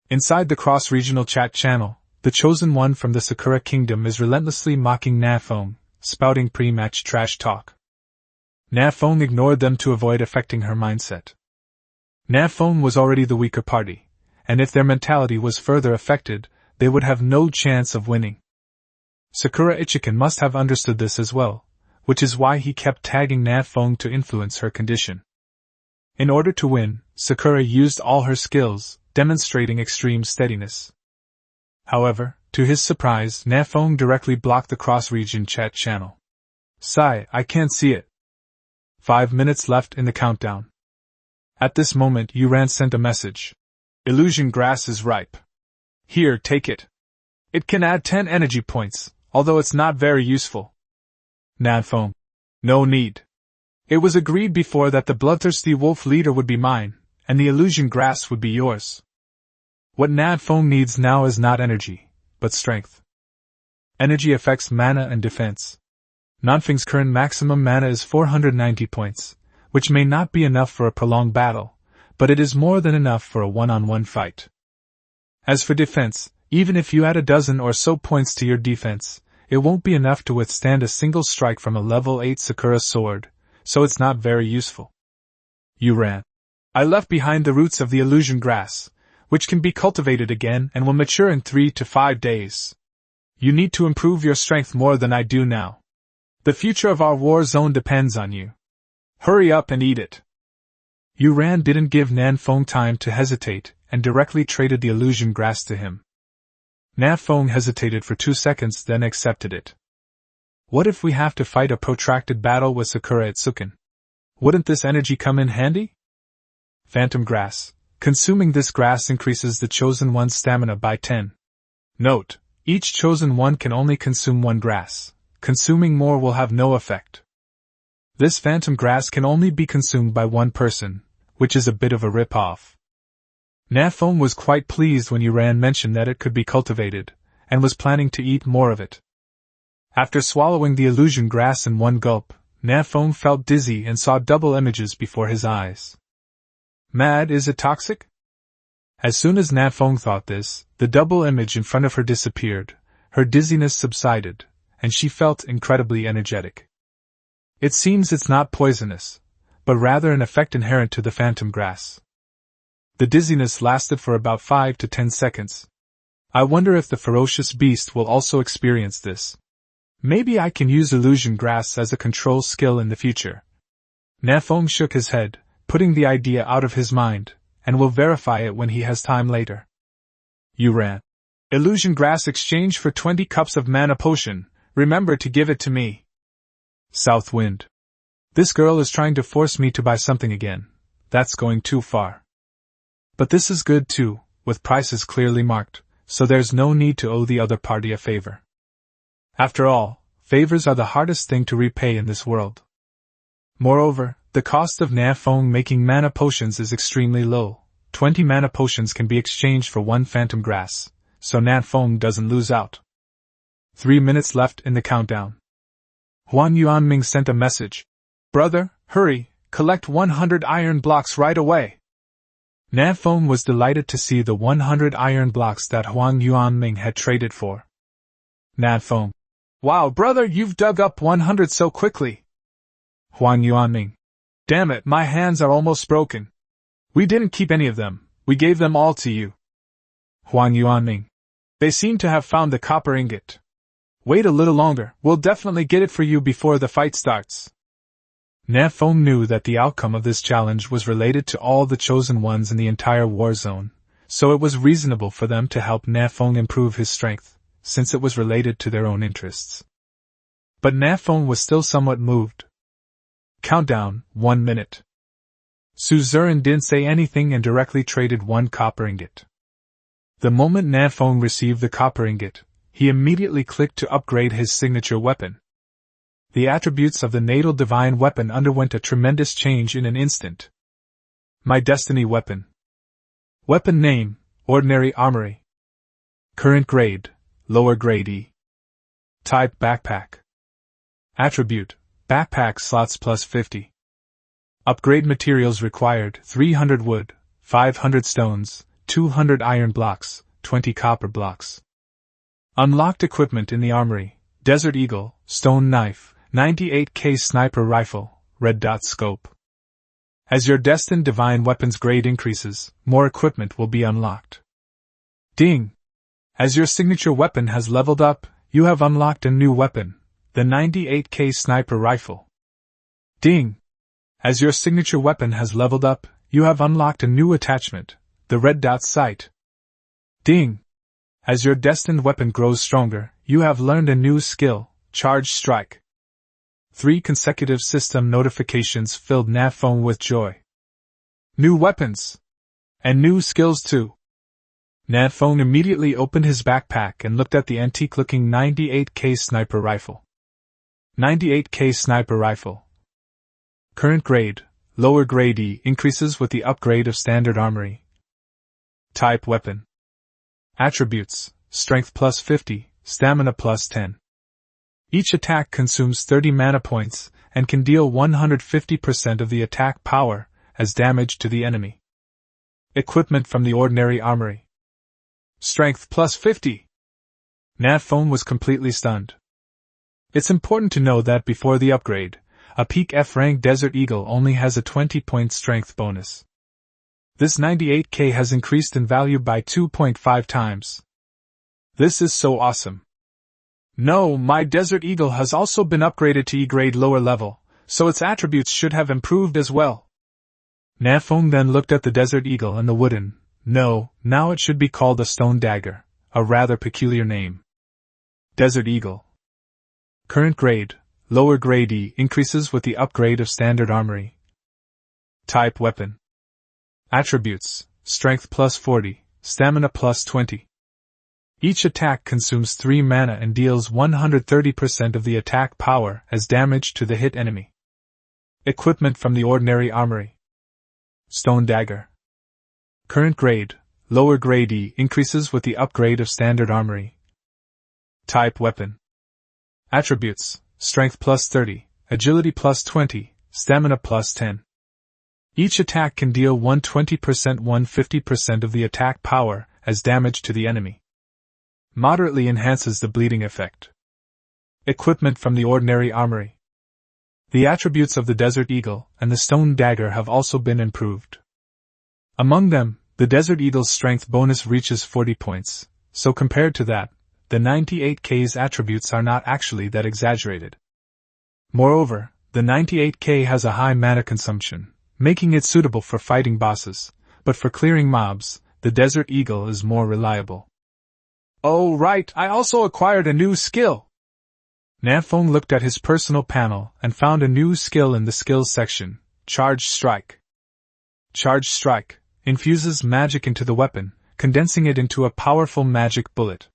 Speaker 1: Inside the cross-regional chat channel, the chosen one from the Sakura Kingdom is relentlessly mocking Nan Feng, spouting pre-match trash talk. Nan Feng ignored them to avoid affecting her mindset. Nan Feng was already the weaker party, and if their mentality was further affected, they would have no chance of winning. Sakura Ichikan must have understood this as well, which is why he kept tagging Nan Feng to influence her condition. In order to win, Sakura used all her skills, demonstrating extreme steadiness. However, to his surprise, Nan Feng directly blocked the cross-region chat channel. Sigh, I can't see it. 5 minutes left in the countdown. At this moment, Yuran sent a message. Illusion grass is ripe. Here, take it. It can add 10 energy points, although it's not very useful. Nan Feng. No need. It was agreed before that the bloodthirsty wolf leader would be mine, and the illusion grass would be yours. What Nan Feng needs now is not energy, but strength. Energy affects mana and defense. Nan Feng's current maximum mana is 490 points, which may not be enough for a prolonged battle, but it is more than enough for a one-on-one fight. As for defense, even if you add a dozen or so points to your defense, it won't be enough to withstand a single strike from a level 8 Sakura sword, so it's not very useful. You ran. I left behind the roots of the illusion grass, which can be cultivated again and will mature in 3 to 5 days. You need to improve your strength more than I do now. The future of our war zone depends on you. Hurry up and eat it. Yuran didn't give Nan Feng time to hesitate and directly traded the illusion grass to him. Nan Feng hesitated for 2 seconds, then accepted it. What if we have to fight a protracted battle with Sakura Itsuken? Wouldn't this energy come in handy? Phantom grass. Consuming this grass increases the chosen one's stamina by 10. Note, each chosen one can only consume 1 grass. Consuming more will have no effect. This phantom grass can only be consumed by 1 person, which is a bit of a rip-off. Nan Feng was quite pleased when Yuran mentioned that it could be cultivated, and was planning to eat more of it. After swallowing the illusion grass in 1 gulp, Nan Feng felt dizzy and saw double images before his eyes. Mad, is it toxic? As soon as Nan Feng thought this, the double image in front of her disappeared, her dizziness subsided, and she felt incredibly energetic. It seems it's not poisonous, but rather an effect inherent to the phantom grass. The dizziness lasted for about 5 to 10 seconds. I wonder if the ferocious beast will also experience this. Maybe I can use illusion grass as a control skill in the future. Nan Feng shook his head, putting the idea out of his mind, and will verify it when he has time later. Yuran. Illusion grass exchange for 20 cups of mana potion, remember to give it to me. South Wind. This girl is trying to force me to buy something again. That's going too far. But this is good too, with prices clearly marked, so there's no need to owe the other party a favor. After all, favors are the hardest thing to repay in this world. Moreover, the cost of Nan Feng making mana potions is extremely low. 20 mana potions can be exchanged for 1 phantom grass, so Nan Feng doesn't lose out. 3 minutes left in the countdown. Huan Yuanming sent a message. Brother, hurry, collect 100 iron blocks right away. Nan Feng was delighted to see the 100 iron blocks that Huan Yuanming had traded for. Nan Feng. Wow, brother, you've dug up 100 so quickly. Huan Yuanming. Damn it, my hands are almost broken. We didn't keep any of them, we gave them all to you. Huan Yuanming. They seem to have found the copper ingot. Wait a little longer, we'll definitely get it for you before the fight starts. Nan Feng knew that the outcome of this challenge was related to all the chosen ones in the entire war zone, so it was reasonable for them to help Nan Feng improve his strength, since it was related to their own interests. But Nan Feng was still somewhat moved. Countdown, 1 minute. Suzerain didn't say anything and directly traded 1 copper ingot. The moment Nan Feng received the copper ingot, he immediately clicked to upgrade his signature weapon. The attributes of the natal divine weapon underwent a tremendous change in an instant. My destiny weapon. Weapon name, ordinary armory. Current grade, lower grade E. Type backpack. Attribute, backpack slots plus 50. Upgrade materials required 300 wood, 500 stones, 200 iron blocks, 20 copper blocks. Unlocked equipment in the armory, Desert Eagle, stone knife, 98K sniper rifle, red dot scope. As your destined divine weapons grade increases, more equipment will be unlocked. Ding! As your signature weapon has leveled up, you have unlocked a new weapon, the 98K sniper rifle. Ding! As your signature weapon has leveled up, you have unlocked a new attachment, the red dot sight. Ding! As your destined weapon grows stronger, you have learned a new skill, charge strike. 3 consecutive system notifications filled Nan Feng with joy. New weapons! And new skills too! Nan Feng immediately opened his backpack and looked at the antique-looking 98K sniper rifle. 98K sniper rifle. Current grade, lower grade E, increases with the upgrade of standard armory. Type weapon. Attributes, strength plus 50, stamina plus 10. Each attack consumes 30 mana points and can deal 150% of the attack power as damage to the enemy. Equipment from the ordinary armory. Strength plus 50. Nan Feng was completely stunned. It's important to know that before the upgrade, a peak F-rank Desert Eagle only has a 20-point strength bonus. This 98K has increased in value by 2.5 times. This is so awesome. No, my Desert Eagle has also been upgraded to E-grade lower level, so its attributes should have improved as well. Nan Feng then looked at the Desert Eagle and the wooden, now it should be called a stone dagger, a rather peculiar name. Desert Eagle. Current grade, lower grade E, increases with the upgrade of standard armory. Type weapon. Attributes, strength plus 40, stamina plus 20. Each attack consumes 3 mana and deals 130% of the attack power as damage to the hit enemy. Equipment from the ordinary armory. Stone dagger. Current grade, lower grade E, increases with the upgrade of standard armory. Type weapon. Attributes, strength plus 30, agility plus 20, stamina plus 10. Each attack can deal 120% 150% of the attack power as damage to the enemy. Moderately enhances the bleeding effect. Equipment from the ordinary armory. The attributes of the Desert Eagle and the Stone Dagger have also been improved. Among them, the Desert Eagle's strength bonus reaches 40 points, so compared to that, the 98K's attributes are not actually that exaggerated. Moreover, the 98K has a high mana consumption, making it suitable for fighting bosses, but for clearing mobs, the Desert Eagle is more reliable. Oh right, I also acquired a new skill! Nan Feng looked at his personal panel and found a new skill in the skills section, Charge Strike. Charge Strike infuses magic into the weapon, condensing it into a powerful magic bullet.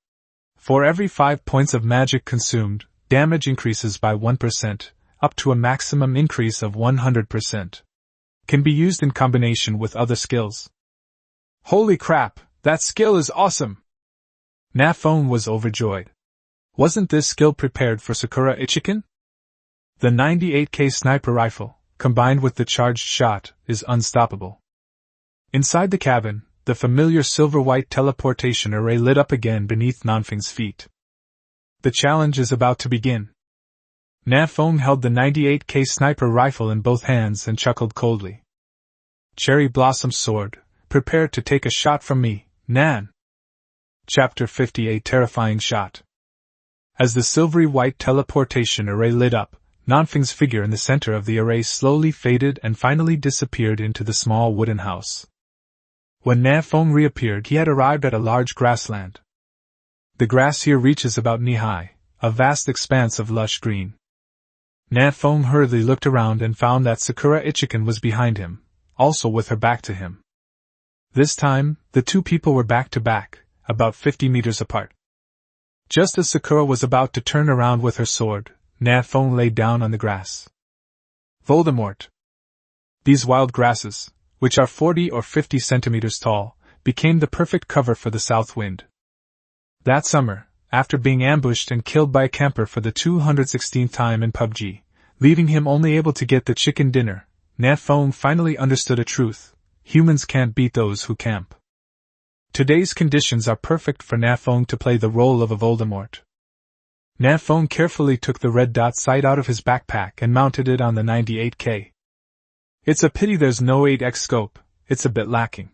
Speaker 1: For every 5 points of magic consumed, damage increases by 1%, up to a maximum increase of 100%. Can be used in combination with other skills. Holy crap, that skill is awesome! Nan Feng was overjoyed. Wasn't this skill prepared for Sakura Ichiken? The 98K sniper rifle, combined with the charged shot, is unstoppable. Inside the cabin, the familiar silver-white teleportation array lit up again beneath Nan Feng's feet. The challenge is about to begin. Nan Feng held the 98K sniper rifle in both hands and chuckled coldly. Cherry Blossom Sword, prepare to take a shot from me, Nan. Chapter 58 Terrifying Shot. As the silvery white teleportation array lit up, Nan Feng's figure in the center of the array slowly faded and finally disappeared into the small wooden house. When Nan Feng reappeared, he had arrived at a large grassland. The grass here reaches about knee-high, a vast expanse of lush green. Nan Feng hurriedly looked around and found that Sakura Ichiken was behind him, also with her back to him. This time, the two people were back to back, about 50 meters apart. Just as Sakura was about to turn around with her sword, Nan Feng lay down on the grass. Voldemort! These wild grasses, which are 40 or 50 centimeters tall, became the perfect cover for the south wind. That summer, after being ambushed and killed by a camper for the 216th time in PUBG, leaving him only able to get the chicken dinner, Nan Feng finally understood a truth: humans can't beat those who camp. Today's conditions are perfect for Nan Feng to play the role of a Voldemort. Nan Feng carefully took the red dot sight out of his backpack and mounted it on the 98K. It's a pity there's no 8x scope, it's a bit lacking.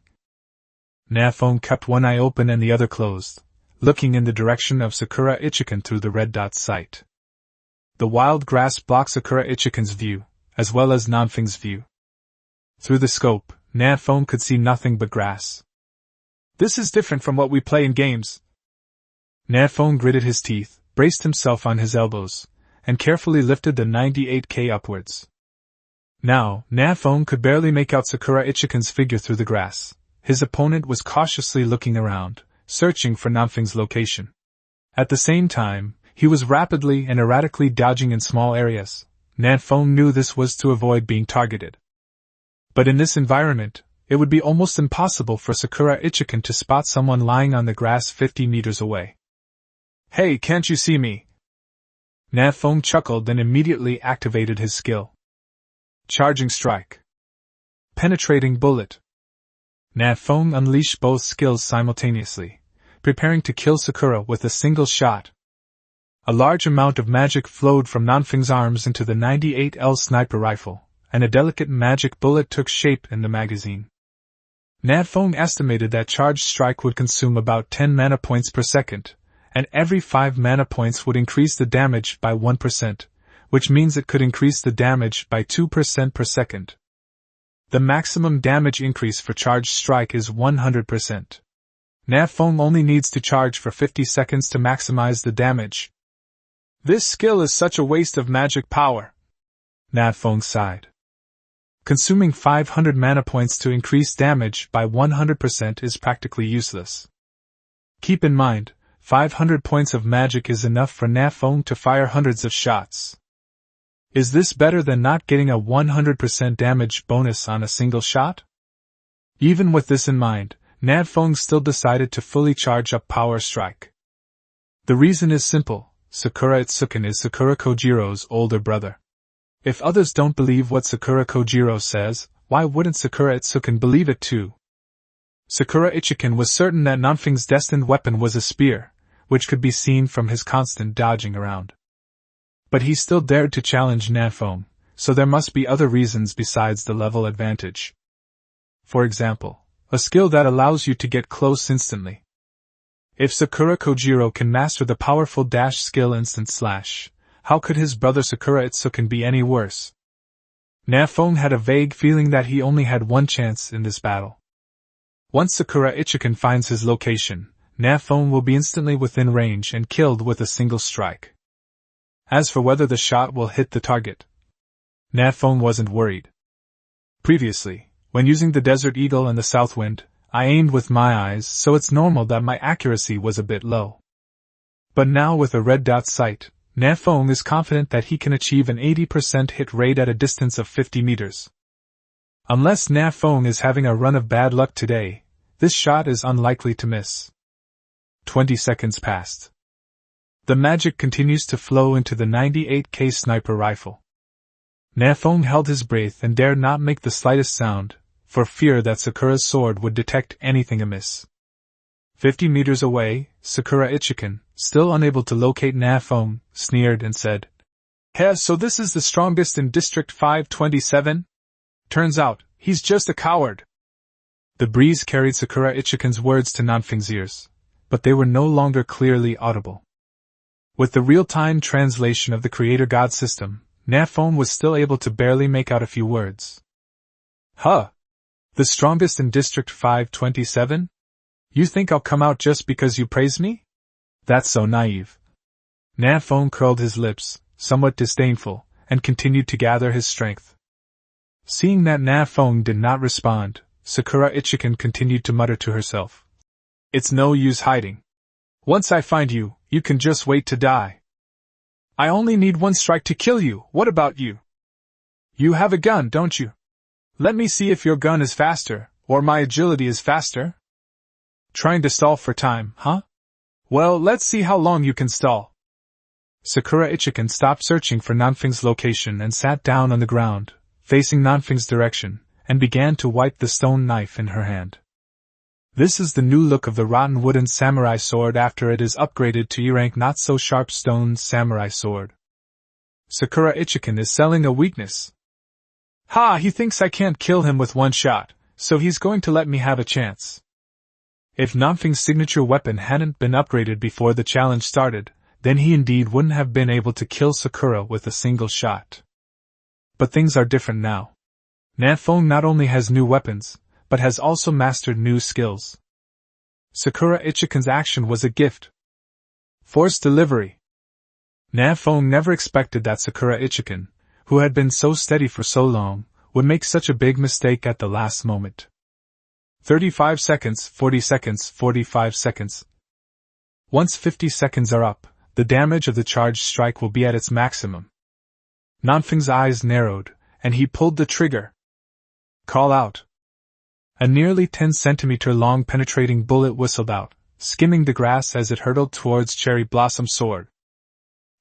Speaker 1: Nan Feng kept one eye open and the other closed, looking in the direction of Sakura Ichikan through the red dot sight. The wild grass blocked Sakura Ichikan's view, as well as Nan Feng's view. Through the scope, Nan Feng could see nothing but grass. This is different from what we play in games. Nan Feng gritted his teeth, braced himself on his elbows, and carefully lifted the 98K upwards. Now, Nan Feng could barely make out Sakura Ichikan's figure through the grass. His opponent was cautiously looking around, searching for Nan Feng's location. At the same time, he was rapidly and erratically dodging in small areas. Nan Feng knew this was to avoid being targeted. But in this environment, it would be almost impossible for Sakura Ichikan to spot someone lying on the grass 50 meters away. "Hey, can't you see me?" Nan Feng chuckled and immediately activated his skill. Charging strike. Penetrating bullet. Nan Feng unleashed both skills simultaneously, preparing to kill Sakura with a single shot. A large amount of magic flowed from Nan Feng's arms into the 98L sniper rifle, and a delicate magic bullet took shape in the magazine. Nan Feng estimated that charged strike would consume about 10 mana points per second, and every 5 mana points would increase the damage by 1%, which means it could increase the damage by 2% per second. The maximum damage increase for charged strike is 100%. Nan Feng only needs to charge for 50 seconds to maximize the damage. This skill is such a waste of magic power. Nan Feng sighed. Consuming 500 mana points to increase damage by 100% is practically useless. Keep in mind, 500 points of magic is enough for Nan Feng to fire hundreds of shots. Is this better than not getting a 100% damage bonus on a single shot? Even with this in mind, Nan Feng still decided to fully charge up Power Strike. The reason is simple: Sakura Itsuken is Sakura Kojiro's older brother. If others don't believe what Sakura Kojiro says, why wouldn't Sakura Itsuken believe it too? Sakura Ichikan was certain that Nan Feng's destined weapon was a spear, which could be seen from his constant dodging around. But he still dared to challenge Nan Feng, so there must be other reasons besides the level advantage. For example, a skill that allows you to get close instantly. If Sakura Kojiro can master the powerful dash skill Instant Slash, how could his brother Sakura Itsuken be any worse? Nan Feng had a vague feeling that he only had one chance in this battle. Once Sakura Ichikan finds his location, Nan Feng will be instantly within range and killed with a single strike. As for whether the shot will hit the target, Nan Feng wasn't worried. Previously, when using the Desert Eagle and the South Wind, I aimed with my eyes, so it's normal that my accuracy was a bit low. But now with a red dot sight, Nan Feng is confident that he can achieve an 80% hit rate at a distance of 50 meters. Unless Nan Feng is having a run of bad luck today, this shot is unlikely to miss. 20 seconds passed. The magic continues to flow into the 98K sniper rifle. Nan Feng held his breath and dared not make the slightest sound, for fear that Sakura's sword would detect anything amiss. 50 meters away, Sakura Ichikan, still unable to locate Nan Feng, sneered and said, "Heh, so this is the strongest in District 527? Turns out, he's just a coward." The breeze carried Sakura Ichikan's words to Nan Feng's ears, but they were no longer clearly audible. With the real-time translation of the Creator-God system, Nan Feng was still able to barely make out a few words. "Huh? The strongest in District 527? You think I'll come out just because you praise me? That's so naive." Nan Feng curled his lips, somewhat disdainful, and continued to gather his strength. Seeing that Nan Feng did not respond, Sakura Ichikan continued to mutter to herself. "It's no use hiding. Once I find you, you can just wait to die. I only need one strike to kill you. What about you? You have a gun, don't you?" Let me see if your gun is faster, or my agility is faster. Trying to stall for time, huh? Well, let's see how long you can stall. Sakura Ichikan stopped searching for Nan Feng's location and sat down on the ground, facing Nan Feng's direction, and began to wipe the stone knife in her hand. This is the new look of the rotten wooden samurai sword after it is upgraded to E-rank not-so-sharp stone samurai sword. Sakura Ichikan is selling a weakness. Ha! He thinks I can't kill him with one shot, so he's going to let me have a chance. If Nan Feng's signature weapon hadn't been upgraded before the challenge started, then he indeed wouldn't have been able to kill Sakura with a single shot. But things are different now. Nan Feng not only has new weapons, but has also mastered new skills. Sakura Ichikan's action was a gift. Forced delivery. Nan Feng never expected that Sakura Ichikan, who had been so steady for so long, would make such a big mistake at the last moment. 35 seconds, 40 seconds, 45 seconds. Once 50 seconds are up, the damage of the charged strike will be at its maximum. Nan Feng's eyes narrowed, and he pulled the trigger. Call out. A nearly 10-centimeter-long penetrating bullet whistled out, skimming the grass as it hurtled towards Cherry Blossom Sword.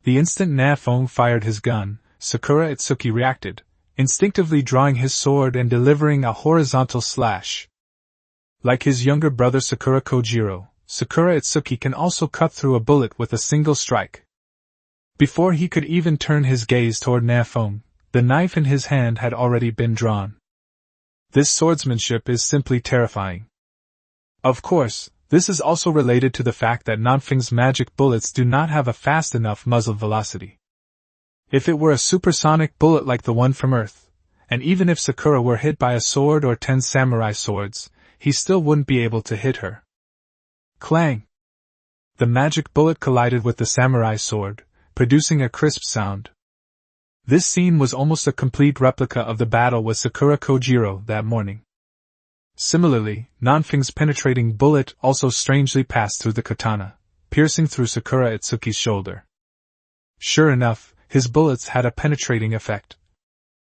Speaker 1: The instant Nan Feng fired his gun, Sakura Itsuki reacted, instinctively drawing his sword and delivering a horizontal slash. Like his younger brother Sakura Kojiro, Sakura Itsuki can also cut through a bullet with a single strike. Before he could even turn his gaze toward Nan Feng, the knife in his hand had already been drawn. This swordsmanship is simply terrifying. Of course, this is also related to the fact that Nan Feng's magic bullets do not have a fast enough muzzle velocity. If it were a supersonic bullet like the one from Earth, and even if Sakura were hit by a sword or 10 samurai swords, he still wouldn't be able to hit her. Clang! The magic bullet collided with the samurai sword, producing a crisp sound. This scene was almost a complete replica of the battle with Sakura Kojiro that morning. Similarly, Nan Feng's penetrating bullet also strangely passed through the katana, piercing through Sakura Itsuki's shoulder. Sure enough, his bullets had a penetrating effect.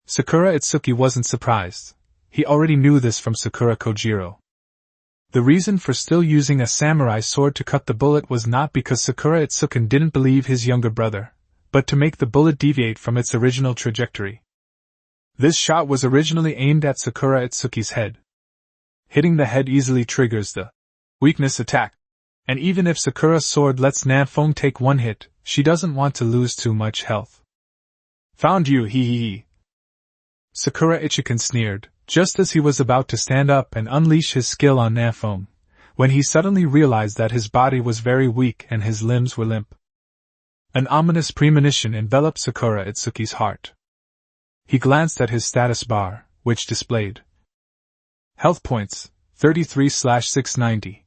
Speaker 1: Sakura Itsuki wasn't surprised. He already knew this from Sakura Kojiro. The reason for still using a samurai sword to cut the bullet was not because Sakura Itsuki didn't believe his younger brother, but to make the bullet deviate from its original trajectory. This shot was originally aimed at Sakura Itsuki's head. Hitting the head easily triggers the weakness attack, and even if Sakura's sword lets Nan Feng take one hit, she doesn't want to lose too much health. Found you, hee hee hee. Sakura Ichikan sneered, just as he was about to stand up and unleash his skill on Nan Feng, when he suddenly realized that his body was very weak and his limbs were limp. An ominous premonition enveloped Sakura Itsuki's heart. He glanced at his status bar, which displayed health points, 33/690.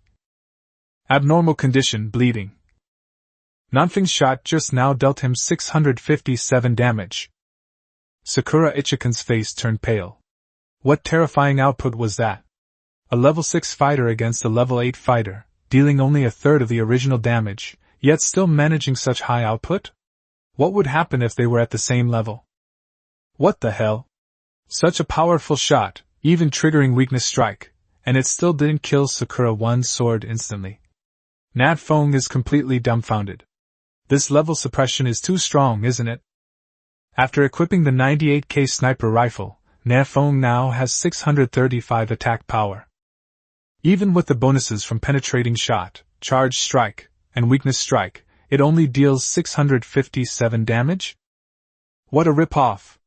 Speaker 1: Abnormal condition, bleeding. Nan Feng's shot just now dealt him 657 damage. Sakura Ichikan's face turned pale. What terrifying output was that? A level 6 fighter against a level 8 fighter, dealing only a third of the original damage, yet still managing such high output? What would happen if they were at the same level? What the hell? Such a powerful shot, even triggering weakness strike, and it still didn't kill Sakura one's sword instantly. Nan Feng is completely dumbfounded. This level suppression is too strong, isn't it? After equipping the 98K sniper rifle, Nan Feng now has 635 attack power. Even with the bonuses from penetrating shot, charged strike, and weakness strike, it only deals 657 damage? What a rip-off!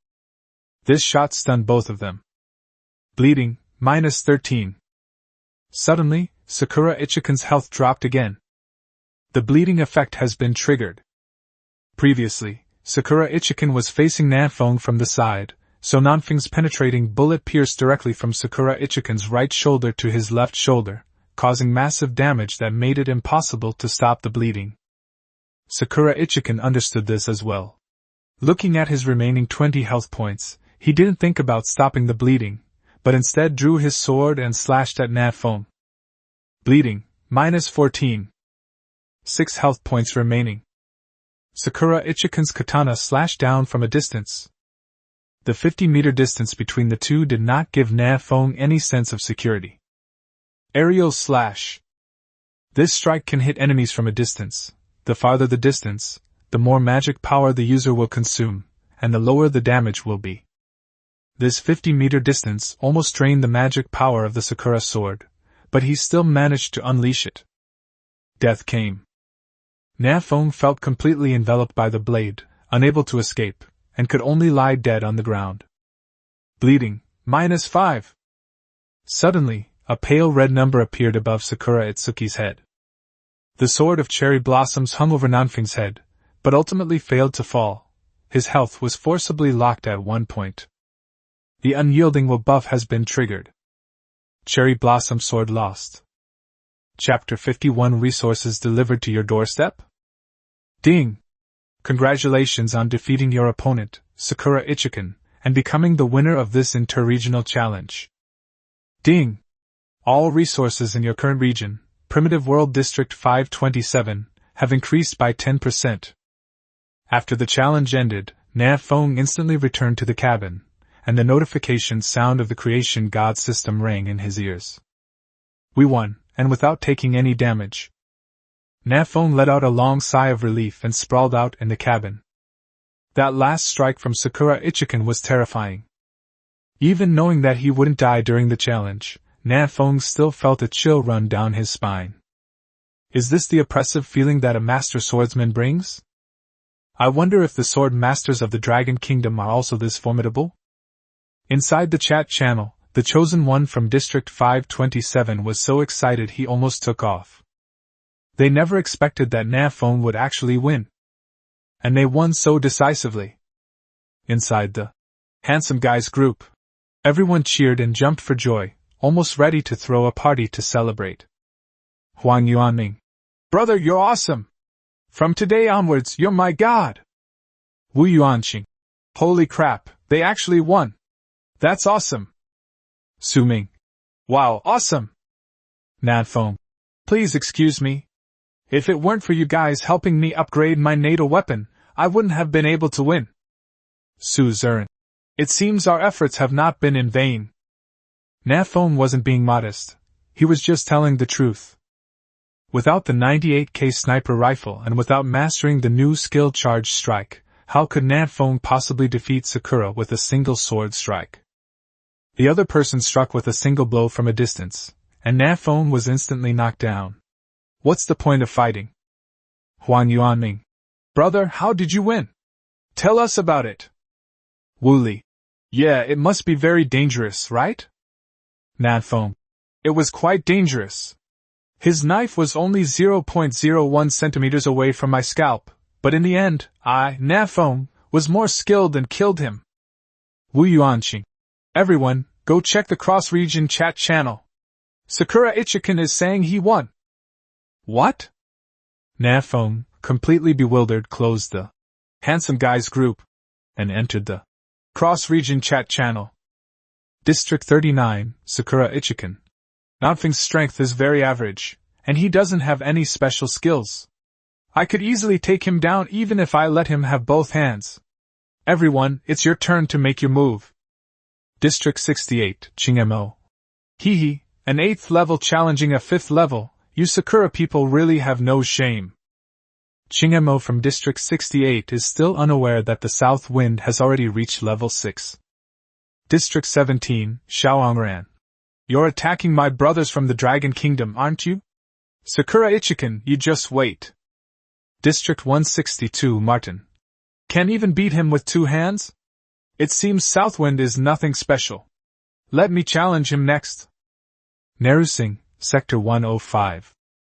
Speaker 1: This shot stunned both of them. Bleeding, -13. Suddenly, Sakura Ichikan's health dropped again. The bleeding effect has been triggered. Previously, Sakura Ichikan was facing Nan Feng from the side, so Nan Feng's penetrating bullet pierced directly from Sakura Ichikan's right shoulder to his left shoulder, causing massive damage that made it impossible to stop the bleeding. Sakura Ichikan understood this as well. Looking at his remaining 20 health points, he didn't think about stopping the bleeding, but instead drew his sword and slashed at Nan Feng. Bleeding, -14. 6 health points remaining. Sakura Ichikan's katana slashed down from a distance. The 50-meter distance between the two did not give Nan Feng any sense of security. Aerial slash. This strike can hit enemies from a distance. The farther the distance, the more magic power the user will consume, and the lower the damage will be. This 50-meter distance almost drained the magic power of the Sakura sword, but he still managed to unleash it. Death came. Nan Feng felt completely enveloped by the blade, unable to escape, and could only lie dead on the ground. Bleeding, -5. Suddenly, a pale red number appeared above Sakura Itsuki's head. The sword of cherry blossoms hung over Nan Feng's head, but ultimately failed to fall. His health was forcibly locked at one point. The unyielding will buff has been triggered. Cherry blossom sword lost. Chapter 51 Resources delivered to your doorstep? Ding! Congratulations on defeating your opponent, Sakura Ichikan, and becoming the winner of this interregional challenge. Ding! All resources in your current region, Primitive World District 527, have increased by 10%. After the challenge ended, Nan Feng instantly returned to the cabin, and the notification sound of the creation god system rang in his ears. We won, and without taking any damage. Nan Feng let out a long sigh of relief and sprawled out in the cabin. That last strike from Sakura Ichikan was terrifying. Even knowing that he wouldn't die during the challenge, Nan Feng still felt a chill run down his spine. Is this the oppressive feeling that a master swordsman brings? I wonder if the sword masters of the Dragon Kingdom are also this formidable? Inside the chat channel, the chosen one from District 527 was so excited he almost took off. They never expected that Nan Feng would actually win. And they won so decisively. Inside the handsome guys group, everyone cheered and jumped for joy, almost ready to throw a party to celebrate. Huang Yuanming. Brother, you're awesome! From today onwards, you're my god! Wu Yuanqing. Holy crap, they actually won! That's awesome! Su Ming. Wow, awesome! Nan Feng. Please excuse me. If it weren't for you guys helping me upgrade my NATO weapon, I wouldn't have been able to win. Su Zeren. It seems our efforts have not been in vain. Nan Feng wasn't being modest. He was just telling the truth. Without the 98K sniper rifle and without mastering the new skill charge strike, how could Nan Feng possibly defeat Sakura with a single sword strike? The other person struck with a single blow from a distance, and Nan Feng was instantly knocked down. What's the point of fighting? Huang Yuanming. Brother, how did you win? Tell us about it. Wu Li. Yeah, it must be very dangerous, right? Nan Feng. It was quite dangerous. His knife was only 0.01 centimeters away from my scalp, but in the end, Nan Feng, was more skilled and killed him. Wu Yuanqing. Everyone, go check the cross-region chat channel. Sakura Ichikan is saying he won. What? Nan Feng, completely bewildered, closed the handsome guys group and entered the cross-region chat channel. District 39, Sakura Ichikan. Nan Feng's strength is very average, and he doesn't have any special skills. I could easily take him down even if I let him have both hands. Everyone, it's your turn to make your move. District 68, Chingmo. Hee, an 8th level challenging a 5th level, you Sakura people really have no shame. Chingmo from District 68 is still unaware that the south wind has already reached level 6. District 17, Xiaoangran. You're attacking my brothers from the Dragon Kingdom, aren't you? Sakura Ichikan, you just wait. District 162, Martin. Can't even beat him with 2 hands? It seems Southwind is nothing special. Let me challenge him next. Nerusing, Sector 105.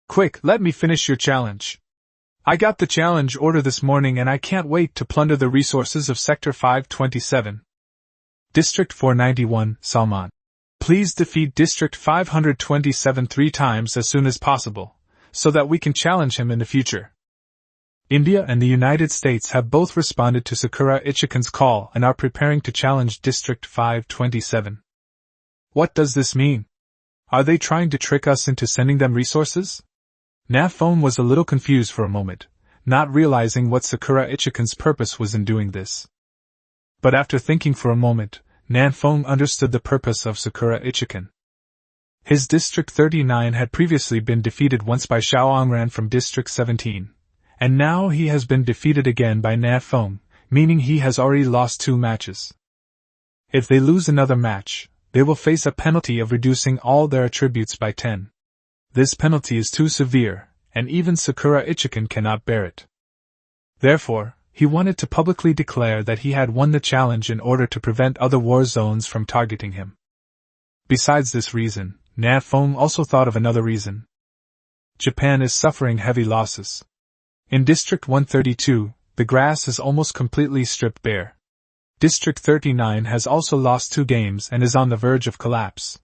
Speaker 1: Quick, let me finish your challenge. I got the challenge order this morning and I can't wait to plunder the resources of Sector 527. District 491, Salman. Please defeat District 527 3 times as soon as possible, so that we can challenge him in the future. India and the United States have both responded to Sakura Ichikan's call and are preparing to challenge District 527. What does this mean? Are they trying to trick us into sending them resources? Nan Feng was a little confused for a moment, not realizing what Sakura Ichikan's purpose was in doing this. But after thinking for a moment, Nan Feng understood the purpose of Sakura Ichikan. His District 39 had previously been defeated once by Xiao Angran from District 17, and now he has been defeated again by Nan Feng, meaning he has already lost 2 matches. If they lose another match, they will face a penalty of reducing all their attributes by 10. This penalty is too severe, and even Sakura Ichikan cannot bear it. Therefore, he wanted to publicly declare that he had won the challenge in order to prevent other war zones from targeting him. Besides this reason, Nan Feng also thought of another reason. Japan is suffering heavy losses. In District 132, the grass is almost completely stripped bare. District 39 has also lost 2 games and is on the verge of collapse.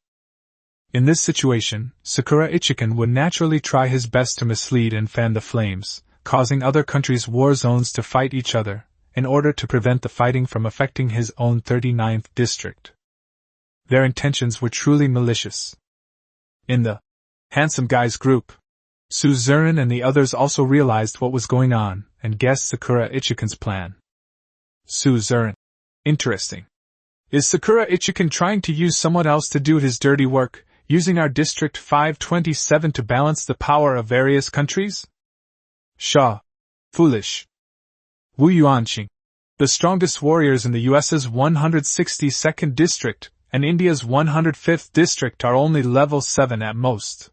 Speaker 1: In this situation, Sakura Ichikan would naturally try his best to mislead and fan the flames, causing other countries' war zones to fight each other, in order to prevent the fighting from affecting his own 39th district. Their intentions were truly malicious. In the handsome guys group, Suzerain and the others also realized what was going on and guessed Sakura Ichikan's plan. Suzerain. Interesting. Is Sakura Ichikan trying to use someone else to do his dirty work, using our District 527 to balance the power of various countries? Shaw. Foolish. Wu Yuanqing. The strongest warriors in the US's 162nd District and India's 105th District are only level 7 at most.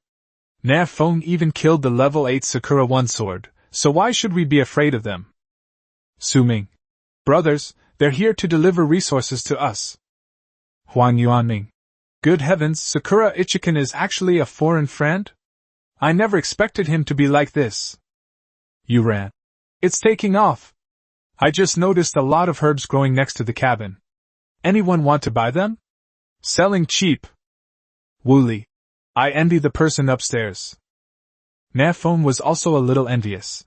Speaker 1: Nan Feng even killed the level 8 Sakura One Sword, so why should we be afraid of them? Su Ming. Brothers, they're here to deliver resources to us. Huang Yuanming. Good heavens, Sakura Ichikan is actually a foreign friend? I never expected him to be like this. Yu Ran. It's taking off. I just noticed a lot of herbs growing next to the cabin. Anyone want to buy them? Selling cheap. Wu Li. I envy the person upstairs. Nan Feng was also a little envious.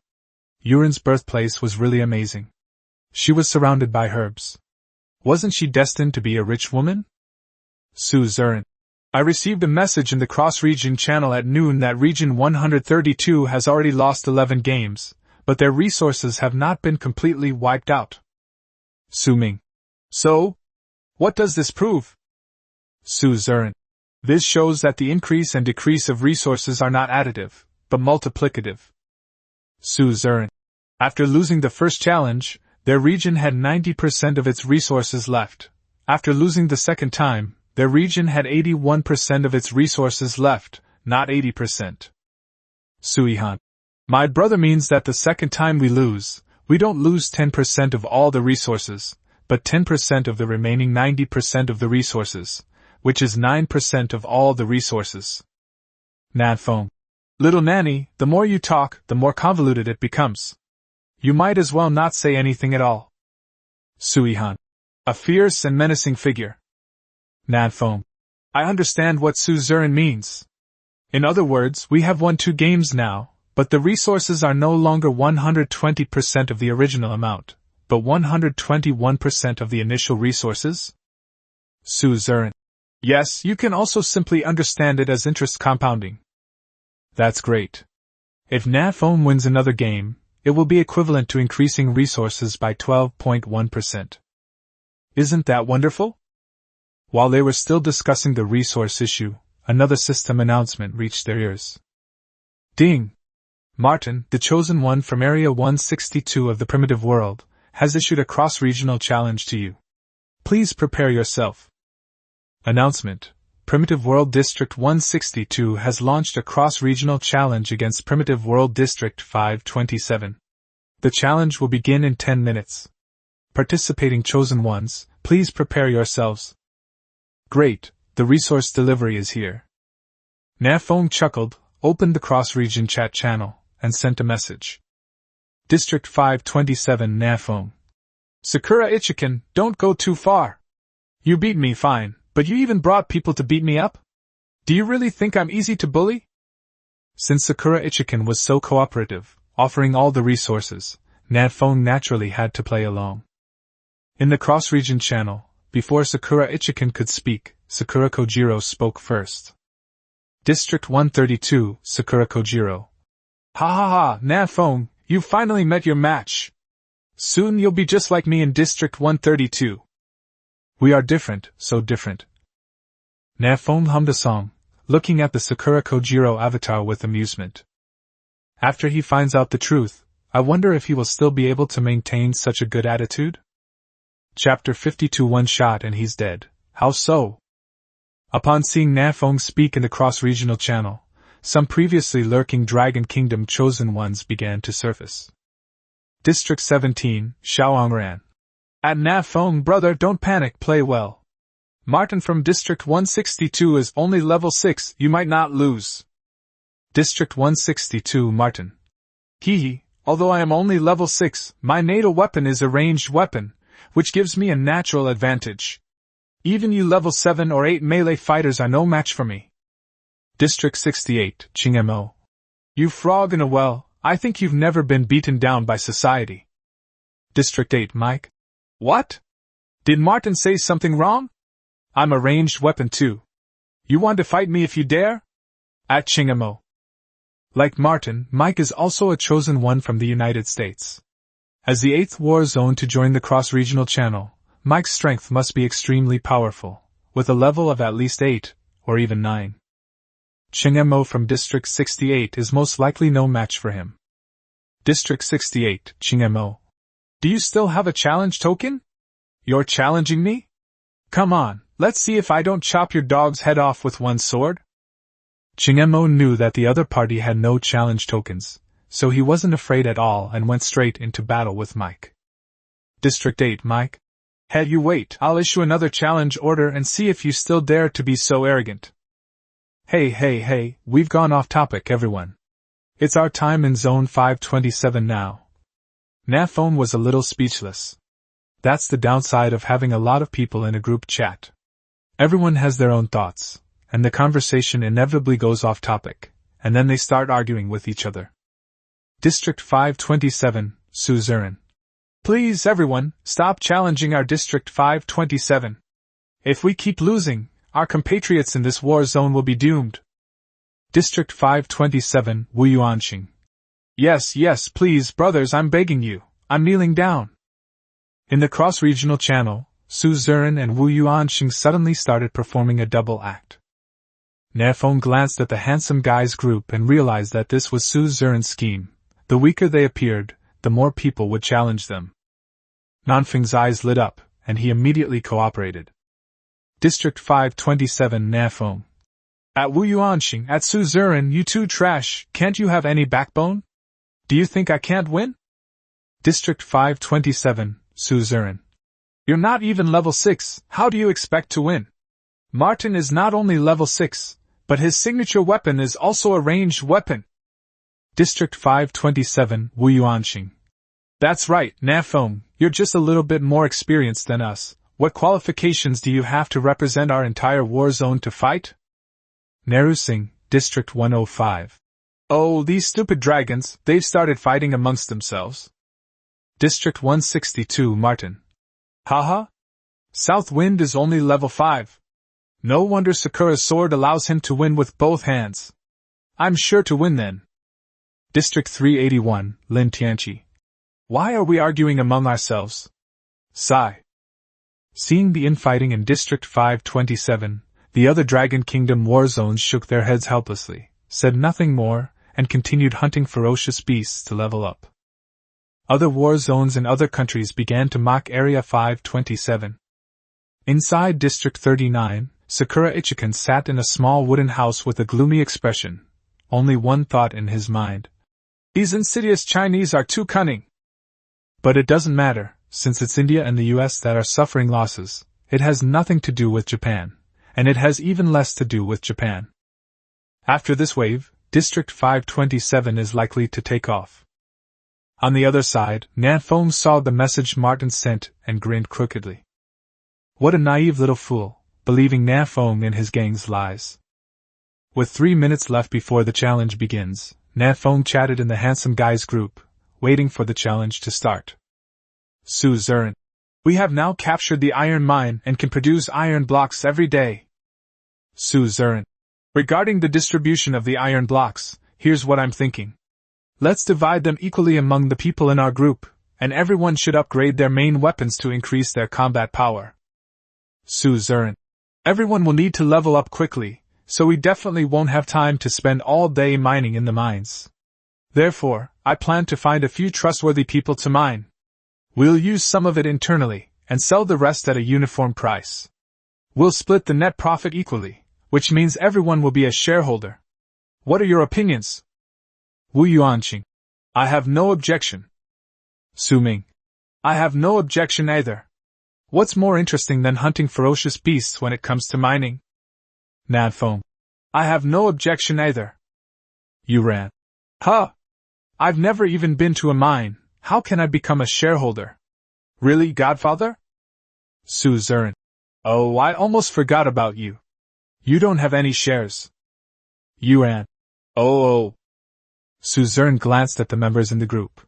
Speaker 1: Yuren's birthplace was really amazing. She was surrounded by herbs. Wasn't she destined to be a rich woman? Suzerain. I received a message in the cross-region channel at noon that Region 132 has already lost 11 games, but their resources have not been completely wiped out. Su Ming. So? What does this prove? Suzerain. This shows that the increase and decrease of resources are not additive, but multiplicative. Suzerain. After losing the first challenge, their region had 90% of its resources left. After losing the second time, their region had 81% of its resources left, not 80%. Suihan. My brother means that the second time we don't lose 10% of all the resources, but 10% of the remaining 90% of the resources, which is 9% of all the resources. Nan Feng. Little nanny, the more you talk, the more convoluted it becomes. You might as well not say anything at all. Suihan. A fierce and menacing figure. Nan Feng. I understand what Suzerain means. In other words, we have won 2 games now, but the resources are no longer 120% of the original amount, but 121% of the initial resources? Suzerain. Yes, you can also simply understand it as interest compounding. That's great. If Nan Feng wins another game, it will be equivalent to increasing resources by 12.1%. Isn't that wonderful? While they were still discussing the resource issue, another system announcement reached their ears. Ding! Martin, the chosen one from Area 162 of the primitive world, has issued a cross-regional challenge to you. Please prepare yourself. Announcement. Primitive World District 162 has launched a cross-regional challenge against Primitive World District 527. The challenge will begin in 10 minutes. Participating chosen ones, please prepare yourselves. Great, the resource delivery is here. Nan Feng chuckled, opened the cross-region chat channel, and sent a message. District 527 Nan Feng. Sakura Ichikan, don't go too far. You beat me fine, but you even brought people to beat me up? Do you really think I'm easy to bully? Since Sakura Ichikan was so cooperative, offering all the resources, Nan Feng naturally had to play along. In the cross-region channel, before Sakura Ichikan could speak, Sakura Kojiro spoke first. District 132, Sakura Kojiro. Ha ha ha, Nan Feng, you finally met your match. Soon you'll be just like me in District 132, We are different, so different. Nan Feng hummed a song, looking at the Sakura Kojiro avatar with amusement. After he finds out the truth, I wonder if he will still be able to maintain such a good attitude? Chapter 52. One shot and he's dead. How so? Upon seeing Nan Feng speak in the cross-regional channel, some previously lurking Dragon Kingdom chosen ones began to surface. District 17, Shaoangran. At Nan Feng, brother, don't panic, play well. Martin from District 162 is only level 6, you might not lose. District 162, Martin. Hee, although I am only level 6, my natal weapon is a ranged weapon, which gives me a natural advantage. Even you level 7 or 8 melee fighters are no match for me. District 68, Chingmo. You frog in a well, I think you've never been beaten down by society. District 8, Mike. What? Did Martin say something wrong? I'm a ranged weapon too. You want to fight me if you dare? At Chingmo. Like Martin, Mike is also a chosen one from the United States. As the 8th war zone to join the cross-regional channel, Mike's strength must be extremely powerful, with a level of at least 8, or even 9. Chingmo from District 68 is most likely no match for him. District 68, Chingmo. Do you still have a challenge token? You're challenging me? Come on, let's see if I don't chop your dog's head off with one sword. Chingmo knew that the other party had no challenge tokens, so he wasn't afraid at all and went straight into battle with Mike. District 8, Mike. Hey, you wait, I'll issue another challenge order and see if you still dare to be so arrogant. Hey, we've gone off topic, everyone. It's our time in Zone 527 now. Nan Feng was a little speechless. That's the downside of having a lot of people in a group chat. Everyone has their own thoughts, and the conversation inevitably goes off topic, and then they start arguing with each other. District 527, Suzerain. Please, everyone, stop challenging our District 527. If we keep losing, our compatriots in this war zone will be doomed. District 527, Wuyuanxing. Yes, please, brothers, I'm begging you. I'm kneeling down. In the cross-regional channel, Suzerain and Wuyuanxing suddenly started performing a double act. Nan Feng glanced at the handsome guys group and realized that this was Suzerain's scheme. The weaker they appeared, the more people would challenge them. Nan Feng's eyes lit up, and he immediately cooperated. District 527, Nan Feng. At Wuyuanxing, at Suzerain, you two trash, can't you have any backbone? Do you think I can't win? District 527, Suzerain. You're not even level 6, how do you expect to win? Martin is not only level 6, but his signature weapon is also a ranged weapon. District 527, Wuyuanxing. That's right, Nan Feng, you're just a little bit more experienced than us. What qualifications do you have to represent our entire war zone to fight? Nerusing, District 105. Oh, these stupid dragons, they've started fighting amongst themselves. District 162, Martin. Haha. South Wind is only level 5. No wonder Sakura's sword allows him to win with both hands. I'm sure to win then. District 381, Lin Tianqi. Why are we arguing among ourselves? Sigh. Seeing the infighting in District 527, the other Dragon Kingdom war zones shook their heads helplessly, said nothing more, and continued hunting ferocious beasts to level up. Other war zones in other countries began to mock Area 527. Inside District 39, Sakura Ichikan sat in a small wooden house with a gloomy expression, only one thought in his mind. These insidious Chinese are too cunning. But it doesn't matter, since it's India and the US that are suffering losses. It has nothing to do with Japan, and it has even less to do with Japan. After this wave, District 527 is likely to take off. On the other side, Nan Feng saw the message Martin sent and grinned crookedly. What a naive little fool, believing Nan Feng and his gang's lies. With 3 minutes left before the challenge begins, Nan Feng chatted in the handsome guys group, waiting for the challenge to start. Suzerain. We have now captured the iron mine and can produce iron blocks every day. Suzerain. Regarding the distribution of the iron blocks, here's what I'm thinking. Let's divide them equally among the people in our group, and everyone should upgrade their main weapons to increase their combat power. Suzerain. Everyone will need to level up quickly, so we definitely won't have time to spend all day mining in the mines. Therefore, I plan to find a few trustworthy people to mine. We'll use some of it internally, and sell the rest at a uniform price. We'll split the net profit equally, which means everyone will be a shareholder. What are your opinions? Wu Yuanqing. I have no objection. Su Ming. I have no objection either. What's more interesting than hunting ferocious beasts when it comes to mining? Nan Feng. I have no objection either. Yu Ran. Huh! I've never even been to a mine, how can I become a shareholder? Really, Godfather? Suzerain. Oh, I almost forgot about you. You don't have any shares. Yuan. Oh. Suzerain glanced at the members in the group.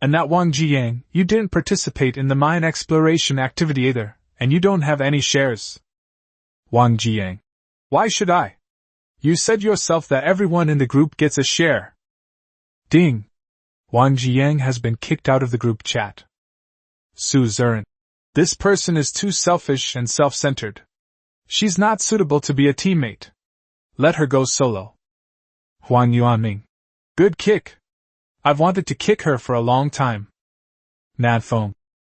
Speaker 1: And that Wang Jiyang, you didn't participate in the mine exploration activity either, and you don't have any shares. Wang Jiyang. Why should I? You said yourself that everyone in the group gets a share. Ding! Wang Jiyang has been kicked out of the group chat. Suzerain. This person is too selfish and self-centered. She's not suitable to be a teammate. Let her go solo. Huang Yuanming. Good kick. I've wanted to kick her for a long time. Nan Feng.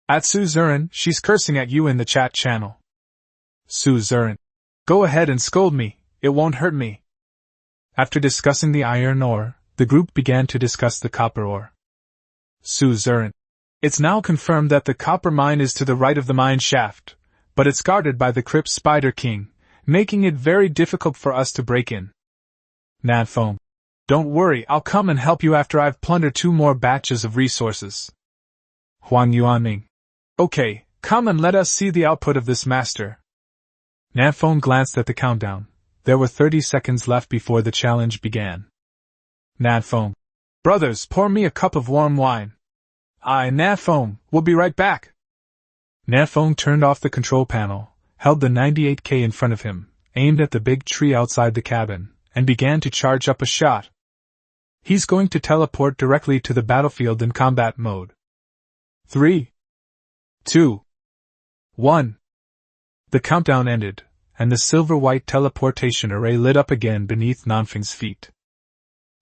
Speaker 1: At Suzerain, she's cursing at you in the chat channel. Suzerain. Go ahead and scold me, it won't hurt me. After discussing the iron ore, the group began to discuss the copper ore. Suzerain. It's now confirmed that the copper mine is to the right of the mine shaft, but it's guarded by the Crypt Spider King, making it very difficult for us to break in. Nan Feng. Don't worry, I'll come and help you after I've plundered 2 more batches of resources. Huang Yuanming. Okay, come and let us see the output of this master. Nan Feng glanced at the countdown. There were 30 seconds left before the challenge began. Nan Feng. Brothers, pour me a cup of warm wine. Aye, Nan Feng, we'll be right back. Nan Feng turned off the control panel, held the 98K in front of him, aimed at the big tree outside the cabin, and began to charge up a shot. He's going to teleport directly to the battlefield in combat mode. 3, 2, 1. The countdown ended, and the silver-white teleportation array lit up again beneath Nan Feng's feet.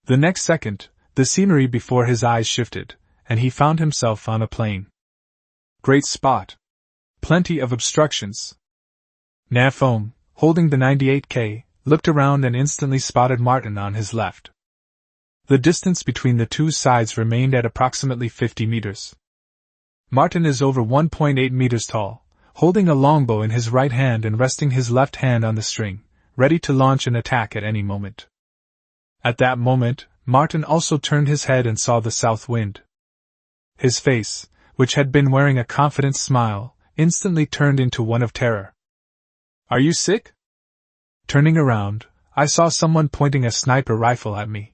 Speaker 1: The next second, the scenery before his eyes shifted, and he found himself on a plain. Great spot. Plenty of obstructions. Nan Feng, holding the 98K, looked around and instantly spotted Martin on his left. The distance between the two sides remained at approximately 50 meters. Martin is over 1.8 meters tall, holding a longbow in his right hand and resting his left hand on the string, ready to launch an attack at any moment. At that moment, Martin also turned his head and saw the south wind. His face, which had been wearing a confident smile, instantly turned into one of terror. Are you sick? Turning around, I saw someone pointing a sniper rifle at me.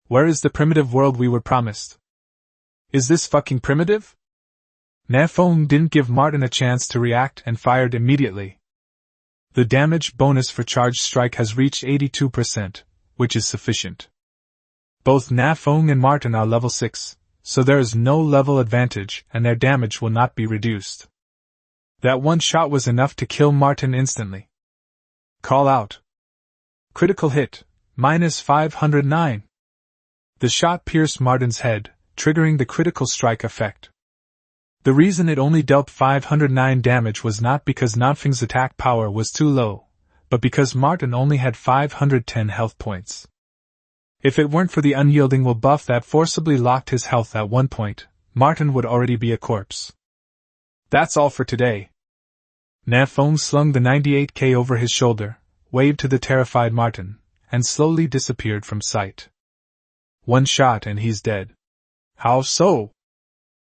Speaker 1: Where is the primitive world we were promised? Is this fucking primitive? Nan Feng didn't give Martin a chance to react and fired immediately. The damage bonus for charged strike has reached 82%, which is sufficient. Both Nan Feng and Martin are level 6, so there is no level advantage and their damage will not be reduced. That one shot was enough to kill Martin instantly. Call out. Critical hit, -509. The shot pierced Martin's head, triggering the critical strike effect. The reason it only dealt 509 damage was not because Nan Feng's attack power was too low, but because Martin only had 510 health points. If it weren't for the unyielding will buff that forcibly locked his health at one point, Martin would already be a corpse. That's all for today. Nan Feng slung the 98K over his shoulder, waved to the terrified Martin, and slowly disappeared from sight. One shot and he's dead. How so?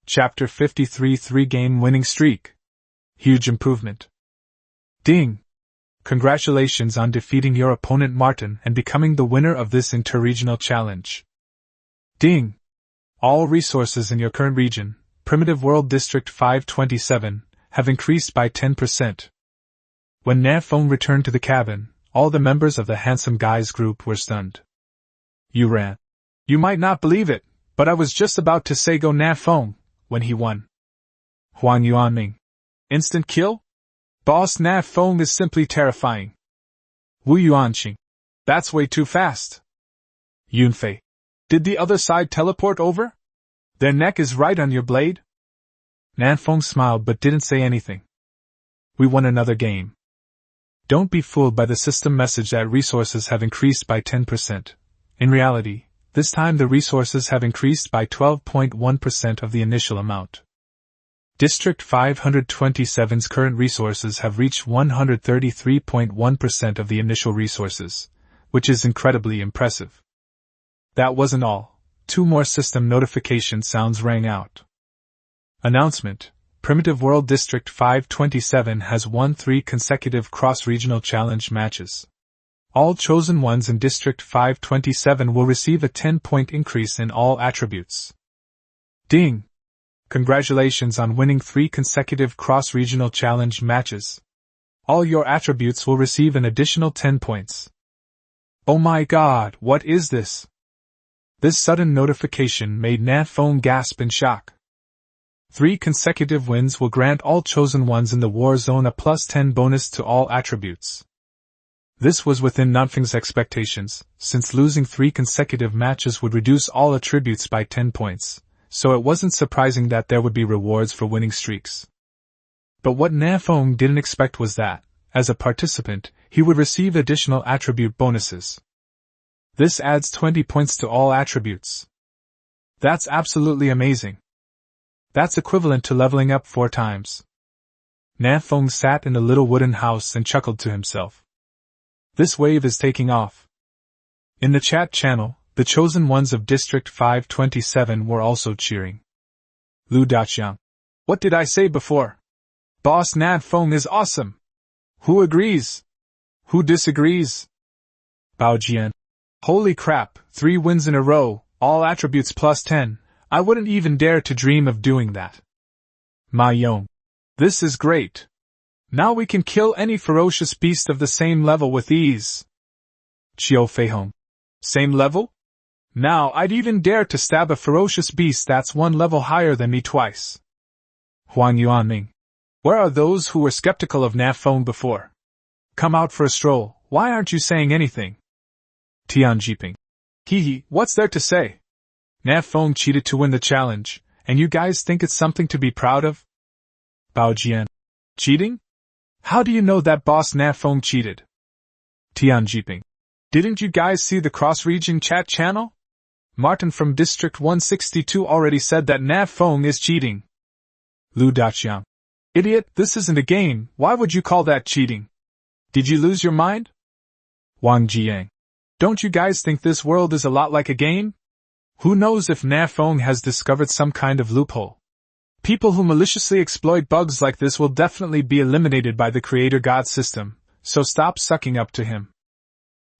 Speaker 1: Chapter 53 3-game winning streak. Huge improvement. Ding! Congratulations on defeating your opponent Martin and becoming the winner of this interregional challenge. Ding! All resources in your current region, Primitive World District 527, have increased by 10%. When Nan Feng returned to the cabin, all the members of the Handsome Guys group were stunned. You ran. You might not believe it, but I was just about to say go Nan Feng, when he won. Huang Yuanming. Instant kill? Boss Nan Feng is simply terrifying. Wu Yuanqing. That's way too fast. Yunfei. Did the other side teleport over? Their neck is right on your blade? Nan Feng smiled but didn't say anything. We won another game. Don't be fooled by the system message that resources have increased by 10%. In reality, this time the resources have increased by 12.1% of the initial amount. District 527's current resources have reached 133.1% of the initial resources, which is incredibly impressive. That wasn't all. 2 more system notification sounds rang out. Announcement: Primitive World District 527 has won 3 consecutive cross-regional challenge matches. All chosen ones in District 527 will receive a 10-point increase in all attributes. Ding! Congratulations on winning 3 consecutive cross-regional challenge matches. All your attributes will receive an additional 10 points. Oh my god, what is this? This sudden notification made Nan Feng gasp in shock. 3 consecutive wins will grant all chosen ones in the war zone a plus 10 bonus to all attributes. This was within Nan Feng's expectations, since losing 3 consecutive matches would reduce all attributes by 10 points, so it wasn't surprising that there would be rewards for winning streaks. But what Nan Feng didn't expect was that, as a participant, he would receive additional attribute bonuses. This adds 20 points to all attributes. That's absolutely amazing. That's equivalent to leveling up 4 times. Nan Feng sat in a little wooden house and chuckled to himself. This wave is taking off. In the chat channel, the chosen ones of District 527 were also cheering. Lu Daqiang. What did I say before? Boss Nan Feng is awesome. Who agrees? Who disagrees? Bao Jian. Holy crap, 3 wins in a row, all attributes plus 10. I wouldn't even dare to dream of doing that. Ma Yong. This is great. Now we can kill any ferocious beast of the same level with ease. Qiu Feihong. Same level? Now I'd even dare to stab a ferocious beast that's 1 level higher than me twice. Huang Yuanming. Where are those who were skeptical of Nan Feng before? Come out for a stroll, why aren't you saying anything? Tian Jiping. Hee, what's there to say? Nan Feng cheated to win the challenge, and you guys think it's something to be proud of? Bao Jian. Cheating? How do you know that boss Nan Feng cheated? Tian Jiping. Didn't you guys see the cross-region chat channel? Martin from District 162 already said that Nan Feng is cheating. Lu Daqiang. Idiot, this isn't a game, why would you call that cheating? Did you lose your mind? Wang Jiang. Don't you guys think this world is a lot like a game? Who knows if Nan Feng has discovered some kind of loophole? People who maliciously exploit bugs like this will definitely be eliminated by the Creator God system, so stop sucking up to him.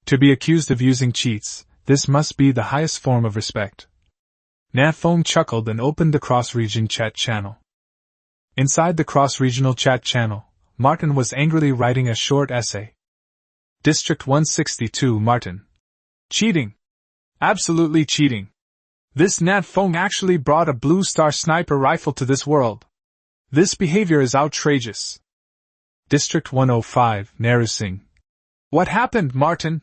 Speaker 1: To be accused of using cheats, this must be the highest form of respect. Nan Feng chuckled and opened the cross-region chat channel. Inside the cross-regional chat channel, Martin was angrily writing a short essay. District 162 Martin. Cheating. Absolutely cheating. This Nan Feng actually brought a blue star sniper rifle to this world. This behavior is outrageous. District 105 Narusing. What happened, Martin?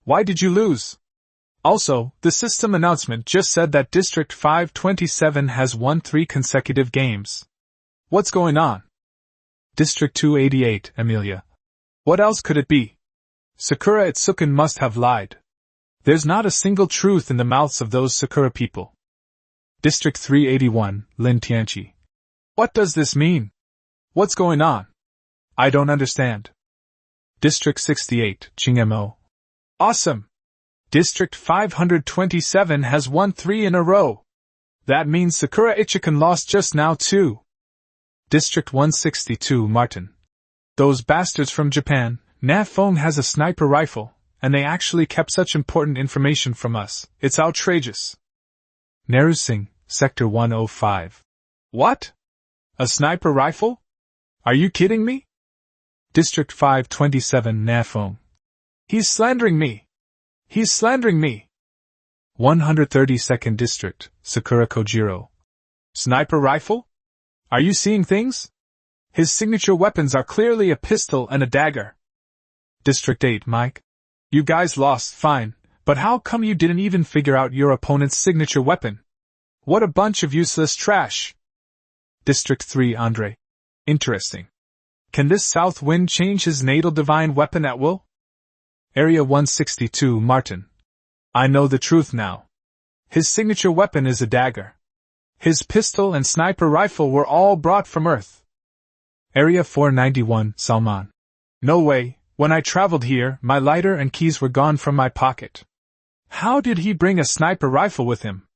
Speaker 1: Why did you lose? Also, the system announcement just said that District 527 has won 3 consecutive games. What's going on? District 288 Amelia. What else could it be? Sakura Itsukan must have lied. There's not a single truth in the mouths of those Sakura people. District 381, Lin Tianqi. What does this mean? What's going on? I don't understand. District 68, Qingmo. Awesome! District 527 has won 3 in a row. That means Sakura Ichikan lost just now too. District 162, Martin. Those bastards from Japan, Nan Feng has a sniper rifle. And they actually kept such important information from us. It's outrageous. Narusing, Sector 105. What? A sniper rifle? Are you kidding me? District 527 Nan Feng. He's slandering me. He's slandering me. 132nd District, Sakura Kojiro. Sniper rifle? Are you seeing things? His signature weapons are clearly a pistol and a dagger. District 8, Mike. You guys lost, fine, but how come you didn't even figure out your opponent's signature weapon? What a bunch of useless trash. District 3, Andre. Interesting. Can this south wind change his natal divine weapon at will? Area 162, Martin. I know the truth now. His signature weapon is a dagger. His pistol and sniper rifle were all brought from Earth. Area 491, Salman. No way, when I traveled here, my lighter and keys were gone from my pocket. How did he bring a sniper rifle with him?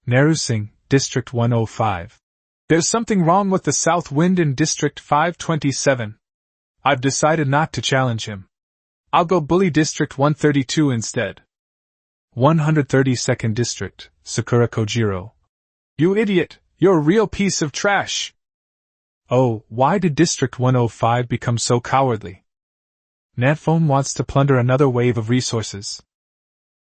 Speaker 1: Nehru Singh, District 105. There's something wrong with the south wind in District 527. I've decided not to challenge him. I'll go bully District 132 instead. 132nd District, Sakura Kojiro. You idiot, you're a real piece of trash. Oh, why did District 105 become so cowardly? Nan Feng wants to plunder another wave of resources.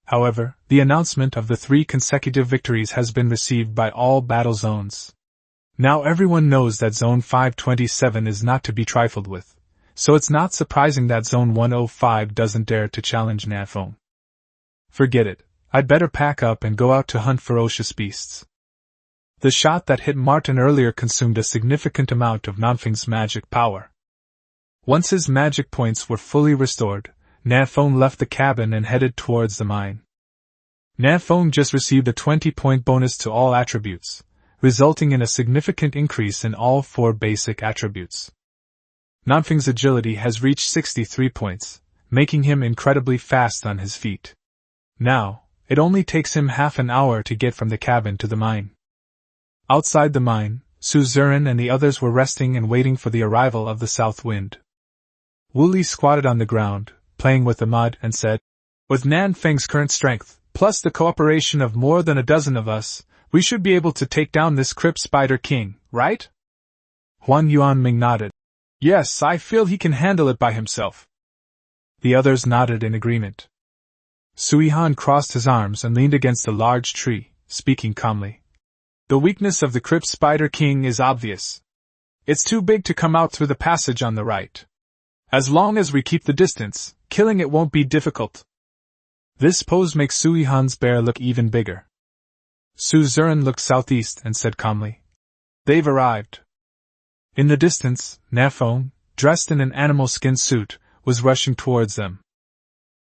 Speaker 1: However, the announcement of the 3 consecutive victories has been received by all battle zones. Now everyone knows that Zone 527 is not to be trifled with, so it's not surprising that Zone 105 doesn't dare to challenge Nan Feng. Forget it, I'd better pack up and go out to hunt ferocious beasts. The shot that hit Martin earlier consumed a significant amount of Nan Feng's magic power. Once his magic points were fully restored, Nan Feng left the cabin and headed towards the mine. Nan Feng just received a 20-point bonus to all attributes, resulting in a significant increase in all 4 basic attributes. Nan Feng's agility has reached 63 points, making him incredibly fast on his feet. Now, it only takes him half an hour to get from the cabin to the mine. Outside the mine, Suzerain and the others were resting and waiting for the arrival of the south wind. Wooly squatted on the ground, playing with the mud, and said, "With Nan Feng's current strength, plus the cooperation of more than a dozen of us, we should be able to take down this Crypt Spider King, right?" Huan Yuanming nodded. "Yes, I feel he can handle it by himself." The others nodded in agreement. Sui Han crossed his arms and leaned against a large tree, speaking calmly. "The weakness of the Crypt Spider King is obvious. It's too big to come out through the passage on the right. As long as we keep the distance, killing it won't be difficult." This pose makes Sui Han's bear look even bigger. Suzerain looked southeast and said calmly, "They've arrived." In the distance, Nan Feng, dressed in an animal skin suit, was rushing towards them.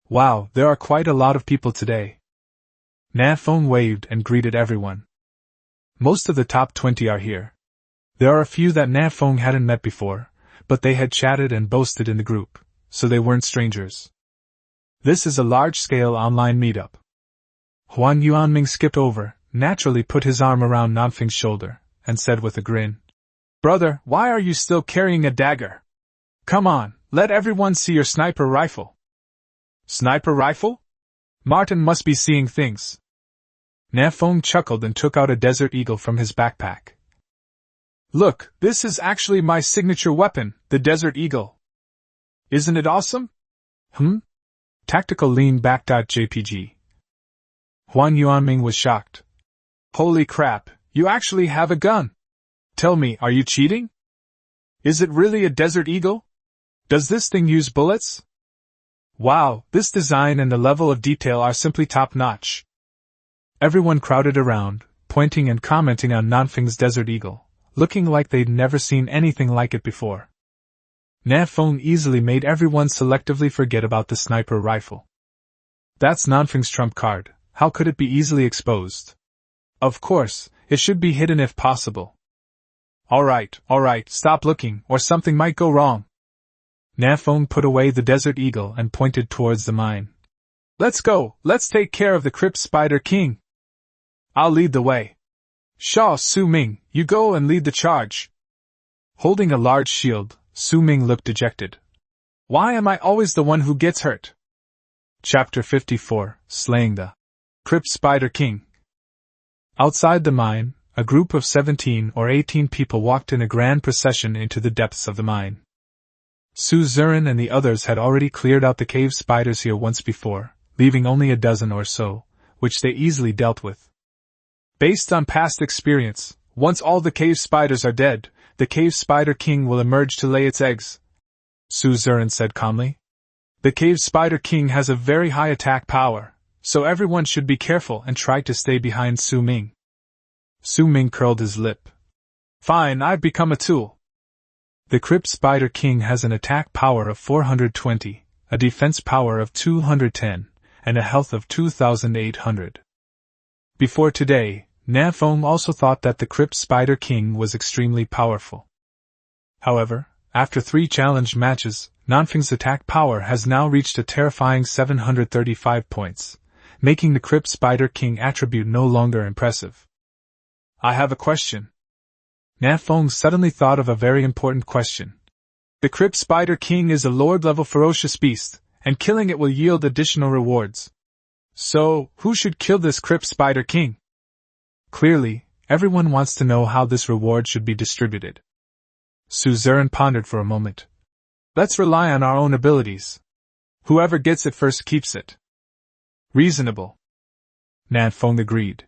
Speaker 1: "Wow, there are quite a lot of people today." Nan Feng waved and greeted everyone. "Most of the top 20 are here. There are a few that Nan Feng hadn't met before, but they had chatted and boasted in the group, so they weren't strangers. This is a large-scale online meetup." Huan Yuanming skipped over, naturally put his arm around Nan Feng's shoulder, and said with a grin, "Brother, why are you still carrying a dagger? Come on, let everyone see your sniper rifle." "Sniper rifle?" Martin must be seeing things. Nan Feng chuckled and took out a Desert Eagle from his backpack. "Look, this is actually my signature weapon, the Desert Eagle. Isn't it awesome?" Tactical lean back.jpg. Huan Yuanming was shocked. "Holy crap, you actually have a gun! Tell me, are you cheating? Is it really a Desert Eagle? Does this thing use bullets? Wow, this design and the level of detail are simply top-notch." Everyone crowded around, pointing and commenting on Nan Feng's Desert Eagle, looking like they'd never seen anything like it before. Nan Feng easily made everyone selectively forget about the sniper rifle. That's Nan Feng's trump card, how could it be easily exposed? Of course, it should be hidden if possible. Alright, stop looking, or something might go wrong." Nan Feng put away the Desert Eagle and pointed towards the mine. "Let's go, let's take care of the Crypt Spider King. I'll lead the way. Shaw Su Ming, you go and lead the charge." Holding a large shield, Su Ming looked dejected. "Why am I always the one who gets hurt?" Chapter 54, Slaying the Crypt Spider King. Outside the mine, a group of 17 or 18 people walked in a grand procession into the depths of the mine. Suzerain and the others had already cleared out the cave spiders here once before, leaving only a dozen or so, which they easily dealt with. Based on past experience, once all the cave spiders are dead, the cave spider king will emerge to lay its eggs, Su Ziren said calmly. The cave spider king has a very high attack power, so everyone should be careful and try to stay behind Su Ming. Su Ming curled his lip. Fine, I've become a tool. The crypt spider king has an attack power of 420, a defense power of 210, and a health of 2,800. Before today, Nan Feng also thought that the crypt spider king was extremely powerful. However, after 3 challenge matches, Nan Feng's attack power has now reached a terrifying 735 points, making the crypt spider king attribute no longer impressive. I have a question. Nan Feng suddenly thought of a very important question. The crypt spider king is a lord-level ferocious beast, and killing it will yield additional rewards. So, who should kill this crypt spider king? Clearly, everyone wants to know how this reward should be distributed. Su Ziren pondered for a moment. Let's rely on our own abilities. Whoever gets it first keeps it. Reasonable. Nan Feng agreed.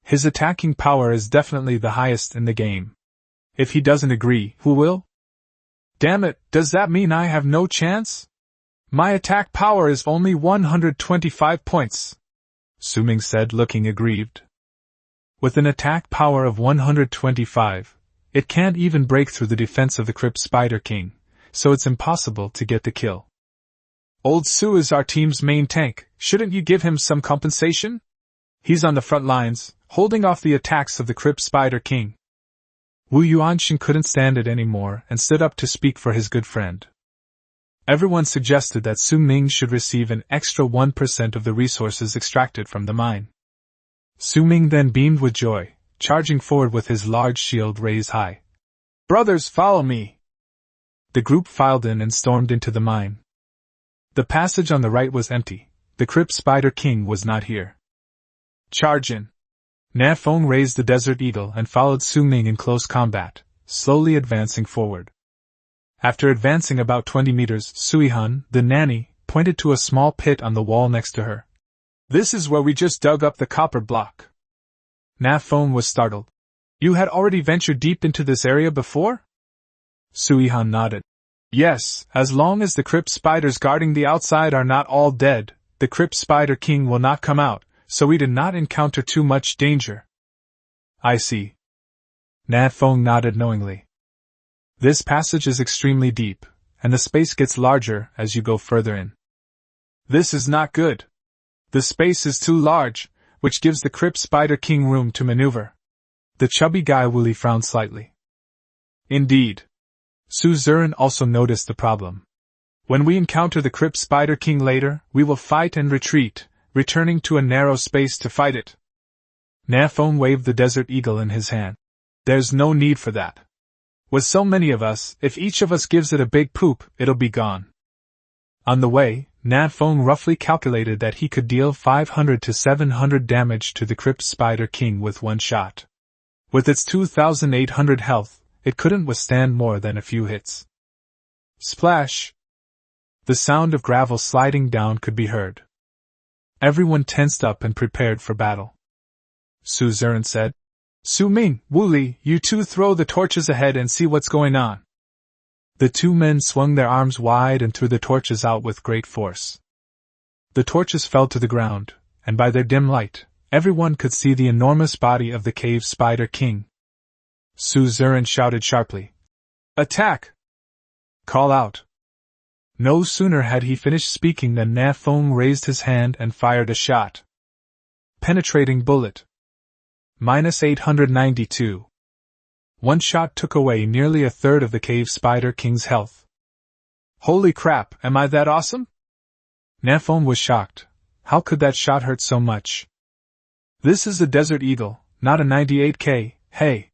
Speaker 1: His attacking power is definitely the highest in the game. If he doesn't agree, who will? Damn it, does that mean I have no chance? My attack power is only 125 points, Su Ming said, looking aggrieved. With an attack power of 125, it can't even break through the defense of the crypt spider king, so it's impossible to get the kill. Old Su is our team's main tank, shouldn't you give him some compensation? He's on the front lines, holding off the attacks of the crypt spider king. Wu Yuanxin couldn't stand it anymore and stood up to speak for his good friend. Everyone suggested that Su Ming should receive an extra 1% of the resources extracted from the mine. Su Ming then beamed with joy, charging forward with his large shield raised high. Brothers, follow me! The group filed in and stormed into the mine. The passage on the right was empty. The crypt spider king was not here. Charge in! Nan Feng raised the desert eagle and followed Su Ming in close combat, slowly advancing forward. After advancing about 20 meters, Suihan, the nanny, pointed to a small pit on the wall next to her. This is where we just dug up the copper block. Nan Feng was startled. You had already ventured deep into this area before? Suihan nodded. Yes, as long as the crypt spiders guarding the outside are not all dead, the crypt spider king will not come out, so we did not encounter too much danger. I see. Nan Feng nodded knowingly. This passage is extremely deep, and the space gets larger as you go further in. This is not good. The space is too large, which gives the crypt spider king room to maneuver. The chubby guy Wooly frowned slightly. Indeed. Su Ziren also noticed the problem. When we encounter the crypt spider king later, we will fight and retreat, returning to a narrow space to fight it. Nan Feng waved the desert eagle in his hand. There's no need for that. With so many of us, if each of us gives it a big poop, it'll be gone. On the way, Nan Feng roughly calculated that he could deal 500 to 700 damage to the crypt spider king with one shot. With its 2,800 health, it couldn't withstand more than a few hits. Splash! The sound of gravel sliding down could be heard. Everyone tensed up and prepared for battle. Su Ziren said, Su Ming, Wu Li, you two throw the torches ahead and see what's going on. The two men swung their arms wide and threw the torches out with great force. The torches fell to the ground, and by their dim light, everyone could see the enormous body of the cave spider king. Su Ziren shouted sharply, Attack! Call out! No sooner had he finished speaking than Nan Feng raised his hand and fired a shot. Penetrating bullet. -892. One shot took away nearly a third of the cave spider king's health. Holy crap, am I that awesome? Nan Feng was shocked. How could that shot hurt so much? This is a desert eagle, not a 98k, hey!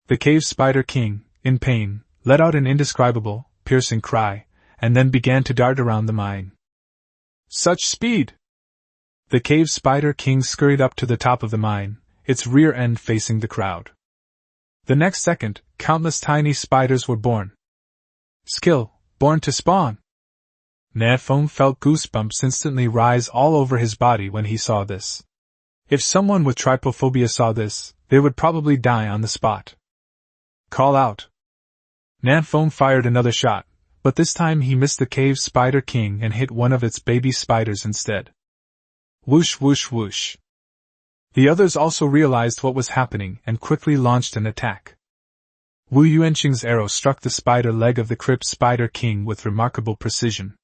Speaker 1: The cave spider king, in pain, let out an indescribable, piercing cry, and then began to dart around the mine. Such speed! The cave spider king scurried up to the top of the mine, its rear end facing the crowd. The next second, countless tiny spiders were born. Skill, born to spawn. Nan Feng felt goosebumps instantly rise all over his body when he saw this. If someone with trypophobia saw this, they would probably die on the spot. Call out. Nan Feng fired another shot, but this time he missed the cave spider king and hit one of its baby spiders instead. Whoosh whoosh whoosh. The others also realized what was happening and quickly launched an attack. Wu Yuanqing's arrow struck the spider leg of the crypt spider king with remarkable precision.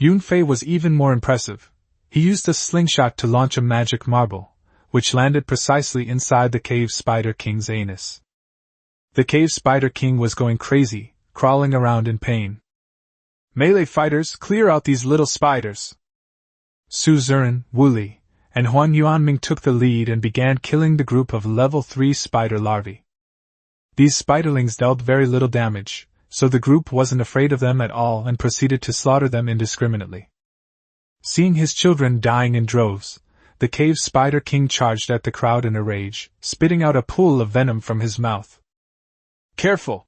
Speaker 1: Yunfei was even more impressive. He used a slingshot to launch a magic marble, which landed precisely inside the cave spider king's anus. The cave spider king was going crazy, crawling around in pain. Melee fighters, clear out these little spiders! Su Ziren, Wu Li, and Huan Yuanming took the lead and began killing the group of level 3 spider larvae. These spiderlings dealt very little damage, so the group wasn't afraid of them at all and proceeded to slaughter them indiscriminately. Seeing his children dying in droves, the cave spider king charged at the crowd in a rage, spitting out a pool of venom from his mouth. Careful!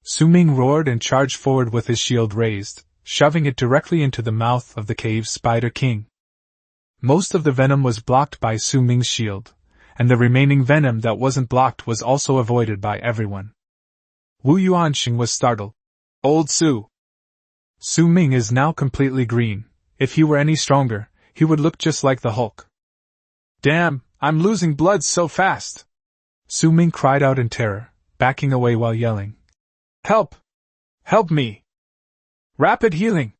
Speaker 1: Su Ming roared and charged forward with his shield raised, shoving it directly into the mouth of the cave spider king. Most of the venom was blocked by Su Ming's shield, and the remaining venom that wasn't blocked was also avoided by everyone. Wu Yuanqing was startled. Old Su! Su Ming is now completely green. If he were any stronger, he would look just like the Hulk. Damn, I'm losing blood so fast! Su Ming cried out in terror, backing away while yelling. Help! Help me! Rapid healing!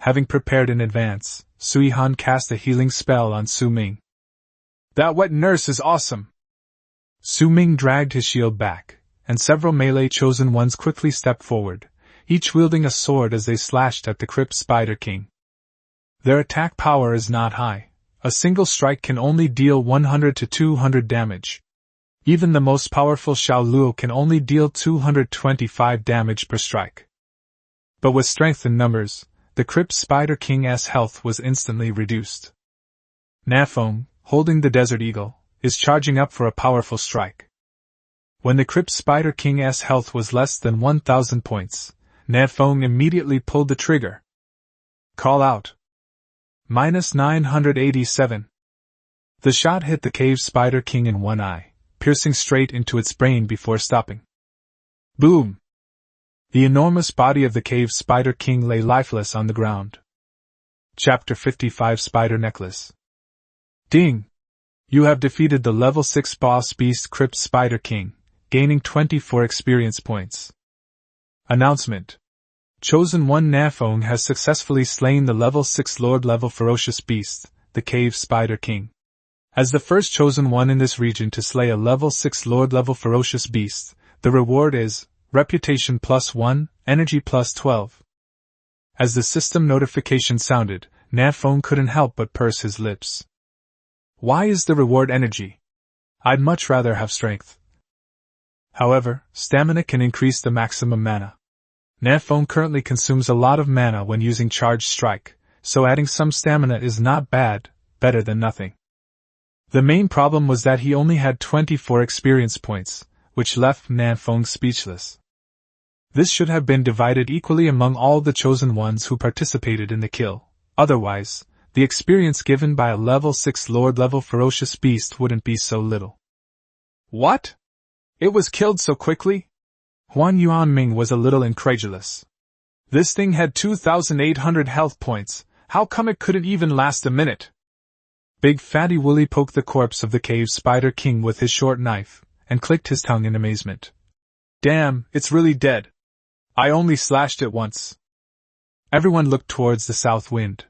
Speaker 1: Having prepared in advance, Sui Han cast a healing spell on Su Ming. That wet nurse is awesome! Su Ming dragged his shield back, and several melee chosen ones quickly stepped forward, each wielding a sword as they slashed at the crypt spider king. Their attack power is not high. A single strike can only deal 100 to 200 damage. Even the most powerful Xiao Luo can only deal 225 damage per strike. But with strength in numbers, the crypt spider king's health was instantly reduced. Nan Feng, holding the desert eagle, is charging up for a powerful strike. When the crypt spider king's health was less than 1,000 points, Nan Feng immediately pulled the trigger. Call out. -987. The shot hit the cave spider king in one eye, piercing straight into its brain before stopping. Boom! The enormous body of the cave spider king lay lifeless on the ground. Chapter 55 Spider Necklace. Ding! You have defeated the level 6 boss beast crypt spider king, gaining 24 experience points. Announcement. Chosen 1 Nan Feng has successfully slain the level 6 Lord-level ferocious beast, the cave spider king. As the first chosen one in this region to slay a level 6 Lord-level ferocious beast, the reward is Reputation +1, Energy +12. As the system notification sounded, Nan Feng couldn't help but purse his lips. Why is the reward energy? I'd much rather have strength. However, stamina can increase the maximum mana. Nan Feng currently consumes a lot of mana when using Charged Strike, so adding some stamina is not bad, better than nothing. The main problem was that he only had 24 experience points, which left Nan Feng speechless. This should have been divided equally among all the chosen ones who participated in the kill, otherwise, the experience given by a level 6 Lord-level ferocious beast wouldn't be so little. What? It was killed so quickly? Huan Yuanming was a little incredulous. This thing had 2,800 health points, how come it couldn't even last a minute? Big Fatty Wooly poked the corpse of the cave spider king with his short knife, and clicked his tongue in amazement. Damn, it's really dead. I only slashed it once. Everyone looked towards the south wind.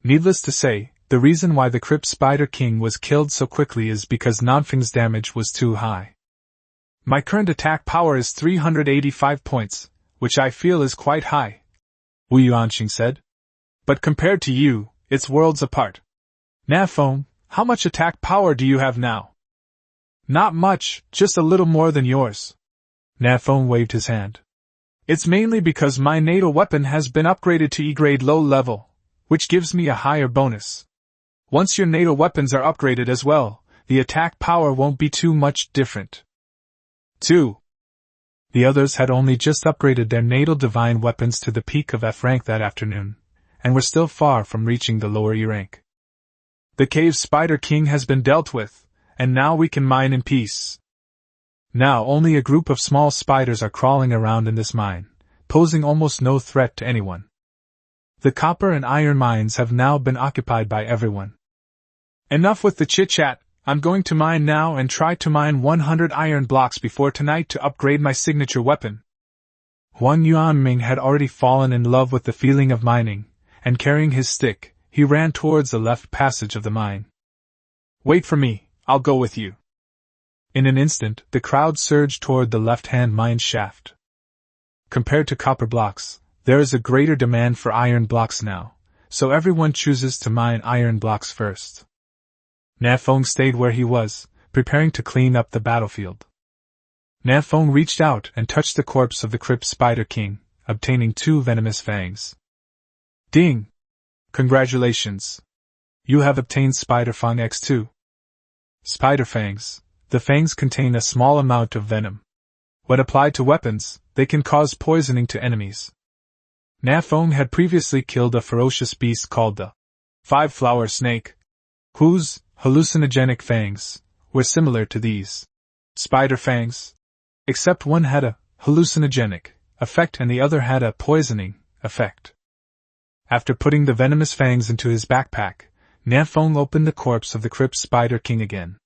Speaker 1: Needless to say, the reason why the crypt spider king was killed so quickly is because Nan Feng's damage was too high. My current attack power is 385 points, which I feel is quite high, Wu Yuanqing said. But compared to you, it's worlds apart. Nan Feng, how much attack power do you have now? Not much, just a little more than yours. Nan Feng waved his hand. It's mainly because my natal weapon has been upgraded to E-grade low level, which gives me a higher bonus. Once your natal weapons are upgraded as well, the attack power won't be too much different. 2. The others had only just upgraded their natal divine weapons to the peak of F rank that afternoon, and were still far from reaching the lower E rank. The cave spider king has been dealt with, and now we can mine in peace. Now only a group of small spiders are crawling around in this mine, posing almost no threat to anyone. The copper and iron mines have now been occupied by everyone. Enough with the chit-chat, I'm going to mine now and try to mine 100 iron blocks before tonight to upgrade my signature weapon. Huang Yuanming had already fallen in love with the feeling of mining, and carrying his stick, he ran towards the left passage of the mine. Wait for me, I'll go with you. In an instant, the crowd surged toward the left-hand mine shaft. Compared to copper blocks, there is a greater demand for iron blocks now, so everyone chooses to mine iron blocks first. Nan Feng stayed where he was, preparing to clean up the battlefield. Nan Feng reached out and touched the corpse of the crypt spider king, obtaining 2 venomous fangs. Ding! Congratulations! You have obtained Spider Fang X2. Spider fangs. The fangs contain a small amount of venom. When applied to weapons, they can cause poisoning to enemies. Nan Feng had previously killed a ferocious beast called the 5-flower snake, whose hallucinogenic fangs were similar to these spider fangs, except one had a hallucinogenic effect and the other had a poisoning effect. After putting the venomous fangs into his backpack, Nan Feng opened the corpse of the crypt spider king again.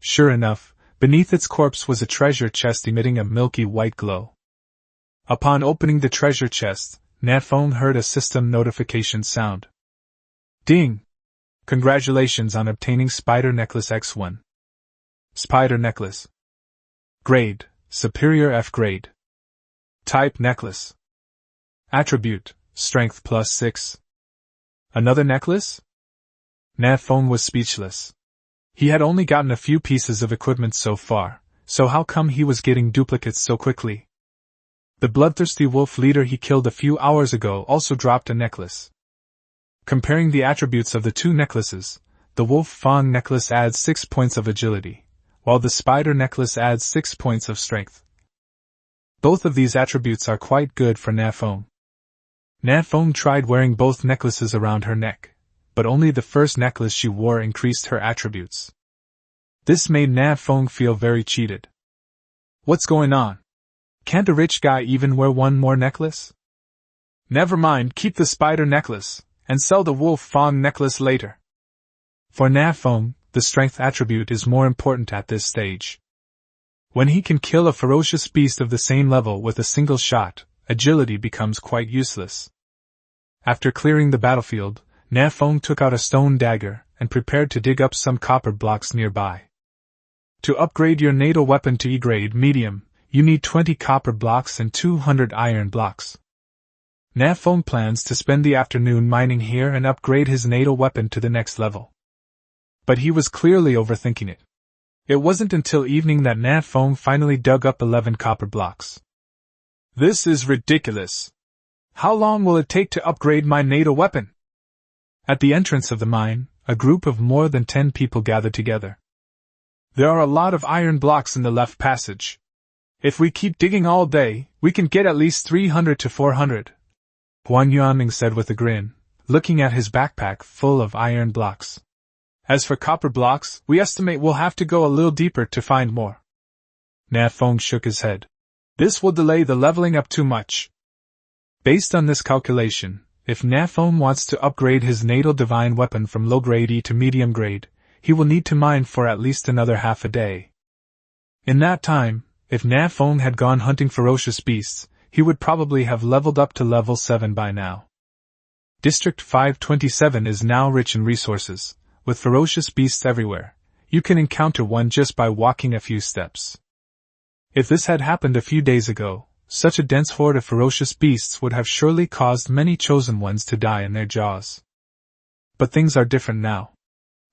Speaker 1: Sure enough, beneath its corpse was a treasure chest emitting a milky white glow. Upon opening the treasure chest, Nan Feng heard a system notification sound. Ding! Congratulations on obtaining Spider Necklace X1. Spider Necklace. Grade: Superior F grade. Type: Necklace. Attribute: Strength +6. Another necklace? Nan Feng was speechless. He had only gotten a few pieces of equipment so far, so how come he was getting duplicates so quickly? The bloodthirsty wolf leader he killed a few hours ago also dropped a necklace. Comparing the attributes of the 2 necklaces, the wolf fang necklace adds 6 points of agility, while the spider necklace adds 6 points of strength. Both of these attributes are quite good for Nan Feng. Nan Feng tried wearing both necklaces around her neck, but only the first necklace she wore increased her attributes. This made Nan Feng feel very cheated. What's going on? Can't a rich guy even wear one more necklace? Never mind, keep the spider necklace, and sell the wolf fang necklace later. For Nan Feng, the strength attribute is more important at this stage. When he can kill a ferocious beast of the same level with a single shot, agility becomes quite useless. After clearing the battlefield, Nan Feng took out a stone dagger and prepared to dig up some copper blocks nearby. To upgrade your natal weapon to E-grade medium, you need 20 copper blocks and 200 iron blocks. Nan Feng plans to spend the afternoon mining here and upgrade his natal weapon to the next level. But he was clearly overthinking it. It wasn't until evening that Nan Feng finally dug up 11 copper blocks. This is ridiculous. How long will it take to upgrade my natal weapon? At the entrance of the mine, a group of more than 10 people gathered together. There are a lot of iron blocks in the left passage. If we keep digging all day, we can get at least 300 to 400. Huang Yuanming said with a grin, looking at his backpack full of iron blocks. As for copper blocks, we estimate we'll have to go a little deeper to find more. Nan Feng shook his head. This will delay the leveling up too much. Based on this calculation, if Nan Feng wants to upgrade his natal divine weapon from low grade E to medium grade, he will need to mine for at least another half a day. In that time, if Nan Feng had gone hunting ferocious beasts, he would probably have leveled up to level 7 by now. District 527 is now rich in resources, with ferocious beasts everywhere. You can encounter one just by walking a few steps. If this had happened a few days ago, such a dense horde of ferocious beasts would have surely caused many chosen ones to die in their jaws. But things are different now.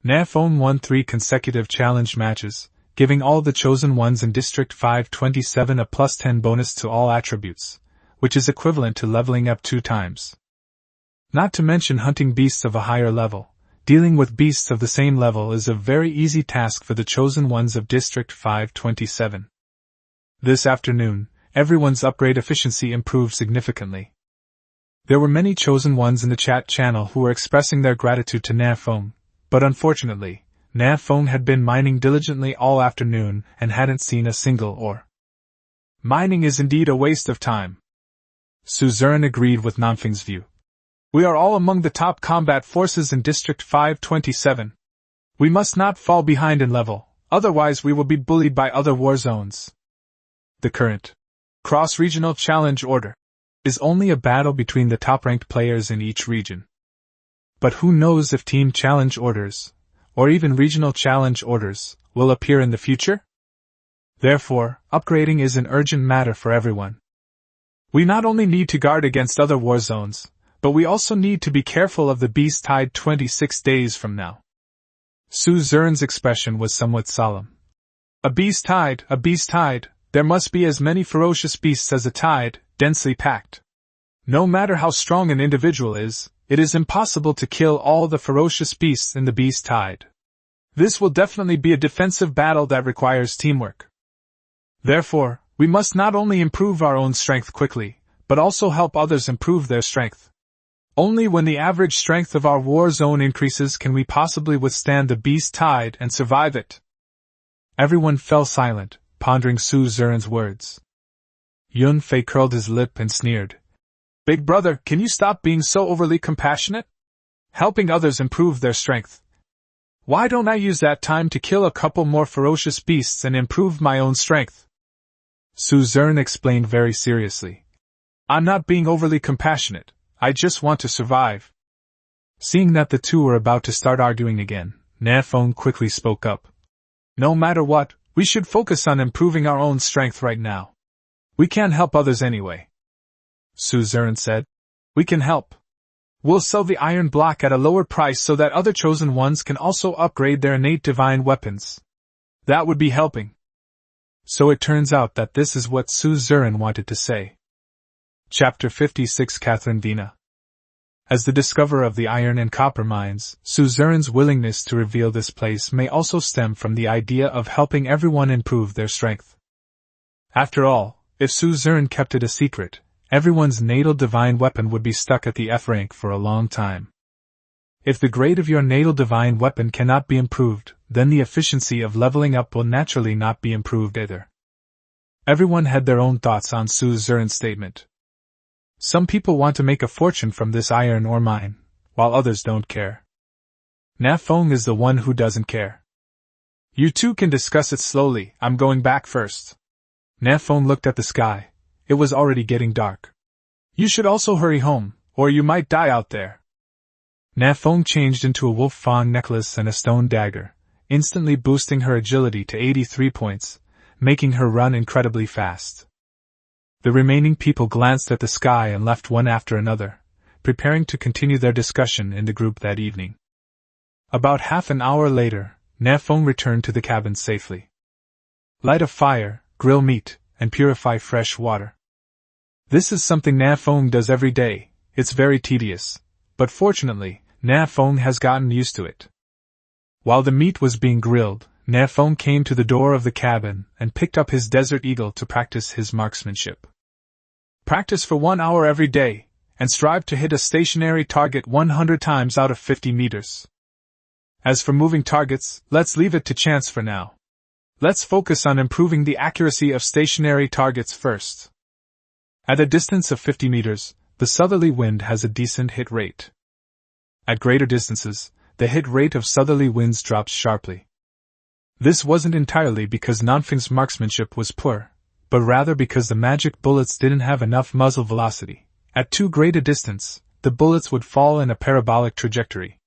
Speaker 1: Nan Feng won 3 consecutive challenge matches, giving all the chosen ones in District 527 a +10 bonus to all attributes, which is equivalent to leveling up 2 times. Not to mention hunting beasts of a higher level, dealing with beasts of the same level is a very easy task for the chosen ones of District 527. This afternoon, everyone's upgrade efficiency improved significantly. There were many chosen ones in the chat channel who were expressing their gratitude to Nan Feng, but unfortunately, Nan Feng had been mining diligently all afternoon and hadn't seen a single ore. Mining is indeed a waste of time. Suzerain agreed with Nan Feng's view. We are all among the top combat forces in District 527. We must not fall behind in level, otherwise we will be bullied by other war zones. The current cross-regional challenge order is only a battle between the top-ranked players in each region. But who knows if team challenge orders, or even regional challenge orders, will appear in the future? Therefore, upgrading is an urgent matter for everyone. We not only need to guard against other war zones, but we also need to be careful of the beast tide 26 days from now. Suzerain's expression was somewhat solemn. A beast tide, there must be as many ferocious beasts as a tide, densely packed. No matter how strong an individual is, it is impossible to kill all the ferocious beasts in the beast tide. This will definitely be a defensive battle that requires teamwork. Therefore, we must not only improve our own strength quickly, but also help others improve their strength. Only when the average strength of our war zone increases can we possibly withstand the beast tide and survive it. Everyone fell silent, pondering Suzerain's words. Yun Fei curled his lip and sneered. Big brother, can you stop being so overly compassionate? Helping others improve their strength. Why don't I use that time to kill a couple more ferocious beasts and improve my own strength? Suzerain explained very seriously. I'm not being overly compassionate, I just want to survive. Seeing that the two were about to start arguing again, Nan Feng quickly spoke up. No matter what, we should focus on improving our own strength right now. We can't help others anyway. Suzerain said. We can help. We'll sell the iron block at a lower price so that other chosen ones can also upgrade their innate divine weapons. That would be helping. So it turns out that this is what Suzerain wanted to say. Chapter 56 Catherine Vina. As the discoverer of the iron and copper mines, Suzerain's willingness to reveal this place may also stem from the idea of helping everyone improve their strength. After all, if Suzerain kept it a secret, everyone's natal divine weapon would be stuck at the F rank for a long time. If the grade of your natal divine weapon cannot be improved, then the efficiency of leveling up will naturally not be improved either. Everyone had their own thoughts on Suzerain's statement. Some people want to make a fortune from this iron ore mine, while others don't care. Nan Feng is the one who doesn't care. You two can discuss it slowly, I'm going back first. Nan Feng looked at the sky. It was already getting dark. You should also hurry home, or you might die out there. Nan Feng changed into a wolf fawn necklace and a stone dagger, instantly boosting her agility to 83 points, making her run incredibly fast. The remaining people glanced at the sky and left one after another, preparing to continue their discussion in the group that evening. About half an hour later, Nan Feng returned to the cabin safely. Light a fire, grill meat, and purify fresh water. This is something Nan Feng does every day. It's very tedious, but fortunately, Nan Feng has gotten used to it. While the meat was being grilled, Nan Feng came to the door of the cabin and picked up his desert eagle to practice his marksmanship. Practice for 1 hour every day, and strive to hit a stationary target 100 times out of 50 meters. As for moving targets, let's leave it to chance for now. Let's focus on improving the accuracy of stationary targets first. At a distance of 50 meters, the southerly wind has a decent hit rate. At greater distances, the hit rate of southerly winds drops sharply. This wasn't entirely because Nan Feng's marksmanship was poor, but rather because the magic bullets didn't have enough muzzle velocity. At too great a distance, the bullets would fall in a parabolic trajectory.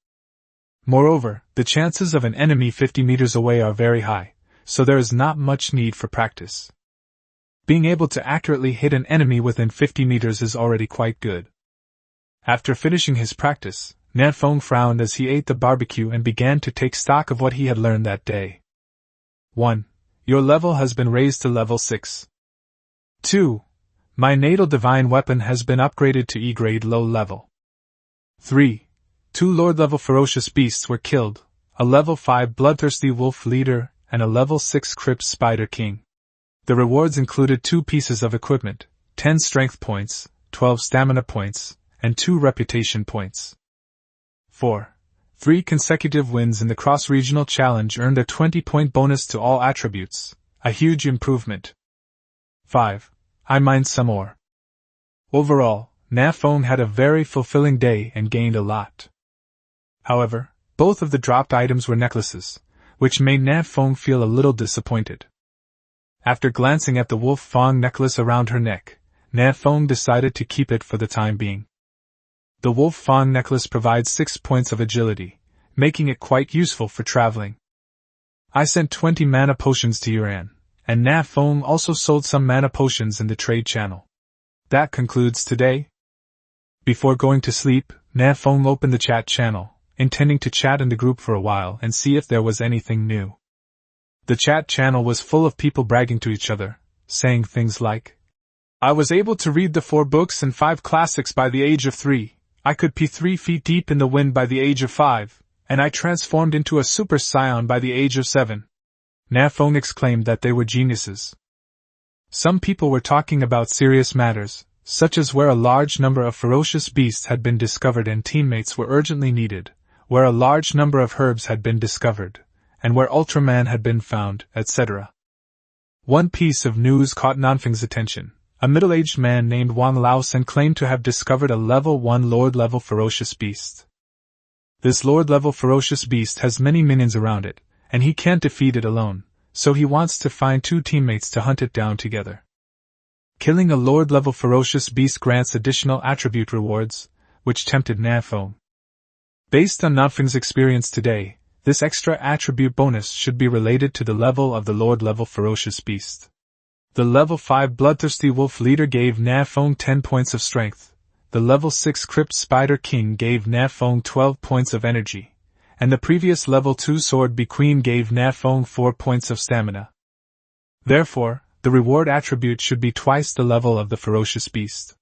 Speaker 1: Moreover, the chances of an enemy 50 meters away are very high, so there is not much need for practice. Being able to accurately hit an enemy within 50 meters is already quite good. After finishing his practice, Nan Feng frowned as he ate the barbecue and began to take stock of what he had learned that day. 1. Your level has been raised to level 6. 2. My natal divine weapon has been upgraded to E-grade low level. 3. 2 Lord-level ferocious beasts were killed, a level 5 bloodthirsty wolf leader and a level 6 crypt spider king. The rewards included 2 pieces of equipment, 10 strength points, 12 stamina points, and 2 reputation points. 4. 3 consecutive wins in the cross-regional challenge earned a 20-point bonus to all attributes, a huge improvement. 5. I mined some more. Overall, Nan Feng had a very fulfilling day and gained a lot. However, both of the dropped items were necklaces, which made Nan Feng feel a little disappointed. After glancing at the wolf fawn necklace around her neck, Nan Feng decided to keep it for the time being. The wolf fawn necklace provides 6 points of agility, making it quite useful for traveling. I sent 20 mana potions to Yuan, and Nan Feng also sold some mana potions in the trade channel. That concludes today. Before going to sleep, Nan Feng opened the chat channel, intending to chat in the group for a while and see if there was anything new. The chat channel was full of people bragging to each other, saying things like, I was able to read the 4 books and 5 classics by the age of 3, I could pee 3 feet deep in the wind by the age of 5, and I transformed into a super scion by the age of 7. Nan Feng exclaimed that they were geniuses. Some people were talking about serious matters, such as where a large number of ferocious beasts had been discovered and teammates were urgently needed, where a large number of herbs had been discovered, and where Ultraman had been found, etc. One piece of news caught Nan Feng's attention. A middle-aged man named Wang Laosen claimed to have discovered a level 1 Lord-level ferocious beast. This Lord-level ferocious beast has many minions around it, and he can't defeat it alone, so he wants to find 2 teammates to hunt it down together. Killing a Lord-level ferocious beast grants additional attribute rewards, which tempted Nan Feng. Based on Nan Feng's experience today, this extra attribute bonus should be related to the level of the Lord-level ferocious beast. The level 5 Bloodthirsty Wolf Leader gave Nan Feng 10 points of strength, the level 6 Crypt Spider King gave Nan Feng 12 points of energy, and the previous level 2 Sword Bee Queen gave Nan Feng 4 points of stamina. Therefore, the reward attribute should be twice the level of the ferocious beast.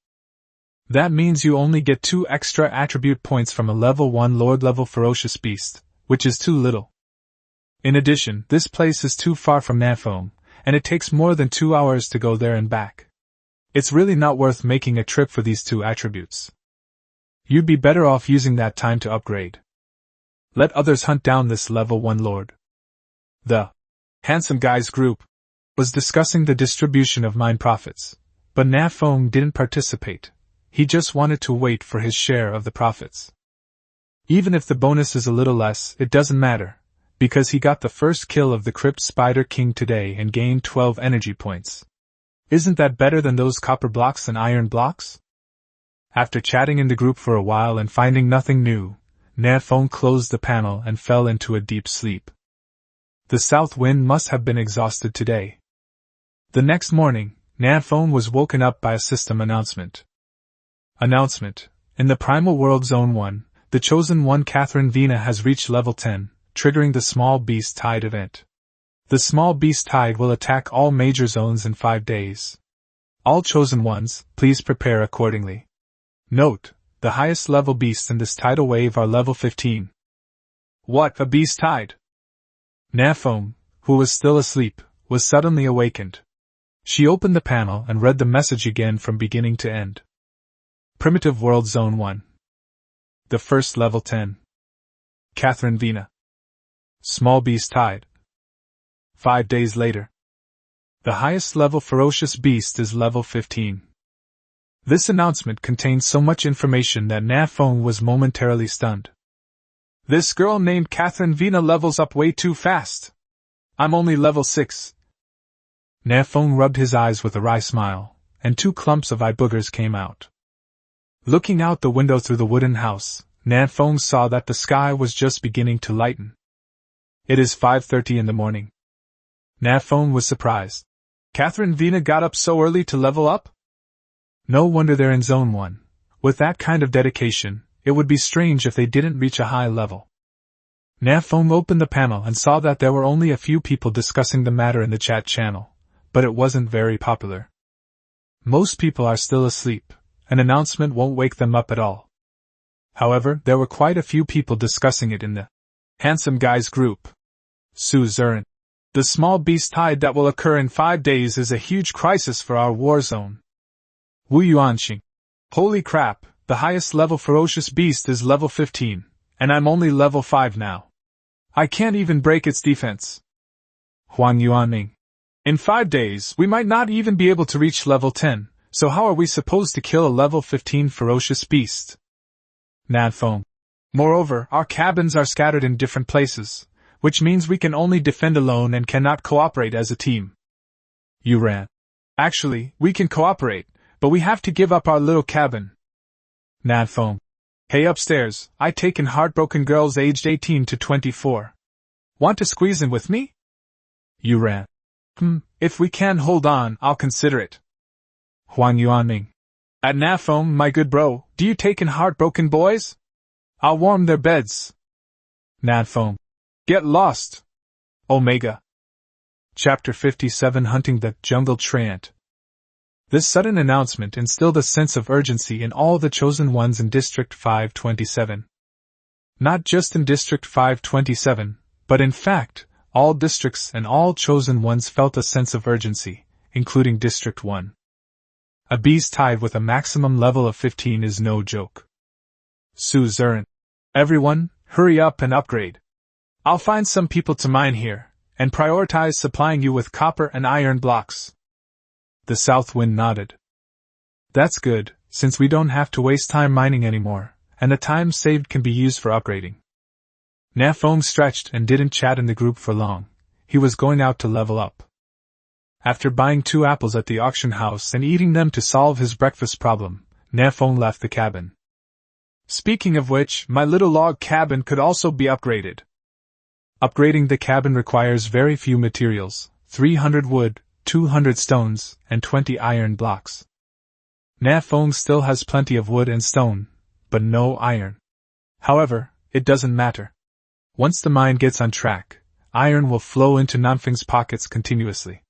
Speaker 1: That means you only get 2 extra attribute points from a level 1 Lord-level ferocious beast, which is too little. In addition, this place is too far from Nan Feng, and it takes more than 2 hours to go there and back. It's really not worth making a trip for these 2 attributes. You'd be better off using that time to upgrade. Let others hunt down this level 1 lord. The Handsome Guys group was discussing the distribution of mine profits, but Nan Feng didn't participate. He just wanted to wait for his share of the profits. Even if the bonus is a little less, it doesn't matter, because he got the first kill of the Crypt Spider King today and gained 12 energy points. Isn't that better than those copper blocks and iron blocks? After chatting in the group for a while and finding nothing new, Nan Feng closed the panel and fell into a deep sleep. The south wind must have been exhausted today. The next morning, Nan Feng was woken up by a system announcement. In the Primal World Zone 1, the Chosen One Catherine Vina has reached level 10, triggering the Small Beast Tide event. The Small Beast Tide will attack all major zones in 5 days. All Chosen Ones, please prepare accordingly. Note, the highest level beasts in this tidal wave are level 15. What, a beast tide? Nan Feng, who was still asleep, was suddenly awakened. She opened the panel and read the message again from beginning to end. Primitive World Zone 1. The first level 10. Catherine Vina. Small Beast Tide. 5 days later. The highest level ferocious beast is level 15. This announcement contained so much information that Nan Feng was momentarily stunned. This girl named Catherine Vina levels up way too fast. I'm only level 6. Nan Feng rubbed his eyes with a wry smile, and 2 clumps of eye boogers came out. Looking out the window through the wooden house, Nan Feng saw that the sky was just beginning to lighten. It is 5:30 in the morning. Nan Feng was surprised. Catherine Vina got up so early to level up? No wonder they're in Zone 1. With that kind of dedication, it would be strange if they didn't reach a high level. Nan Feng opened the panel and saw that there were only a few people discussing the matter in the chat channel, but it wasn't very popular. Most people are still asleep. An announcement won't wake them up at all. However, there were quite a few people discussing it in the Handsome Guys group. Su Zurin. The small beast tide that will occur in 5 days is a huge crisis for our war zone. Wu Yuanxing. Holy crap, the highest level ferocious beast is level 15, And I'm only level 5 now. I can't even break its defense. Huang Yuanming. In 5 days, we might not even be able to reach level 10, so how are we supposed to kill a level 15 ferocious beast? Nan Feng. Moreover, our cabins are scattered in different places, which means we can only defend alone and cannot cooperate as a team. Yu Ran. Actually, we can cooperate, but we have to give up our little cabin. Nan Feng. Hey upstairs, I taken heartbroken girls aged 18 to 24. Want to squeeze in with me? Yu Ran. If we can hold on, I'll consider it. Huang Yuanming. At Nan Feng, my good bro, do you take in heartbroken boys? I'll warm their beds. Nan Feng. Get lost. Omega. Chapter 57 Hunting the Jungle Treant. This sudden announcement instilled a sense of urgency in all the chosen ones in District 527. Not just in District 527, but in fact, all districts and all chosen ones felt a sense of urgency, including District 1. A beast tied with a maximum level of 15 is no joke. Su Zuran. Everyone, hurry up and upgrade. I'll find some people to mine here, and prioritize supplying you with copper and iron blocks. The South Wind nodded. That's good, since we don't have to waste time mining anymore, and the time saved can be used for upgrading. Nan Feng stretched and didn't chat in the group for long. He was going out to level up. After buying 2 apples at the auction house and eating them to solve his breakfast problem, Nan Feng left the cabin. Speaking of which, my little log cabin could also be upgraded. Upgrading the cabin requires very few materials, 300 wood, 200 stones, and 20 iron blocks. Nan Feng still has plenty of wood and stone, but no iron. However, it doesn't matter. Once the mine gets on track, iron will flow into Nan Feng's pockets continuously.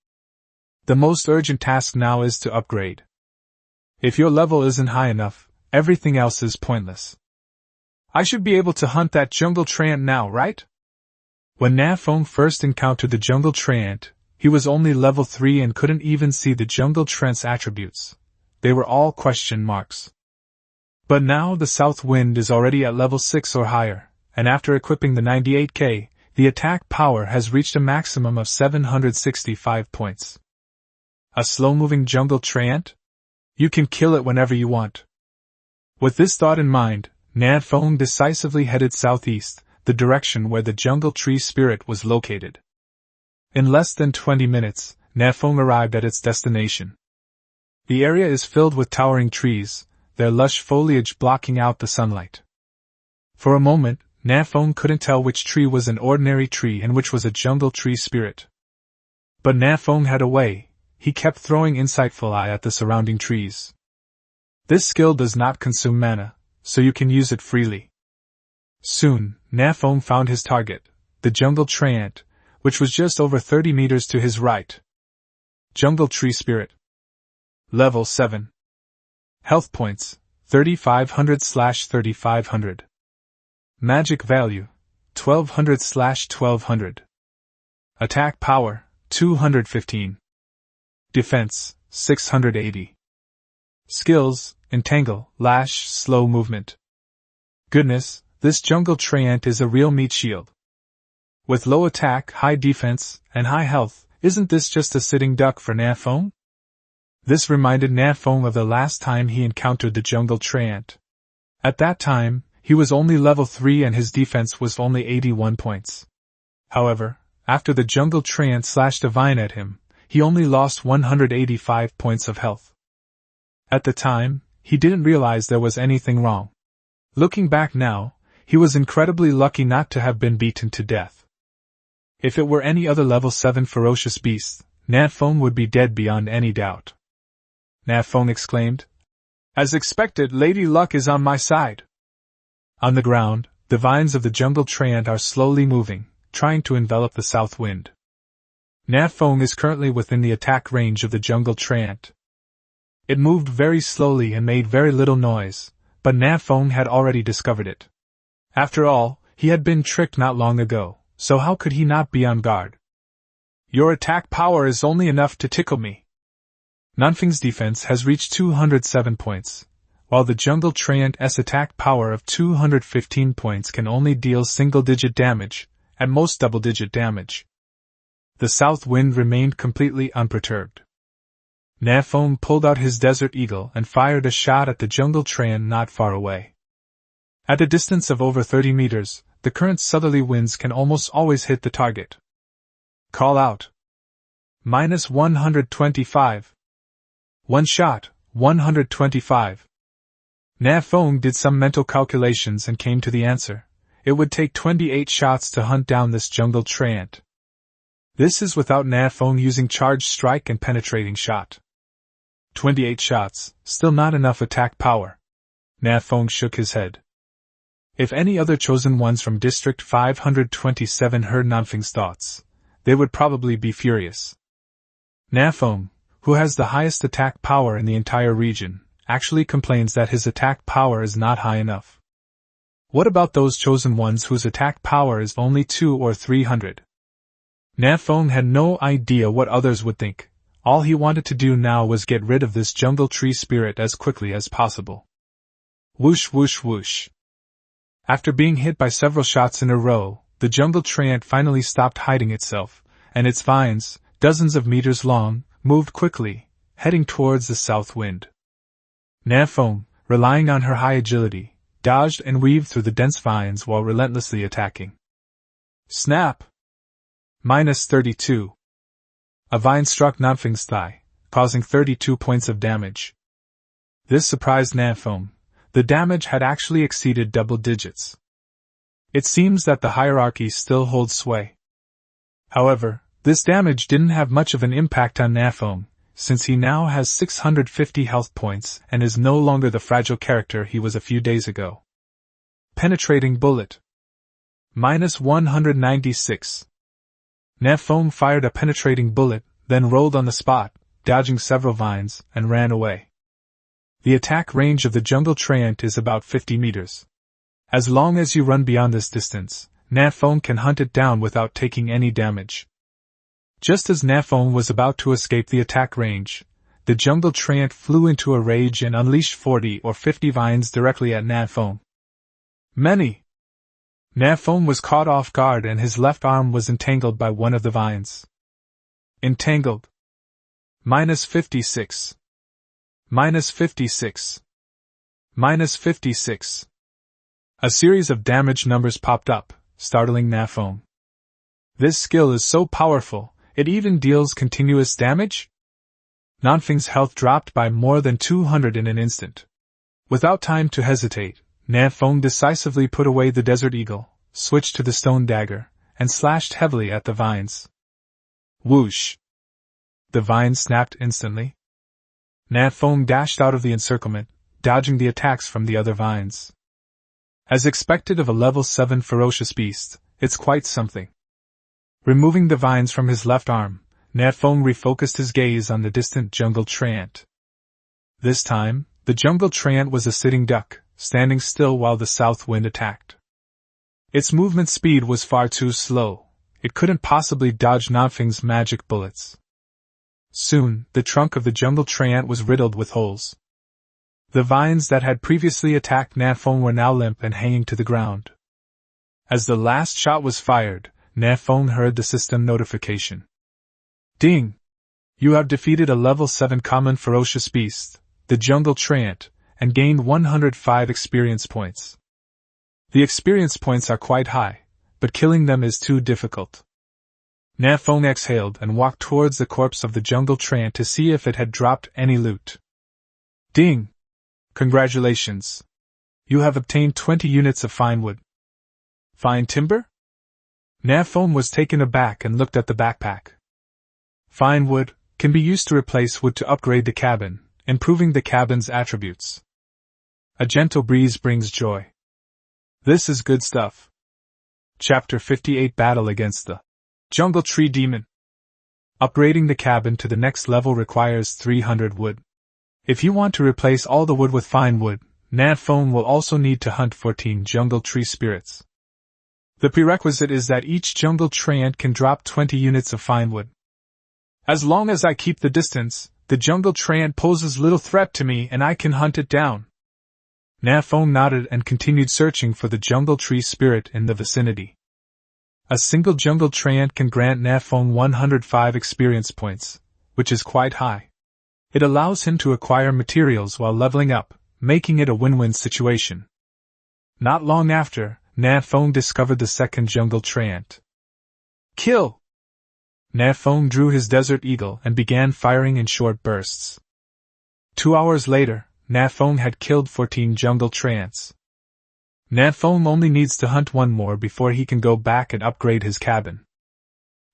Speaker 1: The most urgent task now is to upgrade. If your level isn't high enough, everything else is pointless. I should be able to hunt that jungle treant now, right? When Nan Feng first encountered the jungle treant, he was only level 3 and couldn't even see the jungle treant's attributes. They were all question marks. But now the south wind is already at level 6 or higher, and after equipping the 98K, the attack power has reached a maximum of 765 points. A slow-moving jungle treant? You can kill it whenever you want. With this thought in mind, Nan Feng decisively headed southeast, the direction where the jungle tree spirit was located. In less than 20 minutes, Nan Feng arrived at its destination. The area is filled with towering trees, their lush foliage blocking out the sunlight. For a moment, Nan Feng couldn't tell which tree was an ordinary tree and which was a jungle tree spirit. But Nan Feng had a way. He kept throwing insightful eye at the surrounding trees. This skill does not consume mana, so you can use it freely. Soon, Nan Feng found his target, the jungle treant, which was just over 30 meters to his right. Jungle Tree Spirit. Level 7. Health points, 3500/3500. Magic value, 1200/1200. Attack power, 215. Defense, 680. Skills, Entangle, Lash, Slow Movement. Goodness, this jungle treant is a real meat shield. With low attack, high defense, and high health, isn't this just a sitting duck for Nan Feng? This reminded Nan Feng of the last time he encountered the jungle treant. At that time, he was only level 3 and his defense was only 81 points. However, after the jungle treant slashed a vine at him, he only lost 185 points of health. At the time, he didn't realize there was anything wrong. Looking back now, he was incredibly lucky not to have been beaten to death. If it were any other level 7 ferocious beast, Nan Feng would be dead beyond any doubt. Nan Feng exclaimed. As expected, Lady Luck is on my side. On the ground, the vines of the jungle treant are slowly moving, trying to envelop the south wind. Nan Feng is currently within the attack range of the jungle treant. It moved very slowly and made very little noise, but Nan Feng had already discovered it. After all, he had been tricked not long ago, so how could he not be on guard? Your attack power is only enough to tickle me. Nan Feng's defense has reached 207 points, while the jungle treant's attack power of 215 points can only deal single-digit damage, at most double-digit damage. The south wind remained completely unperturbed. Nan Feng pulled out his desert eagle and fired a shot at the jungle treant not far away. At a distance of over 30 meters, the current southerly winds can almost always hit the target. Call out. -125. One shot, 125. Nan Feng did some mental calculations and came to the answer. It would take 28 shots to hunt down this jungle treant. This is without Nan Feng using charged strike and penetrating shot. 28 shots, still not enough attack power. Nan Feng shook his head. If any other chosen ones from District 527 heard Nan Feng's thoughts, they would probably be furious. Nan Feng, who has the highest attack power in the entire region, actually complains that his attack power is not high enough. What about those chosen ones whose attack power is only 200 or 300? Nan Feng had no idea what others would think. All he wanted to do now was get rid of this jungle tree spirit as quickly as possible. Whoosh whoosh whoosh. After being hit by several shots in a row, the jungle treant finally stopped hiding itself, and its vines, dozens of meters long, moved quickly, heading towards the south wind. Nan Feng, relying on her high agility, dodged and weaved through the dense vines while relentlessly attacking. Snap! -32. A vine struck Nan Feng's thigh, causing 32 points of damage. This surprised Nan Feng. The damage had actually exceeded double digits. It seems that the hierarchy still holds sway. However, this damage didn't have much of an impact on Nan Feng, since he now has 650 health points and is no longer the fragile character he was a few days ago. Penetrating bullet. -196. Nan Feng fired a penetrating bullet, then rolled on the spot, dodging several vines, and ran away. The attack range of the jungle treant is about 50 meters. As long as you run beyond this distance, Nan Feng can hunt it down without taking any damage. Just as Nan Feng was about to escape the attack range, the jungle treant flew into a rage and unleashed 40 or 50 vines directly at Nan Feng. Many! Nan Feng was caught off guard and his left arm was entangled by one of the vines. Entangled. -56. -56. -56. A series of damage numbers popped up, startling Nan Feng. This skill is so powerful, it even deals continuous damage? Nan Feng's health dropped by more than 200 in an instant. Without time to hesitate, Nan Feng decisively put away the desert eagle, switched to the stone dagger, and slashed heavily at the vines. Whoosh! The vines snapped instantly. Nan Feng dashed out of the encirclement, dodging the attacks from the other vines. As expected of a level 7 ferocious beast, it's quite something. Removing the vines from his left arm, Nan Feng refocused his gaze on the distant jungle treant. This time, the jungle treant was a sitting duck, standing still while the south wind attacked. Its movement speed was far too slow. It couldn't possibly dodge Nan Feng's magic bullets. Soon, the trunk of the jungle treant was riddled with holes. The vines that had previously attacked Nan Feng were now limp and hanging to the ground. As the last shot was fired, Nan Feng heard the system notification. Ding! You have defeated a level 7 common ferocious beast, the jungle treant, and gained 105 experience points. The experience points are quite high, but killing them is too difficult. Nan Feng exhaled and walked towards the corpse of the jungle treant to see if it had dropped any loot. Ding! Congratulations! You have obtained 20 units of fine wood. Fine timber? Nan Feng was taken aback and looked at the backpack. Fine wood can be used to replace wood to upgrade the cabin, improving the cabin's attributes. A gentle breeze brings joy. This is good stuff. Chapter 58 Battle against the Jungle Tree Demon. Upgrading the cabin to the next level requires 300 wood. If you want to replace all the wood with fine wood, Nan Feng will also need to hunt 14 jungle tree spirits. The prerequisite is that each jungle treant can drop 20 units of fine wood. As long as I keep the distance, the jungle treant poses little threat to me and I can hunt it down. Nan Feng nodded and continued searching for the jungle tree spirit in the vicinity. A single jungle tree ant can grant Nan Feng 105 experience points, which is quite high. It allows him to acquire materials while leveling up, making it a win-win situation. Not long after, Nan Feng discovered the second jungle tree ant. Kill! Nan Feng drew his desert eagle and began firing in short bursts. 2 hours later, Nan Feng had killed 14 jungle tree ants. Nan Feng only needs to hunt one more before he can go back and upgrade his cabin.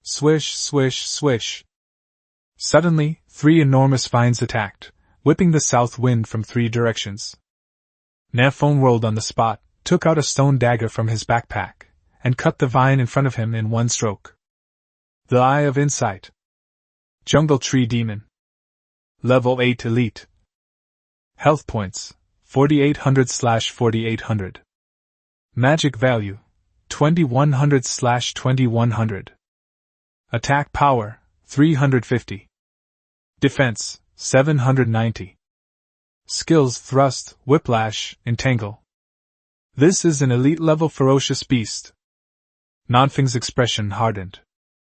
Speaker 1: Swish, swish, swish. Suddenly, 3 enormous vines attacked, whipping the south wind from 3 directions. Nan Feng rolled on the spot, took out a stone dagger from his backpack, and cut the vine in front of him in one stroke. The Eye of Insight. Jungle Tree Demon. Level 8 Elite. Health points, 4800/4800. Magic value, 2100/2100. Attack power, 350. Defense, 790. Skills Thrust, Whiplash, Entangle. This is an elite-level ferocious beast. Nan Feng's expression hardened.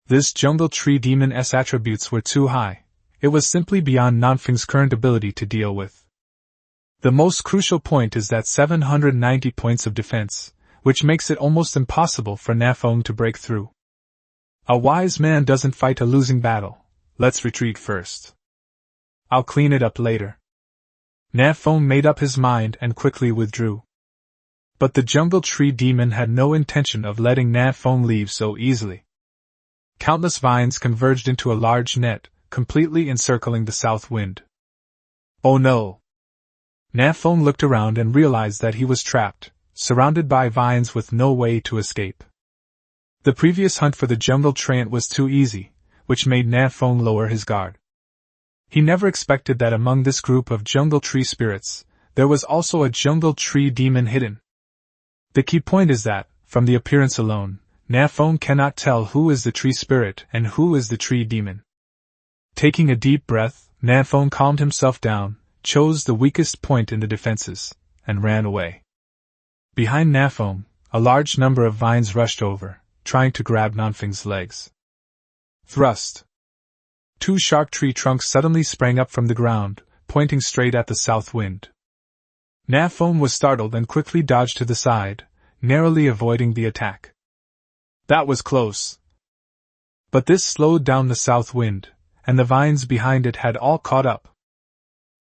Speaker 1: This jungle tree demon's attributes were too high. It was simply beyond Nan Feng's current ability to deal with. The most crucial point is that 790 points of defense, which makes it almost impossible for Nan Feng to break through. A wise man doesn't fight a losing battle. Let's retreat first. I'll clean it up later. Nan Feng made up his mind and quickly withdrew. But the jungle tree demon had no intention of letting Nan Feng leave so easily. Countless vines converged into a large net, completely encircling the south wind. Oh no! Nan Feng looked around and realized that he was trapped, surrounded by vines with no way to escape. The previous hunt for the jungle tree ant was too easy, which made Nan Feng lower his guard. He never expected that among this group of jungle tree spirits, there was also a jungle tree demon hidden. The key point is that, from the appearance alone, Nan Feng cannot tell who is the tree spirit and who is the tree demon. Taking a deep breath, Nan Feng calmed himself down, chose the weakest point in the defenses, and ran away. Behind Nan Feng, a large number of vines rushed over, trying to grab Nan Feng's legs. Thrust. 2 sharp tree trunks suddenly sprang up from the ground, pointing straight at the south wind. Nan Feng was startled and quickly dodged to the side, narrowly avoiding the attack. That was close. But this slowed down the south wind, and the vines behind it had all caught up.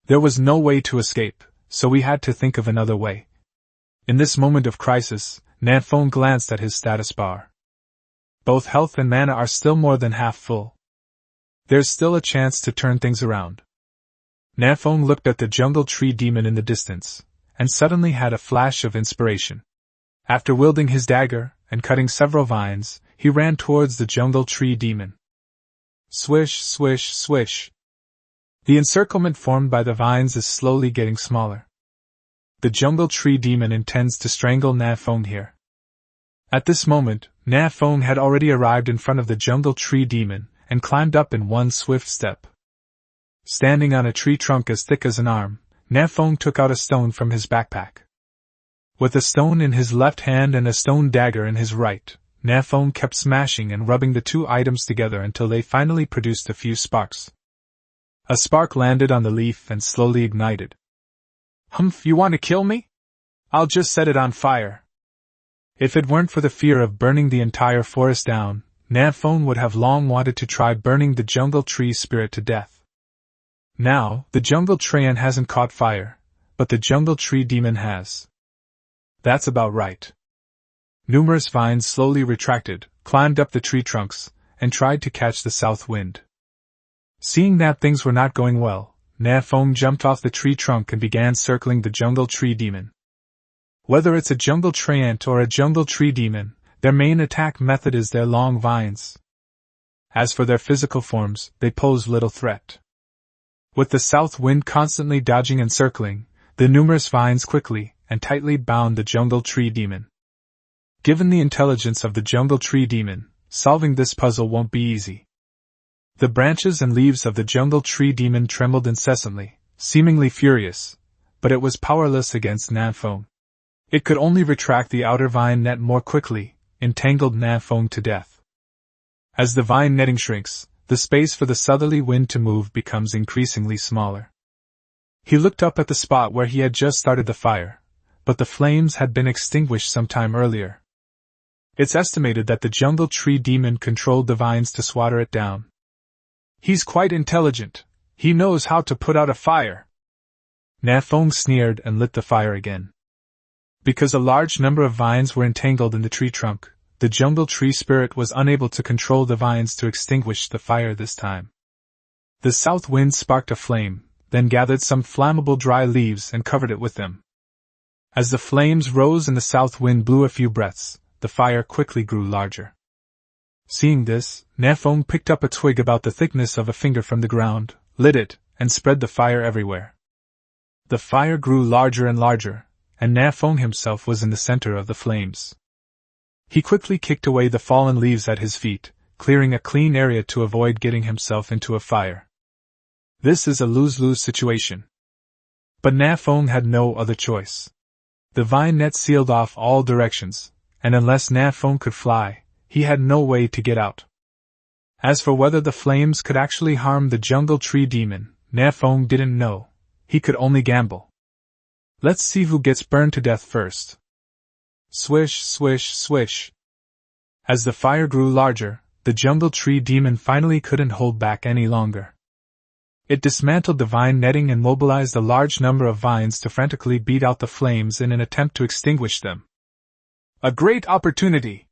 Speaker 1: There was no way to escape, so we had to think of another way. In this moment of crisis, Nan Feng glanced at his status bar. Both health and mana are still more than half full. There's still a chance to turn things around. Nan Feng looked at the jungle tree demon in the distance, and suddenly had a flash of inspiration. After wielding his dagger, and cutting several vines, he ran towards the jungle tree demon. Swish, swish, swish. The encirclement formed by the vines is slowly getting smaller. The jungle tree demon intends to strangle Nan Feng here. At this moment, Nan Feng had already arrived in front of the jungle tree demon, and climbed up in one swift step. Standing on a tree trunk as thick as an arm, Nan Feng took out a stone from his backpack. With a stone in his left hand and a stone dagger in his right, Nan Feng kept smashing and rubbing the 2 items together until they finally produced a few sparks. A spark landed on the leaf and slowly ignited. Humph, you want to kill me? I'll just set it on fire. If it weren't for the fear of burning the entire forest down, Nan Feng would have long wanted to try burning the jungle tree spirit to death. Now, the jungle tree ant hasn't caught fire, but the jungle tree demon has. That's about right. Numerous vines slowly retracted, climbed up the tree trunks, and tried to catch the south wind. Seeing that things were not going well, Nan Feng jumped off the tree trunk and began circling the jungle tree demon. Whether it's a jungle tree ant or a jungle tree demon, their main attack method is their long vines. As for their physical forms, they pose little threat. With the south wind constantly dodging and circling, the numerous vines quickly and tightly bound the jungle tree demon. Given the intelligence of the jungle tree demon, solving this puzzle won't be easy. The branches and leaves of the jungle tree demon trembled incessantly, seemingly furious, but it was powerless against Nan Feng. It could only retract the outer vine net more quickly, entangled Nan Feng to death. As the vine netting shrinks, the space for the southerly wind to move becomes increasingly smaller. He looked up at the spot where he had just started the fire, but the flames had been extinguished some time earlier. It's estimated that the jungle tree demon controlled the vines to swatter it down. He's quite intelligent. He knows how to put out a fire. Nan Feng sneered and lit the fire again. Because a large number of vines were entangled in the tree trunk, the jungle tree spirit was unable to control the vines to extinguish the fire this time. The south wind sparked a flame, then gathered some flammable dry leaves and covered it with them. As the flames rose and the south wind blew a few breaths, the fire quickly grew larger. Seeing this, Nan Feng picked up a twig about the thickness of a finger from the ground, lit it, and spread the fire everywhere. The fire grew larger and larger, and Nan Feng himself was in the center of the flames. He quickly kicked away the fallen leaves at his feet, clearing a clean area to avoid getting himself into a fire. This is a lose-lose situation. But Nan Feng had no other choice. The vine net sealed off all directions, and unless Nan Feng could fly, he had no way to get out. As for whether the flames could actually harm the jungle tree demon, Nan Feng didn't know. He could only gamble. Let's see who gets burned to death first. Swish, swish, swish. As the fire grew larger, the jungle tree demon finally couldn't hold back any longer. It dismantled the vine netting and mobilized a large number of vines to frantically beat out the flames in an attempt to extinguish them. A great opportunity!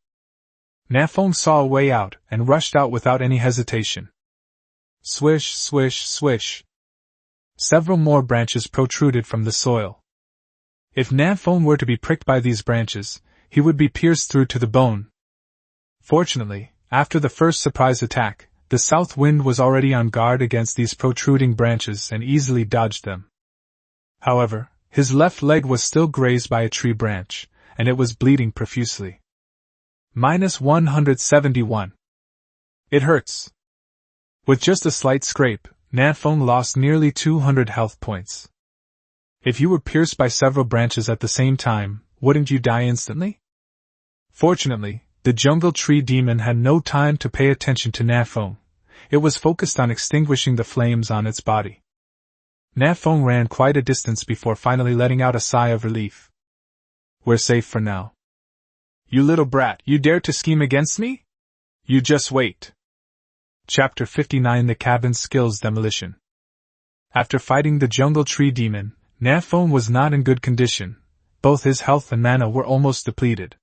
Speaker 1: Nan Feng saw a way out and rushed out without any hesitation. Swish, swish, swish. Several more branches protruded from the soil. If Nan Feng were to be pricked by these branches, he would be pierced through to the bone. Fortunately, after the first surprise attack, the south wind was already on guard against these protruding branches and easily dodged them. However, his left leg was still grazed by a tree branch, and it was bleeding profusely. -171. It hurts. With just a slight scrape, Nan Feng lost nearly 200 health points. If you were pierced by several branches at the same time, wouldn't you die instantly? Fortunately, the jungle tree demon had no time to pay attention to Nan Feng. It was focused on extinguishing the flames on its body. Nan Feng ran quite a distance before finally letting out a sigh of relief. We're safe for now. You little brat, you dare to scheme against me? You just wait. Chapter 59: The Cabin Skills Demolition. After fighting the jungle tree demon, Nan Feng was not in good condition. Both his health and mana were almost depleted.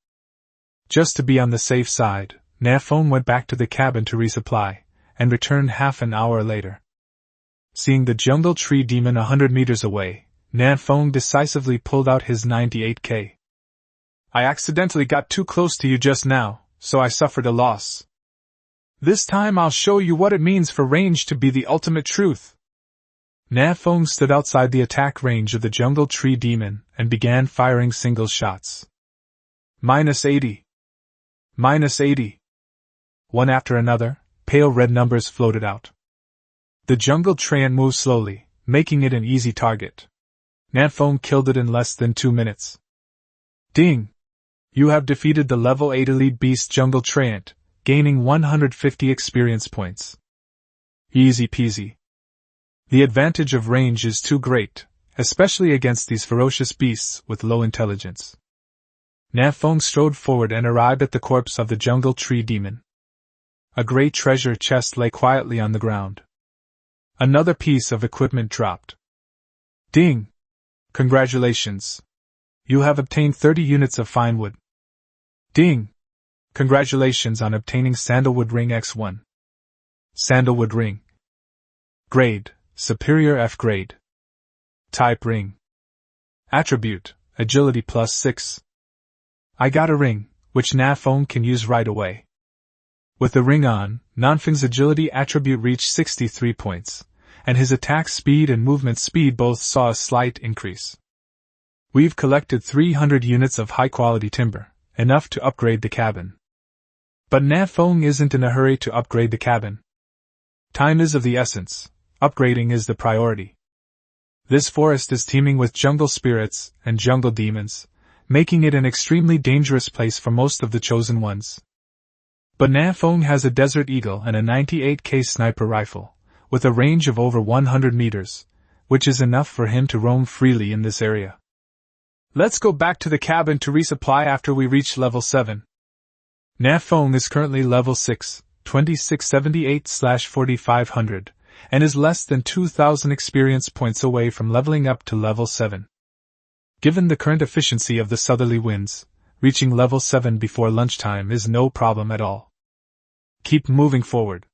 Speaker 1: Just to be on the safe side, Nan Feng went back to the cabin to resupply, and returned half an hour later. Seeing the jungle tree demon 100 meters away, Nan Feng decisively pulled out his 98k. I accidentally got too close to you just now, so I suffered a loss. This time I'll show you what it means for range to be the ultimate truth. Nan Feng stood outside the attack range of the jungle tree demon and began firing single shots. -80. -80. One after another, pale red numbers floated out. The jungle treant moved slowly, making it an easy target. Nan Feng killed it in less than 2 minutes. Ding! You have defeated the level 8 elite beast jungle treant, gaining 150 experience points. Easy peasy. The advantage of range is too great, especially against these ferocious beasts with low intelligence. Nan Feng strode forward and arrived at the corpse of the jungle tree demon. A great treasure chest lay quietly on the ground. Another piece of equipment dropped. Ding! Congratulations! You have obtained 30 units of fine wood. Ding! Congratulations on obtaining Sandalwood Ring X1. Sandalwood Ring. Grade: Superior F grade. Type: Ring. Attribute: Agility +6. I got a ring, which Nan Feng can use right away. With the ring on, Nan Feng's agility attribute reached 63 points, and his attack speed and movement speed both saw a slight increase. We've collected 300 units of high-quality timber, enough to upgrade the cabin. But Nan Feng isn't in a hurry to upgrade the cabin. Time is of the essence. Upgrading is the priority. This forest is teeming with jungle spirits and jungle demons, making it an extremely dangerous place for most of the chosen ones. But Nan Feng has a Desert Eagle and a 98K sniper rifle, with a range of over 100 meters, which is enough for him to roam freely in this area. Let's go back to the cabin to resupply after we reach level 7. Nan Feng is currently level 6, 2678/4500, and is less than 2,000 experience points away from leveling up to level 7. Given the current efficiency of the southerly winds, reaching level 7 before lunchtime is no problem at all. Keep moving forward.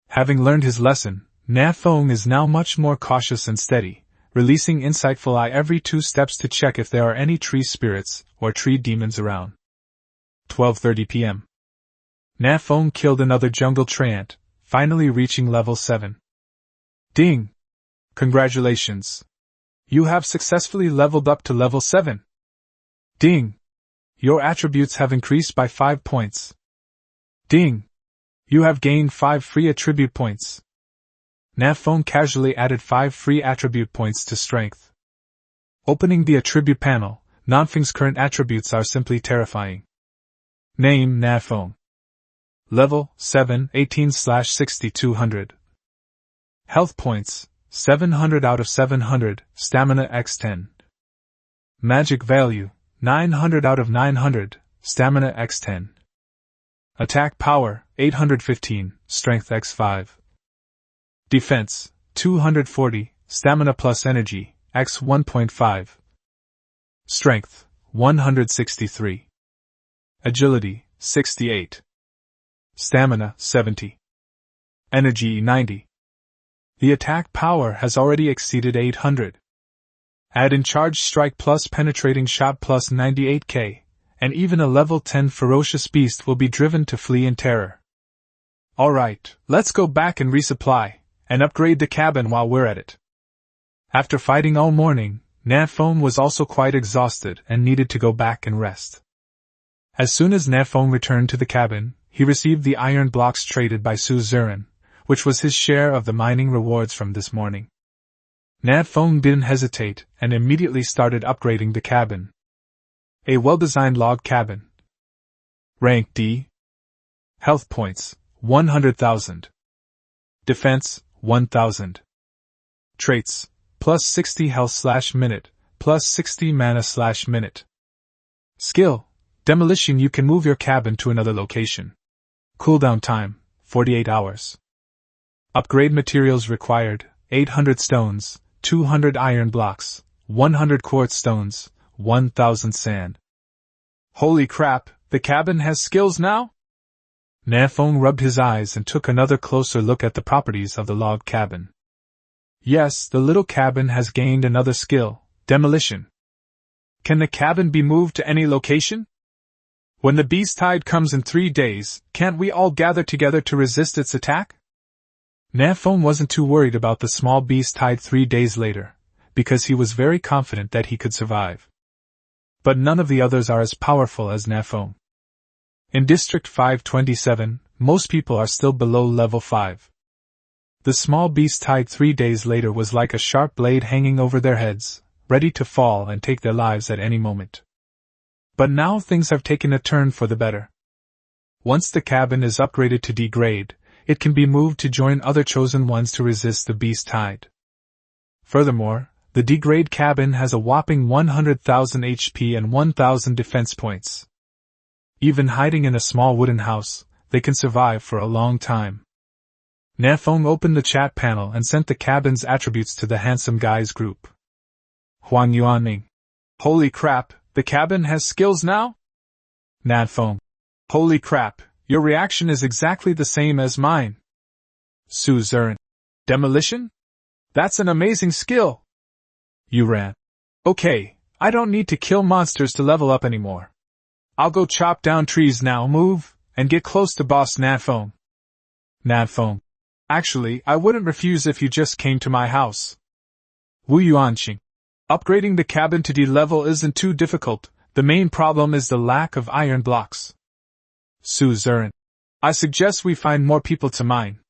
Speaker 1: Having learned his lesson, Nan Feng is now much more cautious and steady, releasing Insightful Eye every 2 steps to check if there are any tree spirits or tree demons around. 12:30 p.m. Nan Feng killed another jungle treant, finally reaching level 7. Ding! Congratulations! You have successfully leveled up to level 7. Ding! Your attributes have increased by 5 points. Ding! You have gained 5 free attribute points. Nan Feng casually added 5 free attribute points to strength. Opening the attribute panel, Nan Feng's current attributes are simply terrifying. Name: Nan Feng. Level 7, 18/6200. Health points: 700 out of 700, stamina x10. Magic value: 900 out of 900, stamina x10. Attack power: 815, strength x5. Defense: 240, stamina plus energy, x 1.5. Strength: 163. Agility: 68. Stamina: 70. Energy: 90. The attack power has already exceeded 800. Add in charged strike plus penetrating shot plus 98k, and even a level 10 ferocious beast will be driven to flee in terror. Alright, let's go back and resupply, and upgrade the cabin while we're at it. After fighting all morning, Nan Feng was also quite exhausted and needed to go back and rest. As soon as Nan Feng returned to the cabin, he received the iron blocks traded by Su Zuren, which was his share of the mining rewards from this morning. Nan Feng didn't hesitate and immediately started upgrading the cabin. A well-designed log cabin. Rank D. Health points: 100,000. Defense: 1,000. Traits: plus 60 health/minute, plus 60 mana/minute. Skill: Demolition. You can move your cabin to another location. Cooldown time: 48 hours. Upgrade materials required: 800 stones, 200 iron blocks, 100 quartz stones, 1,000 sand. Holy crap, the cabin has skills now? Nan Feng rubbed his eyes and took another closer look at the properties of the log cabin. Yes, the little cabin has gained another skill: demolition. Can the cabin be moved to any location? When the beast tide comes in 3 days, can't we all gather together to resist its attack? Nan Feng wasn't too worried about the small beast tide 3 days later, because he was very confident that he could survive. But none of the others are as powerful as Nan Feng. In District 527, most people are still below level 5. The small beast tide 3 days later was like a sharp blade hanging over their heads, ready to fall and take their lives at any moment. But now things have taken a turn for the better. Once the cabin is upgraded to degrade, it can be moved to join other chosen ones to resist the beast tide. Furthermore, the degrade cabin has a whopping 100,000 HP and 1,000 defense points. Even hiding in a small wooden house, they can survive for a long time. Nan Feng opened the chat panel and sent the cabin's attributes to the handsome guys group. Huang Yuanming. Holy crap, the cabin has skills now? Nan Feng. Holy crap, your reaction is exactly the same as mine. Su Zuren. Demolition? That's an amazing skill. Yuran. Okay, I don't need to kill monsters to level up anymore. I'll go chop down trees now. Move, and get close to boss Nan Feng. Nan Feng. Actually, I wouldn't refuse if you just came to my house. Wu Yuanqing. Upgrading the cabin to D level isn't too difficult, the main problem is the lack of iron blocks. Su Zuren. I suggest we find more people to mine.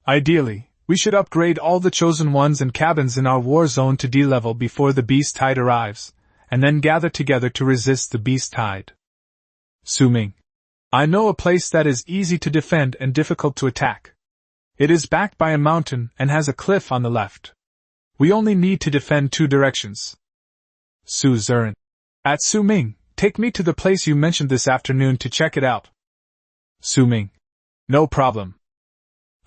Speaker 1: Ideally, We should upgrade all the chosen ones and cabins in our war zone to D-level before the beast tide arrives, and then gather together to resist the beast tide. Su Ming. I know a place that is easy to defend and difficult to attack. It is backed by a mountain and has a cliff on the left. We only need to defend 2 directions. Su Ziren. At Su Ming, take me to the place you mentioned this afternoon to check it out. Su Ming. No problem.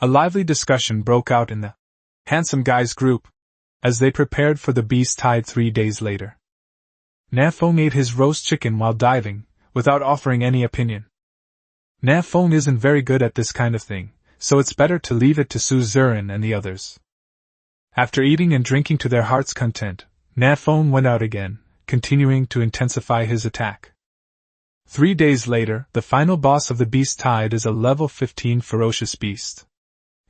Speaker 1: A lively discussion broke out in the handsome guys group as they prepared for the beast tide 3 days later. Nan Feng ate his roast chicken while diving, without offering any opinion. Nan Feng isn't very good at this kind of thing, so it's better to leave it to Su Ziren and the others. After eating and drinking to their heart's content, Nan Feng went out again, continuing to intensify his attack. 3 days later, the final boss of the beast tide is a level 15 ferocious beast.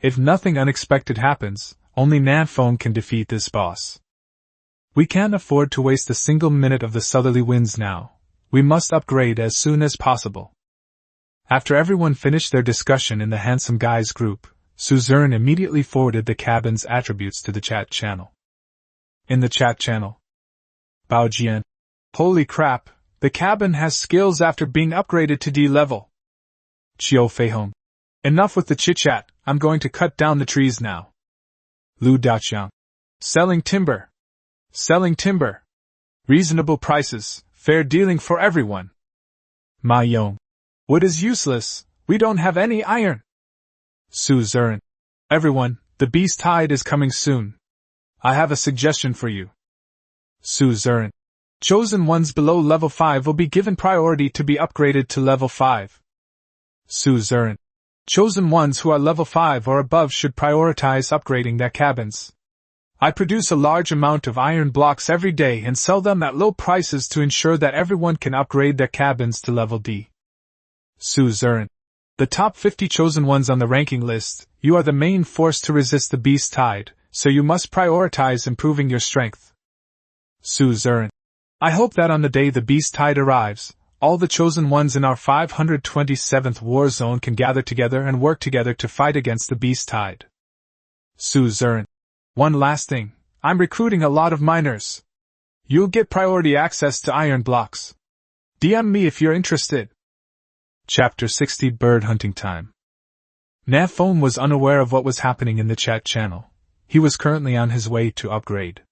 Speaker 1: If nothing unexpected happens, only Nan Feng can defeat this boss. We can't afford to waste a single minute of the southerly winds now. We must upgrade as soon as possible. After everyone finished their discussion in the handsome guys group, Su Ziren immediately forwarded the cabin's attributes to the chat channel. In the chat channel, Bao Jian. Holy crap, the cabin has skills after being upgraded to D level. Qiu Feihong. Enough with the chit-chat, I'm going to cut down the trees now. Lu Daoqiang. Selling timber. Selling timber. Reasonable prices, fair dealing for everyone. Ma Yong. Wood is useless, we don't have any iron. Su Ziren. Everyone, the beast tide is coming soon. I have a suggestion for you. Su Ziren. Chosen ones below level 5 will be given priority to be upgraded to level 5. Su Ziren. Chosen ones who are level 5 or above should prioritize upgrading their cabins. I produce a large amount of iron blocks every day and sell them at low prices to ensure that everyone can upgrade their cabins to level D. Su Ziren. The top 50 chosen ones on the ranking list, you are the main force to resist the beast tide, so you must prioritize improving your strength. Su Ziren. I hope that on the day the beast tide arrives, all the chosen ones in our 527th war zone can gather together and work together to fight against the beast tide. Su Ziren. One last thing, I'm recruiting a lot of miners. You'll get priority access to iron blocks. DM me if you're interested. Chapter 60 Bird Hunting Time. Nan Feng was unaware of what was happening in the chat channel. He was currently on his way to upgrade.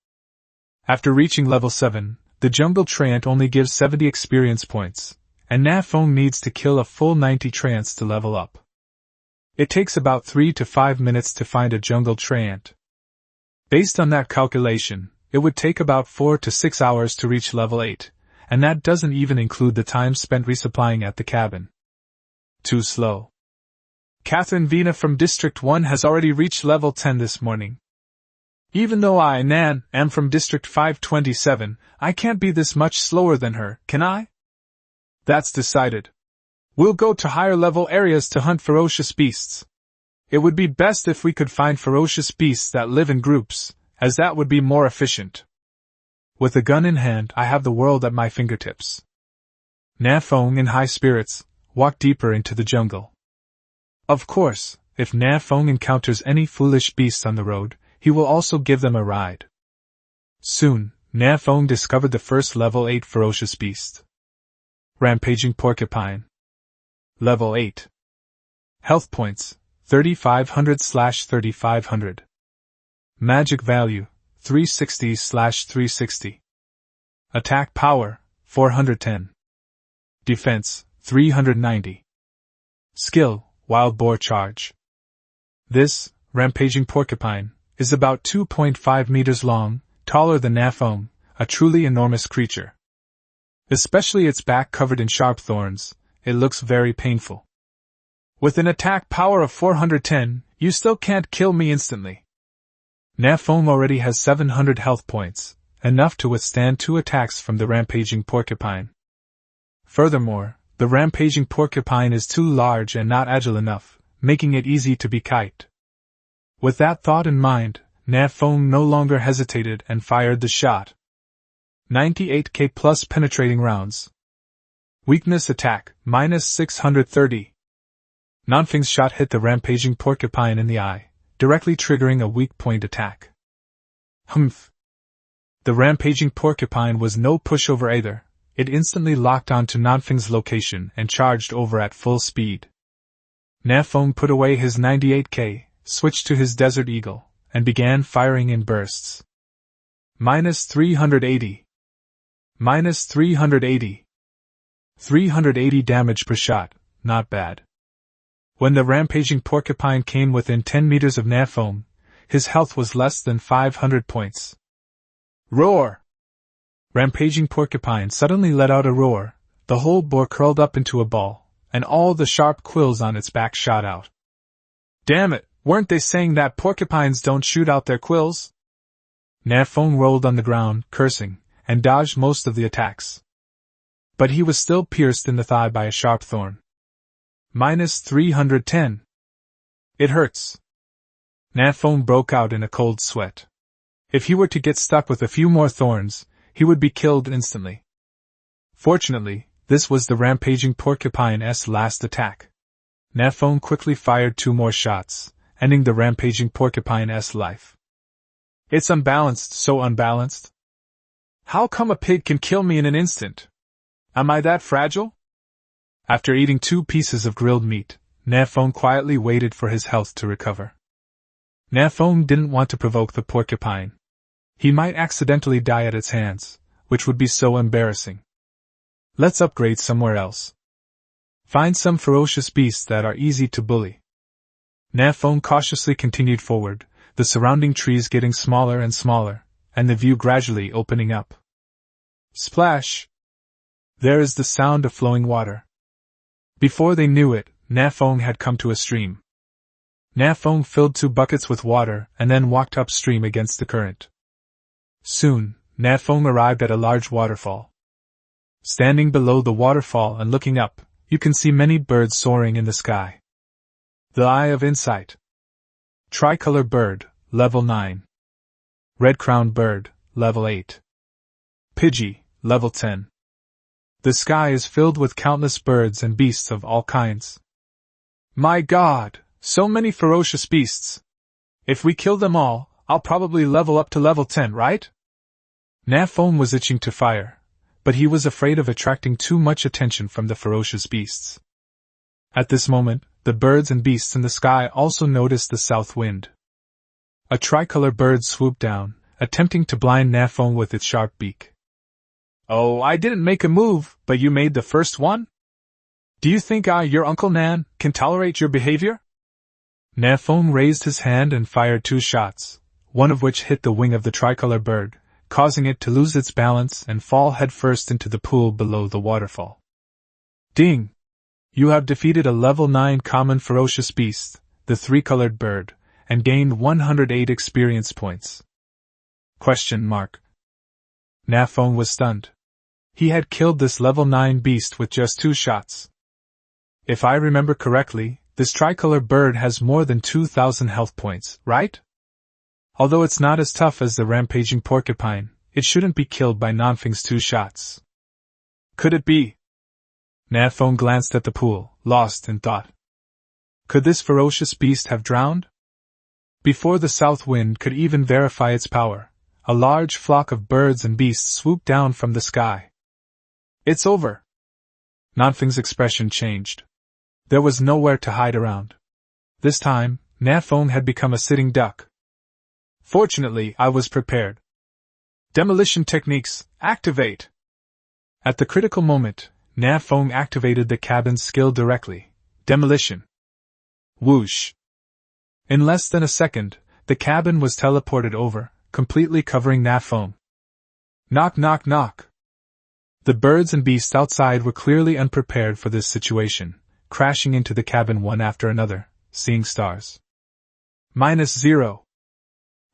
Speaker 1: After reaching level 7, the jungle treant only gives 70 experience points, and Nan Feng needs to kill a full 90 treants to level up. It takes about 3 to 5 minutes to find a jungle treant. Based on that calculation, it would take about 4 to 6 hours to reach level 8, and that doesn't even include the time spent resupplying at the cabin. Too slow. Catherine Vina from District 1 has already reached level 10 this morning. Even though I, Nan, am from District 527, I can't be this much slower than her, can I? That's decided. We'll go to higher level areas to hunt ferocious beasts. It would be best if we could find ferocious beasts that live in groups, as that would be more efficient. With a gun in hand, I have the world at my fingertips. Nan Feng, in high spirits, walked deeper into the jungle. Of course, if Nan Feng encounters any foolish beasts on the road, he will also give them a ride. Soon, Nan Feng discovered the first level 8 ferocious beast. Rampaging porcupine. Level 8. Health points, 3500/3500. Magic value, 360/360. Attack power, 410. Defense, 390. Skill, Wild Boar Charge. This, rampaging porcupine, is about 2.5 meters long, taller than Nan Feng, a truly enormous creature. Especially its back covered in sharp thorns, it looks very painful. With an attack power of 410, you still can't kill me instantly. Nan Feng already has 700 health points, enough to withstand 2 attacks from the rampaging porcupine. Furthermore, the rampaging porcupine is too large and not agile enough, making it easy to be kited. With that thought in mind, Nan Feng no longer hesitated and fired the shot. 98k plus penetrating rounds. Weakness attack, minus 630. Nan Feng's shot hit the rampaging porcupine in the eye, directly triggering a weak point attack. Humph! The rampaging porcupine was no pushover either. It instantly locked onto Nan Feng's location and charged over at full speed. Nan Feng put away his 98K, switched to his Desert Eagle, and began firing in bursts. Minus 380. Minus 380. 380 damage per shot, not bad. When the rampaging porcupine came within 10 meters of Nan Feng, his health was less than 500 points. Roar! Rampaging porcupine suddenly let out a roar, the whole boar curled up into a ball, and all the sharp quills on its back shot out. Damn it, weren't they saying that porcupines don't shoot out their quills? Nan Feng rolled on the ground, cursing, and dodged most of the attacks. But he was still pierced in the thigh by a sharp thorn. Minus 310. It hurts. Nan Feng broke out in a cold sweat. If he were to get stuck with a few more thorns, he would be killed instantly. Fortunately, this was the rampaging porcupine's last attack. Nan Feng quickly fired 2 more shots, ending the rampaging porcupine's life. It's unbalanced, so unbalanced. How come a pig can kill me in an instant? Am I that fragile? After eating 2 pieces of grilled meat, Nan Feng quietly waited for his health to recover. Nan Feng didn't want to provoke the porcupine. He might accidentally die at its hands, which would be so embarrassing. Let's upgrade somewhere else. Find some ferocious beasts that are easy to bully. Nan Feng cautiously continued forward, the surrounding trees getting smaller and smaller, and the view gradually opening up. Splash! There is the sound of flowing water. Before they knew it, Nan Feng had come to a stream. Nan Feng filled 2 buckets with water and then walked upstream against the current. Soon, Nan Feng arrived at a large waterfall. Standing below the waterfall and looking up, you can see many birds soaring in the sky. The Eye of Insight. Tricolor bird, level 9. Red-crowned bird, level 8. Pidgey, level 10. The sky is filled with countless birds and beasts of all kinds. My God, so many ferocious beasts. If we kill them all, I'll probably level up to level 10, right? Nan Feng was itching to fire, but he was afraid of attracting too much attention from the ferocious beasts. At this moment, the birds and beasts in the sky also noticed the south wind. A tricolor bird swooped down, attempting to blind Nan Feng with its sharp beak. Oh, I didn't make a move, but you made the first one? Do you think I, your Uncle Nan, can tolerate your behavior? Nan Feng raised his hand and fired 2 shots, one of which hit the wing of the tricolor bird, causing it to lose its balance and fall headfirst into the pool below the waterfall. Ding! You have defeated a level 9 common ferocious beast, the 3-colored bird, and gained 108 experience points. Question mark. Nan Feng was stunned. He had killed this level 9 beast with just 2 shots. If I remember correctly, this tricolor bird has more than 2,000 health points, right? Although it's not as tough as the rampaging porcupine, it shouldn't be killed by Nan Feng's 2 shots. Could it be? Nan Feng glanced at the pool, lost in thought. Could this ferocious beast have drowned? Before the south wind could even verify its power, a large flock of birds and beasts swooped down from the sky. It's over. Nan Feng's expression changed. There was nowhere to hide around. This time, Nan Feng had become a sitting duck. Fortunately, I was prepared. Demolition techniques, activate! At the critical moment, Nan Feng activated the cabin's skill directly. Demolition. Whoosh! In less than a second, the cabin was teleported over, completely covering Nan Feng. Knock knock knock! The birds and beasts outside were clearly unprepared for this situation, crashing into the cabin one after another, seeing stars. -0.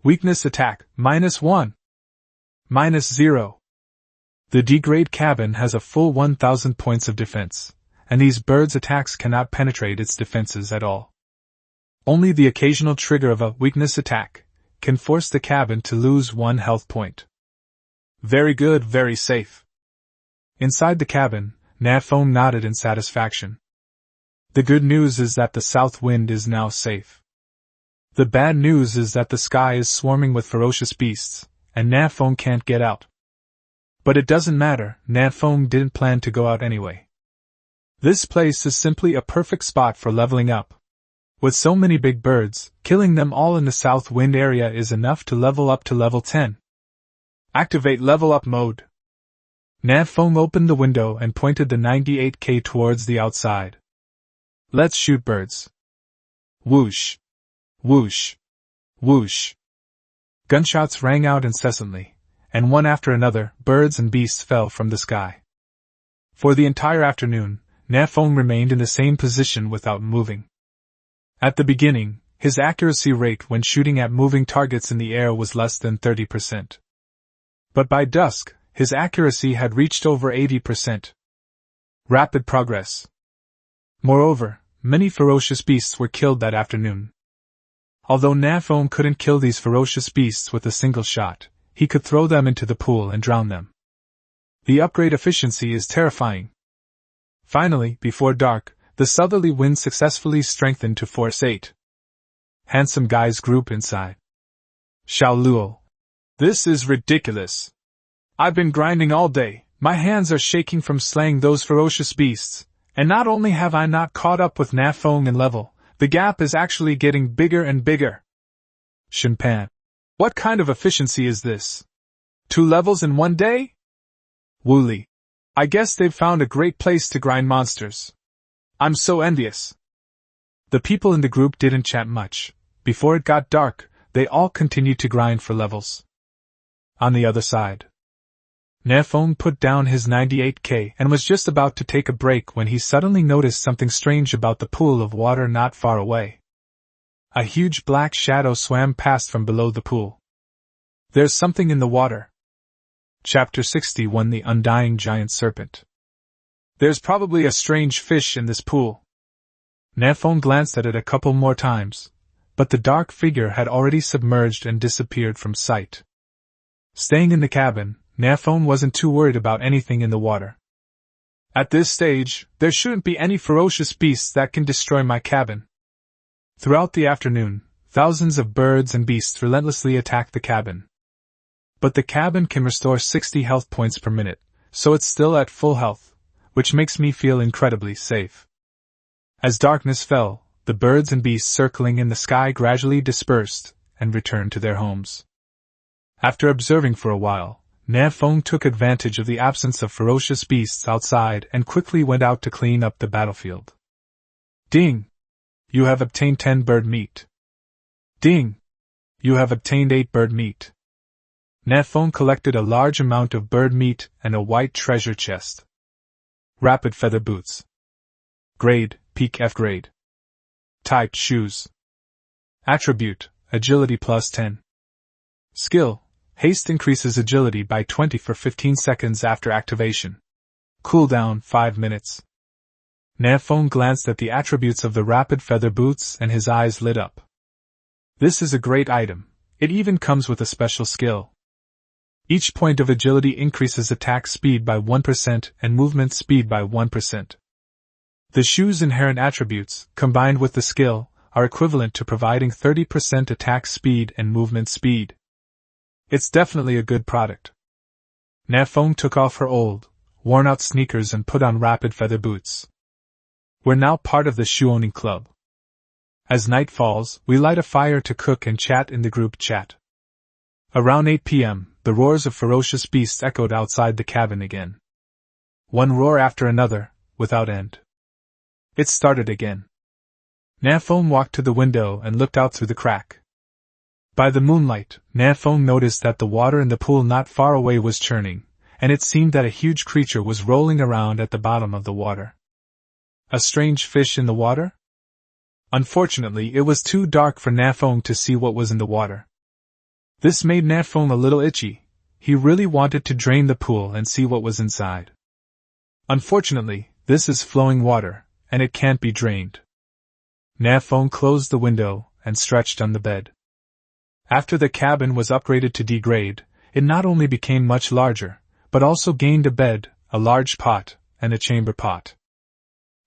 Speaker 1: Weakness attack, -1. -0. The degrade cabin has a full 1,000 points of defense, and these birds' attacks cannot penetrate its defenses at all. Only the occasional trigger of a weakness attack can force the cabin to lose 1 health point. Very good, very safe. Inside the cabin, Nan Feng nodded in satisfaction. The good news is that the south wind is now safe. The bad news is that the sky is swarming with ferocious beasts, and Nan Feng can't get out. But it doesn't matter, Nan Feng didn't plan to go out anyway. This place is simply a perfect spot for leveling up. With so many big birds, killing them all in the south wind area is enough to level up to level 10. Activate level up mode. Nan Feng opened the window and pointed the 98K towards the outside. Let's shoot birds. Whoosh. Whoosh. Whoosh. Gunshots rang out incessantly, and one after another, birds and beasts fell from the sky. For the entire afternoon, Nan Feng remained in the same position without moving. At the beginning, his accuracy rate when shooting at moving targets in the air was less than 30%. But by dusk, his accuracy had reached over 80%. Rapid progress. Moreover, many ferocious beasts were killed that afternoon. Although Nan Feng couldn't kill these ferocious beasts with a single shot, he could throw them into the pool and drown them. The upgrade efficiency is terrifying. Finally, before dark, the southerly wind successfully strengthened to force 8. Handsome guys group inside. Xiao Luo. This is ridiculous. I've been grinding all day, my hands are shaking from slaying those ferocious beasts, and not only have I not caught up with Nan Feng in level, the gap is actually getting bigger and bigger. Shinpan. What kind of efficiency is this? 2 levels in one day? Wooly. I guess they've found a great place to grind monsters. I'm so envious. The people in the group didn't chat much. Before it got dark, they all continued to grind for levels. On the other side, Nan Feng put down his 98K and was just about to take a break when he suddenly noticed something strange about the pool of water not far away. A huge black shadow swam past from below the pool. There's something in the water. Chapter 61 The Undying Giant Serpent. There's probably a strange fish in this pool. Nan Feng glanced at it a couple more times, but the dark figure had already submerged and disappeared from sight. Staying in the cabin, Nan Feng wasn't too worried about anything in the water. At this stage, there shouldn't be any ferocious beasts that can destroy my cabin. Throughout the afternoon, thousands of birds and beasts relentlessly attacked the cabin. But the cabin can restore 60 health points per minute, so it's still at full health, which makes me feel incredibly safe. As darkness fell, the birds and beasts circling in the sky gradually dispersed and returned to their homes. After observing for a while, Nan Feng took advantage of the absence of ferocious beasts outside and quickly went out to clean up the battlefield. Ding! You have obtained 10 bird meat. Ding! You have obtained 8 bird meat. Nan Feng collected a large amount of bird meat and a white treasure chest. Rapid feather boots. Grade, peak F grade. Type shoes. Attribute, agility plus 10. Skill, haste increases agility by 20 for 15 seconds after activation. Cooldown 5 minutes. Nan Feng glanced at the attributes of the rapid feather boots and his eyes lit up. This is a great item, it even comes with a special skill. Each point of agility increases attack speed by 1% and movement speed by 1%. The shoe's inherent attributes, combined with the skill, are equivalent to providing 30% attack speed and movement speed. It's definitely a good product. Nan Feng took off her old, worn-out sneakers and put on rapid feather boots. We're now part of the shoe-owning club. As night falls, we light a fire to cook and chat in the group chat. Around 8 p.m., the roars of ferocious beasts echoed outside the cabin again. One roar after another, without end. It started again. Nan Feng walked to the window and looked out through the crack. By the moonlight, Nan Feng noticed that the water in the pool not far away was churning, and it seemed that a huge creature was rolling around at the bottom of the water. A strange fish in the water? Unfortunately, it was too dark for Nan Feng to see what was in the water. This made Nan Feng a little itchy. He really wanted to drain the pool and see what was inside. Unfortunately, this is flowing water, and it can't be drained. Nan Feng closed the window and stretched on the bed. After the cabin was upgraded to D grade, it not only became much larger, but also gained a bed, a large pot, and a chamber pot.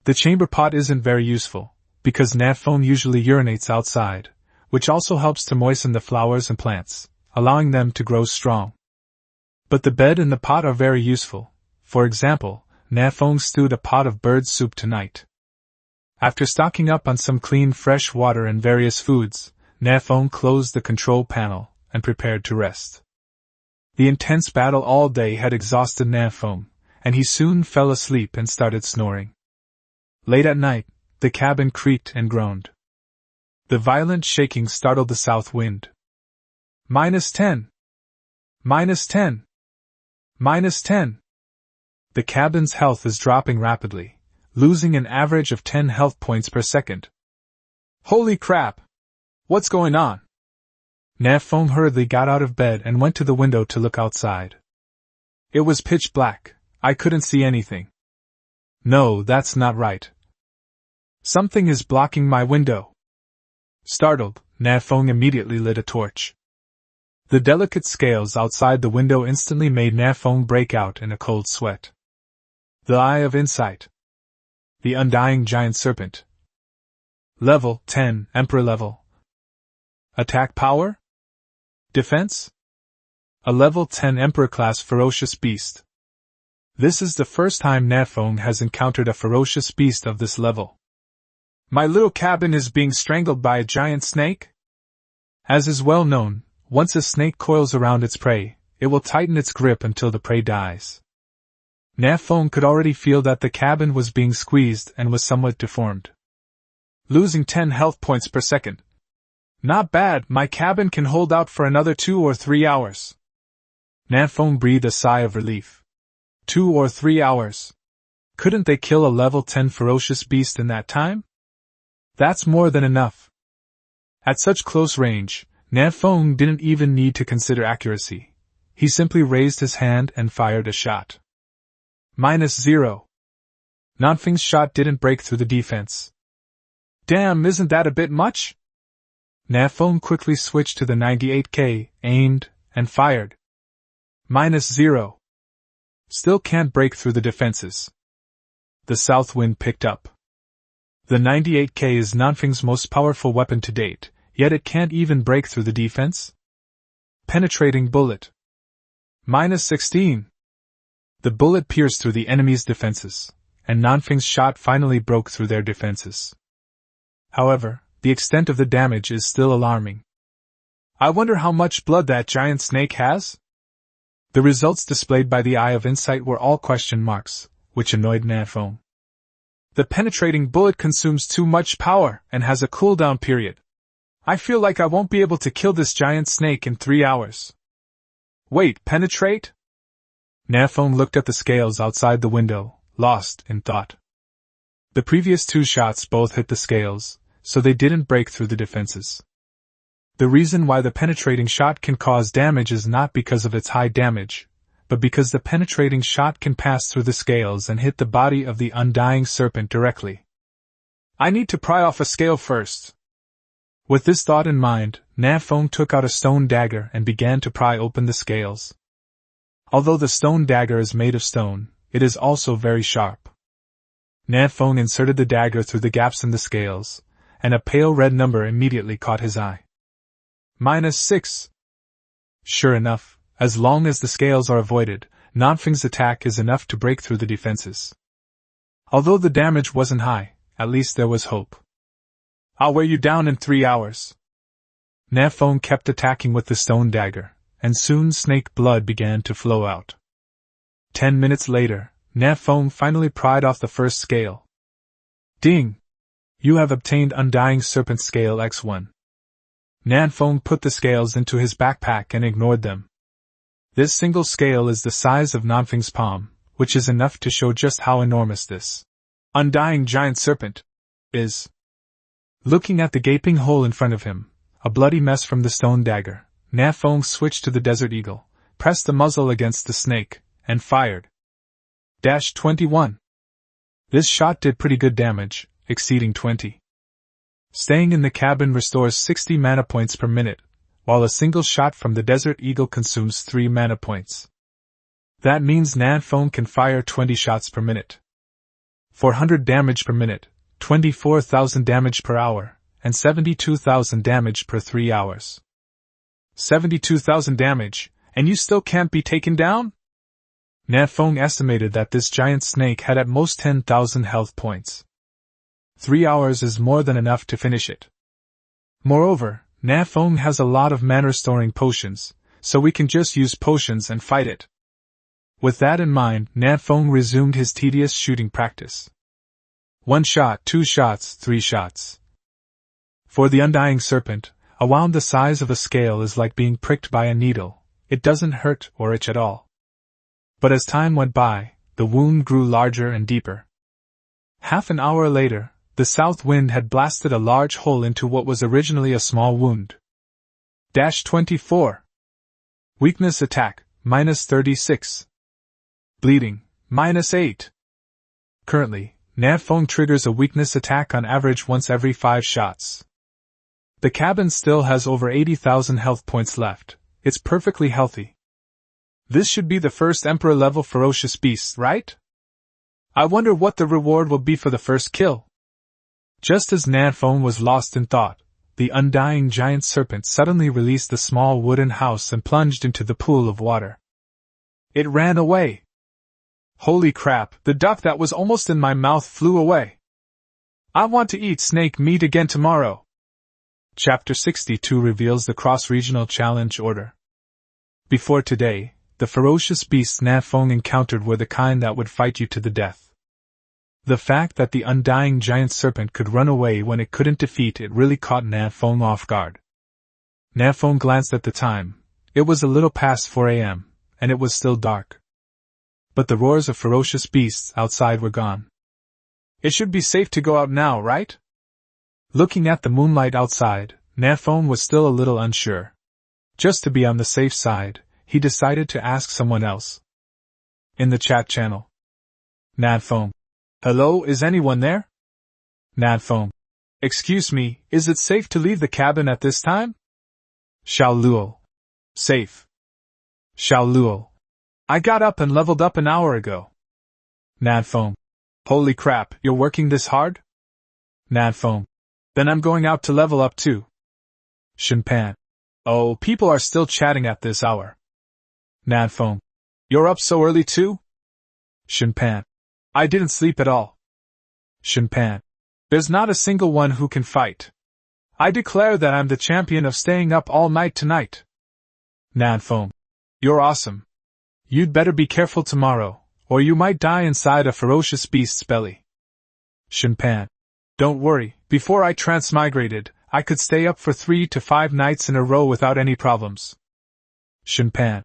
Speaker 1: The chamber pot isn't very useful, because Nan Feng usually urinates outside, which also helps to moisten the flowers and plants, allowing them to grow strong. But the bed and the pot are very useful. For example, Nan Feng stewed a pot of bird soup tonight. After stocking up on some clean fresh water and various foods, Nan Feng closed the control panel and prepared to rest. The intense battle all day had exhausted Nan Feng, and he soon fell asleep and started snoring. Late at night, the cabin creaked and groaned. The violent shaking startled the south wind. -10. -10. -10. The cabin's health is dropping rapidly, losing an average of 10 health points per second. Holy crap! What's going on? Nan Feng hurriedly got out of bed and went to the window to look outside. It was pitch black. I couldn't see anything. No, that's not right. Something is blocking my window. Startled, Nan Feng immediately lit a torch. The delicate scales outside the window instantly made Nan Feng break out in a cold sweat. The Eye of Insight. The Undying Giant Serpent. Level 10, Emperor level. Attack power? Defense? A level 10 Emperor class ferocious beast. This is the first time Nan Feng has encountered a ferocious beast of this level. My little cabin is being strangled by a giant snake? As is well known, once a snake coils around its prey, it will tighten its grip until the prey dies. Nan Feng could already feel that the cabin was being squeezed and was somewhat deformed. Losing 10 health points per second. Not bad, my cabin can hold out for another 2 or 3 hours. Nan Feng breathed a sigh of relief. 2 or 3 hours. Couldn't they kill a level 10 ferocious beast in that time? That's more than enough. At such close range, Nan Feng didn't even need to consider accuracy. He simply raised his hand and fired a shot. -0. Nan Feng's shot didn't break through the defense. Damn, isn't that a bit much? Nan Feng quickly switched to the 98K, aimed, and fired. -0. Still can't break through the defenses. The south wind picked up. The 98K is Nan Feng's most powerful weapon to date, yet it can't even break through the defense? Penetrating bullet. -16. The bullet pierced through the enemy's defenses, and Nan Feng's shot finally broke through their defenses. However, the extent of the damage is still alarming. I wonder how much blood that giant snake has? The results displayed by the Eye of Insight were all question marks, which annoyed Nan Feng. The penetrating bullet consumes too much power and has a cooldown period. I feel like I won't be able to kill this giant snake in 3 hours. Wait, penetrate? Nan Feng looked at the scales outside the window, lost in thought. The previous 2 shots both hit the scales, so they didn't break through the defenses. The reason why the penetrating shot can cause damage is not because of its high damage, but because the penetrating shot can pass through the scales and hit the body of the undying serpent directly. I need to pry off a scale first. With this thought in mind, Nan Feng took out a stone dagger and began to pry open the scales. Although the stone dagger is made of stone, it is also very sharp. Nan Feng inserted the dagger through the gaps in the scales, and a pale red number immediately caught his eye. -6. Sure enough, as long as the scales are avoided, Nan Feng's attack is enough to break through the defenses. Although the damage wasn't high, at least there was hope. I'll wear you down in 3 hours. Nan Feng kept attacking with the stone dagger, and soon snake blood began to flow out. 10 minutes later, Nan Feng finally pried off the first scale. Ding! You have obtained Undying Serpent Scale X1. Nan Feng put the scales into his backpack and ignored them. This single scale is the size of Nan Feng's palm, which is enough to show just how enormous this Undying Giant Serpent is. Looking at the gaping hole in front of him, a bloody mess from the stone dagger, Nan Feng switched to the Desert Eagle, pressed the muzzle against the snake, and fired. -21. This shot did pretty good damage, exceeding 20. Staying in the cabin restores 60 mana points per minute, while a single shot from the Desert Eagle consumes 3 mana points. That means Nan Feng can fire 20 shots per minute. 400 damage per minute, 24,000 damage per hour, and 72,000 damage per 3 hours. 72,000 damage, and you still can't be taken down? Nan Feng estimated that this giant snake had at most 10,000 health points. 3 hours is more than enough to finish it. Moreover, Nan Feng has a lot of mana-restoring potions, so we can just use potions and fight it. With that in mind, Nan Feng resumed his tedious shooting practice. 1 shot, 2 shots, 3 shots. For the undying serpent, a wound the size of a scale is like being pricked by a needle. It doesn't hurt or itch at all. But as time went by, the wound grew larger and deeper. Half an hour later, the south wind had blasted a large hole into what was originally a small wound. 24. Weakness attack, -36. Bleeding, -8. Currently, Nan Feng triggers a weakness attack on average once every 5 shots. The cabin still has over 80,000 health points left. It's perfectly healthy. This should be the first Emperor-level ferocious beast, right? I wonder what the reward will be for the first kill. Just as Nan Feng was lost in thought, the undying giant serpent suddenly released the small wooden house and plunged into the pool of water. It ran away. Holy crap, the duck that was almost in my mouth flew away. I want to eat snake meat again tomorrow. Chapter 62 reveals the cross-regional challenge order. Before today, the ferocious beasts Nan Feng encountered were the kind that would fight you to the death. The fact that the undying giant serpent could run away when it couldn't defeat it really caught Nan Feng off guard. Nan Feng glanced at the time. It was a little past 4 a.m., and it was still dark. But the roars of ferocious beasts outside were gone. It should be safe to go out now, right? Looking at the moonlight outside, Nan Feng was still a little unsure. Just to be on the safe side, he decided to ask someone else. In the chat channel. Nan Feng. Hello, is anyone there? Nan Feng. Excuse me, is it safe to leave the cabin at this time? Xiao Luo. Safe. Xiao Luo. I got up and leveled up an hour ago. Nan Feng. Holy crap, you're working this hard? Nan Feng. Then I'm going out to level up too. Shinpan. Oh, people are still chatting at this hour. Nan Feng. You're up so early too? Shinpan. I didn't sleep at all. Shinpan. There's not a single one who can fight. I declare that I'm the champion of staying up all night tonight. Nan Feng. You're awesome. You'd better be careful tomorrow, or you might die inside a ferocious beast's belly. Shinpan. Don't worry, before I transmigrated, I could stay up for 3 to 5 nights in a row without any problems. Shinpan.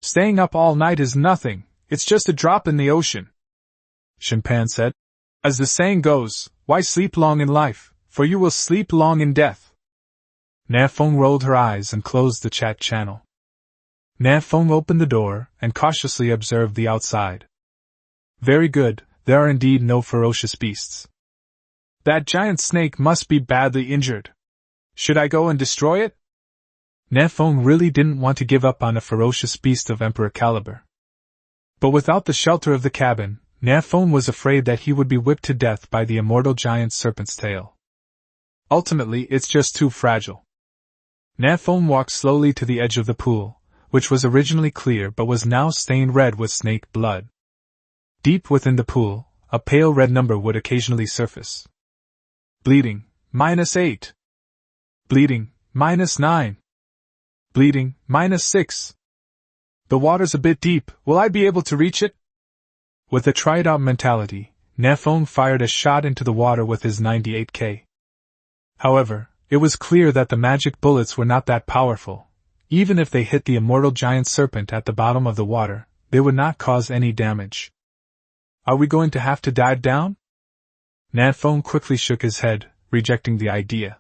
Speaker 1: Staying up all night is nothing, it's just a drop in the ocean. Shinpan said. As the saying goes, why sleep long in life, for you will sleep long in death. Nan Feng rolled her eyes and closed the chat channel. Nan Feng opened the door and cautiously observed the outside. Very good, there are indeed no ferocious beasts. That giant snake must be badly injured. Should I go and destroy it? Nan Feng really didn't want to give up on a ferocious beast of Emperor caliber. But without the shelter of the cabin, Nan Feng was afraid that he would be whipped to death by the immortal giant serpent's tail. Ultimately, it's just too fragile. Nan Feng walked slowly to the edge of the pool, which was originally clear but was now stained red with snake blood. Deep within the pool, a pale red number would occasionally surface. Bleeding, -8. Bleeding, -9. Bleeding, -6. The water's a bit deep, will I be able to reach it? With a try-it-out mentality, Nan Feng fired a shot into the water with his 98k. However, it was clear that the magic bullets were not that powerful. Even if they hit the immortal giant serpent at the bottom of the water, they would not cause any damage. Are we going to have to dive down? Nan Feng quickly shook his head, rejecting the idea.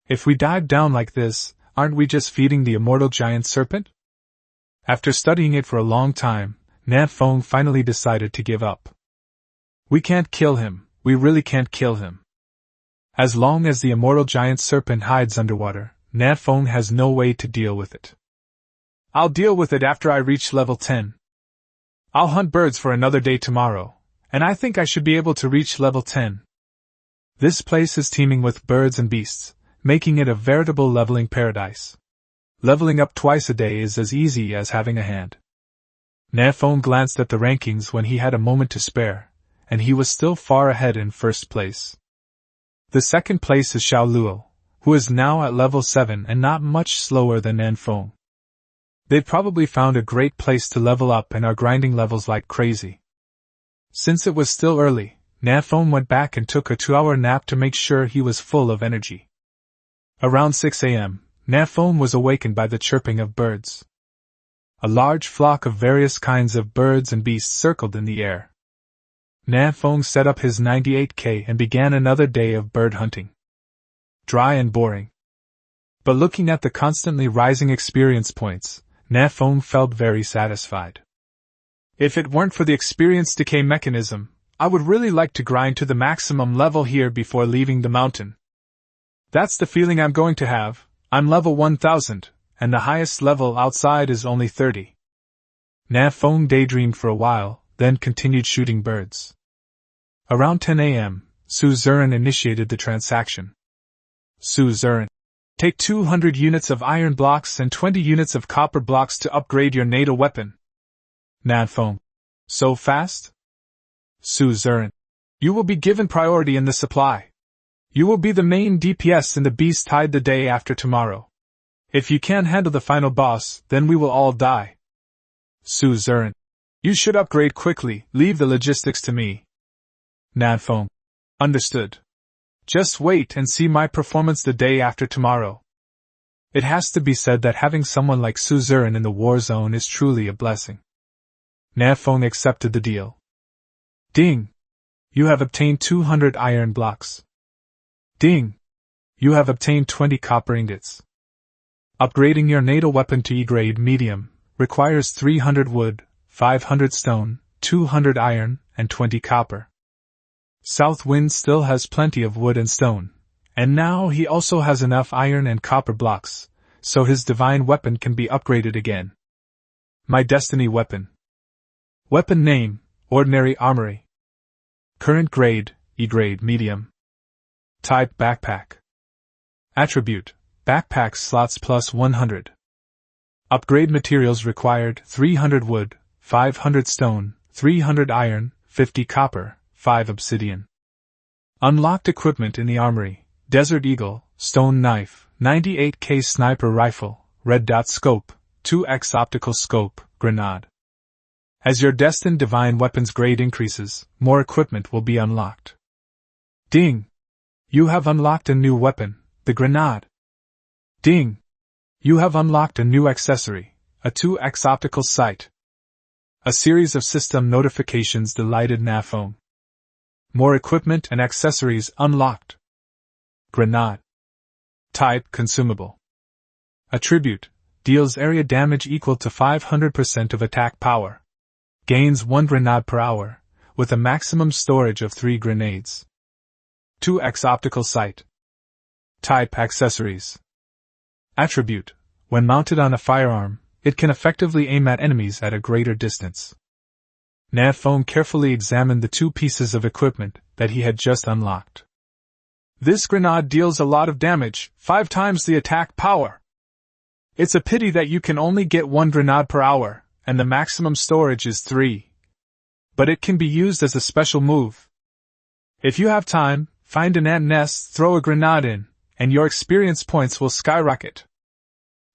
Speaker 1: If we dive down like this, aren't we just feeding the immortal giant serpent? After studying it for a long time, Nan Feng finally decided to give up. We can't kill him, we really can't kill him. As long as the immortal giant serpent hides underwater, Nan Feng has no way to deal with it. I'll deal with it after I reach level 10. I'll hunt birds for another day tomorrow, and I think I should be able to reach level 10. This place is teeming with birds and beasts, making it a veritable leveling paradise. Leveling up twice a day is as easy as having a hand. Nan Feng glanced at the rankings when he had a moment to spare, and he was still far ahead in first place. The second place is Xiao Luo, who is now at level 7 and not much slower than Nan Feng. They've probably found a great place to level up and are grinding levels like crazy. Since it was still early, Nan Feng went back and took a 2-hour nap to make sure he was full of energy. Around 6 a.m., Nan Feng was awakened by the chirping of birds. A large flock of various kinds of birds and beasts circled in the air. Nan Feng set up his 98k and began another day of bird hunting. Dry and boring. But looking at the constantly rising experience points, Nan Feng felt very satisfied. If it weren't for the experience decay mechanism, I would really like to grind to the maximum level here before leaving the mountain. That's the feeling I'm going to have. I'm level 1000, and the highest level outside is only 30. Nan Feng daydreamed for a while, then continued shooting birds. Around 10 a.m., Su Zuren initiated the transaction. Su Zuren, take 200 units of iron blocks and 20 units of copper blocks to upgrade your natal weapon. Nan Feng, so fast? Su Zuren, you will be given priority in the supply. You will be the main DPS in the beast tide the day after tomorrow. If you can't handle the final boss, then we will all die. Su Zuren, you should upgrade quickly, leave the logistics to me. Nan Feng, understood. Just wait and see my performance the day after tomorrow. It has to be said that having someone like Su Zuren in the war zone is truly a blessing. Nan Feng accepted the deal. Ding! You have obtained 200 iron blocks. Ding! You have obtained 20 copper ingots. Upgrading your natal weapon to E-grade medium requires 300 wood, 500 stone, 200 iron, and 20 copper. South Wind still has plenty of wood and stone, and now he also has enough iron and copper blocks, so his divine weapon can be upgraded again. My destiny weapon. Weapon name, Ordinary Armory. Current grade, E-grade medium. Type backpack. Attribute, backpack slots plus 100. Upgrade materials required 300 wood, 500 stone, 300 iron, 50 copper, 5 obsidian. Unlocked equipment in the armory, Desert Eagle, Stone Knife, 98k Sniper Rifle, Red Dot Scope, 2x Optical Scope, Grenade. As your destined divine weapons grade increases, more equipment will be unlocked. Ding! You have unlocked a new weapon, the Grenade. Ding! You have unlocked a new accessory, a 2x Optical Sight. A series of system notifications delighted Nan Feng. More equipment and accessories unlocked. Grenade. Type consumable. Attribute, deals area damage equal to 500% of attack power. Gains 1 grenade per hour, with a maximum storage of 3 grenades. 2x Optical Sight. Type accessories. Attribute, when mounted on a firearm, it can effectively aim at enemies at a greater distance. Nan Feng carefully examined the 2 pieces of equipment that he had just unlocked. This grenade deals a lot of damage, 5 times the attack power. It's a pity that you can only get 1 grenade per hour, and the maximum storage is 3. But it can be used as a special move. If you have time, find an ant nest, throw a grenade in, and your experience points will skyrocket.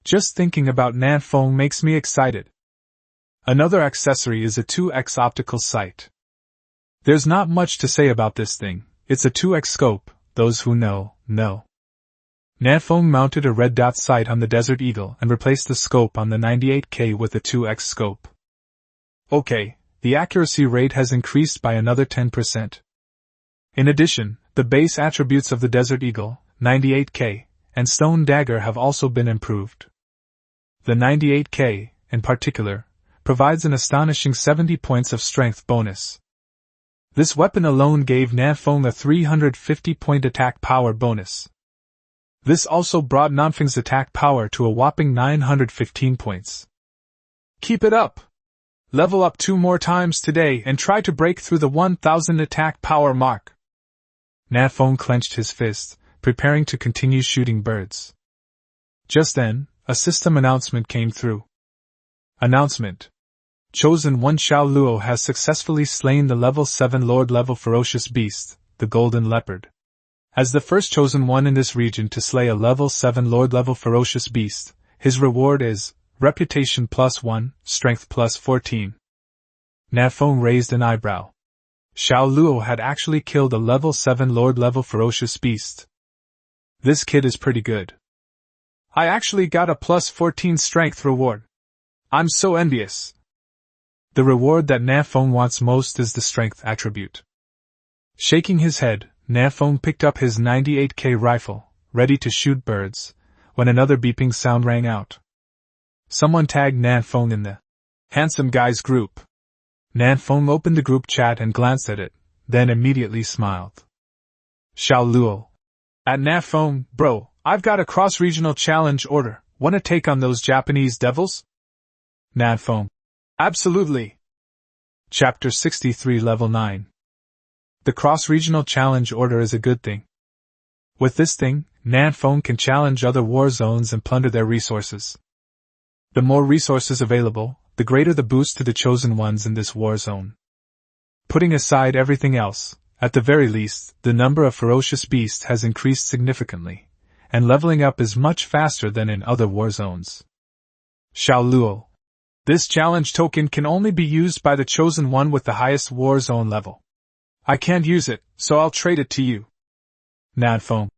Speaker 1: Just thinking about Nan Feng makes me excited. Another accessory is a 2x Optical Sight. There's not much to say about this thing, it's a 2x scope, those who know, know. Nan Feng mounted a red dot sight on the Desert Eagle and replaced the scope on the 98k with a 2x scope. Okay, the accuracy rate has increased by another 10%. In addition, the base attributes of the Desert Eagle, 98k, and Stone Dagger have also been improved. The 98k, in particular, provides an astonishing 70 points of strength bonus. This weapon alone gave Nan Feng a 350-point attack power bonus. This also brought Nan Feng's attack power to a whopping 915 points. Keep it up! Level up 2 more times today and try to break through the 1000 attack power mark. Nan Feng clenched his fist, preparing to continue shooting birds. Just then, a system announcement came through. Announcement. Chosen 1 Xiao Luo has successfully slain the level 7 Lord level ferocious beast, the golden leopard. As the first chosen one in this region to slay a level 7 Lord level ferocious beast, his reward is reputation +1, strength +14. Nan Feng raised an eyebrow. Xiao Luo had actually killed a level 7 Lord level ferocious beast. This kid is pretty good. I actually got a +14 strength reward. I'm so envious. The reward that Nan Feng wants most is the strength attribute. Shaking his head, Nan Feng picked up his 98K rifle, ready to shoot birds, when another beeping sound rang out. Someone tagged Nan Feng in the handsome guys group. Nan Feng opened the group chat and glanced at it, then immediately smiled. Xiao Luo. At Nan Feng, bro, I've got a cross-regional challenge order. Wanna take on those Japanese devils? Nan Feng. Absolutely. Chapter 63 Level 9. The cross-regional challenge order is a good thing. With this thing, Nan Feng can challenge other war zones and plunder their resources. The more resources available, the greater the boost to the chosen ones in this war zone. Putting aside everything else, at the very least, the number of ferocious beasts has increased significantly, and leveling up is much faster than in other war zones. Xiao Luo. This challenge token can only be used by the chosen one with the highest war zone level. I can't use it, so I'll trade it to you. Nan Feng.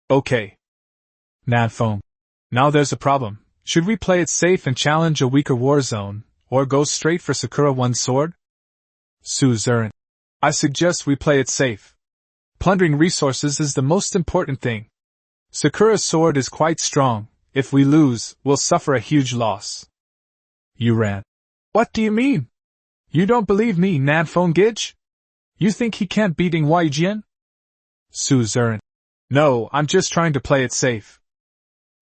Speaker 1: Okay. Nan Feng. Now there's a problem. Should we play it safe and challenge a weaker war zone, or go straight for Sakura 1's sword? Su Zuran. I suggest we play it safe. Plundering resources is the most important thing. Sakura's sword is quite strong. If we lose, we'll suffer a huge loss. You ran. What do you mean? You don't believe me, Nan Feng Gidge? You think he can't beat Ing Jian? Su Zuran. No, I'm just trying to play it safe.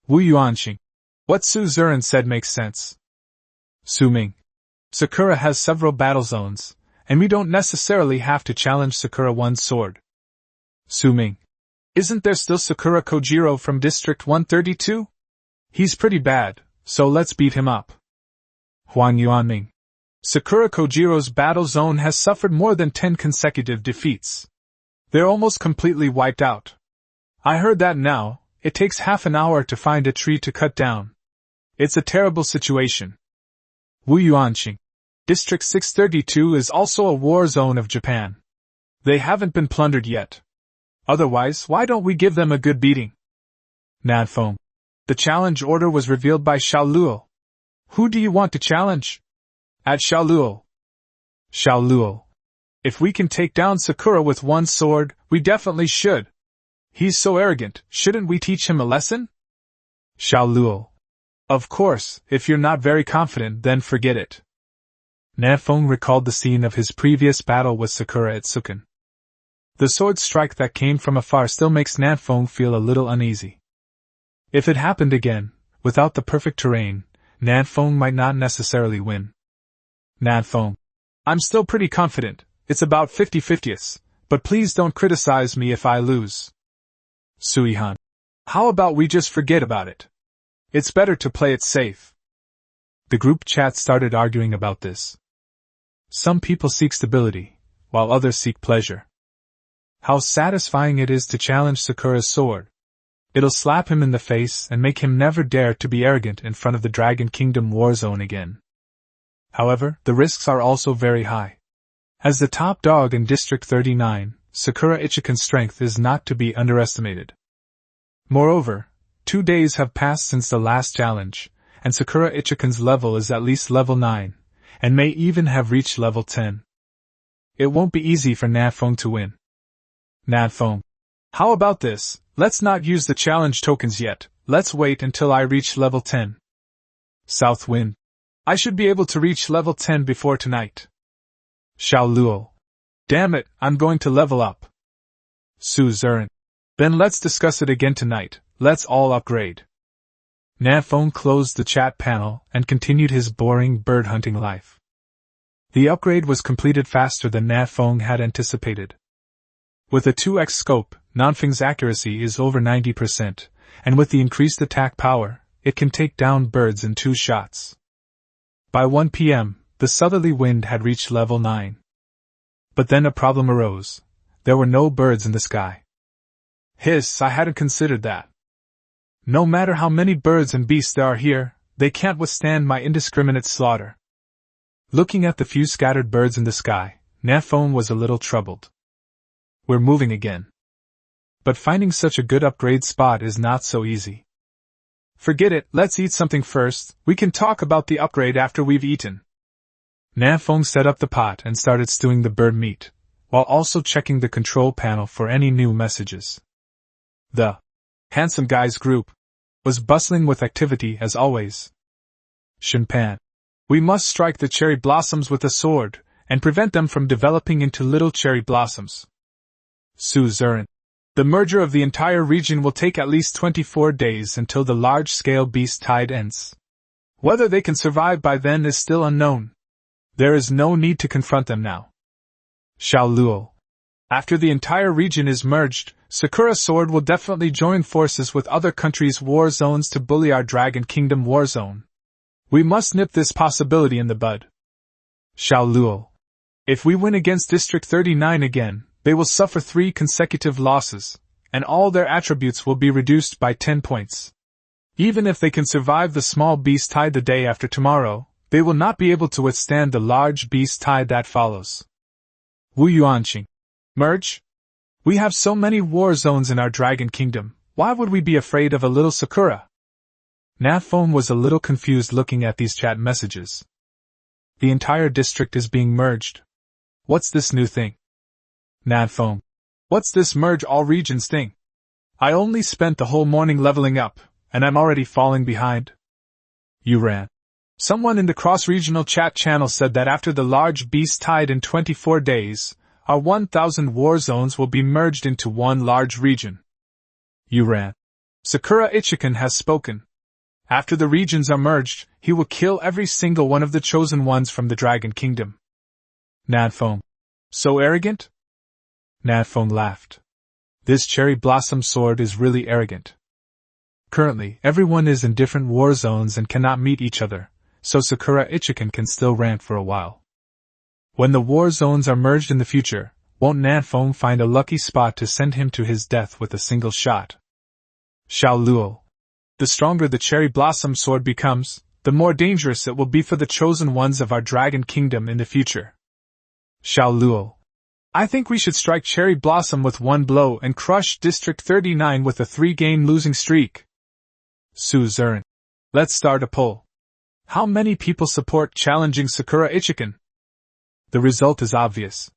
Speaker 1: Wu Yuanxing. What Su Zuran said makes sense. Su Ming. Sakura has several battle zones, and we don't necessarily have to challenge Sakura 1's sword. Su Ming. Isn't there still Sakura Kojiro from District 132? He's pretty bad, so let's beat him up. Huang Yuanming. Sakura Kojiro's battle zone has suffered more than 10 consecutive defeats. They're almost completely wiped out. I heard that now, it takes half an hour to find a tree to cut down. It's a terrible situation. Wu Yuanxing. District 632 is also a war zone of Japan. They haven't been plundered yet. Otherwise, why don't we give them a good beating? Nan Feng. The challenge order was revealed by Xiao Luo. Who do you want to challenge? At Xiao Luo. Xiao Luo. If we can take down Sakura with 1's sword, we definitely should. He's so arrogant, shouldn't we teach him a lesson? Xiao Luo. Of course, if you're not very confident, then forget it. Nan Feng recalled the scene of his previous battle with Sakura at Sukan. The sword strike that came from afar still makes Nan Feng feel a little uneasy. If it happened again, without the perfect terrain, Nan Feng might not necessarily win. Nan Feng. I'm still pretty confident, it's about 50-50s, but please don't criticize me if I lose. Sui Han. How about we just forget about it? It's better to play it safe. The group chat started arguing about this. Some people seek stability, while others seek pleasure. How satisfying it is to challenge Sakura's sword. It'll slap him in the face and make him never dare to be arrogant in front of the Dragon Kingdom war zone again. However, the risks are also very high. As the top dog in District 39, Sakura Ichikan's strength is not to be underestimated. Moreover, 2 days have passed since the last challenge, and Sakura Ichikan's level is at least level 9, and may even have reached level 10. It won't be easy for Nan Feng to win. Nan Feng. How about this? Let's not use the challenge tokens yet, let's wait until I reach level 10. South Wind. I should be able to reach level 10 before tonight. Xiao Luo. Damn it, I'm going to level up. Su Zuran. Then let's discuss it again tonight, let's all upgrade. Nan Feng closed the chat panel and continued his boring bird hunting life. The upgrade was completed faster than Nan Feng had anticipated. With a 2x scope, Nan Feng's accuracy is over 90%, and with the increased attack power, it can take down birds in 2 shots. By 1 p.m., the southerly wind had reached level 9. But then a problem arose. There were no birds in the sky. Hiss, I hadn't considered that. No matter how many birds and beasts there are here, they can't withstand my indiscriminate slaughter. Looking at the few scattered birds in the sky, Nan Feng was a little troubled. We're moving again. But finding such a good upgrade spot is not so easy. Forget it, let's eat something first, we can talk about the upgrade after we've eaten. Nan Feng set up the pot and started stewing the bird meat, while also checking the control panel for any new messages. The handsome guys group was bustling with activity as always. Shinpan. We must strike the cherry blossoms with a sword, and prevent them from developing into little cherry blossoms. Suzerain. The merger of the entire region will take at least 24 days until the large-scale beast tide ends. Whether they can survive by then is still unknown. There is no need to confront them now. Xiaoluo. After the entire region is merged, Sakura Sword will definitely join forces with other countries' war zones to bully our Dragon Kingdom war zone. We must nip this possibility in the bud. Xiaoluo. If we win against District 39 again, they will suffer 3 consecutive losses, and all their attributes will be reduced by 10 points. Even if they can survive the small beast tide the day after tomorrow, they will not be able to withstand the large beast tide that follows. Wu Yuanqing. Merge? We have so many war zones in our Dragon Kingdom, why would we be afraid of a little Sakura? Nan Feng was a little confused looking at these chat messages. The entire district is being merged. What's this new thing? Nan Feng. What's this merge all regions thing? I only spent the whole morning leveling up, and I'm already falling behind. You ran. Someone in the cross-regional chat channel said that after the large beast tide in 24 days, our 1,000 war zones will be merged into one large region. You ran. Sakura Ichikan has spoken. After the regions are merged, he will kill every single one of the chosen ones from the Dragon Kingdom. Nan Feng. So arrogant? Nan Feng laughed. This cherry blossom sword is really arrogant. Currently, everyone is in different war zones and cannot meet each other, so Sakura Ichikan can still rant for a while. When the war zones are merged in the future, won't Nan Feng find a lucky spot to send him to his death with a single shot? Xiaoluo. The stronger the cherry blossom sword becomes, the more dangerous it will be for the chosen ones of our Dragon Kingdom in the future. Xiaoluo. I think we should strike cherry blossom with one blow and crush District 39 with a 3-game losing streak. Suzerain. Let's start a poll. How many people support challenging Sakura Ichikan? The result is obvious.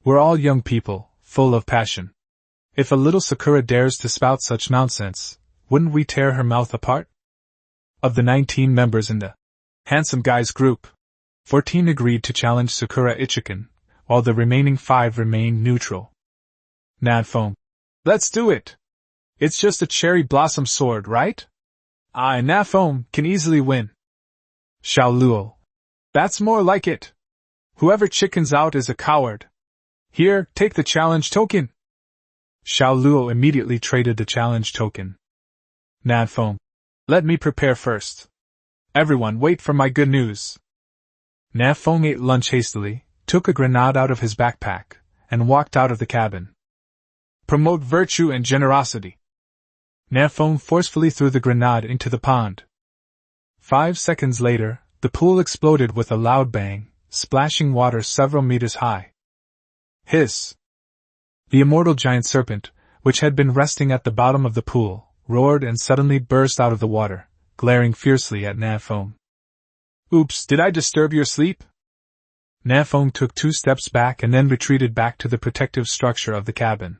Speaker 1: We're all young people, full of passion. If a little Sakura dares to spout such nonsense, wouldn't we tear her mouth apart? Of the 19 members in the handsome guys group, 14 agreed to challenge Sakura Ichikan, while the remaining 5 remained neutral. Nan Feng. Let's do it! It's just a cherry blossom sword, right? I, Nan Feng, can easily win. Xiaoluo. That's more like it. Whoever chickens out is a coward. Here, take the challenge token. Xiaoluo immediately traded the challenge token. Nan Feng. Let me prepare first. Everyone wait for my good news. Nan Feng ate lunch hastily, took a grenade out of his backpack, and walked out of the cabin. Promote virtue and generosity. Nan Feng forcefully threw the grenade into the pond. 5 seconds later, the pool exploded with a loud bang, splashing water several meters high. Hiss! The immortal giant serpent, which had been resting at the bottom of the pool, roared and suddenly burst out of the water, glaring fiercely at Nan Feng. Oops, did I disturb your sleep? Nan Feng took 2 steps back and then retreated back to the protective structure of the cabin.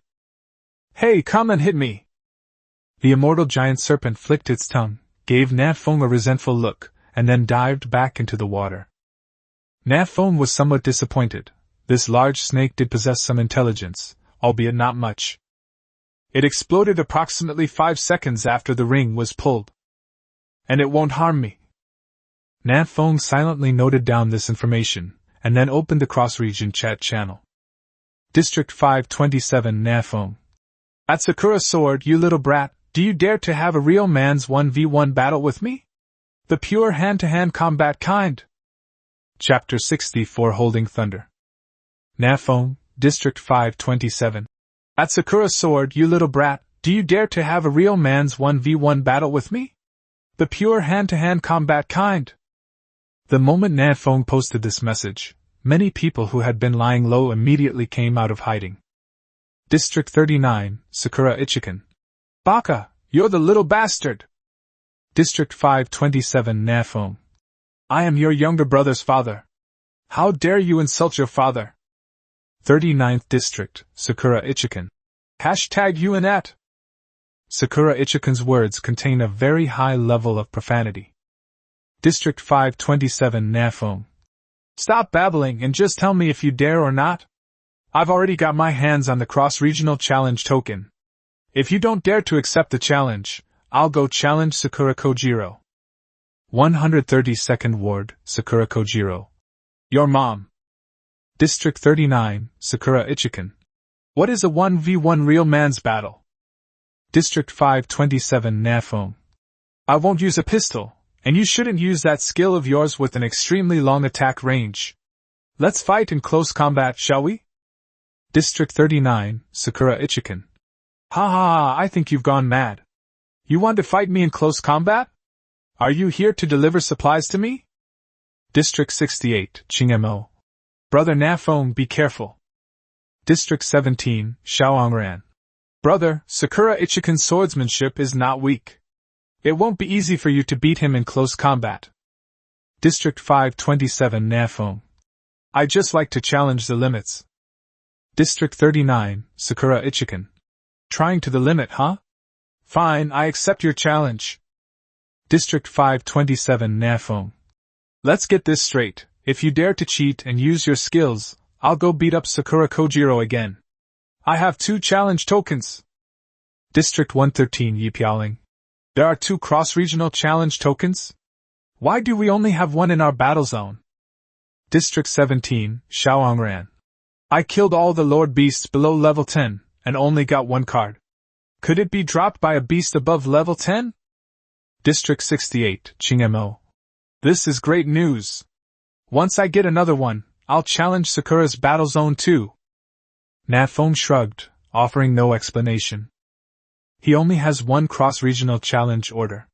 Speaker 1: Hey, come and hit me! The immortal giant serpent flicked its tongue, gave Nan Feng a resentful look, and then dived back into the water. Nan Feng was somewhat disappointed. This large snake did possess some intelligence, albeit not much. It exploded approximately 5 seconds after the ring was pulled. And it won't harm me. Nan Feng silently noted down this information, and then opened the cross-region chat channel. District 527 Nan Feng. At Sakura's sword, you little brat, do you dare to have a real man's 1v1 battle with me? The pure hand-to-hand combat kind. Chapter 64 Holding Thunder. Nan Feng, District 527. At Sakura's sword, you little brat, do you dare to have a real man's 1v1 battle with me? The pure hand-to-hand combat kind. The moment Nan Feng posted this message, many people who had been lying low immediately came out of hiding. District 39, Sakura Ichikan. Baka, you're the little bastard! District 527 Nan Feng. I am your younger brother's father. How dare you insult your father? 39th District, Sakura Ichikan. Hashtag you and at. Sakura Ichikan's words contain a very high level of profanity. District 527 Nan Feng. Stop babbling and just tell me if you dare or not. I've already got my hands on the cross-regional challenge token. If you don't dare to accept the challenge, I'll go challenge Sakura Kojiro. 132nd Ward, Sakura Kojiro. Your mom. District 39, Sakura Ichikan. What is a 1v1 real man's battle? District 527 Nan Feng. I won't use a pistol, and you shouldn't use that skill of yours with an extremely long attack range. Let's fight in close combat, shall we? District 39, Sakura Ichikan. Ha ha ha, I think you've gone mad. You want to fight me in close combat? Are you here to deliver supplies to me? District 68, Chingmo. Brother Nan Feng, be careful. District 17, Shaoangran. Brother, Sakura Ichikan's swordsmanship is not weak. It won't be easy for you to beat him in close combat. District 527 Nan Feng. I just like to challenge the limits. District 39, Sakura Ichikan. Trying to the limit, huh? Fine, I accept your challenge. District 527 Nan Feng. Let's get this straight. If you dare to cheat and use your skills, I'll go beat up Sakura Kojiro again. I have 2 challenge tokens. District 113 Yipialing. There are 2 cross-regional challenge tokens? Why do we only have 1 in our battle zone? District 17, Shaoangran. I killed all the Lord Beasts below level 10, and only got 1 card. Could it be dropped by a beast above level 10? District 68, Chingmo. This is great news. Once I get another one, I'll challenge Sakura's battle zone too. Nan Feng shrugged, offering no explanation. He only has 1 cross-regional challenge order.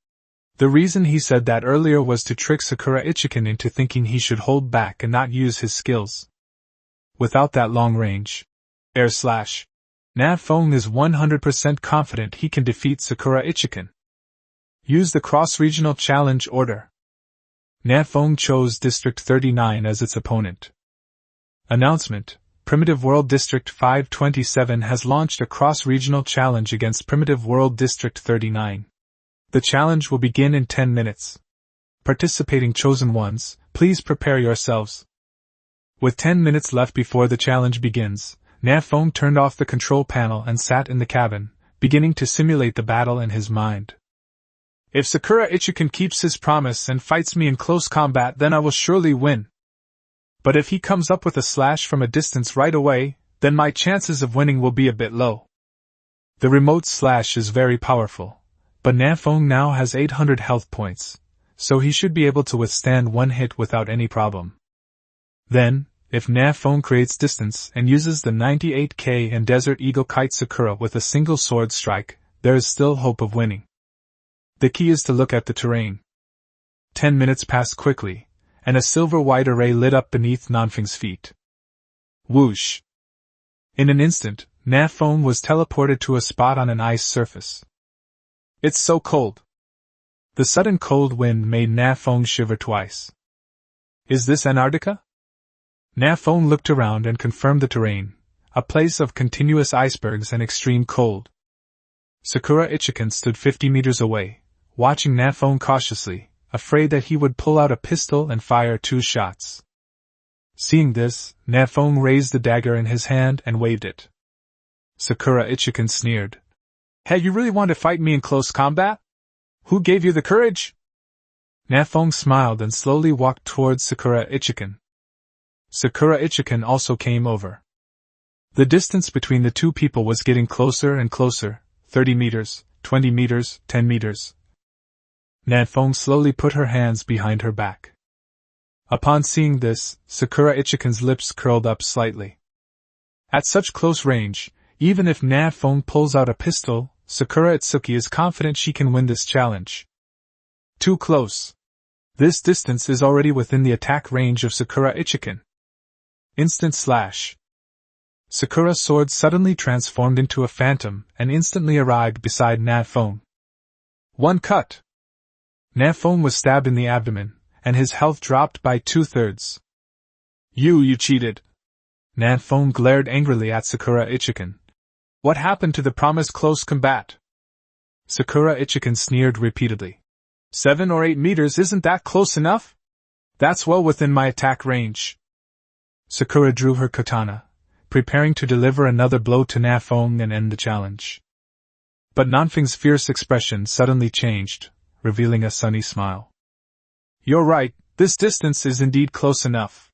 Speaker 1: The reason he said that earlier was to trick Sakura Ichikan into thinking he should hold back and not use his skills. Without that long range, Nan Feng is 100% confident he can defeat Sakura Ichikan. Use the cross-regional challenge order. Nan Feng chose District 39 as its opponent. Announcement: Primitive World District 527 has launched a cross-regional challenge against Primitive World District 39. The challenge will begin in 10 minutes. Participating chosen ones, please prepare yourselves. With 10 minutes left before the challenge begins, Nan Feng turned off the control panel and sat in the cabin, beginning to simulate the battle in his mind. If Sakura Ichikan keeps his promise and fights me in close combat, then I will surely win. But if he comes up with a slash from a distance right away, then my chances of winning will be a bit low. The remote slash is very powerful, but Nan Feng now has 800 health points, so he should be able to withstand 1 hit without any problem. Then, if Nan Feng creates distance and uses the 98k and Desert Eagle Kite Sakura with a single sword strike, there is still hope of winning. The key is to look at the terrain. 10 minutes passed quickly, and a silver-white array lit up beneath Nan Feng's feet. Whoosh! In an instant, Nan Feng was teleported to a spot on an ice surface. It's so cold. The sudden cold wind made Nan Feng shiver twice. Is this Antarctica? Nan Feng looked around and confirmed the terrain, a place of continuous icebergs and extreme cold. Sakura Ichikan stood 50 meters away, watching Nan Feng cautiously, afraid that he would pull out a pistol and fire 2 shots. Seeing this, Nan Feng raised the dagger in his hand and waved it. Sakura Ichikan sneered. Hey, you really want to fight me in close combat? Who gave you the courage? Nan Feng smiled and slowly walked towards Sakura Ichikan. Sakura Ichikan also came over. The distance between the two people was getting closer and closer, 30 meters, 20 meters, 10 meters. Nan Feng slowly put her hands behind her back. Upon seeing this, Sakura Ichikan's lips curled up slightly. At such close range, even if Nan Feng pulls out a pistol, Sakura Itsuki is confident she can win this challenge. Too close. This distance is already within the attack range of Sakura Ichikan. Instant slash. Sakura's sword suddenly transformed into a phantom and instantly arrived beside Nan Feng. One cut. Nan Feng was stabbed in the abdomen, and his health dropped by 2/3. You cheated. Nan Feng glared angrily at Sakura Ichikan. What happened to the promised close combat? Sakura Ichikan sneered repeatedly. 7 or 8 meters, isn't that close enough? That's well within my attack range. Sakura drew her katana, preparing to deliver another blow to Nan Feng and end the challenge. But Nan Feng's fierce expression suddenly changed, revealing a sunny smile. You're right, this distance is indeed close enough.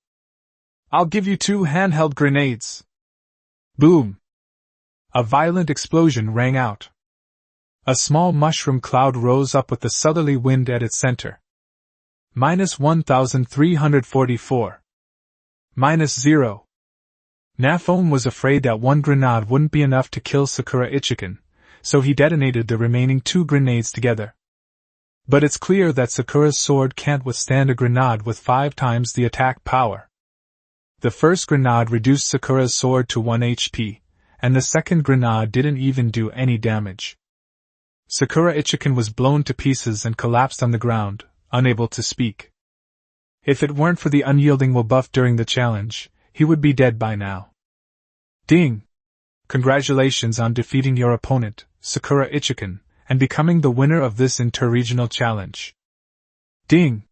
Speaker 1: I'll give you 2 handheld grenades. Boom! A violent explosion rang out. A small mushroom cloud rose up with the southerly wind at its center. -1344. -0. Nan Feng was afraid that 1 grenade wouldn't be enough to kill Sakura Ichikan, so he detonated the remaining 2 grenades together. But it's clear that Sakura's sword can't withstand a grenade with 5 times the attack power. The first grenade reduced Sakura's sword to 1 HP, and the second grenade didn't even do any damage. Sakura Ichikan was blown to pieces and collapsed on the ground, unable to speak. If it weren't for the unyielding buff during the challenge, he would be dead by now. Ding! Congratulations on defeating your opponent, Sakura Ichikan, and becoming the winner of this interregional challenge. Ding!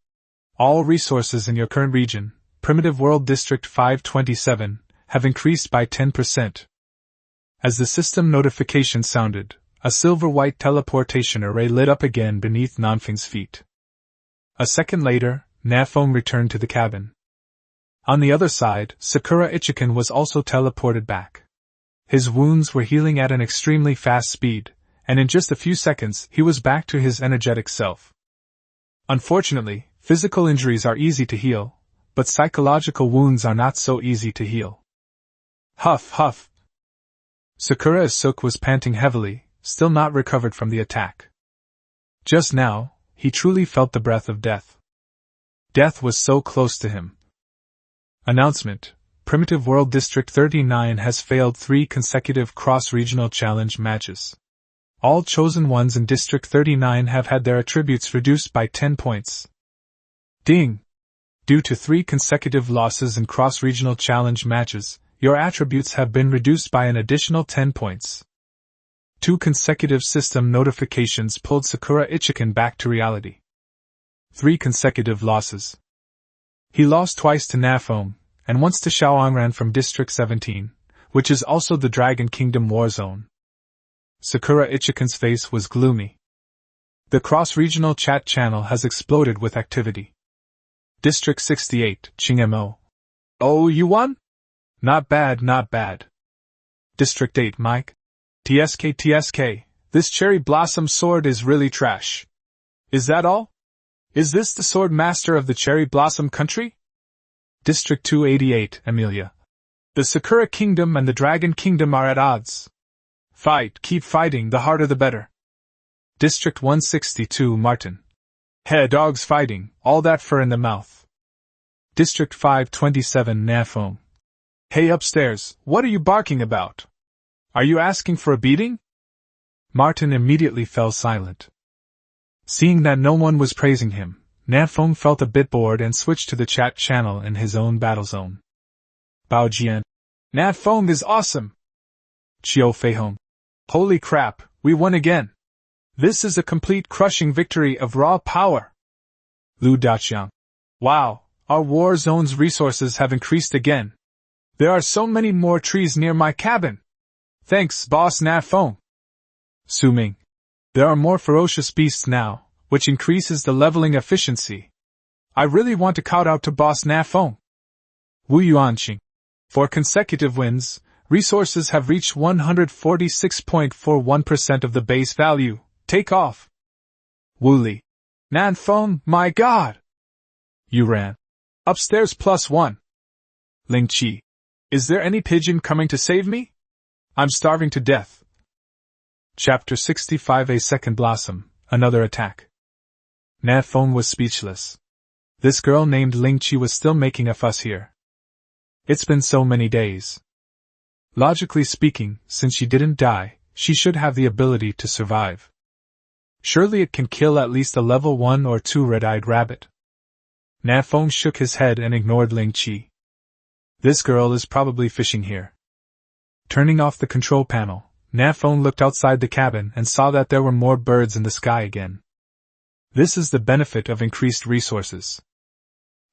Speaker 1: All resources in your current region, Primitive World District 527, have increased by 10%. As the system notification sounded, a silver-white teleportation array lit up again beneath Nan Feng's feet. A second later, Nan Feng returned to the cabin. On the other side, Sakura Ichikan was also teleported back. His wounds were healing at an extremely fast speed, and in just a few seconds he was back to his energetic self. Unfortunately, physical injuries are easy to heal, but psychological wounds are not so easy to heal. Huff, huff. Sakura Isuki was panting heavily, still not recovered from the attack. Just now, he truly felt the breath of death. Death was so close to him. Announcement: Primitive World District 39 has failed 3 consecutive cross-regional challenge matches. All chosen ones in District 39 have had their attributes reduced by 10 points. Ding! Due to 3 consecutive losses in cross-regional challenge matches, your attributes have been reduced by an additional 10 points. 2 consecutive system notifications pulled Sakura Ichikan back to reality. 3 consecutive losses. He lost twice to Nan Feng, and once to Xiaoangran from District 17, which is also the Dragon Kingdom war zone. Sakura Ichikan's face was gloomy. The cross-regional chat channel has exploded with activity. District 68, Qingmo. Oh, you won? Not bad, not bad. District 8, Mike. TSK, this cherry blossom sword is really trash. Is that all? Is this the sword master of the cherry blossom country? District 288, Amelia. The Sakura Kingdom and the Dragon Kingdom are at odds. Fight, keep fighting, the harder the better. District 162, Martin. Hey, dogs fighting, all that fur in the mouth. District 527, Nan Feng. Hey, upstairs, what are you barking about? Are you asking for a beating? Martin immediately fell silent. Seeing that no one was praising him, Nan Feng felt a bit bored and switched to the chat channel in his own battle zone. Bao Jian. Nan Feng is awesome! Qiu Feihong. Holy crap, we won again! This is a complete crushing victory of raw power! Lu Daqiang. Wow, our war zone's resources have increased again. There are so many more trees near my cabin! Thanks, boss Nan Feng. Su Ming. There are more ferocious beasts now, which increases the leveling efficiency. I really want to shout out to boss Nan Feng. Wu Yuanqing. For consecutive wins, resources have reached 146.41% of the base value. Take off. Wooly. Nan Feng, my god! You ran. Upstairs +1. Ling Chi. Is there any pigeon coming to save me? I'm starving to death. Chapter 65. A Second Blossom, Another Attack. Nan Feng was speechless. This girl named Ling Chi was still making a fuss here. It's been so many days. Logically speaking, since she didn't die, she should have the ability to survive. Surely it can kill at least a level 1 or 2 red-eyed rabbit. Nan Feng shook his head and ignored Ling Chi. This girl is probably fishing here. Turning off the control panel, Nan Feng looked outside the cabin and saw that there were more birds in the sky again. This is the benefit of increased resources.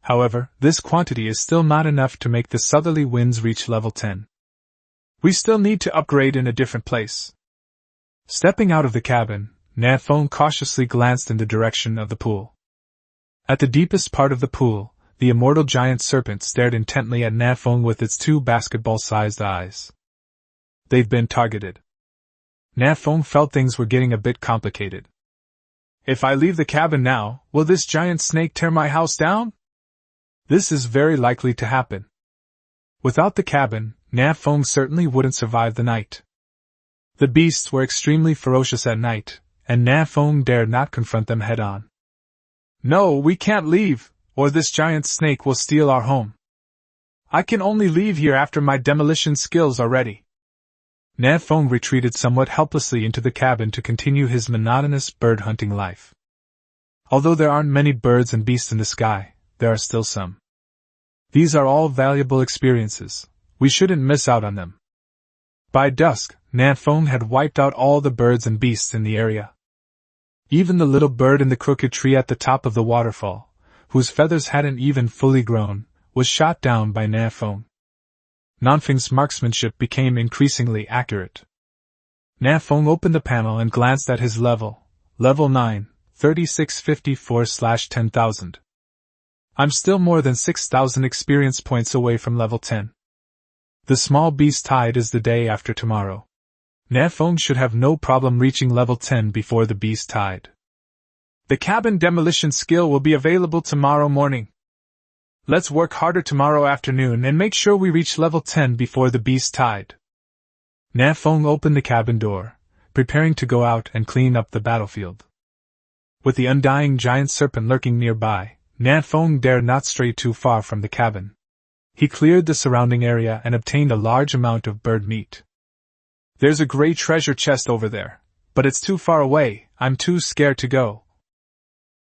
Speaker 1: However, this quantity is still not enough to make the southerly winds reach level 10. We still need to upgrade in a different place. Stepping out of the cabin, Nan Feng cautiously glanced in the direction of the pool. At the deepest part of the pool, the immortal giant serpent stared intently at Nan Feng with its 2 basketball-sized eyes. They've been targeted. Nan Feng felt things were getting a bit complicated. If I leave the cabin now, will this giant snake tear my house down? This is very likely to happen. Without the cabin, Nan Feng certainly wouldn't survive the night. The beasts were extremely ferocious at night, and Nan Feng dared not confront them head-on. No, we can't leave, or this giant snake will steal our home. I can only leave here after my demolition skills are ready. Nan Feng retreated somewhat helplessly into the cabin to continue his monotonous bird-hunting life. Although there aren't many birds and beasts in the sky, there are still some. These are all valuable experiences. We shouldn't miss out on them. By dusk, Nan Feng had wiped out all the birds and beasts in the area. Even the little bird in the crooked tree at the top of the waterfall, whose feathers hadn't even fully grown, was shot down by Nan Feng. Nan Feng's marksmanship became increasingly accurate. Nan Feng opened the panel and glanced at his level 9, 3654/10,000. I'm still more than 6,000 experience points away from level 10. The small beast tide is the day after tomorrow. Nan Feng should have no problem reaching level 10 before the beast tide. The cabin demolition skill will be available tomorrow morning. Let's work harder tomorrow afternoon and make sure we reach level 10 before the beast tide. Nan Feng opened the cabin door, preparing to go out and clean up the battlefield. With the undying giant serpent lurking nearby, Nan Feng dared not stray too far from the cabin. He cleared the surrounding area and obtained a large amount of bird meat. There's a gray treasure chest over there, but it's too far away, I'm too scared to go.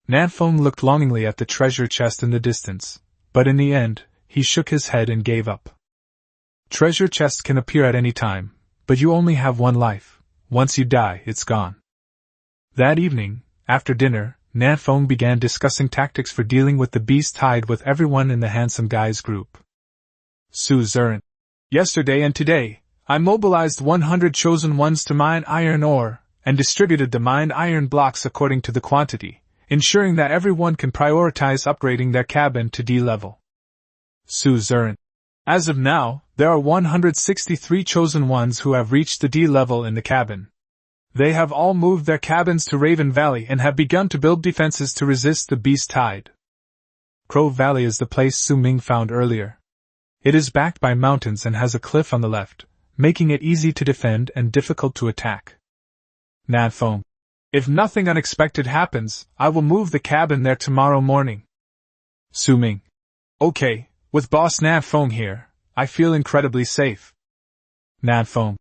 Speaker 1: Nan Feng looked longingly at the treasure chest in the distance, but in the end, he shook his head and gave up. Treasure chests can appear at any time, but you only have one life. Once you die, it's gone. That evening, after dinner, Nan Feng began discussing tactics for dealing with the beast tide with everyone in the handsome guys group. Suzerain. Yesterday and today, I mobilized 100 chosen ones to mine iron ore, and distributed the mined iron blocks according to the quantity, ensuring that everyone can prioritize upgrading their cabin to D level. Suzerain. As of now, there are 163 chosen ones who have reached the D level in the cabin. They have all moved their cabins to Raven Valley and have begun to build defenses to resist the beast tide. Crow Valley is the place Su Ming found earlier. It is backed by mountains and has a cliff on the left, making it easy to defend and difficult to attack. Nan Feng. If nothing unexpected happens, I will move the cabin there tomorrow morning. Su Ming. Okay, with Boss Nan Feng here, I feel incredibly safe. Nan Feng.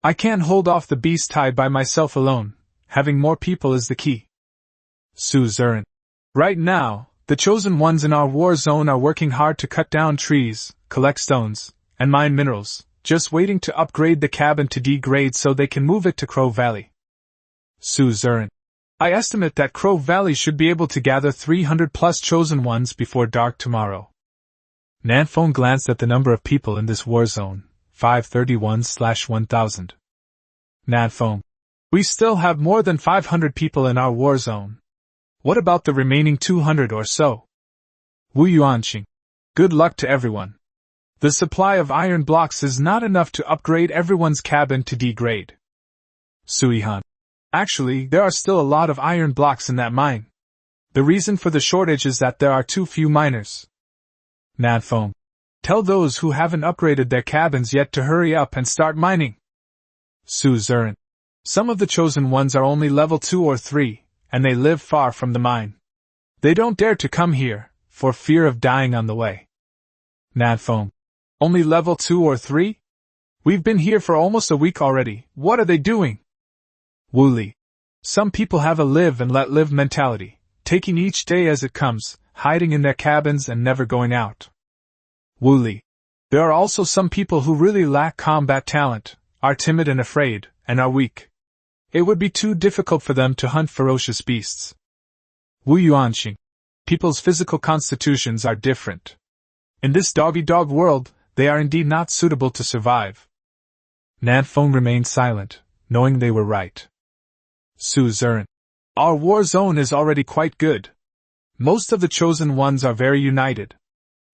Speaker 1: I can't hold off the beast tide by myself alone, having more people is the key. Suzerain. Right now, the chosen ones in our war zone are working hard to cut down trees, collect stones, and mine minerals, just waiting to upgrade the cabin to D grade so they can move it to Crow Valley. Suzerain. I estimate that Crow Valley should be able to gather 300 plus chosen ones before dark tomorrow. Nan Feng glanced at the number of people in this war zone, 531/1000. Nan Feng. We still have more than 500 people in our war zone. What about the remaining 200 or so? Wu Yuanqing. Good luck to everyone. The supply of iron blocks is not enough to upgrade everyone's cabin to D grade. Sui-han. Actually, there are still a lot of iron blocks in that mine. The reason for the shortage is that there are too few miners. Nan Feng. Tell those who haven't upgraded their cabins yet to hurry up and start mining. Su Zurin. Some of the chosen ones are only level 2 or 3, and they live far from the mine. They don't dare to come here, for fear of dying on the way. Nan Feng. Only level 2 or 3? We've been here for almost a week already. What are they doing? Wu Li. Some people have a live and let live mentality, taking each day as it comes, hiding in their cabins and never going out. Wu Li. There are also some people who really lack combat talent, are timid and afraid, and are weak. It would be too difficult for them to hunt ferocious beasts. Wu Yuanxing. People's physical constitutions are different. In this dog-eat-dog world, they are indeed not suitable to survive. Nan Feng remained silent, knowing they were right. Su Zurin. Our war zone is already quite good. Most of the chosen ones are very united.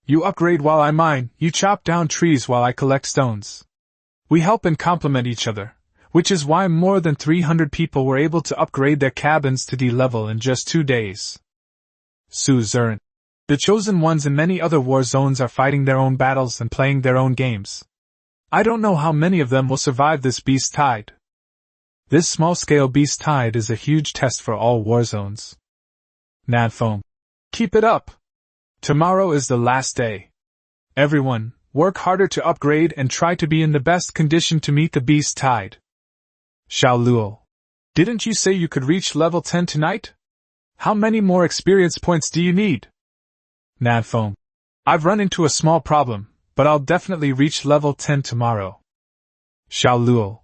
Speaker 1: You upgrade while I mine, you chop down trees while I collect stones. We help and complement each other, which is why more than 300 people were able to upgrade their cabins to D level in just 2 days. Su Zurin. The chosen ones in many other war zones are fighting their own battles and playing their own games. I don't know how many of them will survive this beast tide. This small-scale beast tide is a huge test for all war zones. Nan Feng. Keep it up. Tomorrow is the last day. Everyone, work harder to upgrade and try to be in the best condition to meet the beast tide. Xiao Luo. Didn't you say you could reach level 10 tonight? How many more experience points do you need? Nan Feng. I've run into a small problem, but I'll definitely reach level 10 tomorrow. Xiao Luo.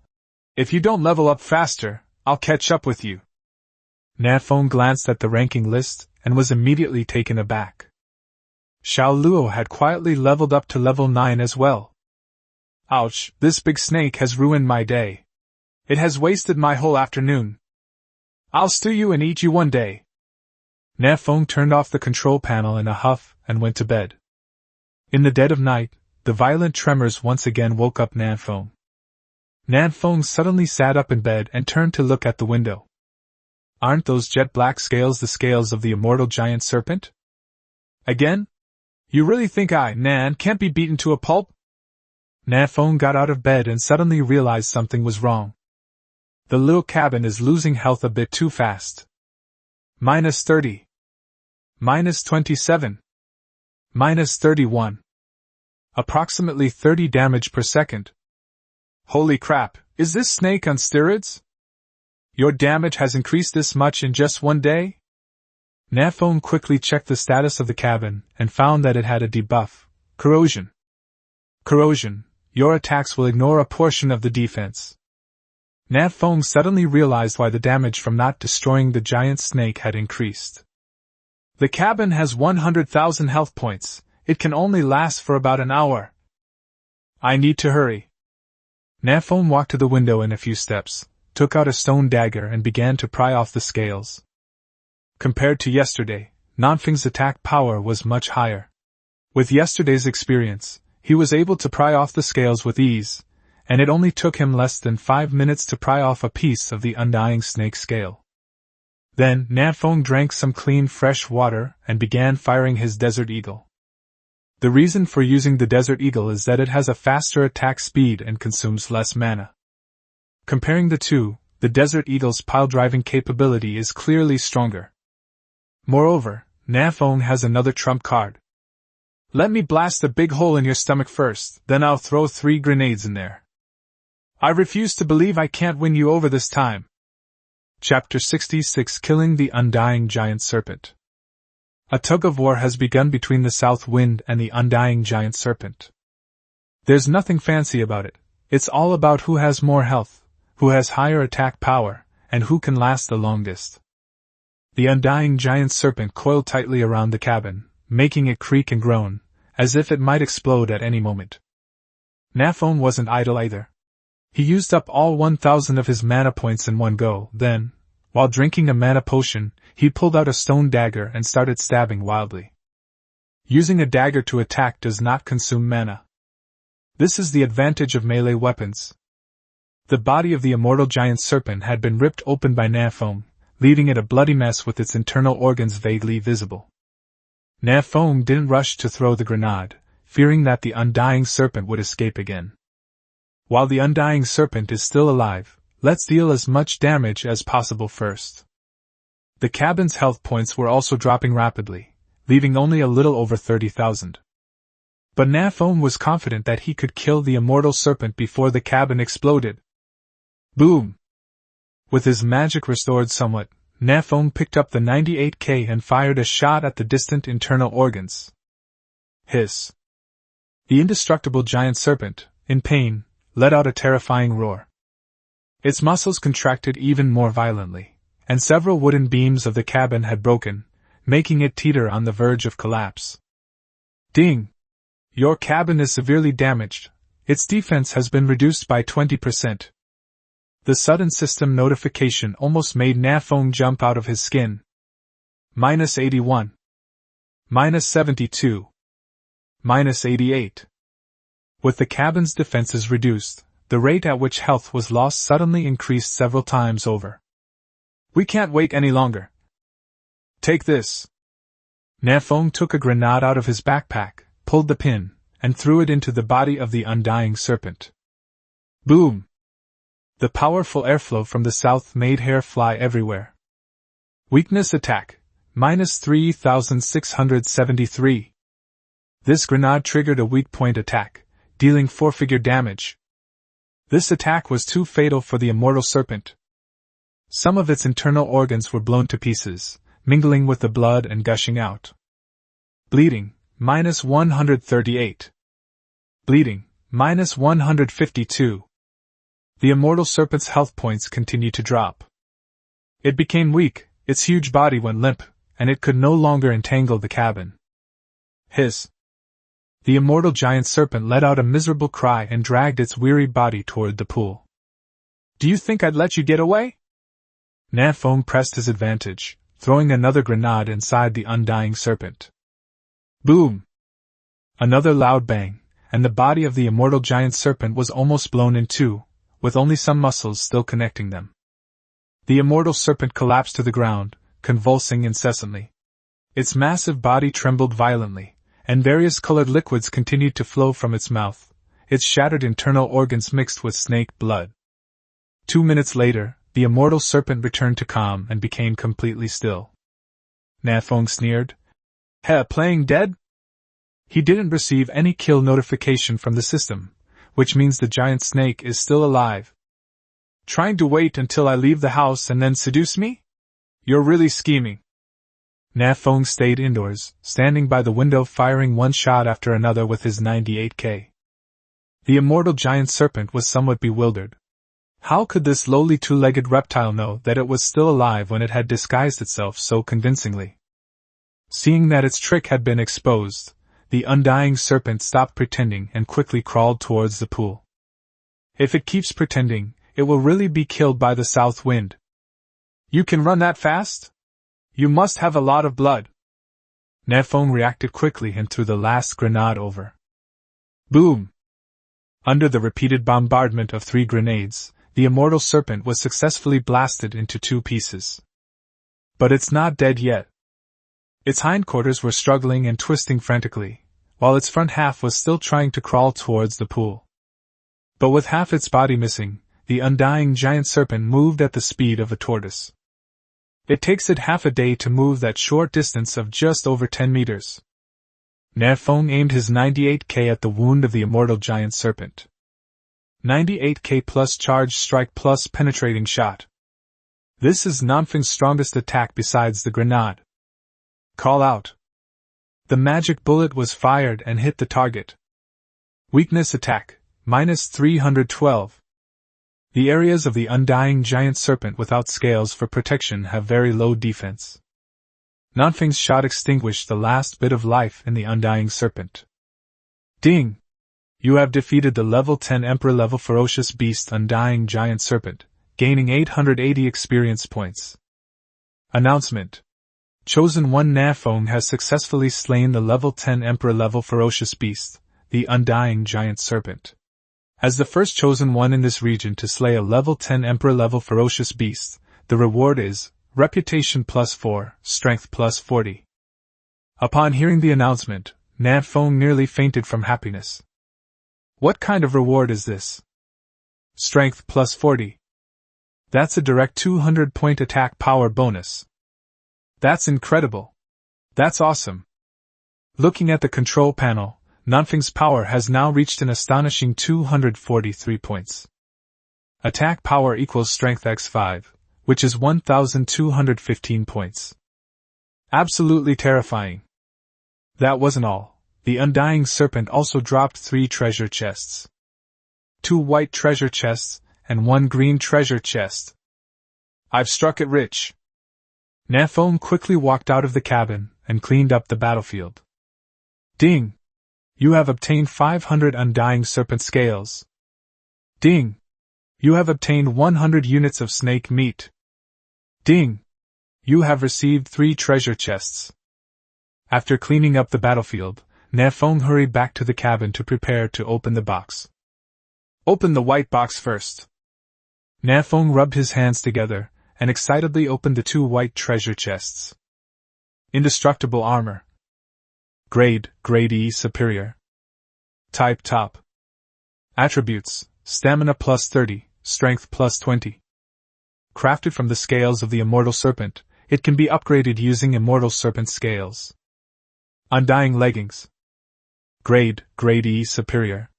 Speaker 1: If you don't level up faster, I'll catch up with you. Nan Feng glanced at the ranking list and was immediately taken aback. Xiao Luo had quietly leveled up to level 9 as well. Ouch, this big snake has ruined my day. It has wasted my whole afternoon. I'll stew you and eat you one day. Nan Feng turned off the control panel in a huff and went to bed. In the dead of night, the violent tremors once again woke up Nan Feng. Nan Feng suddenly sat up in bed and turned to look at the window. Aren't those jet-black scales the scales of the immortal giant serpent? Again? You really think Nan, can't be beaten to a pulp? Nan Feng got out of bed and suddenly realized something was wrong. The little cabin is losing health a bit too fast. -30. -27. -31. Approximately 30 damage per second. Holy crap, is this snake on steroids? Your damage has increased this much in just one day? Nan Feng quickly checked the status of the cabin and found that it had a debuff, corrosion. Corrosion, your attacks will ignore a portion of the defense. Nan Feng suddenly realized why the damage from not destroying the giant snake had increased. The cabin has 100,000 health points. It can only last for about an hour. I need to hurry. Nan Feng walked to the window in a few steps, took out a stone dagger and began to pry off the scales. Compared to yesterday, Nan Feng's attack power was much higher. With yesterday's experience, he was able to pry off the scales with ease, and it only took him less than 5 minutes to pry off a piece of the undying snake scale. Then, Nan Feng drank some clean fresh water and began firing his Desert Eagle. The reason for using the Desert Eagle is that it has a faster attack speed and consumes less mana. Comparing the two, the Desert Eagle's pile-driving capability is clearly stronger. Moreover, Nan Feng has another trump card. Let me blast a big hole in your stomach first, then I'll throw 3 grenades in there. I refuse to believe I can't win you over this time. Chapter 66 Killing the Undying Giant Serpent. A tug-of-war has begun between the South Wind and the Undying Giant Serpent. There's nothing fancy about it, it's all about who has more health, who has higher attack power, and who can last the longest. The Undying Giant Serpent coiled tightly around the cabin, making it creak and groan, as if it might explode at any moment. Nan Feng wasn't idle either. He used up all 1,000 of his mana points in one go, then, while drinking a mana potion, he pulled out a stone dagger and started stabbing wildly. Using a dagger to attack does not consume mana. This is the advantage of melee weapons. The body of the immortal giant serpent had been ripped open by Nan Feng, leaving it a bloody mess with its internal organs vaguely visible. Nan Feng didn't rush to throw the grenade, fearing that the undying serpent would escape again. While the undying serpent is still alive, let's deal as much damage as possible first. The cabin's health points were also dropping rapidly, leaving only a little over 30,000. But Nan Feng was confident that he could kill the immortal serpent before the cabin exploded. Boom! With his magic restored somewhat, Nan Feng picked up the 98K and fired a shot at the distant internal organs. Hiss! The indestructible giant serpent, in pain, let out a terrifying roar. Its muscles contracted even more violently, and several wooden beams of the cabin had broken, making it teeter on the verge of collapse. Ding! Your cabin is severely damaged. Its defense has been reduced by 20%. The sudden system notification almost made Nan Feng jump out of his skin. -81. -72. -88. With the cabin's defenses reduced, the rate at which health was lost suddenly increased several times over. We can't wait any longer. Take this. Nan Feng took a grenade out of his backpack, pulled the pin, and threw it into the body of the undying serpent. Boom! The powerful airflow from the south made hair fly everywhere. Weakness attack, -3673. This grenade triggered a weak point attack, dealing 4-figure damage. This attack was too fatal for the immortal serpent. Some of its internal organs were blown to pieces, mingling with the blood and gushing out. Bleeding, -138. Bleeding, -152. The immortal serpent's health points continued to drop. It became weak, its huge body went limp, and it could no longer entangle the cabin. Hiss! The immortal giant serpent let out a miserable cry and dragged its weary body toward the pool. Do you think I'd let you get away? Nan Feng pressed his advantage, throwing another grenade inside the undying serpent. Boom! Another loud bang, and the body of the immortal giant serpent was almost blown in two, with only some muscles still connecting them. The immortal serpent collapsed to the ground, convulsing incessantly. Its massive body trembled violently, and various colored liquids continued to flow from its mouth, its shattered internal organs mixed with snake blood. 2 minutes later, the immortal serpent returned to calm and became completely still. Nan Feng sneered. Playing dead? He didn't receive any kill notification from the system, which means the giant snake is still alive. Trying to wait until I leave the house and then seduce me? You're really scheming. Nan Feng stayed indoors, standing by the window firing one shot after another with his 98K. The immortal giant serpent was somewhat bewildered. How could this lowly two-legged reptile know that it was still alive when it had disguised itself so convincingly? Seeing that its trick had been exposed, the undying serpent stopped pretending and quickly crawled towards the pool. If it keeps pretending, it will really be killed by the south wind. You can run that fast? You must have a lot of blood. Nan Feng reacted quickly and threw the last grenade over. Boom! Under the repeated bombardment of 3 grenades, the immortal serpent was successfully blasted into 2 pieces. But it's not dead yet. Its hindquarters were struggling and twisting frantically, while its front half was still trying to crawl towards the pool. But with half its body missing, the undying giant serpent moved at the speed of a tortoise. It takes it half a day to move that short distance of just over 10 meters. Nan Feng aimed his 98K at the wound of the immortal giant serpent. 98K plus charge strike plus penetrating shot. This is Nan Feng's strongest attack besides the grenade. Call out. The magic bullet was fired and hit the target. Weakness attack, -312. The areas of the undying giant serpent without scales for protection have very low defense. Nan Feng's shot extinguished the last bit of life in the undying serpent. Ding! You have defeated the level 10 Emperor level ferocious beast undying giant serpent, gaining 880 experience points. Announcement. Chosen 1 Nan Feng has successfully slain the level 10 Emperor level ferocious beast, the undying giant serpent. As the first chosen one in this region to slay a level 10 emperor-level ferocious beast, the reward is reputation +4, strength +40. Upon hearing the announcement, Nan Feng nearly fainted from happiness. What kind of reward is this? Strength +40. That's a direct 200-point attack power bonus. That's incredible. That's awesome. Looking at the control panel, Nan Feng's power has now reached an astonishing 243 points. Attack power equals strength x5, which is 1,215 points. Absolutely terrifying. That wasn't all. The undying serpent also dropped 3 treasure chests. 2 white treasure chests, and 1 green treasure chest. I've struck it rich. Nan Feng quickly walked out of the cabin and cleaned up the battlefield. Ding! You have obtained 500 undying serpent scales. Ding! You have obtained 100 units of snake meat. Ding! You have received 3 treasure chests. After cleaning up the battlefield, Nan Feng hurried back to the cabin to prepare to open the box. Open the white box first. Nan Feng rubbed his hands together and excitedly opened the 2 white treasure chests. Indestructible armor. Grade E superior. Type top. Attributes, stamina +30, strength +20. Crafted from the scales of the immortal serpent, it can be upgraded using immortal serpent scales. Undying leggings. Grade E superior.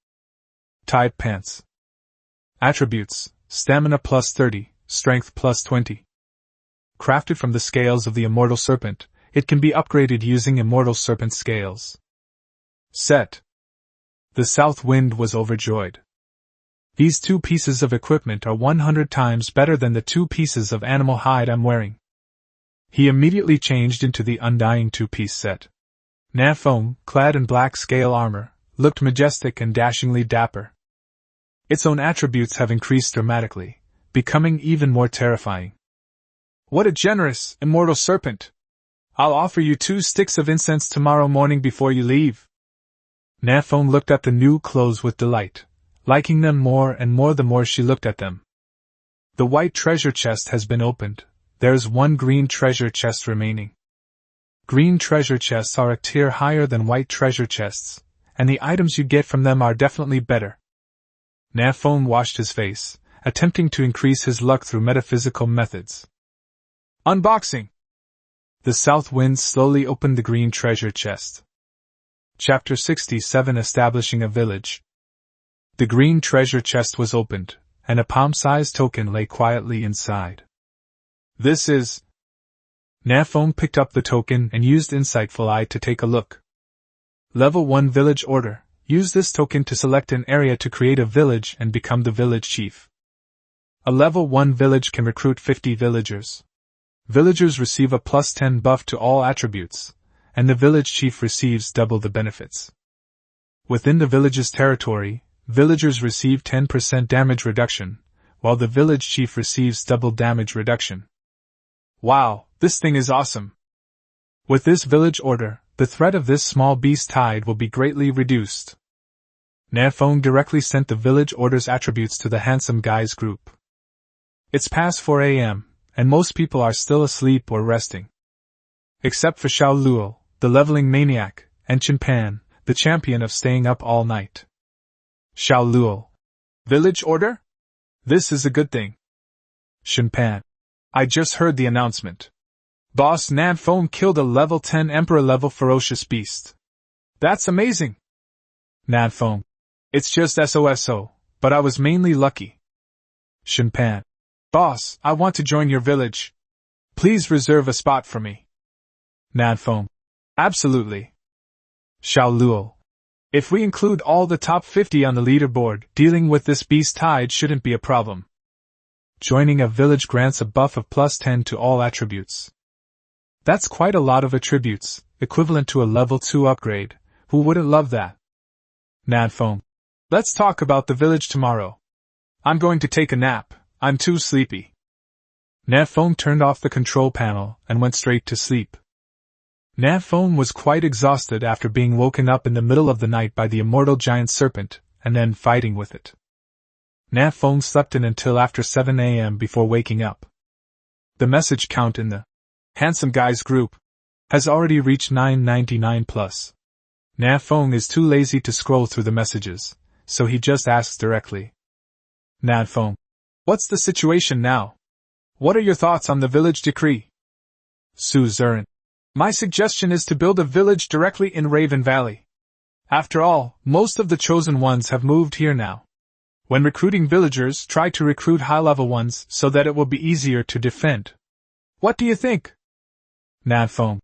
Speaker 1: Type pants. Attributes, stamina +30, strength +20. Crafted from the scales of the immortal serpent, it can be upgraded using immortal serpent scales. Set. The south wind was overjoyed. These 2 pieces of equipment are 100 times better than the 2 pieces of animal hide I'm wearing. He immediately changed into the undying 2-piece set. Nan Feng, clad in black scale armor, looked majestic and dashingly dapper. Its own attributes have increased dramatically, becoming even more terrifying. What a generous, immortal serpent! I'll offer you 2 sticks of incense tomorrow morning before you leave. Nan Feng looked at the new clothes with delight, liking them more and more the more she looked at them. The white treasure chest has been opened. There's 1 green treasure chest remaining. Green treasure chests are a tier higher than white treasure chests, and the items you get from them are definitely better. Nan Feng washed his face, attempting to increase his luck through metaphysical methods. Unboxing! The south wind slowly opened the green treasure chest. Chapter 67 Establishing a Village. The green treasure chest was opened, and a palm-sized token lay quietly inside. This is... Nan Feng picked up the token and used Insightful Eye to take a look. Level 1 Village Order. Use this token to select an area to create a village and become the village chief. A level 1 village can recruit 50 villagers. Villagers receive a +10 buff to all attributes, and the village chief receives double the benefits. Within the village's territory, villagers receive 10% damage reduction, while the village chief receives double damage reduction. Wow, this thing is awesome! With this village order, the threat of this small beast tide will be greatly reduced. Nan Feng directly sent the village order's attributes to the handsome guys group. It's past 4 a.m., and most people are still asleep or resting. Except for Xiao Luo, the leveling maniac, and Chen Pan, the champion of staying up all night. Xiao Luo. Village order? This is a good thing. Chen Pan. I just heard the announcement. Boss Nan Feng killed a level 10 emperor-level ferocious beast. That's amazing! Nan Feng. It's just SOSO, but I was mainly lucky. Chen Pan. Boss, I want to join your village. Please reserve a spot for me. Nan Feng. Absolutely. Xiao Luo. If we include all the top 50 on the leaderboard, dealing with this beast tide shouldn't be a problem. Joining a village grants a buff of +10 to all attributes. That's quite a lot of attributes, equivalent to a level 2 upgrade. Who wouldn't love that? Nan Feng. Let's talk about the village tomorrow. I'm going to take a nap. I'm too sleepy. Nan Feng turned off the control panel and went straight to sleep. Nan Feng was quite exhausted after being woken up in the middle of the night by the immortal giant serpent, and then fighting with it. Nan Feng slept in until after 7 a.m. before waking up. The message count in the Handsome Guys group has already reached 999 plus. Nan Feng is too lazy to scroll through the messages, so he just asks directly. Nan Feng, what's the situation now? What are your thoughts on the village decree? Su Zeren, my suggestion is to build a village directly in Raven Valley. After all, most of the chosen ones have moved here now. When recruiting villagers, try to recruit high-level ones so that it will be easier to defend. What do you think? Nan Feng,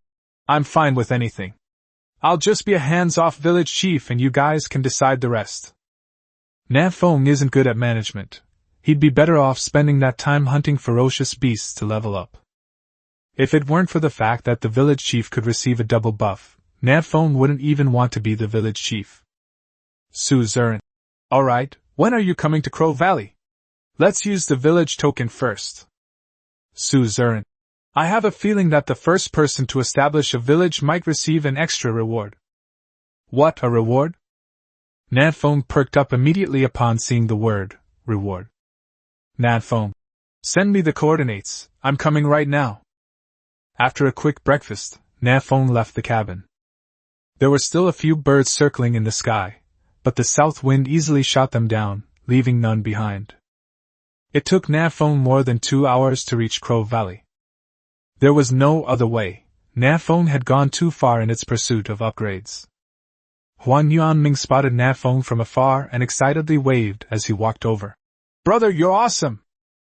Speaker 1: I'm fine with anything. I'll just be a hands-off village chief and you guys can decide the rest. Nan Feng isn't good at management. He'd be better off spending that time hunting ferocious beasts to level up. If it weren't for the fact that the village chief could receive a double buff, Nan Feng wouldn't even want to be the village chief. Su Zeren, alright, when are you coming to Crow Valley? Let's use the village token first. Su Zeren, I have a feeling that the first person to establish a village might receive an extra reward. What, a reward? Nan Feng perked up immediately upon seeing the word, reward. Nan Feng, send me the coordinates, I'm coming right now. After a quick breakfast, Nan Feng left the cabin. There were still a few birds circling in the sky, but the south wind easily shot them down, leaving none behind. It took Nan Feng more than 2 hours to reach Crow Valley. There was no other way. Nan Feng had gone too far in its pursuit of upgrades. Huan Yuanming spotted Nan Feng from afar and excitedly waved as he walked over. Brother, you're awesome!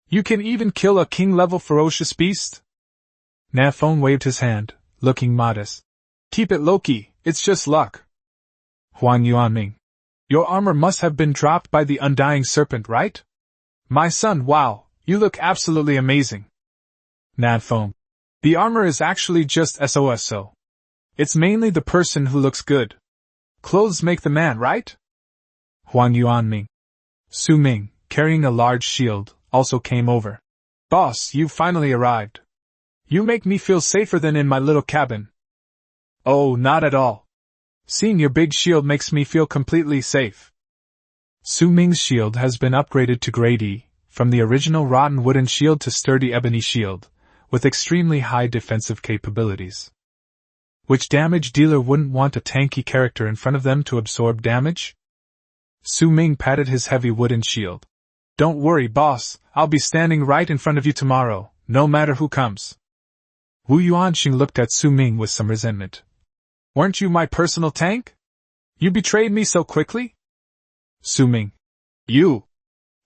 Speaker 1: You can even kill a king-level ferocious beast? Nan Feng waved his hand, looking modest. Keep it low-key, it's just luck. Huan Yuanming, your armor must have been dropped by the undying serpent, right? My son, wow, you look absolutely amazing. Nan Feng, the armor is actually just SOSO. It's mainly the person who looks good. Clothes make the man, right? Huan Yuanming. Su Ming, carrying a large shield, also came over. Boss, you've finally arrived. You make me feel safer than in my little cabin. Oh, not at all. Seeing your big shield makes me feel completely safe. Su Ming's shield has been upgraded to Grade E, from the original rotten wooden shield to sturdy ebony shield, with extremely high defensive capabilities. Which damage dealer wouldn't want a tanky character in front of them to absorb damage? Su Ming patted his heavy wooden shield. Don't worry, boss, I'll be standing right in front of you tomorrow, no matter who comes. Wu Yuanxing looked at Su Ming with some resentment. Weren't you my personal tank? You betrayed me so quickly? Su Ming. You.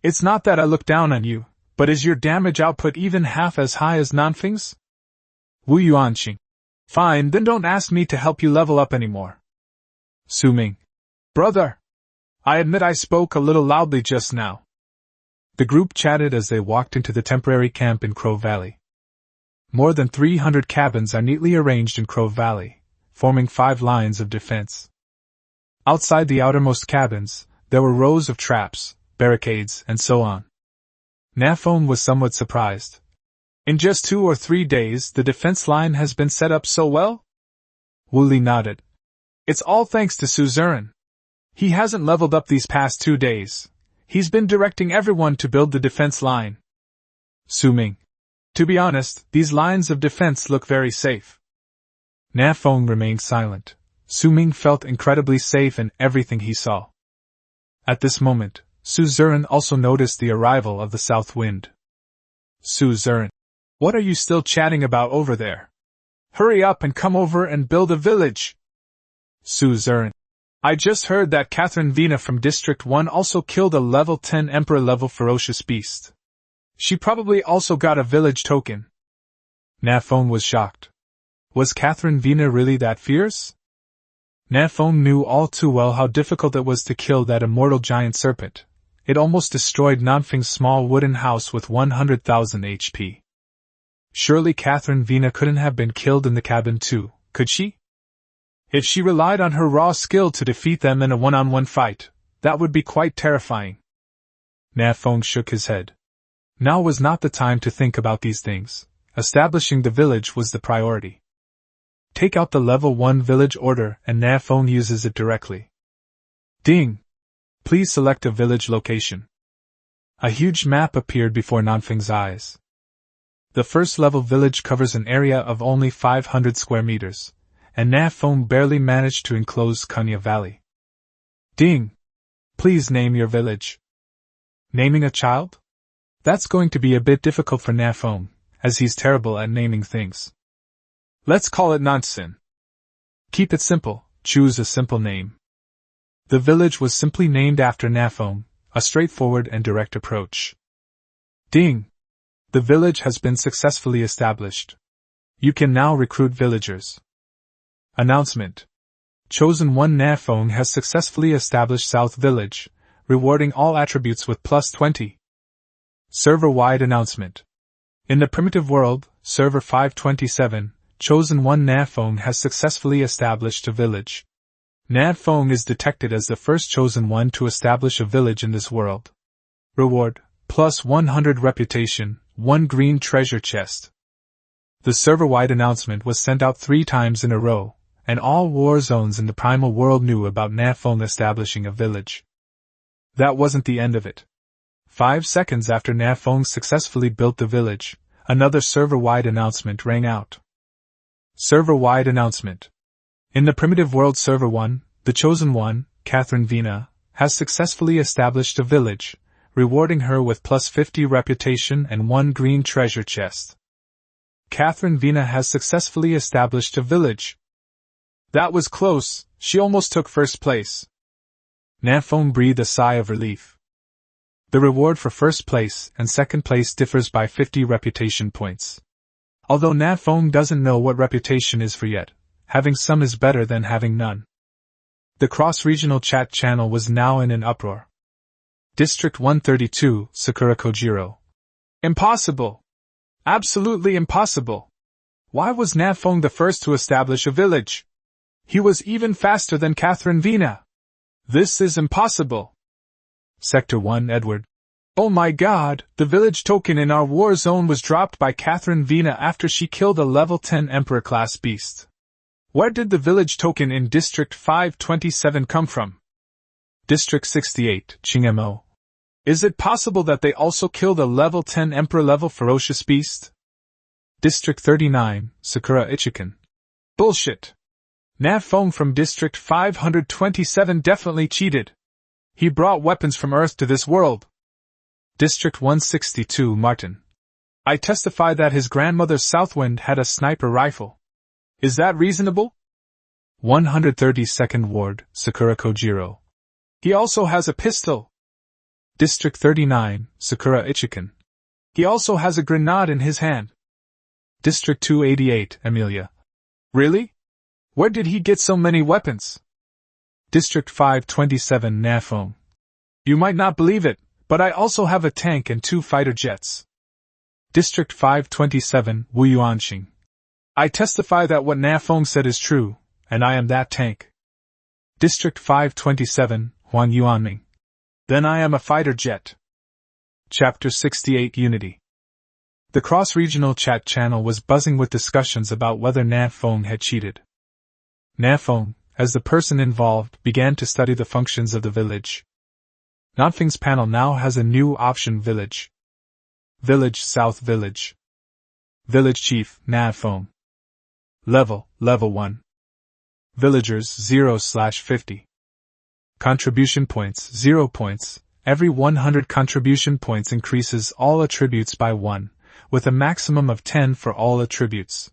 Speaker 1: It's not that I look down on you, but is your damage output even half as high as Nan Feng's? Wu Yuanxing. Fine, then don't ask me to help you level up anymore. Su Ming. Brother. I admit I spoke a little loudly just now. The group chatted as they walked into the temporary camp in Crow Valley. More than 300 cabins are neatly arranged in Crow Valley, forming 5 lines of defense. Outside the outermost cabins, there were rows of traps, barricades, and so on. Nan Feng was somewhat surprised. In just 2 or 3 days, the defense line has been set up so well? Wu Li nodded. It's all thanks to Su Zeren. He hasn't leveled up these past 2 days. He's been directing everyone to build the defense line. Su Ming. To be honest, these lines of defense look very safe. Nan Feng remained silent. Su Ming felt incredibly safe in everything he saw. At this moment, Su Zeren also noticed the arrival of the south wind. Su Zeren. What are you still chatting about over there? Hurry up and come over and build a village. Su Zeren. I just heard that Catherine Vina from District 1 also killed a level 10 Emperor-level ferocious beast. She probably also got a village token. Nan Feng was shocked. Was Catherine Vina really that fierce? Nan Feng knew all too well how difficult it was to kill that immortal giant serpent. It almost destroyed Nan Feng's small wooden house with 100,000 HP. Surely Catherine Vina couldn't have been killed in the cabin too, could she? If she relied on her raw skill to defeat them in a one-on-one fight, that would be quite terrifying. Nan Feng shook his head. Now was not the time to think about these things. Establishing the village was the priority. take out the level 1 village order and Nan Feng uses it directly. Ding! Please select a village location. A huge map appeared before Nan Feng's eyes. The first level village covers an area of only 500 square meters, and Nan Feng barely managed to enclose Kunya Valley. Ding! Please name your village. Naming a child? That's going to be a bit difficult for Nan Feng, as he's terrible at naming things. Let's call it Nansen. Keep it simple, choose a simple name. The village was simply named after Nan Feng, a straightforward and direct approach. Ding! The village has been successfully established. You can now recruit villagers. Announcement. Chosen 1 Nan Feng has successfully established South Village, rewarding all attributes with plus 20. Server-wide announcement. In the primitive world, server 527, Chosen 1 Nan Feng has successfully established a village. Nan Feng is detected as the first Chosen 1 to establish a village in this world. Reward, plus 100 reputation, 1 green treasure chest. The server-wide announcement was sent out 3 times in a row, and all war zones in the primal world knew about Nan Feng establishing a village. That wasn't the end of it. 5 seconds after Nan Feng successfully built the village, another server-wide announcement rang out. Server-wide announcement. In the primitive world server 1, the Chosen 1, Catherine Vina, has successfully established a village, rewarding her with plus 50 reputation and 1 green treasure chest. Catherine Vina has successfully established a village. That was close, she almost took first place. Nan Feng breathed a sigh of relief. The reward for first place and second place differs by 50 reputation points. Although Nan Feng doesn't know what reputation is for yet, having some is better than having none. The cross-regional chat channel was now in an uproar. District 132, Sakura Kojiro. Impossible! Absolutely impossible! Why was Nan Feng the first to establish a village? He was even faster than Catherine Vina. This is impossible. Sector 1, Edward. Oh my god, the village token in our war zone was dropped by Catherine Vina after she killed a level 10 Emperor-class beast. Where did the village token in District 527 come from? District 68, Chingmo. Is it possible that they also killed a level 10 Emperor-level ferocious beast? District 39, Sakura Ichikan. Bullshit. Nan Feng from District 527 definitely cheated. He brought weapons from Earth to this world. District 162, Martin. I testify that his grandmother Southwind had a sniper rifle. Is that reasonable? 132nd Ward, Sakura Kojiro. He also has a pistol. District 39, Sakura Ichikan. He also has a grenade in his hand. District 288, Amelia. Really? Where did he get so many weapons? District 527, Nan Feng. You might not believe it, but I also have a tank and 2 fighter jets. District 527, Wu Yuanxing. I testify that what Nan Feng said is true, and I am that tank. District 527, Huan Yuanming. Then I am a fighter jet. Chapter 68, Unity. The cross-regional chat channel was buzzing with discussions about whether Nan Feng had cheated. Nan Feng, as the person involved, began to study the functions of the village. Nan Feng's panel now has a new option: Village. Village South Village. Village Chief, Nan Feng. Level 1. Villagers 0/50. Contribution points 0 points. Every 100 contribution points increases all attributes by 1, with a maximum of 10 for all attributes.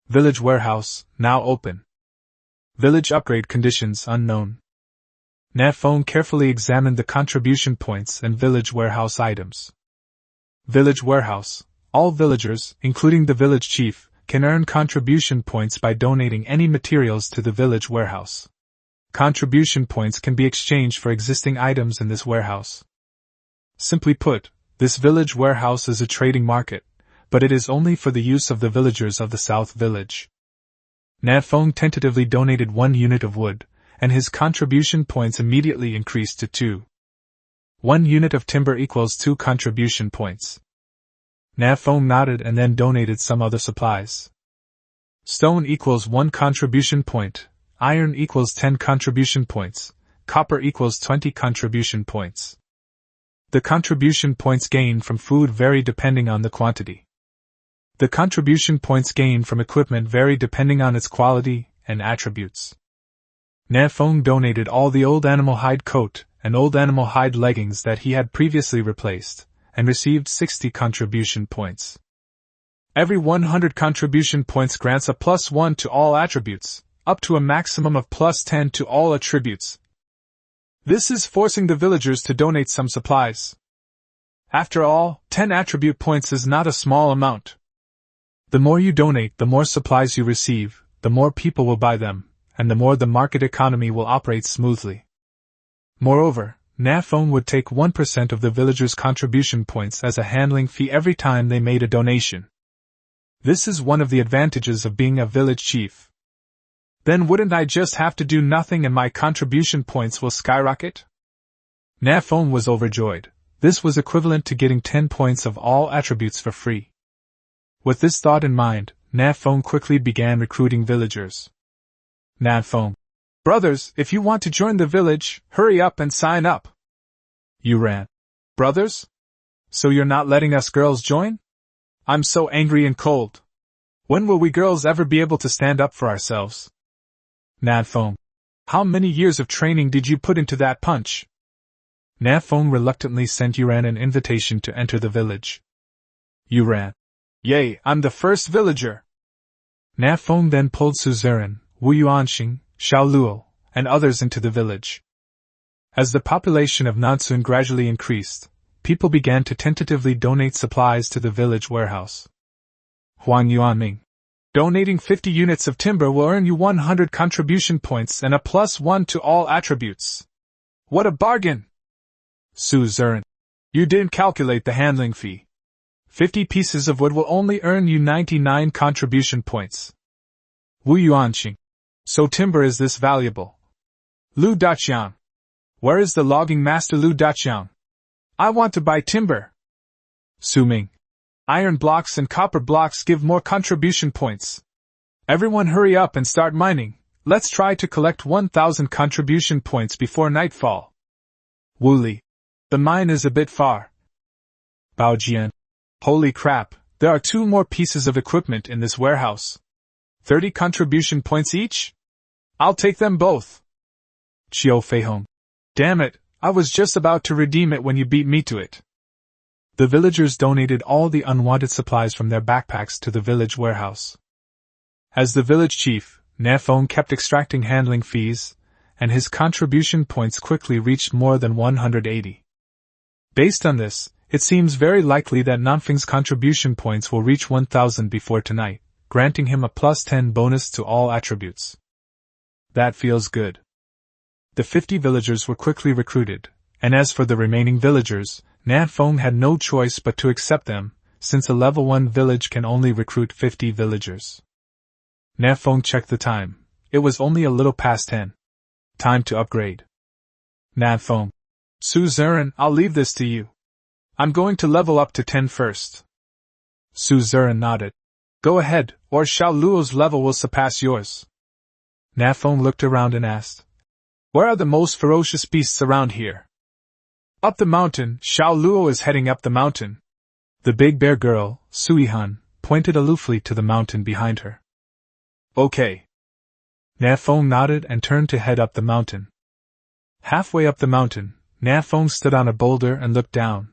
Speaker 1: Village Warehouse, now open. Village upgrade conditions unknown. Nan Feng carefully examined the contribution points and village warehouse items. Village Warehouse. All villagers, including the village chief, can earn contribution points by donating any materials to the village warehouse. Contribution points can be exchanged for existing items in this warehouse. Simply put, this village warehouse is a trading market, but it is only for the use of the villagers of the South Village. Nan Feng tentatively donated 1 unit of wood, and his contribution points immediately increased to 2. 1 unit of timber equals 2 contribution points. Nan Feng nodded and then donated some other supplies. Stone equals 1 contribution point, iron equals 10 contribution points, copper equals 20 contribution points. The contribution points gained from food vary depending on the quantity. The contribution points gained from equipment vary depending on its quality and attributes. Nan Feng donated all the old animal hide coat and old animal hide leggings that he had previously replaced, and received 60 contribution points. Every 100 contribution points grants a +1 to all attributes, up to a maximum of +10 to all attributes. This is forcing the villagers to donate some supplies. After all, 10 attribute points is not a small amount. The more you donate, the more supplies you receive, the more people will buy them, and the more the market economy will operate smoothly. Moreover, Nan Feng would take 1% of the villagers' contribution points as a handling fee every time they made a donation. This is one of the advantages of being a village chief. Then wouldn't I just have to do nothing and my contribution points will skyrocket? Nan Feng was overjoyed. This was equivalent to getting 10 points of all attributes for free. With this thought in mind, Nan Feng quickly began recruiting villagers. Nan Feng. Brothers, if you want to join the village, hurry up and sign up. You ran. Brothers? So you're not letting us girls join? I'm so angry and cold. When will we girls ever be able to stand up for ourselves? Nan Feng. How many years of training did you put into that punch? Nan Feng reluctantly sent Yuran an invitation to enter the village. Yuran. Yay, I'm the first villager. Nan Feng then pulled Suzerain, Wu Yuanxing, Xiao Luo, and others into the village. As the population of Nansun gradually increased, people began to tentatively donate supplies to the village warehouse. Huang Yuanming. Donating 50 units of timber will earn you 100 contribution points and a +1 to all attributes. What a bargain! Suzerain. You didn't calculate the handling fee. 50 pieces of wood will only earn you 99 contribution points. Wu Yuanxing. So timber is this valuable? Lu Daqiang. Where is the logging master Lu Daqiang? I want to buy timber. Su Ming. Iron blocks and copper blocks give more contribution points. Everyone hurry up and start mining. Let's try to collect 1,000 contribution points before nightfall. Wu Li. The mine is a bit far. Bao Jian. Holy crap, there are 2 more pieces of equipment in this warehouse. 30 contribution points each? I'll take them both. Qiu Feihong. Damn it, I was just about to redeem it when you beat me to it. The villagers donated all the unwanted supplies from their backpacks to the village warehouse. As the village chief, Nan Feng kept extracting handling fees, and his contribution points quickly reached more than 180. Based on this, it seems very likely that Nan Feng's contribution points will reach 1,000 before tonight, granting him a +10 bonus to all attributes. That feels good. The 50 villagers were quickly recruited, and as for the remaining villagers, Nan Feng had no choice but to accept them, since a level 1 village can only recruit 50 villagers. Nan Feng checked the time. It was only a little past 10. Time to upgrade. Nan Feng. Suzerain, I'll leave this to you. I'm going to level up to 10 first. Suzerain nodded. Go ahead, or Xiao Luo's level will surpass yours. Nan Feng looked around and asked, where are the most ferocious beasts around here? Up the mountain. Xiao Luo is heading up the mountain. The big bear girl, Sui Han, pointed aloofly to the mountain behind her. Okay. Nan Feng nodded and turned to head up the mountain. Halfway up the mountain, Nan Feng stood on a boulder and looked down.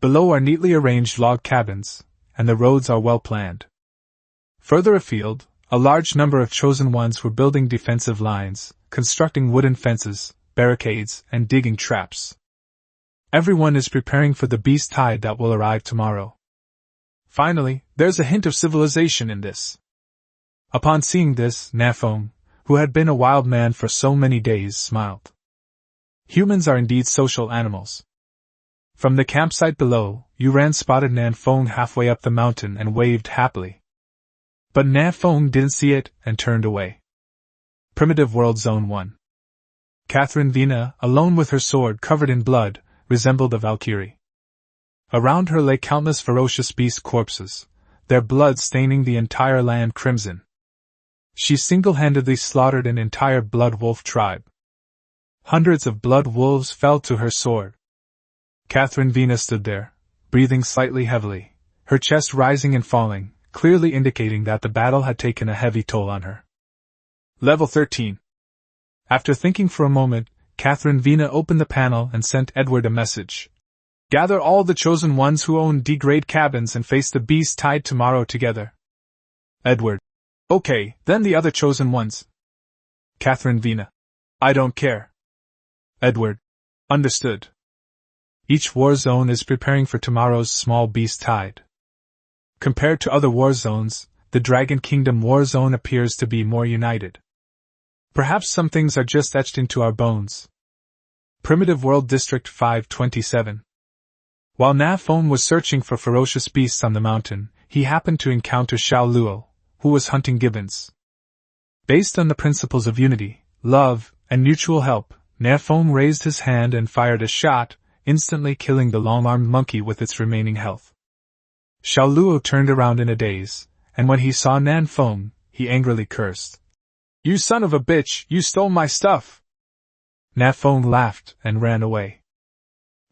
Speaker 1: Below are neatly arranged log cabins, and the roads are well planned. Further afield, a large number of chosen ones were building defensive lines, constructing wooden fences, barricades, and digging traps. Everyone is preparing for the beast tide that will arrive tomorrow. Finally, there's a hint of civilization in this. Upon seeing this, Nan Feng, who had been a wild man for so many days, smiled. Humans are indeed social animals. From the campsite below, Yuran spotted Nan Feng halfway up the mountain and waved happily. But Nan Feng didn't see it and turned away. Primitive World Zone 1. Catherine Vina, alone with her sword covered in blood, resembled a valkyrie. Around her lay countless ferocious beast corpses, their blood staining the entire land crimson. She single-handedly slaughtered an entire blood wolf tribe. Hundreds of blood wolves fell to her sword. Catherine Vina stood there, breathing slightly heavily, her chest rising and falling, clearly indicating that the battle had taken a heavy toll on her. Level 13. After thinking for a moment, Catherine Vina opened the panel and sent Edward a message. Gather all the chosen ones who own D-grade cabins and face the beast tide tomorrow together. Edward. Okay, then the other chosen ones. Catherine Vina. I don't care. Edward. Understood. Each war zone is preparing for tomorrow's small beast tide. Compared to other war zones, the Dragon Kingdom war zone appears to be more united. Perhaps some things are just etched into our bones. Primitive World District 527. While Nan Feng was searching for ferocious beasts on the mountain, he happened to encounter Xiao Luo, who was hunting gibbons. Based on the principles of unity, love, and mutual help, Nan Feng raised his hand and fired a shot, instantly killing the long-armed monkey with its remaining health. Xiao Luo turned around in a daze, and when he saw Nan Feng, he angrily cursed. You son of a bitch, you stole my stuff! Nan Feng laughed and ran away.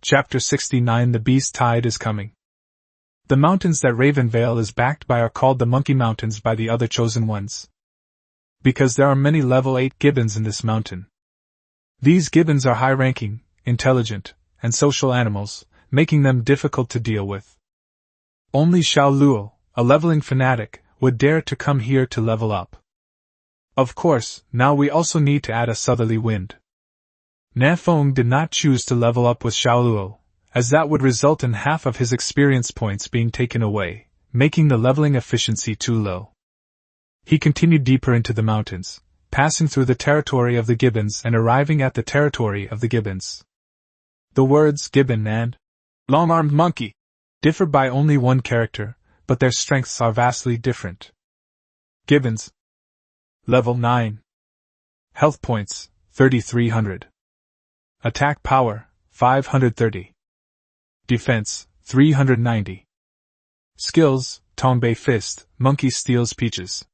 Speaker 1: Chapter 69. The Beast Tide is Coming. The mountains that Ravenvale is backed by are called the Monkey Mountains by the other chosen ones. Because there are many level 8 gibbons in this mountain. These gibbons are high-ranking, intelligent, and social animals, making them difficult to deal with. Only Xiao Luo, a leveling fanatic, would dare to come here to level up. Of course, now we also need to add a southerly wind. Nan Feng did not choose to level up with Xiao Luo, as that would result in half of his experience points being taken away, making the leveling efficiency too low. He continued deeper into the mountains, passing through the territory of the gibbons and arriving at the territory of the gibbons. The words gibbon and long-armed monkey differ by only one character, but their strengths are vastly different. Gibbons. Level 9. Health points, 3,300. Attack power, 530. Defense, 390. Skills, Tongbei Fist, Monkey Steals Peaches.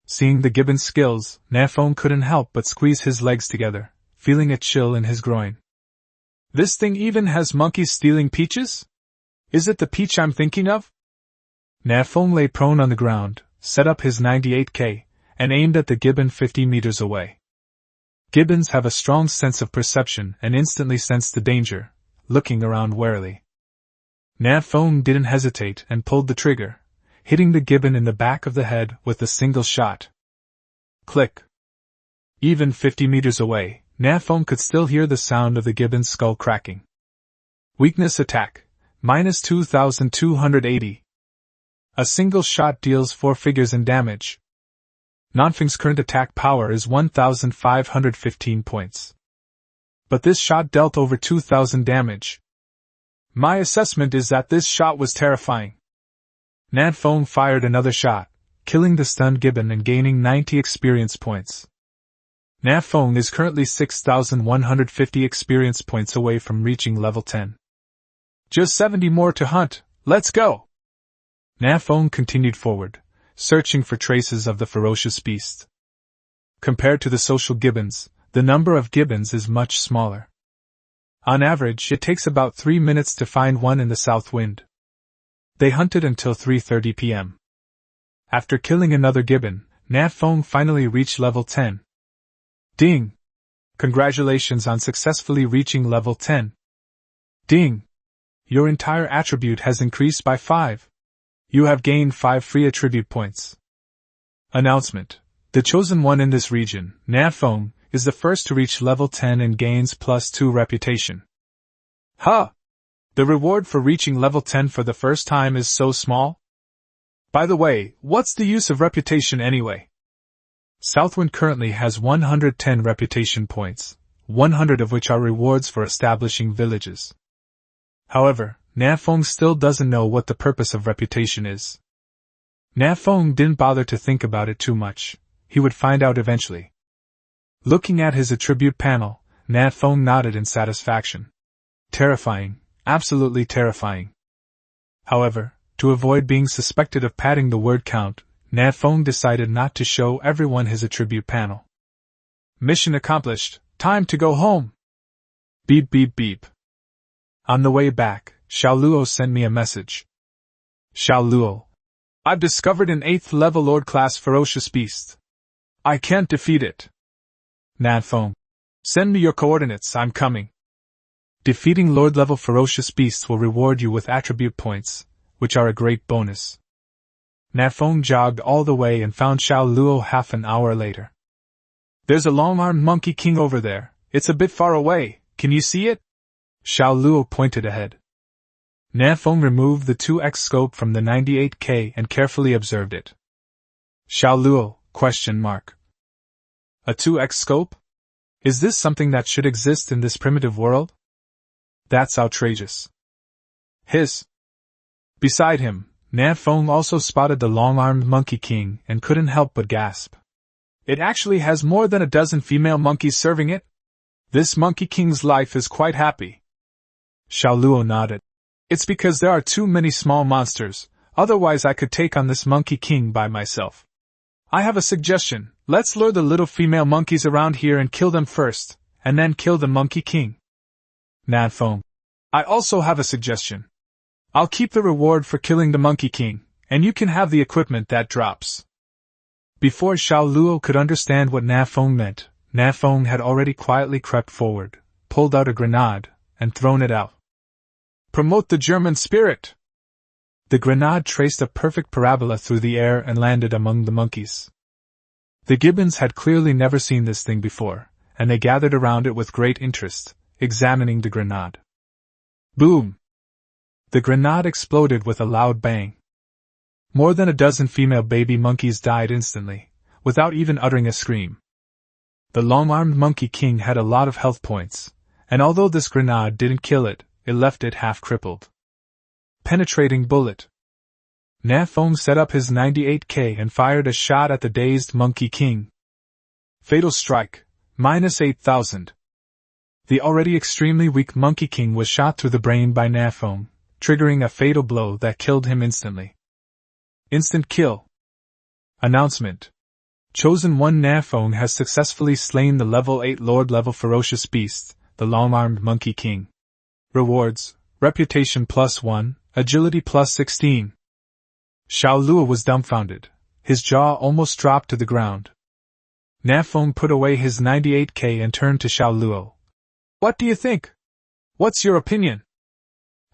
Speaker 1: Seeing the gibbon's skills, Nan Feng couldn't help but squeeze his legs together, feeling a chill in his groin. This thing even has monkeys stealing peaches? Is it the peach I'm thinking of? Nan Feng lay prone on the ground, set up his 98K, and aimed at the gibbon 50 meters away. Gibbons have a strong sense of perception and instantly sensed the danger, looking around warily. Nan Feng didn't hesitate and pulled the trigger, hitting the gibbon in the back of the head with a single shot. Click. Even 50 meters away, Nan Feng could still hear the sound of the gibbon's skull cracking. Weakness attack, minus 2,280. A single shot deals 4 figures in damage. Nan Feng's current attack power is 1,515 points. But this shot dealt over 2,000 damage. My assessment is that this shot was terrifying. Nan Feng fired another shot, killing the stunned gibbon and gaining 90 experience points. Nan Feng is currently 6,150 experience points away from reaching level 10. Just 70 more to hunt, let's go! Nan Feng continued forward, searching for traces of the ferocious beast. Compared to the social gibbons, the number of gibbons is much smaller. On average, it takes about 3 minutes to find one in the south wind. They hunted until 3:30 p.m. After killing another gibbon, Nan Feng finally reached level 10. Ding! Congratulations on successfully reaching level 10. Ding! Your entire attribute has increased by 5. You have gained 5 free attribute points. Announcement. The chosen one in this region, Nan Feng, is the first to reach level 10 and gains +2 reputation. Huh! The reward for reaching level 10 for the first time is so small? By the way, what's the use of reputation anyway? Southwind currently has 110 reputation points, 100 of which are rewards for establishing villages. However, Nan Feng still doesn't know what the purpose of reputation is. Nan Feng didn't bother to think about it too much. He would find out eventually. Looking at his attribute panel, Nan Feng nodded in satisfaction. Terrifying, absolutely terrifying. However, to avoid being suspected of padding the word count, Nan Feng decided not to show everyone his attribute panel. Mission accomplished. Time to go home. Beep beep beep. On the way back, Xiao Luo sent me a message. Xiao Luo. I've discovered an 8th level Lord class ferocious beast. I can't defeat it. Nan Feng. Send me your coordinates, I'm coming. Defeating Lord level ferocious beasts will reward you with attribute points, which are a great bonus. Nan Feng jogged all the way and found Xiao Luo half an hour later. There's a long-armed monkey king over there. It's a bit far away. Can you see it? Xiao Luo pointed ahead. Nan Feng removed the 2x scope from the 98K and carefully observed it. Xiao Luo, ? A 2x scope? Is this something that should exist in this primitive world? That's outrageous. Hiss. Beside him, Nan Feng also spotted the long-armed monkey king and couldn't help but gasp. It actually has more than a dozen female monkeys serving it? This monkey king's life is quite happy. Xiao Luo nodded. It's because there are too many small monsters, otherwise I could take on this monkey king by myself. I have a suggestion. Let's lure the little female monkeys around here and kill them first, and then kill the monkey king. Nan Feng. I also have a suggestion. I'll keep the reward for killing the monkey king, and you can have the equipment that drops. Before Xiao Luo could understand what Nan Feng meant, Nan Feng had already quietly crept forward, pulled out a grenade, and thrown it out. Promote the German spirit! The grenade traced a perfect parabola through the air and landed among the monkeys. The gibbons had clearly never seen this thing before, and they gathered around it with great interest, examining the grenade. Boom! The grenade exploded with a loud bang. More than a dozen female baby monkeys died instantly, without even uttering a scream. The long-armed monkey king had a lot of health points, and although this grenade didn't kill it, it left it half crippled. Penetrating bullet. Nan Feng set up his 98K and fired a shot at the dazed monkey king. Fatal strike, -8,000. The already extremely weak monkey king was shot through the brain by Nan Feng, triggering a fatal blow that killed him instantly. Instant kill. Announcement. Chosen 1 Nan Feng has successfully slain the level 8 Lord level ferocious beast, the long-armed monkey king. Rewards, reputation +1, agility +16. Xiao Luo was dumbfounded. His jaw almost dropped to the ground. Nan Feng put away his 98K and turned to Xiao Luo. What do you think? What's your opinion?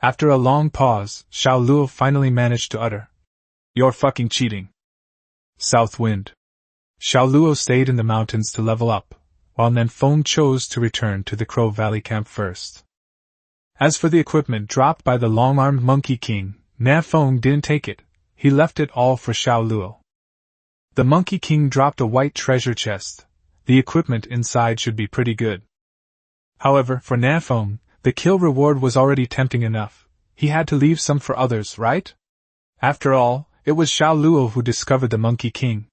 Speaker 1: After a long pause, Xiao Luo finally managed to utter. You're fucking cheating. South wind. Xiao Luo stayed in the mountains to level up, while Nan Feng chose to return to the Crow Valley camp first. As for the equipment dropped by the long-armed monkey king, Nan Feng didn't take it. He left it all for Xiao Luo. The monkey king dropped a white treasure chest. The equipment inside should be pretty good. However, for Nan Feng, the kill reward was already tempting enough. He had to leave some for others, right? After all, it was Xiao Luo who discovered the monkey king.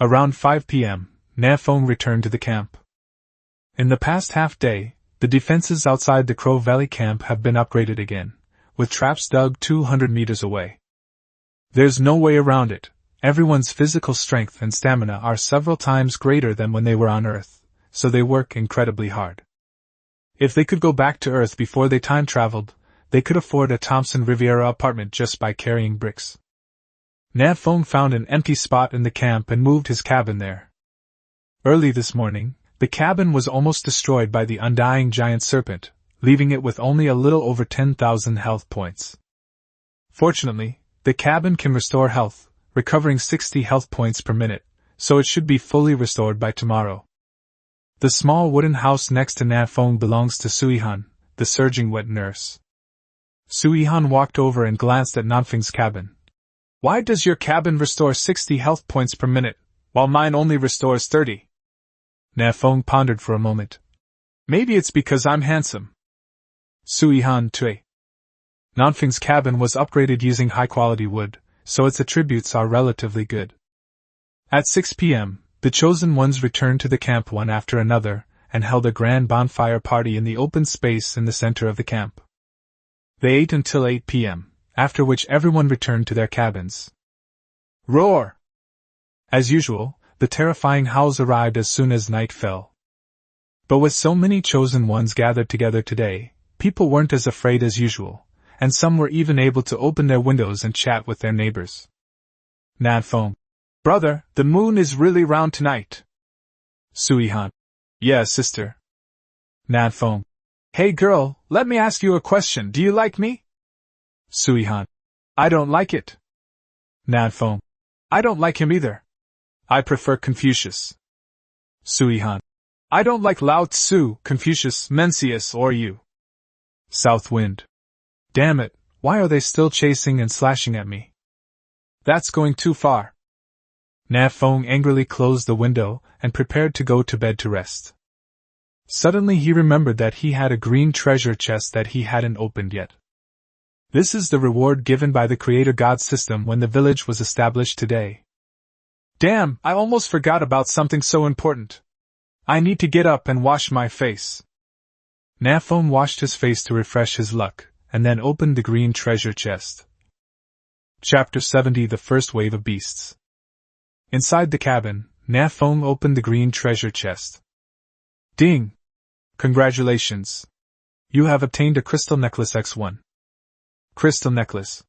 Speaker 1: Around 5 p.m., Nan Feng returned to the camp. In the past half-day, the defenses outside the Crow Valley camp have been upgraded again, with traps dug 200 meters away. There's no way around it. Everyone's physical strength and stamina are several times greater than when they were on Earth, so they work incredibly hard. If they could go back to Earth before they time-traveled, they could afford a Thompson Riviera apartment just by carrying bricks. Nan Feng found an empty spot in the camp and moved his cabin there. Early this morning, the cabin was almost destroyed by the undying giant serpent, leaving it with only a little over 10,000 health points. Fortunately, the cabin can restore health, recovering 60 health points per minute, so it should be fully restored by tomorrow. The small wooden house next to Nan Feng belongs to Suihan, the surging wet nurse. Suihan walked over and glanced at Nan Feng's cabin. Why does your cabin restore 60 health points per minute, while mine only restores 30? Nan Feng pondered for a moment. Maybe it's because I'm handsome. Suihan Tui. Nan Feng's cabin was upgraded using high-quality wood, so its attributes are relatively good. At 6 p.m., the chosen ones returned to the camp one after another, and held a grand bonfire party in the open space in the center of the camp. They ate until 8 p.m., after which everyone returned to their cabins. Roar! As usual, the terrifying howls arrived as soon as night fell. But with so many chosen ones gathered together today, people weren't as afraid as usual, and some were even able to open their windows and chat with their neighbors. Nan Feng. Brother, the moon is really round tonight. Sui-han. Yeah, sister. Nan Feng. Hey girl, let me ask you a question. Do you like me? Sui-han. I don't like it. Nan Feng. I don't like him either. I prefer Confucius. Sui-han. I don't like Lao Tzu, Confucius, Mencius, or you. South Wind. Damn it, why are they still chasing and slashing at me? That's going too far. Nan Feng angrily closed the window and prepared to go to bed to rest. Suddenly he remembered that he had a green treasure chest that he hadn't opened yet. This is the reward given by the Creator God system when the village was established today. Damn, I almost forgot about something so important. I need to get up and wash my face. Nan Feng washed his face to refresh his luck, and then opened the green treasure chest. Chapter 70 The First Wave of Beasts. Inside the cabin, Nan Feng opened the green treasure chest. Ding! Congratulations! You have obtained a crystal necklace X1. Crystal necklace.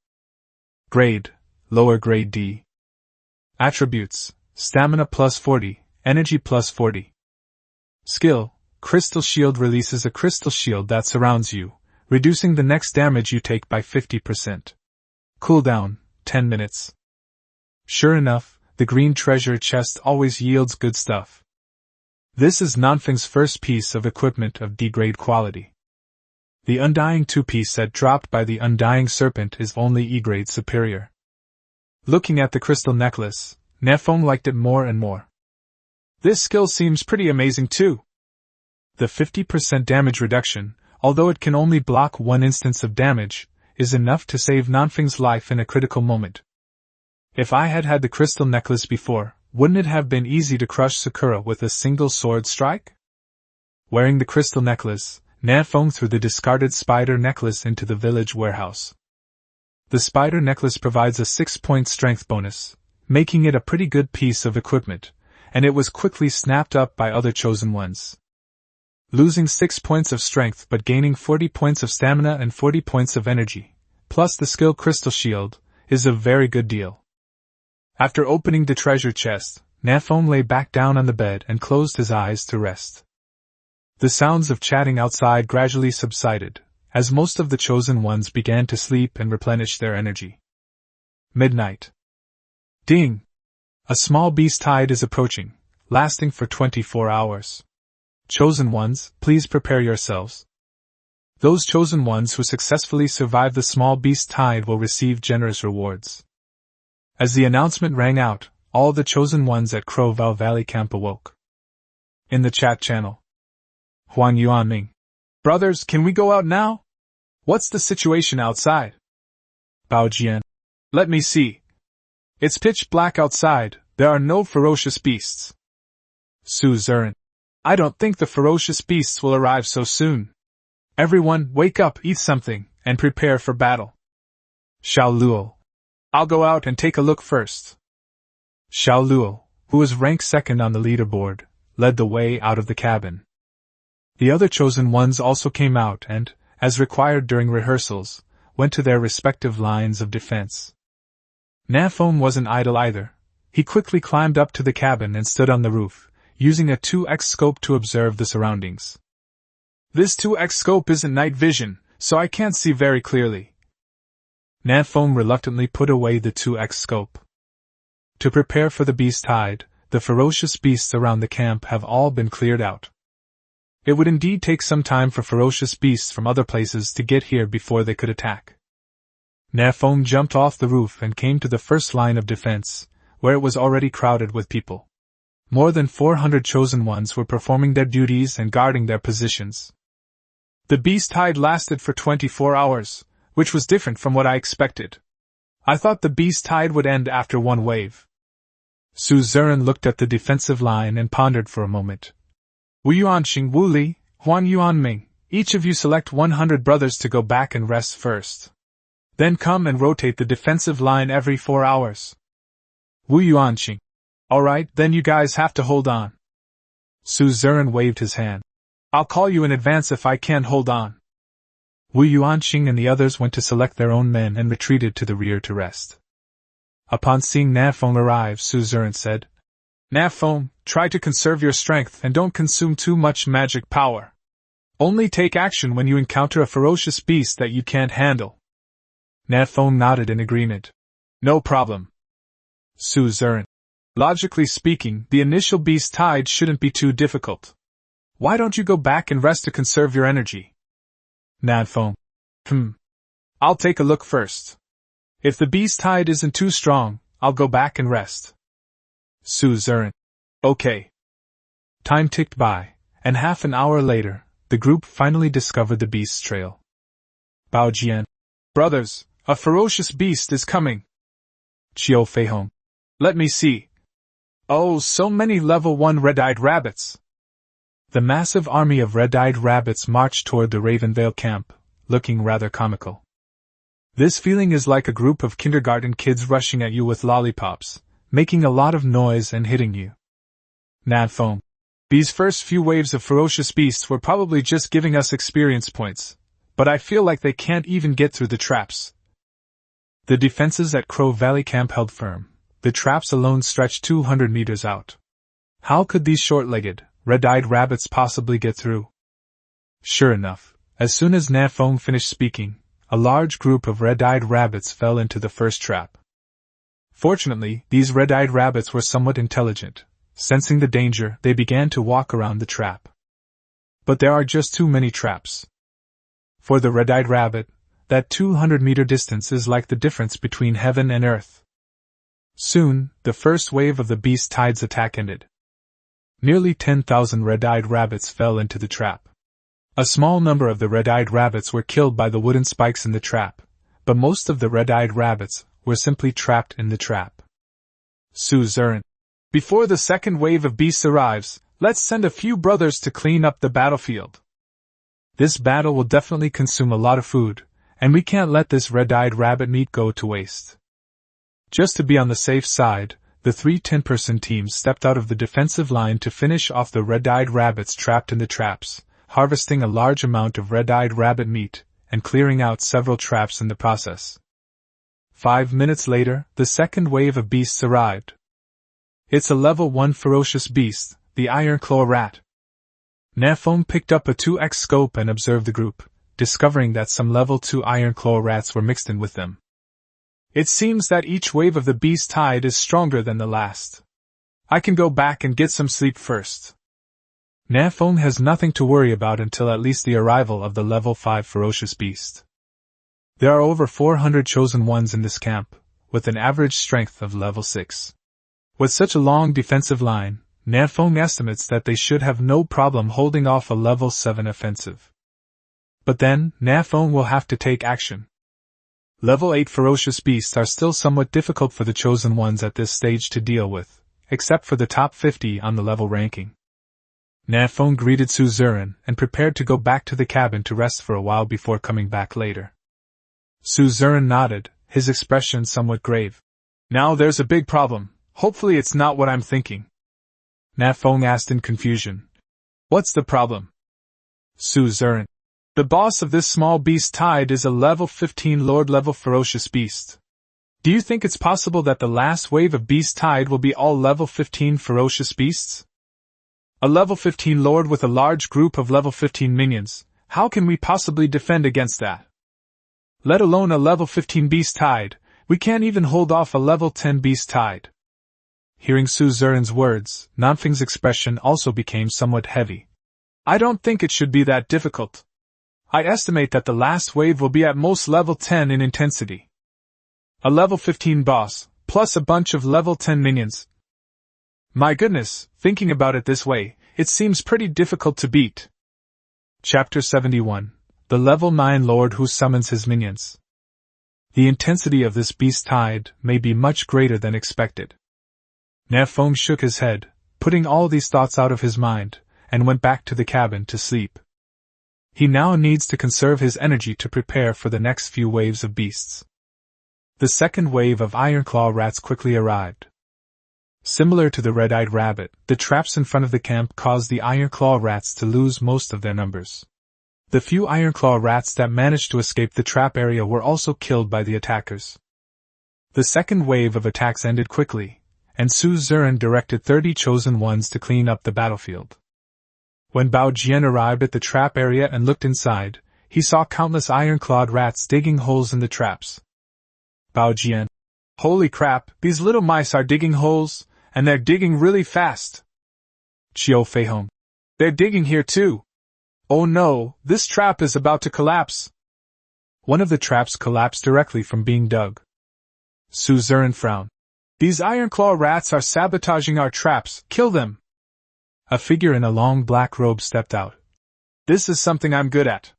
Speaker 1: Grade, lower grade D. Attributes, stamina plus 40, energy plus 40. Skill, crystal shield releases a crystal shield that surrounds you, reducing the next damage you take by 50%. Cooldown, 10 minutes. Sure enough, the green treasure chest always yields good stuff. This is Nan Feng's first piece of equipment of D-grade quality. The Undying 2-piece set dropped by the Undying Serpent is only E-grade superior. Looking at the crystal necklace, Nan Feng liked it more and more. This skill seems pretty amazing too. The 50% damage reduction, although it can only block one instance of damage, is enough to save Nan Feng's life in a critical moment. If I had had the crystal necklace before, wouldn't it have been easy to crush Sakura with a single sword strike? Wearing the crystal necklace, Nan Feng threw the discarded spider necklace into the village warehouse. The spider necklace provides a 6-point strength bonus, making it a pretty good piece of equipment, and it was quickly snapped up by other chosen ones. Losing 6 points of strength but gaining 40 points of stamina and 40 points of energy, plus the skill crystal shield, is a very good deal. After opening the treasure chest, Nan Feng lay back down on the bed and closed his eyes to rest. The sounds of chatting outside gradually subsided, as most of the chosen ones began to sleep and replenish their energy. Midnight. Ding! A small beast tide is approaching, lasting for 24 hours. Chosen ones, please prepare yourselves. Those chosen ones who successfully survive the small beast tide will receive generous rewards. As the announcement rang out, all the chosen ones at Crowville Valley Camp awoke. In the chat channel. Huang Yuanming. Brothers, can we go out now? What's the situation outside? Bao Jian. Let me see. It's pitch black outside, there are no ferocious beasts. Su Zurin. I don't think the ferocious beasts will arrive so soon. Everyone, wake up, eat something, and prepare for battle. Xiao Luo. I'll go out and take a look first. Xiao Luo, who was ranked second on the leaderboard, led the way out of the cabin. The other chosen ones also came out and, as required during rehearsals, went to their respective lines of defense. Nan Feng wasn't idle either. He quickly climbed up to the cabin and stood on the roof, using a 2x scope to observe the surroundings. This 2x scope isn't night vision, so I can't see very clearly. Nan Feng reluctantly put away the 2x scope. To prepare for the beast tide, the ferocious beasts around the camp have all been cleared out. It would indeed take some time for ferocious beasts from other places to get here before they could attack. Nan Feng jumped off the roof and came to the first line of defense, where it was already crowded with people. More than 400 chosen ones were performing their duties and guarding their positions. The beast tide lasted for 24 hours, which was different from what I expected. I thought the beast tide would end after one wave. Su Zurin looked at the defensive line and pondered for a moment. Wu Yuanxing, Wu Li, Huan Yuanming, each of you select 100 brothers to go back and rest first. Then come and rotate the defensive line every 4 hours. Wu Yuanxing. Alright, then you guys have to hold on. Suzerain waved his hand. I'll call you in advance if I can't hold on. Wu Yuanqing and the others went to select their own men and retreated to the rear to rest. Upon seeing Nan Feng arrive, Suzerain said, Nan Feng, try to conserve your strength and don't consume too much magic power. Only take action when you encounter a ferocious beast that you can't handle. Nan Feng nodded in agreement. No problem. Suzerain. Logically speaking, the initial beast tide shouldn't be too difficult. Why don't you go back and rest to conserve your energy? Nan Feng. I'll take a look first. If the beast tide isn't too strong, I'll go back and rest. Suzerain. Okay. Time ticked by, and half an hour later, the group finally discovered the beast's trail. Bao Jian. Brothers, a ferocious beast is coming. Qiu Feihong. Let me see. Oh, so many level 1 red-eyed rabbits. The massive army of red-eyed rabbits marched toward the Ravenvale camp, looking rather comical. This feeling is like a group of kindergarten kids rushing at you with lollipops, making a lot of noise and hitting you. Nan Feng. These first few waves of ferocious beasts were probably just giving us experience points, but I feel like they can't even get through the traps. The defenses at Crow Valley Camp held firm. The traps alone stretched 200 meters out. How could these short-legged, red-eyed rabbits possibly get through? Sure enough, as soon as Nan Feng finished speaking, a large group of red-eyed rabbits fell into the first trap. Fortunately, these red-eyed rabbits were somewhat intelligent. Sensing the danger, they began to walk around the trap. But there are just too many traps. For the red-eyed rabbit, that 200-meter distance is like the difference between heaven and earth. Soon, the first wave of the beast tide's attack ended. Nearly 10,000 red-eyed rabbits fell into the trap. A small number of the red-eyed rabbits were killed by the wooden spikes in the trap, but most of the red-eyed rabbits were simply trapped in the trap. Suzerain. Before the second wave of beasts arrives, let's send a few brothers to clean up the battlefield. This battle will definitely consume a lot of food, and we can't let this red-eyed rabbit meat go to waste. Just to be on the safe side, the 3 10-person teams stepped out of the defensive line to finish off the red-eyed rabbits trapped in the traps, harvesting a large amount of red-eyed rabbit meat, and clearing out several traps in the process. 5 minutes later, the second wave of beasts arrived. It's a level 1 ferocious beast, the Iron Claw Rat. Nan Feng picked up a 2x scope and observed the group, discovering that some level 2 Iron Claw Rats were mixed in with them. It seems that each wave of the beast tide is stronger than the last. I can go back and get some sleep first. Nan Feng has nothing to worry about until at least the arrival of the level 5 ferocious beast. There are over 400 chosen ones in this camp, with an average strength of level 6. With such a long defensive line, Nan Feng estimates that they should have no problem holding off a level 7 offensive. But then, Nan Feng will have to take action. Level 8 ferocious beasts are still somewhat difficult for the chosen ones at this stage to deal with, except for the top 50 on the level ranking. Nan Feng greeted Suzerain and prepared to go back to the cabin to rest for a while before coming back later. Suzerain nodded, his expression somewhat grave. Now there's a big problem, hopefully it's not what I'm thinking. Nan Feng asked in confusion. What's the problem? Suzerain. The boss of this small beast tide is a level 15 Lord-level ferocious beast. Do you think it's possible that the last wave of beast tide will be all level 15 ferocious beasts? A level 15 Lord with a large group of level 15 minions, how can we possibly defend against that? Let alone a level 15 beast tide, we can't even hold off a level 10 beast tide. Hearing Suzerain's words, Nan Feng's expression also became somewhat heavy. I don't think it should be that difficult. I estimate that the last wave will be at most level 10 in intensity. A level 15 boss, plus a bunch of level 10 minions. My goodness, thinking about it this way, it seems pretty difficult to beat. Chapter 71. The level 9 Lord who summons his minions. The intensity of this beast tide may be much greater than expected. Nan Feng shook his head, putting all these thoughts out of his mind, and went back to the cabin to sleep. He now needs to conserve his energy to prepare for the next few waves of beasts. The second wave of Iron Claw Rats quickly arrived. Similar to the red-eyed rabbit, the traps in front of the camp caused the iron claw rats to lose most of their numbers. The few iron claw rats that managed to escape the trap area were also killed by the attackers. The second wave of attacks ended quickly, and Su Zuren directed 30 chosen ones to clean up the battlefield. When Bao Jian arrived at the trap area and looked inside, he saw countless iron-clawed rats digging holes in the traps. Bao Jian. Holy crap, these little mice are digging holes, and they're digging really fast. Qiu Feihong. They're digging here too. Oh no, this trap is about to collapse. One of the traps collapsed directly from being dug. Su Zuren frowned. These iron claw rats are sabotaging our traps, kill them. A figure in a long black robe stepped out. This is something I'm good at.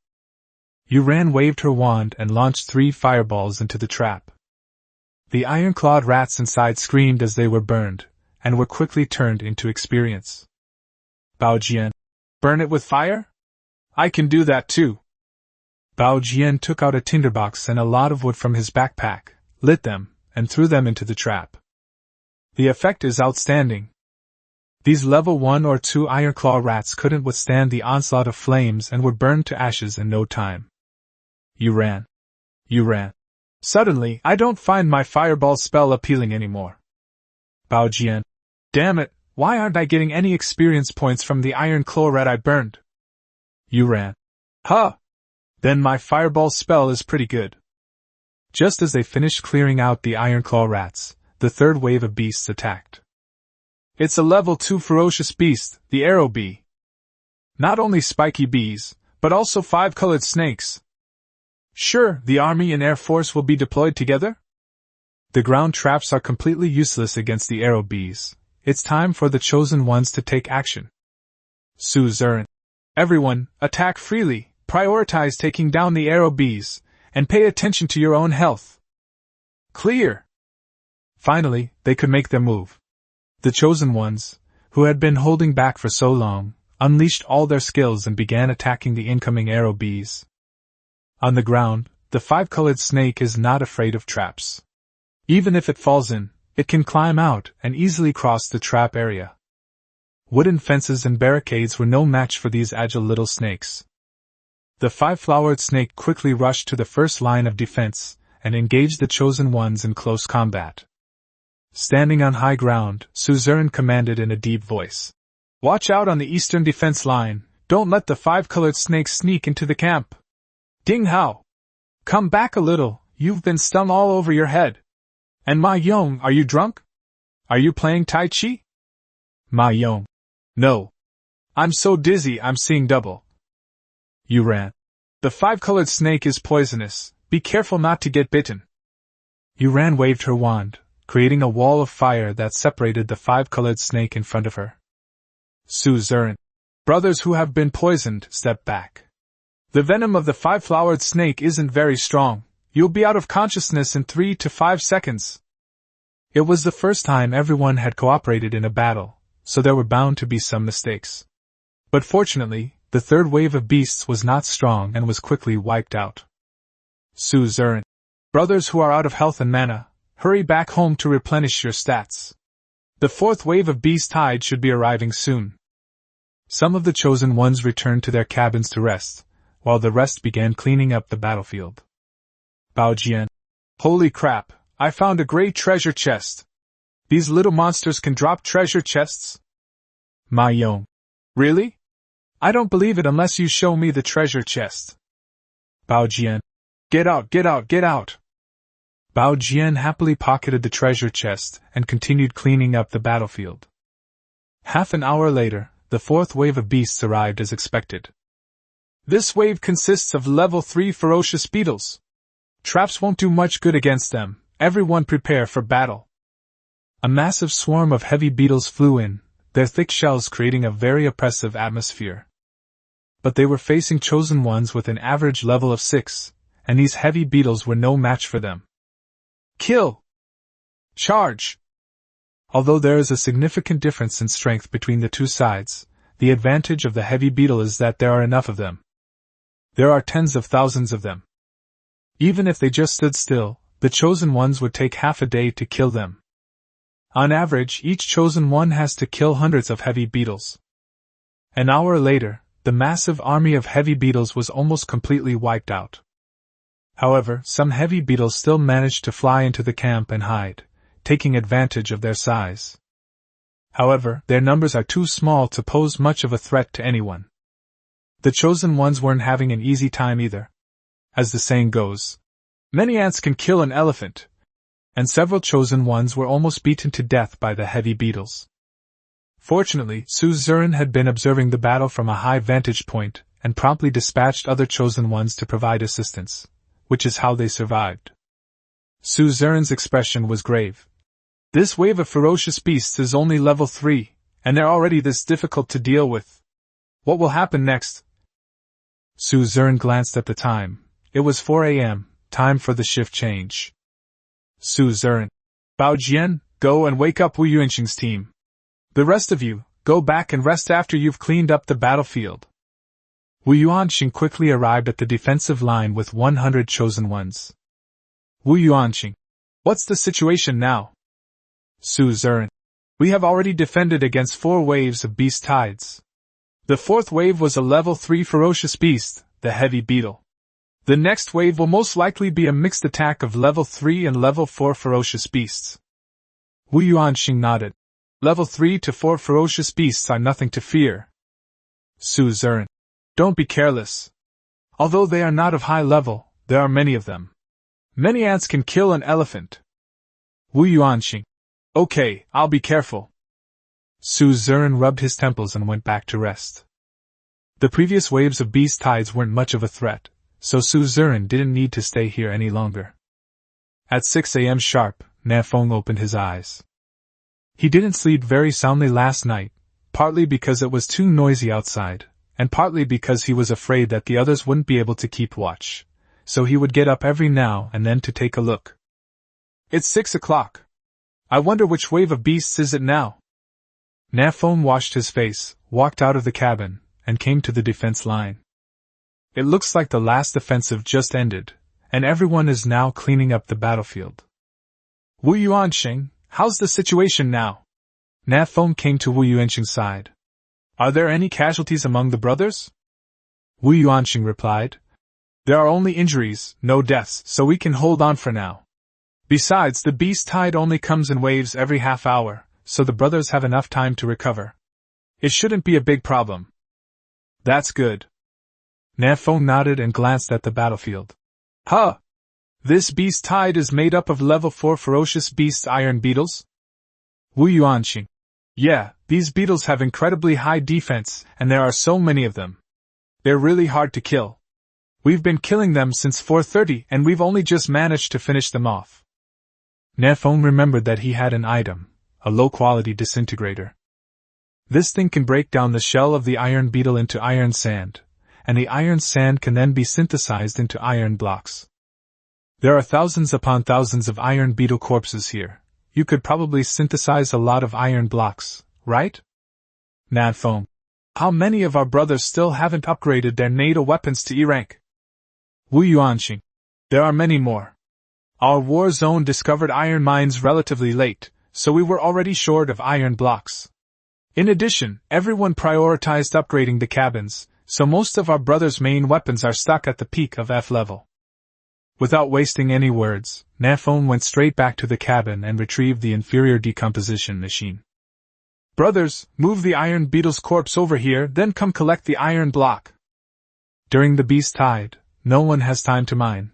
Speaker 1: Yuran waved her wand and launched 3 fireballs into the trap. The iron-clawed rats inside screamed as they were burned, and were quickly turned into experience. Bao Jian. Burn it with fire? I can do that too. Bao Jian took out a tinderbox and a lot of wood from his backpack, lit them, and threw them into the trap. The effect is outstanding. These level 1 or 2 iron claw rats couldn't withstand the onslaught of flames and were burned to ashes in no time. You ran. Suddenly, I don't find my fireball spell appealing anymore. Bao Jian. Damn it, why aren't I getting any experience points from the iron claw rat I burned? You ran. Huh! Then my fireball spell is pretty good. Just as they finished clearing out the iron claw rats, the third wave of beasts attacked. It's a level 2 ferocious beast, the arrow bee. Not only spiky bees, but also 5-colored snakes. Sure, the army and air force will be deployed together? The ground traps are completely useless against the arrow bees. It's time for the chosen ones to take action. Su Zuren. Everyone, attack freely, prioritize taking down the arrow bees, and pay attention to your own health. Clear! Finally, they could make their move. The chosen ones, who had been holding back for so long, unleashed all their skills and began attacking the incoming arrow bees. On the ground, the 5-colored snake is not afraid of traps. Even if it falls in, it can climb out and easily cross the trap area. Wooden fences and barricades were no match for these agile little snakes. The 5-flowered snake quickly rushed to the first line of defense and engaged the chosen ones in close combat. Standing on high ground, Su Zuren commanded in a deep voice. Watch out on the eastern defense line, don't let the 5-colored snake sneak into the camp. Ding Hao! Come back a little, you've been stung all over your head. And Ma Yong, are you drunk? Are you playing Tai Chi? Ma Yong. No. I'm so dizzy I'm seeing double. You ran. The 5-colored snake is poisonous, be careful not to get bitten. Yuran waved her wand, creating a wall of fire that separated the 5-colored snake in front of her. Su Zuren. Brothers who have been poisoned, step back. The venom of the 5-flowered snake isn't very strong. You'll be out of consciousness in 3 to 5 seconds. It was the first time everyone had cooperated in a battle, so there were bound to be some mistakes. But fortunately, the third wave of beasts was not strong and was quickly wiped out. Su Zuren. Brothers who are out of health and mana, hurry back home to replenish your stats. The fourth wave of beast tide should be arriving soon. Some of the chosen ones returned to their cabins to rest, while the rest began cleaning up the battlefield. Bao Jian. Holy crap, I found a great treasure chest. These little monsters can drop treasure chests? Ma Yong. Really? I don't believe it unless you show me the treasure chest. Bao Jian. Get out, get out, get out! Bao Jian happily pocketed the treasure chest and continued cleaning up the battlefield. Half an hour later, the fourth wave of beasts arrived as expected. This wave consists of level 3 ferocious beetles. Traps won't do much good against them, everyone prepare for battle. A massive swarm of heavy beetles flew in, their thick shells creating a very oppressive atmosphere. But they were facing chosen ones with an average level of 6, and these heavy beetles were no match for them. Kill! Charge! Although there is a significant difference in strength between the two sides, the advantage of the heavy beetle is that there are enough of them. There are tens of thousands of them. Even if they just stood still, the chosen ones would take half a day to kill them. On average, each chosen one has to kill hundreds of heavy beetles. An hour later, the massive army of heavy beetles was almost completely wiped out. However, some heavy beetles still managed to fly into the camp and hide, taking advantage of their size. However, their numbers are too small to pose much of a threat to anyone. The chosen ones weren't having an easy time either. As the saying goes, many ants can kill an elephant, and several chosen ones were almost beaten to death by the heavy beetles. Fortunately, Suzerain had been observing the battle from a high vantage point and promptly dispatched other chosen ones to provide assistance, which is how they survived. Suzerain's expression was grave. This wave of ferocious beasts is only level 3, and they're already this difficult to deal with. What will happen next? Suzerain glanced at the time. It was 4 a.m., time for the shift change. Suzerain. Bao Jian, go and wake up Wu Yuanxing's team. The rest of you, go back and rest after you've cleaned up the battlefield. Wu Yuanxing quickly arrived at the defensive line with 100 chosen ones. Wu Yuanxing. What's the situation now? Suzerain. We have already defended against 4 waves of beast tides. The 4th wave was a level 3 ferocious beast, the heavy beetle. The next wave will most likely be a mixed attack of level 3 and level 4 ferocious beasts. Wu Yuanxing nodded. Level 3 to 4 ferocious beasts are nothing to fear. Suzerain. Don't be careless. Although they are not of high level, there are many of them. Many ants can kill an elephant. Wu Yuanxing. Okay, I'll be careful. Suzerain rubbed his temples and went back to rest. The previous waves of beast tides weren't much of a threat, so Suzerain didn't need to stay here any longer. At 6 a.m. sharp, Nan Feng opened his eyes. He didn't sleep very soundly last night, partly because it was too noisy outside, and partly because he was afraid that the others wouldn't be able to keep watch, so he would get up every now and then to take a look. It's 6 o'clock. I wonder which wave of beasts is it now? Nan Feng washed his face, walked out of the cabin, and came to the defense line. It looks like the last offensive just ended, and everyone is now cleaning up the battlefield. Wu Yuanxing, how's the situation now? Nan Feng came to Wu Yuanxing's side. Are there any casualties among the brothers? Wu Yuanxing replied. There are only injuries, no deaths, so we can hold on for now. Besides, the beast tide only comes in waves every half hour, so the brothers have enough time to recover. It shouldn't be a big problem. That's good. Nan Feng nodded and glanced at the battlefield. Huh! This beast tide is made up of level 4 ferocious beast iron beetles? Wu Yuanxing. Yeah, these beetles have incredibly high defense, and there are so many of them. They're really hard to kill. We've been killing them since 4:30 and we've only just managed to finish them off. Nan Feng remembered that he had an item, a low-quality disintegrator. This thing can break down the shell of the iron beetle into iron sand, and the iron sand can then be synthesized into iron blocks. There are thousands upon thousands of iron beetle corpses here. You could probably synthesize a lot of iron blocks, right? Nan Feng. How many of our brothers still haven't upgraded their NATO weapons to E rank? Wu Yuanxing. There are many more. Our war zone discovered iron mines relatively late, so we were already short of iron blocks. In addition, everyone prioritized upgrading the cabins, so most of our brothers' main weapons are stuck at the peak of F level. Without wasting any words, Nan Feng went straight back to the cabin and retrieved the inferior decomposition machine. Brothers, move the iron beetle's corpse over here, then come collect the iron block. During the beast tide, no one has time to mine.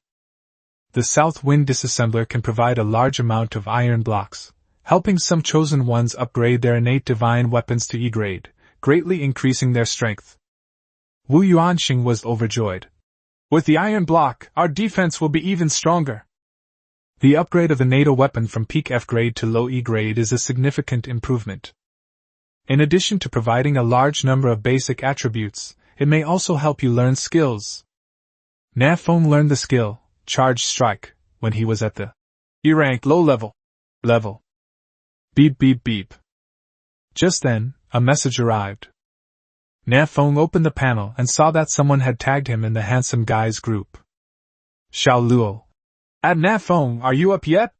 Speaker 1: The South Wind Disassembler can provide a large amount of iron blocks, helping some chosen ones upgrade their innate divine weapons to E grade, greatly increasing their strength. Wu Yuanxing was overjoyed. With the iron block, our defense will be even stronger. The upgrade of the NATO weapon from peak F grade to low E grade is a significant improvement. In addition to providing a large number of basic attributes, it may also help you learn skills. Nan Feng learned the skill, Charge Strike, when he was at the E rank low level. Beep beep beep. Just then, a message arrived. Nan Feng opened the panel and saw that someone had tagged him in the handsome guys group. Xiao Luo. At Nan Feng, are you up yet?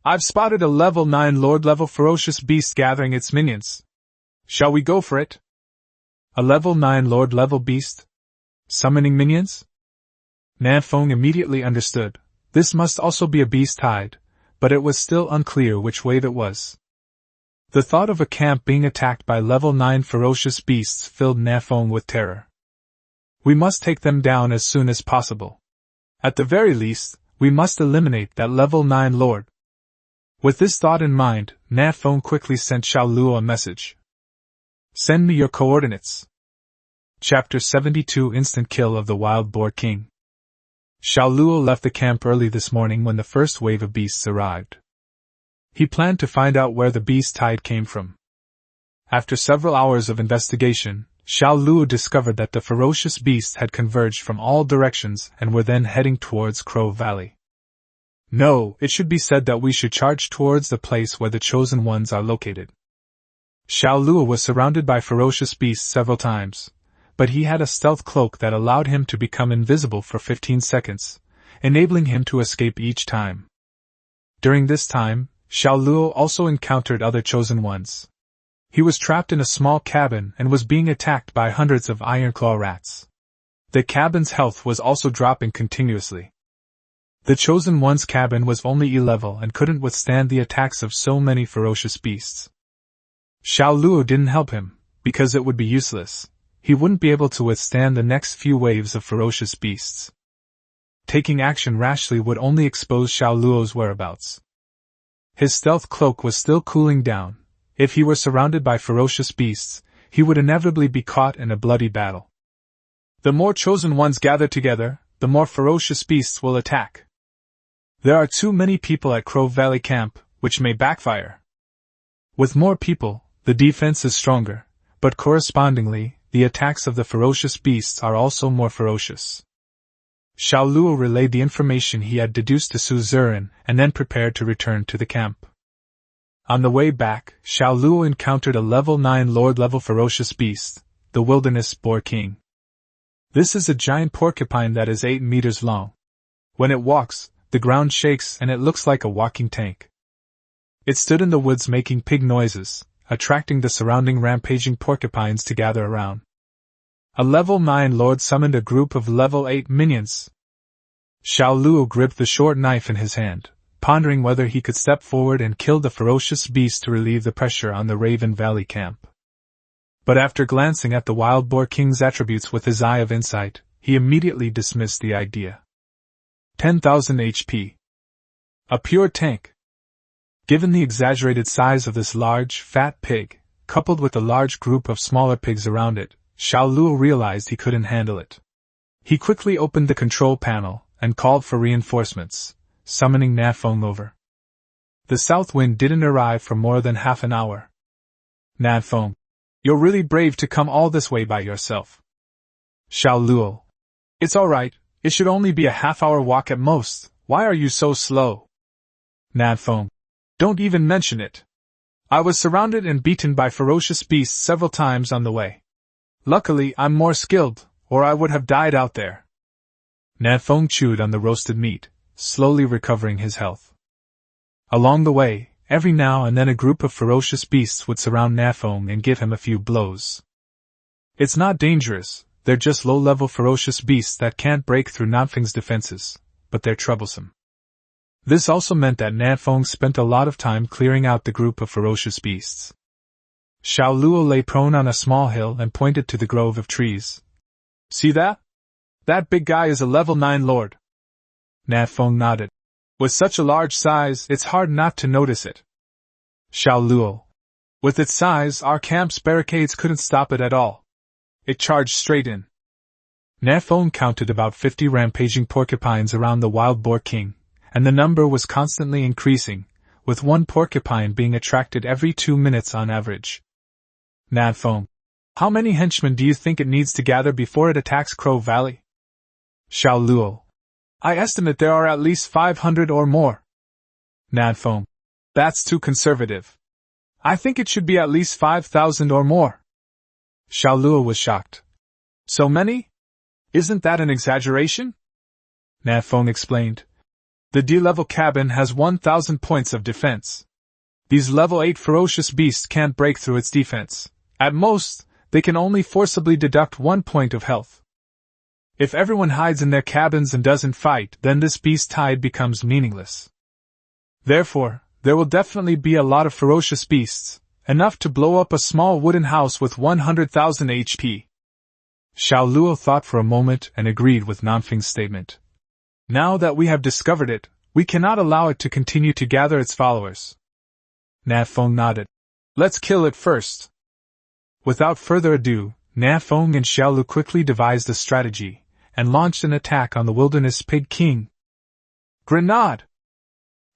Speaker 1: I've spotted a level 9 Lord-level ferocious beast gathering its minions. Shall we go for it? A level 9 Lord-level beast? Summoning minions? Nan Feng immediately understood. This must also be a beast hide, but it was still unclear which wave it was. The thought of a camp being attacked by level 9 ferocious beasts filled Nan Feng with terror. We must take them down as soon as possible. At the very least, we must eliminate that level 9 lord. With this thought in mind, Nan Feng quickly sent Xiao Luo a message. Send me your coordinates. Chapter 72 Instant Kill of the Wild Boar King. Xiao Luo left the camp early this morning when the first wave of beasts arrived. He planned to find out where the beast tide came from. After several hours of investigation, Xiao Luo discovered that the ferocious beasts had converged from all directions and were then heading towards Crow Valley. No, it should be said that we should charge towards the place where the chosen ones are located. Xiao Luo was surrounded by ferocious beasts several times, but he had a stealth cloak that allowed him to become invisible for 15 seconds, enabling him to escape each time. During this time, Xiao Luo also encountered other chosen ones. He was trapped in a small cabin and was being attacked by hundreds of iron-claw rats. The cabin's health was also dropping continuously. The chosen one's cabin was only E-level and couldn't withstand the attacks of so many ferocious beasts. Xiao Luo didn't help him, because it would be useless. He wouldn't be able to withstand the next few waves of ferocious beasts. Taking action rashly would only expose Xiao Luo's whereabouts. His stealth cloak was still cooling down. If he were surrounded by ferocious beasts, he would inevitably be caught in a bloody battle. The more chosen ones gather together, the more ferocious beasts will attack. There are too many people at Crow Valley Camp, which may backfire. With more people, the defense is stronger, but correspondingly, the attacks of the ferocious beasts are also more ferocious. Xiao Luo relayed the information he had deduced to Su Ziren and then prepared to return to the camp. On the way back, Xiao Luo encountered a level 9 Lord-level ferocious beast, the Wilderness Boar King. This is a giant porcupine that is 8 meters long. When it walks, the ground shakes and it looks like a walking tank. It stood in the woods making pig noises, attracting the surrounding rampaging porcupines to gather around. A level 9 lord summoned a group of level 8 minions. Xiao Luo gripped the short knife in his hand, pondering whether he could step forward and kill the ferocious beast to relieve the pressure on the Raven Valley camp. But after glancing at the Wild Boar King's attributes with his eye of insight, he immediately dismissed the idea. 10,000 HP. A pure tank. Given the exaggerated size of this large, fat pig, coupled with the large group of smaller pigs around it, Xiao Luo realized he couldn't handle it. He quickly opened the control panel and called for reinforcements, summoning Nan Feng over. The south wind didn't arrive for more than half an hour. Nan Feng, you're really brave to come all this way by yourself. Xiao Luo, it's alright, it should only be a half-hour walk at most, why are you so slow? Nan Feng, don't even mention it. I was surrounded and beaten by ferocious beasts several times on the way. Luckily, I'm more skilled, or I would have died out there. Nan Feng chewed on the roasted meat, slowly recovering his health. Along the way, every now and then a group of ferocious beasts would surround Nan Feng and give him a few blows. It's not dangerous, they're just low-level ferocious beasts that can't break through Nan Feng's defenses, but they're troublesome. This also meant that Nan Feng spent a lot of time clearing out the group of ferocious beasts. Xiao Luo lay prone on a small hill and pointed to the grove of trees. See that? That big guy is a level 9 lord. Nan Feng nodded. With such a large size, it's hard not to notice it. Xiao Luo. With its size, our camp's barricades couldn't stop it at all. It charged straight in. Nan Feng counted about 50 rampaging porcupines around the Wild Boar King, and the number was constantly increasing, with one porcupine being attracted every 2 minutes on average. Nan Feng, how many henchmen do you think it needs to gather before it attacks Crow Valley? Xiao Luo, I estimate there are at least 500 or more. Nan Feng, that's too conservative. I think it should be at least 5,000 or more. Xiao Luo was shocked. So many? Isn't that an exaggeration? Nan Feng explained. The D-level cabin has 1,000 points of defense. These level 8 ferocious beasts can't break through its defense. At most, they can only forcibly deduct 1 point of health. If everyone hides in their cabins and doesn't fight, then this beast hide becomes meaningless. Therefore, there will definitely be a lot of ferocious beasts, enough to blow up a small wooden house with 100,000 HP. Xiao Luo thought for a moment and agreed with Nan Feng's statement. Now that we have discovered it, we cannot allow it to continue to gather its followers. Nan Feng nodded. Let's kill it first. Without further ado, Nan Feng and Xiao Lu quickly devised a strategy, and launched an attack on the wilderness pig king. Grenade!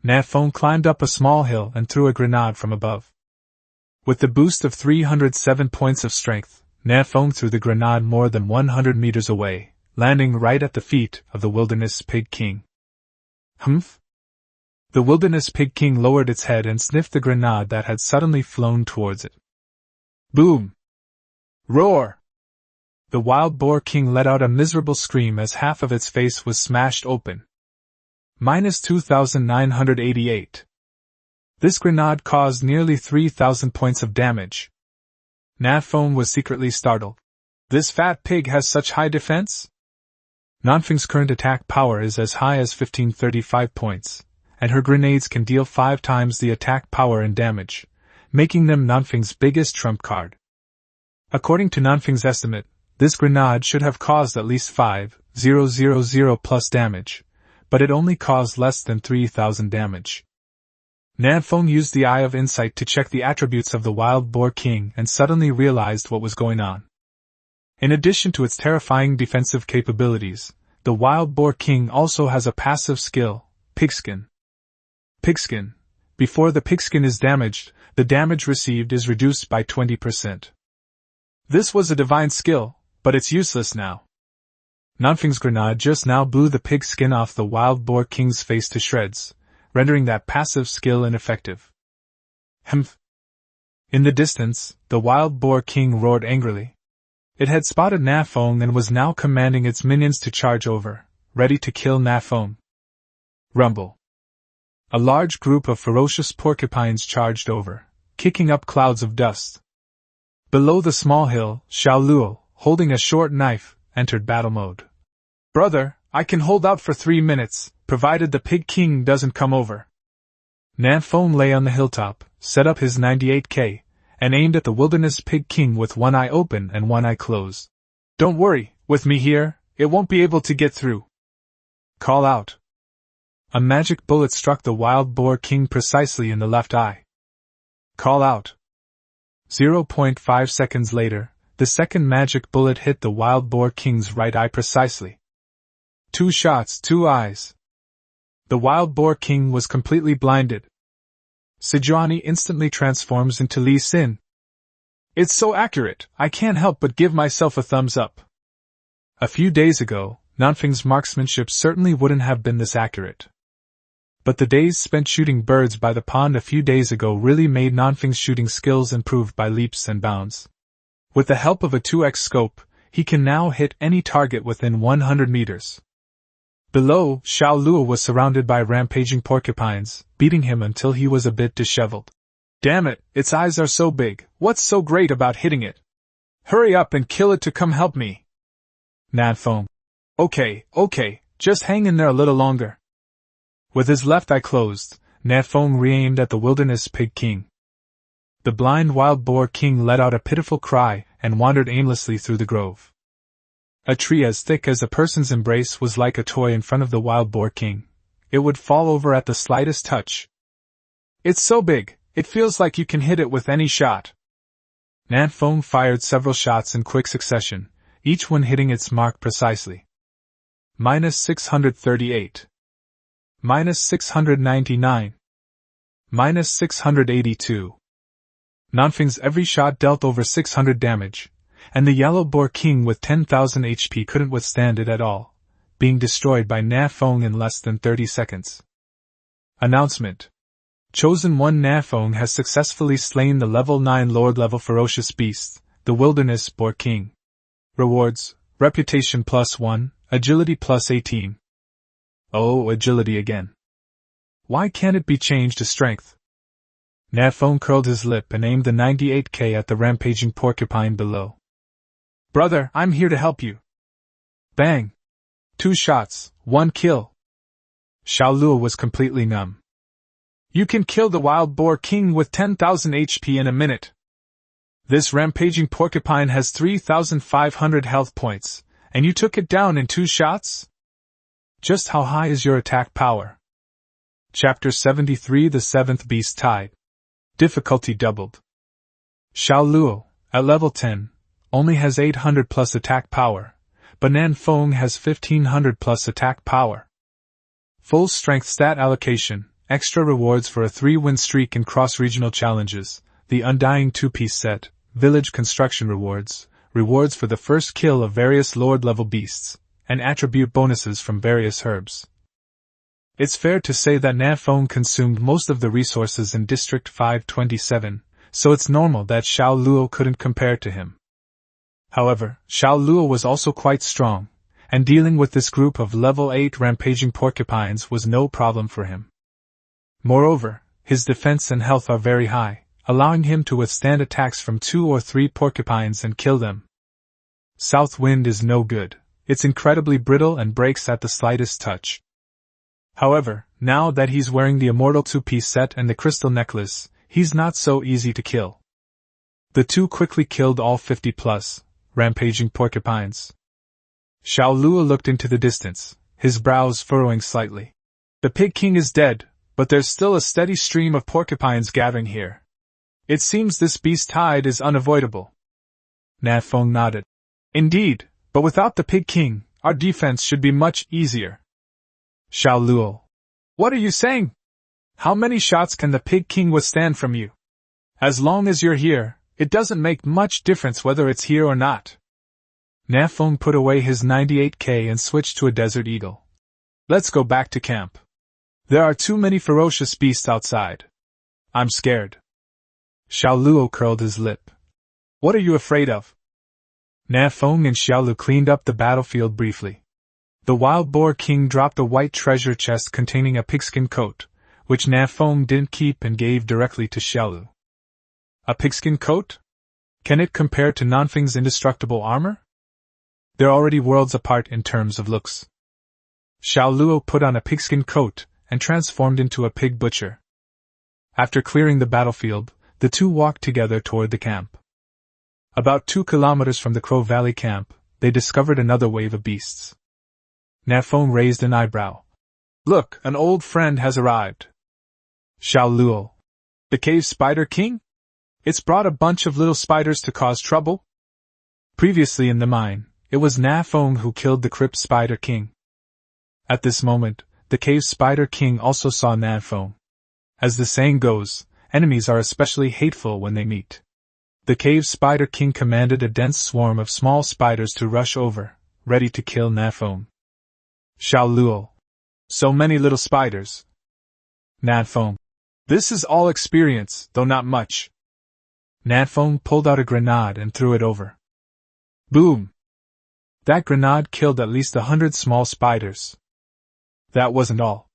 Speaker 1: Nan Feng climbed up a small hill and threw a grenade from above. With the boost of 307 points of strength, Nan Feng threw the grenade more than 100 meters away, landing right at the feet of the wilderness pig king. Humph! The wilderness pig king lowered its head and sniffed the grenade that had suddenly flown towards it. Boom! Roar! The wild boar king let out a miserable scream as half of its face was smashed open. Minus 2,988. This grenade caused nearly 3,000 points of damage. Nan Feng was secretly startled. This fat pig has such high defense? Nan Feng's current attack power is as high as 1535 points, and her grenades can deal 5 times the attack power and damage, making them Nan Feng's biggest trump card. According to Nan Feng's estimate, this grenade should have caused at least 5,000 plus damage, but it only caused less than 3,000 damage. Nan Feng used the Eye of Insight to check the attributes of the Wild Boar King and suddenly realized what was going on. In addition to its terrifying defensive capabilities, the Wild Boar King also has a passive skill, Pigskin. Pigskin. Before the pigskin is damaged, the damage received is reduced by 20%. This was a divine skill, but it's useless now. Nan Feng's grenade just now blew the pigskin off the Wild Boar King's face to shreds, rendering that passive skill ineffective. Humph! In the distance, the Wild Boar King roared angrily. It had spotted Nan Feng and was now commanding its minions to charge over, ready to kill Nan Feng. Rumble. A large group of ferocious porcupines charged over, kicking up clouds of dust. Below the small hill, Xiao Luo, holding a short knife, entered battle mode. Brother, I can hold out for 3 minutes, provided the Pig King doesn't come over. Nan Feng lay on the hilltop, set up his 98K, and aimed at the wilderness Pig King with one eye open and one eye closed. Don't worry, with me here, it won't be able to get through. Call out. A magic bullet struck the Wild Boar King precisely in the left eye. Call out. 0.5 seconds later, the second magic bullet hit the Wild Boar King's right eye precisely. 2 shots, 2 eyes. The Wild Boar King was completely blinded. Sejuani instantly transforms into Li Xin. It's so accurate, I can't help but give myself a thumbs up. A few days ago, Nan Feng's marksmanship certainly wouldn't have been this accurate. But the days spent shooting birds by the pond a few days ago really made Nan Feng's shooting skills improve by leaps and bounds. With the help of a 2x scope, he can now hit any target within 100 meters. Below, Xiao Luo was surrounded by rampaging porcupines, beating him until he was a bit disheveled. Damn it, its eyes are so big, what's so great about hitting it? Hurry up and kill it to come help me. Nan Feng. Okay, just hang in there a little longer. With his left eye closed, Nan Feng re-aimed at the wilderness Pig King. The blind Wild Boar King let out a pitiful cry and wandered aimlessly through the grove. A tree as thick as a person's embrace was like a toy in front of the Wild Boar King. It would fall over at the slightest touch. It's so big, it feels like you can hit it with any shot. Nan Feng fired several shots in quick succession, each one hitting its mark precisely. Minus 638. Minus 699. Minus 682. Nan Feng's every shot dealt over 600 damage, and the Yellow Boar King with 10,000 HP couldn't withstand it at all, being destroyed by Nan Feng in less than 30 seconds. Announcement. Chosen 1 Nan Feng has successfully slain the level 9 Lord-level ferocious beast, the Wilderness Boar King. Rewards, Reputation +1, Agility +18. Oh, agility again. Why can't it be changed to strength? Nan Feng curled his lip and aimed the 98K at the rampaging porcupine below. Brother, I'm here to help you. Bang! 2 shots, 1 kill. Xiao Luo was completely numb. You can kill the wild boar king with 10,000 HP in a minute. This rampaging porcupine has 3,500 health points, and you took it down in 2 shots? Just how high is your attack power? Chapter 73 The Seventh Beast Tide. Difficulty doubled. Xiao Luo, at level 10, only has 800 plus attack power, but Nan Feng has 1500 plus attack power. Full strength stat allocation, extra rewards for a 3-win streak in cross-regional challenges, the Undying 2-piece set, village construction rewards, rewards for the first kill of various lord-level beasts, and attribute bonuses from various herbs. It's fair to say that Nan Feng consumed most of the resources in District 527, so it's normal that Xiao Luo couldn't compare to him. However, Xiao Luo was also quite strong, and dealing with this group of level 8 rampaging porcupines was no problem for him. Moreover, his defense and health are very high, allowing him to withstand attacks from 2 or 3 porcupines and kill them. South wind is no good, it's incredibly brittle and breaks at the slightest touch. However, now that he's wearing the immortal 2-piece set and the crystal necklace, he's not so easy to kill. The 2 quickly killed all 50+ rampaging porcupines. Xiao Luo looked into the distance, his brows furrowing slightly. The Pig King is dead, but there's still a steady stream of porcupines gathering here. It seems this beast tide is unavoidable. Nan Feng nodded. Indeed, but without the Pig King, our defense should be much easier. Xiao Luo. What are you saying? How many shots can the Pig King withstand from you? As long as you're here, it doesn't make much difference whether it's here or not. Nan Feng put away his 98K and switched to a desert eagle. Let's go back to camp. There are too many ferocious beasts outside. I'm scared. Xiao Luo curled his lip. What are you afraid of? Nan Feng and Xiao Luo cleaned up the battlefield briefly. The wild boar king dropped a white treasure chest containing a pigskin coat, which Nan Feng didn't keep and gave directly to Xiao Luo. A pigskin coat? Can it compare to Nan Feng's indestructible armor? They're already worlds apart in terms of looks. Xiao Luo put on a pigskin coat and transformed into a pig butcher. After clearing the battlefield, the 2 walked together toward the camp. About 2 kilometers from the Crow Valley camp, they discovered another wave of beasts. Nan Feng raised an eyebrow. Look, an old friend has arrived. Xiao Luo. The Cave Spider King? It's brought a bunch of little spiders to cause trouble? Previously in the mine, it was Nan Feng who killed the Crypt Spider King. At this moment, the Cave Spider King also saw Nan Feng. As the saying goes, enemies are especially hateful when they meet. The Cave Spider King commanded a dense swarm of small spiders to rush over, ready to kill Nan Feng. Xiao Luo. So many little spiders. Nan Feng. This is all experience, though not much. Nan Feng pulled out a grenade and threw it over. Boom! That grenade killed at least 100 small spiders. That wasn't all.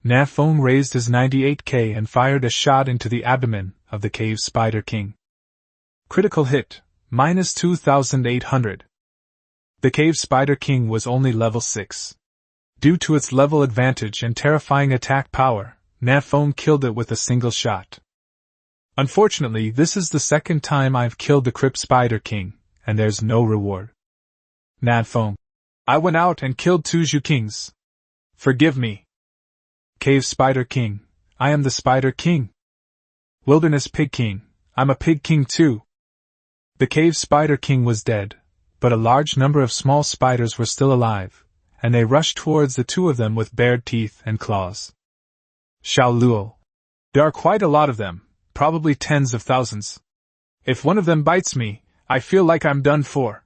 Speaker 1: Nan Feng raised his 98K and fired a shot into the abdomen of the Cave Spider King. Critical hit, minus 2,800. The Cave Spider King was only level 6. Due to its level advantage and terrifying attack power, Nan Feng killed it with a single shot. Unfortunately, this is the second time I've killed the Crypt Spider King, and there's no reward. Nan Feng. I went out and killed 2 Zhu Kings. Forgive me. Cave Spider King. I am the Spider King. Wilderness Pig King. I'm a Pig King too. The Cave Spider King was dead, but a large number of small spiders were still alive, and they rushed towards the 2 of them with bared teeth and claws. Xiao Luo. There are quite a lot of them, probably tens of thousands. If one of them bites me, I feel like I'm done for.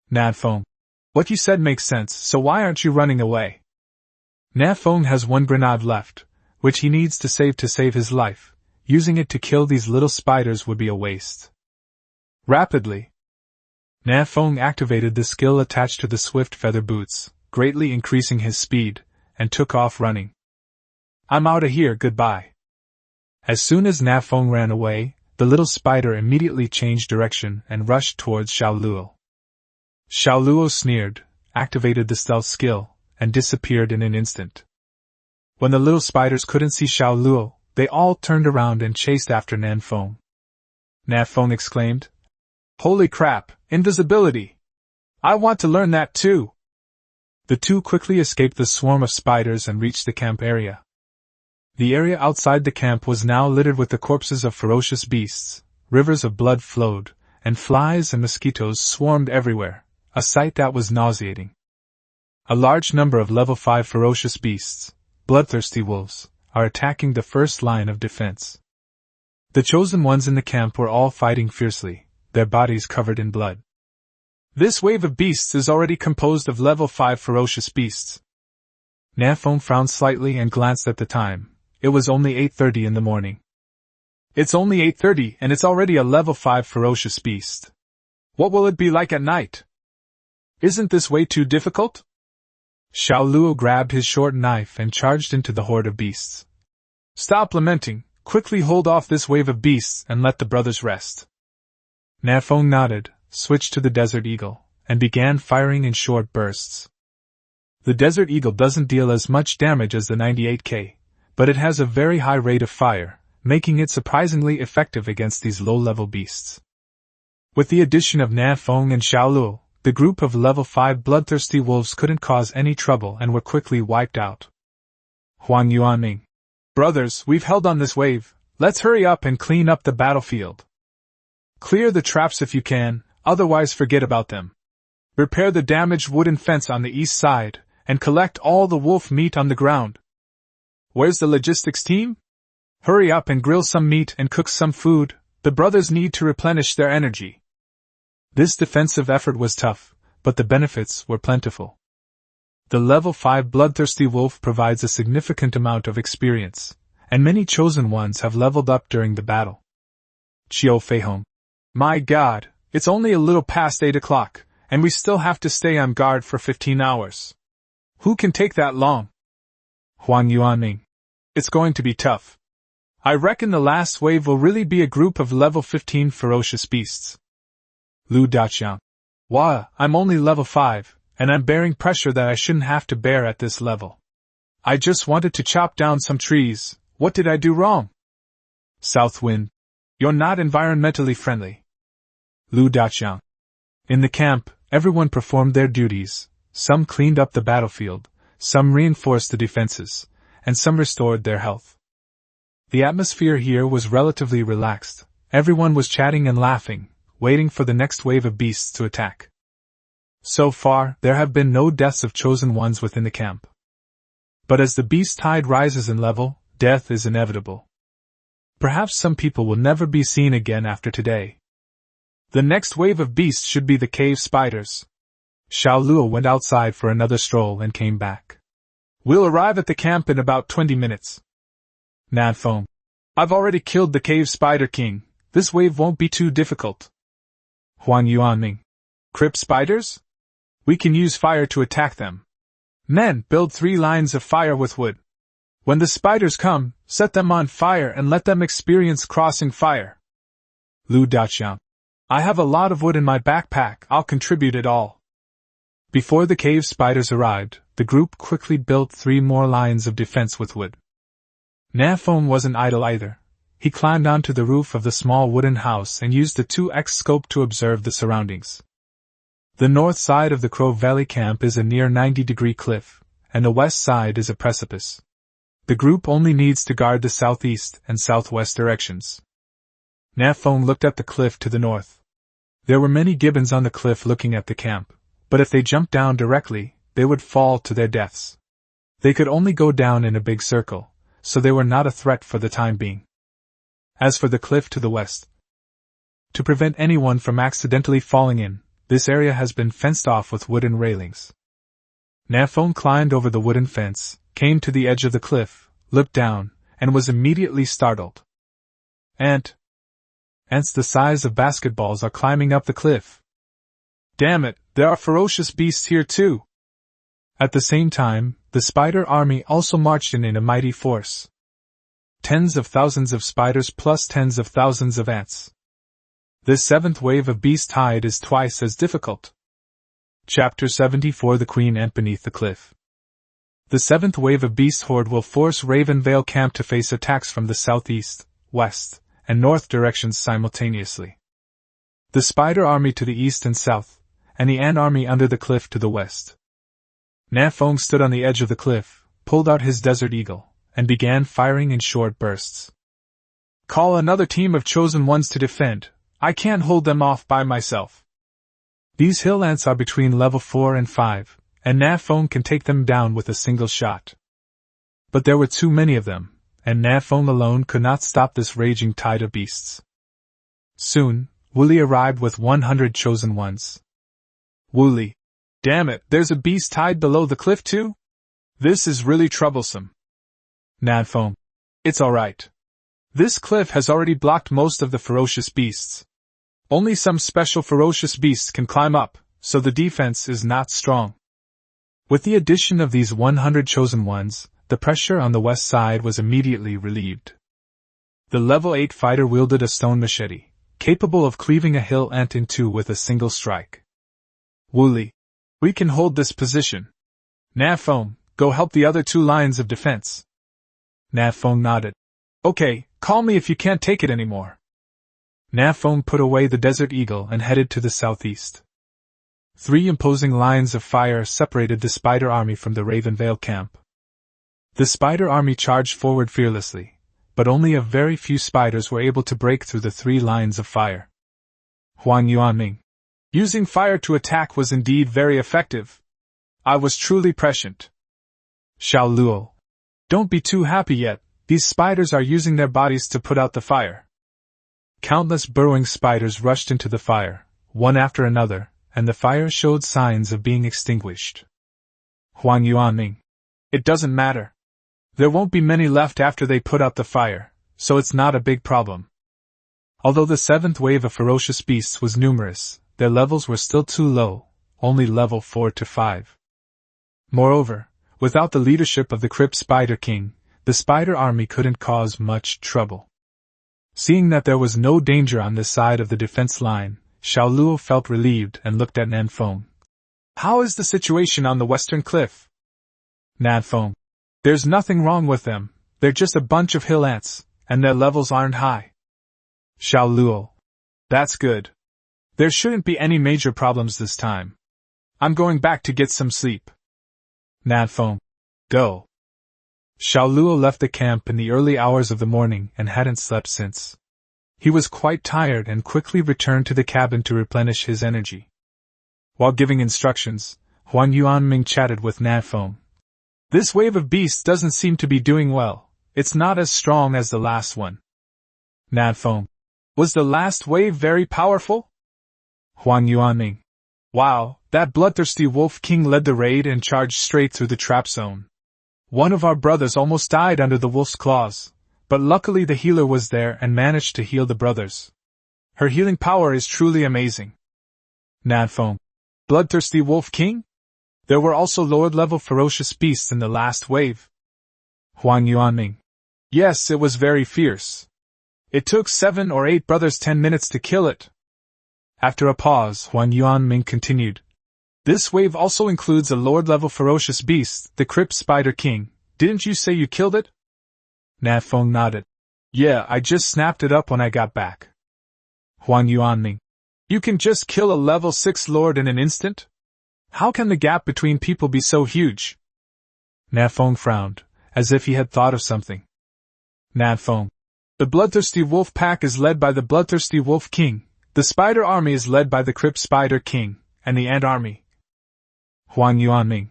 Speaker 1: Nan Feng. What you said makes sense, so why aren't you running away? Nan Feng has 1 grenade left, which he needs to save his life. Using it to kill these little spiders would be a waste. Rapidly. Nan Feng activated the skill attached to the swift feather boots, greatly increasing his speed, and took off running. I'm outta here, goodbye. As soon as Nan Feng ran away, the little spider immediately changed direction and rushed towards Xiao Luo. Xiao Luo sneered, activated the stealth skill, and disappeared in an instant. When the little spiders couldn't see Xiao Luo, they all turned around and chased after Nan Feng. Nan Feng exclaimed, "Holy crap, invisibility! I want to learn that too!" The two quickly escaped the swarm of spiders and reached the camp area. The area outside the camp was now littered with the corpses of ferocious beasts, rivers of blood flowed, and flies and mosquitoes swarmed everywhere, a sight that was nauseating. A large number of level 5 ferocious beasts, bloodthirsty wolves, are attacking the first line of defense. The chosen ones in the camp were all fighting fiercely, their bodies covered in blood. This wave of beasts is already composed of level 5 ferocious beasts. Nan Feng frowned slightly and glanced at the time. It was only 8:30 in the morning. It's only 8:30 and it's already a level 5 ferocious beast. What will it be like at night? Isn't this way too difficult? Xiao Luo grabbed his short knife and charged into the horde of beasts. Stop lamenting, quickly hold off this wave of beasts and let the brothers rest. Nan Feng nodded, switched to the Desert Eagle, and began firing in short bursts. The Desert Eagle doesn't deal as much damage as the 98K, but it has a very high rate of fire, making it surprisingly effective against these low-level beasts. With the addition of Nan Feng and Xiao Luo, the group of level 5 bloodthirsty wolves couldn't cause any trouble and were quickly wiped out. Huang Yuanming. Brothers, we've held on this wave, let's hurry up and clean up the battlefield. Clear the traps if you can, otherwise forget about them. Repair the damaged wooden fence on the east side, and collect all the wolf meat on the ground. Where's the logistics team? Hurry up and grill some meat and cook some food, the brothers need to replenish their energy. This defensive effort was tough, but the benefits were plentiful. The level 5 bloodthirsty wolf provides a significant amount of experience, and many chosen ones have leveled up during the battle. Qiu Feihong. My god, it's only a little past 8 o'clock, and we still have to stay on guard for 15 hours. Who can take that long? Huang Yuanming. It's going to be tough. I reckon the last wave will really be a group of level 15 ferocious beasts. Lu Daqiang. Wah, I'm only level 5, and I'm bearing pressure that I shouldn't have to bear at this level. I just wanted to chop down some trees, what did I do wrong? Southwind. You're not environmentally friendly. Lu Daqiang. In the camp, everyone performed their duties, some cleaned up the battlefield, some reinforced the defenses, and some restored their health. The atmosphere here was relatively relaxed, everyone was chatting and laughing, waiting for the next wave of beasts to attack. So far, there have been no deaths of chosen ones within the camp. But as the beast tide rises in level, death is inevitable. Perhaps some people will never be seen again after today. The next wave of beasts should be the cave spiders. Xiao Luo went outside for another stroll and came back. We'll arrive at the camp in about 20 minutes. Nan Feng. I've already killed the cave spider king, this wave won't be too difficult. Huang Yuanming. Crypt spiders? We can use fire to attack them. Men, build 3 lines of fire with wood. When the spiders come, set them on fire and let them experience crossing fire. Lu Daqiang. I have a lot of wood in my backpack, I'll contribute it all. Before the cave spiders arrived, the group quickly built 3 more lines of defense with wood. Nan Feng wasn't idle either. He climbed onto the roof of the small wooden house and used the 2x scope to observe the surroundings. The north side of the Crow Valley camp is a near 90-degree cliff, and the west side is a precipice. The group only needs to guard the southeast and southwest directions. Nan Feng looked at the cliff to the north. There were many gibbons on the cliff looking at the camp, but if they jumped down directly, they would fall to their deaths. They could only go down in a big circle, so they were not a threat for the time being. As for the cliff to the west, to prevent anyone from accidentally falling in, this area has been fenced off with wooden railings. Nan Feng climbed over the wooden fence, came to the edge of the cliff, looked down, and was immediately startled. Ants the size of basketballs are climbing up the cliff. Damn it, there are ferocious beasts here too. At the same time, the spider army also marched in a mighty force. Tens of thousands of spiders plus tens of thousands of ants. This seventh wave of beast tide is twice as difficult. Chapter 74 The Queen Ant Beneath the Cliff. The seventh wave of beast horde will force Ravenvale Camp to face attacks from the southeast, west, and north directions simultaneously. The spider army to the east and south, and the ant army under the cliff to the west. Nan Feng stood on the edge of the cliff, pulled out his desert eagle, and began firing in short bursts. Call another team of chosen ones to defend. I can't hold them off by myself. These hill ants are between level 4 and 5, and Nan Feng can take them down with a single shot. But there were too many of them, and Nan Feng alone could not stop this raging tide of beasts. Soon, Wooly arrived with 100 chosen ones. Wooly. Damn it, there's a beast tide below the cliff too? This is really troublesome. Nan Feng. It's alright. This cliff has already blocked most of the ferocious beasts. Only some special ferocious beasts can climb up, so the defense is not strong. With the addition of these 100 chosen ones, the pressure on the west side was immediately relieved. The level 8 fighter wielded a stone machete, capable of cleaving a hill ant in two with a single strike. Wooly. We can hold this position. Nan Feng, go help the other two lines of defense. Nan Feng nodded. Okay, call me if you can't take it anymore. Nan Feng put away the Desert Eagle and headed to the southeast. 3 imposing lines of fire separated the spider army from the Ravenvale camp. The spider army charged forward fearlessly, but only a very few spiders were able to break through the 3 lines of fire. Huang Yuanming. Using fire to attack was indeed very effective. I was truly prescient. Xiao Luo. Don't be too happy yet, these spiders are using their bodies to put out the fire. Countless burrowing spiders rushed into the fire, one after another, and the fire showed signs of being extinguished. Huang Yuanming. It doesn't matter. There won't be many left after they put out the fire, so it's not a big problem. Although the 7th wave of ferocious beasts was numerous, their levels were still too low, only level 4 to 5. Moreover, without the leadership of the Crypt Spider King, the spider army couldn't cause much trouble. Seeing that there was no danger on this side of the defense line, Xiao Luo felt relieved and looked at Nan Feng. How is the situation on the western cliff? Nan Feng. There's nothing wrong with them, they're just a bunch of hill ants, and their levels aren't high. Xiao Luo. That's good. There shouldn't be any major problems this time. I'm going back to get some sleep. Nan Feng. Go. Xiao Luo left the camp in the early hours of the morning and hadn't slept since. He was quite tired and quickly returned to the cabin to replenish his energy. While giving instructions, Huang Yuanming chatted with Nan Feng. This wave of beasts doesn't seem to be doing well. It's not as strong as the last one. Nan Feng. Was the last wave very powerful? Huang Yuanming. Wow, that bloodthirsty Wolf King led the raid and charged straight through the trap zone. One of our brothers almost died under the wolf's claws, but luckily the healer was there and managed to heal the brothers. Her healing power is truly amazing. Nan Feng. Bloodthirsty Wolf King? There were also lower-level ferocious beasts in the last wave. Huang Yuanming. Yes, it was very fierce. It took 7 or 8 brothers 10 minutes to kill it. After a pause, Huang Yuanming continued. This wave also includes a lower-level ferocious beast, the Crypt Spider King. Didn't you say you killed it? Nan Feng nodded. Yeah, I just snapped it up when I got back. Huang Yuanming. You can just kill a level 6 lord in an instant? How can the gap between people be so huge? Nan Feng frowned, as if he had thought of something. Nan Feng. The Bloodthirsty Wolf Pack is led by the Bloodthirsty Wolf King, the Spider Army is led by the Crypt Spider King, and the Ant Army. Huang Yuanming.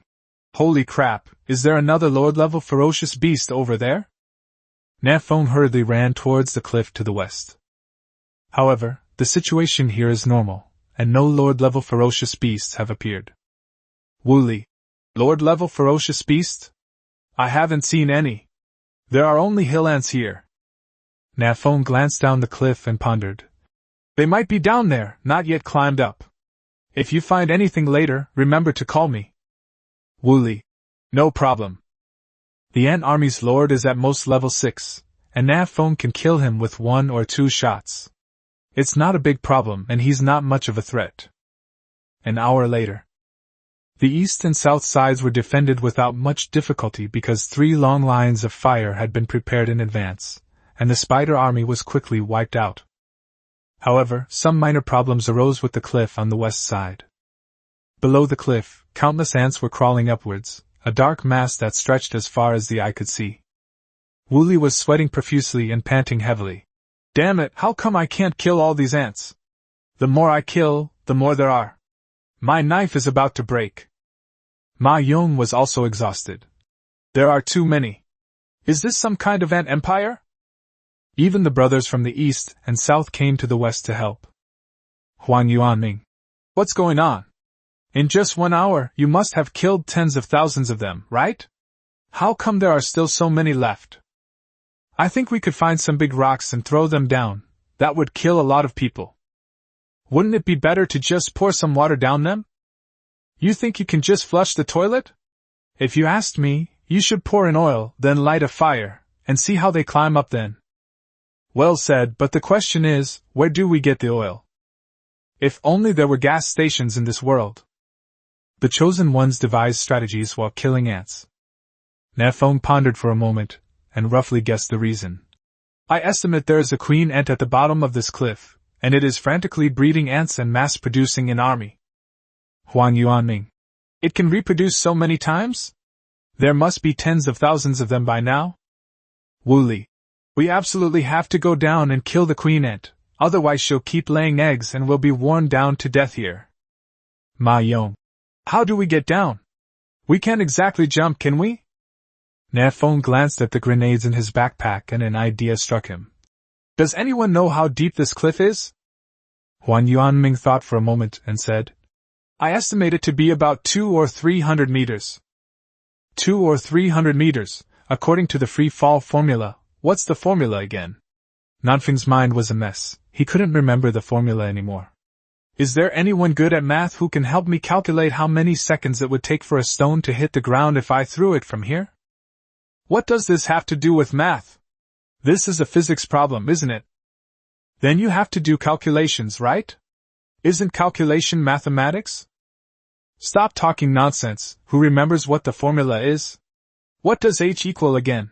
Speaker 1: Holy crap, is there another lower-level ferocious beast over there? Nan Feng hurriedly ran towards the cliff to the west. However, the situation here is normal, and no lower-level ferocious beasts have appeared. Wooly. Lower-level ferocious beast? I haven't seen any. There are only hill ants here. Nan Feng glanced down the cliff and pondered. They might be down there, not yet climbed up. If you find anything later, remember to call me. Wooly. No problem. The ant army's lord is at most level 6, and Nan Feng can kill him with 1 or 2 shots. It's not a big problem and he's not much of a threat. An hour later. The east and south sides were defended without much difficulty because 3 long lines of fire had been prepared in advance, and the spider army was quickly wiped out. However, some minor problems arose with the cliff on the west side. Below the cliff, countless ants were crawling upwards, a dark mass that stretched as far as the eye could see. Wooly was sweating profusely and panting heavily. Damn it, how come I can't kill all these ants? The more I kill, the more there are. My knife is about to break. Ma Yong was also exhausted. There are too many. Is this some kind of ant empire? Even the brothers from the east and south came to the west to help. Huan Yuanming. What's going on? In just 1 hour, you must have killed tens of thousands of them, right? How come there are still so many left? I think we could find some big rocks and throw them down. That would kill a lot of people. Wouldn't it be better to just pour some water down them? You think you can just flush the toilet? If you asked me, you should pour in oil, then light a fire, and see how they climb up then. Well said, but the question is, where do we get the oil? If only there were gas stations in this world. The chosen ones devised strategies while killing ants. Nan Feng pondered for a moment, and roughly guessed the reason. I estimate there is a queen ant at the bottom of this cliff, and it is frantically breeding ants and mass-producing an army. Huan Yuanming. It can reproduce so many times? There must be tens of thousands of them by now. Wooly. We absolutely have to go down and kill the queen ant, otherwise she'll keep laying eggs and we'll be worn down to death here. Ma Yong. How do we get down? We can't exactly jump, can we? Nan Feng glanced at the grenades in his backpack and an idea struck him. Does anyone know how deep this cliff is? Huan Yuanming thought for a moment and said, I estimate it to be about 200 or 300 meters. 200 or 300 meters, according to the free fall formula. What's the formula again? Nan Feng's mind was a mess. He couldn't remember the formula anymore. Is there anyone good at math who can help me calculate how many seconds it would take for a stone to hit the ground if I threw it from here? What does this have to do with math? This is a physics problem, isn't it? Then you have to do calculations, right? Isn't calculation mathematics? Stop talking nonsense. Who remembers what the formula is? What does H equal again?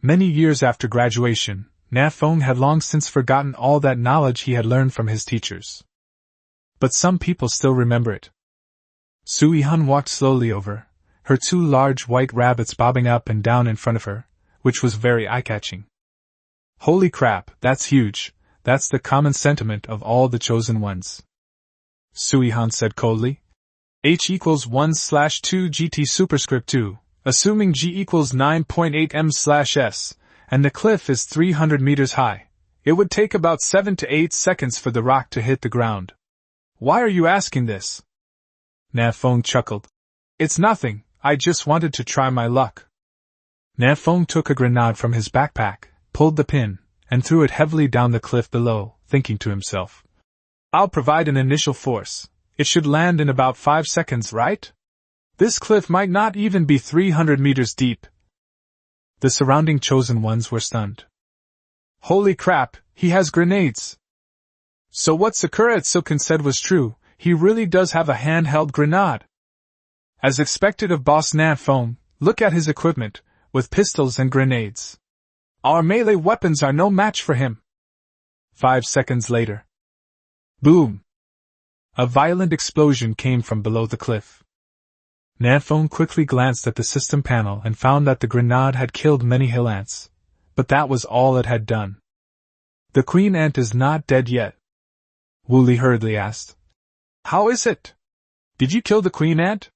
Speaker 1: Many years after graduation, Nan Feng had long since forgotten all that knowledge he had learned from his teachers. But some people still remember it. Sui Han walked slowly over, her 2 large white rabbits bobbing up and down in front of her, which was very eye-catching. Holy crap, that's huge. That's the common sentiment of all the chosen ones. Sui Han said coldly. H equals 1/2 GT superscript 2, assuming G equals 9.8 m/s, and the cliff is 300 meters high. It would take about 7 to 8 seconds for the rock to hit the ground. Why are you asking this? Nan Feng chuckled. It's nothing, I just wanted to try my luck. Nan Feng took a grenade from his backpack, pulled the pin, and threw it heavily down the cliff below, thinking to himself. I'll provide an initial force. It should land in about 5 seconds, right? This cliff might not even be 300 meters deep. The surrounding chosen ones were stunned. Holy crap, he has grenades! So what Sakura Silken said was true, he really does have a handheld grenade. As expected of Boss Nan Feng, look at his equipment, with pistols and grenades. Our melee weapons are no match for him. 5 seconds later. Boom! A violent explosion came from below the cliff. Nan Feng quickly glanced at the system panel and found that the grenade had killed many hill ants, but that was all it had done. The queen ant is not dead yet. Wooly hurriedly asked. How is it? Did you kill the queen ant?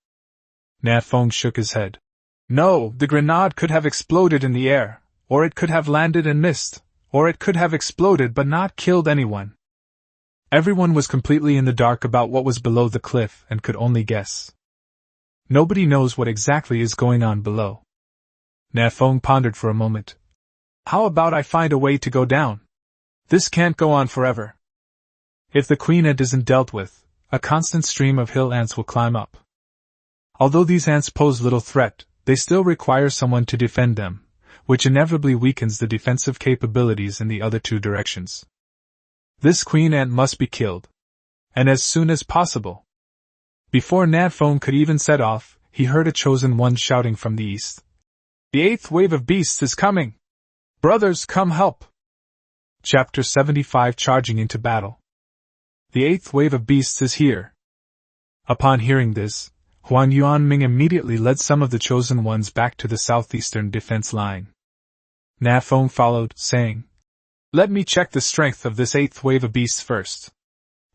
Speaker 1: Nan Feng shook his head. No, the grenade could have exploded in the air, or it could have landed and missed, or it could have exploded but not killed anyone. Everyone was completely in the dark about what was below the cliff and could only guess. Nobody knows what exactly is going on below. Nan Feng pondered for a moment. How about I find a way to go down? This can't go on forever. If the queen ant isn't dealt with, a constant stream of hill ants will climb up. Although these ants pose little threat, they still require someone to defend them, which inevitably weakens the defensive capabilities in the other two directions. This queen ant must be killed. And as soon as possible. Before Nan Feng could even set off, he heard a chosen one shouting from the east. The 8th wave of beasts is coming! Brothers, come help! Chapter 75 Charging into Battle. The 8th wave of beasts is here. Upon hearing this, Huan Yuanming immediately led some of the chosen ones back to the southeastern defense line. Nan Feng followed, saying, Let me check the strength of this 8th wave of beasts first.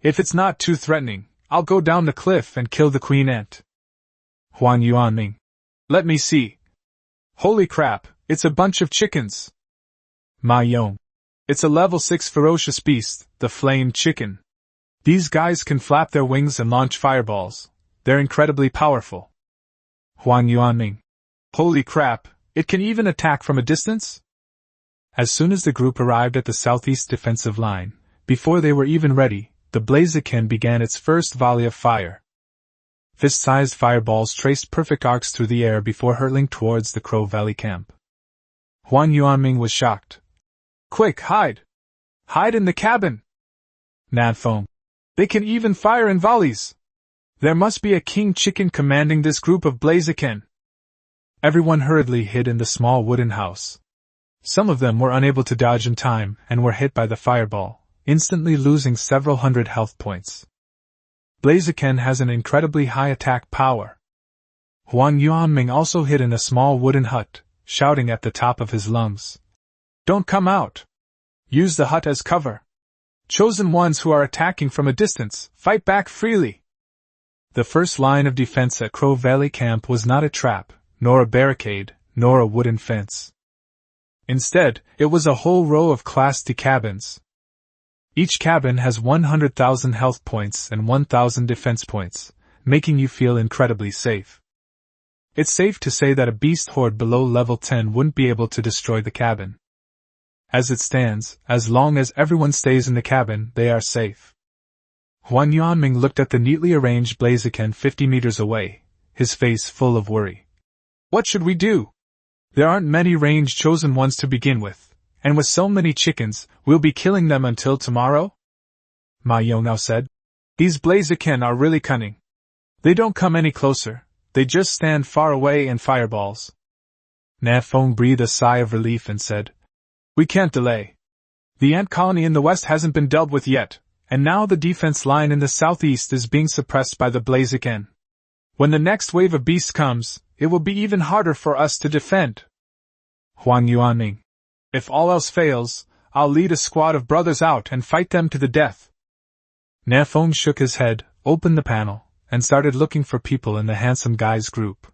Speaker 1: If it's not too threatening, I'll go down the cliff and kill the queen ant. Huan Yuanming. Let me see. Holy crap, it's a bunch of chickens. Ma Yong. It's a level 6 ferocious beast, the flame chicken. These guys can flap their wings and launch fireballs. They're incredibly powerful. Huan Yuanming. Holy crap, it can even attack from a distance? As soon as the group arrived at the southeast defensive line, before they were even ready, the Blaziken began its first volley of fire. Fist-sized fireballs traced perfect arcs through the air before hurtling towards the Crow Valley camp. Huan Yuanming was shocked. Quick, hide! Hide in the cabin! Nan Feng. They can even fire in volleys! There must be a king chicken commanding this group of Blaziken. Everyone hurriedly hid in the small wooden house. Some of them were unable to dodge in time and were hit by the fireball, instantly losing several hundred health points. Blaziken has an incredibly high attack power. Huan Yuanming also hid in a small wooden hut, shouting at the top of his lungs. Don't come out! Use the hut as cover! Chosen ones who are attacking from a distance, fight back freely! The first line of defense at Crow Valley Camp was not a trap, nor a barricade, nor a wooden fence. Instead, it was a whole row of Class D cabins. Each cabin has 100,000 health points and 1,000 defense points, making you feel incredibly safe. It's safe to say that a beast horde below level 10 wouldn't be able to destroy the cabin. As it stands, as long as everyone stays in the cabin, they are safe. Huan Yuanming looked at the neatly arranged Blaziken 50 meters away, his face full of worry. What should we do? There aren't many ranged chosen ones to begin with, and with so many chickens, we'll be killing them until tomorrow? Ma Yong now said. These Blaziken are really cunning. They don't come any closer, they just stand far away and fireballs. Nan Feng breathed a sigh of relief and said, We can't delay. The ant colony in the west hasn't been dealt with yet, and now the defense line in the southeast is being suppressed by the Blaziken. When the next wave of beasts comes, it will be even harder for us to defend. Huan Yuanming. If all else fails, I'll lead a squad of brothers out and fight them to the death. Nan Feng shook his head, opened the panel, and started looking for people in the handsome guys group.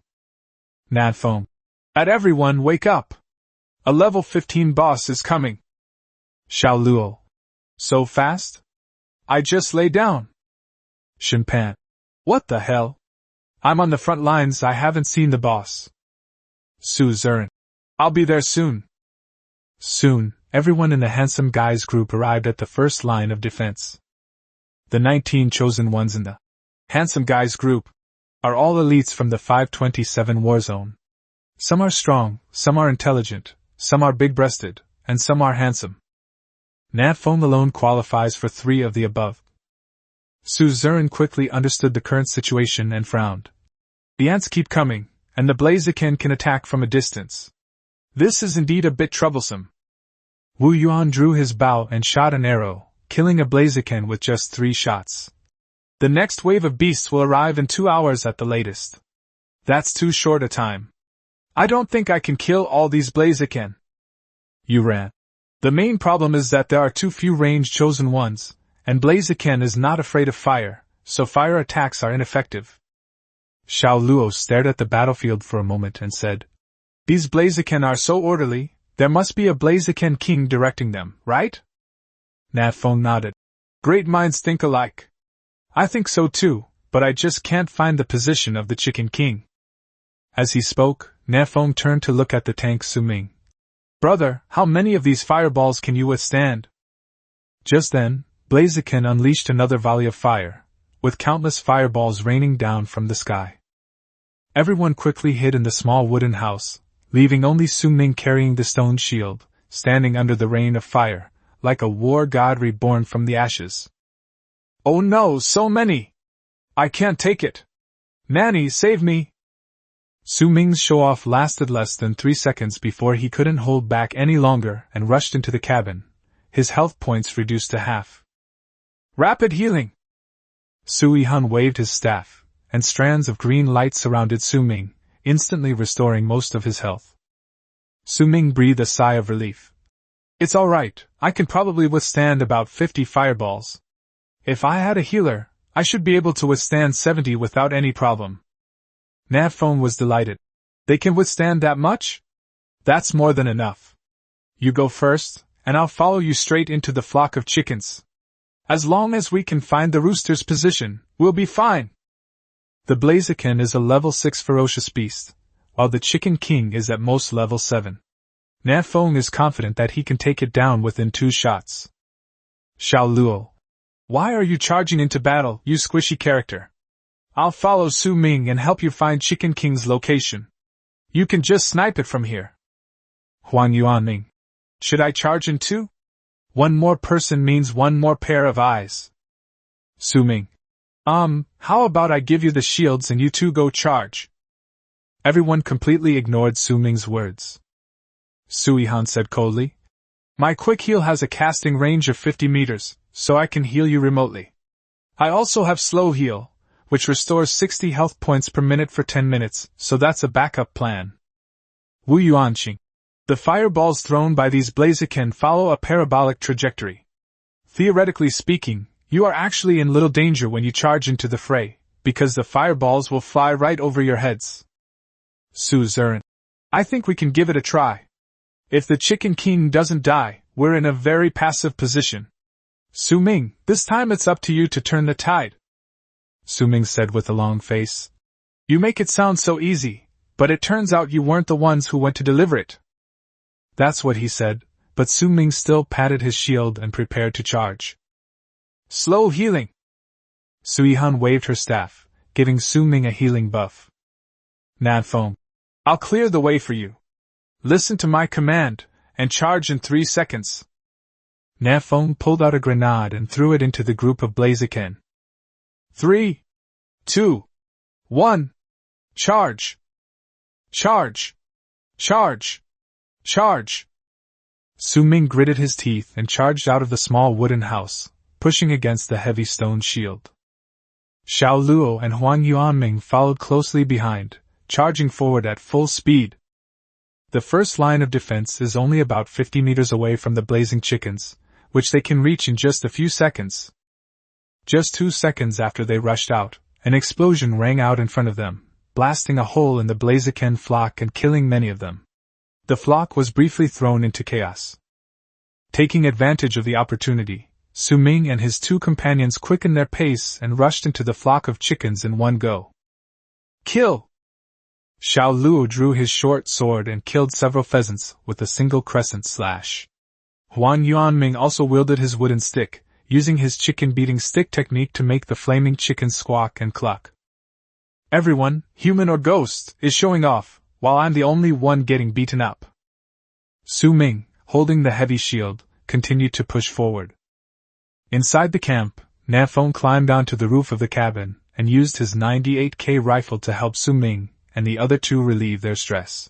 Speaker 1: Nan Feng. At everyone, wake up! A level 15 boss is coming. Xiao Luo. So fast? I just lay down. Shinpan. What the hell? I'm on the front lines, I haven't seen the boss. Su Zurin. I'll be there soon. Soon, everyone in the handsome guys group arrived at the first line of defense. The 19 chosen ones in the handsome guys group are all elites from the 527 war zone. Some are strong, some are intelligent, some are big-breasted, and some are handsome. Nan Feng alone qualifies for 3 of the above. Su Zurin quickly understood the current situation and frowned. The ants keep coming, and the Blaziken can attack from a distance. This is indeed a bit troublesome. Wu Yuan drew his bow and shot an arrow, killing a Blaziken with just 3 shots. The next wave of beasts will arrive in 2 hours at the latest. That's too short a time. I don't think I can kill all these Blaziken. You ran. The main problem is that there are too few ranged chosen ones, and Blaziken is not afraid of fire, so fire attacks are ineffective. Xiao Luo stared at the battlefield for a moment and said, These Blaziken are so orderly, there must be a Blaziken king directing them, right? Nan Feng nodded. Great minds think alike. I think so too, but I just can't find the position of the chicken king. As he spoke, Nan Feng turned to look at the tank Su Ming. Brother, how many of these fireballs can you withstand? Just then, Blaziken unleashed another volley of fire, with countless fireballs raining down from the sky. Everyone quickly hid in the small wooden house, leaving only Su Ming carrying the stone shield, standing under the rain of fire, like a war god reborn from the ashes. Oh no, so many! I can't take it! Nanny, save me! Su Ming's show-off lasted less than 3 seconds before he couldn't hold back any longer and rushed into the cabin, his health points reduced to half. Rapid healing! Su Yihan waved his staff, and strands of green light surrounded Su Ming, instantly restoring most of his health. Su Ming breathed a sigh of relief. It's alright, I can probably withstand about 50 fireballs. If I had a healer, I should be able to withstand 70 without any problem. Nan Feng was delighted. They can withstand that much? That's more than enough. You go first, and I'll follow you straight into the flock of chickens. As long as we can find the rooster's position, we'll be fine. The Blaziken is a level 6 ferocious beast, while the Chicken King is at most level 7. Nan Feng is confident that he can take it down within 2 shots. Xiao Luo. Why are you charging into battle, you squishy character? I'll follow Su Ming and help you find Chicken King's location. You can just snipe it from here. Huang Yuanming. Should I charge in too? One more person means one more pair of eyes. Su Ming. How about I give you the shields and you two go charge? Everyone completely ignored Su Ming's words. Su Yihan said coldly. My quick heal has a casting range of 50 meters, so I can heal you remotely. I also have slow heal, which restores 60 health points per minute for 10 minutes, so that's a backup plan. Wu Yuanqing. The fireballs thrown by these Blaziken follow a parabolic trajectory. Theoretically speaking, you are actually in little danger when you charge into the fray, because the fireballs will fly right over your heads. Su Ziren. I think we can give it a try. If the Chicken King doesn't die, we're in a very passive position. Su Ming, this time it's up to you to turn the tide. Su Ming said with a long face. You make it sound so easy, but it turns out you weren't the ones who went to deliver it. That's what he said, but Su Ming still patted his shield and prepared to charge. Slow healing! Su Yihan waved her staff, giving Su Ming a healing buff. Nan Feng. I'll clear the way for you. Listen to my command, and charge in 3 seconds. Nan Feng pulled out a grenade and threw it into the group of Blaziken. 3, 2, 1. Charge! Charge! Charge! Charge! Su Ming gritted his teeth and charged out of the small wooden house, pushing against the heavy stone shield. Xiao Luo and Huang Yuanming followed closely behind, charging forward at full speed. The first line of defense is only about 50 meters away from the blazing chickens, which they can reach in just a few seconds. Just 2 seconds after they rushed out, an explosion rang out in front of them, blasting a hole in the Blaziken flock and killing many of them. The flock was briefly thrown into chaos. Taking advantage of the opportunity, Su Ming and his 2 companions quickened their pace and rushed into the flock of chickens in one go. Kill! Xiao Luo drew his short sword and killed several pheasants with a single crescent slash. Huang Yuanming also wielded his wooden stick, using his chicken beating stick technique to make the flaming chickens squawk and cluck. Everyone, human or ghost, is showing off, while I'm the only one getting beaten up. Su Ming, holding the heavy shield, continued to push forward. Inside the camp, Nan Feng climbed onto the roof of the cabin and used his 98K rifle to help Su Ming and the other 2 relieve their stress.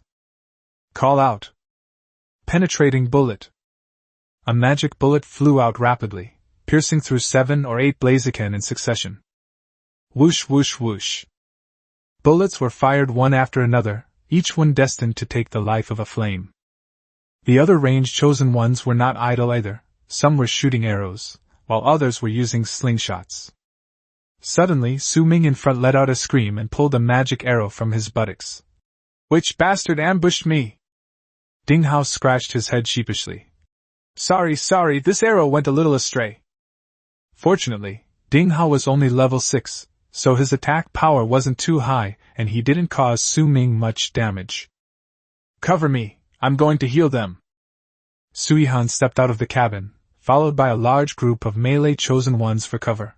Speaker 1: Call out. Penetrating bullet. A magic bullet flew out rapidly, piercing through 7 or 8 Blaziken in succession. Whoosh whoosh whoosh. Bullets were fired one after another, each one destined to take the life of a flame. The other range-chosen ones were not idle either, some were shooting arrows, while others were using slingshots. Suddenly Su Ming in front let out a scream and pulled a magic arrow from his buttocks. Which bastard ambushed me? Ding Hao scratched his head sheepishly. Sorry, this arrow went a little astray. Fortunately, Ding Hao was only level 6, so his attack power wasn't too high, and he didn't cause Su Ming much damage. Cover me, I'm going to heal them. Su Yihan stepped out of the cabin, followed by a large group of melee chosen ones for cover.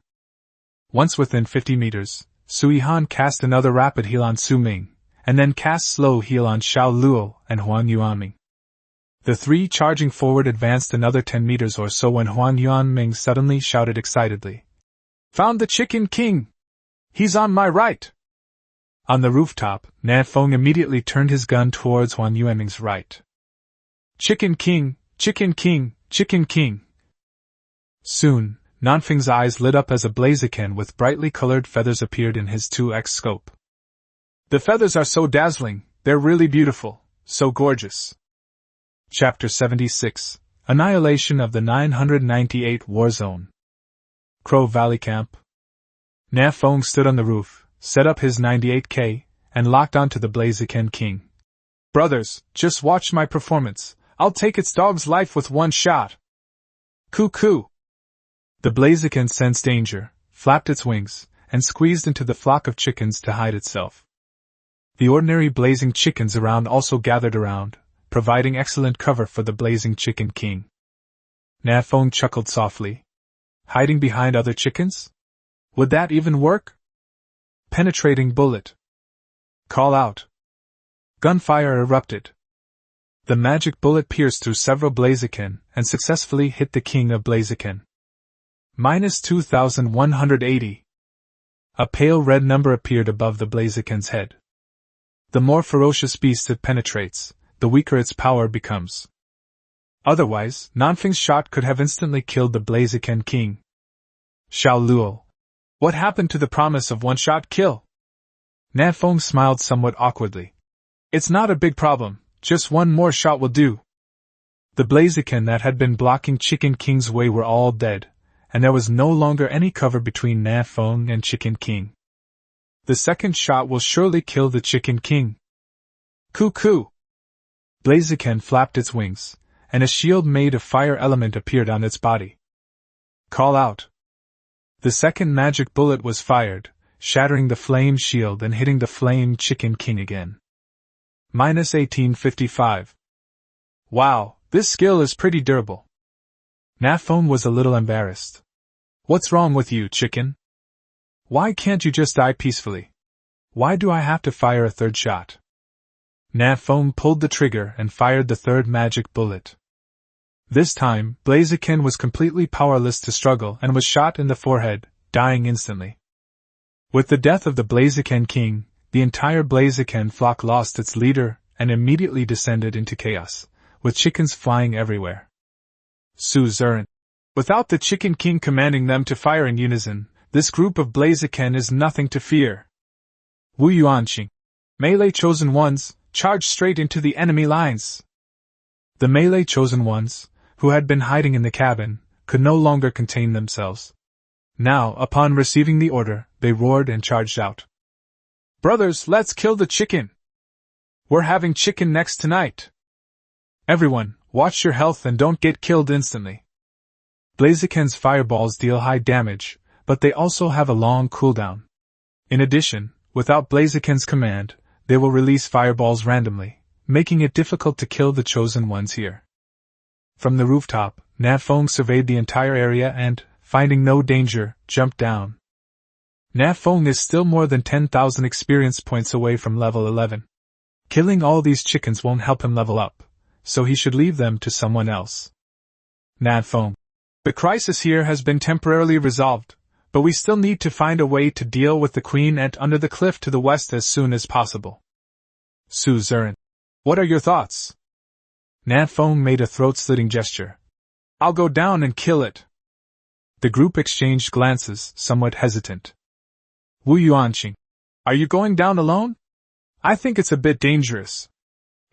Speaker 1: Once within 50 meters, Su Yihan cast another rapid heal on Su Ming, and then cast slow heal on Xiao Luo and Huan Yuanming. The three charging forward advanced another 10 meters or so when Huan Yuanming suddenly shouted excitedly, "Found the Chicken King! He's on my right!" On the rooftop, Nan Feng immediately turned his gun towards Huan Yuanming's right. "Chicken King! Chicken King! Chicken King!" Soon, Nan Feng's eyes lit up as a blaziken with brightly colored feathers appeared in his 2x scope. "The feathers are so dazzling, they're really beautiful, so gorgeous." Chapter 76, Annihilation of the 998 War Zone. Crow Valley Camp. Nan Feng stood on the roof, set up his 98K, and locked onto the Blaziken King. "Brothers, just watch my performance. I'll take its dog's life with one shot." "Coo-coo!" The Blaziken sensed danger, flapped its wings, and squeezed into the flock of chickens to hide itself. The ordinary blazing chickens around also gathered around, providing excellent cover for the Blazing Chicken King. Nan Feng chuckled softly. Hiding behind other chickens? Would that even work? Penetrating bullet. Call out. Gunfire erupted. The magic bullet pierced through several Blaziken and successfully hit the King of Blaziken. -2180. A pale red number appeared above the Blaziken's head. The more ferocious beast it penetrates, the weaker its power becomes. Otherwise, Nan Feng's shot could have instantly killed the Blaziken King. Xiao Luo. What happened to the promise of one-shot kill? Nan Feng smiled somewhat awkwardly. It's not a big problem, just one more shot will do. The Blaziken that had been blocking Chicken King's way were all dead, and there was no longer any cover between Nan Feng and Chicken King. The second shot will surely kill the Chicken King. Coo-coo! Blaziken flapped its wings, and a shield made of fire element appeared on its body. Call out. The second magic bullet was fired, shattering the flame shield and hitting the flame Chicken King again. -1855. Wow, this skill is pretty durable. Nan Feng was a little embarrassed. What's wrong with you, chicken? Why can't you just die peacefully? Why do I have to fire a third shot? Nan Feng pulled the trigger and fired the third magic bullet. This time, Blaziken was completely powerless to struggle and was shot in the forehead, dying instantly. With the death of the Blaziken King, the entire Blaziken flock lost its leader and immediately descended into chaos, with chickens flying everywhere. Suzerain. Without the Chicken King commanding them to fire in unison, this group of Blaziken is nothing to fear. Wu Yuanqing. Melee Chosen Ones, charge straight into the enemy lines. The melee Chosen Ones, who had been hiding in the cabin, could no longer contain themselves. Now, upon receiving the order, they roared and charged out. Brothers, let's kill the chicken! We're having chicken next tonight! Everyone, watch your health and don't get killed instantly. Blaziken's fireballs deal high damage, but they also have a long cooldown. In addition, without Blaziken's command, they will release fireballs randomly, making it difficult to kill the Chosen Ones here. From the rooftop, Nan Feng surveyed the entire area and, finding no danger, jumped down. Nan Feng is still more than 10,000 experience points away from level 11. Killing all these chickens won't help him level up, so he should leave them to someone else. Nan Feng. The crisis here has been temporarily resolved, but we still need to find a way to deal with the Queen Ant under the cliff to the west as soon as possible. Suzerain. What are your thoughts? Nan Feng made a throat-slitting gesture. I'll go down and kill it. The group exchanged glances, somewhat hesitant. Wu Yuanqing. Are you going down alone? I think it's a bit dangerous.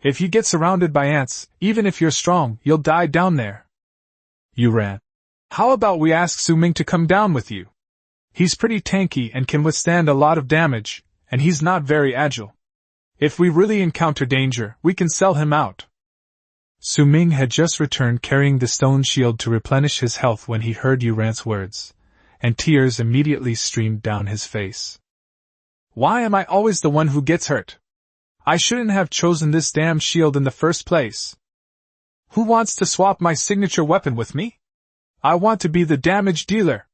Speaker 1: If you get surrounded by ants, even if you're strong, you'll die down there. You ran. How about we ask Su Ming to come down with you? He's pretty tanky and can withstand a lot of damage, and he's not very agile. If we really encounter danger, we can sell him out. Su Ming had just returned carrying the stone shield to replenish his health when he heard Yu Rant's words, and tears immediately streamed down his face. Why am I always the one who gets hurt? I shouldn't have chosen this damn shield in the first place. Who wants to swap my signature weapon with me? I want to be the damage dealer.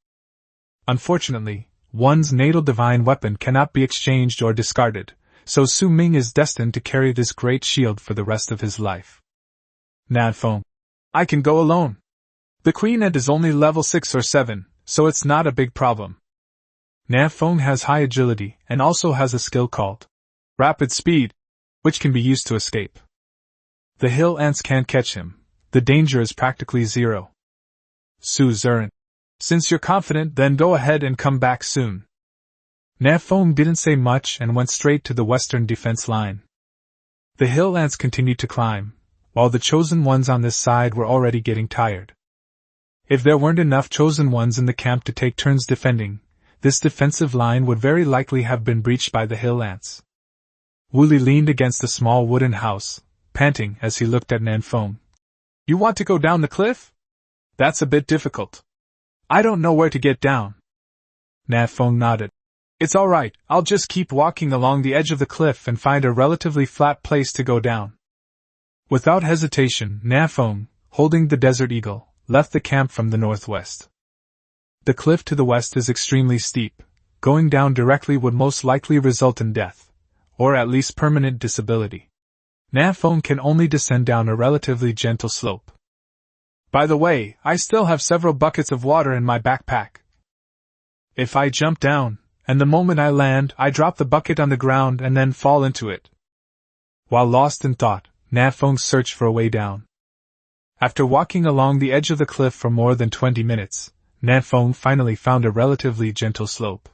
Speaker 1: Unfortunately, one's natal divine weapon cannot be exchanged or discarded, so Su Ming is destined to carry this great shield for the rest of his life. Nan Feng. I can go alone. The Queen Ant is only level 6 or 7, so it's not a big problem. Nan Feng has high agility and also has a skill called Rapid Speed, which can be used to escape. The hill ants can't catch him. The danger is practically zero. Su Ziren. Since you're confident, then go ahead and come back soon. Nan Feng didn't say much and went straight to the western defense line. The hill ants continued to climb, while the chosen ones on this side were already getting tired. If there weren't enough chosen ones in the camp to take turns defending, this defensive line would very likely have been breached by the hill ants. Wooly leaned against a small wooden house, panting as he looked at Nan Feng. You want to go down the cliff? That's a bit difficult. I don't know where to get down. Nan Feng nodded. It's alright, I'll just keep walking along the edge of the cliff and find a relatively flat place to go down. Without hesitation, Nan Feng, holding the Desert Eagle, left the camp from the northwest. The cliff to the west is extremely steep. Going down directly would most likely result in death, or at least permanent disability. Nan Feng can only descend down a relatively gentle slope. By the way, I still have several buckets of water in my backpack. If I jump down, and the moment I land, I drop the bucket on the ground and then fall into it. While lost in thought, Nan Feng searched for a way down. After walking along the edge of the cliff for more than 20 minutes, Nan Feng finally found a relatively gentle slope.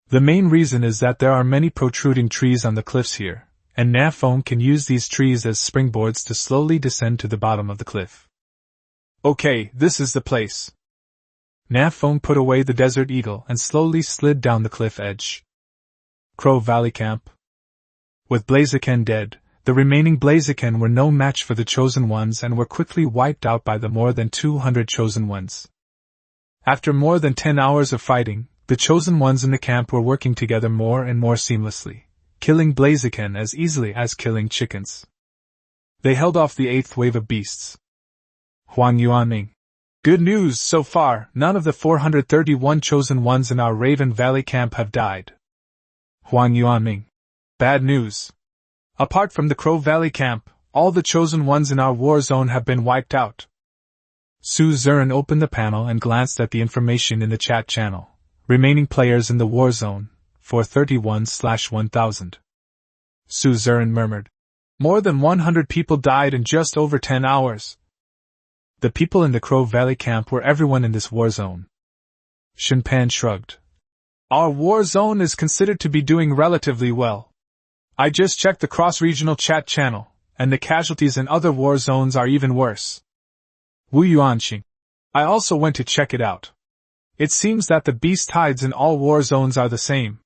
Speaker 1: The main reason is that there are many protruding trees on the cliffs here, and Nan Feng can use these trees as springboards to slowly descend to the bottom of the cliff. Okay, this is the place. Nan Feng put away the Desert Eagle and slowly slid down the cliff edge. Crow Valley Camp. With Blaziken dead, the remaining Blaziken were no match for the Chosen Ones and were quickly wiped out by the more than 200 Chosen Ones. After more than 10 hours of fighting, the Chosen Ones in the camp were working together more and more seamlessly, killing Blaziken as easily as killing chickens. They held off the 8th wave of beasts. Huang Yuanming. Good news so far, none of the 431 Chosen Ones in our Raven Valley camp have died. Huang Yuanming. Bad news. Apart from the Crow Valley camp, all the Chosen Ones in our war zone have been wiped out. Su Ziren opened the panel and glanced at the information in the chat channel. Remaining players in the war zone, 431/1000. Su Ziren murmured. More than 100 people died in just over 10 hours. The people in the Crow Valley camp were everyone in this war zone. Shinpan shrugged. Our war zone is considered to be doing relatively well. I just checked the cross-regional chat channel, and the casualties in other war zones are even worse. Wu Yuanxing. I also went to check it out. It seems that the beast tides in all war zones are the same.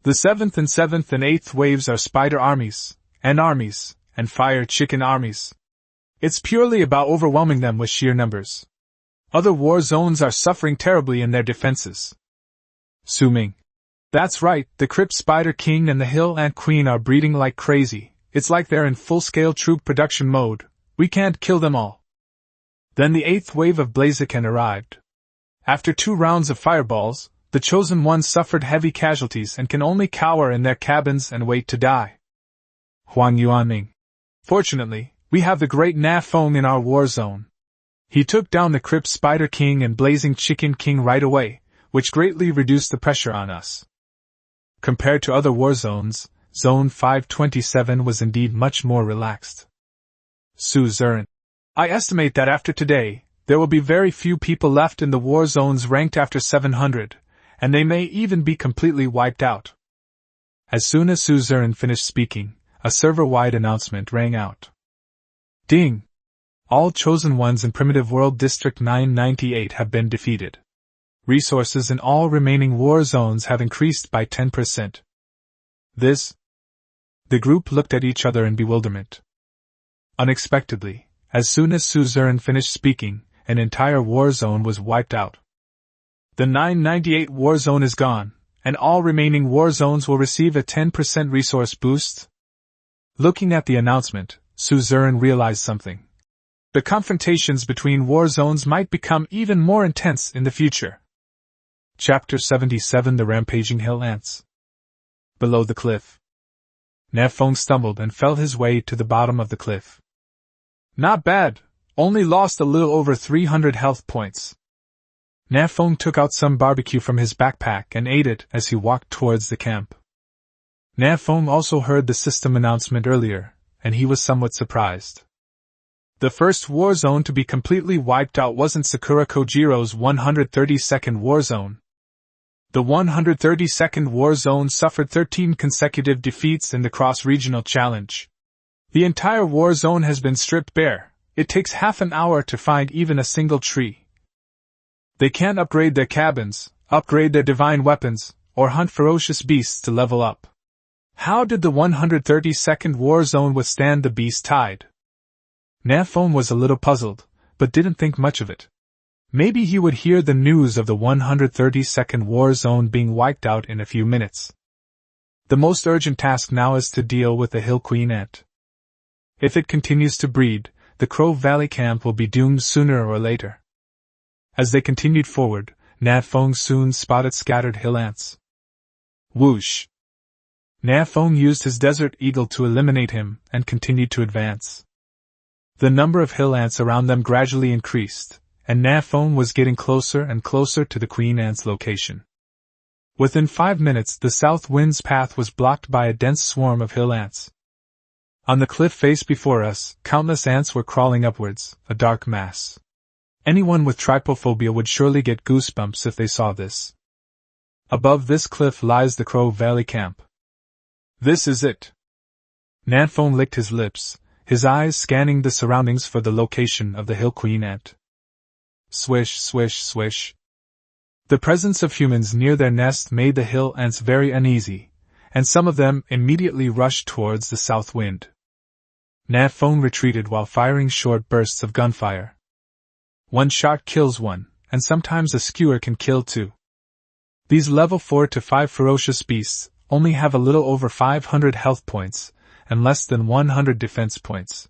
Speaker 1: The 7th and 8th waves are spider armies, and fire chicken armies. It's purely about overwhelming them with sheer numbers. Other war zones are suffering terribly in their defenses. Su Ming. That's right, the Crypt Spider King and the Hill Ant Queen are breeding like crazy. It's like they're in full-scale troop production mode. We can't kill them all. Then the 8th wave of Blaziken arrived. After 2 rounds of fireballs, the Chosen Ones suffered heavy casualties and can only cower in their cabins and wait to die. Huang Yuanming. Fortunately, we have the great Nan Feng in our war zone. He took down the Crypt Spider King and Blazing Chicken King right away, which greatly reduced the pressure on us. Compared to other war zones, Zone 527 was indeed much more relaxed. Su Ziren. I estimate that after today, there will be very few people left in the war zones ranked after 700, and they may even be completely wiped out. As soon as Su Ziren finished speaking, a server-wide announcement rang out. Ding! All Chosen Ones in Primitive World District 998 have been defeated. Resources in all remaining war zones have increased by 10%. This? The group looked at each other in bewilderment. Unexpectedly, as soon as Su Ziren finished speaking, an entire war zone was wiped out. The 998 war zone is gone, and all remaining war zones will receive a 10% resource boost. Looking at the announcement, Su Ziren realized something. The confrontations between war zones might become even more intense in the future. Chapter 77 The Rampaging Hill Ants. Below the cliff. Nan Feng stumbled and felt his way to the bottom of the cliff. Not bad, only lost a little over 300 health points. Nan Feng took out some barbecue from his backpack and ate it as he walked towards the camp. Nan Feng also heard the system announcement earlier, and he was somewhat surprised. The first war zone to be completely wiped out wasn't Sakura Kojiro's 132nd war zone. The 132nd war zone suffered 13 consecutive defeats in the cross-regional challenge. The entire war zone has been stripped bare. It takes half an hour to find even a single tree. They can't upgrade their cabins, upgrade their divine weapons, or hunt ferocious beasts to level up. How did the 132nd war zone withstand the beast tide? Nan Feng was a little puzzled, but didn't think much of it. Maybe he would hear the news of the 132nd war zone being wiped out in a few minutes. The most urgent task now is to deal with the hill queen ant. If it continues to breed, the Crow Valley camp will be doomed sooner or later. As they continued forward, Nan Feng soon spotted scattered hill ants. Whoosh! Nan Feng used his desert eagle to eliminate him and continued to advance. The number of hill ants around them gradually increased, and Nan Feng was getting closer and closer to the queen ant's location. Within 5 minutes, the south wind's path was blocked by a dense swarm of hill ants. On the cliff face before us, countless ants were crawling upwards, a dark mass. Anyone with trypophobia would surely get goosebumps if they saw this. Above this cliff lies the Crow Valley camp. This is it. Nan Feng licked his lips, his eyes scanning the surroundings for the location of the hill queen ant. Swish, swish, swish. The presence of humans near their nest made the hill ants very uneasy, and some of them immediately rushed towards the south wind. Nan Feng retreated while firing short bursts of gunfire. One shot kills one, and sometimes a skewer can kill two. These level 4 to 5 ferocious beasts only have a little over 500 health points, and less than 100 defense points.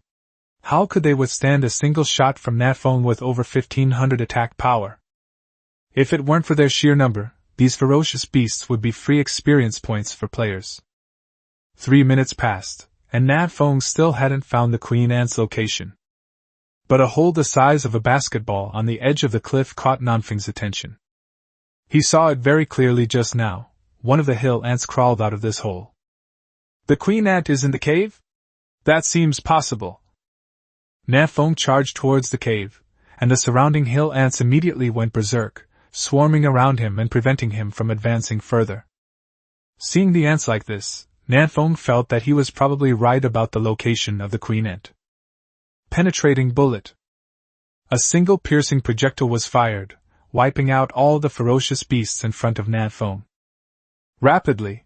Speaker 1: How could they withstand a single shot from Nan Feng with over 1500 attack power? If it weren't for their sheer number, these ferocious beasts would be free experience points for players. 3 minutes passed, and Nan Feng still hadn't found the queen ant's location. But a hole the size of a basketball on the edge of the cliff caught Nan Feng's attention. He saw it very clearly just now. One of the hill ants crawled out of this hole. The queen ant is in the cave? That seems possible. Nan Feng charged towards the cave, and the surrounding hill ants immediately went berserk, swarming around him and preventing him from advancing further. Seeing the ants like this, Nan Feng felt that he was probably right about the location of the queen ant. Penetrating bullet. A single piercing projectile was fired, wiping out all the ferocious beasts in front of Nan Feng. Rapidly,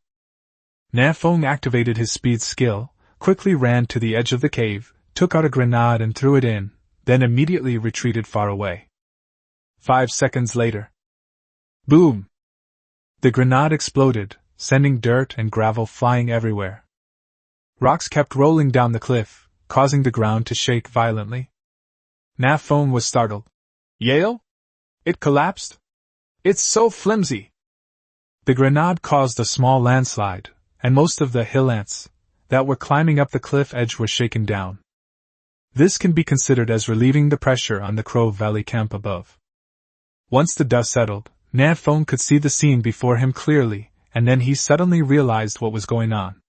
Speaker 1: Nan Feng activated his speed skill, quickly ran to the edge of the cave, took out a grenade and threw it in, then immediately retreated far away. 5 seconds later. Boom! The grenade exploded, sending dirt and gravel flying everywhere. Rocks kept rolling down the cliff, causing the ground to shake violently. Nan Feng was startled. Yale? It collapsed? It's so flimsy! The grenade caused a small landslide, and most of the hill ants that were climbing up the cliff edge were shaken down. This can be considered as relieving the pressure on the Crow Valley camp above. Once the dust settled, Nan Feng could see the scene before him clearly, and then he suddenly realized what was going on.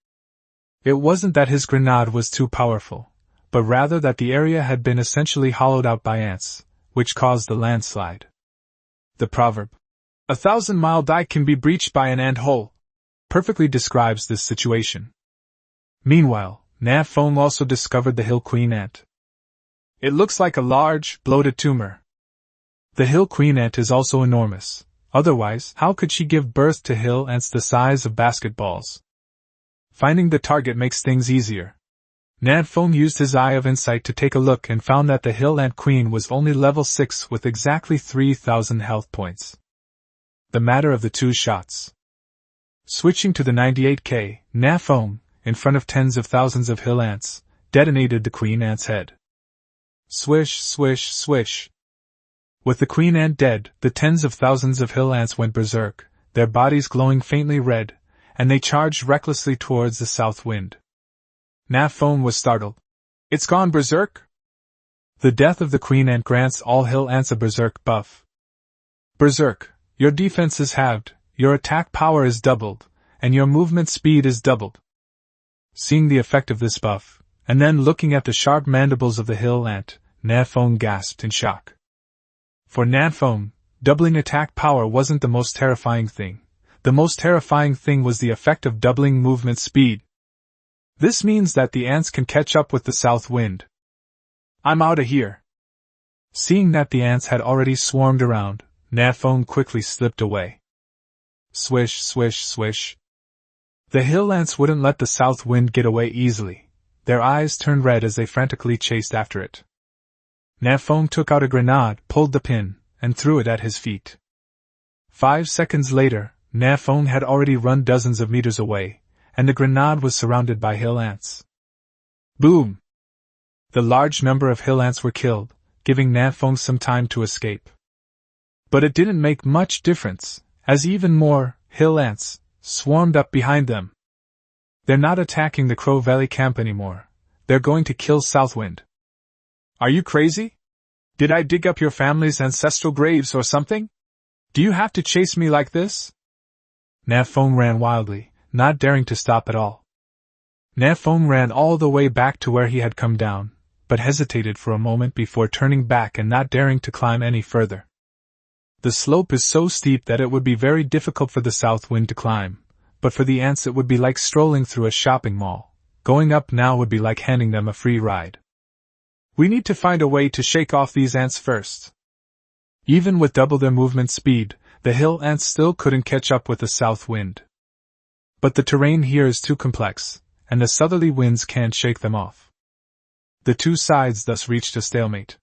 Speaker 1: It wasn't that his grenade was too powerful, but rather that the area had been essentially hollowed out by ants, which caused the landslide. The proverb, "A 1,000-mile dike can be breached by an ant hole," perfectly describes this situation. Meanwhile, Nan Feng also discovered the hill queen ant. It looks like a large, bloated tumor. The hill queen ant is also enormous, otherwise, how could she give birth to hill ants the size of basketballs? Finding the target makes things easier. Nan Feng used his eye of insight to take a look and found that the hill ant queen was only level 6 with exactly 3,000 health points. The matter of the 2 shots. Switching to the 98K, Nan Feng, in front of tens of thousands of hill ants, detonated the queen ant's head. Swish, swish, swish. With the queen ant dead, the tens of thousands of hill ants went berserk, their bodies glowing faintly red, and they charged recklessly towards the south wind. Nan Feng was startled. It's gone berserk? The death of the queen ant grants all hill ants a berserk buff. Berserk, your defense is halved, your attack power is doubled, and your movement speed is doubled. Seeing the effect of this buff, and then looking at the sharp mandibles of the hill ant, Nan Feng gasped in shock. For Nan Feng, doubling attack power wasn't the most terrifying thing. The most terrifying thing was the effect of doubling movement speed. This means that the ants can catch up with the south wind. I'm outta here. Seeing that the ants had already swarmed around, Nan Feng quickly slipped away. Swish, swish, swish. The hill ants wouldn't let the south wind get away easily. Their eyes turned red as they frantically chased after it. Nan Feng took out a grenade, pulled the pin, and threw it at his feet. 5 seconds later, Nan Feng had already run dozens of meters away, and the grenade was surrounded by hill ants. Boom! The large number of hill ants were killed, giving Nan Feng some time to escape. But it didn't make much difference, as even more hill ants swarmed up behind them. They're not attacking the Crow Valley camp anymore. They're going to kill Southwind. Are you crazy? Did I dig up your family's ancestral graves or something? Do you have to chase me like this? Nan Feng ran wildly, not daring to stop at all. Nan Feng ran all the way back to where he had come down, but hesitated for a moment before turning back and not daring to climb any further. The slope is so steep that it would be very difficult for the south wind to climb, but for the ants it would be like strolling through a shopping mall. Going up now would be like handing them a free ride. We need to find a way to shake off these ants first. Even with double their movement speed, the hill ants still couldn't catch up with the south wind. But the terrain here is too complex, and the southerly winds can't shake them off. The two sides thus reached a stalemate.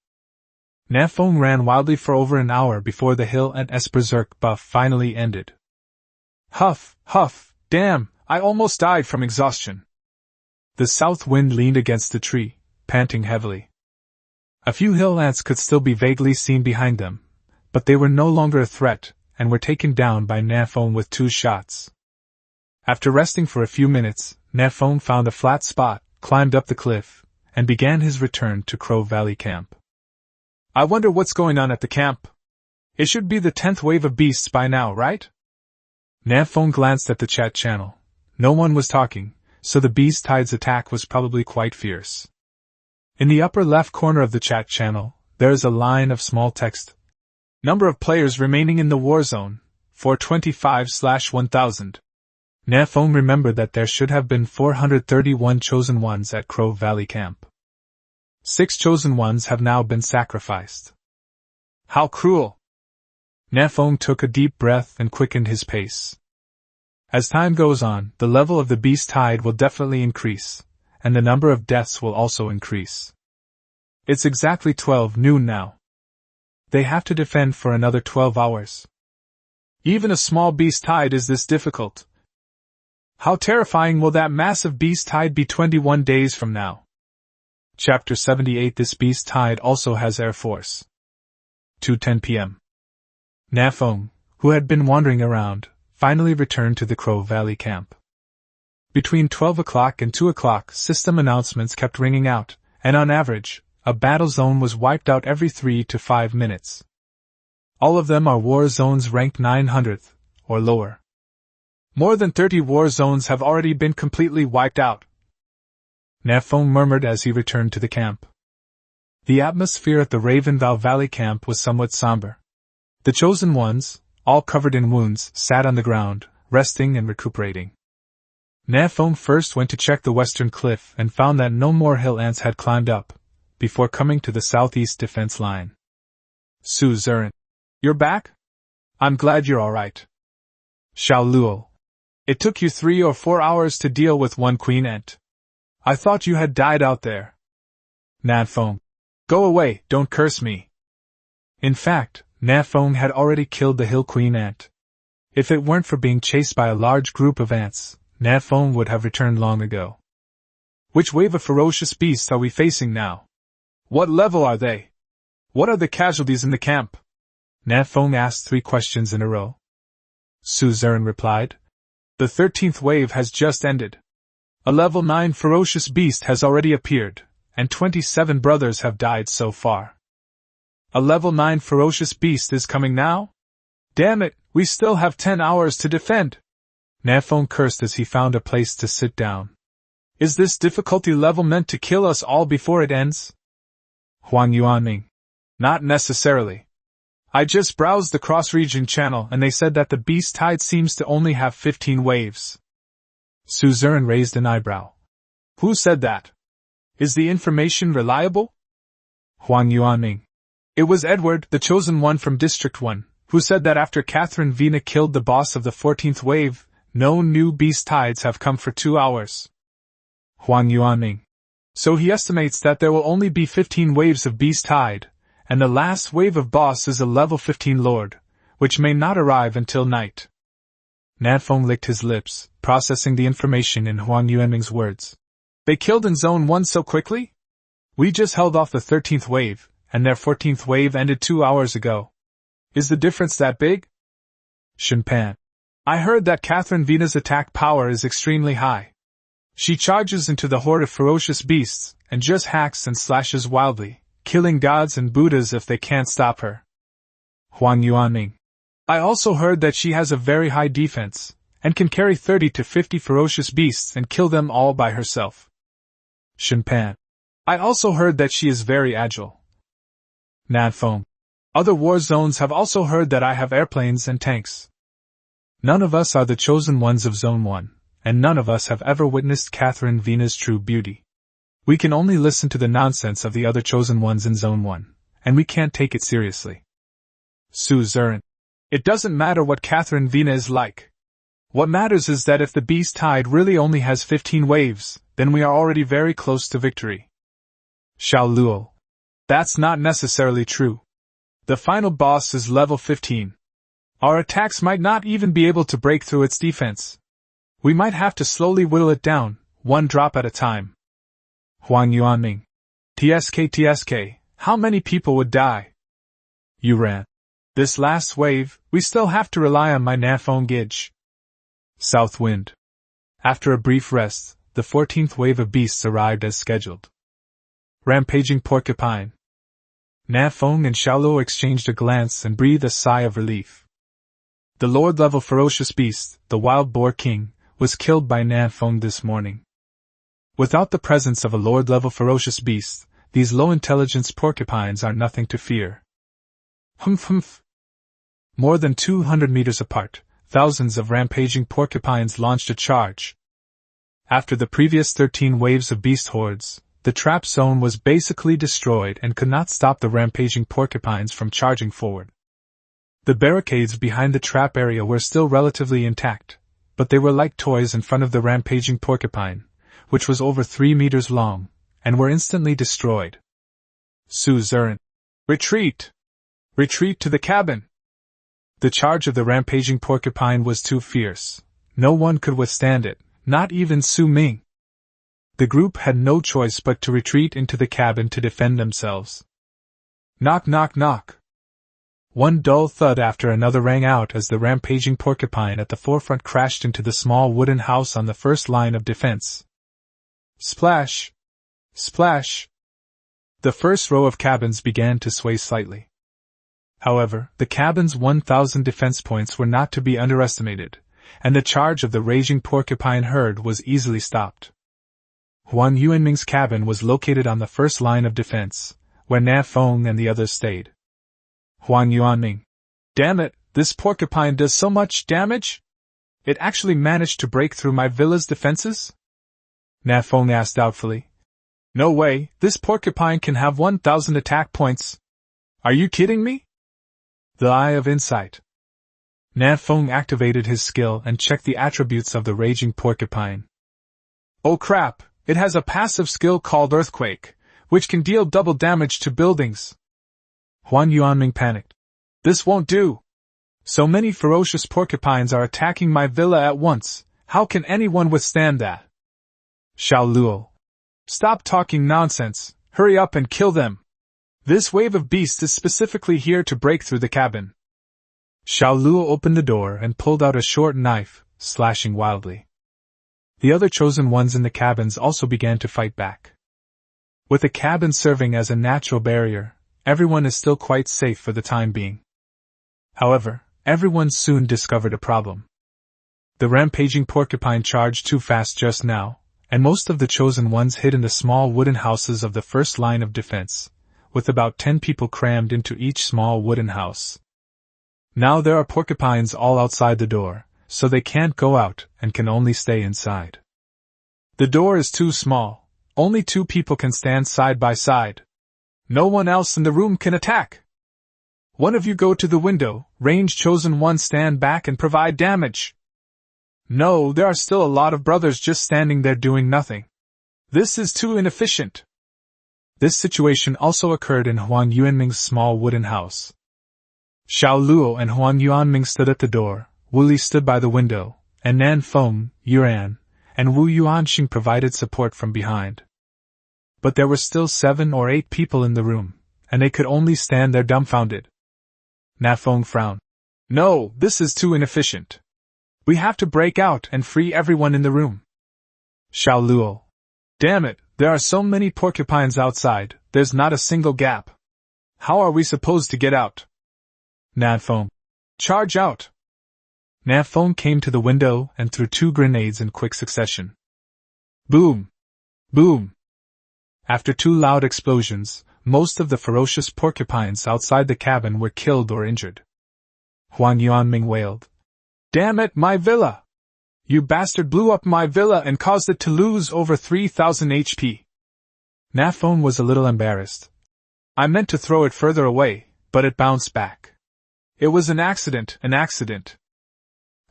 Speaker 1: Nan Feng ran wildly for over an hour before the hill ant's berserk buff finally ended. Huff, huff, damn, I almost died from exhaustion. The south wind leaned against the tree, panting heavily. A few hill ants could still be vaguely seen behind them, but they were no longer a threat, and were taken down by Nan Feng with 2 shots. After resting for a few minutes, Nan Feng found a flat spot, climbed up the cliff, and began his return to Crow Valley Camp. I wonder what's going on at the camp. It should be the 10th wave of beasts by now, right? Nan Feng glanced at the chat channel. No one was talking, so the beast tide's attack was probably quite fierce. In the upper left corner of the chat channel, there is a line of small text. Number of players remaining in the war zone, 425/1000. Nan Feng remembered that there should have been 431 chosen ones at Crow Valley Camp. 6 chosen ones have now been sacrificed. How cruel! Nan Feng took a deep breath and quickened his pace. As time goes on, the level of the beast tide will definitely increase, and the number of deaths will also increase. It's exactly 12 noon now. They have to defend for another 12 hours. Even a small beast tide is this difficult. How terrifying will that massive beast tide be 21 days from now? Chapter 78. This beast tide also has air force. 2:10 p.m. Nan Feng, who had been wandering around, finally returned to the Crow Valley camp. Between 12 o'clock and 2 o'clock, system announcements kept ringing out, and on average, a battle zone was wiped out every 3 to 5 minutes. All of them are war zones ranked 900th, or lower. More than 30 war zones have already been completely wiped out. Nan Feng murmured as he returned to the camp. The atmosphere at the Ravenval Valley camp was somewhat somber. The chosen ones, all covered in wounds, sat on the ground, resting and recuperating. Nan Feng first went to check the western cliff and found that no more hill ants had climbed up, before coming to the southeast defense line. Su Zurin. You're back? I'm glad you're alright. Xiao Luo. It took you 3 or 4 hours to deal with one queen ant. I thought you had died out there. Nan Feng. Go away, don't curse me. In fact, Nan Feng had already killed the hill queen ant. If it weren't for being chased by a large group of ants, Nan Feng would have returned long ago. Which wave of ferocious beasts are we facing now? What level are they? What are the casualties in the camp? Nan Feng asked 3 questions in a row. Su Zurin replied. The 13th wave has just ended. A level 9 ferocious beast has already appeared, and 27 brothers have died so far. A level 9 ferocious beast is coming now? Damn it, we still have 10 hours to defend! Nan Feng cursed as he found a place to sit down. Is this difficulty level meant to kill us all before it ends? Huang Yuanming. Not necessarily. I just browsed the cross-region channel and they said that the beast tide seems to only have 15 waves. Su Ziren raised an eyebrow. Who said that? Is the information reliable? Huang Yuanming. It was Edward, the chosen one from District 1, who said that after Catherine Vina killed the boss of the 14th wave, no new beast tides have come for 2 hours. Huang Yuanming. So he estimates that there will only be 15 waves of beast tide, and the last wave of boss is a level 15 lord, which may not arrive until night. Nan Feng licked his lips, processing the information in Huang Yuanming's words. They killed in Zone 1 so quickly? We just held off the 13th wave, and their 14th wave ended 2 hours ago. Is the difference that big? Shinpan. I heard that Catherine Vina's attack power is extremely high. She charges into the horde of ferocious beasts, and just hacks and slashes wildly, killing gods and Buddhas if they can't stop her. Huang Yuanming. I also heard that she has a very high defense, and can carry 30 to 50 ferocious beasts and kill them all by herself. Shinpan. I also heard that she is very agile. Nan Feng. Other war zones have also heard that I have airplanes and tanks. None of us are the chosen ones of Zone 1, and none of us have ever witnessed Catherine Vina's true beauty. We can only listen to the nonsense of the other chosen ones in Zone 1, and we can't take it seriously. Su Ziren. It doesn't matter what Catherine Vina is like. What matters is that if the beast tide really only has 15 waves, then we are already very close to victory. Xiao Luo. That's not necessarily true. The final boss is level 15. Our attacks might not even be able to break through its defense. We might have to slowly whittle it down, one drop at a time. Huang Yuanming. TSK, how many people would die? Yuran. This last wave, we still have to rely on my Nan Feng gauge. South Wind. After a brief rest, the 14th wave of beasts arrived as scheduled. Rampaging Porcupine. Nan Feng and Xiaoluo exchanged a glance and breathed a sigh of relief. The Lord-level ferocious beast, the Wild Boar King, was killed by Nan Feng this morning. Without the presence of a Lord-level ferocious beast, these low-intelligence porcupines are nothing to fear. Humph. More than 200 meters apart, thousands of rampaging porcupines launched a charge. After the previous 13 waves of beast hordes, the trap zone was basically destroyed and could not stop the rampaging porcupines from charging forward. The barricades behind the trap area were still relatively intact, but they were like toys in front of the rampaging porcupine, which was over 3 meters long, and were instantly destroyed. Su Ziren. Retreat! Retreat to the cabin! The charge of the rampaging porcupine was too fierce. No one could withstand it, not even Su Ming. The group had no choice but to retreat into the cabin to defend themselves. Knock, knock, knock. One dull thud after another rang out as the rampaging porcupine at the forefront crashed into the small wooden house on the first line of defense. Splash! Splash! The first row of cabins began to sway slightly. However, the cabin's 1,000 defense points were not to be underestimated, and the charge of the raging porcupine herd was easily stopped. Huang Yuanming's cabin was located on the first line of defense, where Nan Feng and the others stayed. Huang Yuanming. Damn it, this porcupine does so much damage? It actually managed to break through my villa's defenses? Nan Feng asked doubtfully. No way, this porcupine can have 1,000 attack points. Are you kidding me? The Eye of Insight. Nan Feng activated his skill and checked the attributes of the raging porcupine. Oh crap, it has a passive skill called Earthquake, which can deal double damage to buildings. Huang Yuanming panicked. This won't do. So many ferocious porcupines are attacking my villa at once, how can anyone withstand that? Xiao Luo. Stop talking nonsense, hurry up and kill them. This wave of beasts is specifically here to break through the cabin. Xiao Luo opened the door and pulled out a short knife, slashing wildly. The other chosen ones in the cabins also began to fight back. With the cabin serving as a natural barrier, everyone is still quite safe for the time being. However, everyone soon discovered a problem. The rampaging porcupine charged too fast just now, and most of the chosen ones hid in the small wooden houses of the first line of defense, with about 10 people crammed into each small wooden house. Now there are porcupines all outside the door, so they can't go out and can only stay inside. The door is too small, only 2 people can stand side by side. No one else in the room can attack. One of you go to the window, range chosen one stand back and provide damage. No, there are still a lot of brothers just standing there doing nothing. This is too inefficient. This situation also occurred in Huang Yuanming's small wooden house. Xiao Luo and Huang Yuanming stood at the door, Wu Li stood by the window, and Nan Feng, Yuan, and Wu Yuanxing provided support from behind. But there were still 7 or 8 people in the room, and they could only stand there dumbfounded. Nan Feng frowned. No, this is too inefficient. We have to break out and free everyone in the room. Xiao Luo. Damn it, there are so many porcupines outside, there's not a single gap. How are we supposed to get out? Nan Feng. Charge out! Nan Feng came to the window and threw 2 grenades in quick succession. Boom! Boom! After 2 loud explosions, most of the ferocious porcupines outside the cabin were killed or injured. Huang Yuanming wailed. Damn it, my villa! You bastard blew up my villa and caused it to lose over 3,000 HP. Nan Feng was a little embarrassed. I meant to throw it further away, but it bounced back. It was an accident, an accident.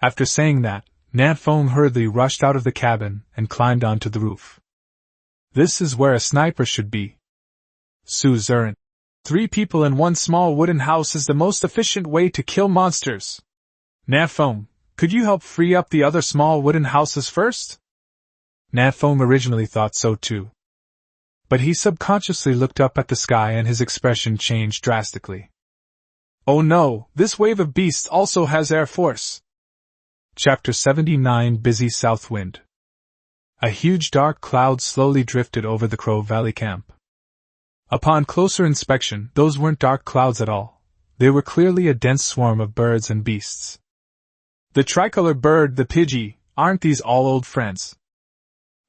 Speaker 1: After saying that, Nan Feng hurriedly rushed out of the cabin and climbed onto the roof. This is where a sniper should be. Su Zeren. 3 people in one small wooden house is the most efficient way to kill monsters. Nan Feng, could you help free up the other small wooden houses first? Nan Feng originally thought so too. But he subconsciously looked up at the sky and his expression changed drastically. Oh no, this wave of beasts also has air force. Chapter 79 Busy South Wind. A huge dark cloud slowly drifted over the Crow Valley camp. Upon closer inspection, those weren't dark clouds at all. They were clearly a dense swarm of birds and beasts. The tricolor bird, the Pidgey, aren't these all old friends?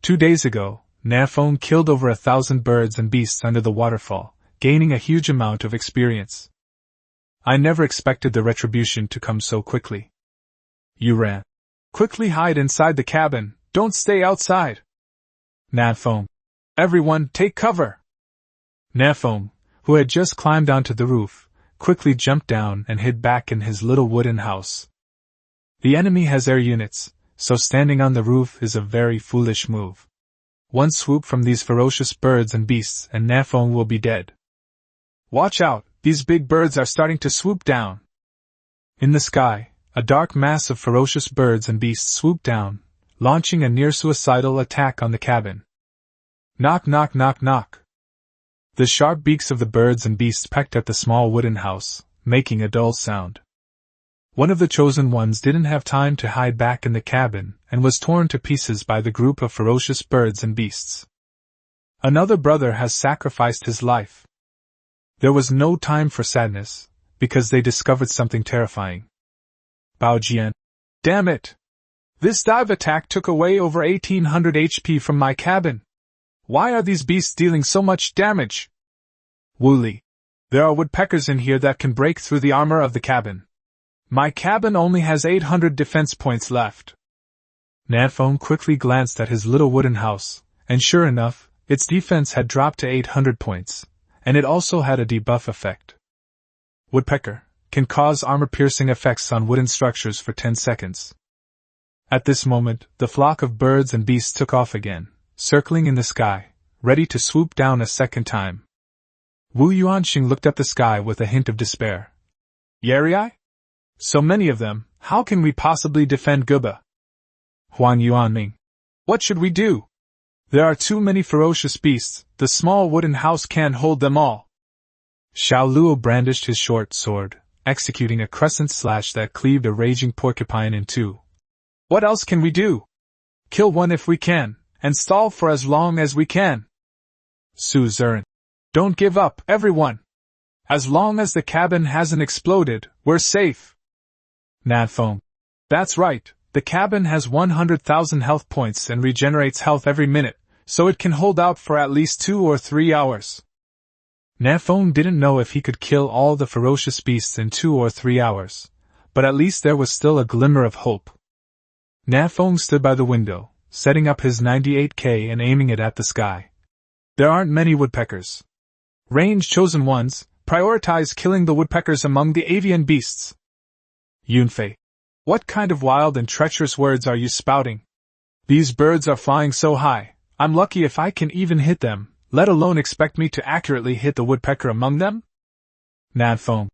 Speaker 1: 2 days ago, Nan Feng killed over 1,000 birds and beasts under the waterfall, gaining a huge amount of experience. I never expected the retribution to come so quickly. You ran. Quickly hide inside the cabin, don't stay outside. Nan Feng. Everyone, take cover. Nan Feng, who had just climbed onto the roof, quickly jumped down and hid back in his little wooden house. The enemy has air units, so standing on the roof is a very foolish move. One swoop from these ferocious birds and beasts and Nan Feng will be dead. Watch out, these big birds are starting to swoop down. In the sky, a dark mass of ferocious birds and beasts swooped down, launching a near-suicidal attack on the cabin. Knock knock knock knock. The sharp beaks of the birds and beasts pecked at the small wooden house, making a dull sound. One of the chosen ones didn't have time to hide back in the cabin and was torn to pieces by the group of ferocious birds and beasts. Another brother has sacrificed his life. There was no time for sadness, because they discovered something terrifying. Bao Jian. Damn it! This dive attack took away over 1,800 HP from my cabin. Why are these beasts dealing so much damage? Wu Li. There are woodpeckers in here that can break through the armor of the cabin. My cabin only has 800 defense points left. Nan Feng quickly glanced at his little wooden house, and sure enough, its defense had dropped to 800 points, and it also had a debuff effect. Woodpecker can cause armor-piercing effects on wooden structures for 10 seconds. At this moment, the flock of birds and beasts took off again, circling in the sky, ready to swoop down a second time. Wu Yuanxing looked at the sky with a hint of despair. Yeri? So many of them, how can we possibly defend Guba? Huang Yuanming. What should we do? There are too many ferocious beasts, the small wooden house can't hold them all. Xiao Luo brandished his short sword, executing a crescent slash that cleaved a raging porcupine in two. What else can we do? kill one if we can, and stall for as long as we can. Suzerain. Don't give up, everyone. As long as the cabin hasn't exploded, we're safe. Nan Feng. That's right, the cabin has 100,000 health points and regenerates health every minute, so it can hold out for at least 2 or 3 hours. Nan Feng didn't know if he could kill all the ferocious beasts in 2 or 3 hours, but at least there was still a glimmer of hope. Nan Feng stood by the window, setting up his 98K and aiming it at the sky. There aren't many woodpeckers. Range chosen ones, prioritize killing the woodpeckers among the avian beasts. Yunfei. What kind of wild and treacherous words are you spouting? These birds are flying so high, I'm lucky if I can even hit them, let alone expect me to accurately hit the woodpecker among them? Nan Feng.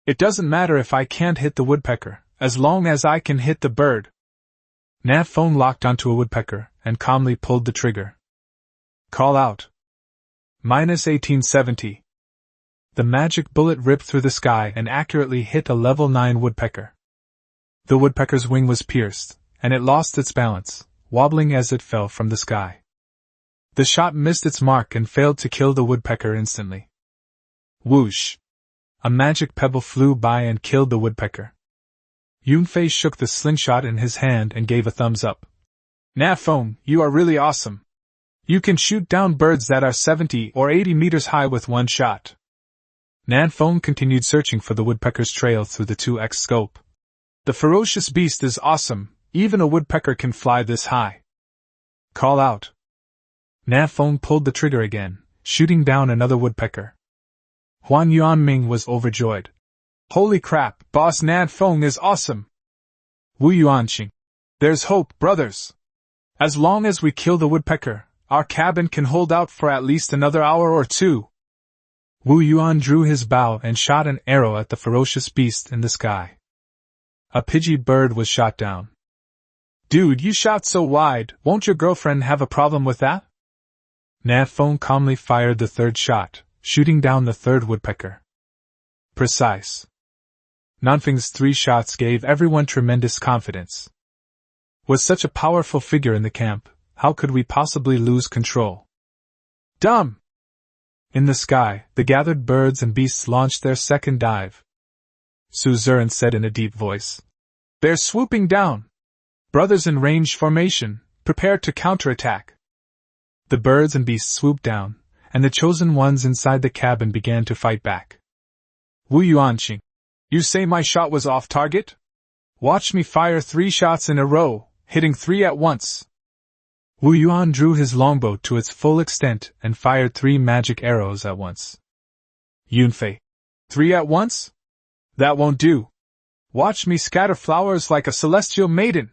Speaker 1: It doesn't matter if I can't hit the woodpecker, as long as I can hit the bird. Nan Feng locked onto a woodpecker and calmly pulled the trigger. Call out. -1870. The magic bullet ripped through the sky and accurately hit a level 9 woodpecker. The woodpecker's wing was pierced, and it lost its balance, wobbling as it fell from the sky. The shot missed its mark and failed to kill the woodpecker instantly. Whoosh! A magic pebble flew by and killed the woodpecker. Yunfei shook the slingshot in his hand and gave a thumbs up. Nan Feng, you are really awesome. You can shoot down birds that are 70 or 80 meters high with one shot. Nan Feng continued searching for the woodpecker's trail through the 2x scope. The ferocious beast is awesome, even a woodpecker can fly this high. Call out. Nan Feng pulled the trigger again, shooting down another woodpecker. Huan Yuanming was overjoyed. Holy crap, Boss Nan Feng is awesome! Wu Yuanqing. There's hope, brothers! As long as we kill the woodpecker, our cabin can hold out for at least another hour or 2. Wu Yuan drew his bow and shot an arrow at the ferocious beast in the sky. A pidgey bird was shot down. Dude, you shot so wide, won't your girlfriend have a problem with that? Nan Feng calmly fired the third shot, shooting down the third woodpecker. Precise. Nan Feng's 3 shots gave everyone tremendous confidence. With such a powerful figure in the camp, how could we possibly lose control? Dumb! In the sky, the gathered birds and beasts launched their second dive. Suzerain said in a deep voice. They're swooping down! Brothers in range formation, prepare to counterattack. The birds and beasts swooped down, and the chosen ones inside the cabin began to fight back. Wu Yuanqing. You say my shot was off target? Watch me fire 3 shots in a row, hitting 3 at once. Wu Yuan drew his longbow to its full extent and fired 3 magic arrows at once. Yunfei. 3 at once? That won't do. Watch me scatter flowers like a celestial maiden.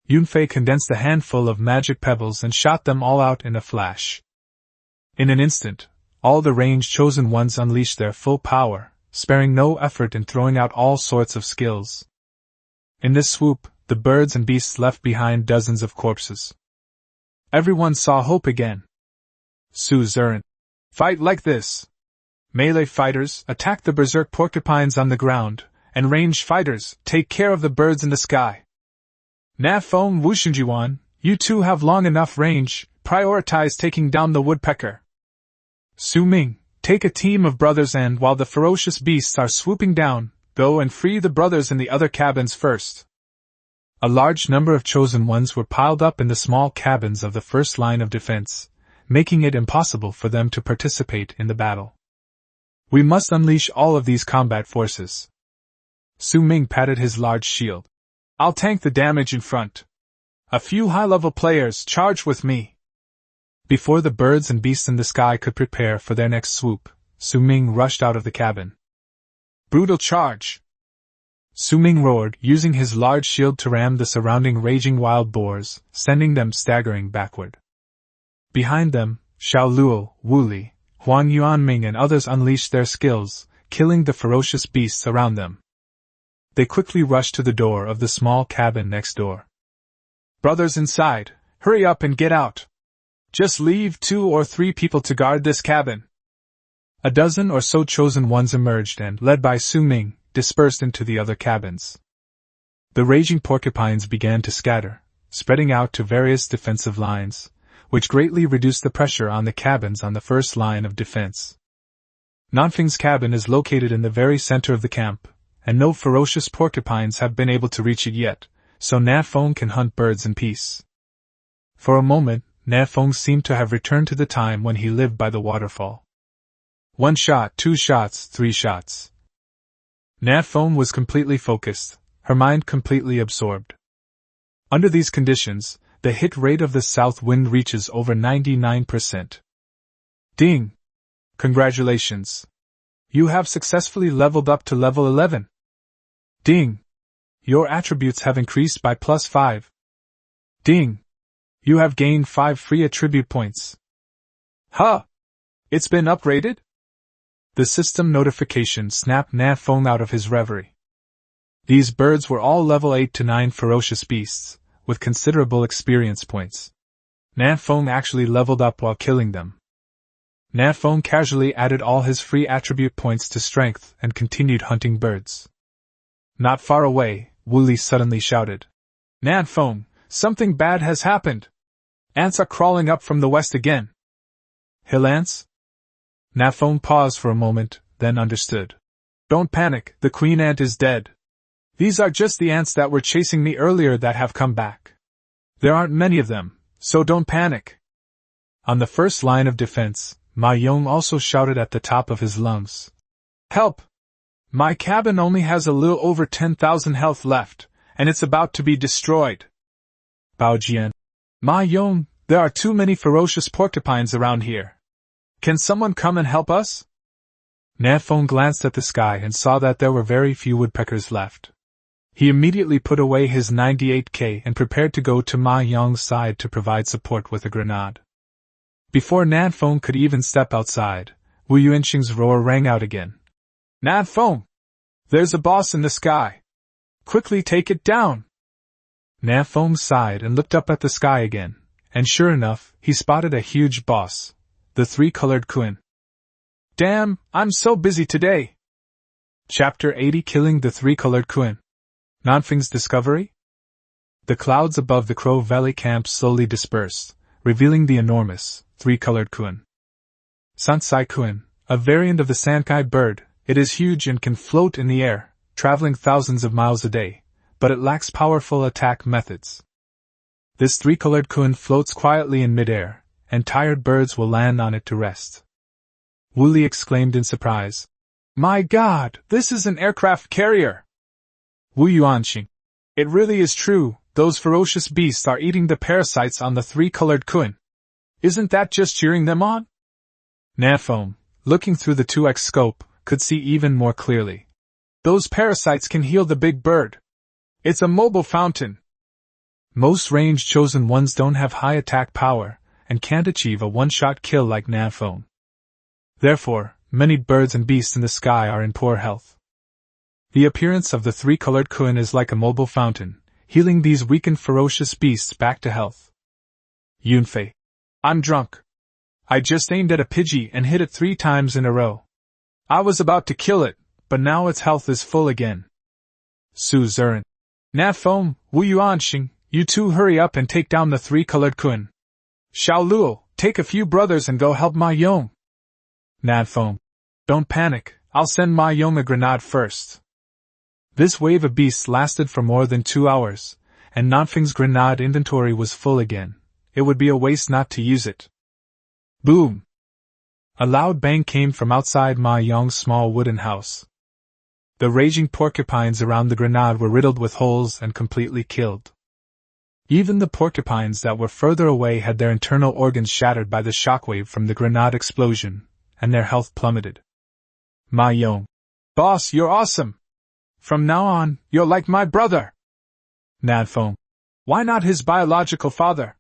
Speaker 1: Yunfei condensed a handful of magic pebbles and shot them all out in a flash. In an instant, all the range-chosen ones unleashed their full power, sparing no effort in throwing out all sorts of skills. In this swoop, the birds and beasts left behind dozens of corpses. Everyone saw hope again. Suzerain. Fight like this. Melee fighters, attack the berserk porcupines on the ground, and ranged fighters, take care of the birds in the sky. Nan Feng, Wu Xingjuan, you two have long enough range, prioritize taking down the woodpecker. Su Ming, take a team of brothers and, while the ferocious beasts are swooping down, go and free the brothers in the other cabins first. A large number of chosen ones were piled up in the small cabins of the first line of defense, making it impossible for them to participate in the battle. We must unleash all of these combat forces. Su Ming patted his large shield. I'll tank the damage in front. A few high-level players charge with me. Before the birds and beasts in the sky could prepare for their next swoop, Su Ming rushed out of the cabin. Brutal charge! Su Ming roared, using his large shield to ram the surrounding raging wild boars, sending them staggering backward. Behind them, Xiao Luo, Wu Li, Huan Yuanming and others unleashed their skills, killing the ferocious beasts around them. They quickly rushed to the door of the small cabin next door. Brothers inside, hurry up and get out! Just leave 2 or 3 people to guard this cabin. A dozen or so chosen ones emerged and, led by Su Ming, dispersed into the other cabins. The raging porcupines began to scatter, spreading out to various defensive lines, which greatly reduced the pressure on the cabins on the first line of defense. Nan Feng's cabin is located in the very center of the camp, and no ferocious porcupines have been able to reach it yet, so Nan Feng can hunt birds in peace. For a moment, Nan Feng seemed to have returned to the time when he lived by the waterfall. 1 shot, 2 shots, 3 shots. Nan Feng was completely focused, her mind completely absorbed. Under these conditions, the hit rate of the south wind reaches over 99%. Ding! Congratulations! You have successfully leveled up to level 11. Ding! Your attributes have increased by +5. Ding! You have gained 5 free attribute points. Huh! It's been upgraded? The system notification snapped Nan Feng out of his reverie. These birds were all level 8 to 9 ferocious beasts, with considerable experience points. Nan Feng actually leveled up while killing them. Nan Feng casually added all his free attribute points to strength and continued hunting birds. Not far away, Wooly suddenly shouted, "Nan Feng, something bad has happened! Ants are crawling up from the west again." "Hill ants?" Nan Feng paused for a moment, then understood. "Don't panic, the queen ant is dead. These are just the ants that were chasing me earlier that have come back. There aren't many of them, so don't panic." On the first line of defense, Ma Yong also shouted at the top of his lungs. "Help! My cabin only has a little over 10,000 health left, and it's about to be destroyed." Bao Jian. "Ma Yong, there are too many ferocious porcupines around here. Can someone come and help us?" Nan Feng glanced at the sky and saw that there were very few woodpeckers left. He immediately put away his 98k and prepared to go to Ma Yong's side to provide support with a grenade. Before Nan Feng could even step outside, Wu Yuanxing's roar rang out again. "Nan Feng! There's a boss in the sky! Quickly take it down!" Nan Feng sighed and looked up at the sky again, and sure enough, he spotted a huge boss, the three-colored Quinn. "Damn, I'm so busy today!" Chapter 80 Killing the Three-Colored Quinn. Nan Feng's discovery? The clouds above the Crow Valley camp slowly dispersed, revealing the enormous, three-colored Quinn. Sansai Quinn, a variant of the Sankai bird, it is huge and can float in the air, traveling thousands of miles a day, but it lacks powerful attack methods. This three-colored Quinn floats quietly in midair, and tired birds will land on it to rest. Wooly exclaimed in surprise. "My God, this is an aircraft carrier!" Wu Yuanxing. "It really is true, those ferocious beasts are eating the parasites on the three-colored Quinn. Isn't that just cheering them on?" Nan Feng, looking through the 2x scope, could see even more clearly. "Those parasites can heal the big bird. It's a mobile fountain." Most range-chosen ones don't have high attack power, and can't achieve a one-shot kill like Nan Feng. Therefore, many birds and beasts in the sky are in poor health. The appearance of the three-colored Quinn is like a mobile fountain, healing these weakened ferocious beasts back to health. Yunfei. "I'm drunk. I just aimed at a Pidgey and hit it 3 times in a row. I was about to kill it, but now its health is full again." Su Zurin. "Nan Feng, Wu Yuanxing, you two hurry up and take down the three-colored Quinn. Xiao Luo, take a few brothers and go help Ma Yong." Nan Feng. "Don't panic, I'll send Ma Yong a grenade first." This wave of beasts lasted for more than 2 hours, and Nan Feng's grenade inventory was full again. It would be a waste not to use it. Boom! A loud bang came from outside Ma Yong's small wooden house. The raging porcupines around the grenade were riddled with holes and completely killed. Even the porcupines that were further away had their internal organs shattered by the shockwave from the grenade explosion, and their health plummeted. Ma Yong. "Boss, you're awesome! From now on, you're like my brother!" Nan Feng. "Why not his biological father?"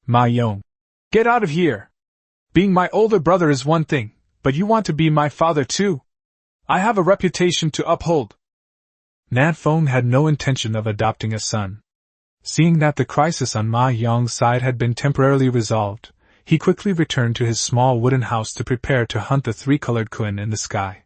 Speaker 1: Ma Yong. "Get out of here! Being my older brother is one thing, but you want to be my father too? I have a reputation to uphold." Nan Feng had no intention of adopting a son. Seeing that the crisis on Ma Yong's side had been temporarily resolved, he quickly returned to his small wooden house to prepare to hunt the three-colored Quinn in the sky.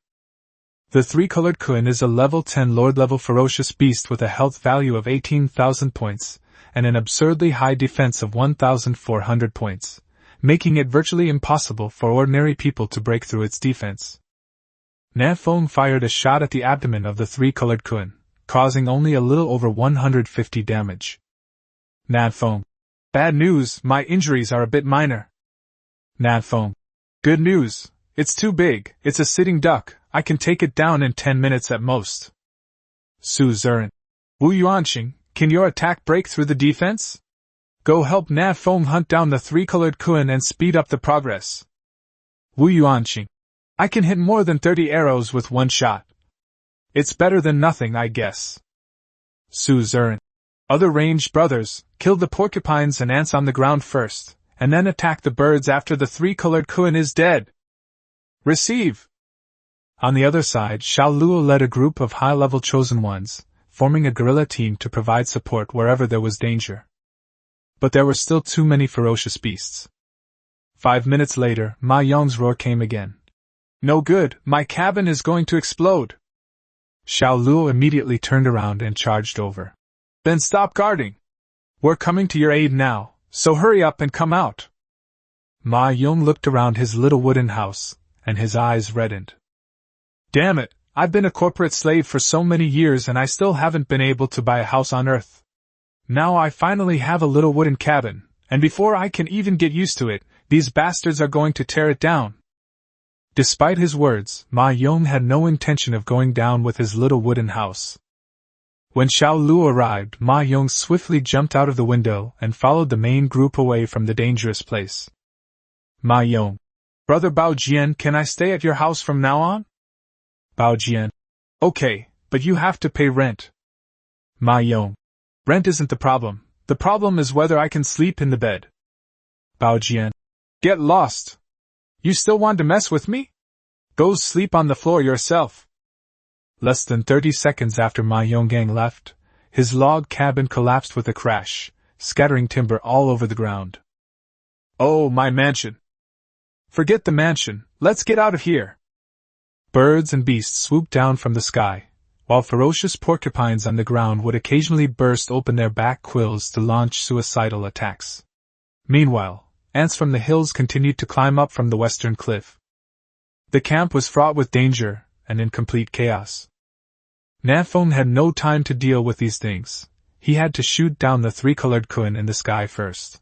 Speaker 1: The three-colored Quinn is a level 10 Lord-level ferocious beast with a health value of 18,000 points, and an absurdly high defense of 1,400 points, making it virtually impossible for ordinary people to break through its defense. Nan Feng fired a shot at the abdomen of the three-colored kun, causing only a little over 150 damage. Nan Feng. Bad news, my injuries are a bit minor. Nan Feng. Good news, it's too big, it's a sitting duck, I can take it down in 10 minutes at most. Su Ziren. Wu Yuanqing, can your attack break through the defense? Go help Nan Feng hunt down the three-colored kun and speed up the progress. Wu Yuanqing. I can hit more than 30 arrows with one shot. It's better than nothing, I guess. Su Ziren. Other ranged brothers, kill the porcupines and ants on the ground first, and then attack the birds after the three-colored kun is dead. Receive! On the other side, Xiao Luo led a group of high-level chosen ones, forming a guerrilla team to provide support wherever there was danger. But there were still too many ferocious beasts. 5 minutes later, Ma Yong's roar came again. No good, my cabin is going to explode. Xiao Luo immediately turned around and charged over. Then stop guarding. We're coming to your aid now, so hurry up and come out. Ma Yong looked around his little wooden house, and his eyes reddened. Damn it, I've been a corporate slave for so many years and I still haven't been able to buy a house on Earth. Now I finally have a little wooden cabin, and before I can even get used to it, these bastards are going to tear it down. Despite his words, Ma Yong had no intention of going down with his little wooden house. When Xiao Luo arrived, Ma Yong swiftly jumped out of the window and followed the main group away from the dangerous place. Ma Yong. Brother Bao Jian, can I stay at your house from now on? Bao Jian. Okay, but you have to pay rent. Ma Yong. Rent isn't the problem is whether I can sleep in the bed. Bao Jian. Get lost. You still want to mess with me? Go sleep on the floor yourself. Less than 30 seconds after Ma Yonggang left, his log cabin collapsed with a crash, scattering timber all over the ground. Oh, my mansion. Forget the mansion, let's get out of here. Birds and beasts swooped down from the sky, while ferocious porcupines on the ground would occasionally burst open their back quills to launch suicidal attacks. Meanwhile, ants from the hills continued to climb up from the western cliff. The camp was fraught with danger and in complete chaos. Nan Feng had no time to deal with these things. He had to shoot down the three-colored kun in the sky first.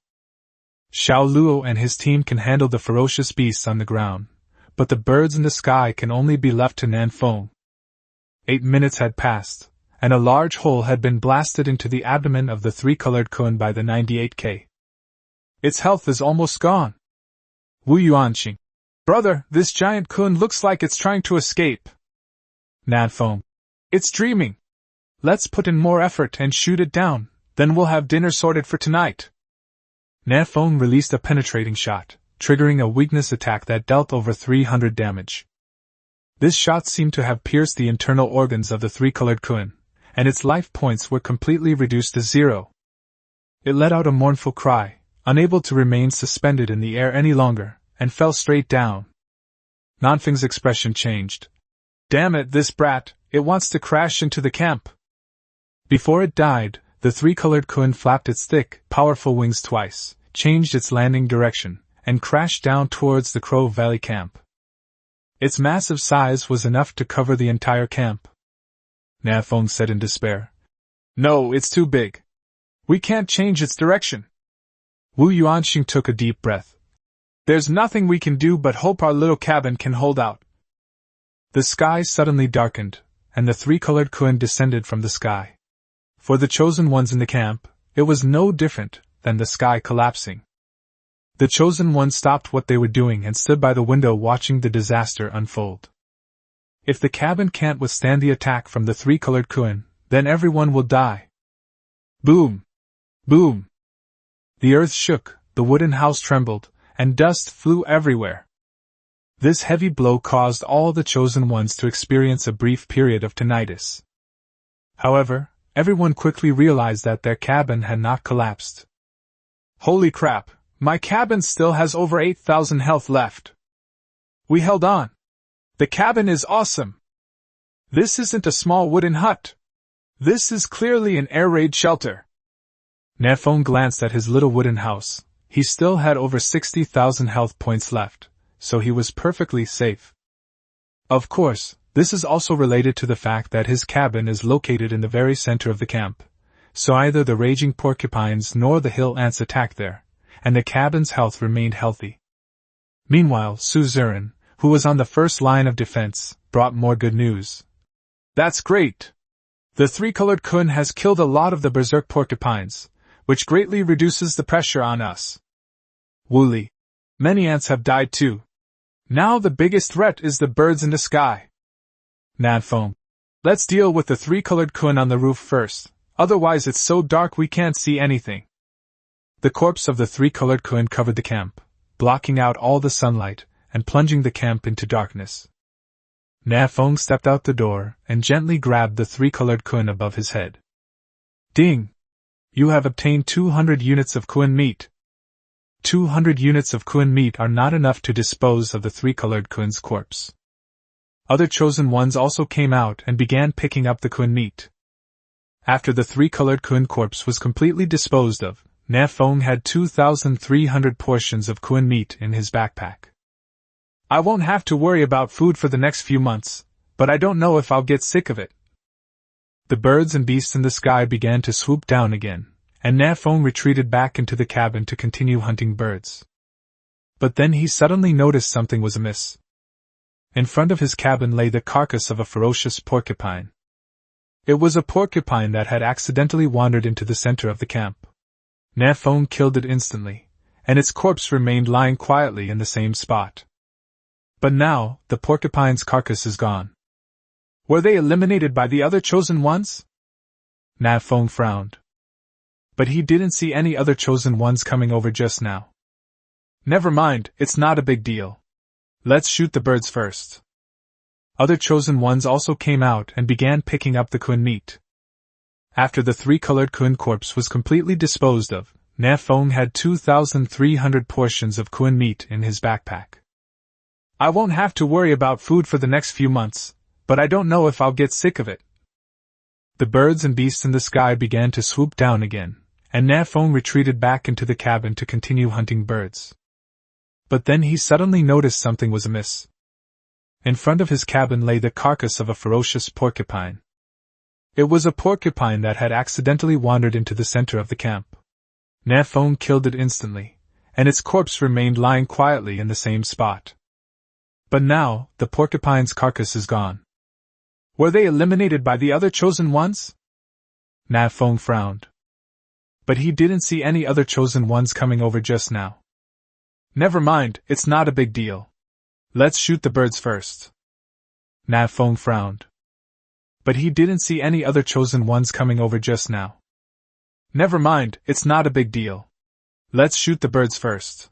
Speaker 1: Xiao Luo and his team can handle the ferocious beasts on the ground, but the birds in the sky can only be left to Nan Feng. 8 minutes had passed, and a large hole had been blasted into the abdomen of the three-colored kun by the 98K. Its health is almost gone. Wu Yuanqing. Brother, this giant kun looks like it's trying to escape. Nan Feng. It's dreaming. Let's put in more effort and shoot it down, then we'll have dinner sorted for tonight. Nan Feng released a penetrating shot, triggering a weakness attack that dealt over 300 damage. This shot seemed to have pierced the internal organs of the three-colored kun, and its life points were completely reduced to 0. It let out a mournful cry, unable to remain suspended in the air any longer, and fell straight down. Nan Feng's expression changed. Damn it, this brat, it wants to crash into the camp. Before it died, the three-colored kun flapped its thick, powerful wings twice, changed its landing direction, and crashed down towards the Crow Valley camp. Its massive size was enough to cover the entire camp. Nan Feng said in despair. No, it's too big. We can't change its direction. Wu Yuanqing took a deep breath. There's nothing we can do but hope our little cabin can hold out. The sky suddenly darkened, and the three-colored kun descended from the sky. For the chosen ones in the camp, it was no different than the sky collapsing. The chosen ones stopped what they were doing and stood by the window watching the disaster unfold. If the cabin can't withstand the attack from the three-colored kun, then everyone will die. Boom! Boom! The earth shook, the wooden house trembled, and dust flew everywhere. This heavy blow caused all the chosen ones to experience a brief period of tinnitus. However, everyone quickly realized that their cabin had not collapsed. Holy crap, my cabin still has over 8,000 health left. We held on. The cabin is awesome. This isn't a small wooden hut. This is clearly an air raid shelter. Nan Feng glanced at his little wooden house. He still had over 60,000 health points left, so he was perfectly safe. Of course, this is also related to the fact that his cabin is located in the very center of the camp, so either the raging porcupines nor the hill ants attacked there, and the cabin's health remained healthy. Meanwhile, Su Ziren, who was on the first line of defense, brought more good news. That's great! The three-colored kun has killed a lot of the berserk porcupines, which greatly reduces the pressure on us. Wooly. Many ants have died too. Now the biggest threat is the birds in the sky. Nan Feng. Let's deal with the three-colored kun on the roof first, otherwise it's so dark we can't see anything. The corpse of the three-colored kun covered the camp, blocking out all the sunlight and plunging the camp into darkness. Nan Feng stepped out the door and gently grabbed the three-colored kun above his head. Ding! You have obtained 200 units of kun meat. 200 units of kun meat are not enough to dispose of the three-colored kun's corpse. Other chosen ones also came out and began picking up the kun meat. After the three-colored kun corpse was completely disposed of, Nan Feng had 2,300 portions of kun meat in his backpack. I won't have to worry about food for the next few months, but I don't know if I'll get sick of it. The birds and beasts in the sky began to swoop down again, and Nan Feng retreated back into the cabin to continue hunting birds. But then he suddenly noticed something was amiss. In front of his cabin lay the carcass of a ferocious porcupine. It was a porcupine that had accidentally wandered into the center of the camp. Nan Feng killed it instantly, and its corpse remained lying quietly in the same spot. But now, the porcupine's carcass is gone. Were they eliminated by the other chosen ones? Nan Feng frowned. But he didn't see any other chosen ones coming over just now. Never mind, it's not a big deal. Let's shoot the birds first. Other chosen ones also came out and began picking up the kun meat. After the three-colored kun corpse was completely disposed of, Nan Feng had 2,300 portions of kun meat in his backpack. I won't have to worry about food for the next few months, but I don't know if I'll get sick of it. The birds and beasts in the sky began to swoop down again, and Nan Feng retreated back into the cabin to continue hunting birds. But then he suddenly noticed something was amiss. In front of his cabin lay the carcass of a ferocious porcupine. It was a porcupine that had accidentally wandered into the center of the camp. Nan Feng killed it instantly, and its corpse remained lying quietly in the same spot. But now, the porcupine's carcass is gone. Were they eliminated by the other chosen ones? Nan Feng frowned. But he didn't see any other chosen ones coming over just now. Never mind, it's not a big deal. Let's shoot the birds first. Nan Feng frowned. But he didn't see any other chosen ones coming over just now. Never mind, it's not a big deal. Let's shoot the birds first.